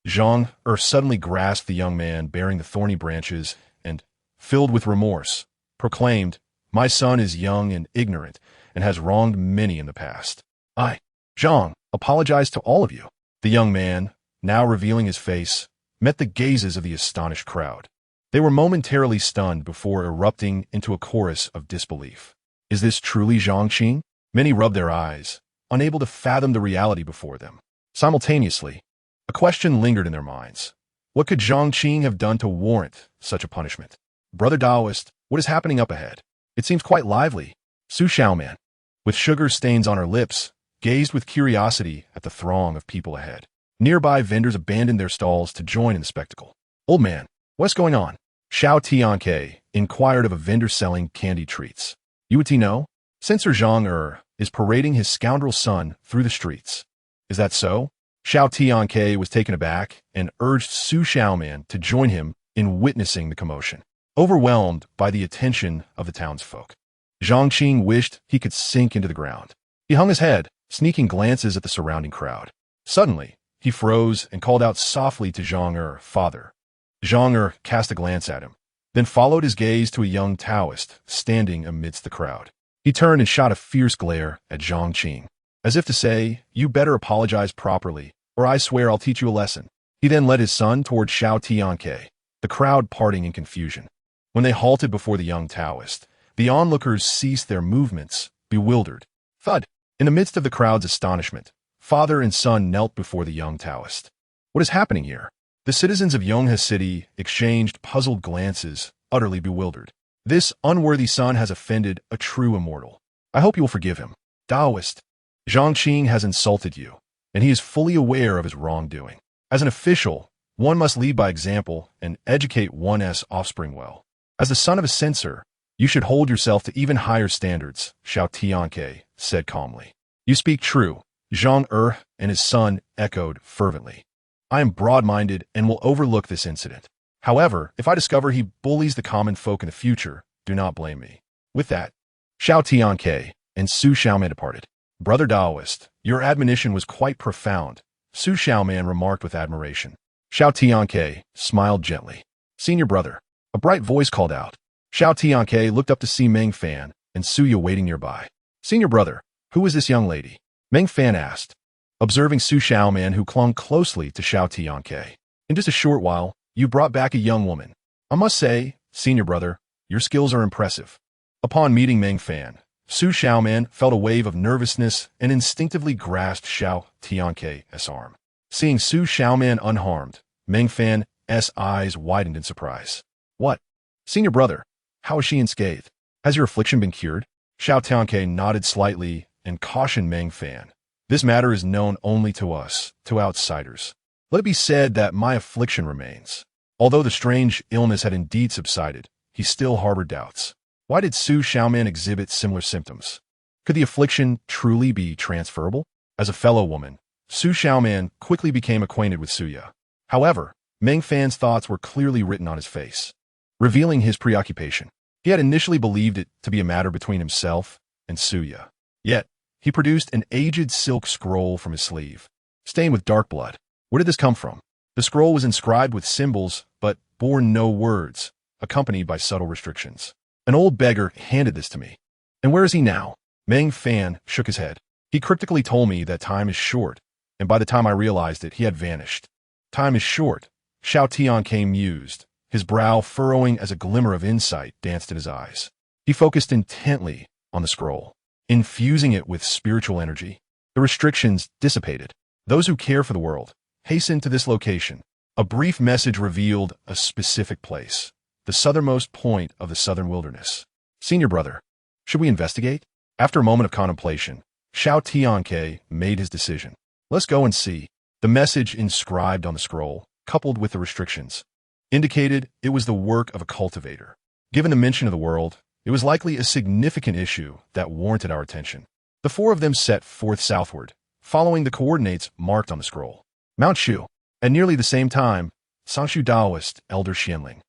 Zhang suddenly grasped the young man bearing the thorny branches and, filled with remorse, proclaimed, "My son is young and ignorant and has wronged many in the past. I, Zhang, apologize to all of you." The young man, now revealing his face, met the gazes of the astonished crowd. They were momentarily stunned before erupting into a chorus of disbelief. Is this truly Zhang Qing? Many rubbed their eyes, unable to fathom the reality before them. Simultaneously, a question lingered in their minds. What could Zhang Qing have done to warrant such a punishment? "Brother Taoist, what is happening up ahead? It seems quite lively." Su Xiaoman, with sugar stains on her lips, gazed with curiosity at the throng of people ahead. Nearby vendors abandoned their stalls to join in the spectacle. "Old man, what's going on?" Xiao Tianque inquired of a vendor selling candy treats. "You would know? Censor Zhang is parading his scoundrel son through the streets." "Is that so?" Xiao Tianque was taken aback and urged Su Xiaoman to join him in witnessing the commotion. Overwhelmed by the attention of the townsfolk, Zhang Qing wished he could sink into the ground. He hung his head, sneaking glances at the surrounding crowd. Suddenly, he froze and called out softly to Zhang "Father." Zhang cast a glance at him, then followed his gaze to a young Taoist standing amidst the crowd. He turned and shot a fierce glare at Zhang Qing, as if to say, "You better apologize properly, or I swear I'll teach you a lesson." He then led his son toward Xiao Tianque, the crowd parting in confusion. When they halted before the young Taoist, the onlookers ceased their movements, bewildered. Thud! In the midst of the crowd's astonishment, father and son knelt before the young Taoist. What is happening here? The citizens of Yonghe City exchanged puzzled glances, utterly bewildered. This unworthy son has offended a true immortal. I hope you will forgive him. Taoist, Zhang Qing has insulted you, and he is fully aware of his wrongdoing. As an official, one must lead by example and educate one's offspring well. As the son of a censor, You should hold yourself to even higher standards, Xiao Tianque said calmly. You speak true, Zhang and his son echoed fervently. I am broad-minded and will overlook this incident. However, if I discover he bullies the common folk in the future, do not blame me. With that, Xiao Tianque and Su Xiaoman departed. Brother Taoist, your admonition was quite profound, Su Xiaoman remarked with admiration. Xiao Tianque smiled gently. Senior brother, a bright voice called out. Xiao Tianque looked up to see Meng Fan and Suya waiting nearby. Senior brother, who is this young lady? Meng Fan asked, observing Su Xiaoman who clung closely to Xiao Tianque. In just a short while, you brought back a young woman. I must say, senior brother, your skills are impressive. Upon meeting Meng Fan, Su Xiaoman felt a wave of nervousness and instinctively grasped Xiao Tianque's arm. Seeing Su Xiaoman unharmed, Meng Fan's eyes widened in surprise. What? Senior brother, how is she unscathed? Has your affliction been cured? Xiao Tianque nodded slightly and cautioned Meng Fan. This matter is known only to us, to outsiders. Let it be said that my affliction remains. Although the strange illness had indeed subsided, he still harbored doubts. Why did Su Xiaoman exhibit similar symptoms? Could the affliction truly be transferable? As a fellow woman, Su Xiaoman quickly became acquainted with Suya. However, Meng Fan's thoughts were clearly written on his face, revealing his preoccupation. He had initially believed it to be a matter between himself and Suya. Yet, he produced an aged silk scroll from his sleeve, stained with dark blood. Where did this come from? The scroll was inscribed with symbols, but bore no words, accompanied by subtle restrictions. An old beggar handed this to me. And where is he now? Meng Fan shook his head. He cryptically told me that time is short, and by the time I realized it, he had vanished. Time is short, Xiao Tianque mused, his brow furrowing as a glimmer of insight danced in his eyes. He focused intently on the scroll, infusing it with spiritual energy. The restrictions dissipated. Those who care for the world, hasten to this location. A brief message revealed a specific place, the southernmost point of the southern wilderness. Senior brother, should we investigate? After a moment of contemplation, Xiao Tianque made his decision. Let's go and see. The message inscribed on the scroll, coupled with the restrictions, indicated it was the work of a cultivator. Given the mention of the world, it was likely a significant issue that warranted our attention. The four of them set forth southward, following the coordinates marked on the scroll. Mount Shu. At nearly the same time, Sangshu Daoist, Elder Xianling,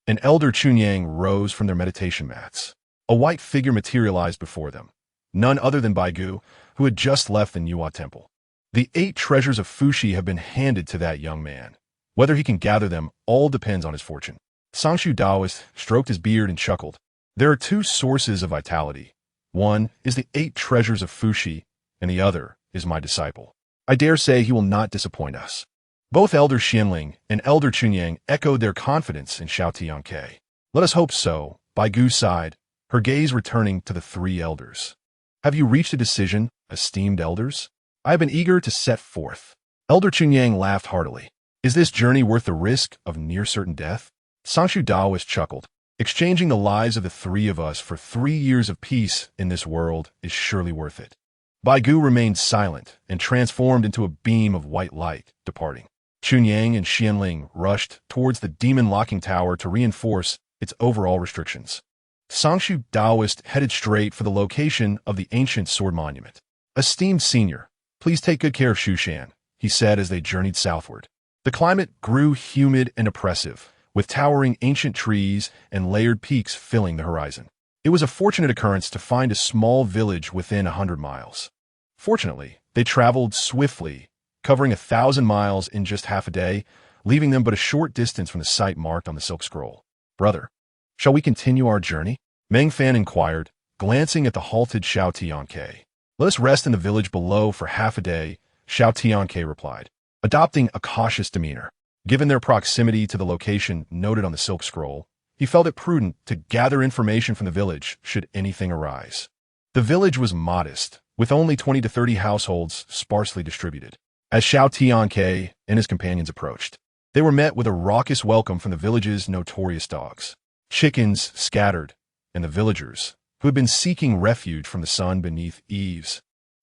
and Elder Chunyang rose from their meditation mats. A white figure materialized before them, none other than Baigu, who had just left the Nuwa Temple. The 8 treasures of Fuxi have been handed to that young man. Whether he can gather them all depends on his fortune. Sangshu Daoist stroked his beard and chuckled. There are 2 sources of vitality. One is the 8 treasures of Fuxi, and the other is my disciple. I dare say he will not disappoint us. Both Elder Xianling and Elder Chunyang echoed their confidence in Xiao Tianque. Let us hope so, Baigu sighed, her gaze returning to the 3 elders. Have you reached a decision, esteemed elders? I have been eager to set forth. Elder Chunyang laughed heartily. Is this journey worth the risk of near-certain death? Sangshu Daoist chuckled. Exchanging the lives of the 3 of us for 3 years of peace in this world is surely worth it. Baigu remained silent and transformed into a beam of white light, departing. Chunyang and Xianling rushed towards the demon locking tower to reinforce its overall restrictions. Sangshu Daoist headed straight for the location of the ancient sword monument. Esteemed senior, please take good care of Shushan, he said as they journeyed southward. The climate grew humid and oppressive, with towering ancient trees and layered peaks filling the horizon. It was a fortunate occurrence to find a small village within 100 miles. Fortunately, they traveled swiftly, covering 1,000 miles in just half a day, leaving them but a short distance from the site marked on the silk scroll. Brother, shall we continue our journey? Meng Fan inquired, glancing at the halted Xiao Tianque. Let us rest in the village below for half a day, Xiao Tianque replied, adopting a cautious demeanor. Given their proximity to the location noted on the silk scroll, he felt it prudent to gather information from the village should anything arise. The village was modest, with only 20 to 30 households sparsely distributed. As Xiao Tianque and his companions approached, they were met with a raucous welcome from the village's notorious dogs. Chickens scattered, and the villagers, who had been seeking refuge from the sun beneath eaves,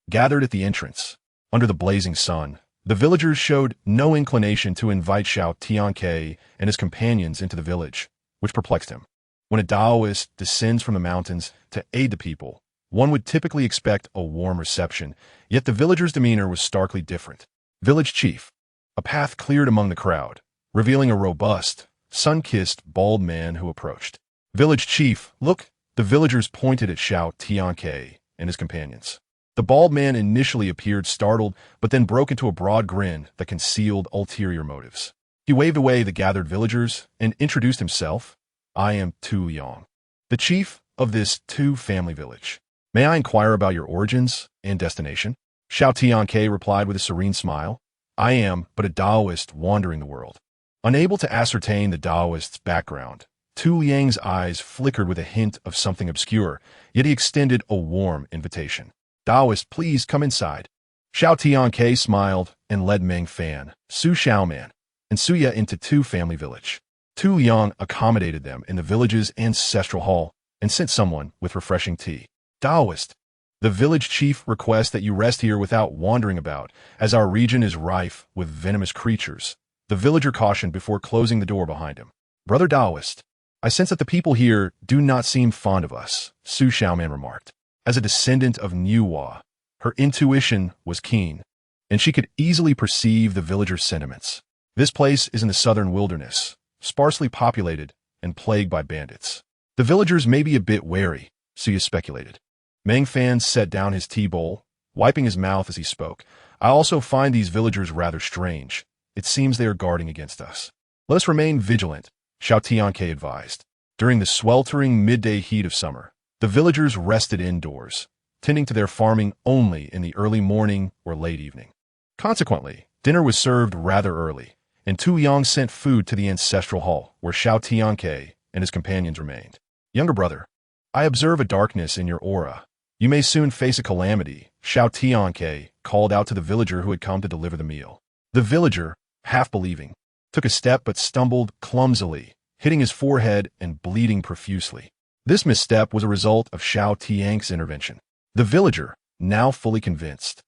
gathered at the entrance. Under the blazing sun, the villagers showed no inclination to invite Xiao Tianque and his companions into the village, which perplexed him. When a Taoist descends from the mountains to aid the people, one would typically expect a warm reception, yet the villager's demeanor was starkly different. Village chief. A path cleared among the crowd, revealing a robust, sun-kissed, bald man who approached. Village chief, look, the villagers pointed at Xiao Tianque and his companions. The bald man initially appeared startled, but then broke into a broad grin that concealed ulterior motives. He waved away the gathered villagers and introduced himself. I am Tu Yang, the chief of this two-family village. May I inquire about your origins and destination? Xiao Tianque replied with a serene smile. I am but a Taoist wandering the world. Unable to ascertain the Taoist's background, Tu Yang's eyes flickered with a hint of something obscure, yet he extended a warm invitation. Taoist, please come inside. Xiao Tianque smiled and led Meng Fan, Su Xiaoman, and Suya into two-family village. Tu Yang accommodated them in the village's ancestral hall and sent someone with refreshing tea. Taoist, the village chief requests that you rest here without wandering about, as our region is rife with venomous creatures. The villager cautioned before closing the door behind him. Brother Taoist, I sense that the people here do not seem fond of us, Su Xiaoman remarked. As a descendant of Niuhua, her intuition was keen, and she could easily perceive the villagers' sentiments. This place is in the southern wilderness, sparsely populated and plagued by bandits. The villagers may be a bit wary, Suya speculated. Meng Fan set down his tea bowl, wiping his mouth as he spoke. I also find these villagers rather strange. It seems they are guarding against us. Let us remain vigilant, Xiao Tianque advised. During the sweltering midday heat of summer, the villagers rested indoors, tending to their farming only in the early morning or late evening. Consequently, dinner was served rather early, and Tu Yang sent food to the ancestral hall, where Xiao Tianque and his companions remained. Younger brother, I observe a darkness in your aura. You may soon face a calamity, Xiao Tianque called out to the villager who had come to deliver the meal. The villager, half believing, took a step but stumbled clumsily, hitting his forehead and bleeding profusely. This misstep was a result of Xiao Tianque's intervention. The villager, now fully convinced,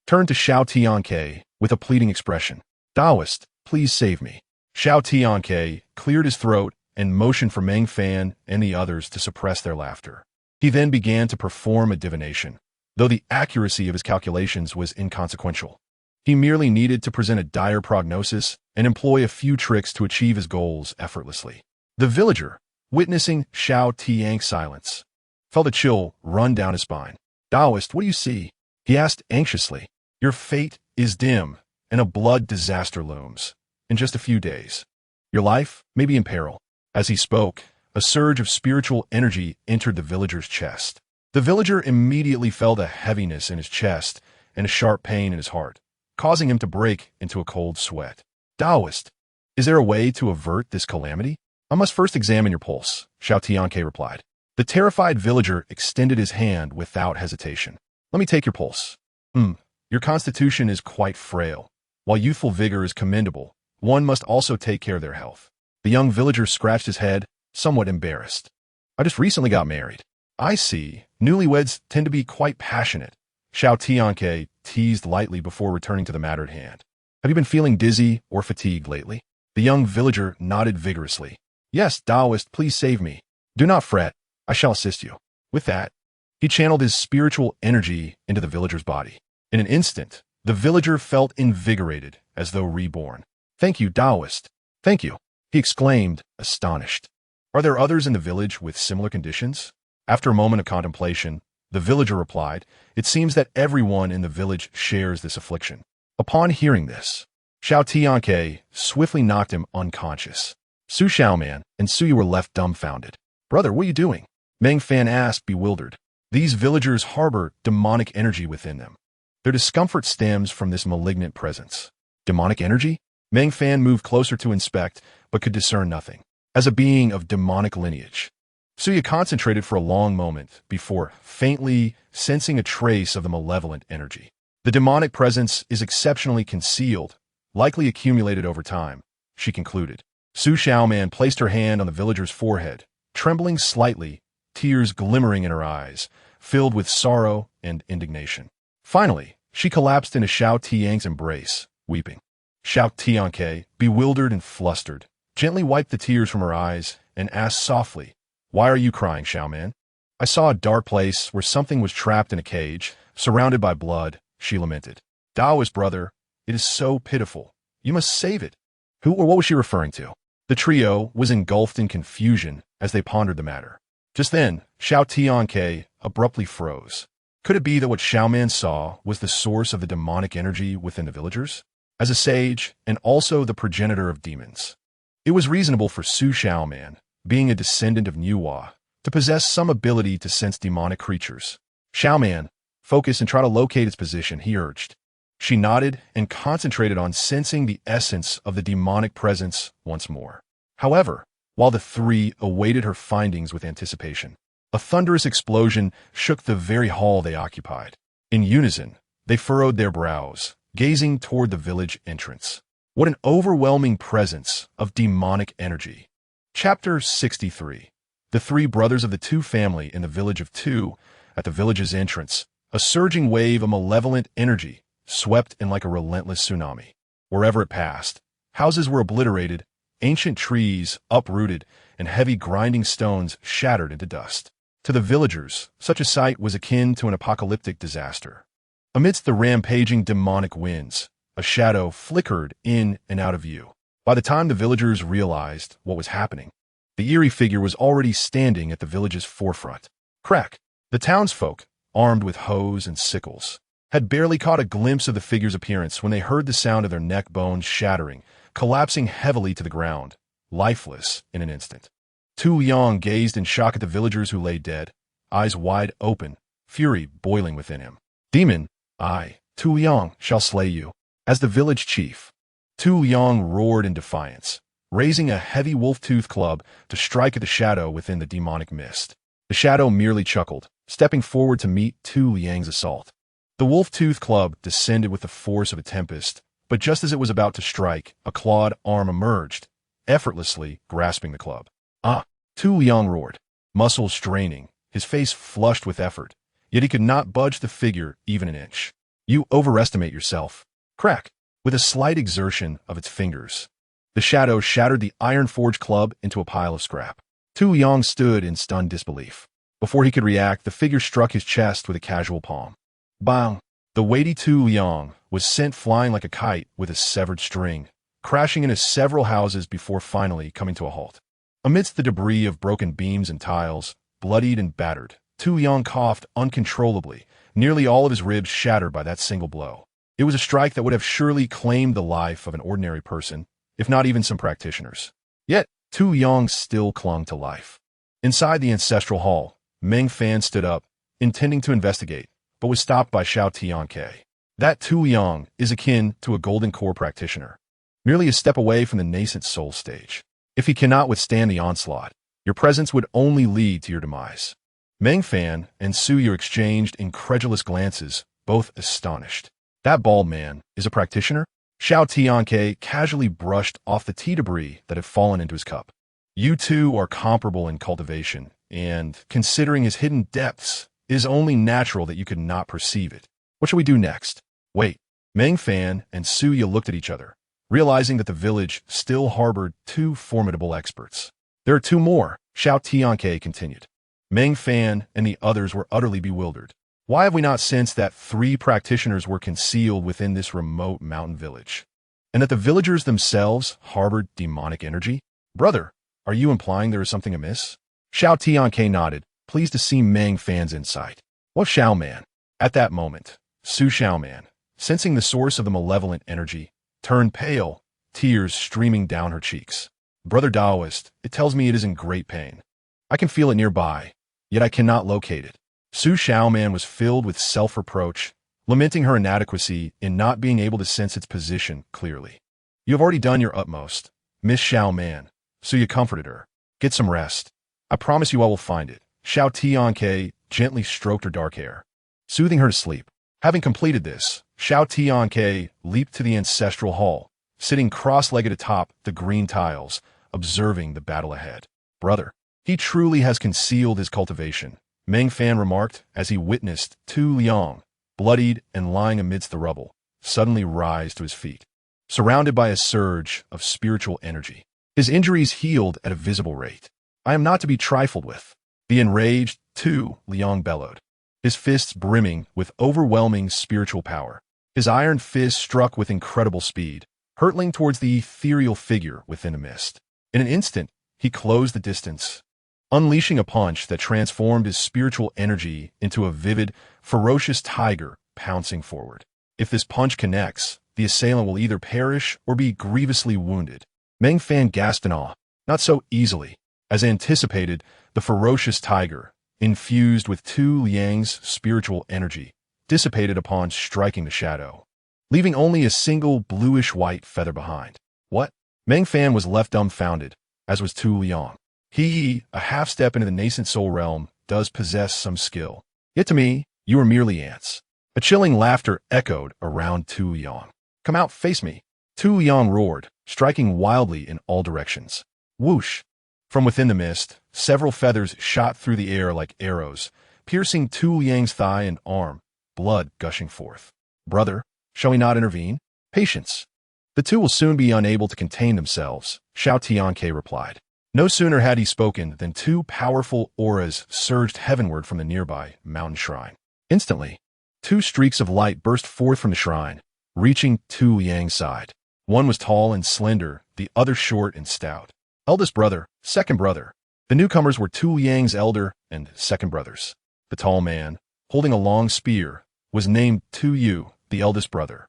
turned to Xiao Tianque with a pleading expression. Taoist, please save me. Xiao Tianque cleared his throat and motioned for Meng Fan and the others to suppress their laughter. He then began to perform a divination, though the accuracy of his calculations was inconsequential. He merely needed to present a dire prognosis and employ a few tricks to achieve his goals effortlessly. The villager, witnessing Xiao Tianque's silence, felt a chill run down his spine. Taoist, what do you see? He asked anxiously. Your fate is dim, and a blood disaster looms. In just a few days, your life may be in peril. As he spoke, a surge of spiritual energy entered the villager's chest. The villager immediately felt a heaviness in his chest and a sharp pain in his heart, causing him to break into a cold sweat. Taoist, is there a way to avert this calamity? I must first examine your pulse, Xiao Tianque replied. The terrified villager extended his hand without hesitation. Let me take your pulse. Your constitution is quite frail. While youthful vigor is commendable, one must also take care of their health. The young villager scratched his head, somewhat embarrassed. I just recently got married. I see. Newlyweds tend to be quite passionate. Xiao Tianque teased lightly before returning to the matter at hand. Have you been feeling dizzy or fatigued lately? The young villager nodded vigorously. Yes, Taoist, please save me. Do not fret. I shall assist you. With that, he channeled his spiritual energy into the villager's body. In an instant, the villager felt invigorated, as though reborn. Thank you, Taoist. Thank you, he exclaimed, astonished. Are there others in the village with similar conditions? After a moment of contemplation, the villager replied, It seems that everyone in the village shares this affliction. Upon hearing this, Xiao Tianque swiftly knocked him unconscious. Su Xiaoman and Suya were left dumbfounded. Brother, what are you doing? Meng Fan asked, bewildered. These villagers harbor demonic energy within them. Their discomfort stems from this malignant presence. Demonic energy? Meng Fan moved closer to inspect, but could discern nothing. As a being of demonic lineage, Suya concentrated for a long moment before faintly sensing a trace of the malevolent energy. The demonic presence is exceptionally concealed, likely accumulated over time, she concluded. Su Xiaoman placed her hand on the villager's forehead, trembling slightly, tears glimmering in her eyes, filled with sorrow and indignation. Finally, she collapsed into Xiao Tianque's embrace, weeping. Xiao Tianque, bewildered and flustered, gently wiped the tears from her eyes and asked softly, Why are you crying, Xiaoman? I saw a dark place where something was trapped in a cage, surrounded by blood, she lamented. Daoist brother, it is so pitiful. You must save it. Who or what was she referring to? The trio was engulfed in confusion as they pondered the matter. Just then, Xiao Tianque abruptly froze. Could it be that what Xiaoman saw was the source of the demonic energy within the villagers? As a sage, and also the progenitor of demons, it was reasonable for Su Xiaoman, being a descendant of Nuwa, to possess some ability to sense demonic creatures. Xiaoman, focus and try to locate its position, he urged. She nodded and concentrated on sensing the essence of the demonic presence once more. However, while the three awaited her findings with anticipation, a thunderous explosion shook the very hall they occupied. In unison, they furrowed their brows, gazing toward the village entrance. What an overwhelming presence of demonic energy. Chapter 63. The three brothers of the Tu family in the village of Tu. At the village's entrance, a surging wave of malevolent energy swept in like a relentless tsunami. Wherever it passed, houses were obliterated, ancient trees uprooted, and heavy grinding stones shattered into dust. To the villagers, such a sight was akin to an apocalyptic disaster. Amidst the rampaging demonic winds, a shadow flickered in and out of view. By the time the villagers realized what was happening, the eerie figure was already standing at the village's forefront. Crack! The townsfolk, armed with hoes and sickles, had barely caught a glimpse of the figure's appearance when they heard the sound of their neck bones shattering, collapsing heavily to the ground, lifeless in an instant. Tu Yang gazed in shock at the villagers who lay dead, eyes wide open, fury boiling within him. Demon, I, Tu Yang, shall slay you. As the village chief, Tu Yang roared in defiance, raising a heavy wolf-tooth club to strike at the shadow within the demonic mist. The shadow merely chuckled, stepping forward to meet Tu Yang's assault. The wolf-tooth club descended with the force of a tempest, but just as it was about to strike, a clawed arm emerged, effortlessly grasping the club. Ah! Tu Yang roared, muscles straining, his face flushed with effort, yet he could not budge the figure even an inch. You overestimate yourself. Crack! With a slight exertion of its fingers, the shadow shattered the iron-forged club into a pile of scrap. Tu Yang stood in stunned disbelief. Before he could react, the figure struck his chest with a casual palm. Bang! The weighty Tu Yang was sent flying like a kite with a severed string, crashing into several houses before finally coming to a halt. Amidst the debris of broken beams and tiles, bloodied and battered, Tu Yang coughed uncontrollably, nearly all of his ribs shattered by that single blow. It was a strike that would have surely claimed the life of an ordinary person, if not even some practitioners. Yet, Tu Yang still clung to life. Inside the ancestral hall, Meng Fan stood up, intending to investigate, but was stopped by Xiao Tianque. That Tu Yang is akin to a golden core practitioner, merely a step away from the nascent soul stage. If he cannot withstand the onslaught, your presence would only lead to your demise. Meng Fan and Su Yu exchanged incredulous glances, both astonished. That bald man is a practitioner? Xiao Tianque casually brushed off the tea debris that had fallen into his cup. You two are comparable in cultivation, and, considering his hidden depths, it is only natural that you could not perceive it. What shall we do next? Wait. Meng Fan and Su Yu looked at each other, realizing that the village still harbored two formidable experts. There are two more, Xiao Tianque continued. Meng Fan and the others were utterly bewildered. Why have we not sensed that three practitioners were concealed within this remote mountain village, and that the villagers themselves harbored demonic energy? Brother, are you implying there is something amiss? Xiao Tianque nodded, pleased to see Meng Fan's insight. What Xiaoman? At that moment, Su Xiaoman, sensing the source of the malevolent energy, turned pale, tears streaming down her cheeks. Brother Daoist, it tells me it is in great pain. I can feel it nearby, yet I cannot locate it. Su Xiaoman was filled with self-reproach, lamenting her inadequacy in not being able to sense its position clearly. You have already done your utmost, Miss Xiaoman. Su Yu comforted her. Get some rest. I promise you I will find it. Xiao Tianque gently stroked her dark hair, soothing her to sleep. Having completed this, Xiao Tianque leaped to the ancestral hall, sitting cross-legged atop the green tiles, observing the battle ahead. Brother, he truly has concealed his cultivation, Meng Fan remarked as he witnessed Tu Yang, bloodied and lying amidst the rubble, suddenly rise to his feet, surrounded by a surge of spiritual energy. His injuries healed at a visible rate. I am not to be trifled with. The enraged Tu Liang bellowed, his fists brimming with overwhelming spiritual power. His iron fist struck with incredible speed, hurtling towards the ethereal figure within the mist. In an instant, he closed the distance, unleashing a punch that transformed his spiritual energy into a vivid, ferocious tiger pouncing forward. If this punch connects, the assailant will either perish or be grievously wounded. Meng Fan gasped in awe. Not so easily. As anticipated, the ferocious tiger, infused with Tu Liang's spiritual energy, dissipated upon striking the shadow, leaving only a single bluish-white feather behind. What? Meng Fan was left dumbfounded, as was Tu Liang. He, a half-step into the nascent soul realm, does possess some skill. Yet to me, you are merely ants. A chilling laughter echoed around Tu Liang. Come out, face me. Tu Liang roared, striking wildly in all directions. Whoosh! From within the mist, several feathers shot through the air like arrows, piercing Tu Liang's thigh and arm, blood gushing forth. Brother, shall we not intervene? Patience. The two will soon be unable to contain themselves, Xiao Tianque replied. No sooner had he spoken than two powerful auras surged heavenward from the nearby mountain shrine. Instantly, two streaks of light burst forth from the shrine, reaching Tu Liang's side. One was tall and slender, the other short and stout. Eldest brother, second brother. The newcomers were Tu Liang's elder and second brothers. The tall man, holding a long spear, was named Tu Yu, the eldest brother.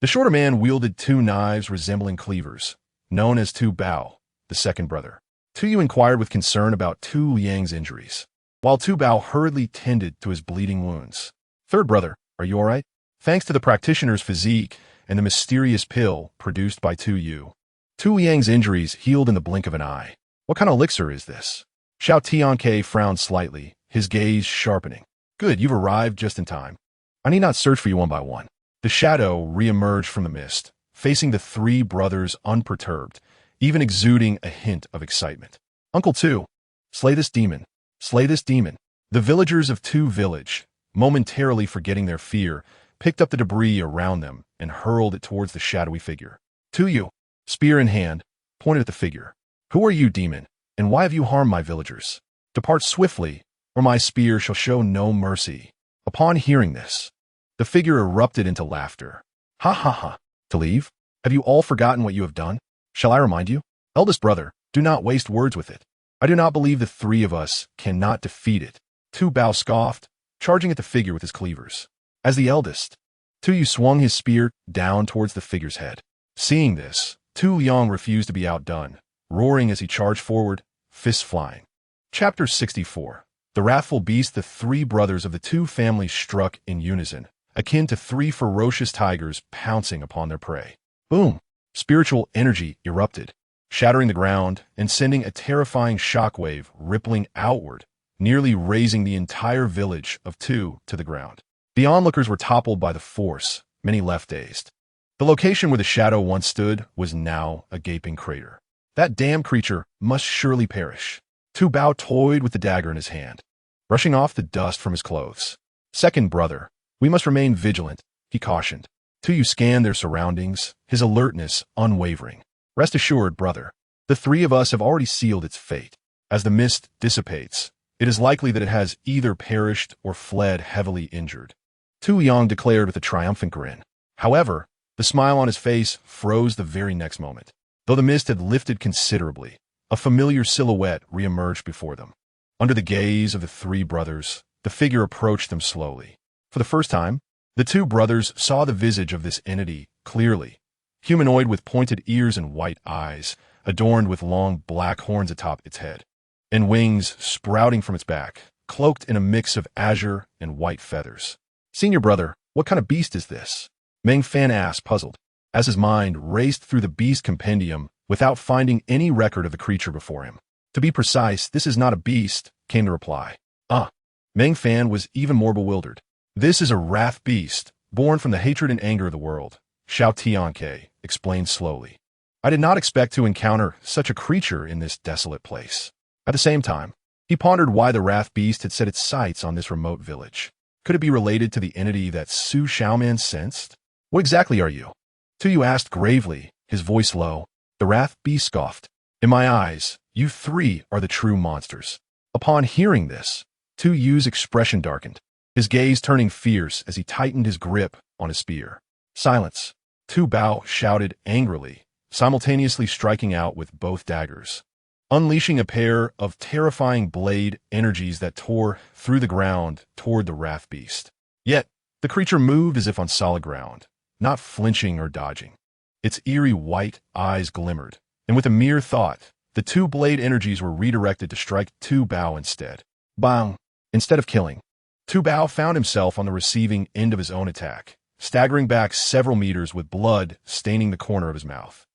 The shorter man wielded two knives resembling cleavers, known as Tu Bao, the second brother. Tu Yu inquired with concern about Tu Liang's injuries, while Tu Bao hurriedly tended to his bleeding wounds. Third brother, are you all right? Thanks to the practitioner's physique and the mysterious pill produced by Tu Yu, Tu Liang's injuries healed in the blink of an eye. What kind of elixir is this? Xiao Tianque frowned slightly, his gaze sharpening. Good, you've arrived just in time. I need not search for you one by one. The shadow re-emerged from the mist, facing the three brothers unperturbed, even exuding a hint of excitement. Uncle Tu, slay this demon. Slay this demon. The villagers of Tu village, momentarily forgetting their fear, picked up the debris around them and hurled it towards the shadowy figure. Tu Yu, spear in hand, pointed at the figure. Who are you, demon, and why have you harmed my villagers? Depart swiftly, or my spear shall show no mercy. Upon hearing this, the figure erupted into laughter. Ha ha ha. To leave? Have you all forgotten what you have done? Shall I remind you? Eldest brother, do not waste words with it. I do not believe the three of us cannot defeat it. Tu Bao scoffed, charging at the figure with his cleavers. As the eldest, Tu Yu swung his spear down towards the figure's head. Seeing this, Tu Liang refused to be outdone, roaring as he charged forward, fists flying. Chapter 64. The wrathful beast. The three brothers of the two families struck in unison, akin to three ferocious tigers pouncing upon their prey. Boom! Spiritual energy erupted, shattering the ground and sending a terrifying shockwave rippling outward, nearly razing the entire village of Tu to the ground. The onlookers were toppled by the force, many left dazed. The location where the shadow once stood was now a gaping crater. That damn creature must surely perish. Tu Bao toyed with the dagger in his hand, brushing off the dust from his clothes. Second brother, we must remain vigilant, he cautioned. Tu Yu scanned their surroundings, his alertness unwavering. Rest assured, brother, the three of us have already sealed its fate. As the mist dissipates, it is likely that it has either perished or fled heavily injured. Tu Yang declared with a triumphant grin. However, the smile on his face froze the very next moment. Though the mist had lifted considerably, a familiar silhouette re-emerged before them. Under the gaze of the three brothers, the figure approached them slowly. For the first time, the two brothers saw the visage of this entity clearly. Humanoid with pointed ears and white eyes, adorned with long black horns atop its head, and wings sprouting from its back, cloaked in a mix of azure and white feathers. Senior brother, what kind of beast is this? Meng Fan asked, puzzled, as his mind raced through the beast compendium without finding any record of the creature before him. To be precise, this is not a beast, came the reply. Meng Fan was even more bewildered. This is a wrath beast, born from the hatred and anger of the world, Xiao Tianque explained slowly. I did not expect to encounter such a creature in this desolate place. At the same time, he pondered why the wrath beast had set its sights on this remote village. Could it be related to the entity that Su Xiaoman sensed? What exactly are you? Tu Yu asked gravely, his voice low. The wrath beast scoffed. In my eyes, You three are the true monsters." Upon hearing this, Tu Yu's expression darkened, his gaze turning fierce as he tightened his grip on his spear. "Silence!" Tu Bao shouted angrily, simultaneously striking out with both daggers, unleashing a pair of terrifying blade energies that tore through the ground toward the wrath beast. Yet, the creature moved as if on solid ground, not flinching or dodging. Its eerie white eyes glimmered, and with a mere thought, the two blade energies were redirected to strike Tu Bao instead. Bang! Instead of killing, Tu Bao found himself on the receiving end of his own attack, staggering back several meters with blood staining the corner of his mouth.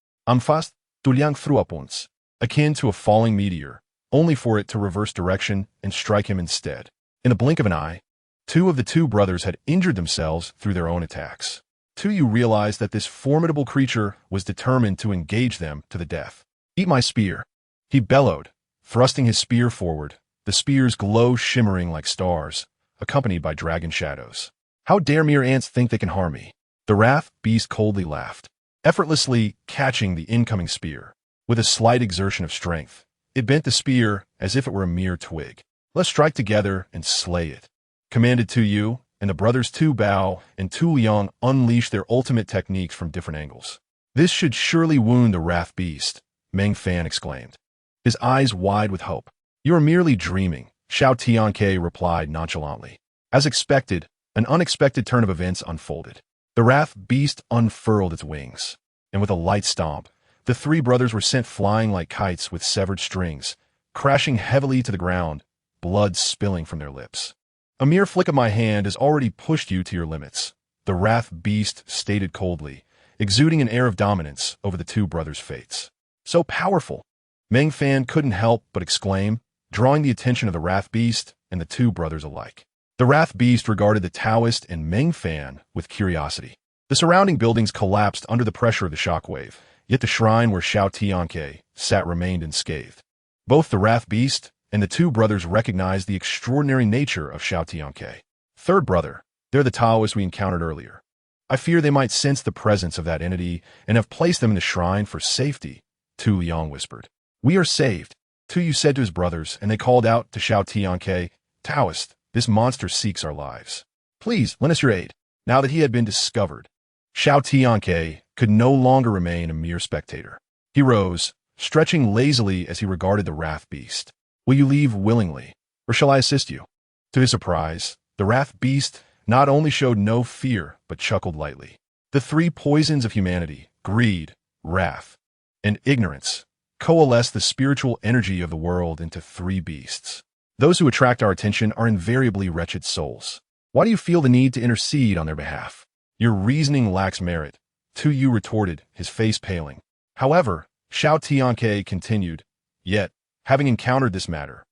Fast, tuliang thruapunts, akin to a falling meteor, only for it to reverse direction and strike him instead. In the blink of an eye, two of the two brothers had injured themselves through their own attacks. Tu Yu realized that this formidable creature was determined to engage them to the death. "Eat my spear," he bellowed, thrusting his spear forward, the spear's glow shimmering like stars, accompanied by dragon shadows. "How dare mere ants think they can harm me?" The wrath beast coldly laughed, effortlessly catching the incoming spear. With a slight exertion of strength, it bent the spear as if it were a mere twig. "Let's strike together and slay it," commanded Tu Yu, and the brothers Tu Bao and Tu Liang unleashed their ultimate techniques from different angles. "This should surely wound the wrath beast," Meng Fan exclaimed, his eyes wide with hope. "You are merely dreaming," Xiao Tianque replied nonchalantly. As expected, an unexpected turn of events unfolded. The wrath beast unfurled its wings, and with a light stomp, the three brothers were sent flying like kites with severed strings, crashing heavily to the ground, blood spilling from their lips. "A mere flick of my hand has already pushed you to your limits," the wrath beast stated coldly, exuding an air of dominance over the two brothers' fates. "So powerful!" Meng Fan couldn't help but exclaim, drawing the attention of the wrath beast and the two brothers alike. The wrath beast regarded the Taoist and Meng Fan with curiosity. The surrounding buildings collapsed under the pressure of the shockwave, yet the shrine where Xiao Tianque sat remained unscathed. Both the wrath beast and the two brothers recognized the extraordinary nature of Xiao Tianque. "Third brother, they're the Taoists we encountered earlier. I fear they might sense the presence of that entity and have placed them in the shrine for safety," Tu Liang whispered. "We are saved," Tu Yu said to his brothers, and they called out to Xiao Tianque, "Taoist, this monster seeks our lives. Please, lend us your aid." Now that he had been discovered, Xiao Tianque could no longer remain a mere spectator. He rose, stretching lazily as he regarded the wrath beast. "Will you leave willingly, or shall I assist you?" To his surprise, the wrath beast not only showed no fear, but chuckled lightly. The three poisons of humanity, greed, wrath, and ignorance, coalesce the spiritual energy of the world into three beasts. Those who attract our attention are invariably wretched souls. Why do you feel the need to intercede on their behalf? Your reasoning lacks merit, Tu Yu retorted, his face paling. However, Xiao Tianque continued, "Yet, having encountered this matter,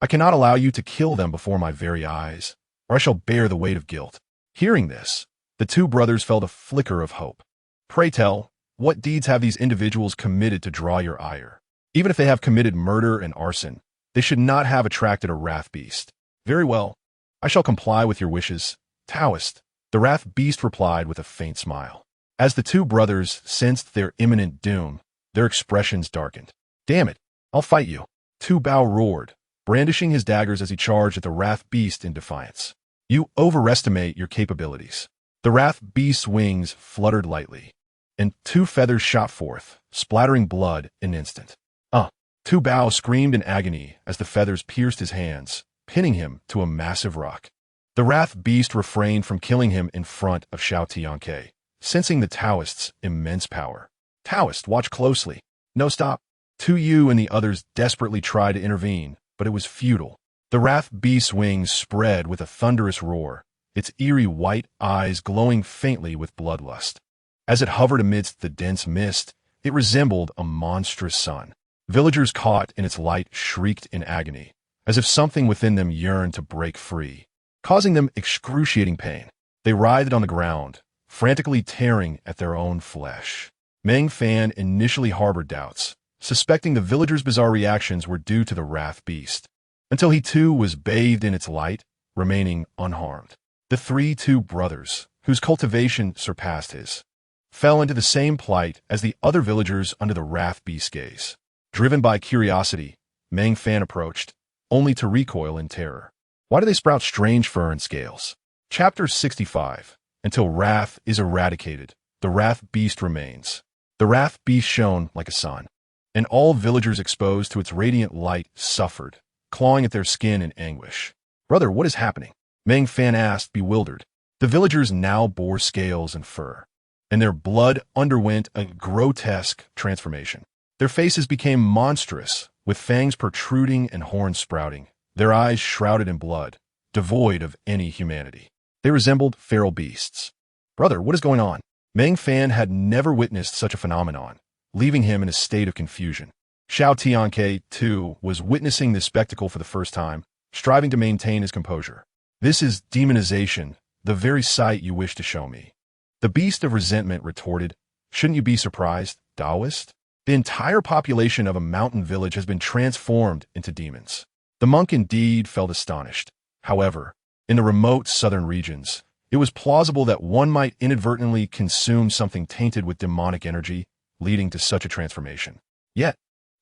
I cannot allow you to kill them before my very eyes, or I shall bear the weight of guilt." Hearing this, the two brothers felt a flicker of hope. "Pray tell, what deeds have these individuals committed to draw your ire? Even if they have committed murder and arson, they should not have attracted a wrath beast." "Very well, I shall comply with your wishes, Taoist," the wrath beast replied with a faint smile. As the two brothers sensed their imminent doom, their expressions darkened. "Damn it, I'll fight you," Tu Bao roared, brandishing his daggers as he charged at the wrath beast in defiance. "You overestimate your capabilities." The wrath beast's wings fluttered lightly, and two feathers shot forth, splattering blood in an instant. Tu Bao screamed in agony as the feathers pierced his hands, pinning him to a massive rock. The wrath beast refrained from killing him in front of Xiao Tianque, sensing the Taoist's immense power. "Taoist, watch closely." "No, stop." Tu Yu and the others desperately tried to intervene, but it was futile. The wrath beast's wings spread with a thunderous roar, its eerie white eyes glowing faintly with bloodlust. As it hovered amidst the dense mist, it resembled a monstrous sun. Villagers caught in its light shrieked in agony, as if something within them yearned to break free, causing them excruciating pain. They writhed on the ground, frantically tearing at their own flesh. Meng Fan initially harbored doubts, suspecting the villagers' bizarre reactions were due to the wrath beast, until he too was bathed in its light, remaining unharmed. The two brothers, whose cultivation surpassed his, fell into the same plight as the other villagers under the wrath beast's gaze. Driven by curiosity, Meng Fan approached, only to recoil in terror. Why do they sprout strange fur and scales? Chapter 65. Until wrath is eradicated, the wrath beast remains. The wrath beast shone like a sun, and all villagers exposed to its radiant light suffered, clawing at their skin in anguish. Brother, what is happening? Meng Fan asked, bewildered. The villagers now bore scales and fur, and their blood underwent a grotesque transformation. Their faces became monstrous, with fangs protruding and horns sprouting, their eyes shrouded in blood, devoid of any humanity. They resembled feral beasts. Brother, what is going on? Meng Fan had never witnessed such a phenomenon, leaving him in a state of confusion. Xiao Tianque, too, was witnessing this spectacle for the first time, striving to maintain his composure. This is demonization, the very sight you wish to show me. The beast of resentment retorted, shouldn't you be surprised, Taoist? The entire population of a mountain village has been transformed into demons. The monk indeed felt astonished. However, in the remote southern regions, it was plausible that one might inadvertently consume something tainted with demonic energy, leading to such a transformation. Yet,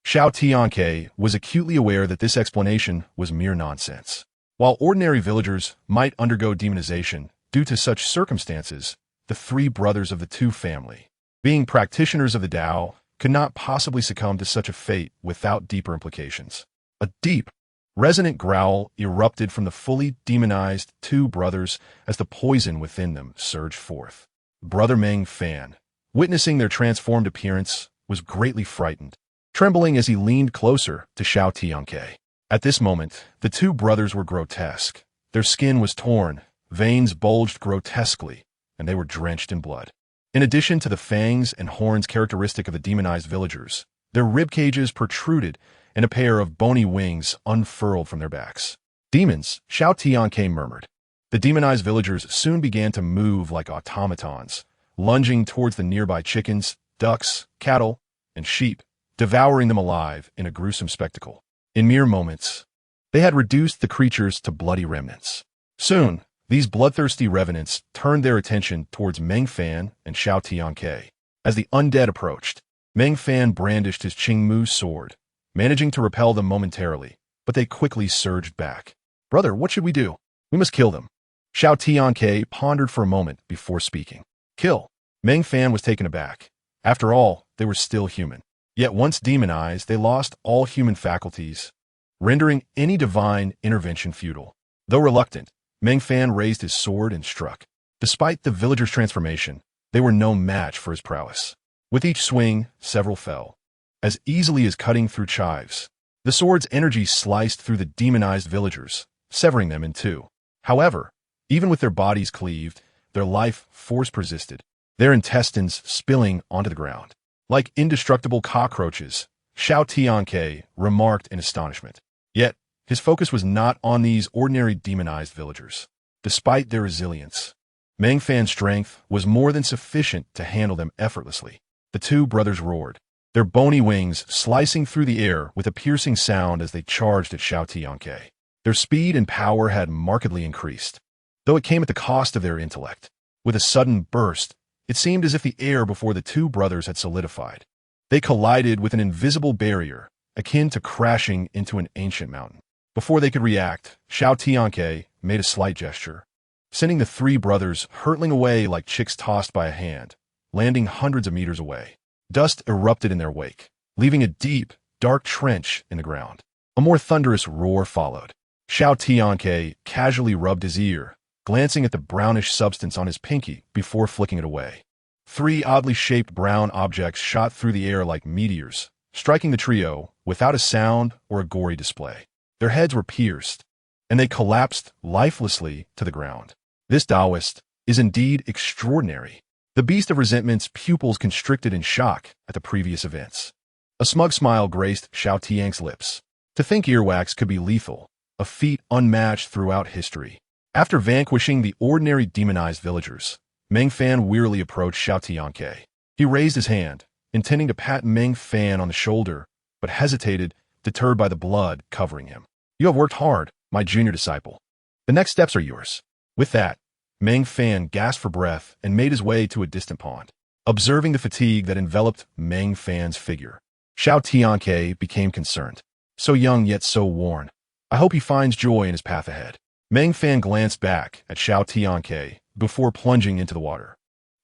Xiao Tianque was acutely aware that this explanation was mere nonsense. While ordinary villagers might undergo demonization due to such circumstances, the three brothers of the Tu family, being practitioners of the Tao, could not possibly succumb to such a fate without deeper implications. A deep, resonant growl erupted from the fully demonized two brothers as the poison within them surged forth. Brother Meng Fan, witnessing their transformed appearance, was greatly frightened, trembling as he leaned closer to Xiao Tianque. At this moment, the two brothers were grotesque. Their skin was torn, veins bulged grotesquely, and they were drenched in blood. In addition to the fangs and horns characteristic of the demonized villagers, their rib cages protruded and a pair of bony wings unfurled from their backs. Demons, Xiao Tianque murmured. The demonized villagers soon began to move like automatons, lunging towards the nearby chickens, ducks, cattle, and sheep, devouring them alive in a gruesome spectacle. In mere moments, they had reduced the creatures to bloody remnants. Soon, these bloodthirsty revenants turned their attention towards Meng Fan and Xiao Tianque. As the undead approached, Meng Fan brandished his Qingmu sword, managing to repel them momentarily, but they quickly surged back. Brother, what should we do? We must kill them. Xiao Tianque pondered for a moment before speaking. Kill. Meng Fan was taken aback. After all, they were still human. Yet once demonized, they lost all human faculties, rendering any divine intervention futile. Though reluctant, Meng Fan raised his sword and struck. Despite the villagers' transformation, they were no match for his prowess. With each swing, several fell, as easily as cutting through chives. The sword's energy sliced through the demonized villagers, severing them in two. However, even with their bodies cleaved, their life force persisted, their intestines spilling onto the ground. Like indestructible cockroaches, Xiao Tianque remarked in astonishment. Yet, his focus was not on these ordinary demonized villagers. Despite their resilience, Meng Fan's strength was more than sufficient to handle them effortlessly. The two brothers roared, their bony wings slicing through the air with a piercing sound as they charged at Xiao Tianque. Their speed and power had markedly increased, though it came at the cost of their intellect. With a sudden burst, it seemed as if the air before the two brothers had solidified. They collided with an invisible barrier, akin to crashing into an ancient mountain. Before they could react, Xiao Tianque made a slight gesture, sending the three brothers hurtling away like chicks tossed by a hand, landing hundreds of meters away. Dust erupted in their wake, leaving a deep, dark trench in the ground. A more thunderous roar followed. Xiao Tianque casually rubbed his ear, glancing at the brownish substance on his pinky before flicking it away. Three oddly shaped brown objects shot through the air like meteors, striking the trio without a sound or a gory display. Their heads were pierced, and they collapsed lifelessly to the ground. This Taoist is indeed extraordinary. The beast of resentment's pupils constricted in shock at the previous events. A smug smile graced Xiao Tianque's lips. To think earwax could be lethal, a feat unmatched throughout history. After vanquishing the ordinary demonized villagers, Meng Fan wearily approached Xiao Tianque. He raised his hand, intending to pat Meng Fan on the shoulder, but hesitated, deterred by the blood covering him. You have worked hard, my junior disciple. The next steps are yours. With that, Meng Fan gasped for breath and made his way to a distant pond. Observing the fatigue that enveloped Meng Fan's figure, Xiao Tianque became concerned. So young yet so worn. I hope he finds joy in his path ahead. Meng Fan glanced back at Xiao Tianque before plunging into the water.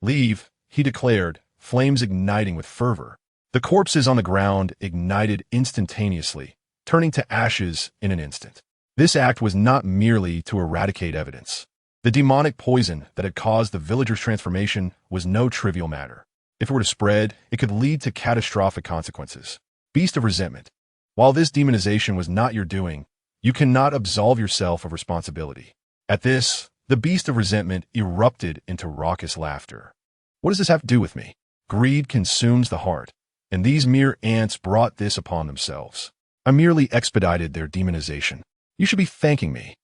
Leave, he declared, flames igniting with fervor. The corpses on the ground ignited instantaneously, turning to ashes in an instant. This act was not merely to eradicate evidence. The demonic poison that had caused the villagers' transformation was no trivial matter. If it were to spread, it could lead to catastrophic consequences. Beast of resentment. While this demonization was not your doing, you cannot absolve yourself of responsibility. At this, the beast of resentment erupted into raucous laughter. What does this have to do with me? Greed consumes the heart, and these mere ants brought this upon themselves. I merely expedited their demonization. You should be thanking me.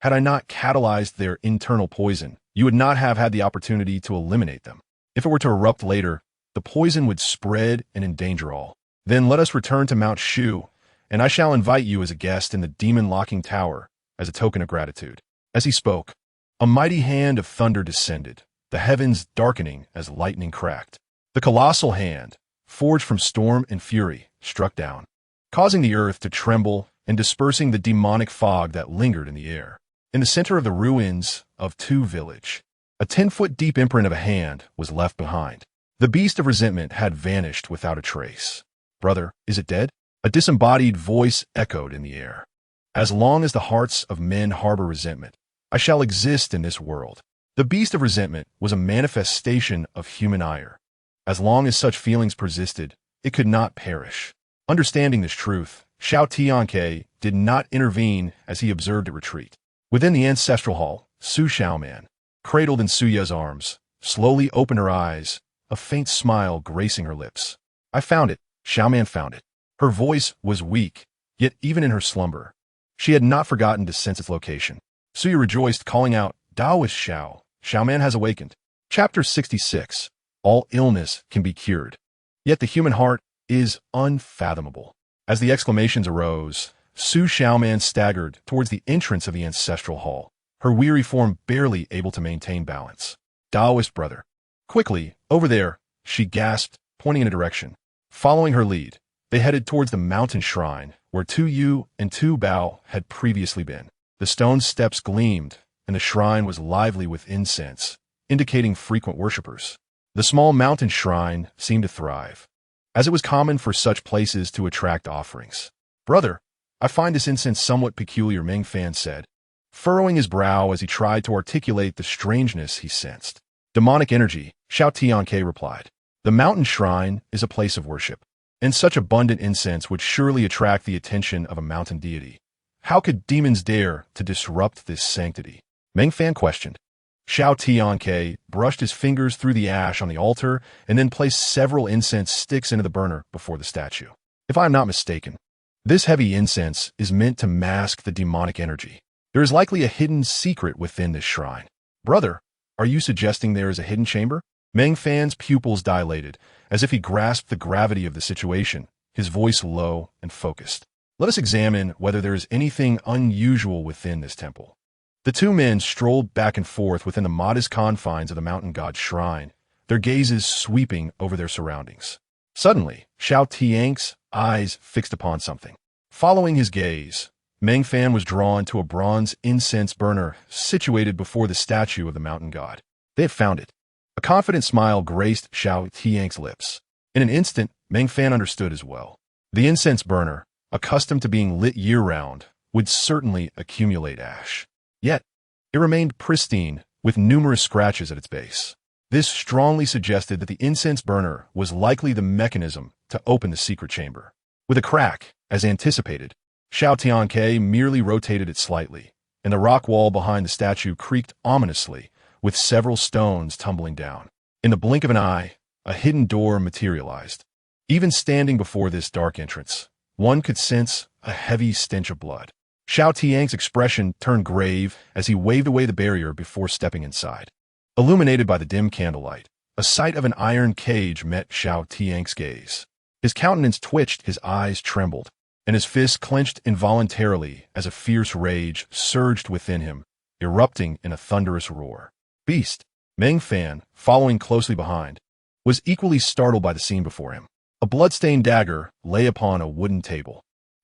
Had I not catalyzed their internal poison, you would not have had the opportunity to eliminate them. If it were to erupt later, the poison would spread and endanger all. Then let us return to Mount Shu, and I shall invite you as a guest in the demon-locking tower as a token of gratitude. As he spoke, a mighty hand of thunder descended, the heavens darkening as lightning cracked. The colossal hand, forged from storm and fury, struck down, causing the earth to tremble and dispersing the demonic fog that lingered in the air. In the center of the ruins of Tu Village, a 10-foot deep imprint of a hand was left behind. The beast of resentment had vanished without a trace. Brother, is it dead? A disembodied voice echoed in the air. As long as the hearts of men harbor resentment, I shall exist in this world. The beast of resentment was a manifestation of human ire. As long as such feelings persisted, it could not perish. Understanding this truth, Xiao Tianque did not intervene as he observed it retreat. Within the ancestral hall, Su Xiaoman, cradled in Suya's arms, slowly opened her eyes, a faint smile gracing her lips. I found it. Xiaoman found it. Her voice was weak, yet even in her slumber, she had not forgotten to sense its location. Suya rejoiced, calling out, Daoist Xiao, Xiaoman has awakened. Chapter 66. All illness can be cured. Yet the human heart is unfathomable. As the exclamations arose, Su Xiaoman staggered towards the entrance of the ancestral hall, her weary form barely able to maintain balance. Daoist brother. Quickly, over there, she gasped, pointing in a direction. Following her lead, they headed towards the mountain shrine where Tu Yu and Tu Bao had previously been. The stone steps gleamed, and the shrine was lively with incense, indicating frequent worshippers. The small mountain shrine seemed to thrive, as it was common for such places to attract offerings. Brother, I find this incense somewhat peculiar, Meng Fan said, furrowing his brow as he tried to articulate the strangeness he sensed. Demonic energy, Xiao Tianque replied. The mountain shrine is a place of worship, and such abundant incense would surely attract the attention of a mountain deity. How could demons dare to disrupt this sanctity? Meng Fan questioned. Xiao Tianque brushed his fingers through the ash on the altar and then placed several incense sticks into the burner before the statue. If I am not mistaken, this heavy incense is meant to mask the demonic energy. There is likely a hidden secret within this shrine. Brother, are you suggesting there is a hidden chamber? Meng Fan's pupils dilated, as if he grasped the gravity of the situation, his voice low and focused. Let us examine whether there is anything unusual within this temple. The two men strolled back and forth within the modest confines of the mountain god's shrine, their gazes sweeping over their surroundings. Suddenly, Xiao Tianque's eyes fixed upon something. Following his gaze, Meng Fan was drawn to a bronze incense burner situated before the statue of the mountain god. They had found it. A confident smile graced Xiao Tianque's lips. In an instant, Meng Fan understood as well. The incense burner, accustomed to being lit year-round, would certainly accumulate ash. Yet, it remained pristine, with numerous scratches at its base. This strongly suggested that the incense burner was likely the mechanism to open the secret chamber. With a crack, as anticipated, Xiao Tianque merely rotated it slightly, and the rock wall behind the statue creaked ominously, with several stones tumbling down. In the blink of an eye, a hidden door materialized. Even standing before this dark entrance, one could sense a heavy stench of blood. Xiao Tianque's expression turned grave as he waved away the barrier before stepping inside. Illuminated by the dim candlelight, a sight of an iron cage met Xiao Tianque's gaze. His countenance twitched, his eyes trembled, and his fists clenched involuntarily as a fierce rage surged within him, erupting in a thunderous roar. Beast, Meng Fan, following closely behind, was equally startled by the scene before him. A blood-stained dagger lay upon a wooden table,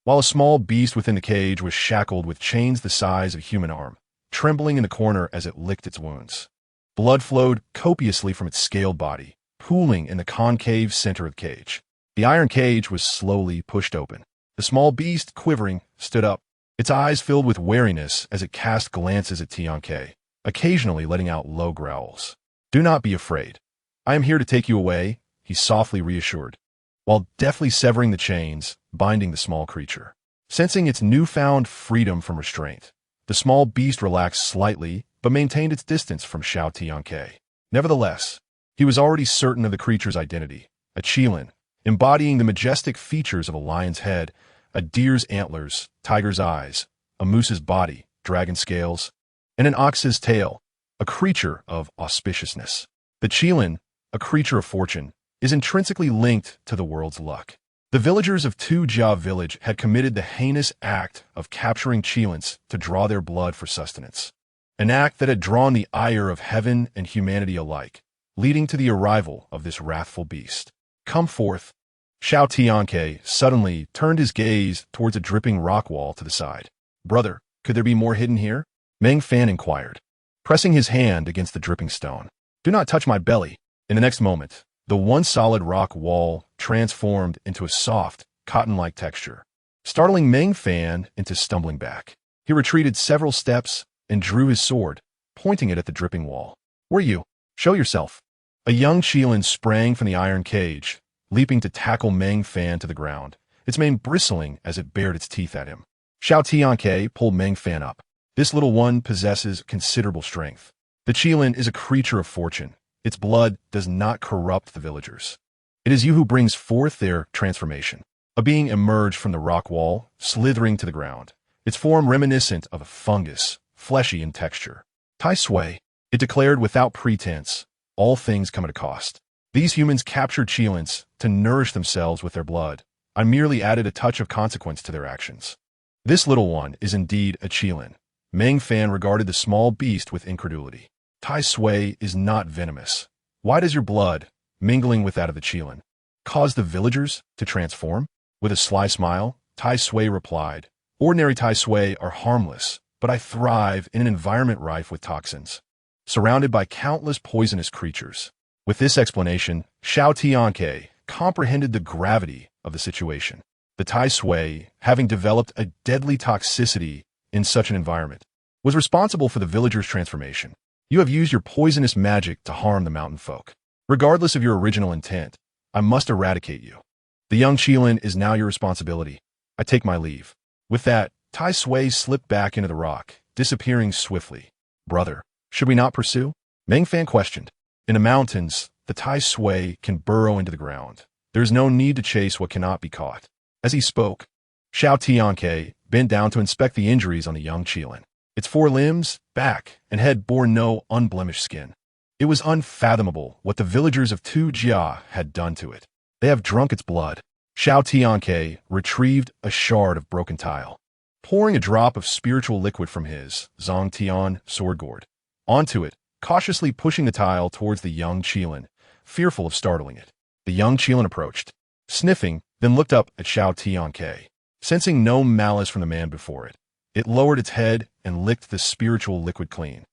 while a small beast within the cage was shackled with chains the size of a human arm, trembling in the corner as it licked its wounds. Blood flowed copiously from its scaled body, pooling in the concave center of the cage. The iron cage was slowly pushed open. The small beast, quivering, stood up, its eyes filled with wariness as it cast glances at Tianque, occasionally letting out low growls. "Do not be afraid. I am here to take you away," he softly reassured, while deftly severing the chains, binding the small creature. Sensing its newfound freedom from restraint, the small beast relaxed slightly but maintained its distance from Xiao Tianque. Nevertheless, he was already certain of the creature's identity, a qilin, embodying the majestic features of a lion's head, a deer's antlers, tiger's eyes, a moose's body, dragon scales, and an ox's tail, a creature of auspiciousness. The qilin, a creature of fortune, is intrinsically linked to the world's luck. The villagers of Tujia village had committed the heinous act of capturing qilins to draw their blood for sustenance, an act that had drawn the ire of heaven and humanity alike, leading to the arrival of this wrathful beast. "Come forth." Xiao Tianque suddenly turned his gaze towards a dripping rock wall to the side. "Brother, could there be more hidden here?" Meng Fan inquired, pressing his hand against the dripping stone. "Do not touch my belly." In the next moment, the once solid rock wall transformed into a soft, cotton-like texture, startling Meng Fan into stumbling back. He retreated several steps and drew his sword, pointing it at the dripping wall. "Where are you? Show yourself." A young qilin sprang from the iron cage, leaping to tackle Meng Fan to the ground, its mane bristling as it bared its teeth at him. Xiao Tianque pulled Meng Fan up. "This little one possesses considerable strength. The qilin is a creature of fortune. Its blood does not corrupt the villagers. It is you who brings forth their transformation." A being emerged from the rock wall, slithering to the ground, its form reminiscent of a fungus, fleshy in texture. "Tai Sui," it declared without pretense, "all things come at a cost. These humans captured qilins to nourish themselves with their blood. I merely added a touch of consequence to their actions." "This little one is indeed a qilin." Meng Fan regarded the small beast with incredulity. "Tai Sui is not venomous. Why does your blood, mingling with that of the qilin, cause the villagers to transform?" With a sly smile, Tai Sui replied, "Ordinary Tai Sui are harmless, but I thrive in an environment rife with toxins, surrounded by countless poisonous creatures." With this explanation, Xiao Tianque comprehended the gravity of the situation. The Tai Sui, having developed a deadly toxicity in such an environment, was responsible for the villagers' transformation. "You have used your poisonous magic to harm the mountain folk. Regardless of your original intent, I must eradicate you. The young qilin is now your responsibility. I take my leave." With that, Tai Sui slipped back into the rock, disappearing swiftly. "Brother, should we not pursue?" Meng Fan questioned. "In the mountains, the Tai Sui can burrow into the ground. There is no need to chase what cannot be caught." As he spoke, Xiao Tianque bent down to inspect the injuries on the young qilin. Its forelimbs, back, and head bore no unblemished skin. It was unfathomable what the villagers of Tujia had done to it. "They have drunk its blood." Xiao Tianque retrieved a shard of broken tile, pouring a drop of spiritual liquid from his Zongtian sword gourd onto it, cautiously pushing the tile towards the young qilin, fearful of startling it. The young qilin approached, sniffing, then looked up at Xiao Tianque. Sensing no malice from the man before it, it lowered its head and licked the spiritual liquid clean.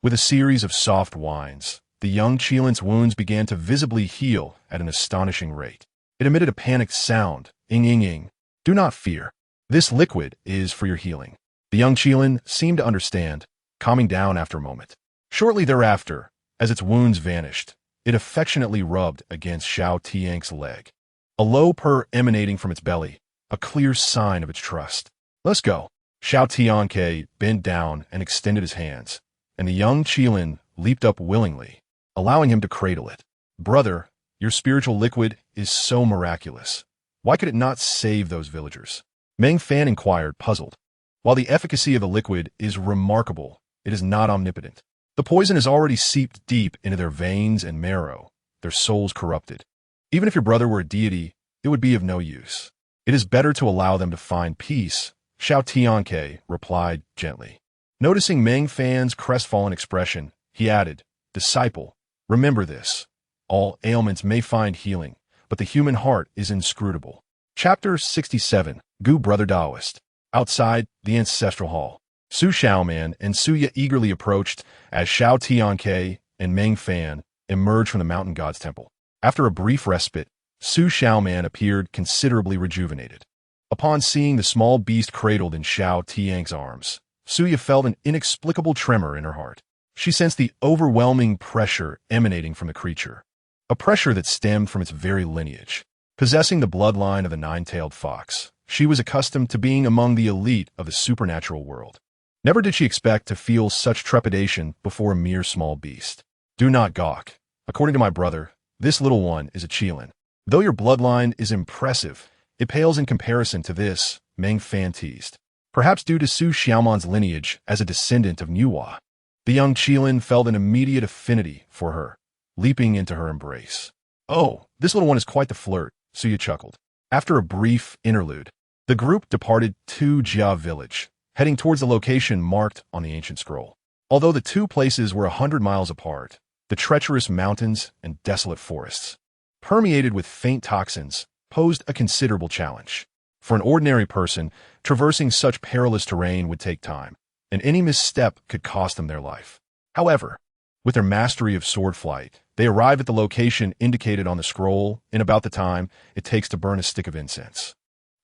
With a series of soft whines, the young qilin's wounds began to visibly heal at an astonishing rate. It emitted a panicked sound, "Ing ing ing." "Do not fear. This liquid is for your healing." The young qilin seemed to understand, calming down after a moment. Shortly thereafter, as its wounds vanished, it affectionately rubbed against Xiao Tianque's leg. A low purr emanating from its belly, a clear sign of its trust. "Let's go." Xiao Tianque bent down and extended his hands, and the young qilin leaped up willingly, allowing him to cradle it. "Brother, your spiritual liquid is so miraculous. Why could it not save those villagers?" Meng Fan inquired, puzzled. "While the efficacy of the liquid is remarkable, it is not omnipotent. The poison has already seeped deep into their veins and marrow, their souls corrupted. Even if your brother were a deity, it would be of no use. It is better to allow them to find peace," Xiao Tianque replied gently. Noticing Meng Fan's crestfallen expression, he added, "Disciple, remember this. All ailments may find healing, but the human heart is inscrutable. Chapter 67, Gu Brother Taoist. Outside the ancestral hall, Su Xiaoman and Suya eagerly approached as Xiao Tianque and Meng Fan emerged from the mountain god's temple. After a brief respite, Su Xiaoman appeared considerably rejuvenated. Upon seeing the small beast cradled in Xiao Tianque's arms, Suya felt an inexplicable tremor in her heart. She sensed the overwhelming pressure emanating from the creature, a pressure that stemmed from its very lineage. Possessing the bloodline of the nine-tailed fox, she was accustomed to being among the elite of the supernatural world. Never did she expect to feel such trepidation before a mere small beast. Do not gawk. According to my brother, this little one is a Qilin. Though your bloodline is impressive, it pales in comparison to this, Meng Fan teased. Perhaps due to Su Xiaoman's lineage as a descendant of Nuwa. The young Qilin felt an immediate affinity for her, leaping into her embrace. Oh, this little one is quite the flirt, Suya chuckled. After a brief interlude, the group departed to Jia village, heading towards the location marked on the ancient scroll. Although the two places were 100 miles apart, the treacherous mountains and desolate forests, permeated with faint toxins, posed a considerable challenge. For an ordinary person, traversing such perilous terrain would take time, and any misstep could cost them their life. However, with their mastery of sword flight, they arrived at the location indicated on the scroll in about the time it takes to burn a stick of incense.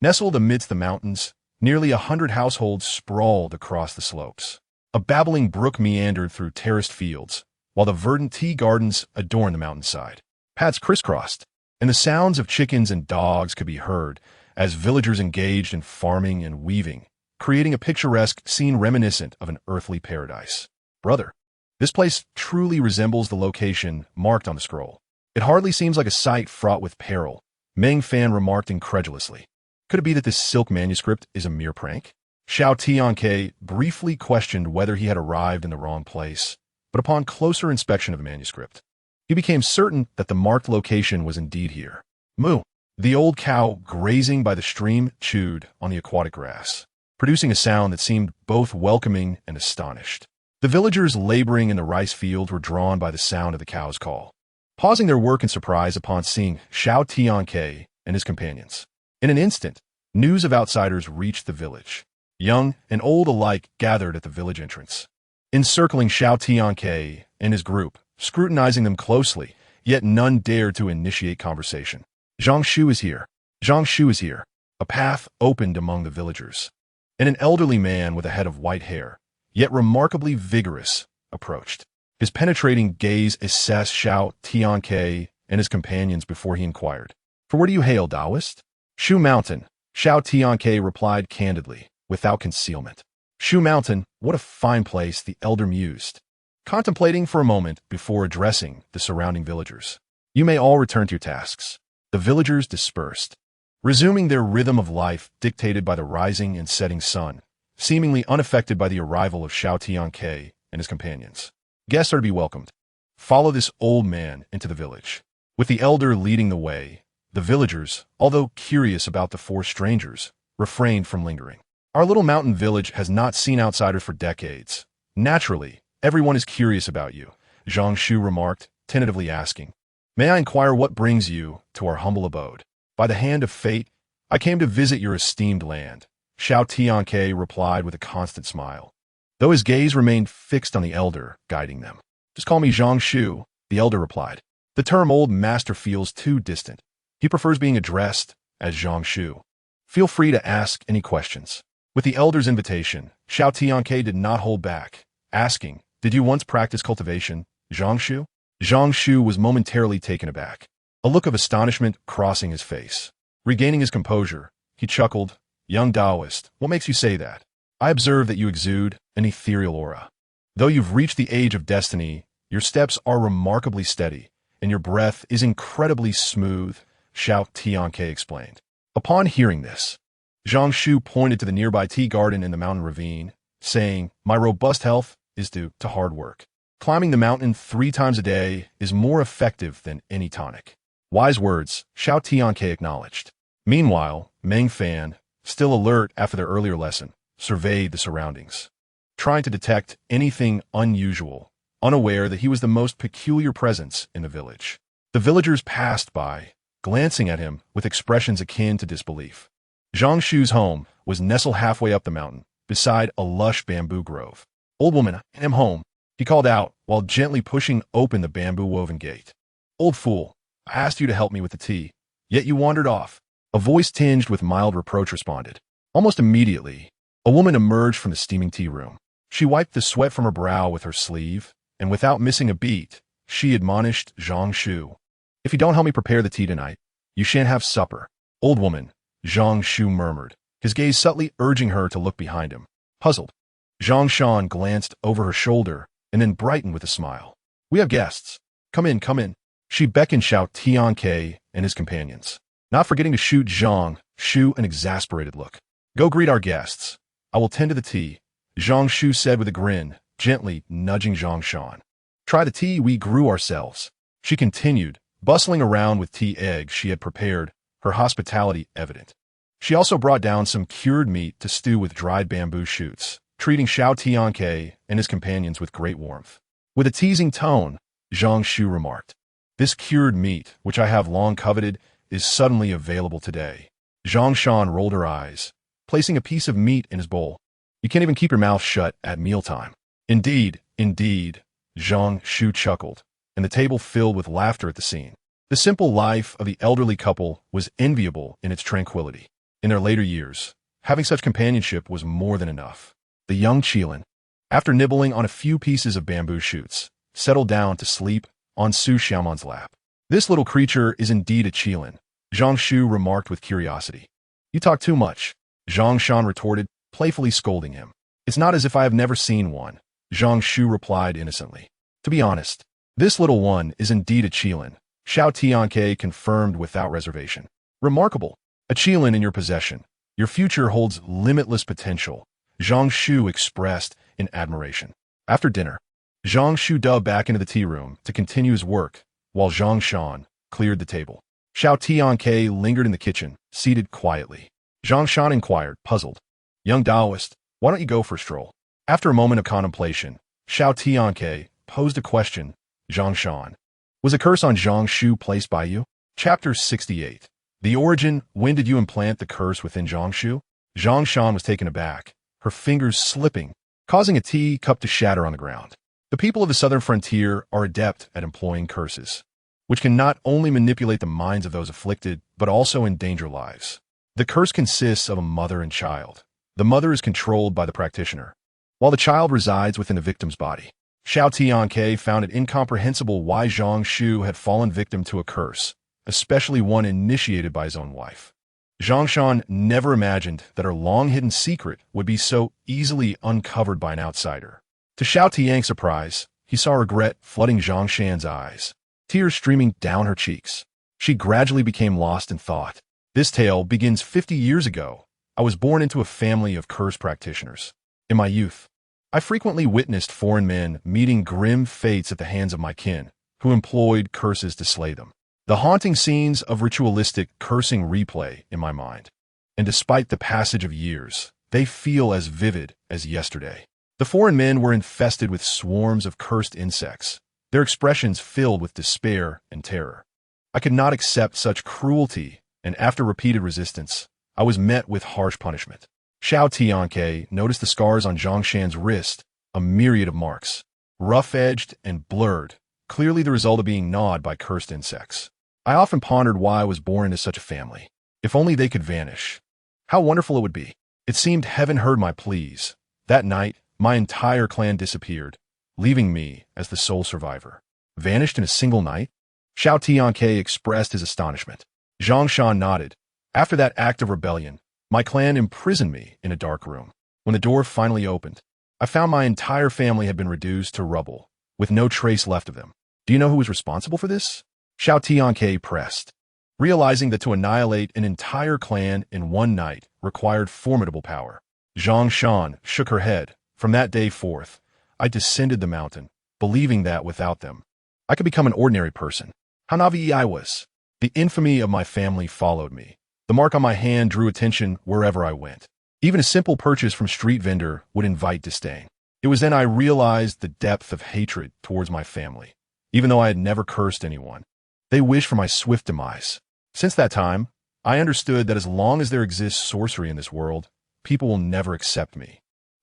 Nestled amidst the mountains, nearly 100 households sprawled across the slopes. A babbling brook meandered through terraced fields, while the verdant tea gardens adorned the mountainside. Paths crisscrossed, and the sounds of chickens and dogs could be heard as villagers engaged in farming and weaving, creating a picturesque scene reminiscent of an earthly paradise. Brother, this place truly resembles the location marked on the scroll. It hardly seems like a sight fraught with peril, Meng Fan remarked incredulously. Could it be that this silk manuscript is a mere prank? Xiao Tianque briefly questioned whether he had arrived in the wrong place, but upon closer inspection of the manuscript, he became certain that the marked location was indeed here. Moo! The old cow grazing by the stream chewed on the aquatic grass, producing a sound that seemed both welcoming and astonished. The villagers laboring in the rice fields were drawn by the sound of the cow's call, pausing their work in surprise upon seeing Xiao Tianque and his companions. In an instant, news of outsiders reached the village. Young and old alike gathered at the village entrance, encircling Xiao Tianque and his group, scrutinizing them closely, yet none dared to initiate conversation. Zhang Shu is here. Zhang Shu is here. A path opened among the villagers, and an elderly man with a head of white hair, yet remarkably vigorous, approached. His penetrating gaze assessed Xiao Tianque and his companions before he inquired, "For where do you hail, Taoist?" Shu Mountain, Xiao Tianque replied candidly, without concealment. Shu Mountain, what a fine place, the elder mused, contemplating for a moment before addressing the surrounding villagers. You may all return to your tasks. The villagers dispersed, resuming their rhythm of life dictated by the rising and setting sun, seemingly unaffected by the arrival of Xiao Tianque and his companions. Guests are to be welcomed. Follow this old man into the village. With the elder leading the way, the villagers, although curious about the four strangers, refrained from lingering. Our little mountain village has not seen outsiders for decades. Naturally, everyone is curious about you, Zhang Shu remarked, tentatively asking, "May I inquire what brings you to our humble abode?" "By the hand of fate, I came to visit your esteemed land," Xiao Tianque replied with a constant smile, though his gaze remained fixed on the elder, guiding them. "Just call me Zhang Shu," the elder replied. The term old master feels too distant. He prefers being addressed as Zhang Shu. Feel free to ask any questions. With the elder's invitation, Xiao Tianque did not hold back, asking, "Did you once practice cultivation, Zhang Shu?" Zhang Shu was momentarily taken aback, a look of astonishment crossing his face. Regaining his composure, he chuckled, "Young Taoist, what makes you say that? I observe that you exude an ethereal aura. Though you've reached the age of destiny, your steps are remarkably steady, and your breath is incredibly smooth," Xiao Tianque explained. Upon hearing this, Zhang Shu pointed to the nearby tea garden in the mountain ravine, saying, "My robust health is due to hard work. Climbing the mountain 3 times a day is more effective than any tonic." Wise words, Xiao Tianque acknowledged. Meanwhile, Meng Fan, still alert after their earlier lesson, surveyed the surroundings, trying to detect anything unusual, unaware that he was the most peculiar presence in the village. The villagers passed by, glancing at him with expressions akin to disbelief. Zhang Shu's home was nestled halfway up the mountain, beside a lush bamboo grove. "Old woman, I am home," he called out while gently pushing open the bamboo-woven gate. "Old fool, I asked you to help me with the tea, yet you wandered off." A voice tinged with mild reproach responded. Almost immediately, a woman emerged from the steaming tea room. She wiped the sweat from her brow with her sleeve, and without missing a beat, she admonished Zhang Shu. "If you don't help me prepare the tea tonight, you shan't have supper." "Old woman," Zhang Shu murmured, his gaze subtly urging her to look behind him. Puzzled, Zhang Shan glanced over her shoulder and then brightened with a smile. "We have guests. Come in, come in." She beckoned Xiao Tianque and his companions, not forgetting to shoot Zhang Shu an exasperated look. "Go greet our guests. I will tend to the tea," Zhang Shu said with a grin, gently nudging Zhang Shan. "Try the tea we grew ourselves," she continued, bustling around with tea eggs she had prepared, her hospitality evident. She also brought down some cured meat to stew with dried bamboo shoots, treating Xiao Tianque and his companions with great warmth. With a teasing tone, Zhang Shu remarked, "This cured meat, which I have long coveted, is suddenly available today." Zhang Shan rolled her eyes, placing a piece of meat in his bowl. "You can't even keep your mouth shut at mealtime." Indeed, Zhang Shu chuckled, and the table filled with laughter at the scene. The simple life of the elderly couple was enviable in its tranquility. In their later years, having such companionship was more than enough. The young Qilin, after nibbling on a few pieces of bamboo shoots, settled down to sleep on Su Xiaoman's lap. "This little creature is indeed a Qilin," Zhang Shu remarked with curiosity. "You talk too much," Zhang Shan retorted, playfully scolding him. "It's not as if I have never seen one," Zhang Shu replied innocently. "To be honest, this little one is indeed a Qilin," Xiao Tianque confirmed without reservation. "Remarkable. A Qilin in your possession. Your future holds limitless potential," Zhang Shu expressed in admiration. After dinner, Zhang Shu dove back into the tea room to continue his work, while Zhang Shan cleared the table. Xiao Tianque lingered in the kitchen, seated quietly. Zhang Shan inquired, puzzled, "Young Taoist, why don't you go for a stroll?" After a moment of contemplation, Xiao Tianque posed a question. Zhang Shan, "Was a curse on Zhang Shu placed by you?" Chapter 68. The origin. When did you implant the curse within Zhang Shu? Zhang Shan was taken aback, her fingers slipping, causing a tea cup to shatter on the ground. The people of the southern frontier are adept at employing curses, which can not only manipulate the minds of those afflicted, but also endanger lives. The curse consists of a mother and child. The mother is controlled by the practitioner, while the child resides within the victim's body. Xiao Tianque found it incomprehensible why Zhang Shu had fallen victim to a curse, especially one initiated by his own wife. Zhang Shan never imagined that her long-hidden secret would be so easily uncovered by an outsider. To Xiao Tianque's surprise, he saw regret flooding Zhang Shan's eyes, tears streaming down her cheeks. She gradually became lost in thought. This tale begins 50 years ago. I was born into a family of curse practitioners. In my youth, I frequently witnessed foreign men meeting grim fates at the hands of my kin, who employed curses to slay them. The haunting scenes of ritualistic cursing replay in my mind, and despite the passage of years, they feel as vivid as yesterday. The foreign men were infested with swarms of cursed insects, their expressions filled with despair and terror. I could not accept such cruelty, and after repeated resistance, I was met with harsh punishment. Xiao Tianque noticed the scars on Zhang Shan's wrist, a myriad of marks, rough-edged and blurred, clearly the result of being gnawed by cursed insects. I often pondered why I was born into such a family. If only they could vanish. How wonderful it would be. It seemed heaven heard my pleas. That night, my entire clan disappeared, leaving me as the sole survivor. Vanished in a single night? Xiao Tianque expressed his astonishment. Zhang Shan nodded. After that act of rebellion, my clan imprisoned me in a dark room. When the door finally opened, I found my entire family had been reduced to rubble, with no trace left of them. Do you know who was responsible for this? Xiao Tianque pressed, realizing that to annihilate an entire clan in one night required formidable power. Zhang Shan shook her head. From that day forth, I descended the mountain, believing that without them, I could become an ordinary person. How naive I was. The infamy of my family followed me. The mark on my hand drew attention wherever I went. Even a simple purchase from street vendor would invite disdain. It was then I realized the depth of hatred towards my family. Even though I had never cursed anyone, they wished for my swift demise. Since that time, I understood that as long as there exists sorcery in this world, people will never accept me.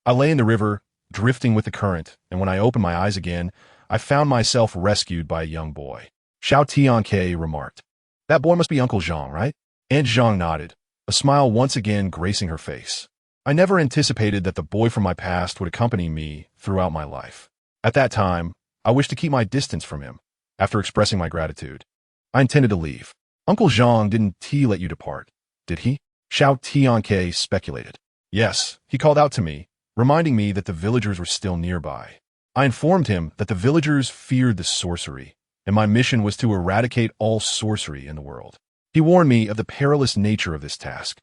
I lay in the river, drifting with the current, and when I opened my eyes again, I found myself rescued by a young boy. Xiao Tianque remarked, "That boy must be Uncle Zhang, right?" Aunt Zhang nodded, a smile once again gracing her face. I never anticipated that the boy from my past would accompany me throughout my life. At that time, I wished to keep my distance from him. After expressing my gratitude, I intended to leave. Uncle Zhang didn't let you depart, did he? Xiao Tianque speculated. Yes, he called out to me, reminding me that the villagers were still nearby. I informed him that the villagers feared the sorcery, and my mission was to eradicate all sorcery in the world. He warned me of the perilous nature of this task,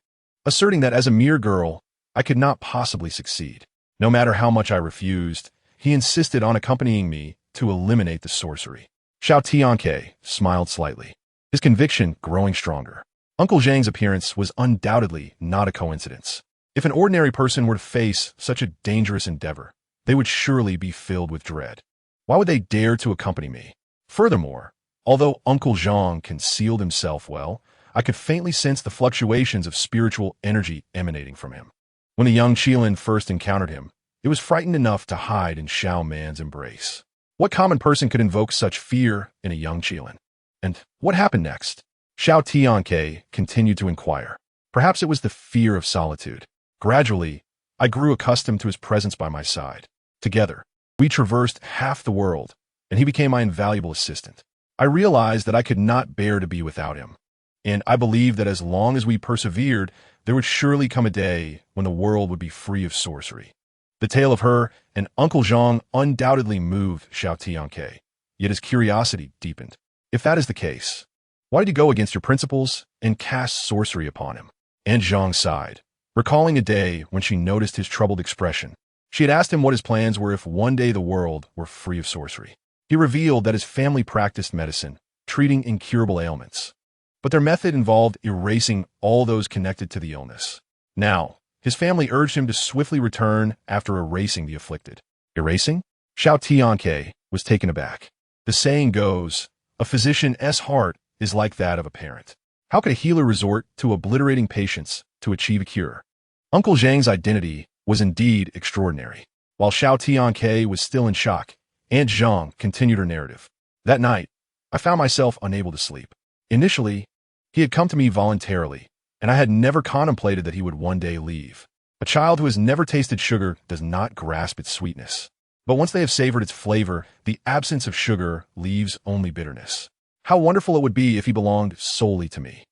asserting that as a mere girl, I could not possibly succeed. No matter how much I refused, he insisted on accompanying me to eliminate the sorcery. Xiao Tianque smiled slightly, his conviction growing stronger. Uncle Zhang's appearance was undoubtedly not a coincidence. If an ordinary person were to face such a dangerous endeavor, they would surely be filled with dread. Why would they dare to accompany me? Furthermore, although Uncle Zhang concealed himself well, I could faintly sense the fluctuations of spiritual energy emanating from him. When the young Qilin first encountered him, it was frightened enough to hide in Xiao Man's embrace. What common person could invoke such fear in a young Qilin? And what happened next? Xiao Tianque continued to inquire. Perhaps it was the fear of solitude. Gradually, I grew accustomed to his presence by my side. Together, we traversed half the world, and he became my invaluable assistant. I realized that I could not bear to be without him, and I believed that as long as we persevered, there would surely come a day when the world would be free of sorcery. The tale of her and Uncle Zhang undoubtedly moved Xiao Tianque, yet his curiosity deepened. If that is the case, why did you go against your principles and cast sorcery upon him? Aunt Zhang sighed, recalling a day when she noticed his troubled expression. She had asked him what his plans were if one day the world were free of sorcery. He revealed that his family practiced medicine, treating incurable ailments, but their method involved erasing all those connected to the illness. Now, his family urged him to swiftly return after erasing the afflicted. Erasing? Xiao Tianque was taken aback. The saying goes, a physician's heart is like that of a parent. How could a healer resort to obliterating patients to achieve a cure? Uncle Zhang's identity was indeed extraordinary. While Xiao Tianque was still in shock, Aunt Zhang continued her narrative. That night, I found myself unable to sleep. Initially, he had come to me voluntarily, and I had never contemplated that he would one day leave. A child who has never tasted sugar does not grasp its sweetness. But once they have savored its flavor, the absence of sugar leaves only bitterness. How wonderful it would be if he belonged solely to me.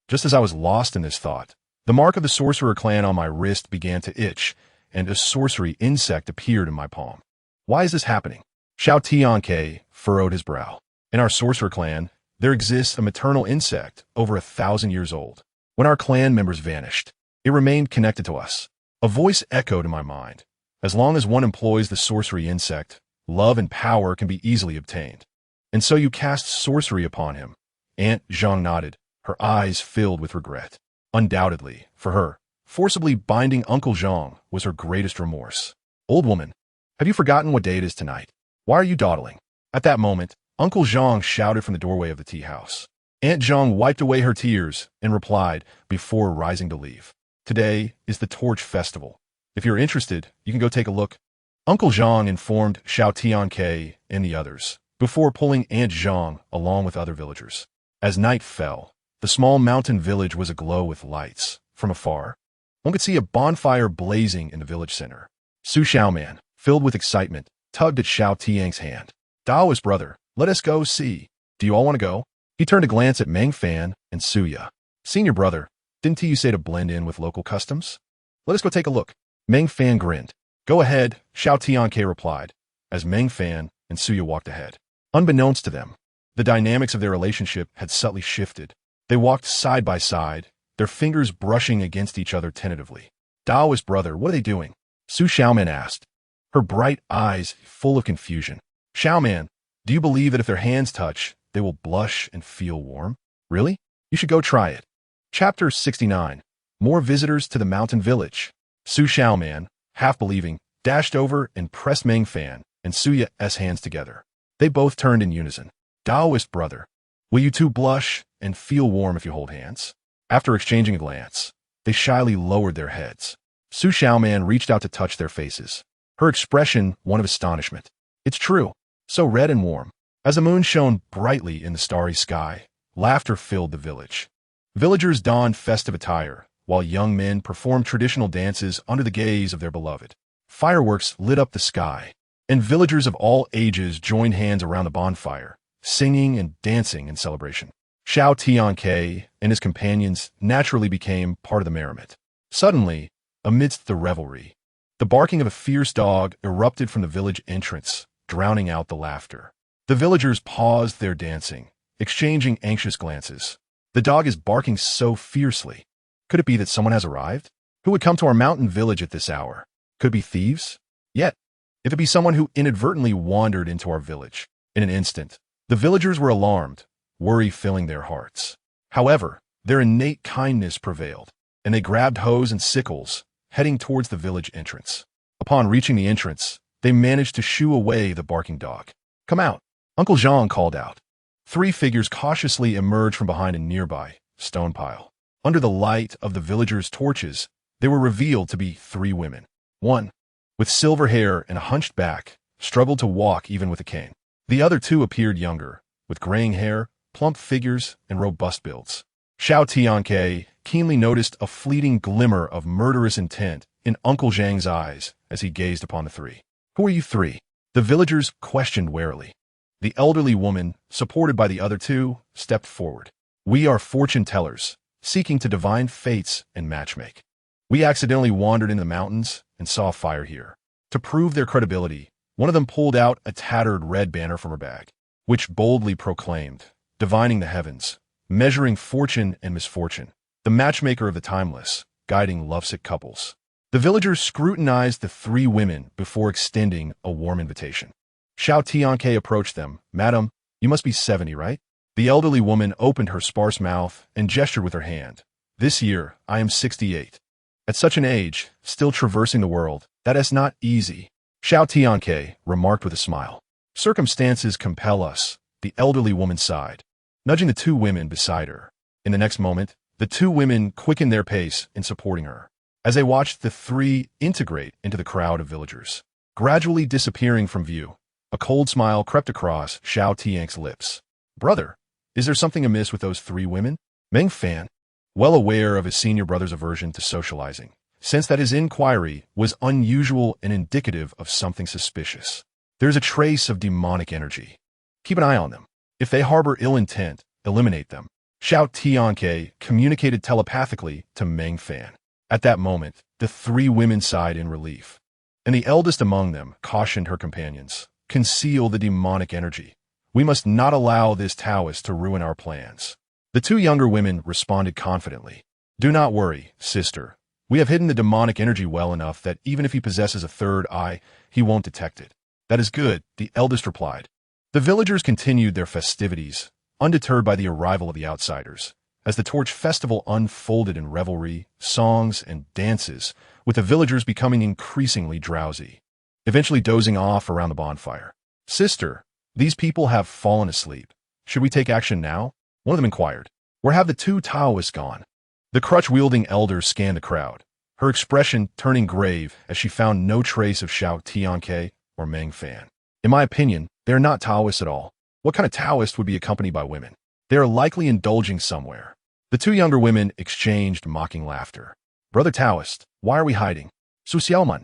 Just as I was lost in this thought, the mark of the sorcerer clan on my wrist began to itch, and a sorcery insect appeared in my palm. Why is this happening? Xiao Tianque furrowed his brow. In our sorcerer clan, there exists a maternal insect over 1,000 years old. When our clan members vanished, it remained connected to us. A voice echoed in my mind. As long as one employs the sorcery insect, love and power can be easily obtained. And so you cast sorcery upon him. Aunt Zhang nodded, her eyes filled with regret. Undoubtedly, for her, forcibly binding Uncle Zhang was her greatest remorse. Old woman, have you forgotten what day it is tonight? Why are you dawdling? At that moment, Uncle Zhang shouted from the doorway of the tea house. Aunt Zhang wiped away her tears and replied before rising to leave. Today is the Torch Festival. If you're interested, you can go take a look. Uncle Zhang informed Xiao Tianque and the others, before pulling Aunt Zhang along with other villagers. As night fell, the small mountain village was aglow with lights. From afar, one could see a bonfire blazing in the village center. Xiao, filled with excitement, tugged at Xiao Tianque's hand. Daoist brother, let us go see. Do you all want to go? He turned to glance at Meng Fan and Suya. Senior brother, didn't you say to blend in with local customs? Let us go take a look. Meng Fan grinned. Go ahead, Xiao Tianque replied, as Meng Fan and Suya walked ahead. Unbeknownst to them, the dynamics of their relationship had subtly shifted. They walked side by side, their fingers brushing against each other tentatively. Daoist brother, what are they doing? Su Xiaoman asked, her bright eyes full of confusion. Xiaoman, do you believe that if their hands touch, they will blush and feel warm? Really? You should go try it. Chapter 69. More visitors to the mountain village. Su Xiaoman, half believing, dashed over and pressed Meng Fan and Suya's hands together. They both turned in unison. Daoist brother, Will you two blush and feel warm if you hold hands? After exchanging a glance, they shyly lowered their heads. Shushan reached out to touch their faces, her expression one of astonishment. It's true, so red and warm. As the moon shone brightly in the starry sky, laughter filled the village. Villagers donned festive attire, while young men performed traditional dances under the gaze of their beloved. Fireworks lit up the sky, and villagers of all ages joined hands around the bonfire, singing and dancing in celebration. Xiao Tianque and his companions naturally became part of the merriment. Suddenly, amidst the revelry, the barking of a fierce dog erupted from the village entrance, drowning out the laughter. The villagers paused their dancing, exchanging anxious glances. The dog is barking so fiercely. Could it be that someone has arrived? Who would come to our mountain village at this hour? Could it be thieves? Yet, if it be someone who inadvertently wandered into our village. In an instant, the villagers were alarmed, worry filling their hearts. However, their innate kindness prevailed, and they grabbed hoes and sickles, heading towards the village entrance. Upon reaching the entrance, they managed to shoo away the barking dog. Come out, Uncle Jean called out. 3 figures cautiously emerged from behind a nearby stone pile. Under the light of the villagers' torches, they were revealed to be 3 women. One, with silver hair and a hunched back, struggled to walk even with a cane. The other 2 appeared younger, with graying hair, plump figures, and robust builds. Xiao Tianque keenly noticed a fleeting glimmer of murderous intent in Uncle Zhang's eyes as he gazed upon the 3. Who are you 3? The villagers questioned warily. The elderly woman, supported by the other 2, stepped forward. We are fortune tellers, seeking to divine fates and matchmake. We accidentally wandered into the mountains and saw a fire here. To prove their credibility, one of them pulled out a tattered red banner from her bag, which boldly proclaimed, divining the heavens, measuring fortune and misfortune, the matchmaker of the timeless, guiding lovesick couples. The villagers scrutinized the 3 women before extending a warm invitation. Xiao Tianque approached them. Madam, you must be 70, right? The elderly woman opened her sparse mouth and gestured with her hand. This year, I am 68. At such an age, still traversing the world, that is not easy. Xiao Tianque remarked with a smile. Circumstances compel us, the elderly woman sighed, nudging the 2 women beside her. In the next moment, the 2 women quickened their pace in supporting her, as they watched the 3 integrate into the crowd of villagers. Gradually disappearing from view, a cold smile crept across Xiao Tianque's lips. Brother, is there something amiss with those 3 women? Meng Fan, well aware of his senior brother's aversion to socializing, sensed that his inquiry was unusual and indicative of something suspicious. There's a trace of demonic energy. Keep an eye on them. If they harbor ill intent, eliminate them. Xiao Tianque communicated telepathically to Meng Fan. At that moment, the 3 women sighed in relief, and the eldest among them cautioned her companions. Conceal the demonic energy. We must not allow this Taoist to ruin our plans. The 2 younger women responded confidently. Do not worry, sister. We have hidden the demonic energy well enough that even if he possesses a 3rd eye, he won't detect it. That is good, the eldest replied. The villagers continued their festivities, undeterred by the arrival of the outsiders, as the torch festival unfolded in revelry, songs, and dances, with the villagers becoming increasingly drowsy, eventually dozing off around the bonfire. Sister, these people have fallen asleep. Should we take action now? One of them inquired. Where have the 2 Taoists gone? The crutch-wielding elder scanned the crowd, her expression turning grave as she found no trace of Xiao Tianque or Meng Fan. In my opinion, they are not Taoists at all. What kind of Taoist would be accompanied by women? They are likely indulging somewhere. The 2 younger women exchanged mocking laughter. Brother Taoist, why are we hiding? Su Xiaoman,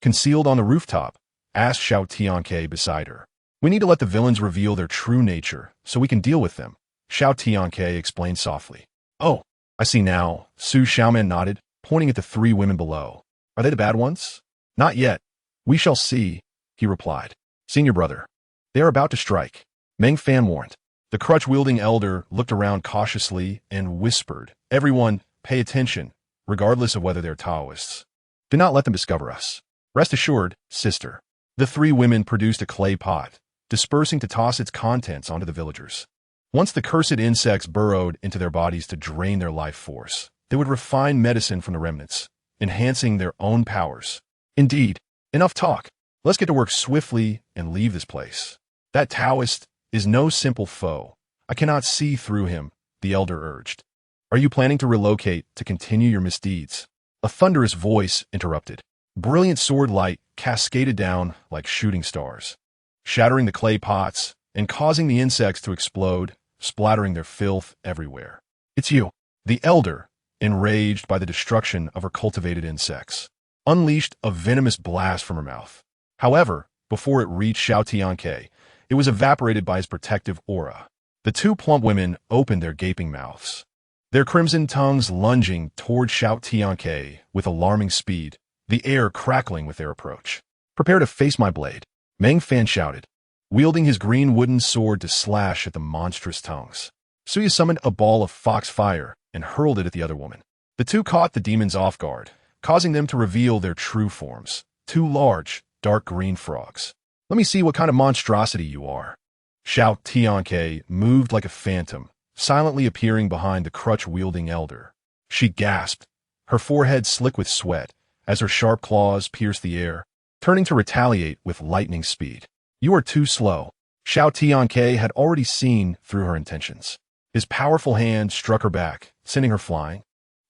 concealed on the rooftop, asked Xiao Tianque beside her. We need to let the villains reveal their true nature so we can deal with them, Xiao Tianque explained softly. Oh, I see now, Su Xiaoman nodded, pointing at the 3 women below. Are they the bad ones? Not yet. We shall see, he replied. Senior brother, they are about to strike. Meng Fan warned. The crutch-wielding elder looked around cautiously and whispered, Everyone, pay attention, regardless of whether they're Taoists. Do not let them discover us. Rest assured, sister. The 3 women produced a clay pot, dispersing to toss its contents onto the villagers. Once the cursed insects burrowed into their bodies to drain their life force, they would refine medicine from the remnants, enhancing their own powers. Indeed, enough talk. Let's get to work swiftly and leave this place. That Taoist is no simple foe. I cannot see through him, the elder urged. Are you planning to relocate to continue your misdeeds? A thunderous voice interrupted. Brilliant sword light cascaded down like shooting stars, shattering the clay pots and causing the insects to explode, splattering their filth everywhere. It's you. The elder, enraged by the destruction of her cultivated insects, unleashed a venomous blast from her mouth. However, before it reached Xiao Tianque, it was evaporated by his protective aura. The two plump women opened their gaping mouths, their crimson tongues lunging toward Xiao Tianque with alarming speed, the air crackling with their approach. Prepare to face my blade, Meng Fan shouted, wielding his green wooden sword to slash at the monstrous tongues. Suya summoned a ball of fox fire and hurled it at the other woman. The two caught the demons off guard, causing them to reveal their true forms, two large, dark green frogs. Let me see what kind of monstrosity you are. Xiao Tianque moved like a phantom, silently appearing behind the crutch-wielding elder. She gasped, her forehead slick with sweat, as her sharp claws pierced the air, turning to retaliate with lightning speed. You are too slow. Xiao Tianque had already seen through her intentions. His powerful hand struck her back, sending her flying,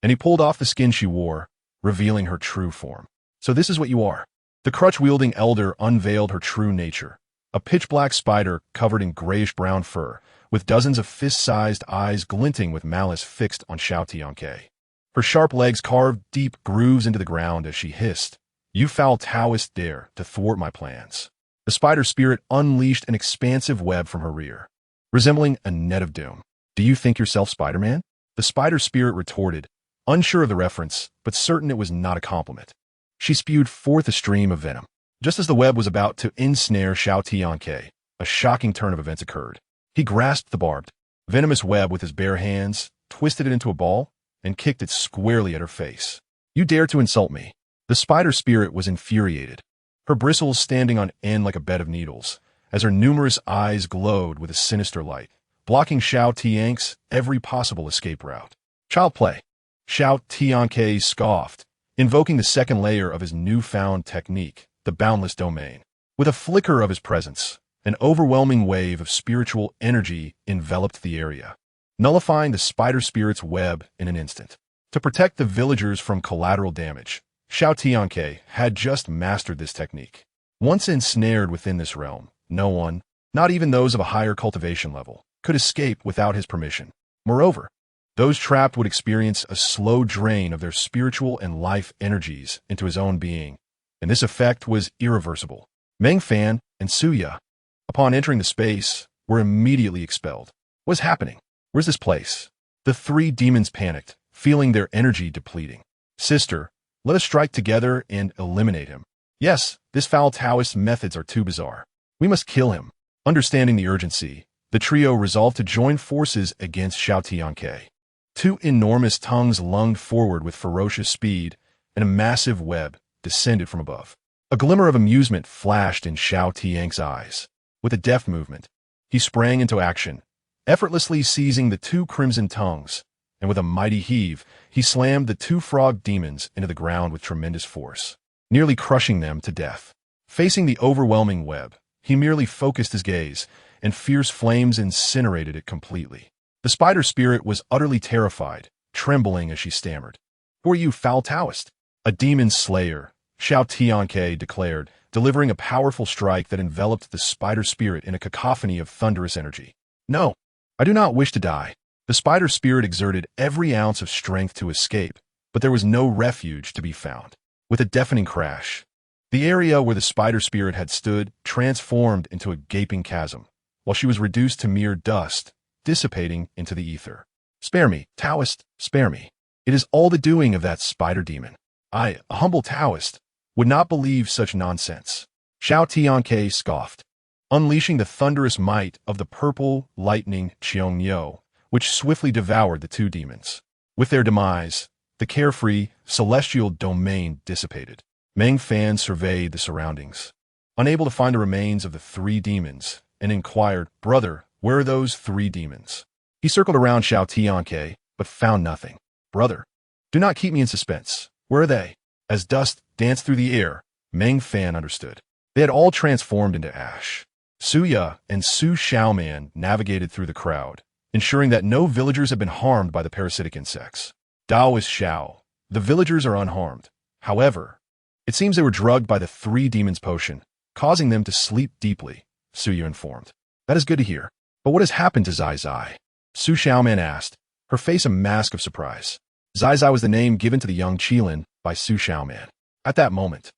and he pulled off the skin she wore, revealing her true form. So this is what you are. The crutch-wielding elder unveiled her true nature, a pitch-black spider covered in grayish-brown fur, with dozens of fist-sized eyes glinting with malice fixed on Xiao Tianque. Her sharp legs carved deep grooves into the ground as she hissed, "You foul Taoist dare to thwart my plans." The spider spirit unleashed an expansive web from her rear, resembling a net of doom. "Do you think yourself Spider-Man?" The spider spirit retorted, unsure of the reference, but certain it was not a compliment. She spewed forth a stream of venom. Just as the web was about to ensnare Xiao Tianque, a shocking turn of events occurred. He grasped the barbed, venomous web with his bare hands, twisted it into a ball, and kicked it squarely at her face. "You dare to insult me." The spider spirit was infuriated, her bristles standing on end like a bed of needles, as her numerous eyes glowed with a sinister light, blocking Xiao Tianque's every possible escape route. "Child play." Xiao Tianque scoffed, invoking the second layer of his newfound technique, the boundless domain. With a flicker of his presence, an overwhelming wave of spiritual energy enveloped the area, nullifying the spider spirit's web in an instant. To protect the villagers from collateral damage, Xiao Tianque had just mastered this technique. Once ensnared within this realm, no one, not even those of a higher cultivation level, could escape without his permission. Moreover, those trapped would experience a slow drain of their spiritual and life energies into his own being, and this effect was irreversible. Meng Fan and Suya, upon entering the space, were immediately expelled. What's happening? Where's this place? The three demons panicked, feeling their energy depleting. "Sister, let us strike together and eliminate him." "Yes, this foul Taoist's methods are too bizarre. We must kill him." Understanding the urgency, the trio resolved to join forces against Xiao Tianque. Two enormous tongues lunged forward with ferocious speed, and a massive web descended from above. A glimmer of amusement flashed in Xiao Tianque's eyes. With a deft movement, he sprang into action, effortlessly seizing the two crimson tongues, and with a mighty heave, he slammed the two frog demons into the ground with tremendous force, nearly crushing them to death. Facing the overwhelming web, he merely focused his gaze, and fierce flames incinerated it completely. The spider spirit was utterly terrified, trembling as she stammered. "Who are you, foul Taoist?" "A demon slayer," Xiao Tianque declared, delivering a powerful strike that enveloped the spider spirit in a cacophony of thunderous energy. "No, I do not wish to die." The spider spirit exerted every ounce of strength to escape, but there was no refuge to be found. With a deafening crash, the area where the spider spirit had stood transformed into a gaping chasm, while she was reduced to mere dust, dissipating into the ether. "Spare me, Taoist, spare me. It is all the doing of that spider demon. I, a humble Taoist, would not believe such nonsense." Xiao Tianque scoffed, unleashing the thunderous might of the purple lightning Qiongyo, which swiftly devoured the two demons. With their demise, the carefree, celestial domain dissipated. Meng Fan surveyed the surroundings, unable to find the remains of the three demons, and inquired, "Brother, where are those three demons?" He circled around Xiao Tianque, but found nothing. "Brother, do not keep me in suspense. Where are they?" As dust danced through the air, Meng Fan understood. They had all transformed into ash. Suya and Su Xiaoman navigated through the crowd, ensuring that no villagers have been harmed by the parasitic insects. Taoist Xiao. The villagers are unharmed. However, it seems they were drugged by the three demons potion, causing them to sleep deeply, Su Yu informed. That is good to hear. But what has happened to Zai Zai? Su Xiaoman asked, her face a mask of surprise. Zai Zai was the name given to the young Qilin by Su Xiaoman. At that moment,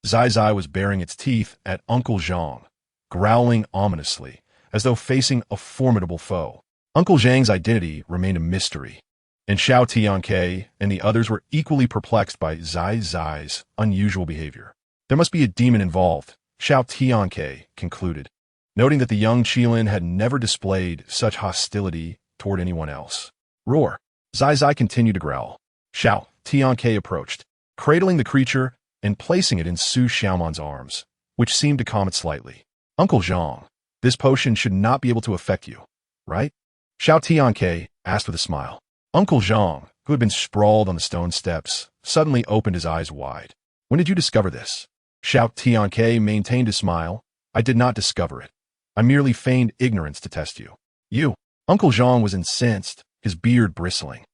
Zai Zai was baring its teeth at Uncle Zhang, growling ominously, as though facing a formidable foe. Uncle Zhang's identity remained a mystery, and Xiao Tianque and the others were equally perplexed by Zai Zai's unusual behavior. There must be a demon involved, Xiao Tianque concluded, noting that the young Qilin had never displayed such hostility toward anyone else. Roar! Zai Zai continued to growl. Xiao Tianque approached, cradling the creature and placing it in Su Xiaoman's arms, which seemed to calm it slightly. Uncle Zhang, this potion should not be able to affect you, right? Xiao Tianque asked with a smile. Uncle Zhang, who had been sprawled on the stone steps, suddenly opened his eyes wide. When did you discover this? Xiao Tianque maintained a smile. I did not discover it. I merely feigned ignorance to test you. You. Uncle Zhang was incensed, his beard bristling.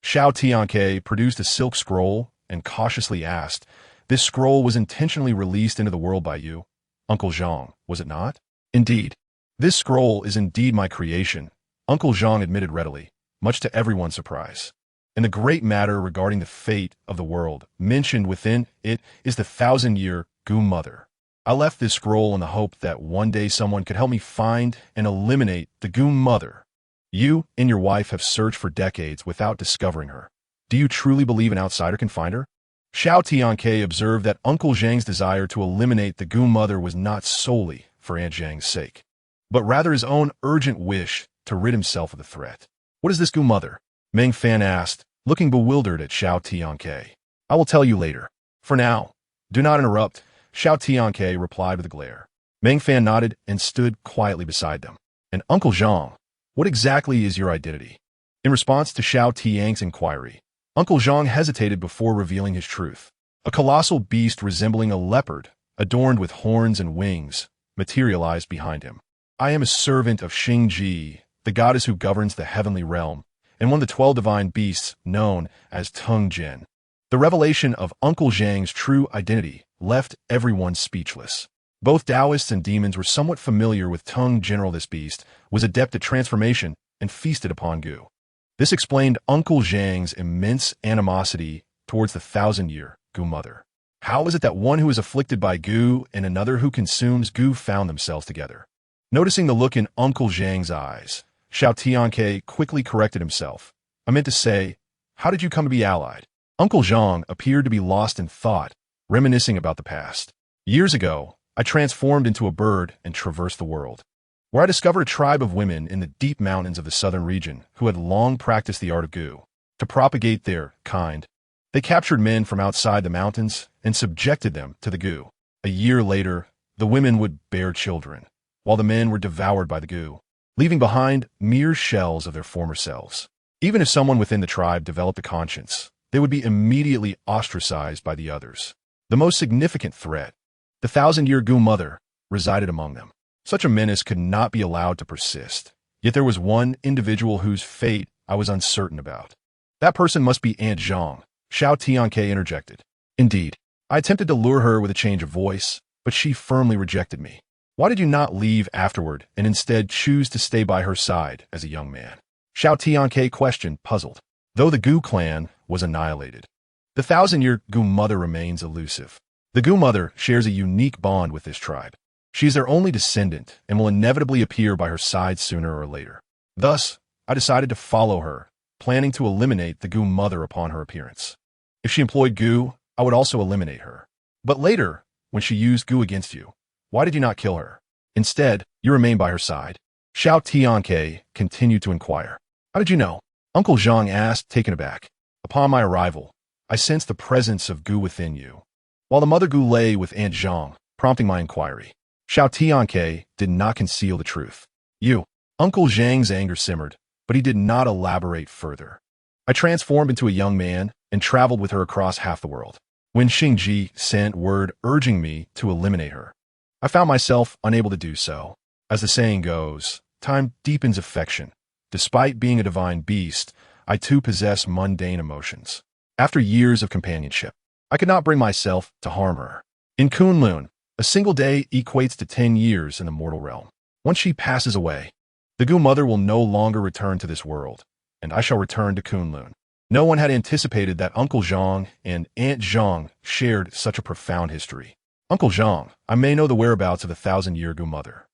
Xiao Tianque produced a silk scroll and cautiously asked, this scroll was intentionally released into the world by you, Uncle Zhang, was it not? Indeed. This scroll is indeed my creation, Uncle Zhang admitted readily, much to everyone's surprise. And the great matter regarding the fate of the world mentioned within it is the 1,000-year Gu Mother. I left this scroll in the hope that one day someone could help me find and eliminate the Gu Mother. You and your wife have searched for decades without discovering her. Do you truly believe an outsider can find her? Xiao Tianque observed that Uncle Zhang's desire to eliminate the Gu Mother was not solely for Aunt Zhang's sake, but rather his own urgent wish to rid himself of the threat. What is this Gu Mother? Meng Fan asked, looking bewildered at Xiao Tianque. I will tell you later. For now, do not interrupt, Xiao Tianque replied with a glare. Meng Fan nodded and stood quietly beside them. And Uncle Zhang, what exactly is your identity? In response to Xiao Tianque's inquiry, Uncle Zhang hesitated before revealing his truth. A colossal beast resembling a leopard, adorned with horns and wings, materialized behind him. I am a servant of Xingji, the goddess who governs the heavenly realm, and one of the 12 divine beasts known as Teng Jin. The revelation of Uncle Zhang's true identity left everyone speechless. Both Taoists and demons were somewhat familiar with Teng General. This beast was adept at transformation and feasted upon Gu. This explained Uncle Zhang's immense animosity towards the 1,000-year Gu Mother. How is it that one who is afflicted by Gu and another who consumes Gu found themselves together? Noticing the look in Uncle Zhang's eyes, Xiao Tianque quickly corrected himself. I meant to say, how did you come to be allied? Uncle Zhang appeared to be lost in thought, reminiscing about the past. Years ago, I transformed into a bird and traversed the world, where I discovered a tribe of women in the deep mountains of the southern region who had long practiced the art of Gu. To propagate their kind, they captured men from outside the mountains and subjected them to the Gu. A year later, the women would bear children, while the men were devoured by the Gu, leaving behind mere shells of their former selves. Even if someone within the tribe developed a conscience, they would be immediately ostracized by the others. The most significant threat, the 1,000-year Gu Mother, resided among them. Such a menace could not be allowed to persist. Yet there was one individual whose fate I was uncertain about. That person must be Aunt Zhang, Xiao Tianque interjected. Indeed, I attempted to lure her with a change of voice, but she firmly rejected me. Why did you not leave afterward and instead choose to stay by her side as a young man? Xiao Tianque questioned, puzzled. Though the Gu clan was annihilated, the 1,000-year Gu Mother remains elusive. The Gu Mother shares a unique bond with this tribe. She is their only descendant and will inevitably appear by her side sooner or later. Thus, I decided to follow her, planning to eliminate the Gu Mother upon her appearance. If she employed Gu, I would also eliminate her. But later, when she used Gu against you, why did you not kill her? Instead, you remained by her side. Xiao Tianque continued to inquire. How did you know? Uncle Zhang asked, taken aback. Upon my arrival, I sensed the presence of Gu within you, while the mother Gu lay with Aunt Zhang, prompting my inquiry. Xiao Tianque did not conceal the truth. Uncle Zhang's anger simmered, but he did not elaborate further. I transformed into a young man and traveled with her across half the world. When Xingji sent word urging me to eliminate her, I found myself unable to do so. As the saying goes, time deepens affection, Despite being a divine beast, I too possess mundane emotions. After years of companionship, I could not bring myself to harm her. In Kunlun, a single day equates to 10 years in the mortal realm. Once she passes away, the Gu Mother will no longer return to this world, and I shall return to Kunlun. No one had anticipated that Uncle Zhang and Aunt Zhang shared such a profound history. Uncle Zhang, I may know the whereabouts of the 1,000-year Gu Mother.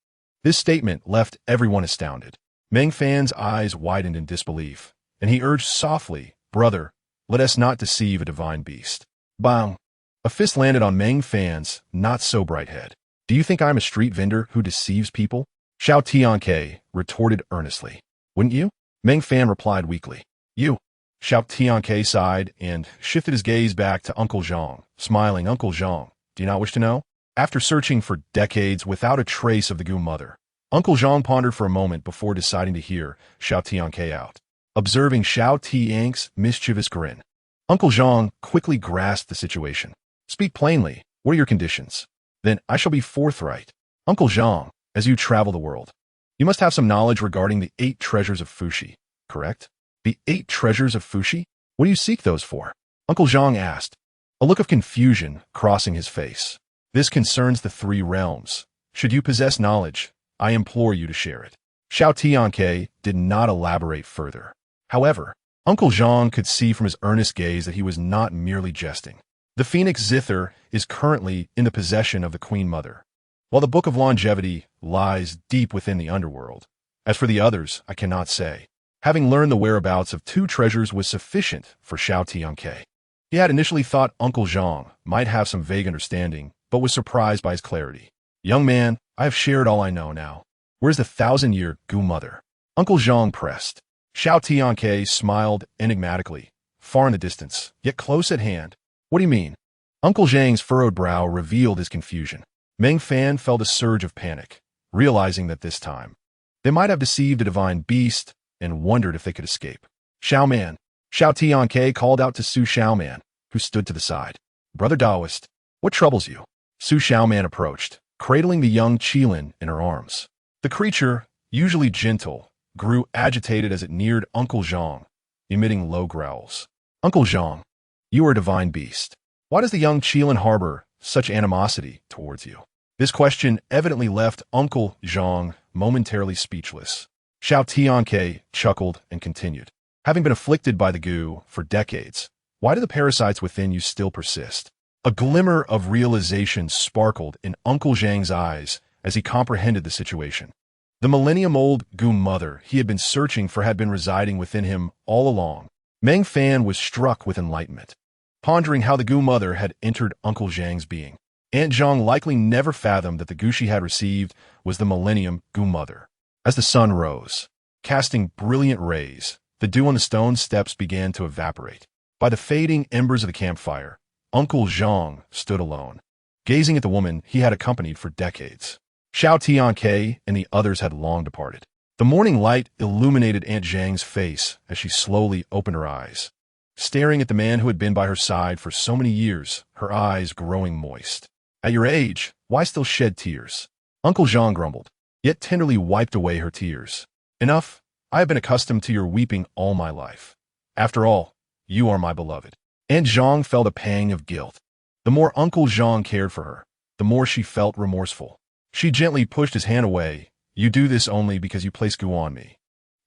This statement left everyone astounded. Meng Fan's eyes widened in disbelief, and he urged softly, "Brother, let us not deceive a divine beast." Bang! A fist landed on Meng Fan's not-so-bright head. "Do you think I'm a street vendor who deceives people?" Xiao Tianque retorted earnestly. "Wouldn't you?" Meng Fan replied weakly. "You." Xiao Tianque sighed and shifted his gaze back to Uncle Zhang, smiling. "Uncle Zhang, do you not wish to know?" After searching for decades without a trace of the Gu Mother, Uncle Zhang pondered for a moment before deciding to hear Xiao Tianque out. Observing Xiao Tianque's mischievous grin, Uncle Zhang quickly grasped the situation. "Speak plainly. What are your conditions?" "Then I shall be forthright. Uncle Zhang, as you travel the world, you must have some knowledge regarding the 8 treasures of Fuxi, correct?" "The 8 treasures of Fuxi? What do you seek those for?" Uncle Zhang asked, a look of confusion crossing his face. "This concerns the 3 realms. Should you possess knowledge, I implore you to share it." Xiao Tianque did not elaborate further. However, Uncle Zhang could see from his earnest gaze that he was not merely jesting. The Phoenix Zither is currently in the possession of the Queen Mother, while the Book of Longevity lies deep within the underworld. As for the others, I cannot say. Having learned the whereabouts of 2 treasures was sufficient for Xiao Tianque. He had initially thought Uncle Zhang might have some vague understanding, but was surprised by his clarity. "Young man, I have shared all I know now. Where's the 1,000-year Gu Mother?" Uncle Zhang pressed. Xiao Tianque smiled enigmatically, far in the distance, yet close at hand. "What do you mean?" Uncle Zhang's furrowed brow revealed his confusion. Meng Fan felt a surge of panic, realizing that this time they might have deceived a divine beast and wondered if they could escape. "Xiao Man!" Xiao Tianque called out to Su Xiaoman, who stood to the side. "Brother Taoist, what troubles you?" Su Xiaoman approached, cradling the young Qilin in her arms. The creature, usually gentle, grew agitated as it neared Uncle Zhang, emitting low growls. "Uncle Zhang, you are a divine beast. Why does the young Qilin harbor such animosity towards you?" This question evidently left Uncle Zhang momentarily speechless. Xiao Tianque chuckled and continued. "Having been afflicted by the Gu for decades, why do the parasites within you still persist?" A glimmer of realization sparkled in Uncle Zhang's eyes as he comprehended the situation. The millennium-old Gu Mother he had been searching for had been residing within him all along. Meng Fan was struck with enlightenment, pondering how the Gu Mother had entered Uncle Zhang's being. Aunt Zhang likely never fathomed that the Gu she had received was the millennium Gu Mother. As the sun rose, casting brilliant rays, the dew on the stone steps began to evaporate. By the fading embers of the campfire, Uncle Zhang stood alone, gazing at the woman he had accompanied for decades. Xiao Tianque and the others had long departed. The morning light illuminated Aunt Zhang's face as she slowly opened her eyes, staring at the man who had been by her side for so many years, her eyes growing moist. "At your age, why still shed tears?" Uncle Zhang grumbled, yet tenderly wiped away her tears. "Enough. I have been accustomed to your weeping all my life. After all, you are my beloved." Aunt Zhang felt a pang of guilt. The more Uncle Zhang cared for her, the more she felt remorseful. She gently pushed his hand away. "You do this only because you place Gu on me."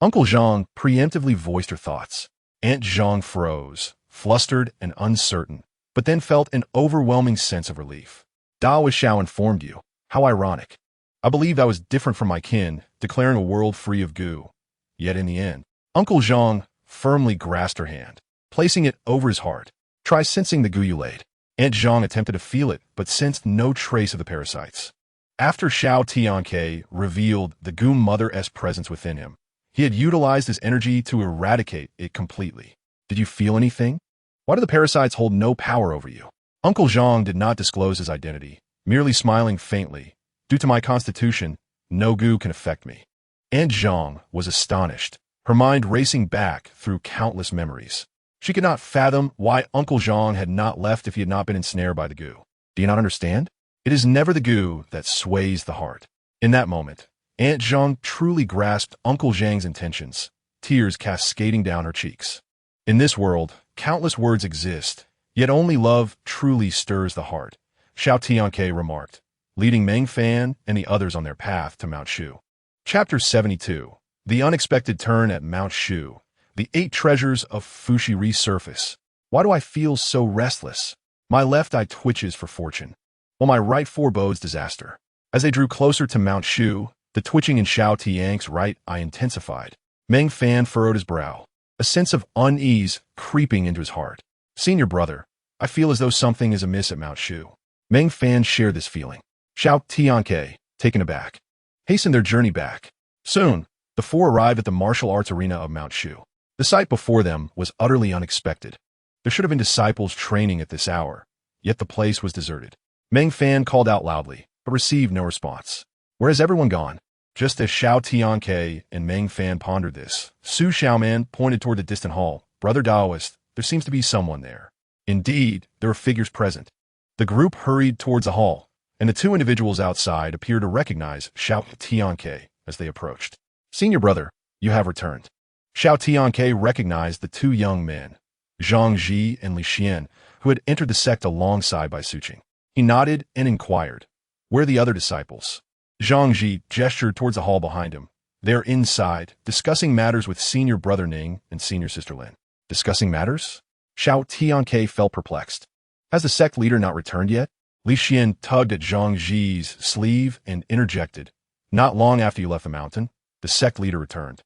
Uncle Zhang preemptively voiced her thoughts. Aunt Zhang froze, flustered and uncertain, but then felt an overwhelming sense of relief. "Daoist Xiao informed you. How ironic. I believed I was different from my kin, declaring a world free of Gu. Yet in the end." Uncle Zhang firmly grasped her hand, placing it over his heart. "Try sensing the Gu you laid." Aunt Zhang attempted to feel it, but sensed no trace of the parasites. After Xiao Tianque revealed the Gu Mother's presence within him, he had utilized his energy to eradicate it completely. "Did you feel anything? Why do the parasites hold no power over you?" Uncle Zhang did not disclose his identity, merely smiling faintly. "Due to my constitution, no Gu can affect me." Aunt Zhang was astonished, her mind racing back through countless memories. She could not fathom why Uncle Zhang had not left if he had not been ensnared by the Gu. "Do you not understand? It is never the Gu that sways the heart." In that moment, Aunt Zhang truly grasped Uncle Zhang's intentions, tears cascading down her cheeks. In this world, countless words exist, yet only love truly stirs the heart, Xiao Tianque remarked, leading Meng Fan and the others on their path to Mount Shu. Chapter 72. The Unexpected Turn at Mount Shu. The 8 Treasures of Fushi resurface. Why do I feel so restless? My left eye twitches for fortune, while my right forebodes disaster. As they drew closer to Mount Shu, the twitching in Xiao Tianque's right eye intensified. Meng Fan furrowed his brow, a sense of unease creeping into his heart. Senior brother, I feel as though something is amiss at Mount Shu. Meng Fan shared this feeling. Xiao Tianque, taken aback, hastened their journey back. Soon, the 4 arrived at the martial arts arena of Mount Shu. The sight before them was utterly unexpected. There should have been disciples training at this hour, yet the place was deserted. Meng Fan called out loudly, but received no response. Where has everyone gone? Just as Xiao Tianque and Meng Fan pondered this, Su Xiaoman pointed toward the distant hall. Brother Daoist, there seems to be someone there. Indeed, there were figures present. The group hurried towards the hall, and the 2 individuals outside appeared to recognize Xiao Tianque as they approached. Senior brother, you have returned. Xiao Tianque recognized the 2 young men, Zhang Ji and Li Xian, who had entered the sect alongside by Suqing. He nodded and inquired, where are the other disciples? Zhang Ji gestured towards the hall behind him. They're inside, discussing matters with senior brother Ning and senior sister Lin. Discussing matters? Xiao Tianque felt perplexed. Has the sect leader not returned yet? Li Xian tugged at Zhang Ji's sleeve and interjected. Not long after you left the mountain, the sect leader returned.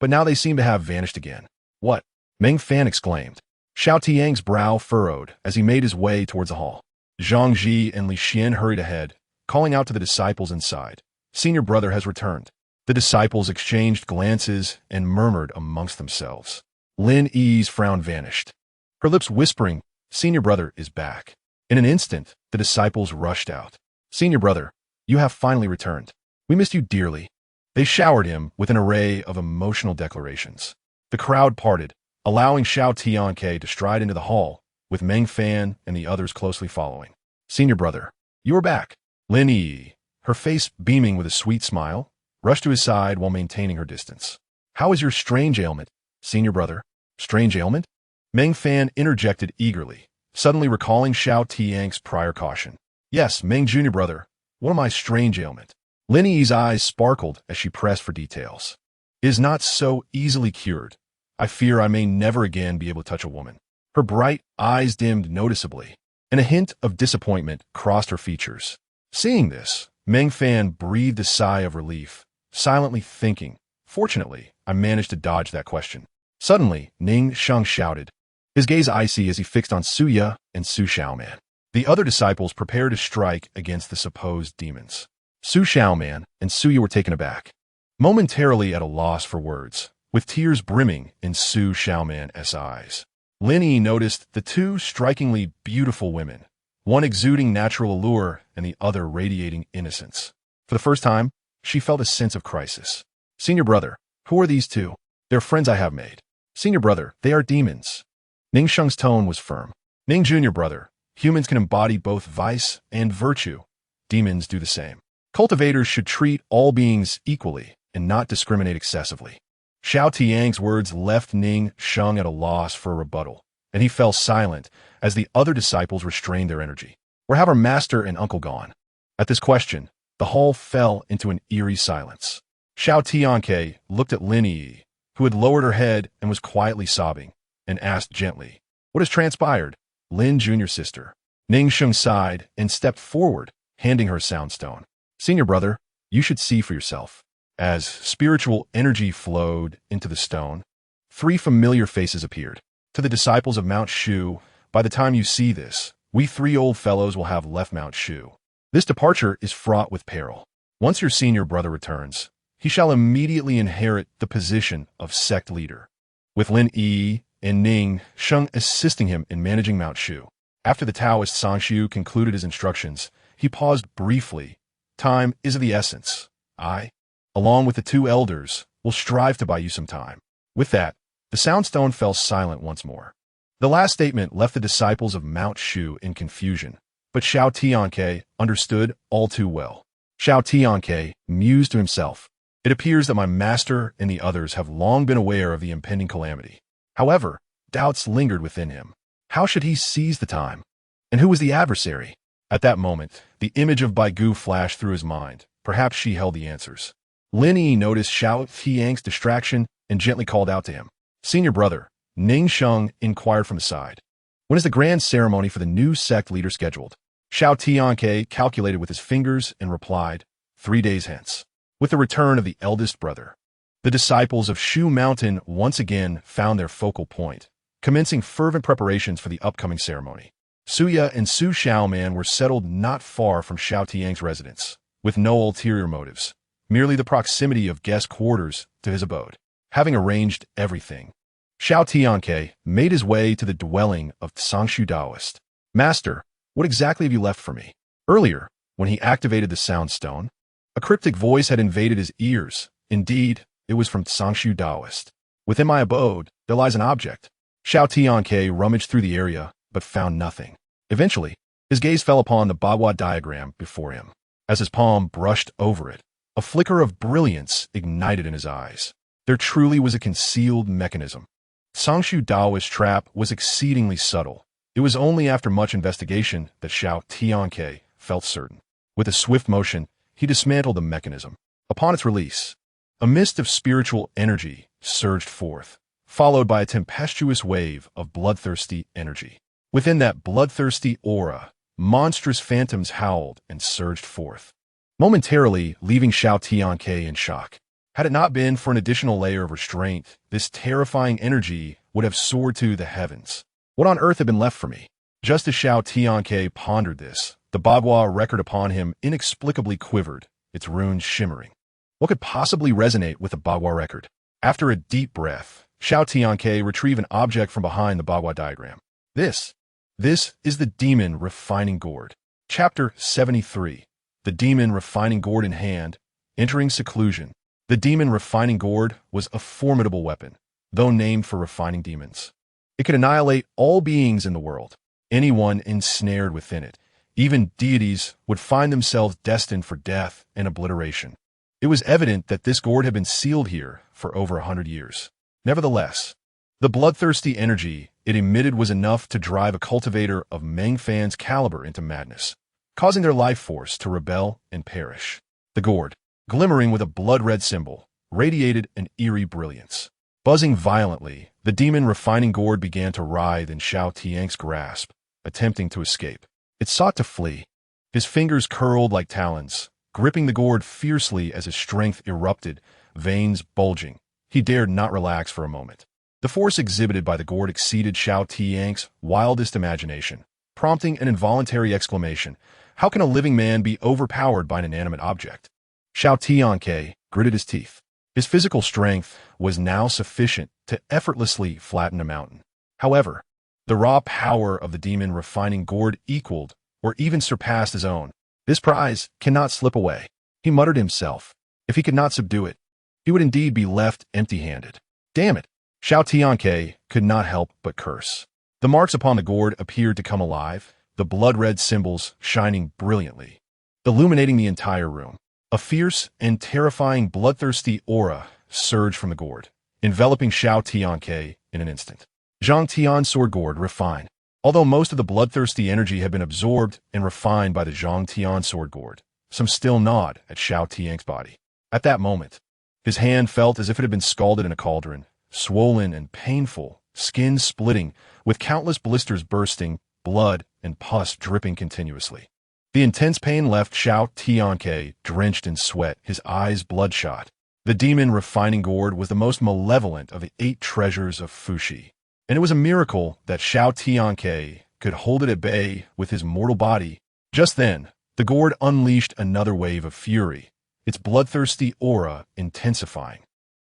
But now they seem to have vanished again. What? Meng Fan exclaimed. Xiao Tianque's brow furrowed as he made his way towards the hall. Zhang Ji and Li Xian hurried ahead, calling out to the disciples inside. Senior brother has returned. The disciples exchanged glances and murmured amongst themselves. Lin Yi's frown vanished, her lips whispering, Senior brother is back. In an instant, the disciples rushed out. Senior brother, you have finally returned. We missed you dearly. They showered him with an array of emotional declarations. The crowd parted, allowing Xiao Tianque to stride into the hall, with Meng Fan and the others closely following. Senior brother, you are back. Lin Yi, her face beaming with a sweet smile, rushed to his side while maintaining her distance. How is your strange ailment, senior brother? Strange ailment? Meng Fan interjected eagerly, suddenly recalling Xiao Tianque's prior caution. Yes, Meng junior brother, what am I strange ailment? Lin Yi's eyes sparkled as she pressed for details. It is not so easily cured. I fear I may never again be able to touch a woman. Her bright eyes dimmed noticeably, and a hint of disappointment crossed her features. Seeing this, Meng Fan breathed a sigh of relief, silently thinking, fortunately, I managed to dodge that question. Suddenly, Ning Sheng shouted, his gaze icy as he fixed on Suya and Su Xiaoman. The other disciples prepared to strike against the supposed demons. Su Xiaoman and Suya were taken aback, momentarily at a loss for words, with tears brimming in Su Xiaoman's eyes. Lin Yi noticed the 2 strikingly beautiful women, one exuding natural allure and the other radiating innocence. For the first time, she felt a sense of crisis. Senior brother, who are these 2? They're friends I have made. Senior brother, they are demons. Ning Sheng's tone was firm. Ning junior brother, humans can embody both vice and virtue. Demons do the same. Cultivators should treat all beings equally and not discriminate excessively. Xiao Tianque's words left Ning Sheng at a loss for a rebuttal, and he fell silent as the other disciples restrained their energy. Where have our master and uncle gone? At this question, the hall fell into an eerie silence. Xiao Tianque looked at Lin Yi, who had lowered her head and was quietly sobbing, and asked gently, what has transpired? Lin junior sister. Ning Sheng sighed and stepped forward, handing her a soundstone. Senior brother, you should see for yourself. As spiritual energy flowed into the stone, 3 familiar faces appeared. To the disciples of Mount Shu, by the time you see this, we 3 old fellows will have left Mount Shu. This departure is fraught with peril. Once your senior brother returns, he shall immediately inherit the position of sect leader, with Lin Yi and Ning Sheng assisting him in managing Mount Shu. After the Taoist Sangshu concluded his instructions, he paused briefly. Time is of the essence. I, along with the 2 elders, will strive to buy you some time. With that, the soundstone fell silent once more. The last statement left the disciples of Mount Shu in confusion, but Xiao Tianque understood all too well. Xiao Tianque mused to himself, It appears that my master and the others have long been aware of the impending calamity. However, doubts lingered within him. How should he seize the time? And who was the adversary? At that moment, the image of Baigu flashed through his mind. Perhaps she held the answers. Lin Yi noticed Xiao Tianque's distraction and gently called out to him. Senior brother, Ning Sheng inquired from the side. When is the grand ceremony for the new sect leader scheduled? Xiao Tianque calculated with his fingers and replied, 3 days hence. With the return of the eldest brother, the disciples of Shu Mountain once again found their focal point, commencing fervent preparations for the upcoming ceremony. Suya and Su Xiaoman were settled not far from Xiao Tianque's residence, with no ulterior motives, merely the proximity of guest quarters to his abode. Having arranged everything, Xiao Tianque made his way to the dwelling of Sangshu Daoist. Master, what exactly have you left for me? Earlier, when he activated the sound stone, a cryptic voice had invaded his ears. Indeed, it was from Sangshu Daoist. Within my abode, there lies an object. Xiao Tianque rummaged through the area, but found nothing. Eventually, his gaze fell upon the Bagua diagram before him. As his palm brushed over it, a flicker of brilliance ignited in his eyes. There truly was a concealed mechanism. Sangshu Daoist's trap was exceedingly subtle. It was only after much investigation that Xiao Tianque felt certain. With a swift motion, he dismantled the mechanism. Upon its release, a mist of spiritual energy surged forth, followed by a tempestuous wave of bloodthirsty energy. Within that bloodthirsty aura, monstrous phantoms howled and surged forth, momentarily leaving Xiao Tianque in shock. Had it not been for an additional layer of restraint, this terrifying energy would have soared to the heavens. What on earth had been left for me? Just as Xiao Tianque pondered this, the Bagua record upon him inexplicably quivered, its runes shimmering. What could possibly resonate with the Bagua record? After a deep breath, Xiao Tianque retrieved an object from behind the Bagua diagram. This is the Demon Refining Gourd. Chapter 73. The Demon Refining Gourd in hand, entering seclusion. The Demon Refining Gourd was a formidable weapon, though named for refining demons. It could annihilate all beings in the world. Anyone ensnared within it, even deities, would find themselves destined for death and obliteration. It was evident that this gourd had been sealed here for over 100 years. Nevertheless, the bloodthirsty energy it emitted was enough to drive a cultivator of Meng Fan's caliber into madness, causing their life force to rebel and perish. The gourd, glimmering with a blood-red symbol, radiated an eerie brilliance. Buzzing violently, the Demon Refining Gourd began to writhe in Xiao Tianque's grasp, attempting to escape. It sought to flee. His fingers curled like talons, gripping the gourd fiercely as his strength erupted, veins bulging. He dared not relax for a moment. The force exhibited by the gourd exceeded Xiao Tianque's wildest imagination, prompting an involuntary exclamation. How can a living man be overpowered by an inanimate object? Xiao Tianque gritted his teeth. His physical strength was now sufficient to effortlessly flatten a mountain. However, the raw power of the Demon Refining Gourd equaled or even surpassed his own. This prize cannot slip away, he muttered to himself. If he could not subdue it, he would indeed be left empty-handed. Damn it! Xiao Tianque could not help but curse. The marks upon the gourd appeared to come alive, the blood-red symbols shining brilliantly, illuminating the entire room. A fierce and terrifying bloodthirsty aura surged from the gourd, enveloping Xiao Tianque in an instant. Zhang Tian's sword gourd refined. Although most of the bloodthirsty energy had been absorbed and refined by the Zhang Tian sword gourd, some still gnawed at Xiao Tianque's body. At that moment, his hand felt as if it had been scalded in a cauldron, swollen and painful, skin splitting, with countless blisters bursting, blood and pus dripping continuously. The intense pain left Xiao Tianque drenched in sweat, his eyes bloodshot. The Demon Refining Gourd was the most malevolent of the 8 treasures of Fuxi, and it was a miracle that Xiao Tianque could hold it at bay with his mortal body. Just then, the gourd unleashed another wave of fury, its bloodthirsty aura intensifying,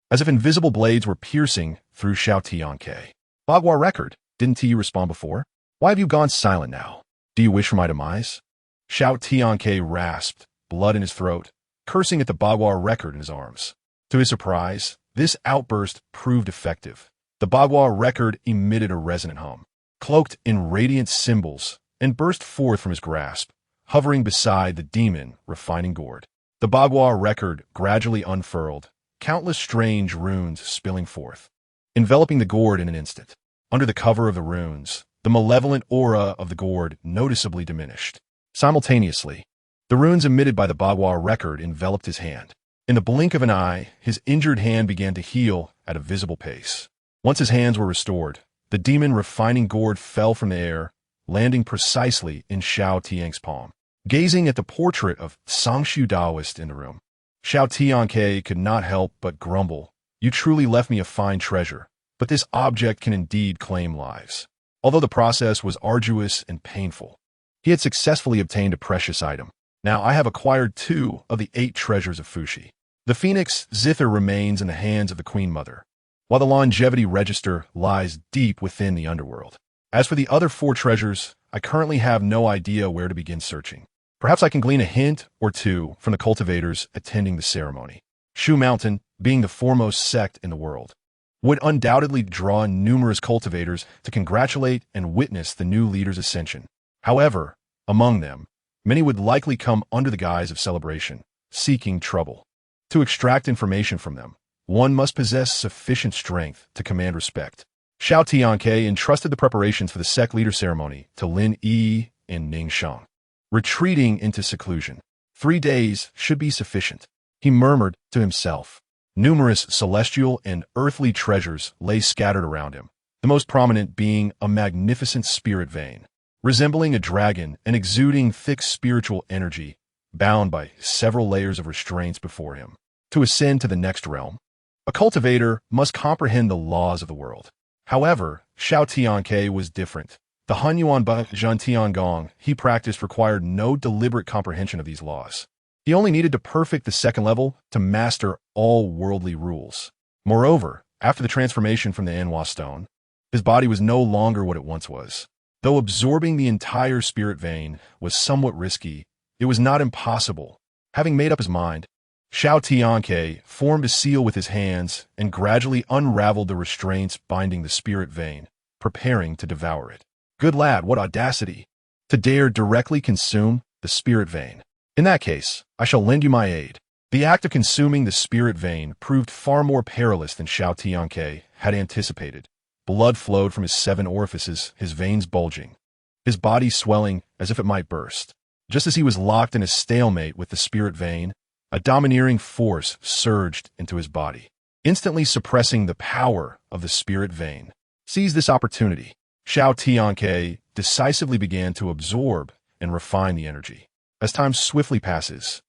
as if invisible blades were piercing through Xiao Tianque. Bagua record, didn't you respond before? Why have you gone silent now? Do you wish for my demise? Xiao Tianque rasped, blood in his throat, cursing at the Bagua record in his arms. To his surprise, this outburst proved effective. The Bagua record emitted a resonant hum, cloaked in radiant symbols, and burst forth from his grasp, hovering beside the Demon Refining Gourd. The Bagua record gradually unfurled, countless strange runes spilling forth, enveloping the gourd in an instant. Under the cover of the runes, the malevolent aura of the gourd noticeably diminished. Simultaneously, the runes emitted by the Bagua record enveloped his hand. In the blink of an eye, his injured hand began to heal at a visible pace. Once his hands were restored, the demon-refining gourd fell from the air, landing precisely in Xiao Tianque's palm. Gazing at the portrait of Sangshu Daoist in the room, Xiao Tianque could not help but grumble. You truly left me a fine treasure, but this object can indeed claim lives. Although the process was arduous and painful, he had successfully obtained a precious item. Now I have acquired 2 of the 8 treasures of Fushi. The phoenix zither remains in the hands of the Queen Mother, while the longevity register lies deep within the underworld. As for the other 4 treasures, I currently have no idea where to begin searching. Perhaps I can glean a hint or 2 from the cultivators attending the ceremony. Shu Mountain, being the foremost sect in the world, would undoubtedly draw numerous cultivators to congratulate and witness the new leader's ascension. However, among them, many would likely come under the guise of celebration, seeking trouble. To extract information from them, one must possess sufficient strength to command respect. Xiao Tianque entrusted the preparations for the sect leader ceremony to Lin Yi and Ning Shang. Retreating into seclusion, 3 days should be sufficient, he murmured to himself. Numerous celestial and earthly treasures lay scattered around him, the most prominent being a magnificent spirit vein, resembling a dragon and exuding thick spiritual energy, bound by several layers of restraints before him. To ascend to the next realm, a cultivator must comprehend the laws of the world. However, Xiao Tianque was different. The Hunyuan Zhan Tiangong he practiced required no deliberate comprehension of these laws. He only needed to perfect the second level to master all worldly rules. Moreover, after the transformation from the Anhua stone, his body was no longer what it once was. Though absorbing the entire spirit vein was somewhat risky, it was not impossible. Having made up his mind, Xiao Tianque formed a seal with his hands and gradually unraveled the restraints binding the spirit vein, preparing to devour it. Good lad, what audacity! To dare directly consume the spirit vein. In that case, I shall lend you my aid. The act of consuming the spirit vein proved far more perilous than Xiao Tianque had anticipated. Blood flowed from his 7 orifices, his veins bulging, his body swelling as if it might burst. Just as he was locked in a stalemate with the spirit vein, a domineering force surged into his body, instantly suppressing the power of the spirit vein. Seize this opportunity. Xiao Tianque decisively began to absorb and refine the energy. As time swiftly passes,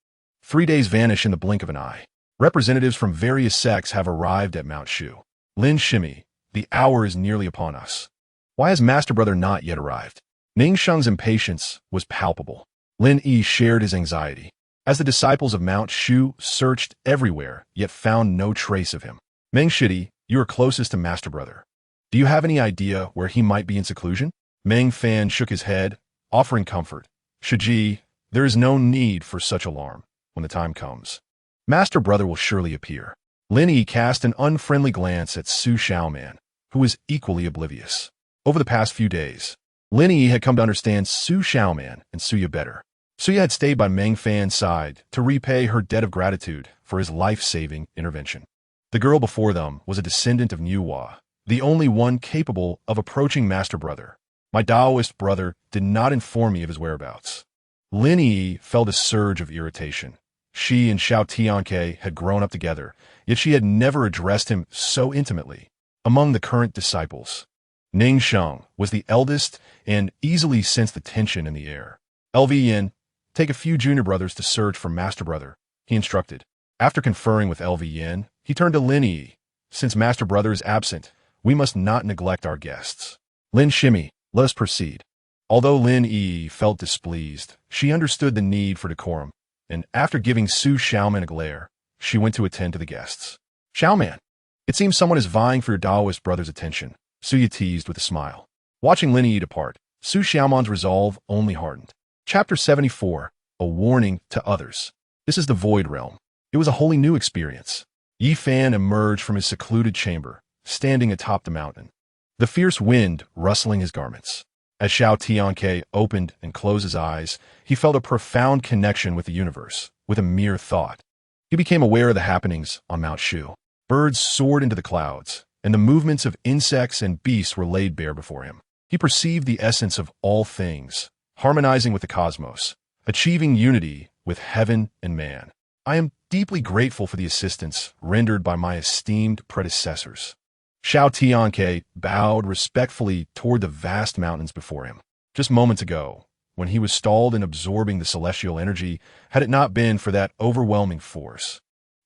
3 days vanish in the blink of an eye. Representatives from various sects have arrived at Mount Shu. Lin Shimi, the hour is nearly upon us. Why has Master Brother not yet arrived? Ning Sheng's impatience was palpable. Lin Yi shared his anxiety. As the disciples of Mount Shu searched everywhere, yet found no trace of him. Meng Shidi, you are closest to Master Brother. Do you have any idea where he might be in seclusion? Meng Fan shook his head, offering comfort. Shiji, there is no need for such alarm. When the time comes, Master Brother will surely appear. Lin Yi cast an unfriendly glance at Su Xiaoman, who was equally oblivious. Over the past few days, Lin Yi had come to understand Su Xiaoman and Suya better. Suya had stayed by Meng Fan's side to repay her debt of gratitude for his life-saving intervention. The girl before them was a descendant of Niuhua, the only one capable of approaching Master Brother. My Taoist brother did not inform me of his whereabouts. Lin Yi felt a surge of irritation. She and Xiao Tianque had grown up together, yet she had never addressed him so intimately. Among the current disciples, Ning Sheng was the eldest and easily sensed the tension in the air. LV Yin, take a few junior brothers to search for Master Brother, he instructed. After conferring with LV Yin, he turned to Lin Yi. Since Master Brother is absent, we must not neglect our guests. Lin Shimi, let us proceed. Although Lin Yi felt displeased, she understood the need for decorum, and after giving Su Xiaoman a glare, she went to attend to the guests. Xiaoman, it seems someone is vying for your Taoist brother's attention, Suya teased with a smile. Watching Lin Yi depart, Su Xiaoman's resolve only hardened. Chapter 74, A Warning to Others. This is the Void Realm. It was a wholly new experience. Yi Fan emerged from his secluded chamber, standing atop the mountain, the fierce wind rustling his garments. As Xiao Tianque opened and closed his eyes, he felt a profound connection with the universe, with a mere thought. He became aware of the happenings on Mount Shu. Birds soared into the clouds, and the movements of insects and beasts were laid bare before him. He perceived the essence of all things, harmonizing with the cosmos, achieving unity with heaven and man. I am deeply grateful for the assistance rendered by my esteemed predecessors. Xiao Tianque bowed respectfully toward the vast mountains before him. Just moments ago, when he was stalled in absorbing the celestial energy, had it not been for that overwhelming force,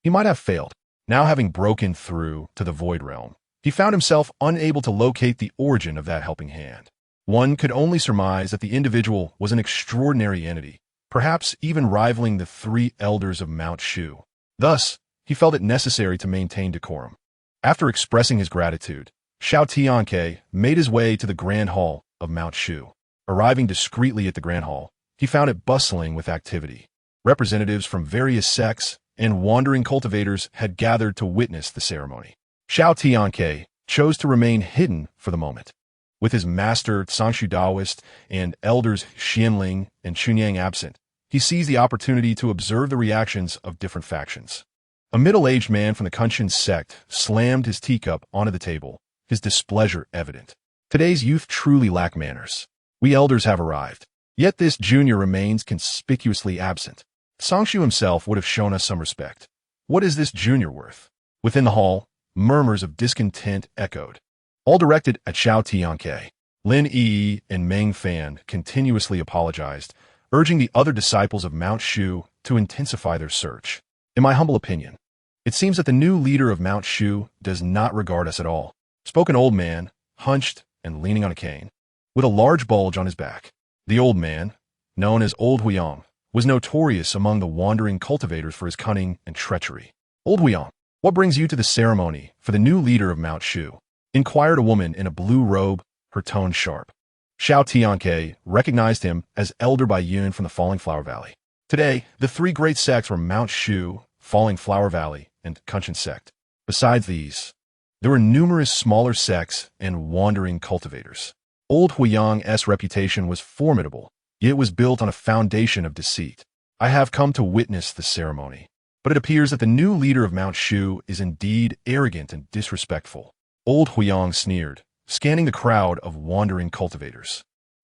he might have failed. Now having broken through to the void realm, he found himself unable to locate the origin of that helping hand. One could only surmise that the individual was an extraordinary entity, perhaps even rivaling the three elders of Mount Shu. Thus, he felt it necessary to maintain decorum. After expressing his gratitude, Xiao Tianque made his way to the Grand Hall of Mount Shu. Arriving discreetly at the Grand Hall, he found it bustling with activity. Representatives from various sects and wandering cultivators had gathered to witness the ceremony. Xiao Tianque chose to remain hidden for the moment. With his master Sangshu Daoist and elders Xianling and Chunyang absent, he seized the opportunity to observe the reactions of different factions. A middle-aged man from the Kunshan sect slammed his teacup onto the table, his displeasure evident. Today's youth truly lack manners. We elders have arrived. Yet this junior remains conspicuously absent. Sangshu himself would have shown us some respect. What is this junior worth? Within the hall, murmurs of discontent echoed, all directed at Xiao Tianque. Lin Yi and Meng Fan continuously apologized, urging the other disciples of Mount Shu to intensify their search. In my humble opinion, it seems that the new leader of Mount Shu does not regard us at all, spoke an old man, hunched and leaning on a cane, with a large bulge on his back. The old man, known as Old Huiyang, was notorious among the wandering cultivators for his cunning and treachery. Old Huiyang, what brings you to the ceremony for the new leader of Mount Shu? Inquired a woman in a blue robe, her tone sharp. Xiao Tianque recognized him as Elder Bai Yun from the Falling Flower Valley. Today, the three great sects were Mount Shu, Falling Flower Valley, and Kunshan sect. Besides these, there were numerous smaller sects and wandering cultivators. Old Huiyang's reputation was formidable, yet it was built on a foundation of deceit. I have come to witness the ceremony, but it appears that the new leader of Mount Shu is indeed arrogant and disrespectful. Old Huiyang sneered, scanning the crowd of wandering cultivators.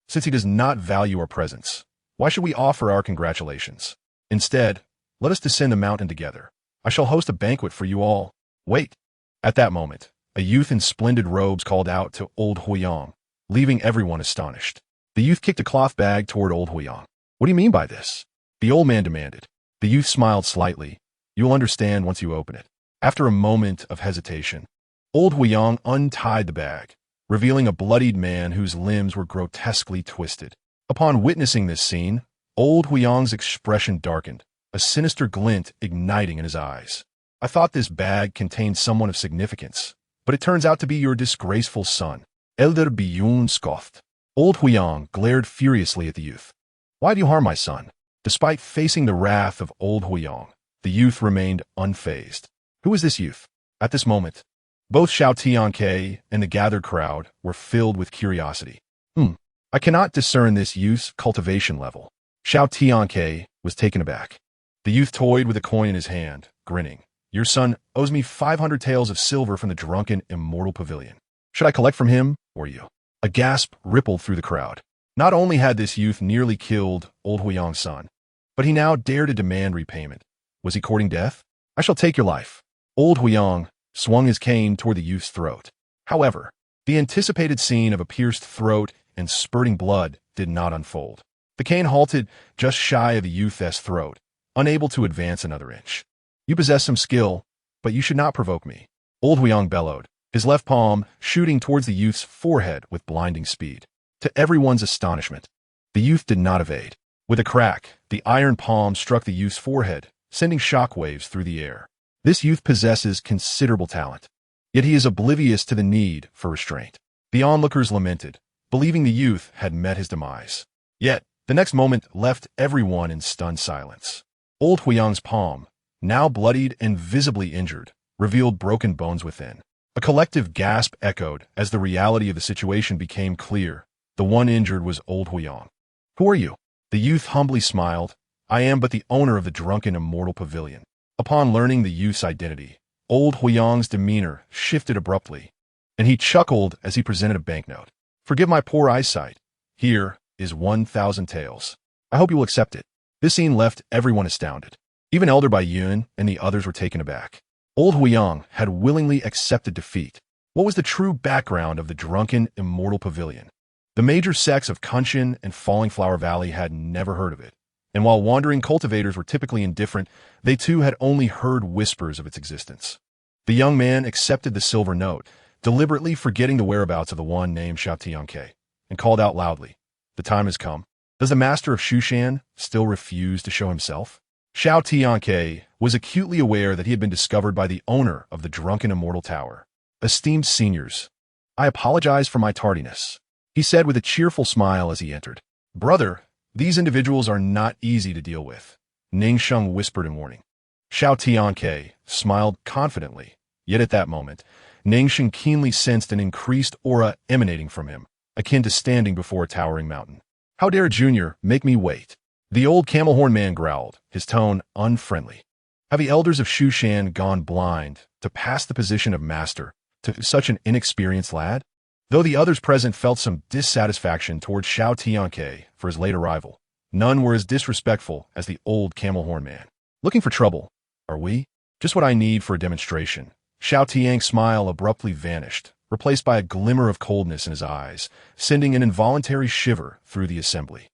Since he does not value our presence, why should we offer our congratulations? Instead, let us descend the mountain together. I shall host a banquet for you all. Wait. At that moment, a youth in splendid robes called out to Old Huiyang, leaving everyone astonished. The youth kicked a cloth bag toward Old Huiyang. What do you mean by this? The old man demanded. The youth smiled slightly. You will understand once you open it. After a moment of hesitation, Old Huiyang untied the bag, revealing a bloodied man whose limbs were grotesquely twisted. Upon witnessing this scene, Old Huiyang's expression darkened, a sinister glint igniting in his eyes. I thought this bag contained someone of significance, but it turns out to be your disgraceful son. Elder Bai Yun scoffed. Old Huiyang glared furiously at the youth. Why do you harm my son? Despite facing the wrath of Old Huiyang, the youth remained unfazed. Who is this youth? At this moment, both Xiao Tianque and the gathered crowd were filled with curiosity. I cannot discern this youth's cultivation level. Xiao Tianque was taken aback. The youth toyed with a coin in his hand, grinning. Your son owes me 500 taels of silver from the drunken immortal pavilion. Should I collect from him or you? A gasp rippled through the crowd. Not only had this youth nearly killed Old Huiyang's son, but he now dared to demand repayment. Was he courting death? I shall take your life. Old Huiyang swung his cane toward the youth's throat. However, the anticipated scene of a pierced throat and spurting blood did not unfold. The cane halted just shy of the youth's throat, unable to advance another inch. You possess some skill, but you should not provoke me. Old Huiyang bellowed, his left palm shooting towards the youth's forehead with blinding speed. To everyone's astonishment, the youth did not evade. With a crack, the iron palm struck the youth's forehead, sending shockwaves through the air. This youth possesses considerable talent, yet he is oblivious to the need for restraint. The onlookers lamented, believing the youth had met his demise. Yet, the next moment left everyone in stunned silence. Old Huiyang's palm, now bloodied and visibly injured, revealed broken bones within. A collective gasp echoed as the reality of the situation became clear. The one injured was old Huiyang. Who are you? The youth humbly smiled. I am but the owner of the drunken immortal pavilion. Upon learning the youth's identity, old Huiyang's demeanor shifted abruptly, and he chuckled as he presented a banknote. Forgive my poor eyesight. Here is 1,000 taels. I hope you will accept it. This scene left everyone astounded. Even Elder Bai Yun and the others were taken aback. Old Huiyang had willingly accepted defeat. What was the true background of the drunken immortal pavilion? The major sects of Kunshan and Falling Flower Valley had never heard of it, and while wandering cultivators were typically indifferent, they too had only heard whispers of its existence. The young man accepted the silver note, deliberately forgetting the whereabouts of the one named Xiao Tianque, and called out loudly, "The time has come." Does the master of Shushan still refuse to show himself? Xiao Tianque was acutely aware that he had been discovered by the owner of the drunken immortal tower. Esteemed seniors, I apologize for my tardiness, he said with a cheerful smile as he entered. Brother, these individuals are not easy to deal with, Ning Sheng whispered in warning. Xiao Tianque smiled confidently, yet at that moment, Ning Sheng keenly sensed an increased aura emanating from him, akin to standing before a towering mountain. How dare Junior make me wait? The old camel horn man growled, his tone unfriendly. Have the elders of Shushan gone blind to pass the position of master to such an inexperienced lad? Though the others present felt some dissatisfaction towards Xiao Tianque for his late arrival, none were as disrespectful as the old camel horn man. Looking for trouble, are we? Just what I need for a demonstration. Xiao Tianque's smile abruptly vanished, replaced by a glimmer of coldness in his eyes, sending an involuntary shiver through the assembly.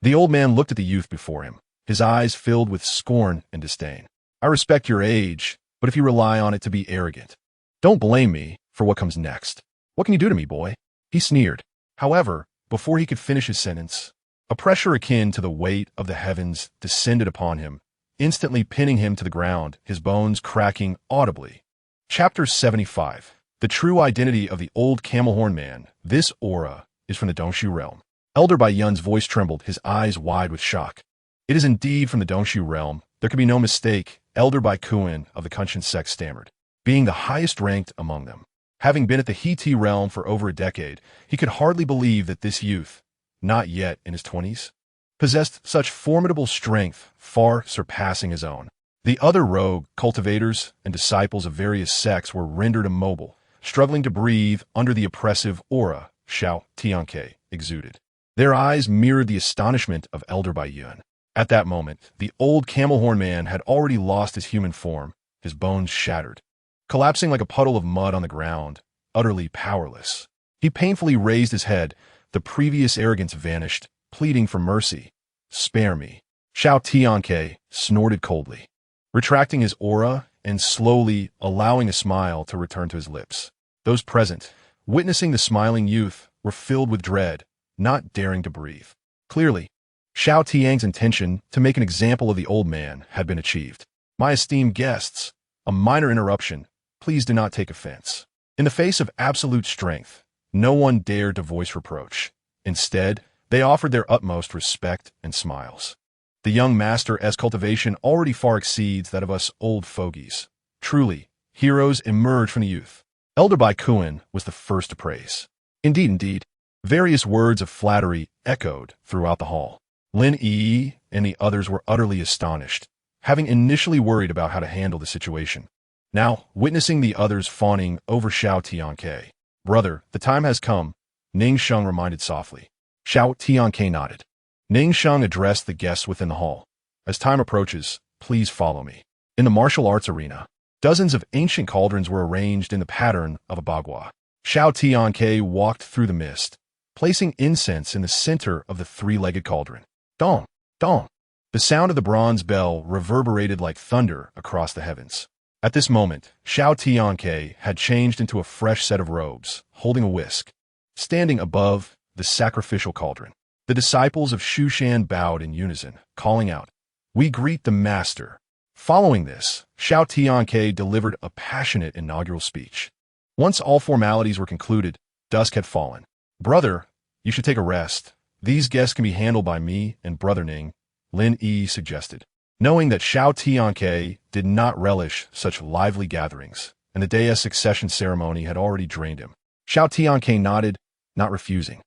The old man looked at the youth before him, his eyes filled with scorn and disdain. I respect your age, but if you rely on it to be arrogant, don't blame me for what comes next. What can you do to me, boy? He sneered. However, before he could finish his sentence, a pressure akin to the weight of the heavens descended upon him, instantly pinning him to the ground, his bones cracking audibly. Chapter 75. The true identity of the old camel horn man. This aura is from the Dongshu realm. Elder Bai Yun's voice trembled, his eyes wide with shock. It is indeed from the Dongshu realm. There can be no mistake, Elder Bai Kuan of the Kunshan sect stammered, being the highest ranked among them. Having been at the Heti realm for over a decade, he could hardly believe that this youth, not yet in his 20s, possessed such formidable strength, far surpassing his own. The other rogue cultivators and disciples of various sects were rendered immobile, struggling to breathe under the oppressive aura Xiao Tianque exuded. Their eyes mirrored the astonishment of Elder Bai Yun. At that moment, the old camel horn man had already lost his human form, his bones shattered. Collapsing like a puddle of mud on the ground, utterly powerless. He painfully raised his head, the previous arrogance vanished, pleading for mercy. Spare me. Xiao Tianque snorted coldly, retracting his aura and slowly allowing a smile to return to his lips. Those present, witnessing the smiling youth, were filled with dread, not daring to breathe. Clearly, Xiao Tianque's intention to make an example of the old man had been achieved. My esteemed guests, a minor interruption. Please do not take offense. In the face of absolute strength, no one dared to voice reproach. Instead, they offered their utmost respect and smiles. The young master's cultivation already far exceeds that of us old fogies. Truly, heroes emerge from the youth. Elder Bai Kuan was the first to praise. Indeed. Various words of flattery echoed throughout the hall. Lin Yi and the others were utterly astonished, having initially worried about how to handle the situation. Now, witnessing the others fawning over Xiao Tianque. Brother, the time has come, Ning Sheng reminded softly. Xiao Tianque nodded. Ning Sheng addressed the guests within the hall. As time approaches, please follow me. In the martial arts arena, dozens of ancient cauldrons were arranged in the pattern of a bagua. Xiao Tianque walked through the mist, placing incense in the center of the three-legged cauldron. Dong, dong. The sound of the bronze bell reverberated like thunder across the heavens. At this moment, Xiao Tianque had changed into a fresh set of robes, holding a whisk. Standing above the sacrificial cauldron, the disciples of Shushan bowed in unison, calling out, "We greet the master." Following this, Xiao Tianque delivered a passionate inaugural speech. Once all formalities were concluded, dusk had fallen. Brother, you should take a rest. These guests can be handled by me and Brother Ning, Lin Yi suggested. Knowing that Xiao Tianque did not relish such lively gatherings, and the day's succession ceremony had already drained him, Xiao Tianque nodded, not refusing.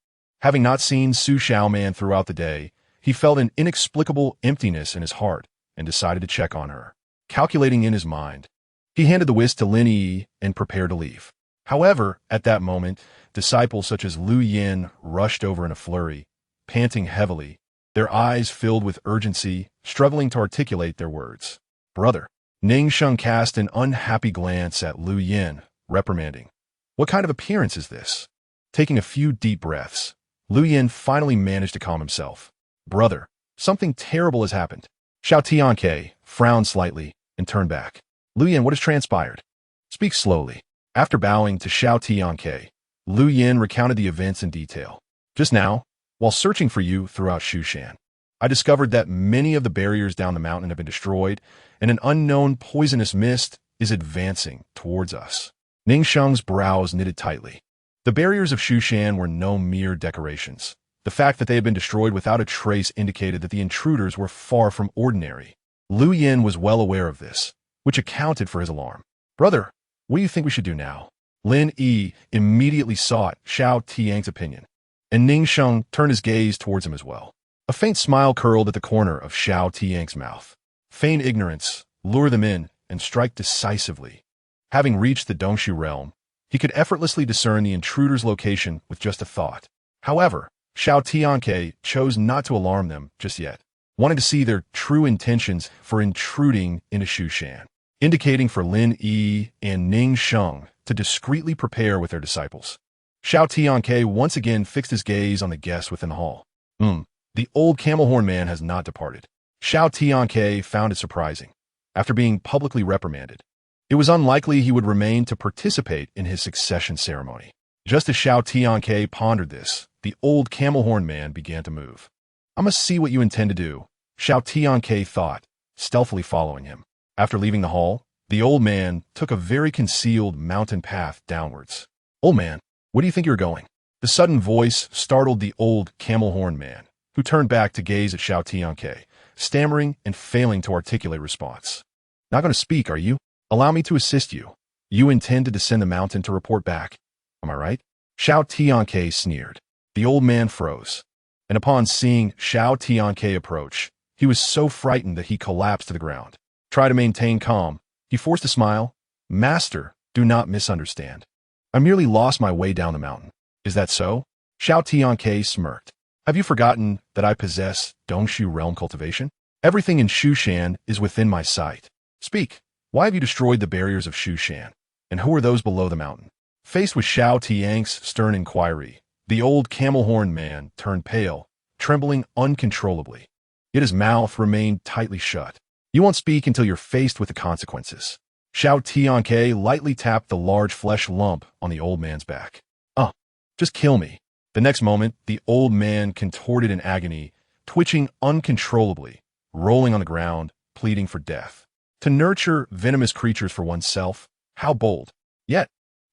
Having not seen Su Xiaoman throughout the day, he felt an inexplicable emptiness in his heart and decided to check on her. Calculating in his mind, he handed the whisk to Lin Yi and prepared to leave. However, at that moment, disciples such as Lu Yin rushed over in a flurry, panting heavily, their eyes filled with urgency, struggling to articulate their words. Brother. Ning Sheng cast an unhappy glance at Lu Yin, reprimanding. What kind of appearance is this? Taking a few deep breaths, Lu Yin finally managed to calm himself. Brother, something terrible has happened. Xiao Tianque frowned slightly and turned back. Lu Yin, what has transpired? Speak slowly. After bowing to Xiao Tianque, Lu Yin recounted the events in detail. Just now, while searching for you throughout Shushan, I discovered that many of the barriers down the mountain have been destroyed, and an unknown poisonous mist is advancing towards us. Ning Sheng's brows knitted tightly. The barriers of Shushan were no mere decorations. The fact that they had been destroyed without a trace indicated that the intruders were far from ordinary. Lu Yin was well aware of this, which accounted for his alarm. Brother, what do you think we should do now? Lin Yi immediately sought Xiao Tianque's opinion, and Ning Sheng turned his gaze towards him as well. A faint smile curled at the corner of Xiao Tianque's mouth. Feign ignorance, lure them in, and strike decisively. Having reached the Dongshu realm, he could effortlessly discern the intruder's location with just a thought. However, Xiao Tianque chose not to alarm them just yet, wanting to see their true intentions for intruding into Shushan, indicating for Lin Yi and Ning Sheng to discreetly prepare with their disciples. Xiao Tianque once again fixed his gaze on the guests within the hall. The old camel horn man has not departed. Xiao Tianque found it surprising. After being publicly reprimanded, it was unlikely he would remain to participate in his succession ceremony. Just as Xiao Tianque pondered this, the old camel horn man began to move. I must see what you intend to do, Xiao Tianque thought, stealthily following him. After leaving the hall, the old man took a very concealed mountain path downwards. Old man, where do you think you're going? The sudden voice startled the old camel horn man, who turned back to gaze at Xiao Tianque, stammering and failing to articulate response. Not going to speak, are you? Allow me to assist you. You intend to descend the mountain to report back. Am I right? Xiao Tianque sneered. The old man froze, and upon seeing Xiao Tianque approach, he was so frightened that he collapsed to the ground. Try to maintain calm. He forced a smile. Master, do not misunderstand. I merely lost my way down the mountain. Is that so? Xiao Tianque smirked. Have you forgotten that I possess Dongshu realm cultivation? Everything in Shushan is within my sight. Speak. Why have you destroyed the barriers of Shushan? And who are those below the mountain? Faced with Xiao Tianque's stern inquiry, the old camel horn man turned pale, trembling uncontrollably. Yet his mouth remained tightly shut. You won't speak until you're faced with the consequences. Xiao Tianque lightly tapped the large flesh lump on the old man's back. Just kill me. The next moment, the old man contorted in agony, twitching uncontrollably, rolling on the ground, pleading for death. To nurture venomous creatures for oneself, how bold. Yet,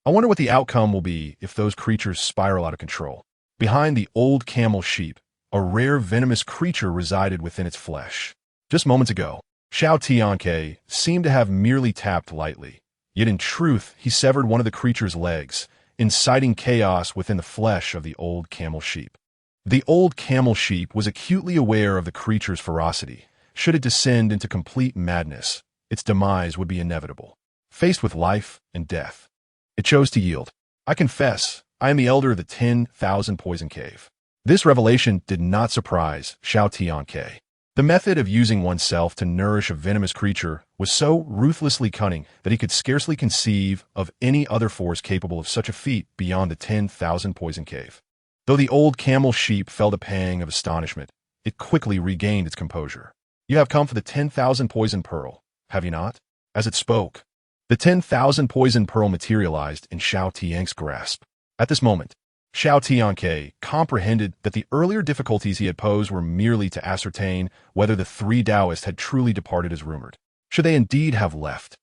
I wonder what the outcome will be if those creatures spiral out of control. Behind the old camel sheep, a rare venomous creature resided within its flesh. Just moments ago, Xiao Tianque seemed to have merely tapped lightly, yet in truth he severed one of the creature's legs, inciting chaos within the flesh of the old camel sheep. The old camel sheep was acutely aware of the creature's ferocity. Should it descend into complete madness, its demise would be inevitable. Faced with life and death, it chose to yield. I confess, I am the elder of the 10,000 Poison Cave. This revelation did not surprise Xiao Tianque. The method of using oneself to nourish a venomous creature was so ruthlessly cunning that he could scarcely conceive of any other force capable of such a feat beyond the 10,000 Poison Cave. Though the old camel sheep felt a pang of astonishment, it quickly regained its composure. You have come for the 10,000 Poison Pearl, have you not? As it spoke, the 10,000 Poison Pearl materialized in Xiao Tianque's grasp. At this moment, Xiao Tianque comprehended that the earlier difficulties he had posed were merely to ascertain whether the three Taoists had truly departed as rumored. Should they indeed have left,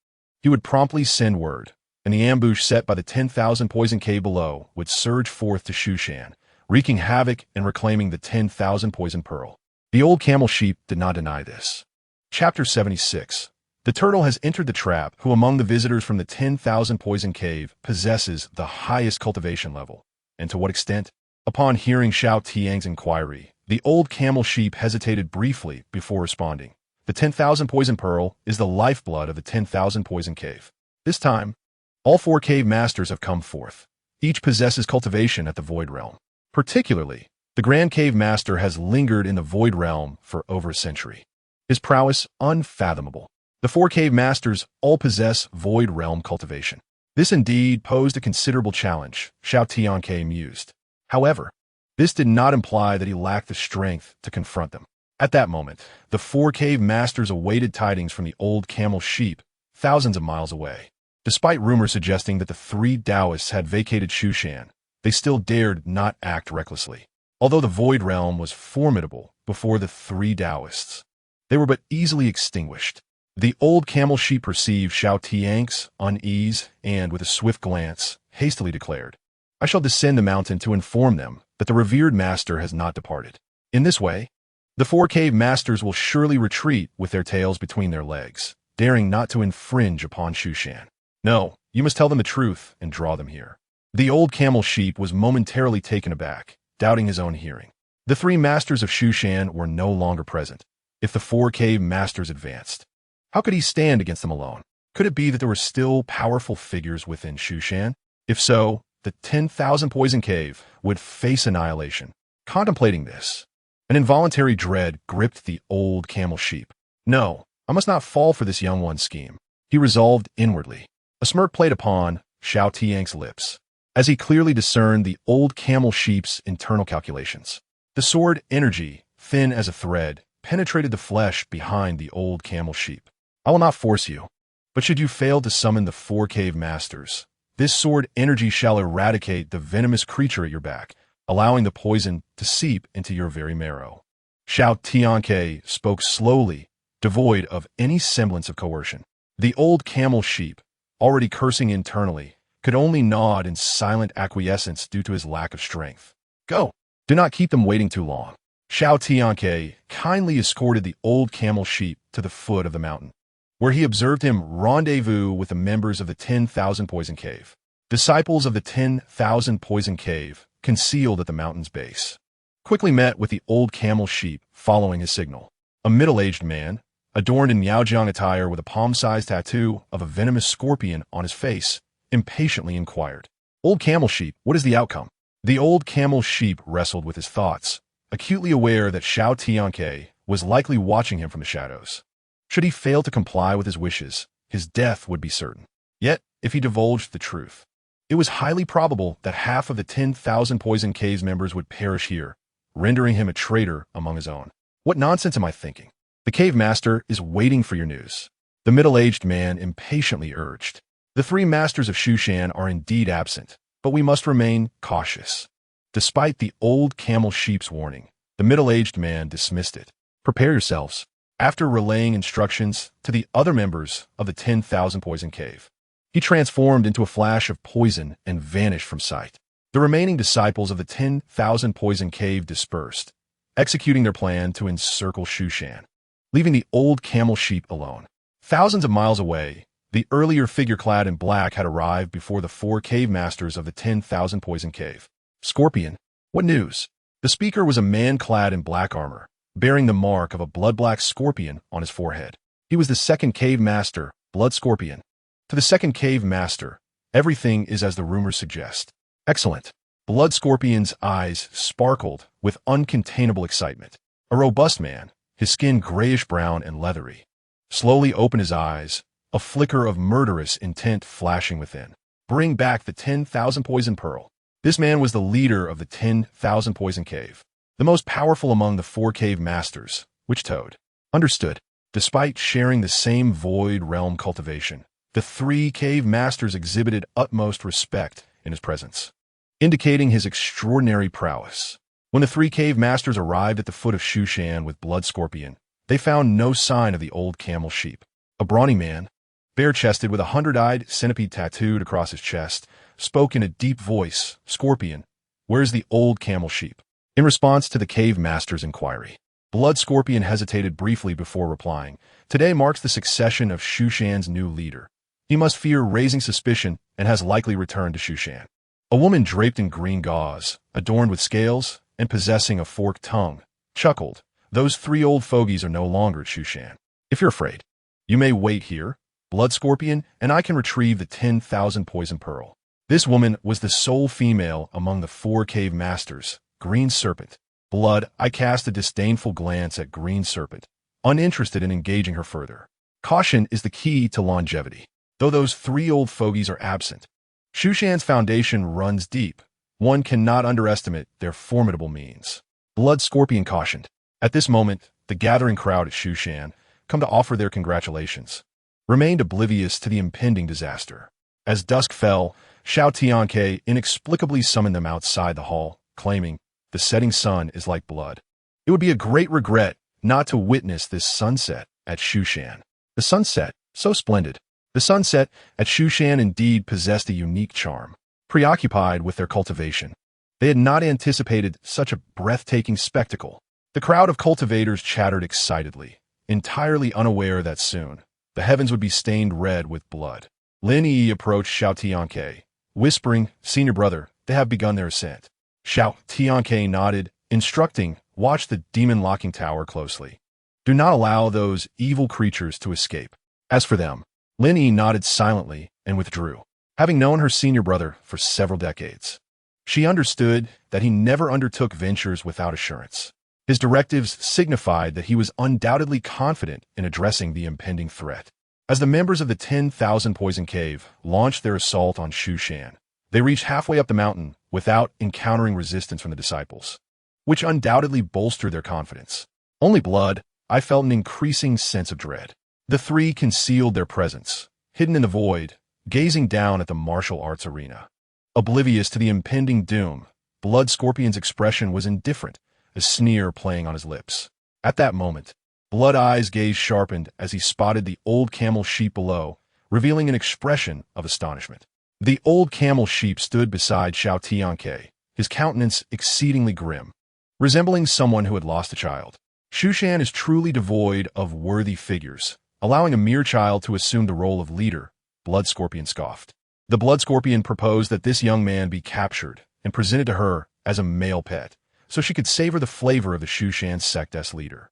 he would promptly send word, and the ambush set by the 10,000 Poison Cave below would surge forth to Shushan, wreaking havoc and reclaiming the 10,000 Poison Pearl. The old camel sheep did not deny this. Chapter 76. The turtle has entered the trap. Who among the visitors from the 10,000 Poison Cave possesses the highest cultivation level? And to what extent? Upon hearing Xiao Tianque's inquiry, the old camel sheep hesitated briefly before responding. The 10,000 poison pearl is the lifeblood of the 10,000 poison cave. This time, all 4 cave masters have come forth. Each possesses cultivation at the Void Realm. Particularly, the Grand Cave Master has lingered in the Void Realm for over a century. His prowess unfathomable. The 4 cave masters all possess Void Realm cultivation. This indeed posed a considerable challenge, Xiao Tianque mused. However, this did not imply that he lacked the strength to confront them. At that moment, the 4 cave masters awaited tidings from the old camel sheep, thousands of miles away. Despite rumors suggesting that the 3 Taoists had vacated Shushan, they still dared not act recklessly. Although the Void Realm was formidable before the 3 Taoists, they were but easily extinguished. The old camel sheep perceived Xiao Tianque's unease and, with a swift glance, hastily declared, "I shall descend the mountain to inform them that the revered master has not departed." In this way, the 4 cave masters will surely retreat with their tails between their legs, daring not to infringe upon Shushan. No, you must tell them the truth and draw them here. The old camel sheep was momentarily taken aback, doubting his own hearing. The 3 masters of Shushan were no longer present. If the 4 cave masters advanced, how could he stand against them alone? Could it be that there were still powerful figures within Shushan? If so, the 10,000 poison cave would face annihilation. Contemplating this, an involuntary dread gripped the old camel sheep. No, I must not fall for this young one's scheme, he resolved inwardly. A smirk played upon Xiao Tianque's lips, as he clearly discerned the old camel sheep's internal calculations. The sword energy, thin as a thread, penetrated the flesh behind the old camel sheep. I will not force you, but should you fail to summon the 4 cave masters, this sword energy shall eradicate the venomous creature at your back, allowing the poison to seep into your very marrow. Xiao Tianque spoke slowly, devoid of any semblance of coercion. The old camel sheep, already cursing internally, could only nod in silent acquiescence due to his lack of strength. Go! Do not keep them waiting too long. Xiao Tianque kindly escorted the old camel sheep to the foot of the mountain, where he observed him rendezvous with the members of the 10,000 poison cave. Disciples of the 10,000 poison cave, concealed at the mountain's base, quickly met with the old camel sheep following his signal. A middle-aged man, adorned in Yaojiang attire with a palm-sized tattoo of a venomous scorpion on his face, impatiently inquired, "Old camel sheep, what is the outcome?" The old camel sheep wrestled with his thoughts, acutely aware that Xiao Tianque was likely watching him from the shadows. Should he fail to comply with his wishes, his death would be certain. Yet, if he divulged the truth, it was highly probable that half of the 10,000 poison cave's members would perish here, rendering him a traitor among his own. What nonsense am I thinking? The cave master is waiting for your news, the middle-aged man impatiently urged. The 3 masters of Shushan are indeed absent, but we must remain cautious. Despite the old camel sheep's warning, the middle-aged man dismissed it. Prepare yourselves. After relaying instructions to the other members of the 10,000 poison cave, he transformed into a flash of poison and vanished from sight. The remaining disciples of the 10,000 poison cave dispersed, executing their plan to encircle Shushan, leaving the old camel sheep alone. Thousands of miles away, the earlier figure clad in black had arrived before the 4 cave masters of the 10,000 poison cave. "Scorpion, what news?" The speaker was a man clad in black armor, bearing the mark of a blood-black scorpion on his forehead. He was the 2nd cave master, Blood Scorpion. To the 2nd cave master, everything is as the rumors suggest. Excellent. Blood Scorpion's eyes sparkled with uncontainable excitement. A robust man, his skin grayish-brown and leathery, slowly opened his eyes, a flicker of murderous intent flashing within. Bring back the 10,000 poison pearl. This man was the leader of the 10,000 poison cave, the most powerful among the 4 cave masters, which Toad understood. Despite sharing the same void realm cultivation, the 3 cave masters exhibited utmost respect in his presence, indicating his extraordinary prowess. When the 3 cave masters arrived at the foot of Shushan with Blood Scorpion, they found no sign of the old camel sheep. A brawny man, bare-chested with a 100-eyed centipede tattooed across his chest, spoke in a deep voice, "Scorpion, where's the old camel sheep?" In response to the cave master's inquiry, Blood Scorpion hesitated briefly before replying. Today marks the succession of Shushan's new leader. He must fear raising suspicion and has likely returned to Shushan. A woman draped in green gauze, adorned with scales, and possessing a forked tongue, chuckled. Those three old fogies are no longer at Shushan. If you're afraid, you may wait here, Blood Scorpion, and I can retrieve the 10,000 poison pearl. This woman was the sole female among the 4 cave masters. Green Serpent. Blood, I cast a disdainful glance at Green Serpent, uninterested in engaging her further. Caution is the key to longevity. Though those 3 old fogies are absent, Shushan's foundation runs deep. One cannot underestimate their formidable means. Blood Scorpion cautioned. At this moment, the gathering crowd at Shushan, come to offer their congratulations, remained oblivious to the impending disaster. As dusk fell, Xiao Tianque inexplicably summoned them outside the hall, claiming, "The setting sun is like blood. It would be a great regret not to witness this sunset at Shushan." The sunset, so splendid. The sunset at Shushan indeed possessed a unique charm. Preoccupied with their cultivation, they had not anticipated such a breathtaking spectacle. The crowd of cultivators chattered excitedly, entirely unaware that soon the heavens would be stained red with blood. Lin Yi approached Xiao Tianque, whispering, "Senior brother, they have begun their ascent." Xiao Tianque nodded, instructing, "Watch the demon-locking tower closely. Do not allow those evil creatures to escape." As for them, Lin Yi nodded silently and withdrew. Having known her senior brother for several decades, she understood that he never undertook ventures without assurance. His directives signified that he was undoubtedly confident in addressing the impending threat. As the members of the 10,000 Poison Cave launched their assault on Shushan, they reached halfway up the mountain without encountering resistance from the disciples, which undoubtedly bolstered their confidence. Only Blood, I felt an increasing sense of dread. The 3 concealed their presence, hidden in the void, gazing down at the martial arts arena. Oblivious to the impending doom, Blood Scorpion's expression was indifferent, a sneer playing on his lips. At that moment, Blood Eye's gaze sharpened as he spotted the old camel sheep below, revealing an expression of astonishment. The old camel sheep stood beside Xiao Tianque, his countenance exceedingly grim, resembling someone who had lost a child. Shushan is truly devoid of worthy figures, allowing a mere child to assume the role of leader, Blood Scorpion scoffed. The Blood Scorpion proposed that this young man be captured and presented to her as a male pet, so she could savor the flavor of the Shushan sect leader.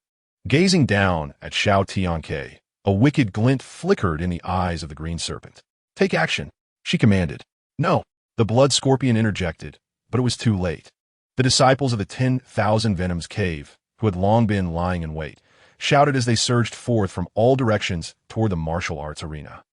Gazing down at Xiao Tianque, a wicked glint flickered in the eyes of the Green Serpent. "Take action," she commanded. "No," the Blood Scorpion interjected, but it was too late. The disciples of the 10,000 Venoms Cave, who had long been lying in wait, shouted as they surged forth from all directions toward the martial arts arena.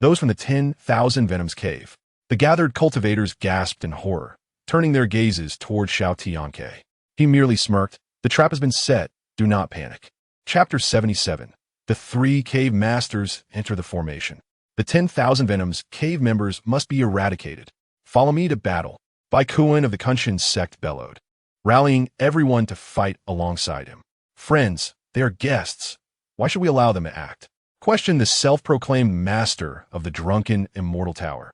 Those from the 10,000 Venoms Cave. The gathered cultivators gasped in horror, turning their gazes toward Xiao Tianque. He merely smirked. "The trap has been set. Do not panic." Chapter 77. The 3 cave masters enter the formation. The 10,000 Venoms Cave members must be eradicated. "Follow me to battle," Bai Kuan of the Kunshin sect bellowed, rallying everyone to fight alongside him. "Friends, they are guests. Why should we allow them to act?" questioned the self-proclaimed master of the drunken immortal tower,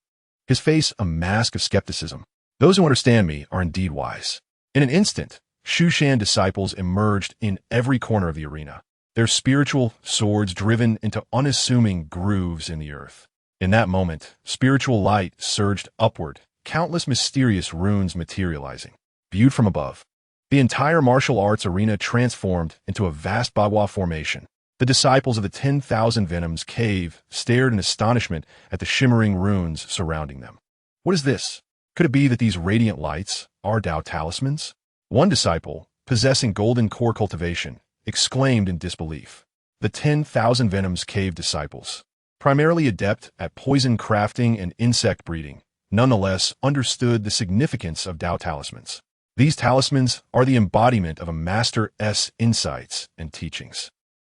his face a mask of skepticism. "Those who understand me are indeed wise." In an instant, Shushan disciples emerged in every corner of the arena, their spiritual swords driven into unassuming grooves in the earth. In that moment, spiritual light surged upward, countless mysterious runes materializing. Viewed from above, the entire martial arts arena transformed into a vast Bagua formation. The disciples of the 10,000 Venoms Cave stared in astonishment at the shimmering runes surrounding them. "What is this? Could it be that these radiant lights are Tao talismans?" One disciple, possessing golden core cultivation, exclaimed in disbelief. The 10,000 Venoms Cave disciples, primarily adept at poison crafting and insect breeding, nonetheless understood the significance of Tao talismans. These talismans are the embodiment of a master's insights and teachings.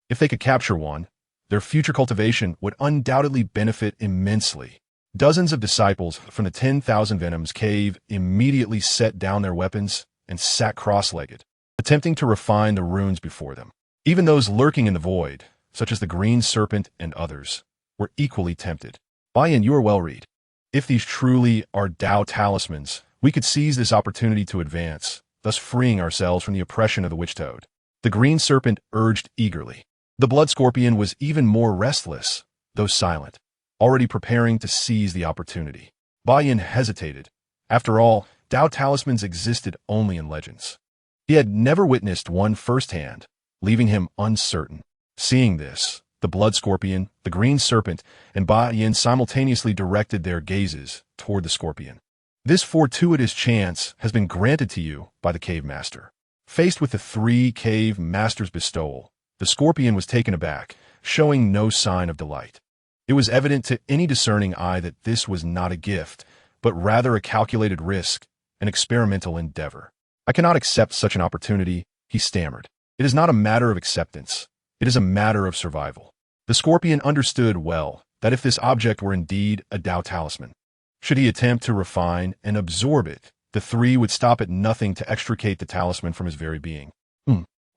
If they could capture one, their future cultivation would undoubtedly benefit immensely. Dozens of disciples from the 10,000 Venoms Cave immediately set down their weapons and sat cross-legged, attempting to refine the runes before them. Even those lurking in the void, such as the Green Serpent and others, were equally tempted. "Buy-in, you are well read. If these truly are Tao talismans, we could seize this opportunity to advance, thus freeing ourselves from the oppression of the Witch Toad," the Green Serpent urged eagerly. The Blood Scorpion was even more restless, though silent, already preparing to seize the opportunity. Bai-Yin hesitated, After all, Tao talismans existed only in legends. He had never witnessed one firsthand, leaving him uncertain. Seeing this, the blood scorpion, the green serpent, and Ba Yin simultaneously directed their gazes toward the scorpion. This fortuitous chance has been granted to you by the cave master. Faced with the three cave masters' bestowal, the scorpion was taken aback, showing no sign of delight. It was evident to any discerning eye that this was not a gift, but rather a calculated risk, an experimental endeavor. I cannot accept such an opportunity, he stammered. It is not a matter of acceptance. It is a matter of survival. The scorpion understood well that if this object were indeed a Tao talisman, should he attempt to refine and absorb it, the three would stop at nothing to extricate the talisman from his very being.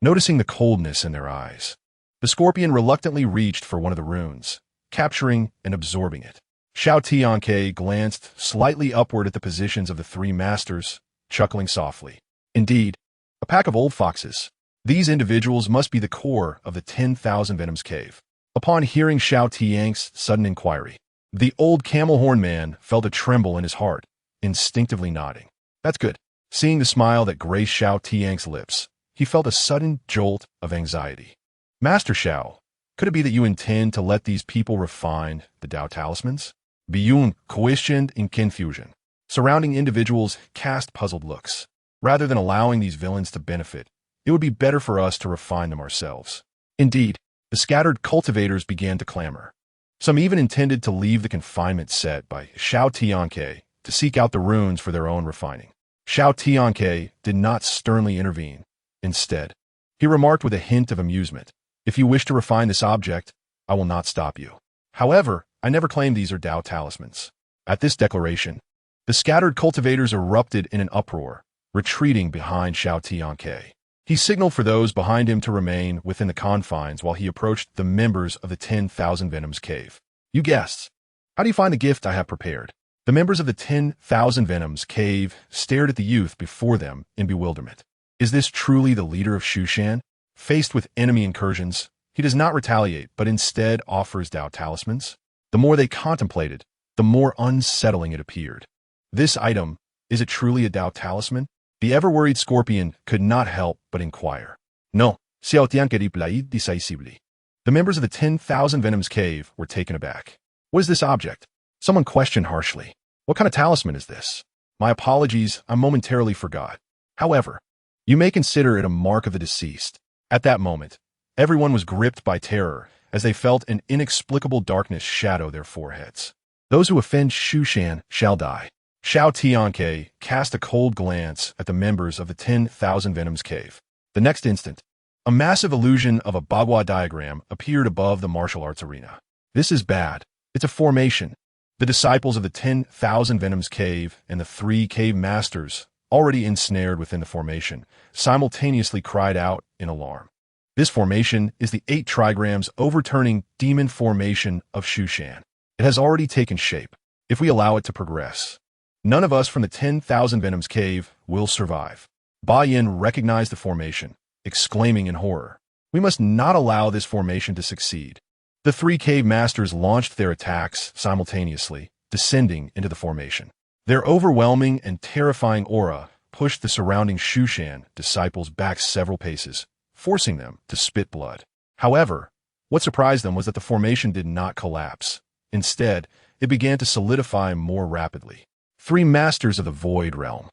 Noticing the coldness in their eyes, the scorpion reluctantly reached for one of the runes, capturing and absorbing it. Xiao Tianque glanced slightly upward at the positions of the three masters, chuckling softly. Indeed, a pack of old foxes. These individuals must be the core of the 10,000 Venoms cave. Upon hearing Xiao Tianque's sudden inquiry, the old camel horn man felt a tremble in his heart, instinctively nodding. That's good. Seeing the smile that graced Xiao Tianque's lips, he felt a sudden jolt of anxiety. Master Xiao, could it be that you intend to let these people refine the Tao talismans? Beyond questioned in confusion. Surrounding individuals cast puzzled looks. Rather than allowing these villains to benefit, it would be better for us to refine them ourselves. Indeed, the scattered cultivators began to clamor. Some even intended to leave the confinement set by Xiao Tianque to seek out the runes for their own refining. Xiao Tianque did not sternly intervene. Instead, he remarked with a hint of amusement, "If you wish to refine this object, I will not stop you. However, I never claimed these are Tao talismans." At this declaration, the scattered cultivators erupted in an uproar, retreating behind Xiao Tianque. He signaled for those behind him to remain within the confines while he approached the members of the 10,000 Venoms cave. "You guests, how do you find the gift I have prepared?" The members of the 10,000 Venoms cave stared at the youth before them in bewilderment. Is this truly the leader of Shushan? Faced with enemy incursions, he does not retaliate, but instead offers Tao talismans. The more they contemplated, the more unsettling it appeared. This item, is it truly a Tao talisman? The ever-worried scorpion could not help but inquire. No, Xiao Tianque replied decisively. The members of the 10,000 Venoms cave were taken aback. What is this object? Someone questioned harshly. What kind of talisman is this? My apologies, I momentarily forgot. However, you may consider it a mark of the deceased. At that moment, everyone was gripped by terror as they felt an inexplicable darkness shadow their foreheads. Those who offend Shushan shall die. Xiao Tianque cast a cold glance at the members of the 10,000 Venoms cave. The next instant, a massive illusion of a Bagua diagram appeared above the martial arts arena. This is bad. It's a formation. The disciples of the 10,000 Venoms cave and the three cave masters, already ensnared within the formation, simultaneously cried out in alarm. This formation is the 8 Trigrams overturning demon formation of Shushan. It has already taken shape. If we allow it to progress, none of us from the 10,000 Venoms cave will survive. Ba Yin recognized the formation, exclaiming in horror, "We must not allow this formation to succeed." The 3 cave masters launched their attacks simultaneously, descending into the formation. Their overwhelming and terrifying aura pushed the surrounding Shushan disciples back several paces, forcing them to spit blood. However, what surprised them was that the formation did not collapse. Instead, it began to solidify more rapidly. 3 masters of the Void Realm.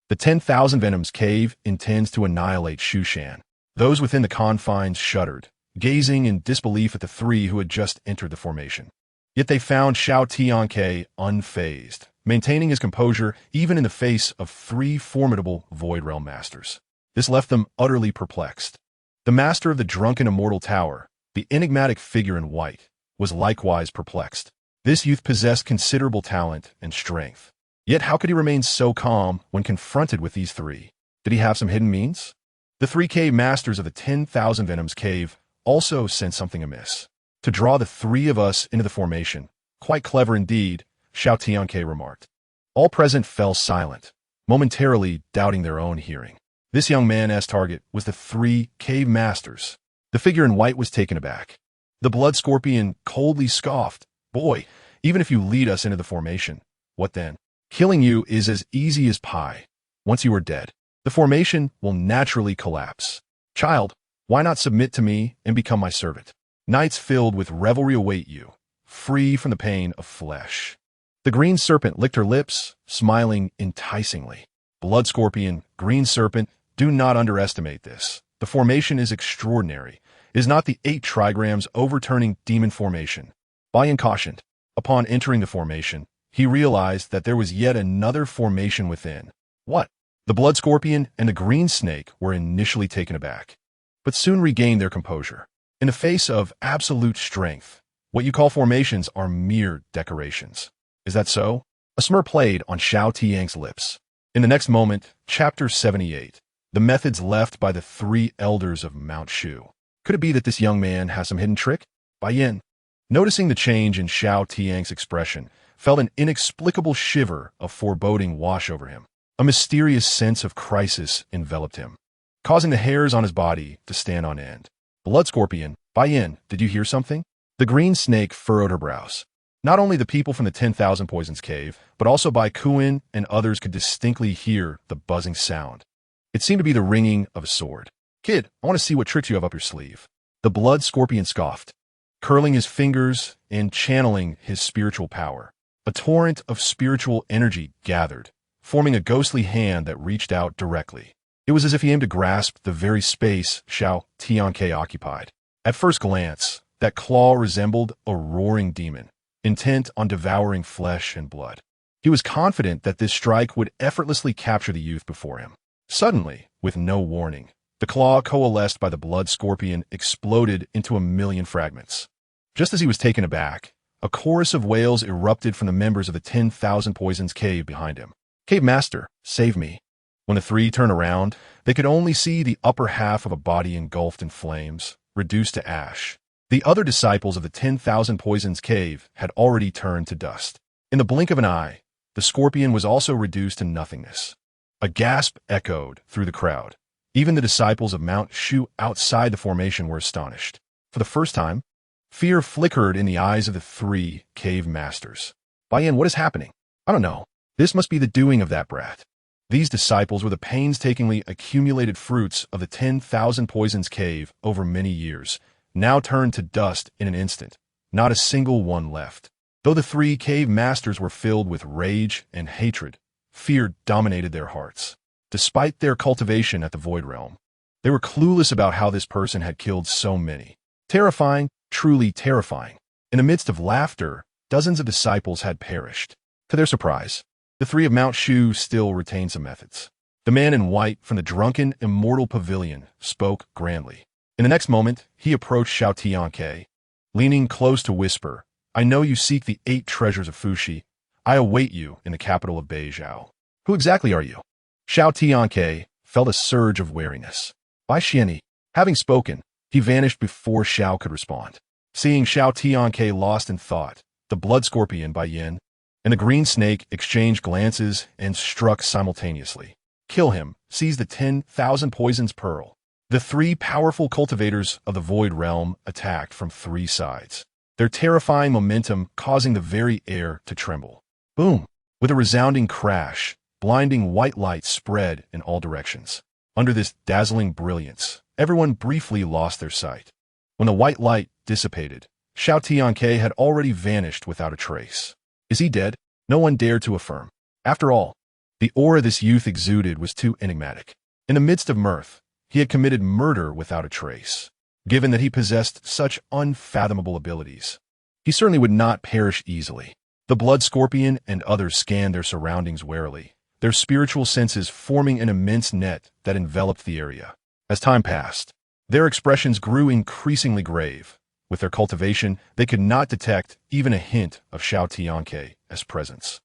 The 10,000 Venoms cave intends to annihilate Shushan. Those within the confines shuddered, gazing in disbelief at the 3 who had just entered the formation. Yet they found Xiao Tianque unfazed, maintaining his composure even in the face of 3 formidable Void Realm masters. This left them utterly perplexed. The master of the drunken immortal tower, the enigmatic figure in white, was likewise perplexed. This youth possessed considerable talent and strength. Yet how could he remain so calm when confronted with these 3? Did he have some hidden means? The 3 cave masters of the 10,000 Venoms cave also sensed something amiss. To draw the 3 of us into the formation, quite clever indeed, Xiao Tianque remarked. All present fell silent, momentarily doubting their own hearing. This young man as target was the 3 cave masters. The figure in white was taken aback. The blood scorpion coldly scoffed. "Boy, even if you lead us into the formation, what then? Killing you is as easy as pie. Once you are dead, the formation will naturally collapse. Child, why not submit to me and become my servant? Nights filled with revelry await you, free from the pain of flesh. The green serpent licked her lips, smiling enticingly. Blood scorpion, green serpent, do not underestimate this. The formation is extraordinary. It is not the 8 trigrams overturning demon formation. Bayan cautioned. Upon entering the formation, he realized that there was yet another formation within. What? The blood scorpion and the green snake were initially taken aback, but soon regained their composure. In the face of absolute strength, what you call formations are mere decorations. Is that so? A smirk played on Xiao Tianque's lips. In the next moment, Chapter 78, the methods left by the 3 elders of Mount Shu. Could it be that this young man has some hidden trick? Bai Yin, noticing the change in Xiao Tianque's expression, felt an inexplicable shiver of foreboding wash over him. A mysterious sense of crisis enveloped him, causing the hairs on his body to stand on end. Blood scorpion, Bai Yin, did you hear something? The green snake furrowed her brows. Not only the people from the 10,000 Poisons cave, but also Bai Kuan and others could distinctly hear the buzzing sound. It seemed to be the ringing of a sword. Kid, I want to see what tricks you have up your sleeve. The blood scorpion scoffed, curling his fingers and channeling his spiritual power. A torrent of spiritual energy gathered, forming a ghostly hand that reached out directly. It was as if he aimed to grasp the very space Xiao Tianque occupied. At first glance, that claw resembled a roaring demon, intent on devouring flesh and blood. He was confident that this strike would effortlessly capture the youth before him. Suddenly, with no warning, the claw coalesced by the blood scorpion exploded into 1,000,000 fragments. Just as he was taken aback, a chorus of wails erupted from the members of the 10,000 Poisons cave behind him. Cave Master, save me. When the 3 turned around, they could only see the upper half of a body engulfed in flames, reduced to ash. The other disciples of the 10,000 Poisons cave had already turned to dust. In the blink of an eye, the scorpion was also reduced to nothingness. A gasp echoed through the crowd. Even the disciples of Mount Shu outside the formation were astonished. For the first time, fear flickered in the eyes of the 3 cave masters. Bai Yin, what is happening? I don't know. This must be the doing of that brat. These disciples were the painstakingly accumulated fruits of the 10,000 Poisons cave over many years, now turned to dust in an instant. Not a single one left. Though the 3 cave masters were filled with rage and hatred, fear dominated their hearts. Despite their cultivation at the Void Realm, they were clueless about how this person had killed so many. Terrifying, truly terrifying. In the midst of laughter, dozens of disciples had perished. To their surprise, the 3 of Mount Shu still retained some methods. The man in white from the drunken immortal pavilion spoke grandly. In the next moment, he approached Xiao Tianque, leaning close to whisper, I know you seek the 8 treasures of Fuxi. I await you in the capital of Beizhou. Who exactly are you? Xiao Tianque felt a surge of wariness. Bai Xianyi. Having spoken, he vanished before Xiao could respond. Seeing Xiao Tianque lost in thought, the blood scorpion Bai Yin and the green snake exchanged glances and struck simultaneously. Kill him, seize the 10,000 Poisons pearl. The 3 powerful cultivators of the Void Realm attacked from 3 sides, their terrifying momentum causing the very air to tremble. Boom! With a resounding crash, blinding white light spread in all directions. Under this dazzling brilliance, everyone briefly lost their sight. When the white light dissipated, Xiao Tianque had already vanished without a trace. Is he dead? No one dared to affirm. After all, the aura this youth exuded was too enigmatic. In the midst of mirth, he had committed murder without a trace. Given that he possessed such unfathomable abilities, he certainly would not perish easily. The blood scorpion and others scanned their surroundings warily, their spiritual senses forming an immense net that enveloped the area. As time passed, their expressions grew increasingly grave. With their cultivation, they could not detect even a hint of Xiao Tianque as presence.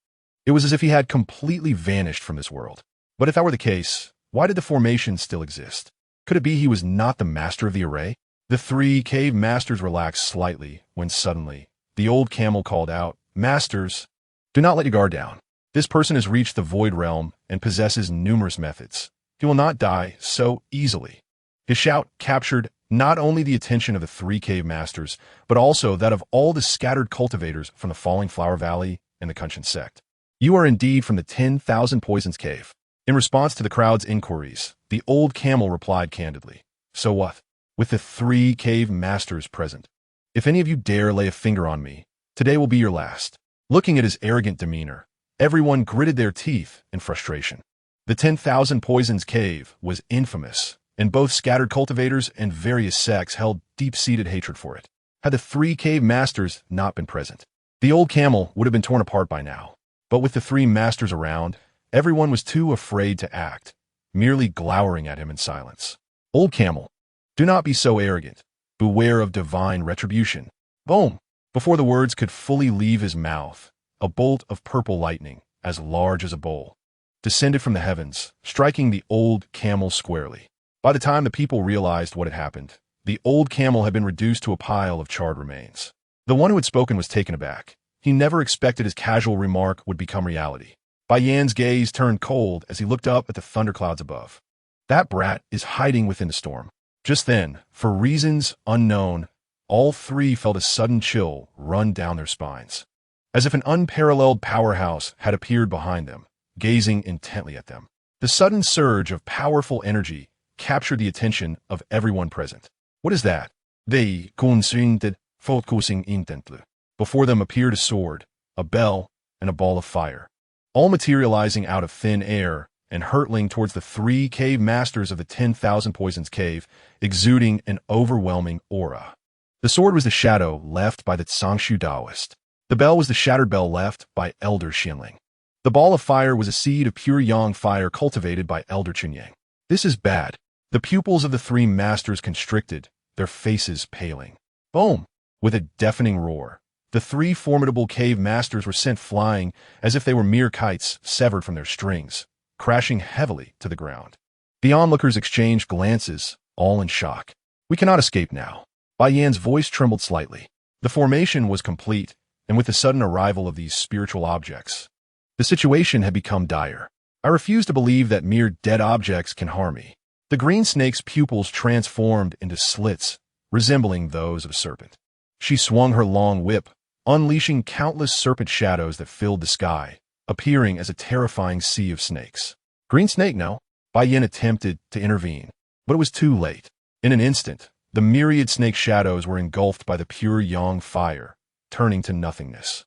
It was as if he had completely vanished from this world. But if that were the case, why did the formation still exist? Could it be he was not the master of the array? The 3 cave masters relaxed slightly when suddenly, the old camel called out, Masters, do not let your guard down. This person has reached the Void Realm and possesses numerous methods. He will not die so easily. His shout captured not only the attention of the 3 cave masters, but also that of all the scattered cultivators from the Falling Flower Valley and the Kunshan sect. You are indeed from the 10,000 Poisons Cave. In response to the crowd's inquiries, the old camel replied candidly, "So what? With the 3 cave masters present. If any of you dare lay a finger on me, today will be your last." Looking at his arrogant demeanor, everyone gritted their teeth in frustration. The 10,000 Poisons Cave was infamous, and both scattered cultivators and various sects held deep-seated hatred for it. Had the 3 cave masters not been present, the old camel would have been torn apart by now. But with the 3 masters around, everyone was too afraid to act, merely glowering at him in silence. Old camel, do not be so arrogant. Beware of divine retribution. Boom! Before the words could fully leave his mouth, a bolt of purple lightning, as large as a bowl, descended from the heavens, striking the old camel squarely. By the time the people realized what had happened, the old camel had been reduced to a pile of charred remains. The one who had spoken was taken aback. He never expected his casual remark would become reality. Bai Yan's gaze turned cold as he looked up at the thunderclouds above. That brat is hiding within the storm. Just then, for reasons unknown, all 3 felt a sudden chill run down their spines, as if an unparalleled powerhouse had appeared behind them, gazing intently at them. The sudden surge of powerful energy captured the attention of everyone present. What is that? They concentrated, focusing intently. Before them appeared a sword, a bell, and a ball of fire, all materializing out of thin air and hurtling towards the 3 cave masters of the 10,000 Poisons Cave, exuding an overwhelming aura. The sword was the shadow left by the Tsangshu Taoist. The bell was the shattered bell left by Elder Xianling. The ball of fire was a seed of pure yang fire cultivated by Elder Chunyang. This is bad. The pupils of the 3 masters constricted, their faces paling. Boom! With a deafening roar, the 3 formidable cave masters were sent flying as if they were mere kites severed from their strings, crashing heavily to the ground. The onlookers exchanged glances, all in shock. "We cannot escape now." Bai Yan's voice trembled slightly. The formation was complete, and with the sudden arrival of these spiritual objects, the situation had become dire. "I refuse to believe that mere dead objects can harm me." The green snake's pupils transformed into slits, resembling those of a serpent. She swung her long whip, unleashing countless serpent shadows that filled the sky, appearing as a terrifying sea of snakes. "Green snake, no?" Bai Yan attempted to intervene, but it was too late. In an instant, the myriad snake shadows were engulfed by the pure yang fire, turning to nothingness.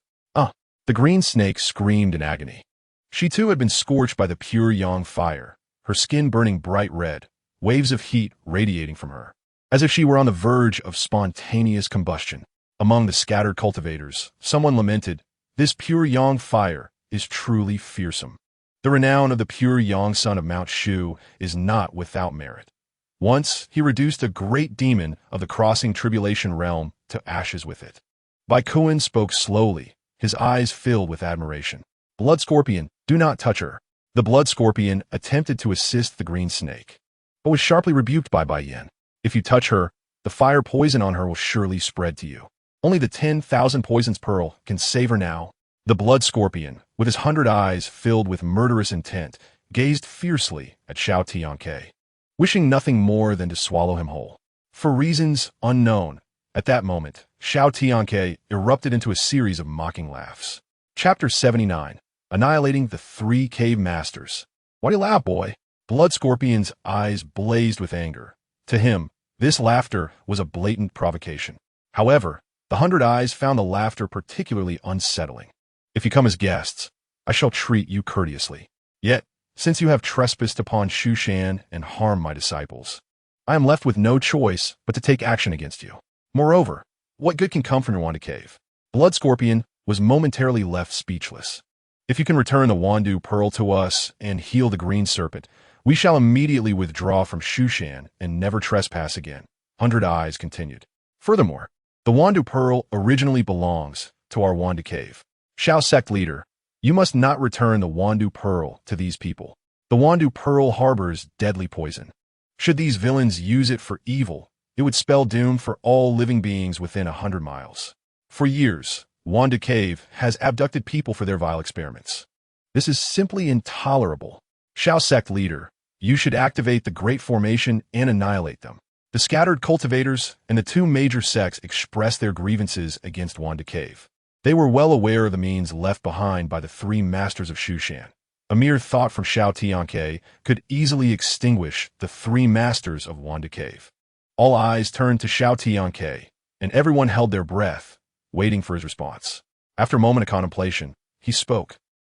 The green snake screamed in agony. She too had been scorched by the pure yang fire, her skin burning bright red, waves of heat radiating from her, as if she were on the verge of spontaneous combustion. Among the scattered cultivators, someone lamented, "This pure yang fire is truly fearsome." The renown of the pure yang son of Mount Shu is not without merit. Once, he reduced a great demon of the crossing tribulation realm to ashes with it. Bai Kuan spoke slowly, his eyes filled with admiration. "Blood Scorpion, do not touch her." The Blood Scorpion attempted to assist the green snake, but was sharply rebuked by Bai Yan. "If you touch her, the fire poison on her will surely spread to you. Only the 10,000 Poisons Pearl can save her now." The Blood Scorpion, with his 100 eyes filled with murderous intent, gazed fiercely at Xiao Tianque, wishing nothing more than to swallow him whole. For reasons unknown, at that moment, Xiao Tianque erupted into a series of mocking laughs. Chapter 79. Annihilating the 3 cave masters. "Why do you laugh, boy?" Blood Scorpion's eyes blazed with anger. To him, this laughter was a blatant provocation. However, the 100 eyes found the laughter particularly unsettling. "If you come as guests, I shall treat you courteously. Yet, since you have trespassed upon Shushan and harmed my disciples, I am left with no choice but to take action against you. Moreover, what good can come from your Wanda Cave?" Blood Scorpion was momentarily left speechless. "If you can return the Wandu Pearl to us and heal the Green Serpent, we shall immediately withdraw from Shushan and never trespass again," 100 Eyes continued. "Furthermore, the Wandu Pearl originally belongs to our Wanda Cave. Xiao sect leader, you must not return the Wandu Pearl to these people. The Wandu Pearl harbors deadly poison. Should these villains use it for evil, it would spell doom for all living beings within 100 miles. For years, Wanda Cave has abducted people for their vile experiments. This is simply intolerable. Xiao sect leader, you should activate the Great Formation and annihilate them." The scattered cultivators and the 2 major sects expressed their grievances against Wanda Cave. They were well aware of the means left behind by the three masters of Shushan. A mere thought from Xiao Tianque could easily extinguish the three masters of Wanda Cave. All eyes turned to Xiao Tianque, and everyone held their breath, waiting for his response. After a moment of contemplation, he spoke.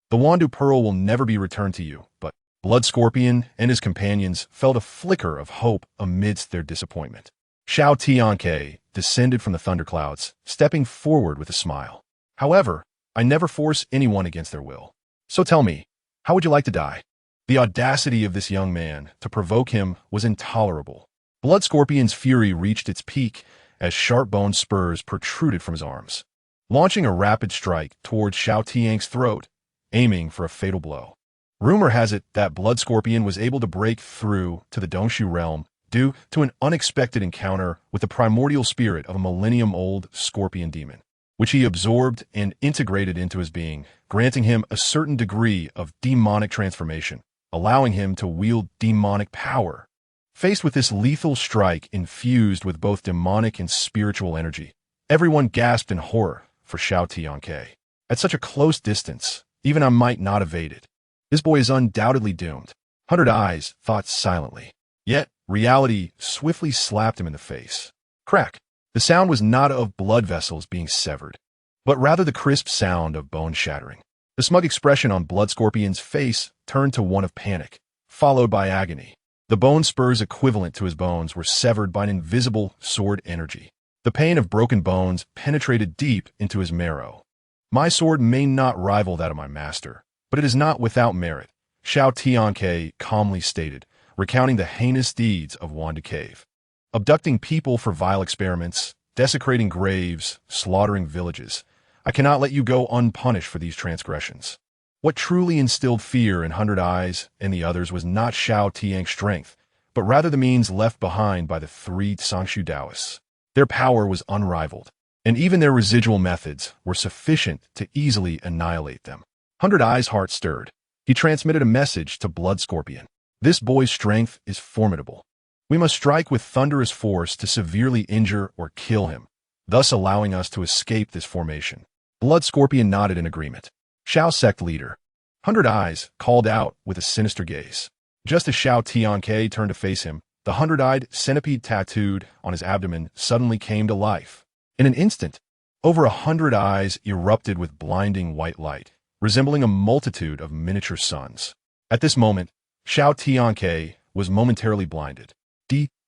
The Wandu Pearl will never be returned to you, but Blood Scorpion and his companions felt a flicker of hope amidst their disappointment. Xiao Tianque descended from the thunderclouds, stepping forward with a smile. However, I never force anyone against their will. So tell me, how would you like to die? The audacity of this young man to provoke him was intolerable. Blood Scorpion's fury reached its peak as sharp-boned spurs protruded from his arms, launching a rapid strike towards Xiao Tianque's throat, aiming for a fatal blow. Rumor has it that Blood Scorpion was able to break through to the Dongshu realm due to an unexpected encounter with the primordial spirit of a millennium-old scorpion demon, which he absorbed and integrated into his being, granting him a certain degree of demonic transformation, allowing him to wield demonic power. Faced with this lethal strike infused with both demonic and spiritual energy, everyone gasped in horror for Xiao Tianque. At such a close distance, even I might not evade it. This boy is undoubtedly doomed. 100 Eyes thought silently. Yet, reality swiftly slapped him in the face. Crack! The sound was not of blood vessels being severed, but rather the crisp sound of bone shattering. The smug expression on Blood Scorpion's face turned to one of panic, followed by agony. The bone spurs equivalent to his bones were severed by an invisible sword energy. The pain of broken bones penetrated deep into his marrow. My sword may not rival that of my master, but it is not without merit, Xiao Tianque calmly stated, recounting the heinous deeds of Wanda Cave. Abducting people for vile experiments, desecrating graves, slaughtering villages. I cannot let you go unpunished for these transgressions. What truly instilled fear in 100 Eyes and the others was not Xiao Tianque's strength, but rather the means left behind by the three Sangshu Taoists. Their power was unrivaled, and even their residual methods were sufficient to easily annihilate them. 100 Eyes' heart stirred. He transmitted a message to Blood Scorpion. This boy's strength is formidable. We must strike with thunderous force to severely injure or kill him, thus allowing us to escape this formation. Blood Scorpion nodded in agreement. Xiao sect leader. 100 Eyes called out with a sinister gaze. Just as Xiao Tianque turned to face him, the 100-eyed centipede tattooed on his abdomen suddenly came to life. In an instant, over 100 eyes erupted with blinding white light, resembling a multitude of miniature suns. At this moment, Xiao Tianque was momentarily blinded.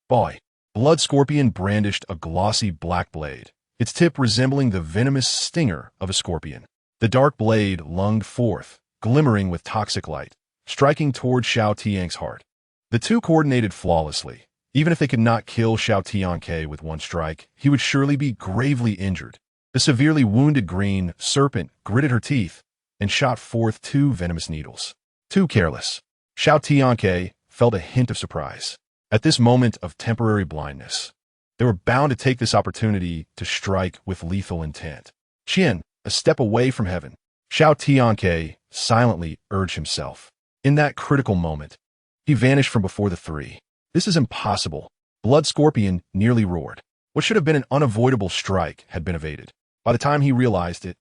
Boy! Blood Scorpion brandished a glossy black blade, its tip resembling the venomous stinger of a scorpion. The dark blade lunged forth, glimmering with toxic light, striking toward Xiao Tianque's heart. The two coordinated flawlessly. Even if they could not kill Xiao Tianque with one strike, he would surely be gravely injured. The severely wounded green serpent gritted her teeth and shot forth two venomous needles. Too careless. Xiao Tianque felt a hint of surprise. At this moment of temporary blindness, they were bound to take this opportunity to strike with lethal intent. Qian, a step away from heaven. Xiao Tianque silently urged himself. In that critical moment, he vanished from before the three. This is impossible. Blood Scorpion nearly roared. What should have been an unavoidable strike had been evaded. By the time he realized it,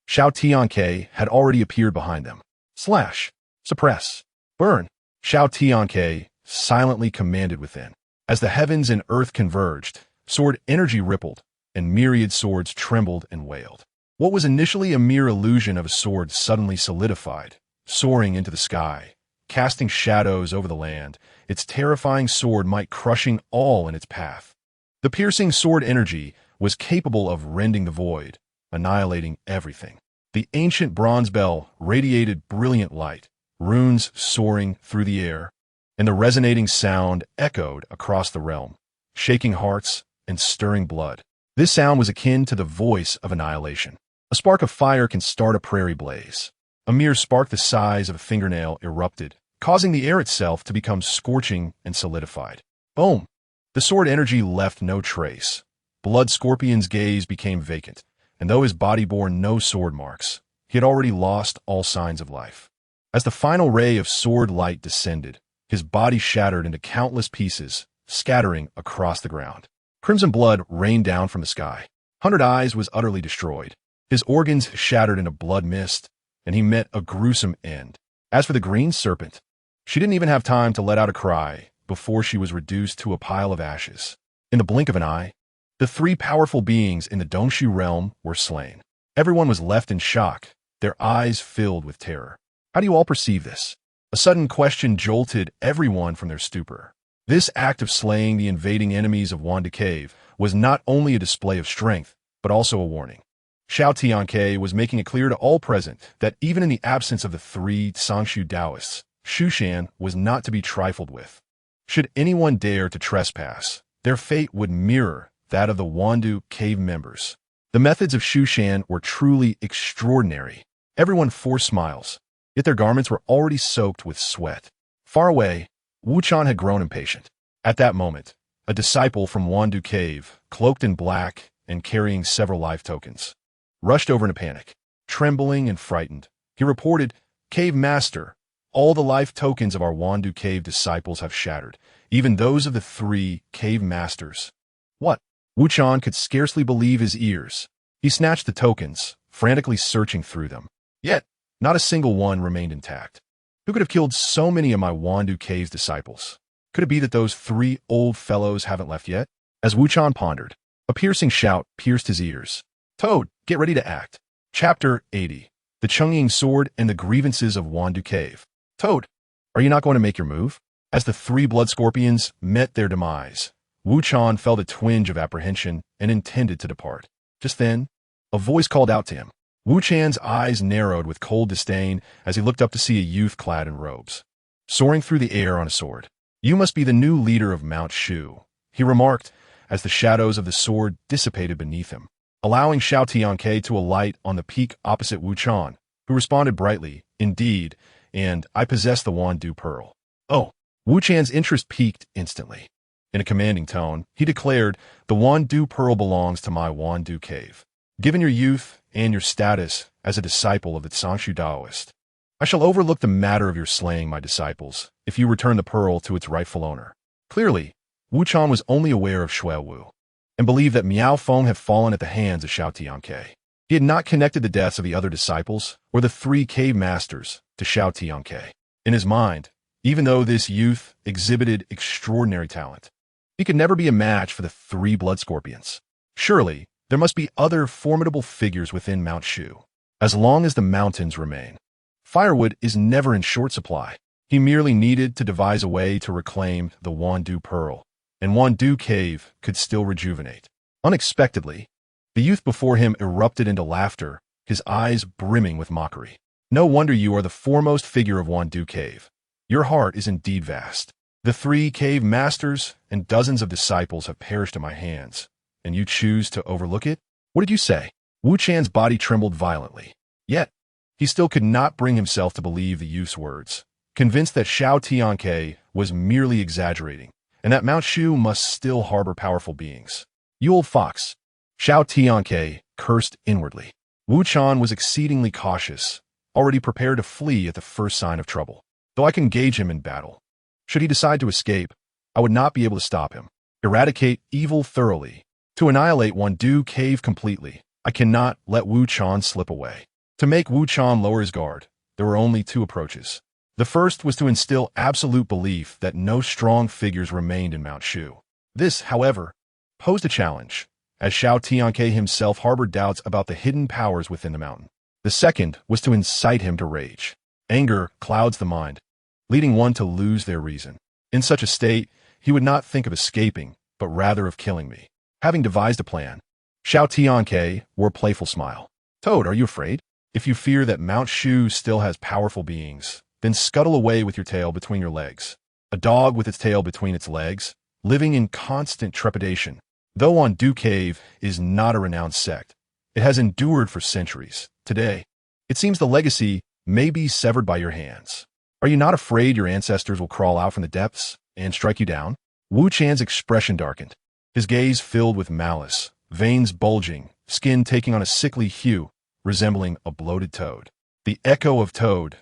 Xiao Tianque had already appeared behind them. Slash! Suppress! Burn! Xiao Tianque silently commanded within. As the heavens and earth converged, sword energy rippled, and myriad swords trembled and wailed. What was initially a mere illusion of a sword suddenly solidified, soaring into the sky, casting shadows over the land, its terrifying sword might crushing all in its path. The piercing sword energy was capable of rending the void, annihilating everything. The ancient bronze bell radiated brilliant light, runes soaring through the air, and the resonating sound echoed across the realm, shaking hearts and stirring blood. This sound was akin to the voice of annihilation. A spark of fire can start a prairie blaze. A mere spark the size of a fingernail erupted, causing the air itself to become scorching and solidified. Boom! The sword energy left no trace. Blood Scorpion's gaze became vacant, and though his body bore no sword marks, he had already lost all signs of life. As the final ray of sword light descended, his body shattered into countless pieces, scattering across the ground. Crimson blood rained down from the sky. 100 Eyes was utterly destroyed. His organs shattered into blood mist, and he met a gruesome end. As for the green serpent, she didn't even have time to let out a cry before she was reduced to a pile of ashes. In the blink of an eye, the three powerful beings in the Dongshu realm were slain. Everyone was left in shock, their eyes filled with terror. How do you all perceive this? A sudden question jolted everyone from their stupor. This act of slaying the invading enemies of Wandu Cave was not only a display of strength, but also a warning. Xiao Tianque was making it clear to all present that even in the absence of the three Songshu Taoists, Shushan was not to be trifled with. Should anyone dare to trespass, their fate would mirror that of the Wandu Cave members. The methods of Shushan were truly extraordinary. Everyone forced smiles, yet their garments were already soaked with sweat. Far away, Wuchan had grown impatient. At that moment, a disciple from Wandu Cave, cloaked in black and carrying several life tokens, rushed over in a panic. Trembling and frightened, he reported, "Cave Master, all the life tokens of our Wandu Cave disciples have shattered, even those of the three Cave Masters." What? Wuchan could scarcely believe his ears. He snatched the tokens, frantically searching through them. Yet, not a single one remained intact. Who could have killed so many of my Wandu Cave's disciples? Could it be that those three old fellows haven't left yet? As Wuchan pondered, a piercing shout pierced his ears. "Toad, get ready to act." Chapter 80. The Chungying Sword and the Grievances of Wandu Cave. "Toad, are you not going to make your move?" As the three blood scorpions met their demise, Wuchan felt a twinge of apprehension and intended to depart. Just then, a voice called out to him. Wuchan's eyes narrowed with cold disdain as he looked up to see a youth clad in robes, soaring through the air on a sword. "You must be the new leader of Mount Shu," he remarked as the shadows of the sword dissipated beneath him, allowing Xiao Tianque to alight on the peak opposite Wuchan, who responded brightly, "Indeed, and I possess the Wandu Pearl." "Oh." Wuchan's interest piqued instantly. In a commanding tone, he declared, "The Wandu Pearl belongs to my Wandu Cave. Given your youth and your status as a disciple of the Songshu Taoist, I shall overlook the matter of your slaying my disciples if you return the pearl to its rightful owner." Clearly, Wuchan was only aware of Shui Wu, and believed that Miao Feng had fallen at the hands of Xiao Tianque. He had not connected the deaths of the other disciples or the three cave masters to Xiao Tianque. In his mind, even though this youth exhibited extraordinary talent, he could never be a match for the three blood scorpions. Surely, there must be other formidable figures within Mount Shu. As long as the mountains remain, firewood is never in short supply. He merely needed to devise a way to reclaim the Wandu Pearl, and Wandu Cave could still rejuvenate. Unexpectedly, the youth before him erupted into laughter, his eyes brimming with mockery. "No wonder you are the foremost figure of Wandu Cave. Your heart is indeed vast. The three cave masters and dozens of disciples have perished at my hands, and you choose to overlook it? What did you say?" Wuchan's body trembled violently. Yet, he still could not bring himself to believe the youth's words, convinced that Xiao Tianque was merely exaggerating, and that Mount Shu must still harbor powerful beings. "You old fox!" Xiao Tianque cursed inwardly. Wuchan was exceedingly cautious, already prepared to flee at the first sign of trouble. Though I can engage him in battle, should he decide to escape, I would not be able to stop him. Eradicate evil thoroughly. To annihilate Wandu Cave completely, I cannot let Wuchan slip away. To make Wuchan lower his guard, there were only two approaches. The first was to instill absolute belief that no strong figures remained in Mount Shu. This, however, posed a challenge, as Xiao Tianque himself harbored doubts about the hidden powers within the mountain. The second was to incite him to rage. Anger clouds the mind, leading one to lose their reason. In such a state, he would not think of escaping, but rather of killing me. Having devised a plan, Xiao Tianque wore a playful smile. "Toad, are you afraid? If you fear that Mount Shu still has powerful beings, then scuttle away with your tail between your legs." A dog with its tail between its legs, living in constant trepidation. Though Wandu Cave is not a renowned sect, it has endured for centuries. Today, it seems the legacy may be severed by your hands. Are you not afraid your ancestors will crawl out from the depths and strike you down? Wuchan's expression darkened, his gaze filled with malice, veins bulging, skin taking on a sickly hue, resembling a bloated toad. The echo of toad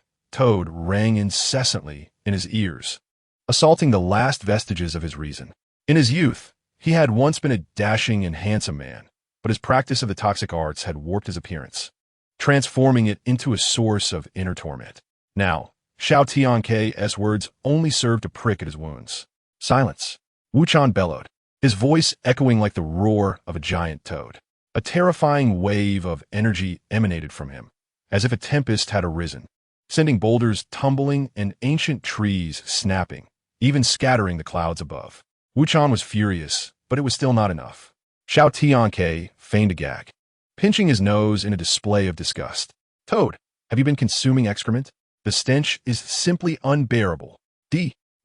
rang incessantly in his ears, assaulting the last vestiges of his reason. In his youth, he had once been a dashing and handsome man, but his practice of the toxic arts had warped his appearance, transforming it into a source of inner torment. Now, Xiao Tianque's words only served to prick at his wounds. Silence. Wuchan bellowed, his voice echoing like the roar of a giant toad. A terrifying wave of energy emanated from him, as if a tempest had arisen, sending boulders tumbling and ancient trees snapping, even scattering the clouds above. Wuchan was furious, but it was still not enough. Xiao Tianque feigned a gag, pinching his nose in a display of disgust. Toad, have you been consuming excrement? The stench is simply unbearable.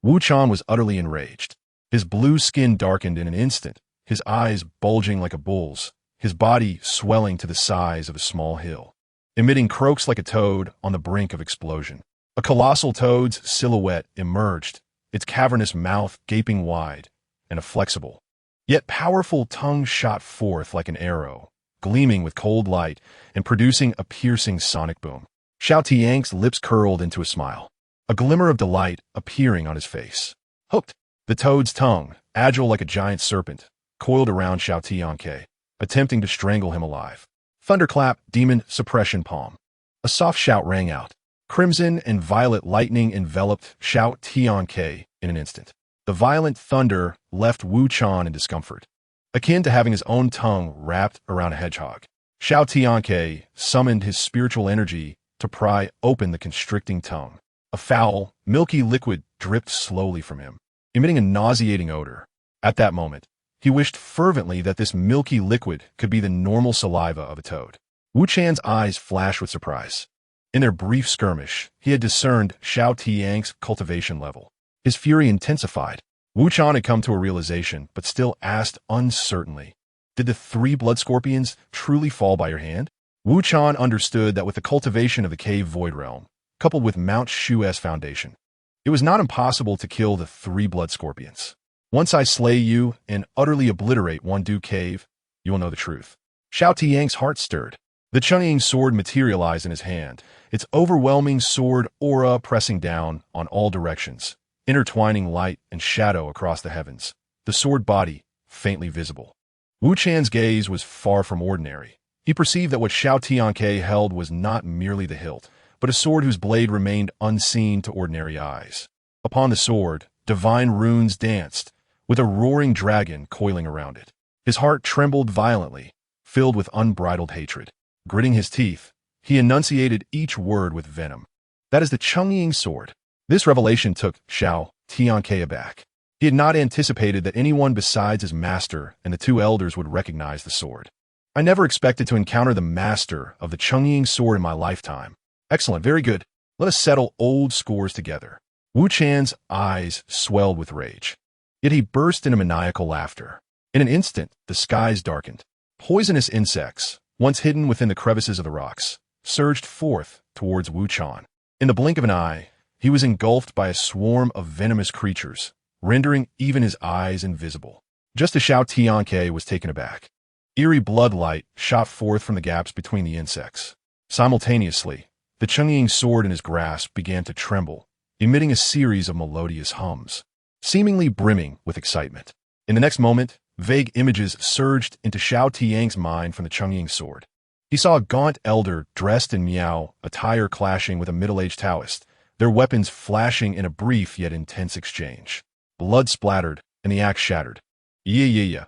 Wuchan was utterly enraged. His blue skin darkened in an instant, his eyes bulging like a bull's, his body swelling to the size of a small hill, emitting croaks like a toad on the brink of explosion. A colossal toad's silhouette emerged, its cavernous mouth gaping wide, and a flexible, yet powerful tongue shot forth like an arrow, gleaming with cold light and producing a piercing sonic boom. Xiao Tianque's lips curled into a smile, a glimmer of delight appearing on his face. Hooked, the toad's tongue, agile like a giant serpent, coiled around Xiao Tianque, attempting to strangle him alive. Thunderclap, demon suppression palm. A soft shout rang out. Crimson and violet lightning enveloped Xiao Tianque in an instant. The violent thunder left Wuchan in discomfort, akin to having his own tongue wrapped around a hedgehog. Xiao Tianque summoned his spiritual energy to pry open the constricting tongue. A foul, milky liquid dripped slowly from him, emitting a nauseating odor. At that moment, he wished fervently that this milky liquid could be the normal saliva of a toad. Wuchan's eyes flashed with surprise. In their brief skirmish, he had discerned Xiao Tianque's cultivation level. His fury intensified. Wuchan had come to a realization, but still asked uncertainly, "Did the 3 blood scorpions truly fall by your hand?" Wuchan understood that with the cultivation of the cave void realm, coupled with Mount Shu's foundation, it was not impossible to kill the 3 blood scorpions. Once I slay you and utterly obliterate Wandu Cave, you will know the truth. Xiao Tianque's heart stirred. The Chungying sword materialized in his hand, its overwhelming sword aura pressing down on all directions, intertwining light and shadow across the heavens, the sword body faintly visible. Wuchan's gaze was far from ordinary. He perceived that what Xiao Tianque held was not merely the hilt, but a sword whose blade remained unseen to ordinary eyes. Upon the sword, divine runes danced, with a roaring dragon coiling around it. His heart trembled violently, filled with unbridled hatred. Gritting his teeth, he enunciated each word with venom. That is the Chungying sword. This revelation took Xiao Tianque aback. He had not anticipated that anyone besides his master and the 2 elders would recognize the sword. I never expected to encounter the master of the Chungying sword in my lifetime. Excellent, very good. Let us settle old scores together. Wuchan's eyes swelled with rage. Yet he burst into maniacal laughter. In an instant, the skies darkened. Poisonous insects, once hidden within the crevices of the rocks, surged forth towards Wuchan. In the blink of an eye, he was engulfed by a swarm of venomous creatures, rendering even his eyes invisible. Just as Xiao Tianque was taken aback, eerie blood light shot forth from the gaps between the insects. Simultaneously, the Chungying sword in his grasp began to tremble, emitting a series of melodious hums, seemingly brimming with excitement. In the next moment, vague images surged into Xiao Tianque's mind from the Chungying sword. He saw a gaunt elder dressed in Miao attire clashing with a middle-aged Taoist, their weapons flashing in a brief yet intense exchange. Blood splattered, and the axe shattered. The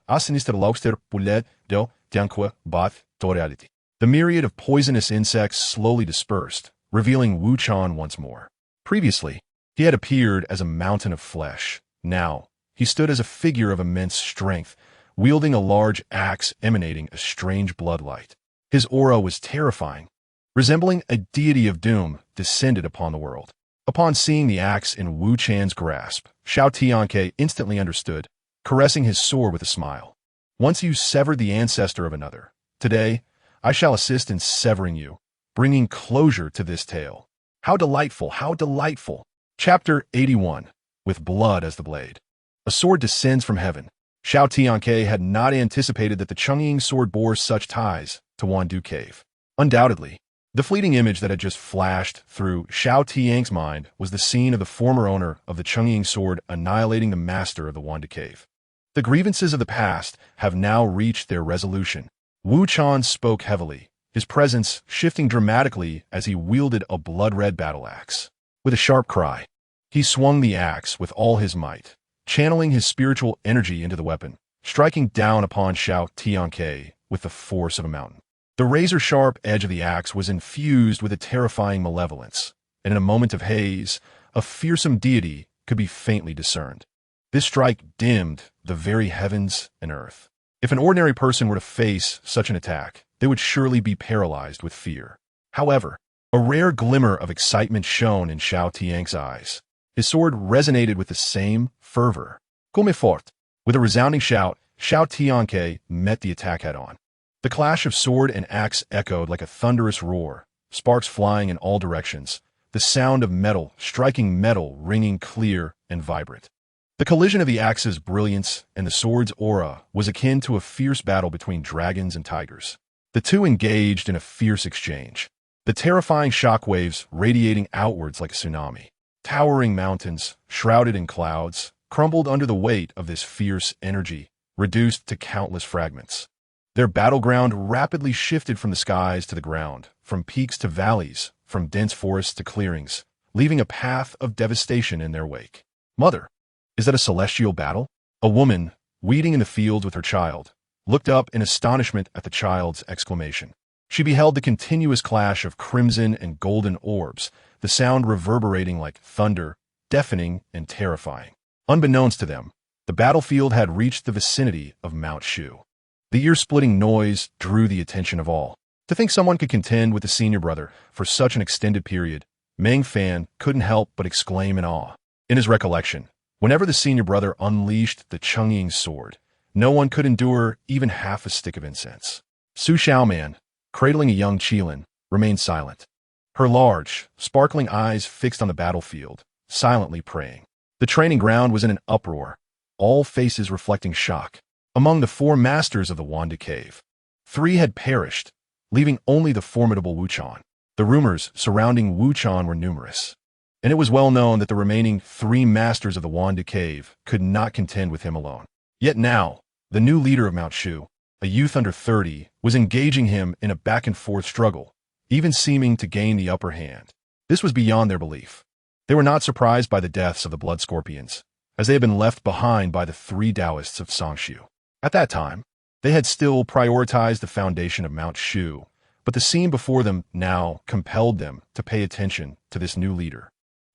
myriad of poisonous insects slowly dispersed, revealing Wuchan once more. Previously, he had appeared as a mountain of flesh. Now, he stood as a figure of immense strength, wielding a large axe emanating a strange bloodlight. His aura was terrifying, resembling a deity of doom descended upon the world. Upon seeing the axe in Wuchan's grasp, Xiao Tianque instantly understood, caressing his sword with a smile. Once you severed the ancestor of another, today I shall assist in severing you, bringing closure to this tale. How delightful, how delightful. Chapter 81, with blood as the blade. A sword descends from heaven. Xiao Tianque had not anticipated that the Chungying sword bore such ties to Wandu Cave. Undoubtedly, the fleeting image that had just flashed through Xiao Tianque's mind was the scene of the former owner of the Chungying sword annihilating the master of the Wandu Cave. The grievances of the past have now reached their resolution, Wu Chan spoke heavily, his presence shifting dramatically as he wielded a blood-red battle axe. With a sharp cry, he swung the axe with all his might, channeling his spiritual energy into the weapon, striking down upon Xiao Tianque with the force of a mountain. The razor-sharp edge of the axe was infused with a terrifying malevolence, and in a moment of haze, a fearsome deity could be faintly discerned. This strike dimmed the very heavens and earth. If an ordinary person were to face such an attack, they would surely be paralyzed with fear. However, a rare glimmer of excitement shone in Xiao Tianque's eyes. His sword resonated with the same fervor. Comme fort. With a resounding shout, Xiao Tianque met the attack head-on. The clash of sword and axe echoed like a thunderous roar, sparks flying in all directions, the sound of metal striking metal ringing clear and vibrant. The collision of the axe's brilliance and the sword's aura was akin to a fierce battle between dragons and tigers. The two engaged in a fierce exchange, the terrifying shockwaves radiating outwards like a tsunami. Towering mountains, shrouded in clouds, crumbled under the weight of this fierce energy, reduced to countless fragments. Their battleground rapidly shifted from the skies to the ground, from peaks to valleys, from dense forests to clearings, leaving a path of devastation in their wake. Mother, is that a celestial battle? A woman, weeding in the fields with her child, looked up in astonishment at the child's exclamation. She beheld the continuous clash of crimson and golden orbs, the sound reverberating like thunder, deafening and terrifying. Unbeknownst to them, the battlefield had reached the vicinity of Mount Shu. The ear-splitting noise drew the attention of all. To think someone could contend with the senior brother for such an extended period, Meng Fan couldn't help but exclaim in awe. In his recollection, whenever the senior brother unleashed the Chungying sword, no one could endure even half a stick of incense. Su Xiaoman, cradling a young Qilin, remained silent, her large, sparkling eyes fixed on the battlefield, silently praying. The training ground was in an uproar, all faces reflecting shock. Among the 4 masters of the Wanda Cave, 3 had perished, leaving only the formidable Wu Chan. The rumors surrounding Wu Chan were numerous, and it was well known that the remaining 3 masters of the Wanda Cave could not contend with him alone. Yet now, the new leader of Mount Shu, a youth under 30, was engaging him in a back-and-forth struggle, even seeming to gain the upper hand. This was beyond their belief. They were not surprised by the deaths of the Blood Scorpions, as they had been left behind by the 3 Taoists of Sangshu. At that time, they had still prioritized the foundation of Mount Shu, but the scene before them now compelled them to pay attention to this new leader.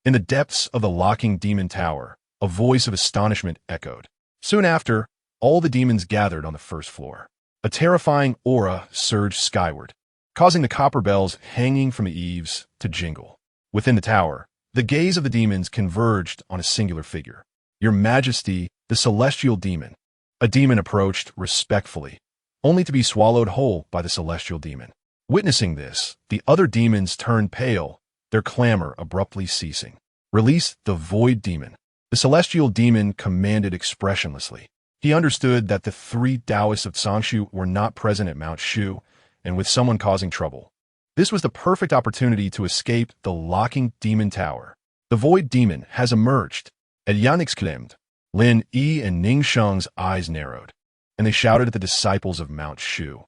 In the depths of the locking demon tower, a voice of astonishment echoed. Soon after, all the demons gathered on the first floor. A terrifying aura surged skyward, causing the copper bells hanging from the eaves to jingle. Within the tower, the gaze of the demons converged on a singular figure. Your Majesty, the celestial demon. A demon approached respectfully, only to be swallowed whole by the celestial demon. Witnessing this, the other demons turned pale, their clamor abruptly ceasing. Release the void demon. The celestial demon commanded expressionlessly. He understood that the 3 Taoists of Sangshu were not present at Mount Shu, and with someone causing trouble. This was the perfect opportunity to escape the locking demon tower. The void demon has emerged. At Yan exclaimed. Lin Yi and Ning Sheng's eyes narrowed, and they shouted at the disciples of Mount Shu.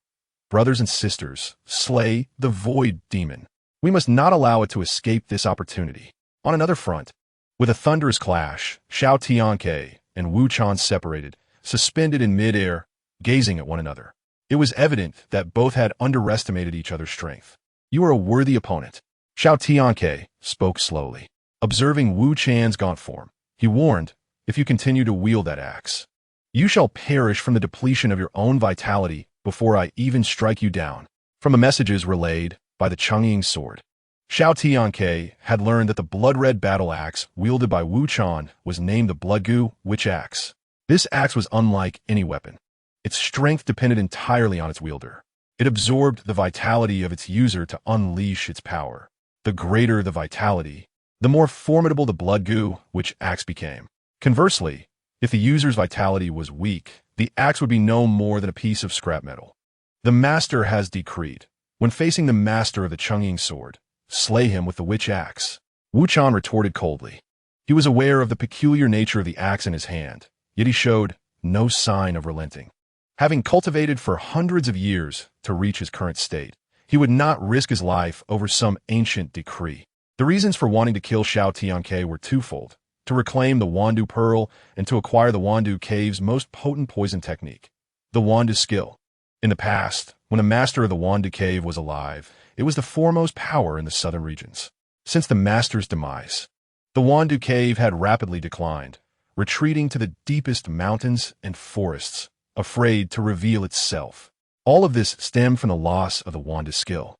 Brothers and sisters, slay the void demon. We must not allow it to escape this opportunity. On another front, with a thunderous clash, Xiao Tianque and Wu Chan separated, suspended in mid-air, gazing at one another. It was evident that both had underestimated each other's strength. You are a worthy opponent. Xiao Tianque spoke slowly. Observing Wu Chan's gaunt form, he warned, if you continue to wield that axe, you shall perish from the depletion of your own vitality before I even strike you down. From the messages relayed by the Chungying sword, Xiao Tianque had learned that the blood-red battle axe wielded by Wu Chan was named the Bloodgu Witch Axe. This axe was unlike any weapon. Its strength depended entirely on its wielder. It absorbed the vitality of its user to unleash its power. The greater the vitality, the more formidable the Bloodgu Witch Axe became. Conversely, if the user's vitality was weak, the axe would be no more than a piece of scrap metal. The master has decreed, when facing the master of the Chungying sword, slay him with the witch axe. Wu Chan retorted coldly. He was aware of the peculiar nature of the axe in his hand, yet he showed no sign of relenting. Having cultivated for hundreds of years to reach his current state, he would not risk his life over some ancient decree. The reasons for wanting to kill Xiao Tianque were twofold: to reclaim the Wandu Pearl and to acquire the Wandu Cave's most potent poison technique, the Wandu skill. In the past, when a master of the Wandu Cave was alive, it was the foremost power in the southern regions. Since the master's demise, the Wandu Cave had rapidly declined, retreating to the deepest mountains and forests, afraid to reveal itself. All of this stemmed from the loss of the Wandu skill.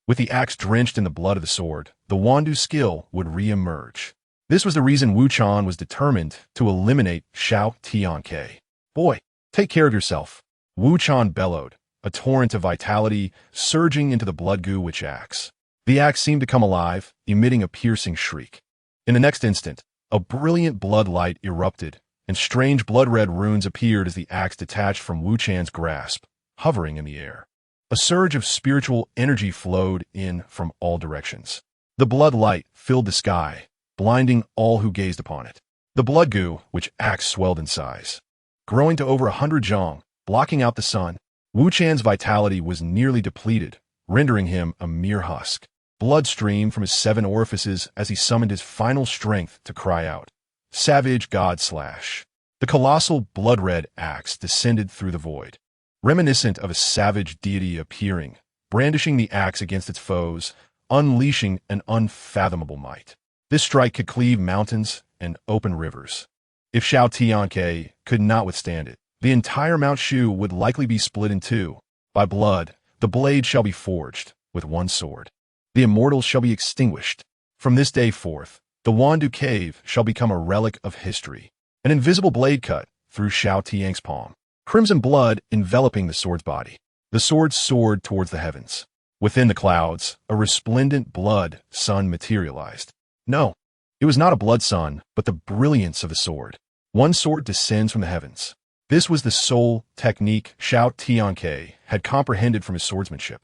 With the axe drenched in the blood of the sword, the Wandu skill would re-emerge. This was the reason Wu Chan was determined to eliminate Xiao Tianque. "Boy, take care of yourself," Wu Chan bellowed, a torrent of vitality surging into the blood goo witch axe. The axe seemed to come alive, emitting a piercing shriek. In the next instant, a brilliant blood light erupted, and strange blood-red runes appeared as the axe detached from Wu Chan's grasp, hovering in the air. A surge of spiritual energy flowed in from all directions. The blood light filled the sky, blinding all who gazed upon it. The blood goo, which axe swelled in size, growing to over 100 zhong, blocking out the sun. Wu Chan's vitality was nearly depleted, rendering him a mere husk. Blood streamed from his 7 orifices as he summoned his final strength to cry out, "Savage God Slash." The colossal blood-red axe descended through the void, reminiscent of a savage deity appearing, brandishing the axe against its foes, unleashing an unfathomable might. This strike could cleave mountains and open rivers. If Xiao Tianque could not withstand it, the entire Mount Shu would likely be split in two. By blood, the blade shall be forged with one sword. The immortals shall be extinguished. From this day forth, the Wandu Cave shall become a relic of history. An invisible blade cut through Xiao Tianque's palm, crimson blood enveloping the sword's body. The sword soared towards the heavens. Within the clouds, a resplendent blood sun materialized. No, it was not a blood sun, but the brilliance of the sword. One sword descends from the heavens. This was the sole technique Xiao Tianque had comprehended from his swordsmanship.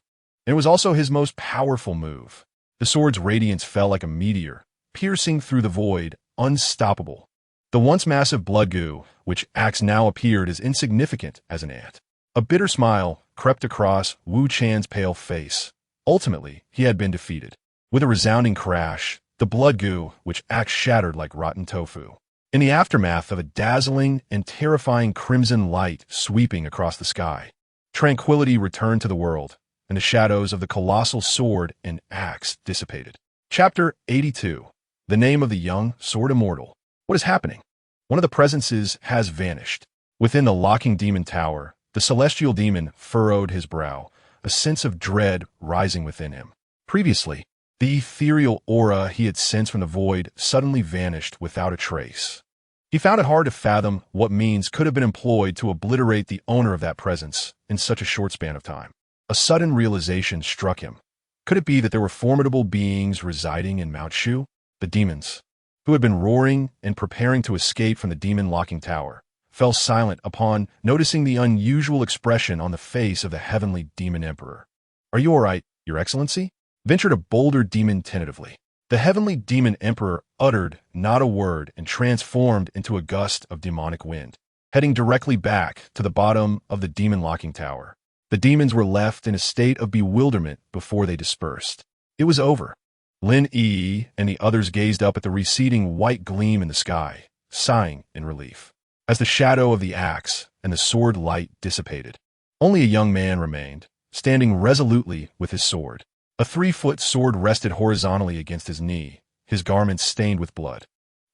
And it was also his most powerful move. The sword's radiance fell like a meteor, piercing through the void, unstoppable. The once massive blood goo, which axe now appeared as insignificant as an ant. A bitter smile crept across Wu Chan's pale face. Ultimately, he had been defeated. With a resounding crash, the blood goo, which axe shattered like rotten tofu. In the aftermath of a dazzling and terrifying crimson light sweeping across the sky, tranquility returned to the world, and the shadows of the colossal sword and axe dissipated. Chapter 82. The Name of the Young Sword Immortal. What is happening? One of the presences has vanished. Within the locking demon tower, the celestial demon furrowed his brow, a sense of dread rising within him. Previously, the ethereal aura he had sensed from the void suddenly vanished without a trace. He found it hard to fathom what means could have been employed to obliterate the owner of that presence in such a short span of time. A sudden realization struck him. Could it be that there were formidable beings residing in Mount Shu? The demons, who had been roaring and preparing to escape from the demon locking tower, fell silent upon noticing the unusual expression on the face of the heavenly demon emperor. "Are you all right, Your Excellency?" ventured a bolder demon tentatively. The heavenly demon emperor uttered not a word and transformed into a gust of demonic wind, heading directly back to the bottom of the demon locking tower. The demons were left in a state of bewilderment before they dispersed. It was over. Lin Yi and the others gazed up at the receding white gleam in the sky, sighing in relief. As the shadow of the axe and the sword light dissipated, only a young man remained, standing resolutely with his sword. A 3-foot sword rested horizontally against his knee, his garments stained with blood.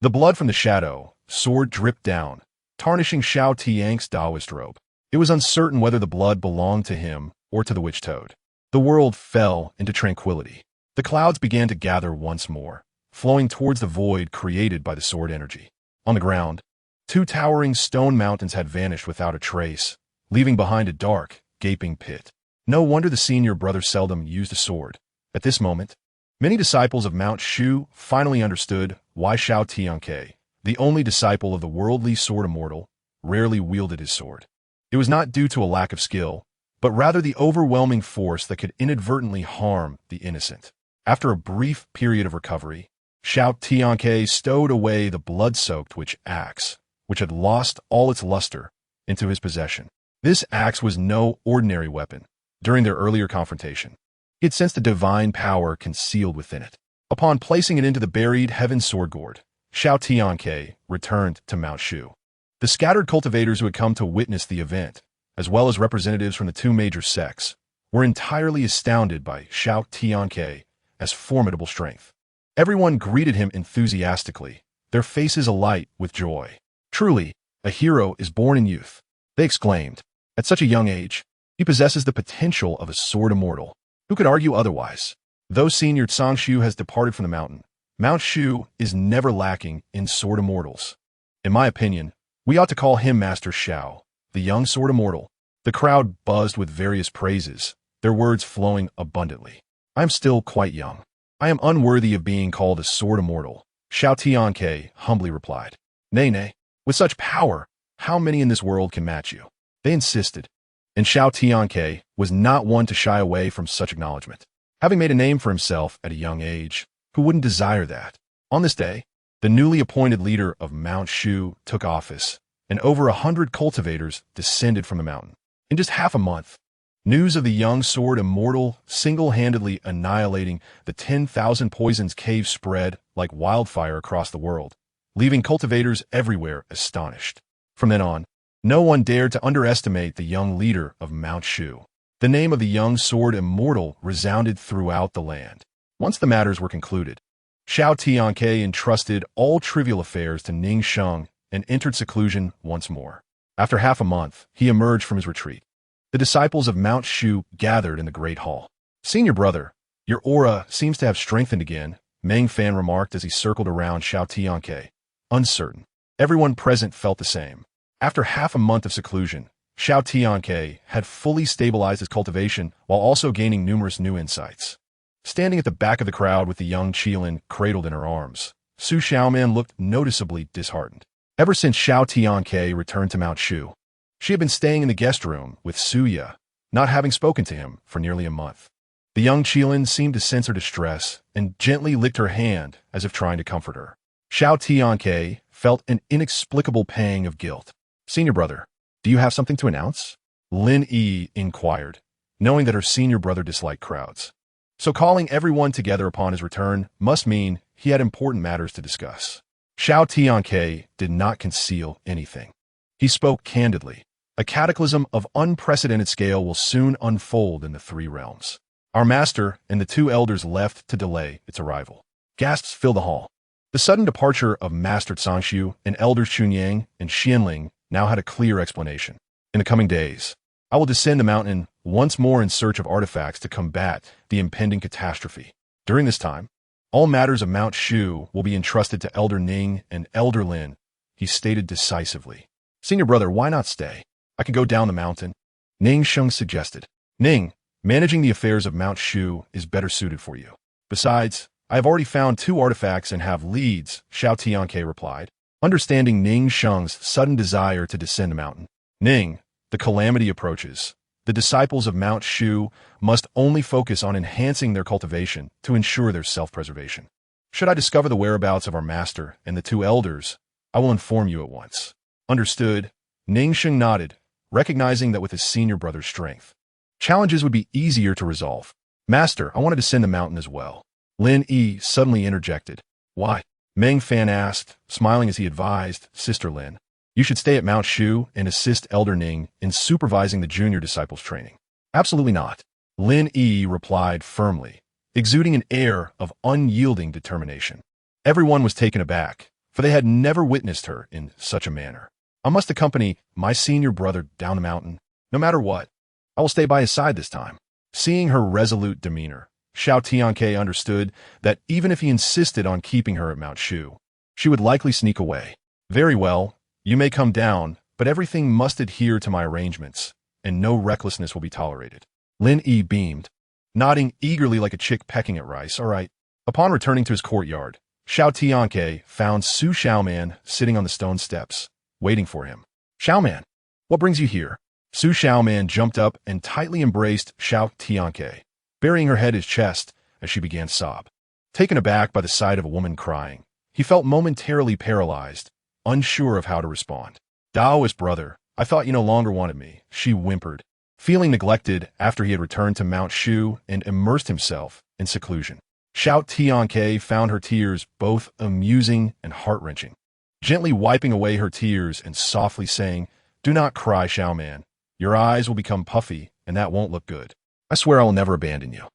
The blood from the shadow sword dripped down, tarnishing Xiao Tianque's Taoist robe. It was uncertain whether the blood belonged to him or to the witch toad. The world fell into tranquility. The clouds began to gather once more, flowing towards the void created by the sword energy. On the ground, 2 towering stone mountains had vanished without a trace, leaving behind a dark, gaping pit. No wonder the senior brother seldom used a sword. At this moment, many disciples of Mount Shu finally understood why Xiao Tianque, the only disciple of the worldly sword immortal, rarely wielded his sword. It was not due to a lack of skill, but rather the overwhelming force that could inadvertently harm the innocent. After a brief period of recovery, Xiao Tianque stowed away the blood-soaked witch axe, which had lost all its luster, into his possession. This axe was no ordinary weapon. During their earlier confrontation, he had sensed a divine power concealed within it. Upon placing it into the buried heaven sword gourd, Xiao Tianque returned to Mount Shu. The scattered cultivators who had come to witness the event, as well as representatives from the two major sects, were entirely astounded by Xiao Tianque's formidable strength. Everyone greeted him enthusiastically, their faces alight with joy. Truly, a hero is born in youth, they exclaimed. At such a young age, he possesses the potential of a sword immortal. Who could argue otherwise? Though Senior Tsangshu has departed from the mountain, Mount Shu is never lacking in sword immortals. In my opinion, we ought to call him Master Xiao, the young sword immortal. The crowd buzzed with various praises, their words flowing abundantly. I am still quite young. I am unworthy of being called a sword immortal, Xiao Tianque humbly replied. Nay, nay, with such power, how many in this world can match you? They insisted, and Xiao Tianque was not one to shy away from such acknowledgement. Having made a name for himself at a young age, who wouldn't desire that? On this day, the newly appointed leader of Mount Shu took office, and over 100 cultivators descended from the mountain. In just half a month, news of the young sword immortal single-handedly annihilating the 10,000 poisons cave spread like wildfire across the world, leaving cultivators everywhere astonished. From then on, no one dared to underestimate the young leader of Mount Shu. The name of the young sword immortal resounded throughout the land. Once the matters were concluded, Xiao Tianque entrusted all trivial affairs to Ning Sheng and entered seclusion once more. After half a month, he emerged from his retreat. The disciples of Mount Shu gathered in the great hall. Senior brother, your aura seems to have strengthened again, Meng Fan remarked as he circled around Xiao Tianque, uncertain. Everyone present felt the same. After half a month of seclusion, Xiao Tianque had fully stabilized his cultivation while also gaining numerous new insights. Standing at the back of the crowd with the young Qilin cradled in her arms, Su Xiaoman looked noticeably disheartened. Ever since Xiao Tianque returned to Mount Shu, she had been staying in the guest room with Suya, not having spoken to him for nearly a month. The young Qilin seemed to sense her distress and gently licked her hand as if trying to comfort her. Xiao Tianque felt an inexplicable pang of guilt. Senior brother, do you have something to announce? Lin Yi inquired, knowing that her senior brother disliked crowds. So calling everyone together upon his return must mean he had important matters to discuss. Xiao Tianque did not conceal anything. He spoke candidly. A cataclysm of unprecedented scale will soon unfold in the three realms. Our master and the two elders left to delay its arrival. Gasps filled the hall. The sudden departure of Master Tsangshu and elders Chunyang and Xianling now had a clear explanation. In the coming days, I will descend the mountain once more in search of artifacts to combat the impending catastrophe. During this time, all matters of Mount Shu will be entrusted to Elder Ning and Elder Lin, he stated decisively. Senior brother, why not stay? I can go down the mountain. Ning Sheng suggested. Ning, managing the affairs of Mount Shu is better suited for you. Besides, I have already found 2 artifacts and have leads, Xiao Tianque replied, understanding Ning Sheng's sudden desire to descend the mountain. Ning, the calamity approaches. The disciples of Mount Shu must only focus on enhancing their cultivation to ensure their self-preservation. Should I discover the whereabouts of our master and the 2 elders, I will inform you at once. Understood. Ning Sheng nodded, recognizing that with his senior brother's strength, challenges would be easier to resolve. Master, I want to descend the mountain as well. Lin Yi suddenly interjected. Why? Meng Fan asked, smiling as he advised, Sister Lin, you should stay at Mount Shu and assist Elder Ning in supervising the junior disciples' training. Absolutely not. Lin Yi replied firmly, exuding an air of unyielding determination. Everyone was taken aback, for they had never witnessed her in such a manner. I must accompany my senior brother down the mountain, no matter what. I will stay by his side this time. Seeing her resolute demeanor, Xiao Tianque understood that even if he insisted on keeping her at Mount Shu, she would likely sneak away. Very well, you may come down, but everything must adhere to my arrangements, and no recklessness will be tolerated. Lin Yi beamed, nodding eagerly like a chick pecking at rice. All right. Upon returning to his courtyard, Xiao Tianque found Su Xiaoman sitting on the stone steps, waiting for him. Xiaoman, what brings you here? Su Xiaoman jumped up and tightly embraced Xiao Tianque, burying her head in his chest as she began to sob. Taken aback by the sight of a woman crying, he felt momentarily paralyzed, unsure of how to respond. Daoist brother, I thought you no longer wanted me, she whimpered, feeling neglected after he had returned to Mount Shu and immersed himself in seclusion. Xiao Tianque found her tears both amusing and heart-wrenching, gently wiping away her tears and softly saying, "Do not cry, Xiao Man. Your eyes will become puffy, and that won't look good. I swear I will never abandon you."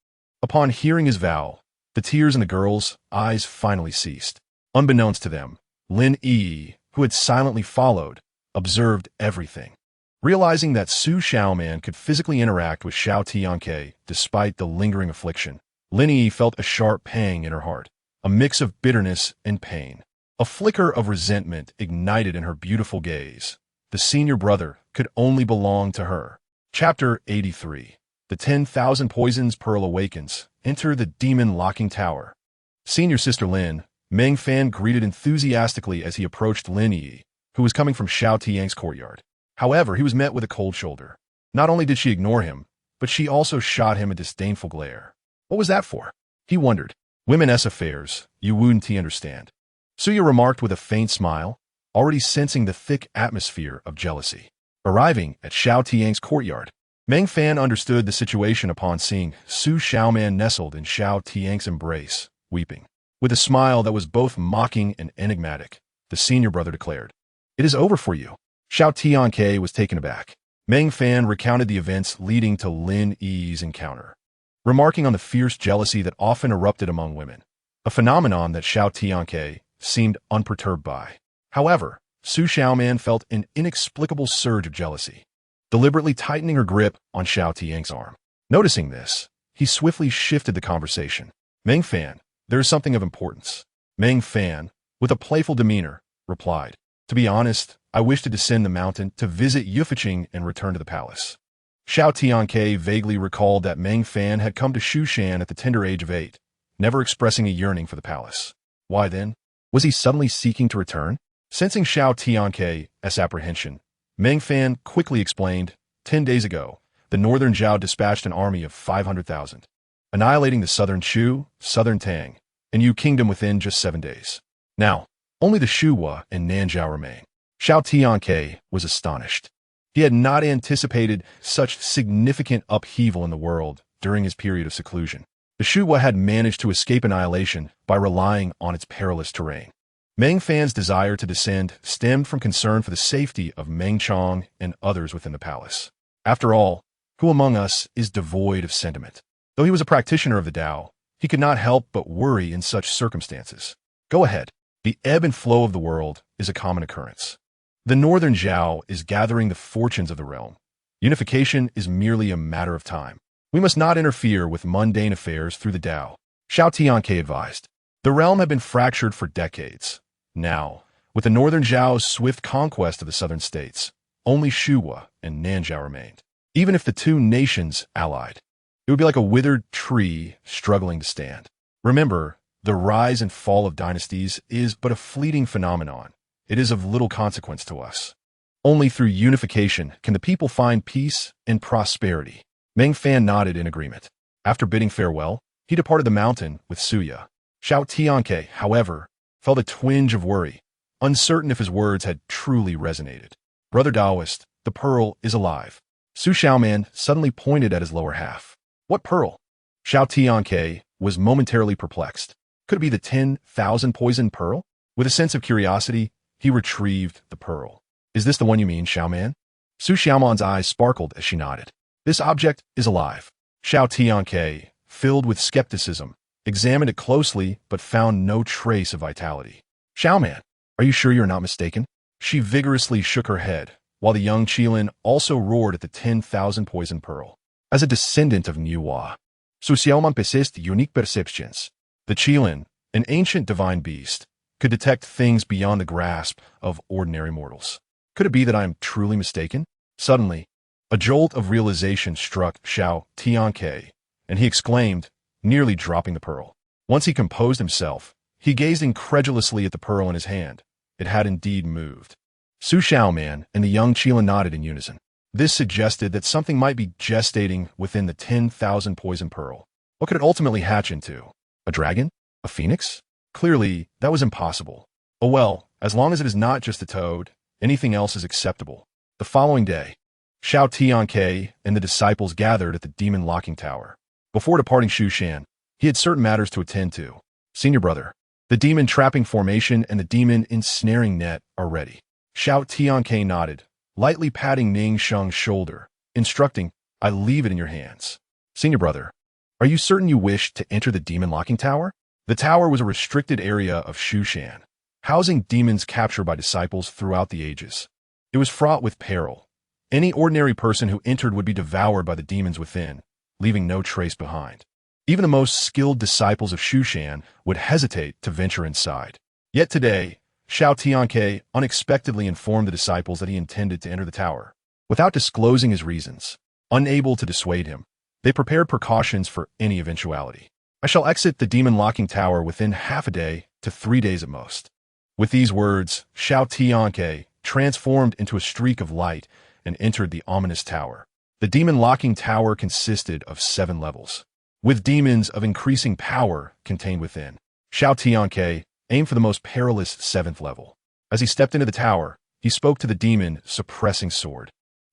Upon hearing his vow, the tears in the girl's eyes finally ceased. Unbeknownst to them, Lin Yi, who had silently followed, observed everything. Realizing that Su Xiaoman could physically interact with Xiao Tianque despite the lingering affliction, Lin Yi felt a sharp pang in her heart, a mix of bitterness and pain. A flicker of resentment ignited in her beautiful gaze. The senior brother could only belong to her. Chapter 83. The 10,000 Poisons Pearl Awakens. Enter the Demon Locking Tower. Senior sister Lin, Meng Fan greeted enthusiastically as he approached Lin Yi, who was coming from Xiao Tianque's courtyard. However, he was met with a cold shoulder. Not only did she ignore him, but she also shot him a disdainful glare. What was that for? He wondered. Women's affairs, you wouldn't understand. Suya remarked with a faint smile, already sensing the thick atmosphere of jealousy. Arriving at Xiao Tianque's courtyard, Meng Fan understood the situation upon seeing Su Xiaoman nestled in Xiao Tianque's embrace, weeping. With a smile that was both mocking and enigmatic, the senior brother declared, "It is over for you." Xiao Tianque was taken aback. Meng Fan recounted the events leading to Lin Yi's encounter, remarking on the fierce jealousy that often erupted among women, a phenomenon that Xiao Tianque seemed unperturbed by. However, Su Xiaoman felt an inexplicable surge of jealousy, deliberately tightening her grip on Xiao Tianque's arm. Noticing this, he swiftly shifted the conversation. "Meng Fan, there is something of importance." Meng Fan, with a playful demeanor, replied, "To be honest, I wish to descend the mountain to visit Yufiqing and return to the palace." Xiao Tianque vaguely recalled that Meng Fan had come to Shushan at the tender age of 8, never expressing a yearning for the palace. Why then? Was he suddenly seeking to return? Sensing Xiao Tianque's apprehension, Meng Fan quickly explained, 10 days ago, the northern Zhao dispatched an army of 500,000, annihilating the southern Shu, southern Tang, and Yu kingdom within just 7 days. Now, only the Shuwa and Nanzhao remain." Xiao Tianque was astonished. He had not anticipated such significant upheaval in the world during his period of seclusion. The Shuwa had managed to escape annihilation by relying on its perilous terrain. Meng Fan's desire to descend stemmed from concern for the safety of Meng Chong and others within the palace. After all, who among us is devoid of sentiment? Though he was a practitioner of the Tao, he could not help but worry in such circumstances. Go ahead. The ebb and flow of the world is a common occurrence. The northern Zhao is gathering the fortunes of the realm. Unification is merely a matter of time. We must not interfere with mundane affairs through the Tao. Xiao Tianque advised. The realm had been fractured for decades. Now, with the northern Zhao's swift conquest of the southern states, only Shuwa and Nanzhao remained. Even if the two nations allied, it would be like a withered tree struggling to stand. Remember, the rise and fall of dynasties is but a fleeting phenomenon. It is of little consequence to us. Only through unification can the people find peace and prosperity. Meng Fan nodded in agreement. After bidding farewell, he departed the mountain with Suya. Xiao Tianque, however, felt a twinge of worry, uncertain if his words had truly resonated. "Brother Taoist, the pearl is alive." Su Xiaoman suddenly pointed at his lower half. "What pearl?" Xiao Tianque was momentarily perplexed. Could it be the 10,000 poison pearl? With a sense of curiosity, he retrieved the pearl. "Is this the one you mean, Xiaoman?" Su Xiaoman's eyes sparkled as she nodded. "This object is alive." Xiao Tianque, filled with skepticism, examined it closely but found no trace of vitality. "Xiaoman, are you sure you're not mistaken?" She vigorously shook her head, while the young Qilin also roared at the 10,000 poison pearl. As a descendant of Niwa, Su Xiaoman possessed unique perceptions. The Qilin, an ancient divine beast, could detect things beyond the grasp of ordinary mortals. Could it be that I am truly mistaken? Suddenly, a jolt of realization struck Xiao Tianque, and he exclaimed, nearly dropping the pearl. Once he composed himself, he gazed incredulously at the pearl in his hand. It had indeed moved. Su Xiaoman and the young Qilin nodded in unison. This suggested that something might be gestating within the 10,000 poison pearl. What could it ultimately hatch into? A dragon? A phoenix? Clearly, that was impossible. Oh well, as long as it is not just a toad, anything else is acceptable. The following day, Xiao Tianque and the disciples gathered at the demon locking tower. Before departing Shushan, he had certain matters to attend to. Senior brother, the demon trapping formation and the demon ensnaring net are ready. Xiao Tianque nodded, lightly patting Ning Sheng's shoulder, instructing, I leave it in your hands. Senior brother, are you certain you wish to enter the demon locking tower? The tower was a restricted area of Shushan, housing demons captured by disciples throughout the ages. It was fraught with peril. Any ordinary person who entered would be devoured by the demons within, leaving no trace behind. Even the most skilled disciples of Shushan would hesitate to venture inside. Yet today, Xiao Tianque unexpectedly informed the disciples that he intended to enter the tower. Without disclosing his reasons, unable to dissuade him, they prepared precautions for any eventuality. I shall exit the demon locking tower within half a day to 3 days at most. With these words, Xiao Tianque transformed into a streak of light and entered the ominous tower. The demon locking tower consisted of 7 levels, with demons of increasing power contained within. Xiao Tianque aimed for the most perilous 7th level. As he stepped into the tower, he spoke to the demon suppressing sword.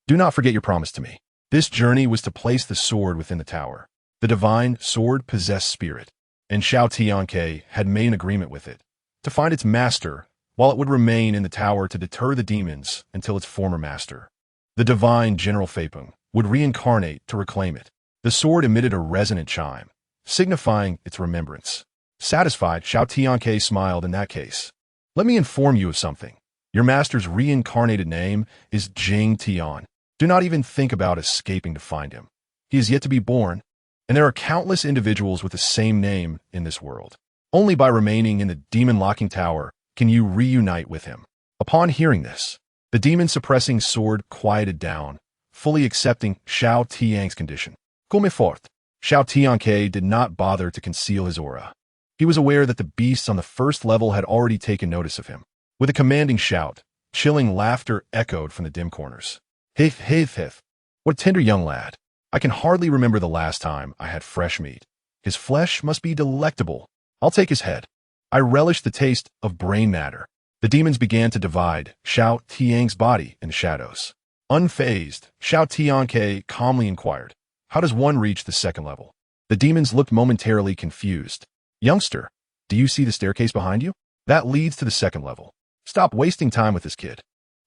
Do not forget your promise to me. This journey was to place the sword within the tower. The divine sword possessed spirit, and Xiao Tianque had made an agreement with it to find its master while it would remain in the tower to deter the demons until its former master, the divine General Feipeng, would reincarnate to reclaim it. The sword emitted a resonant chime, signifying its remembrance. Satisfied, Xiao Tianque smiled. In that case, let me inform you of something. Your master's reincarnated name is Jing Tian. Do not even think about escaping to find him. He is yet to be born, and there are countless individuals with the same name in this world. Only by remaining in the demon locking tower can you reunite with him. Upon hearing this, the demon-suppressing sword quieted down, fully accepting Xiao Tianque's condition. Comme fort. Xiao Tianque did not bother to conceal his aura. He was aware that the beasts on the first level had already taken notice of him. With a commanding shout, chilling laughter echoed from the dim corners. Hith, hith, hith. What a tender young lad. I can hardly remember the last time I had fresh meat. His flesh must be delectable. I'll take his head. I relished the taste of brain matter. The demons began to divide Xiao Tianque's body in the shadows. Unfazed, Xiao Tianque calmly inquired, how does one reach the 2nd level? The demons looked momentarily confused. Youngster, do you see the staircase behind you? That leads to the 2nd level. Stop wasting time with this kid.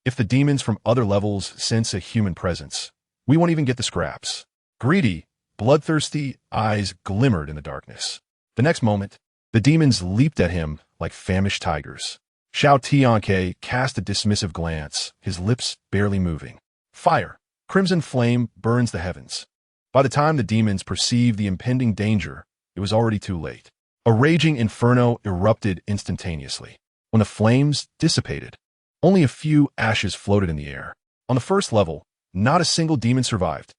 If the demons from other levels sense a human presence, we won't even get the scraps. Greedy, bloodthirsty eyes glimmered in the darkness. The next moment, the demons leaped at him like famished tigers. Xiao Tianque cast a dismissive glance, his lips barely moving. Fire, crimson flame burns the heavens. By the time the demons perceived the impending danger, it was already too late. A raging inferno erupted instantaneously. When the flames dissipated, only a few ashes floated in the air. On the 1st level, not a single demon survived.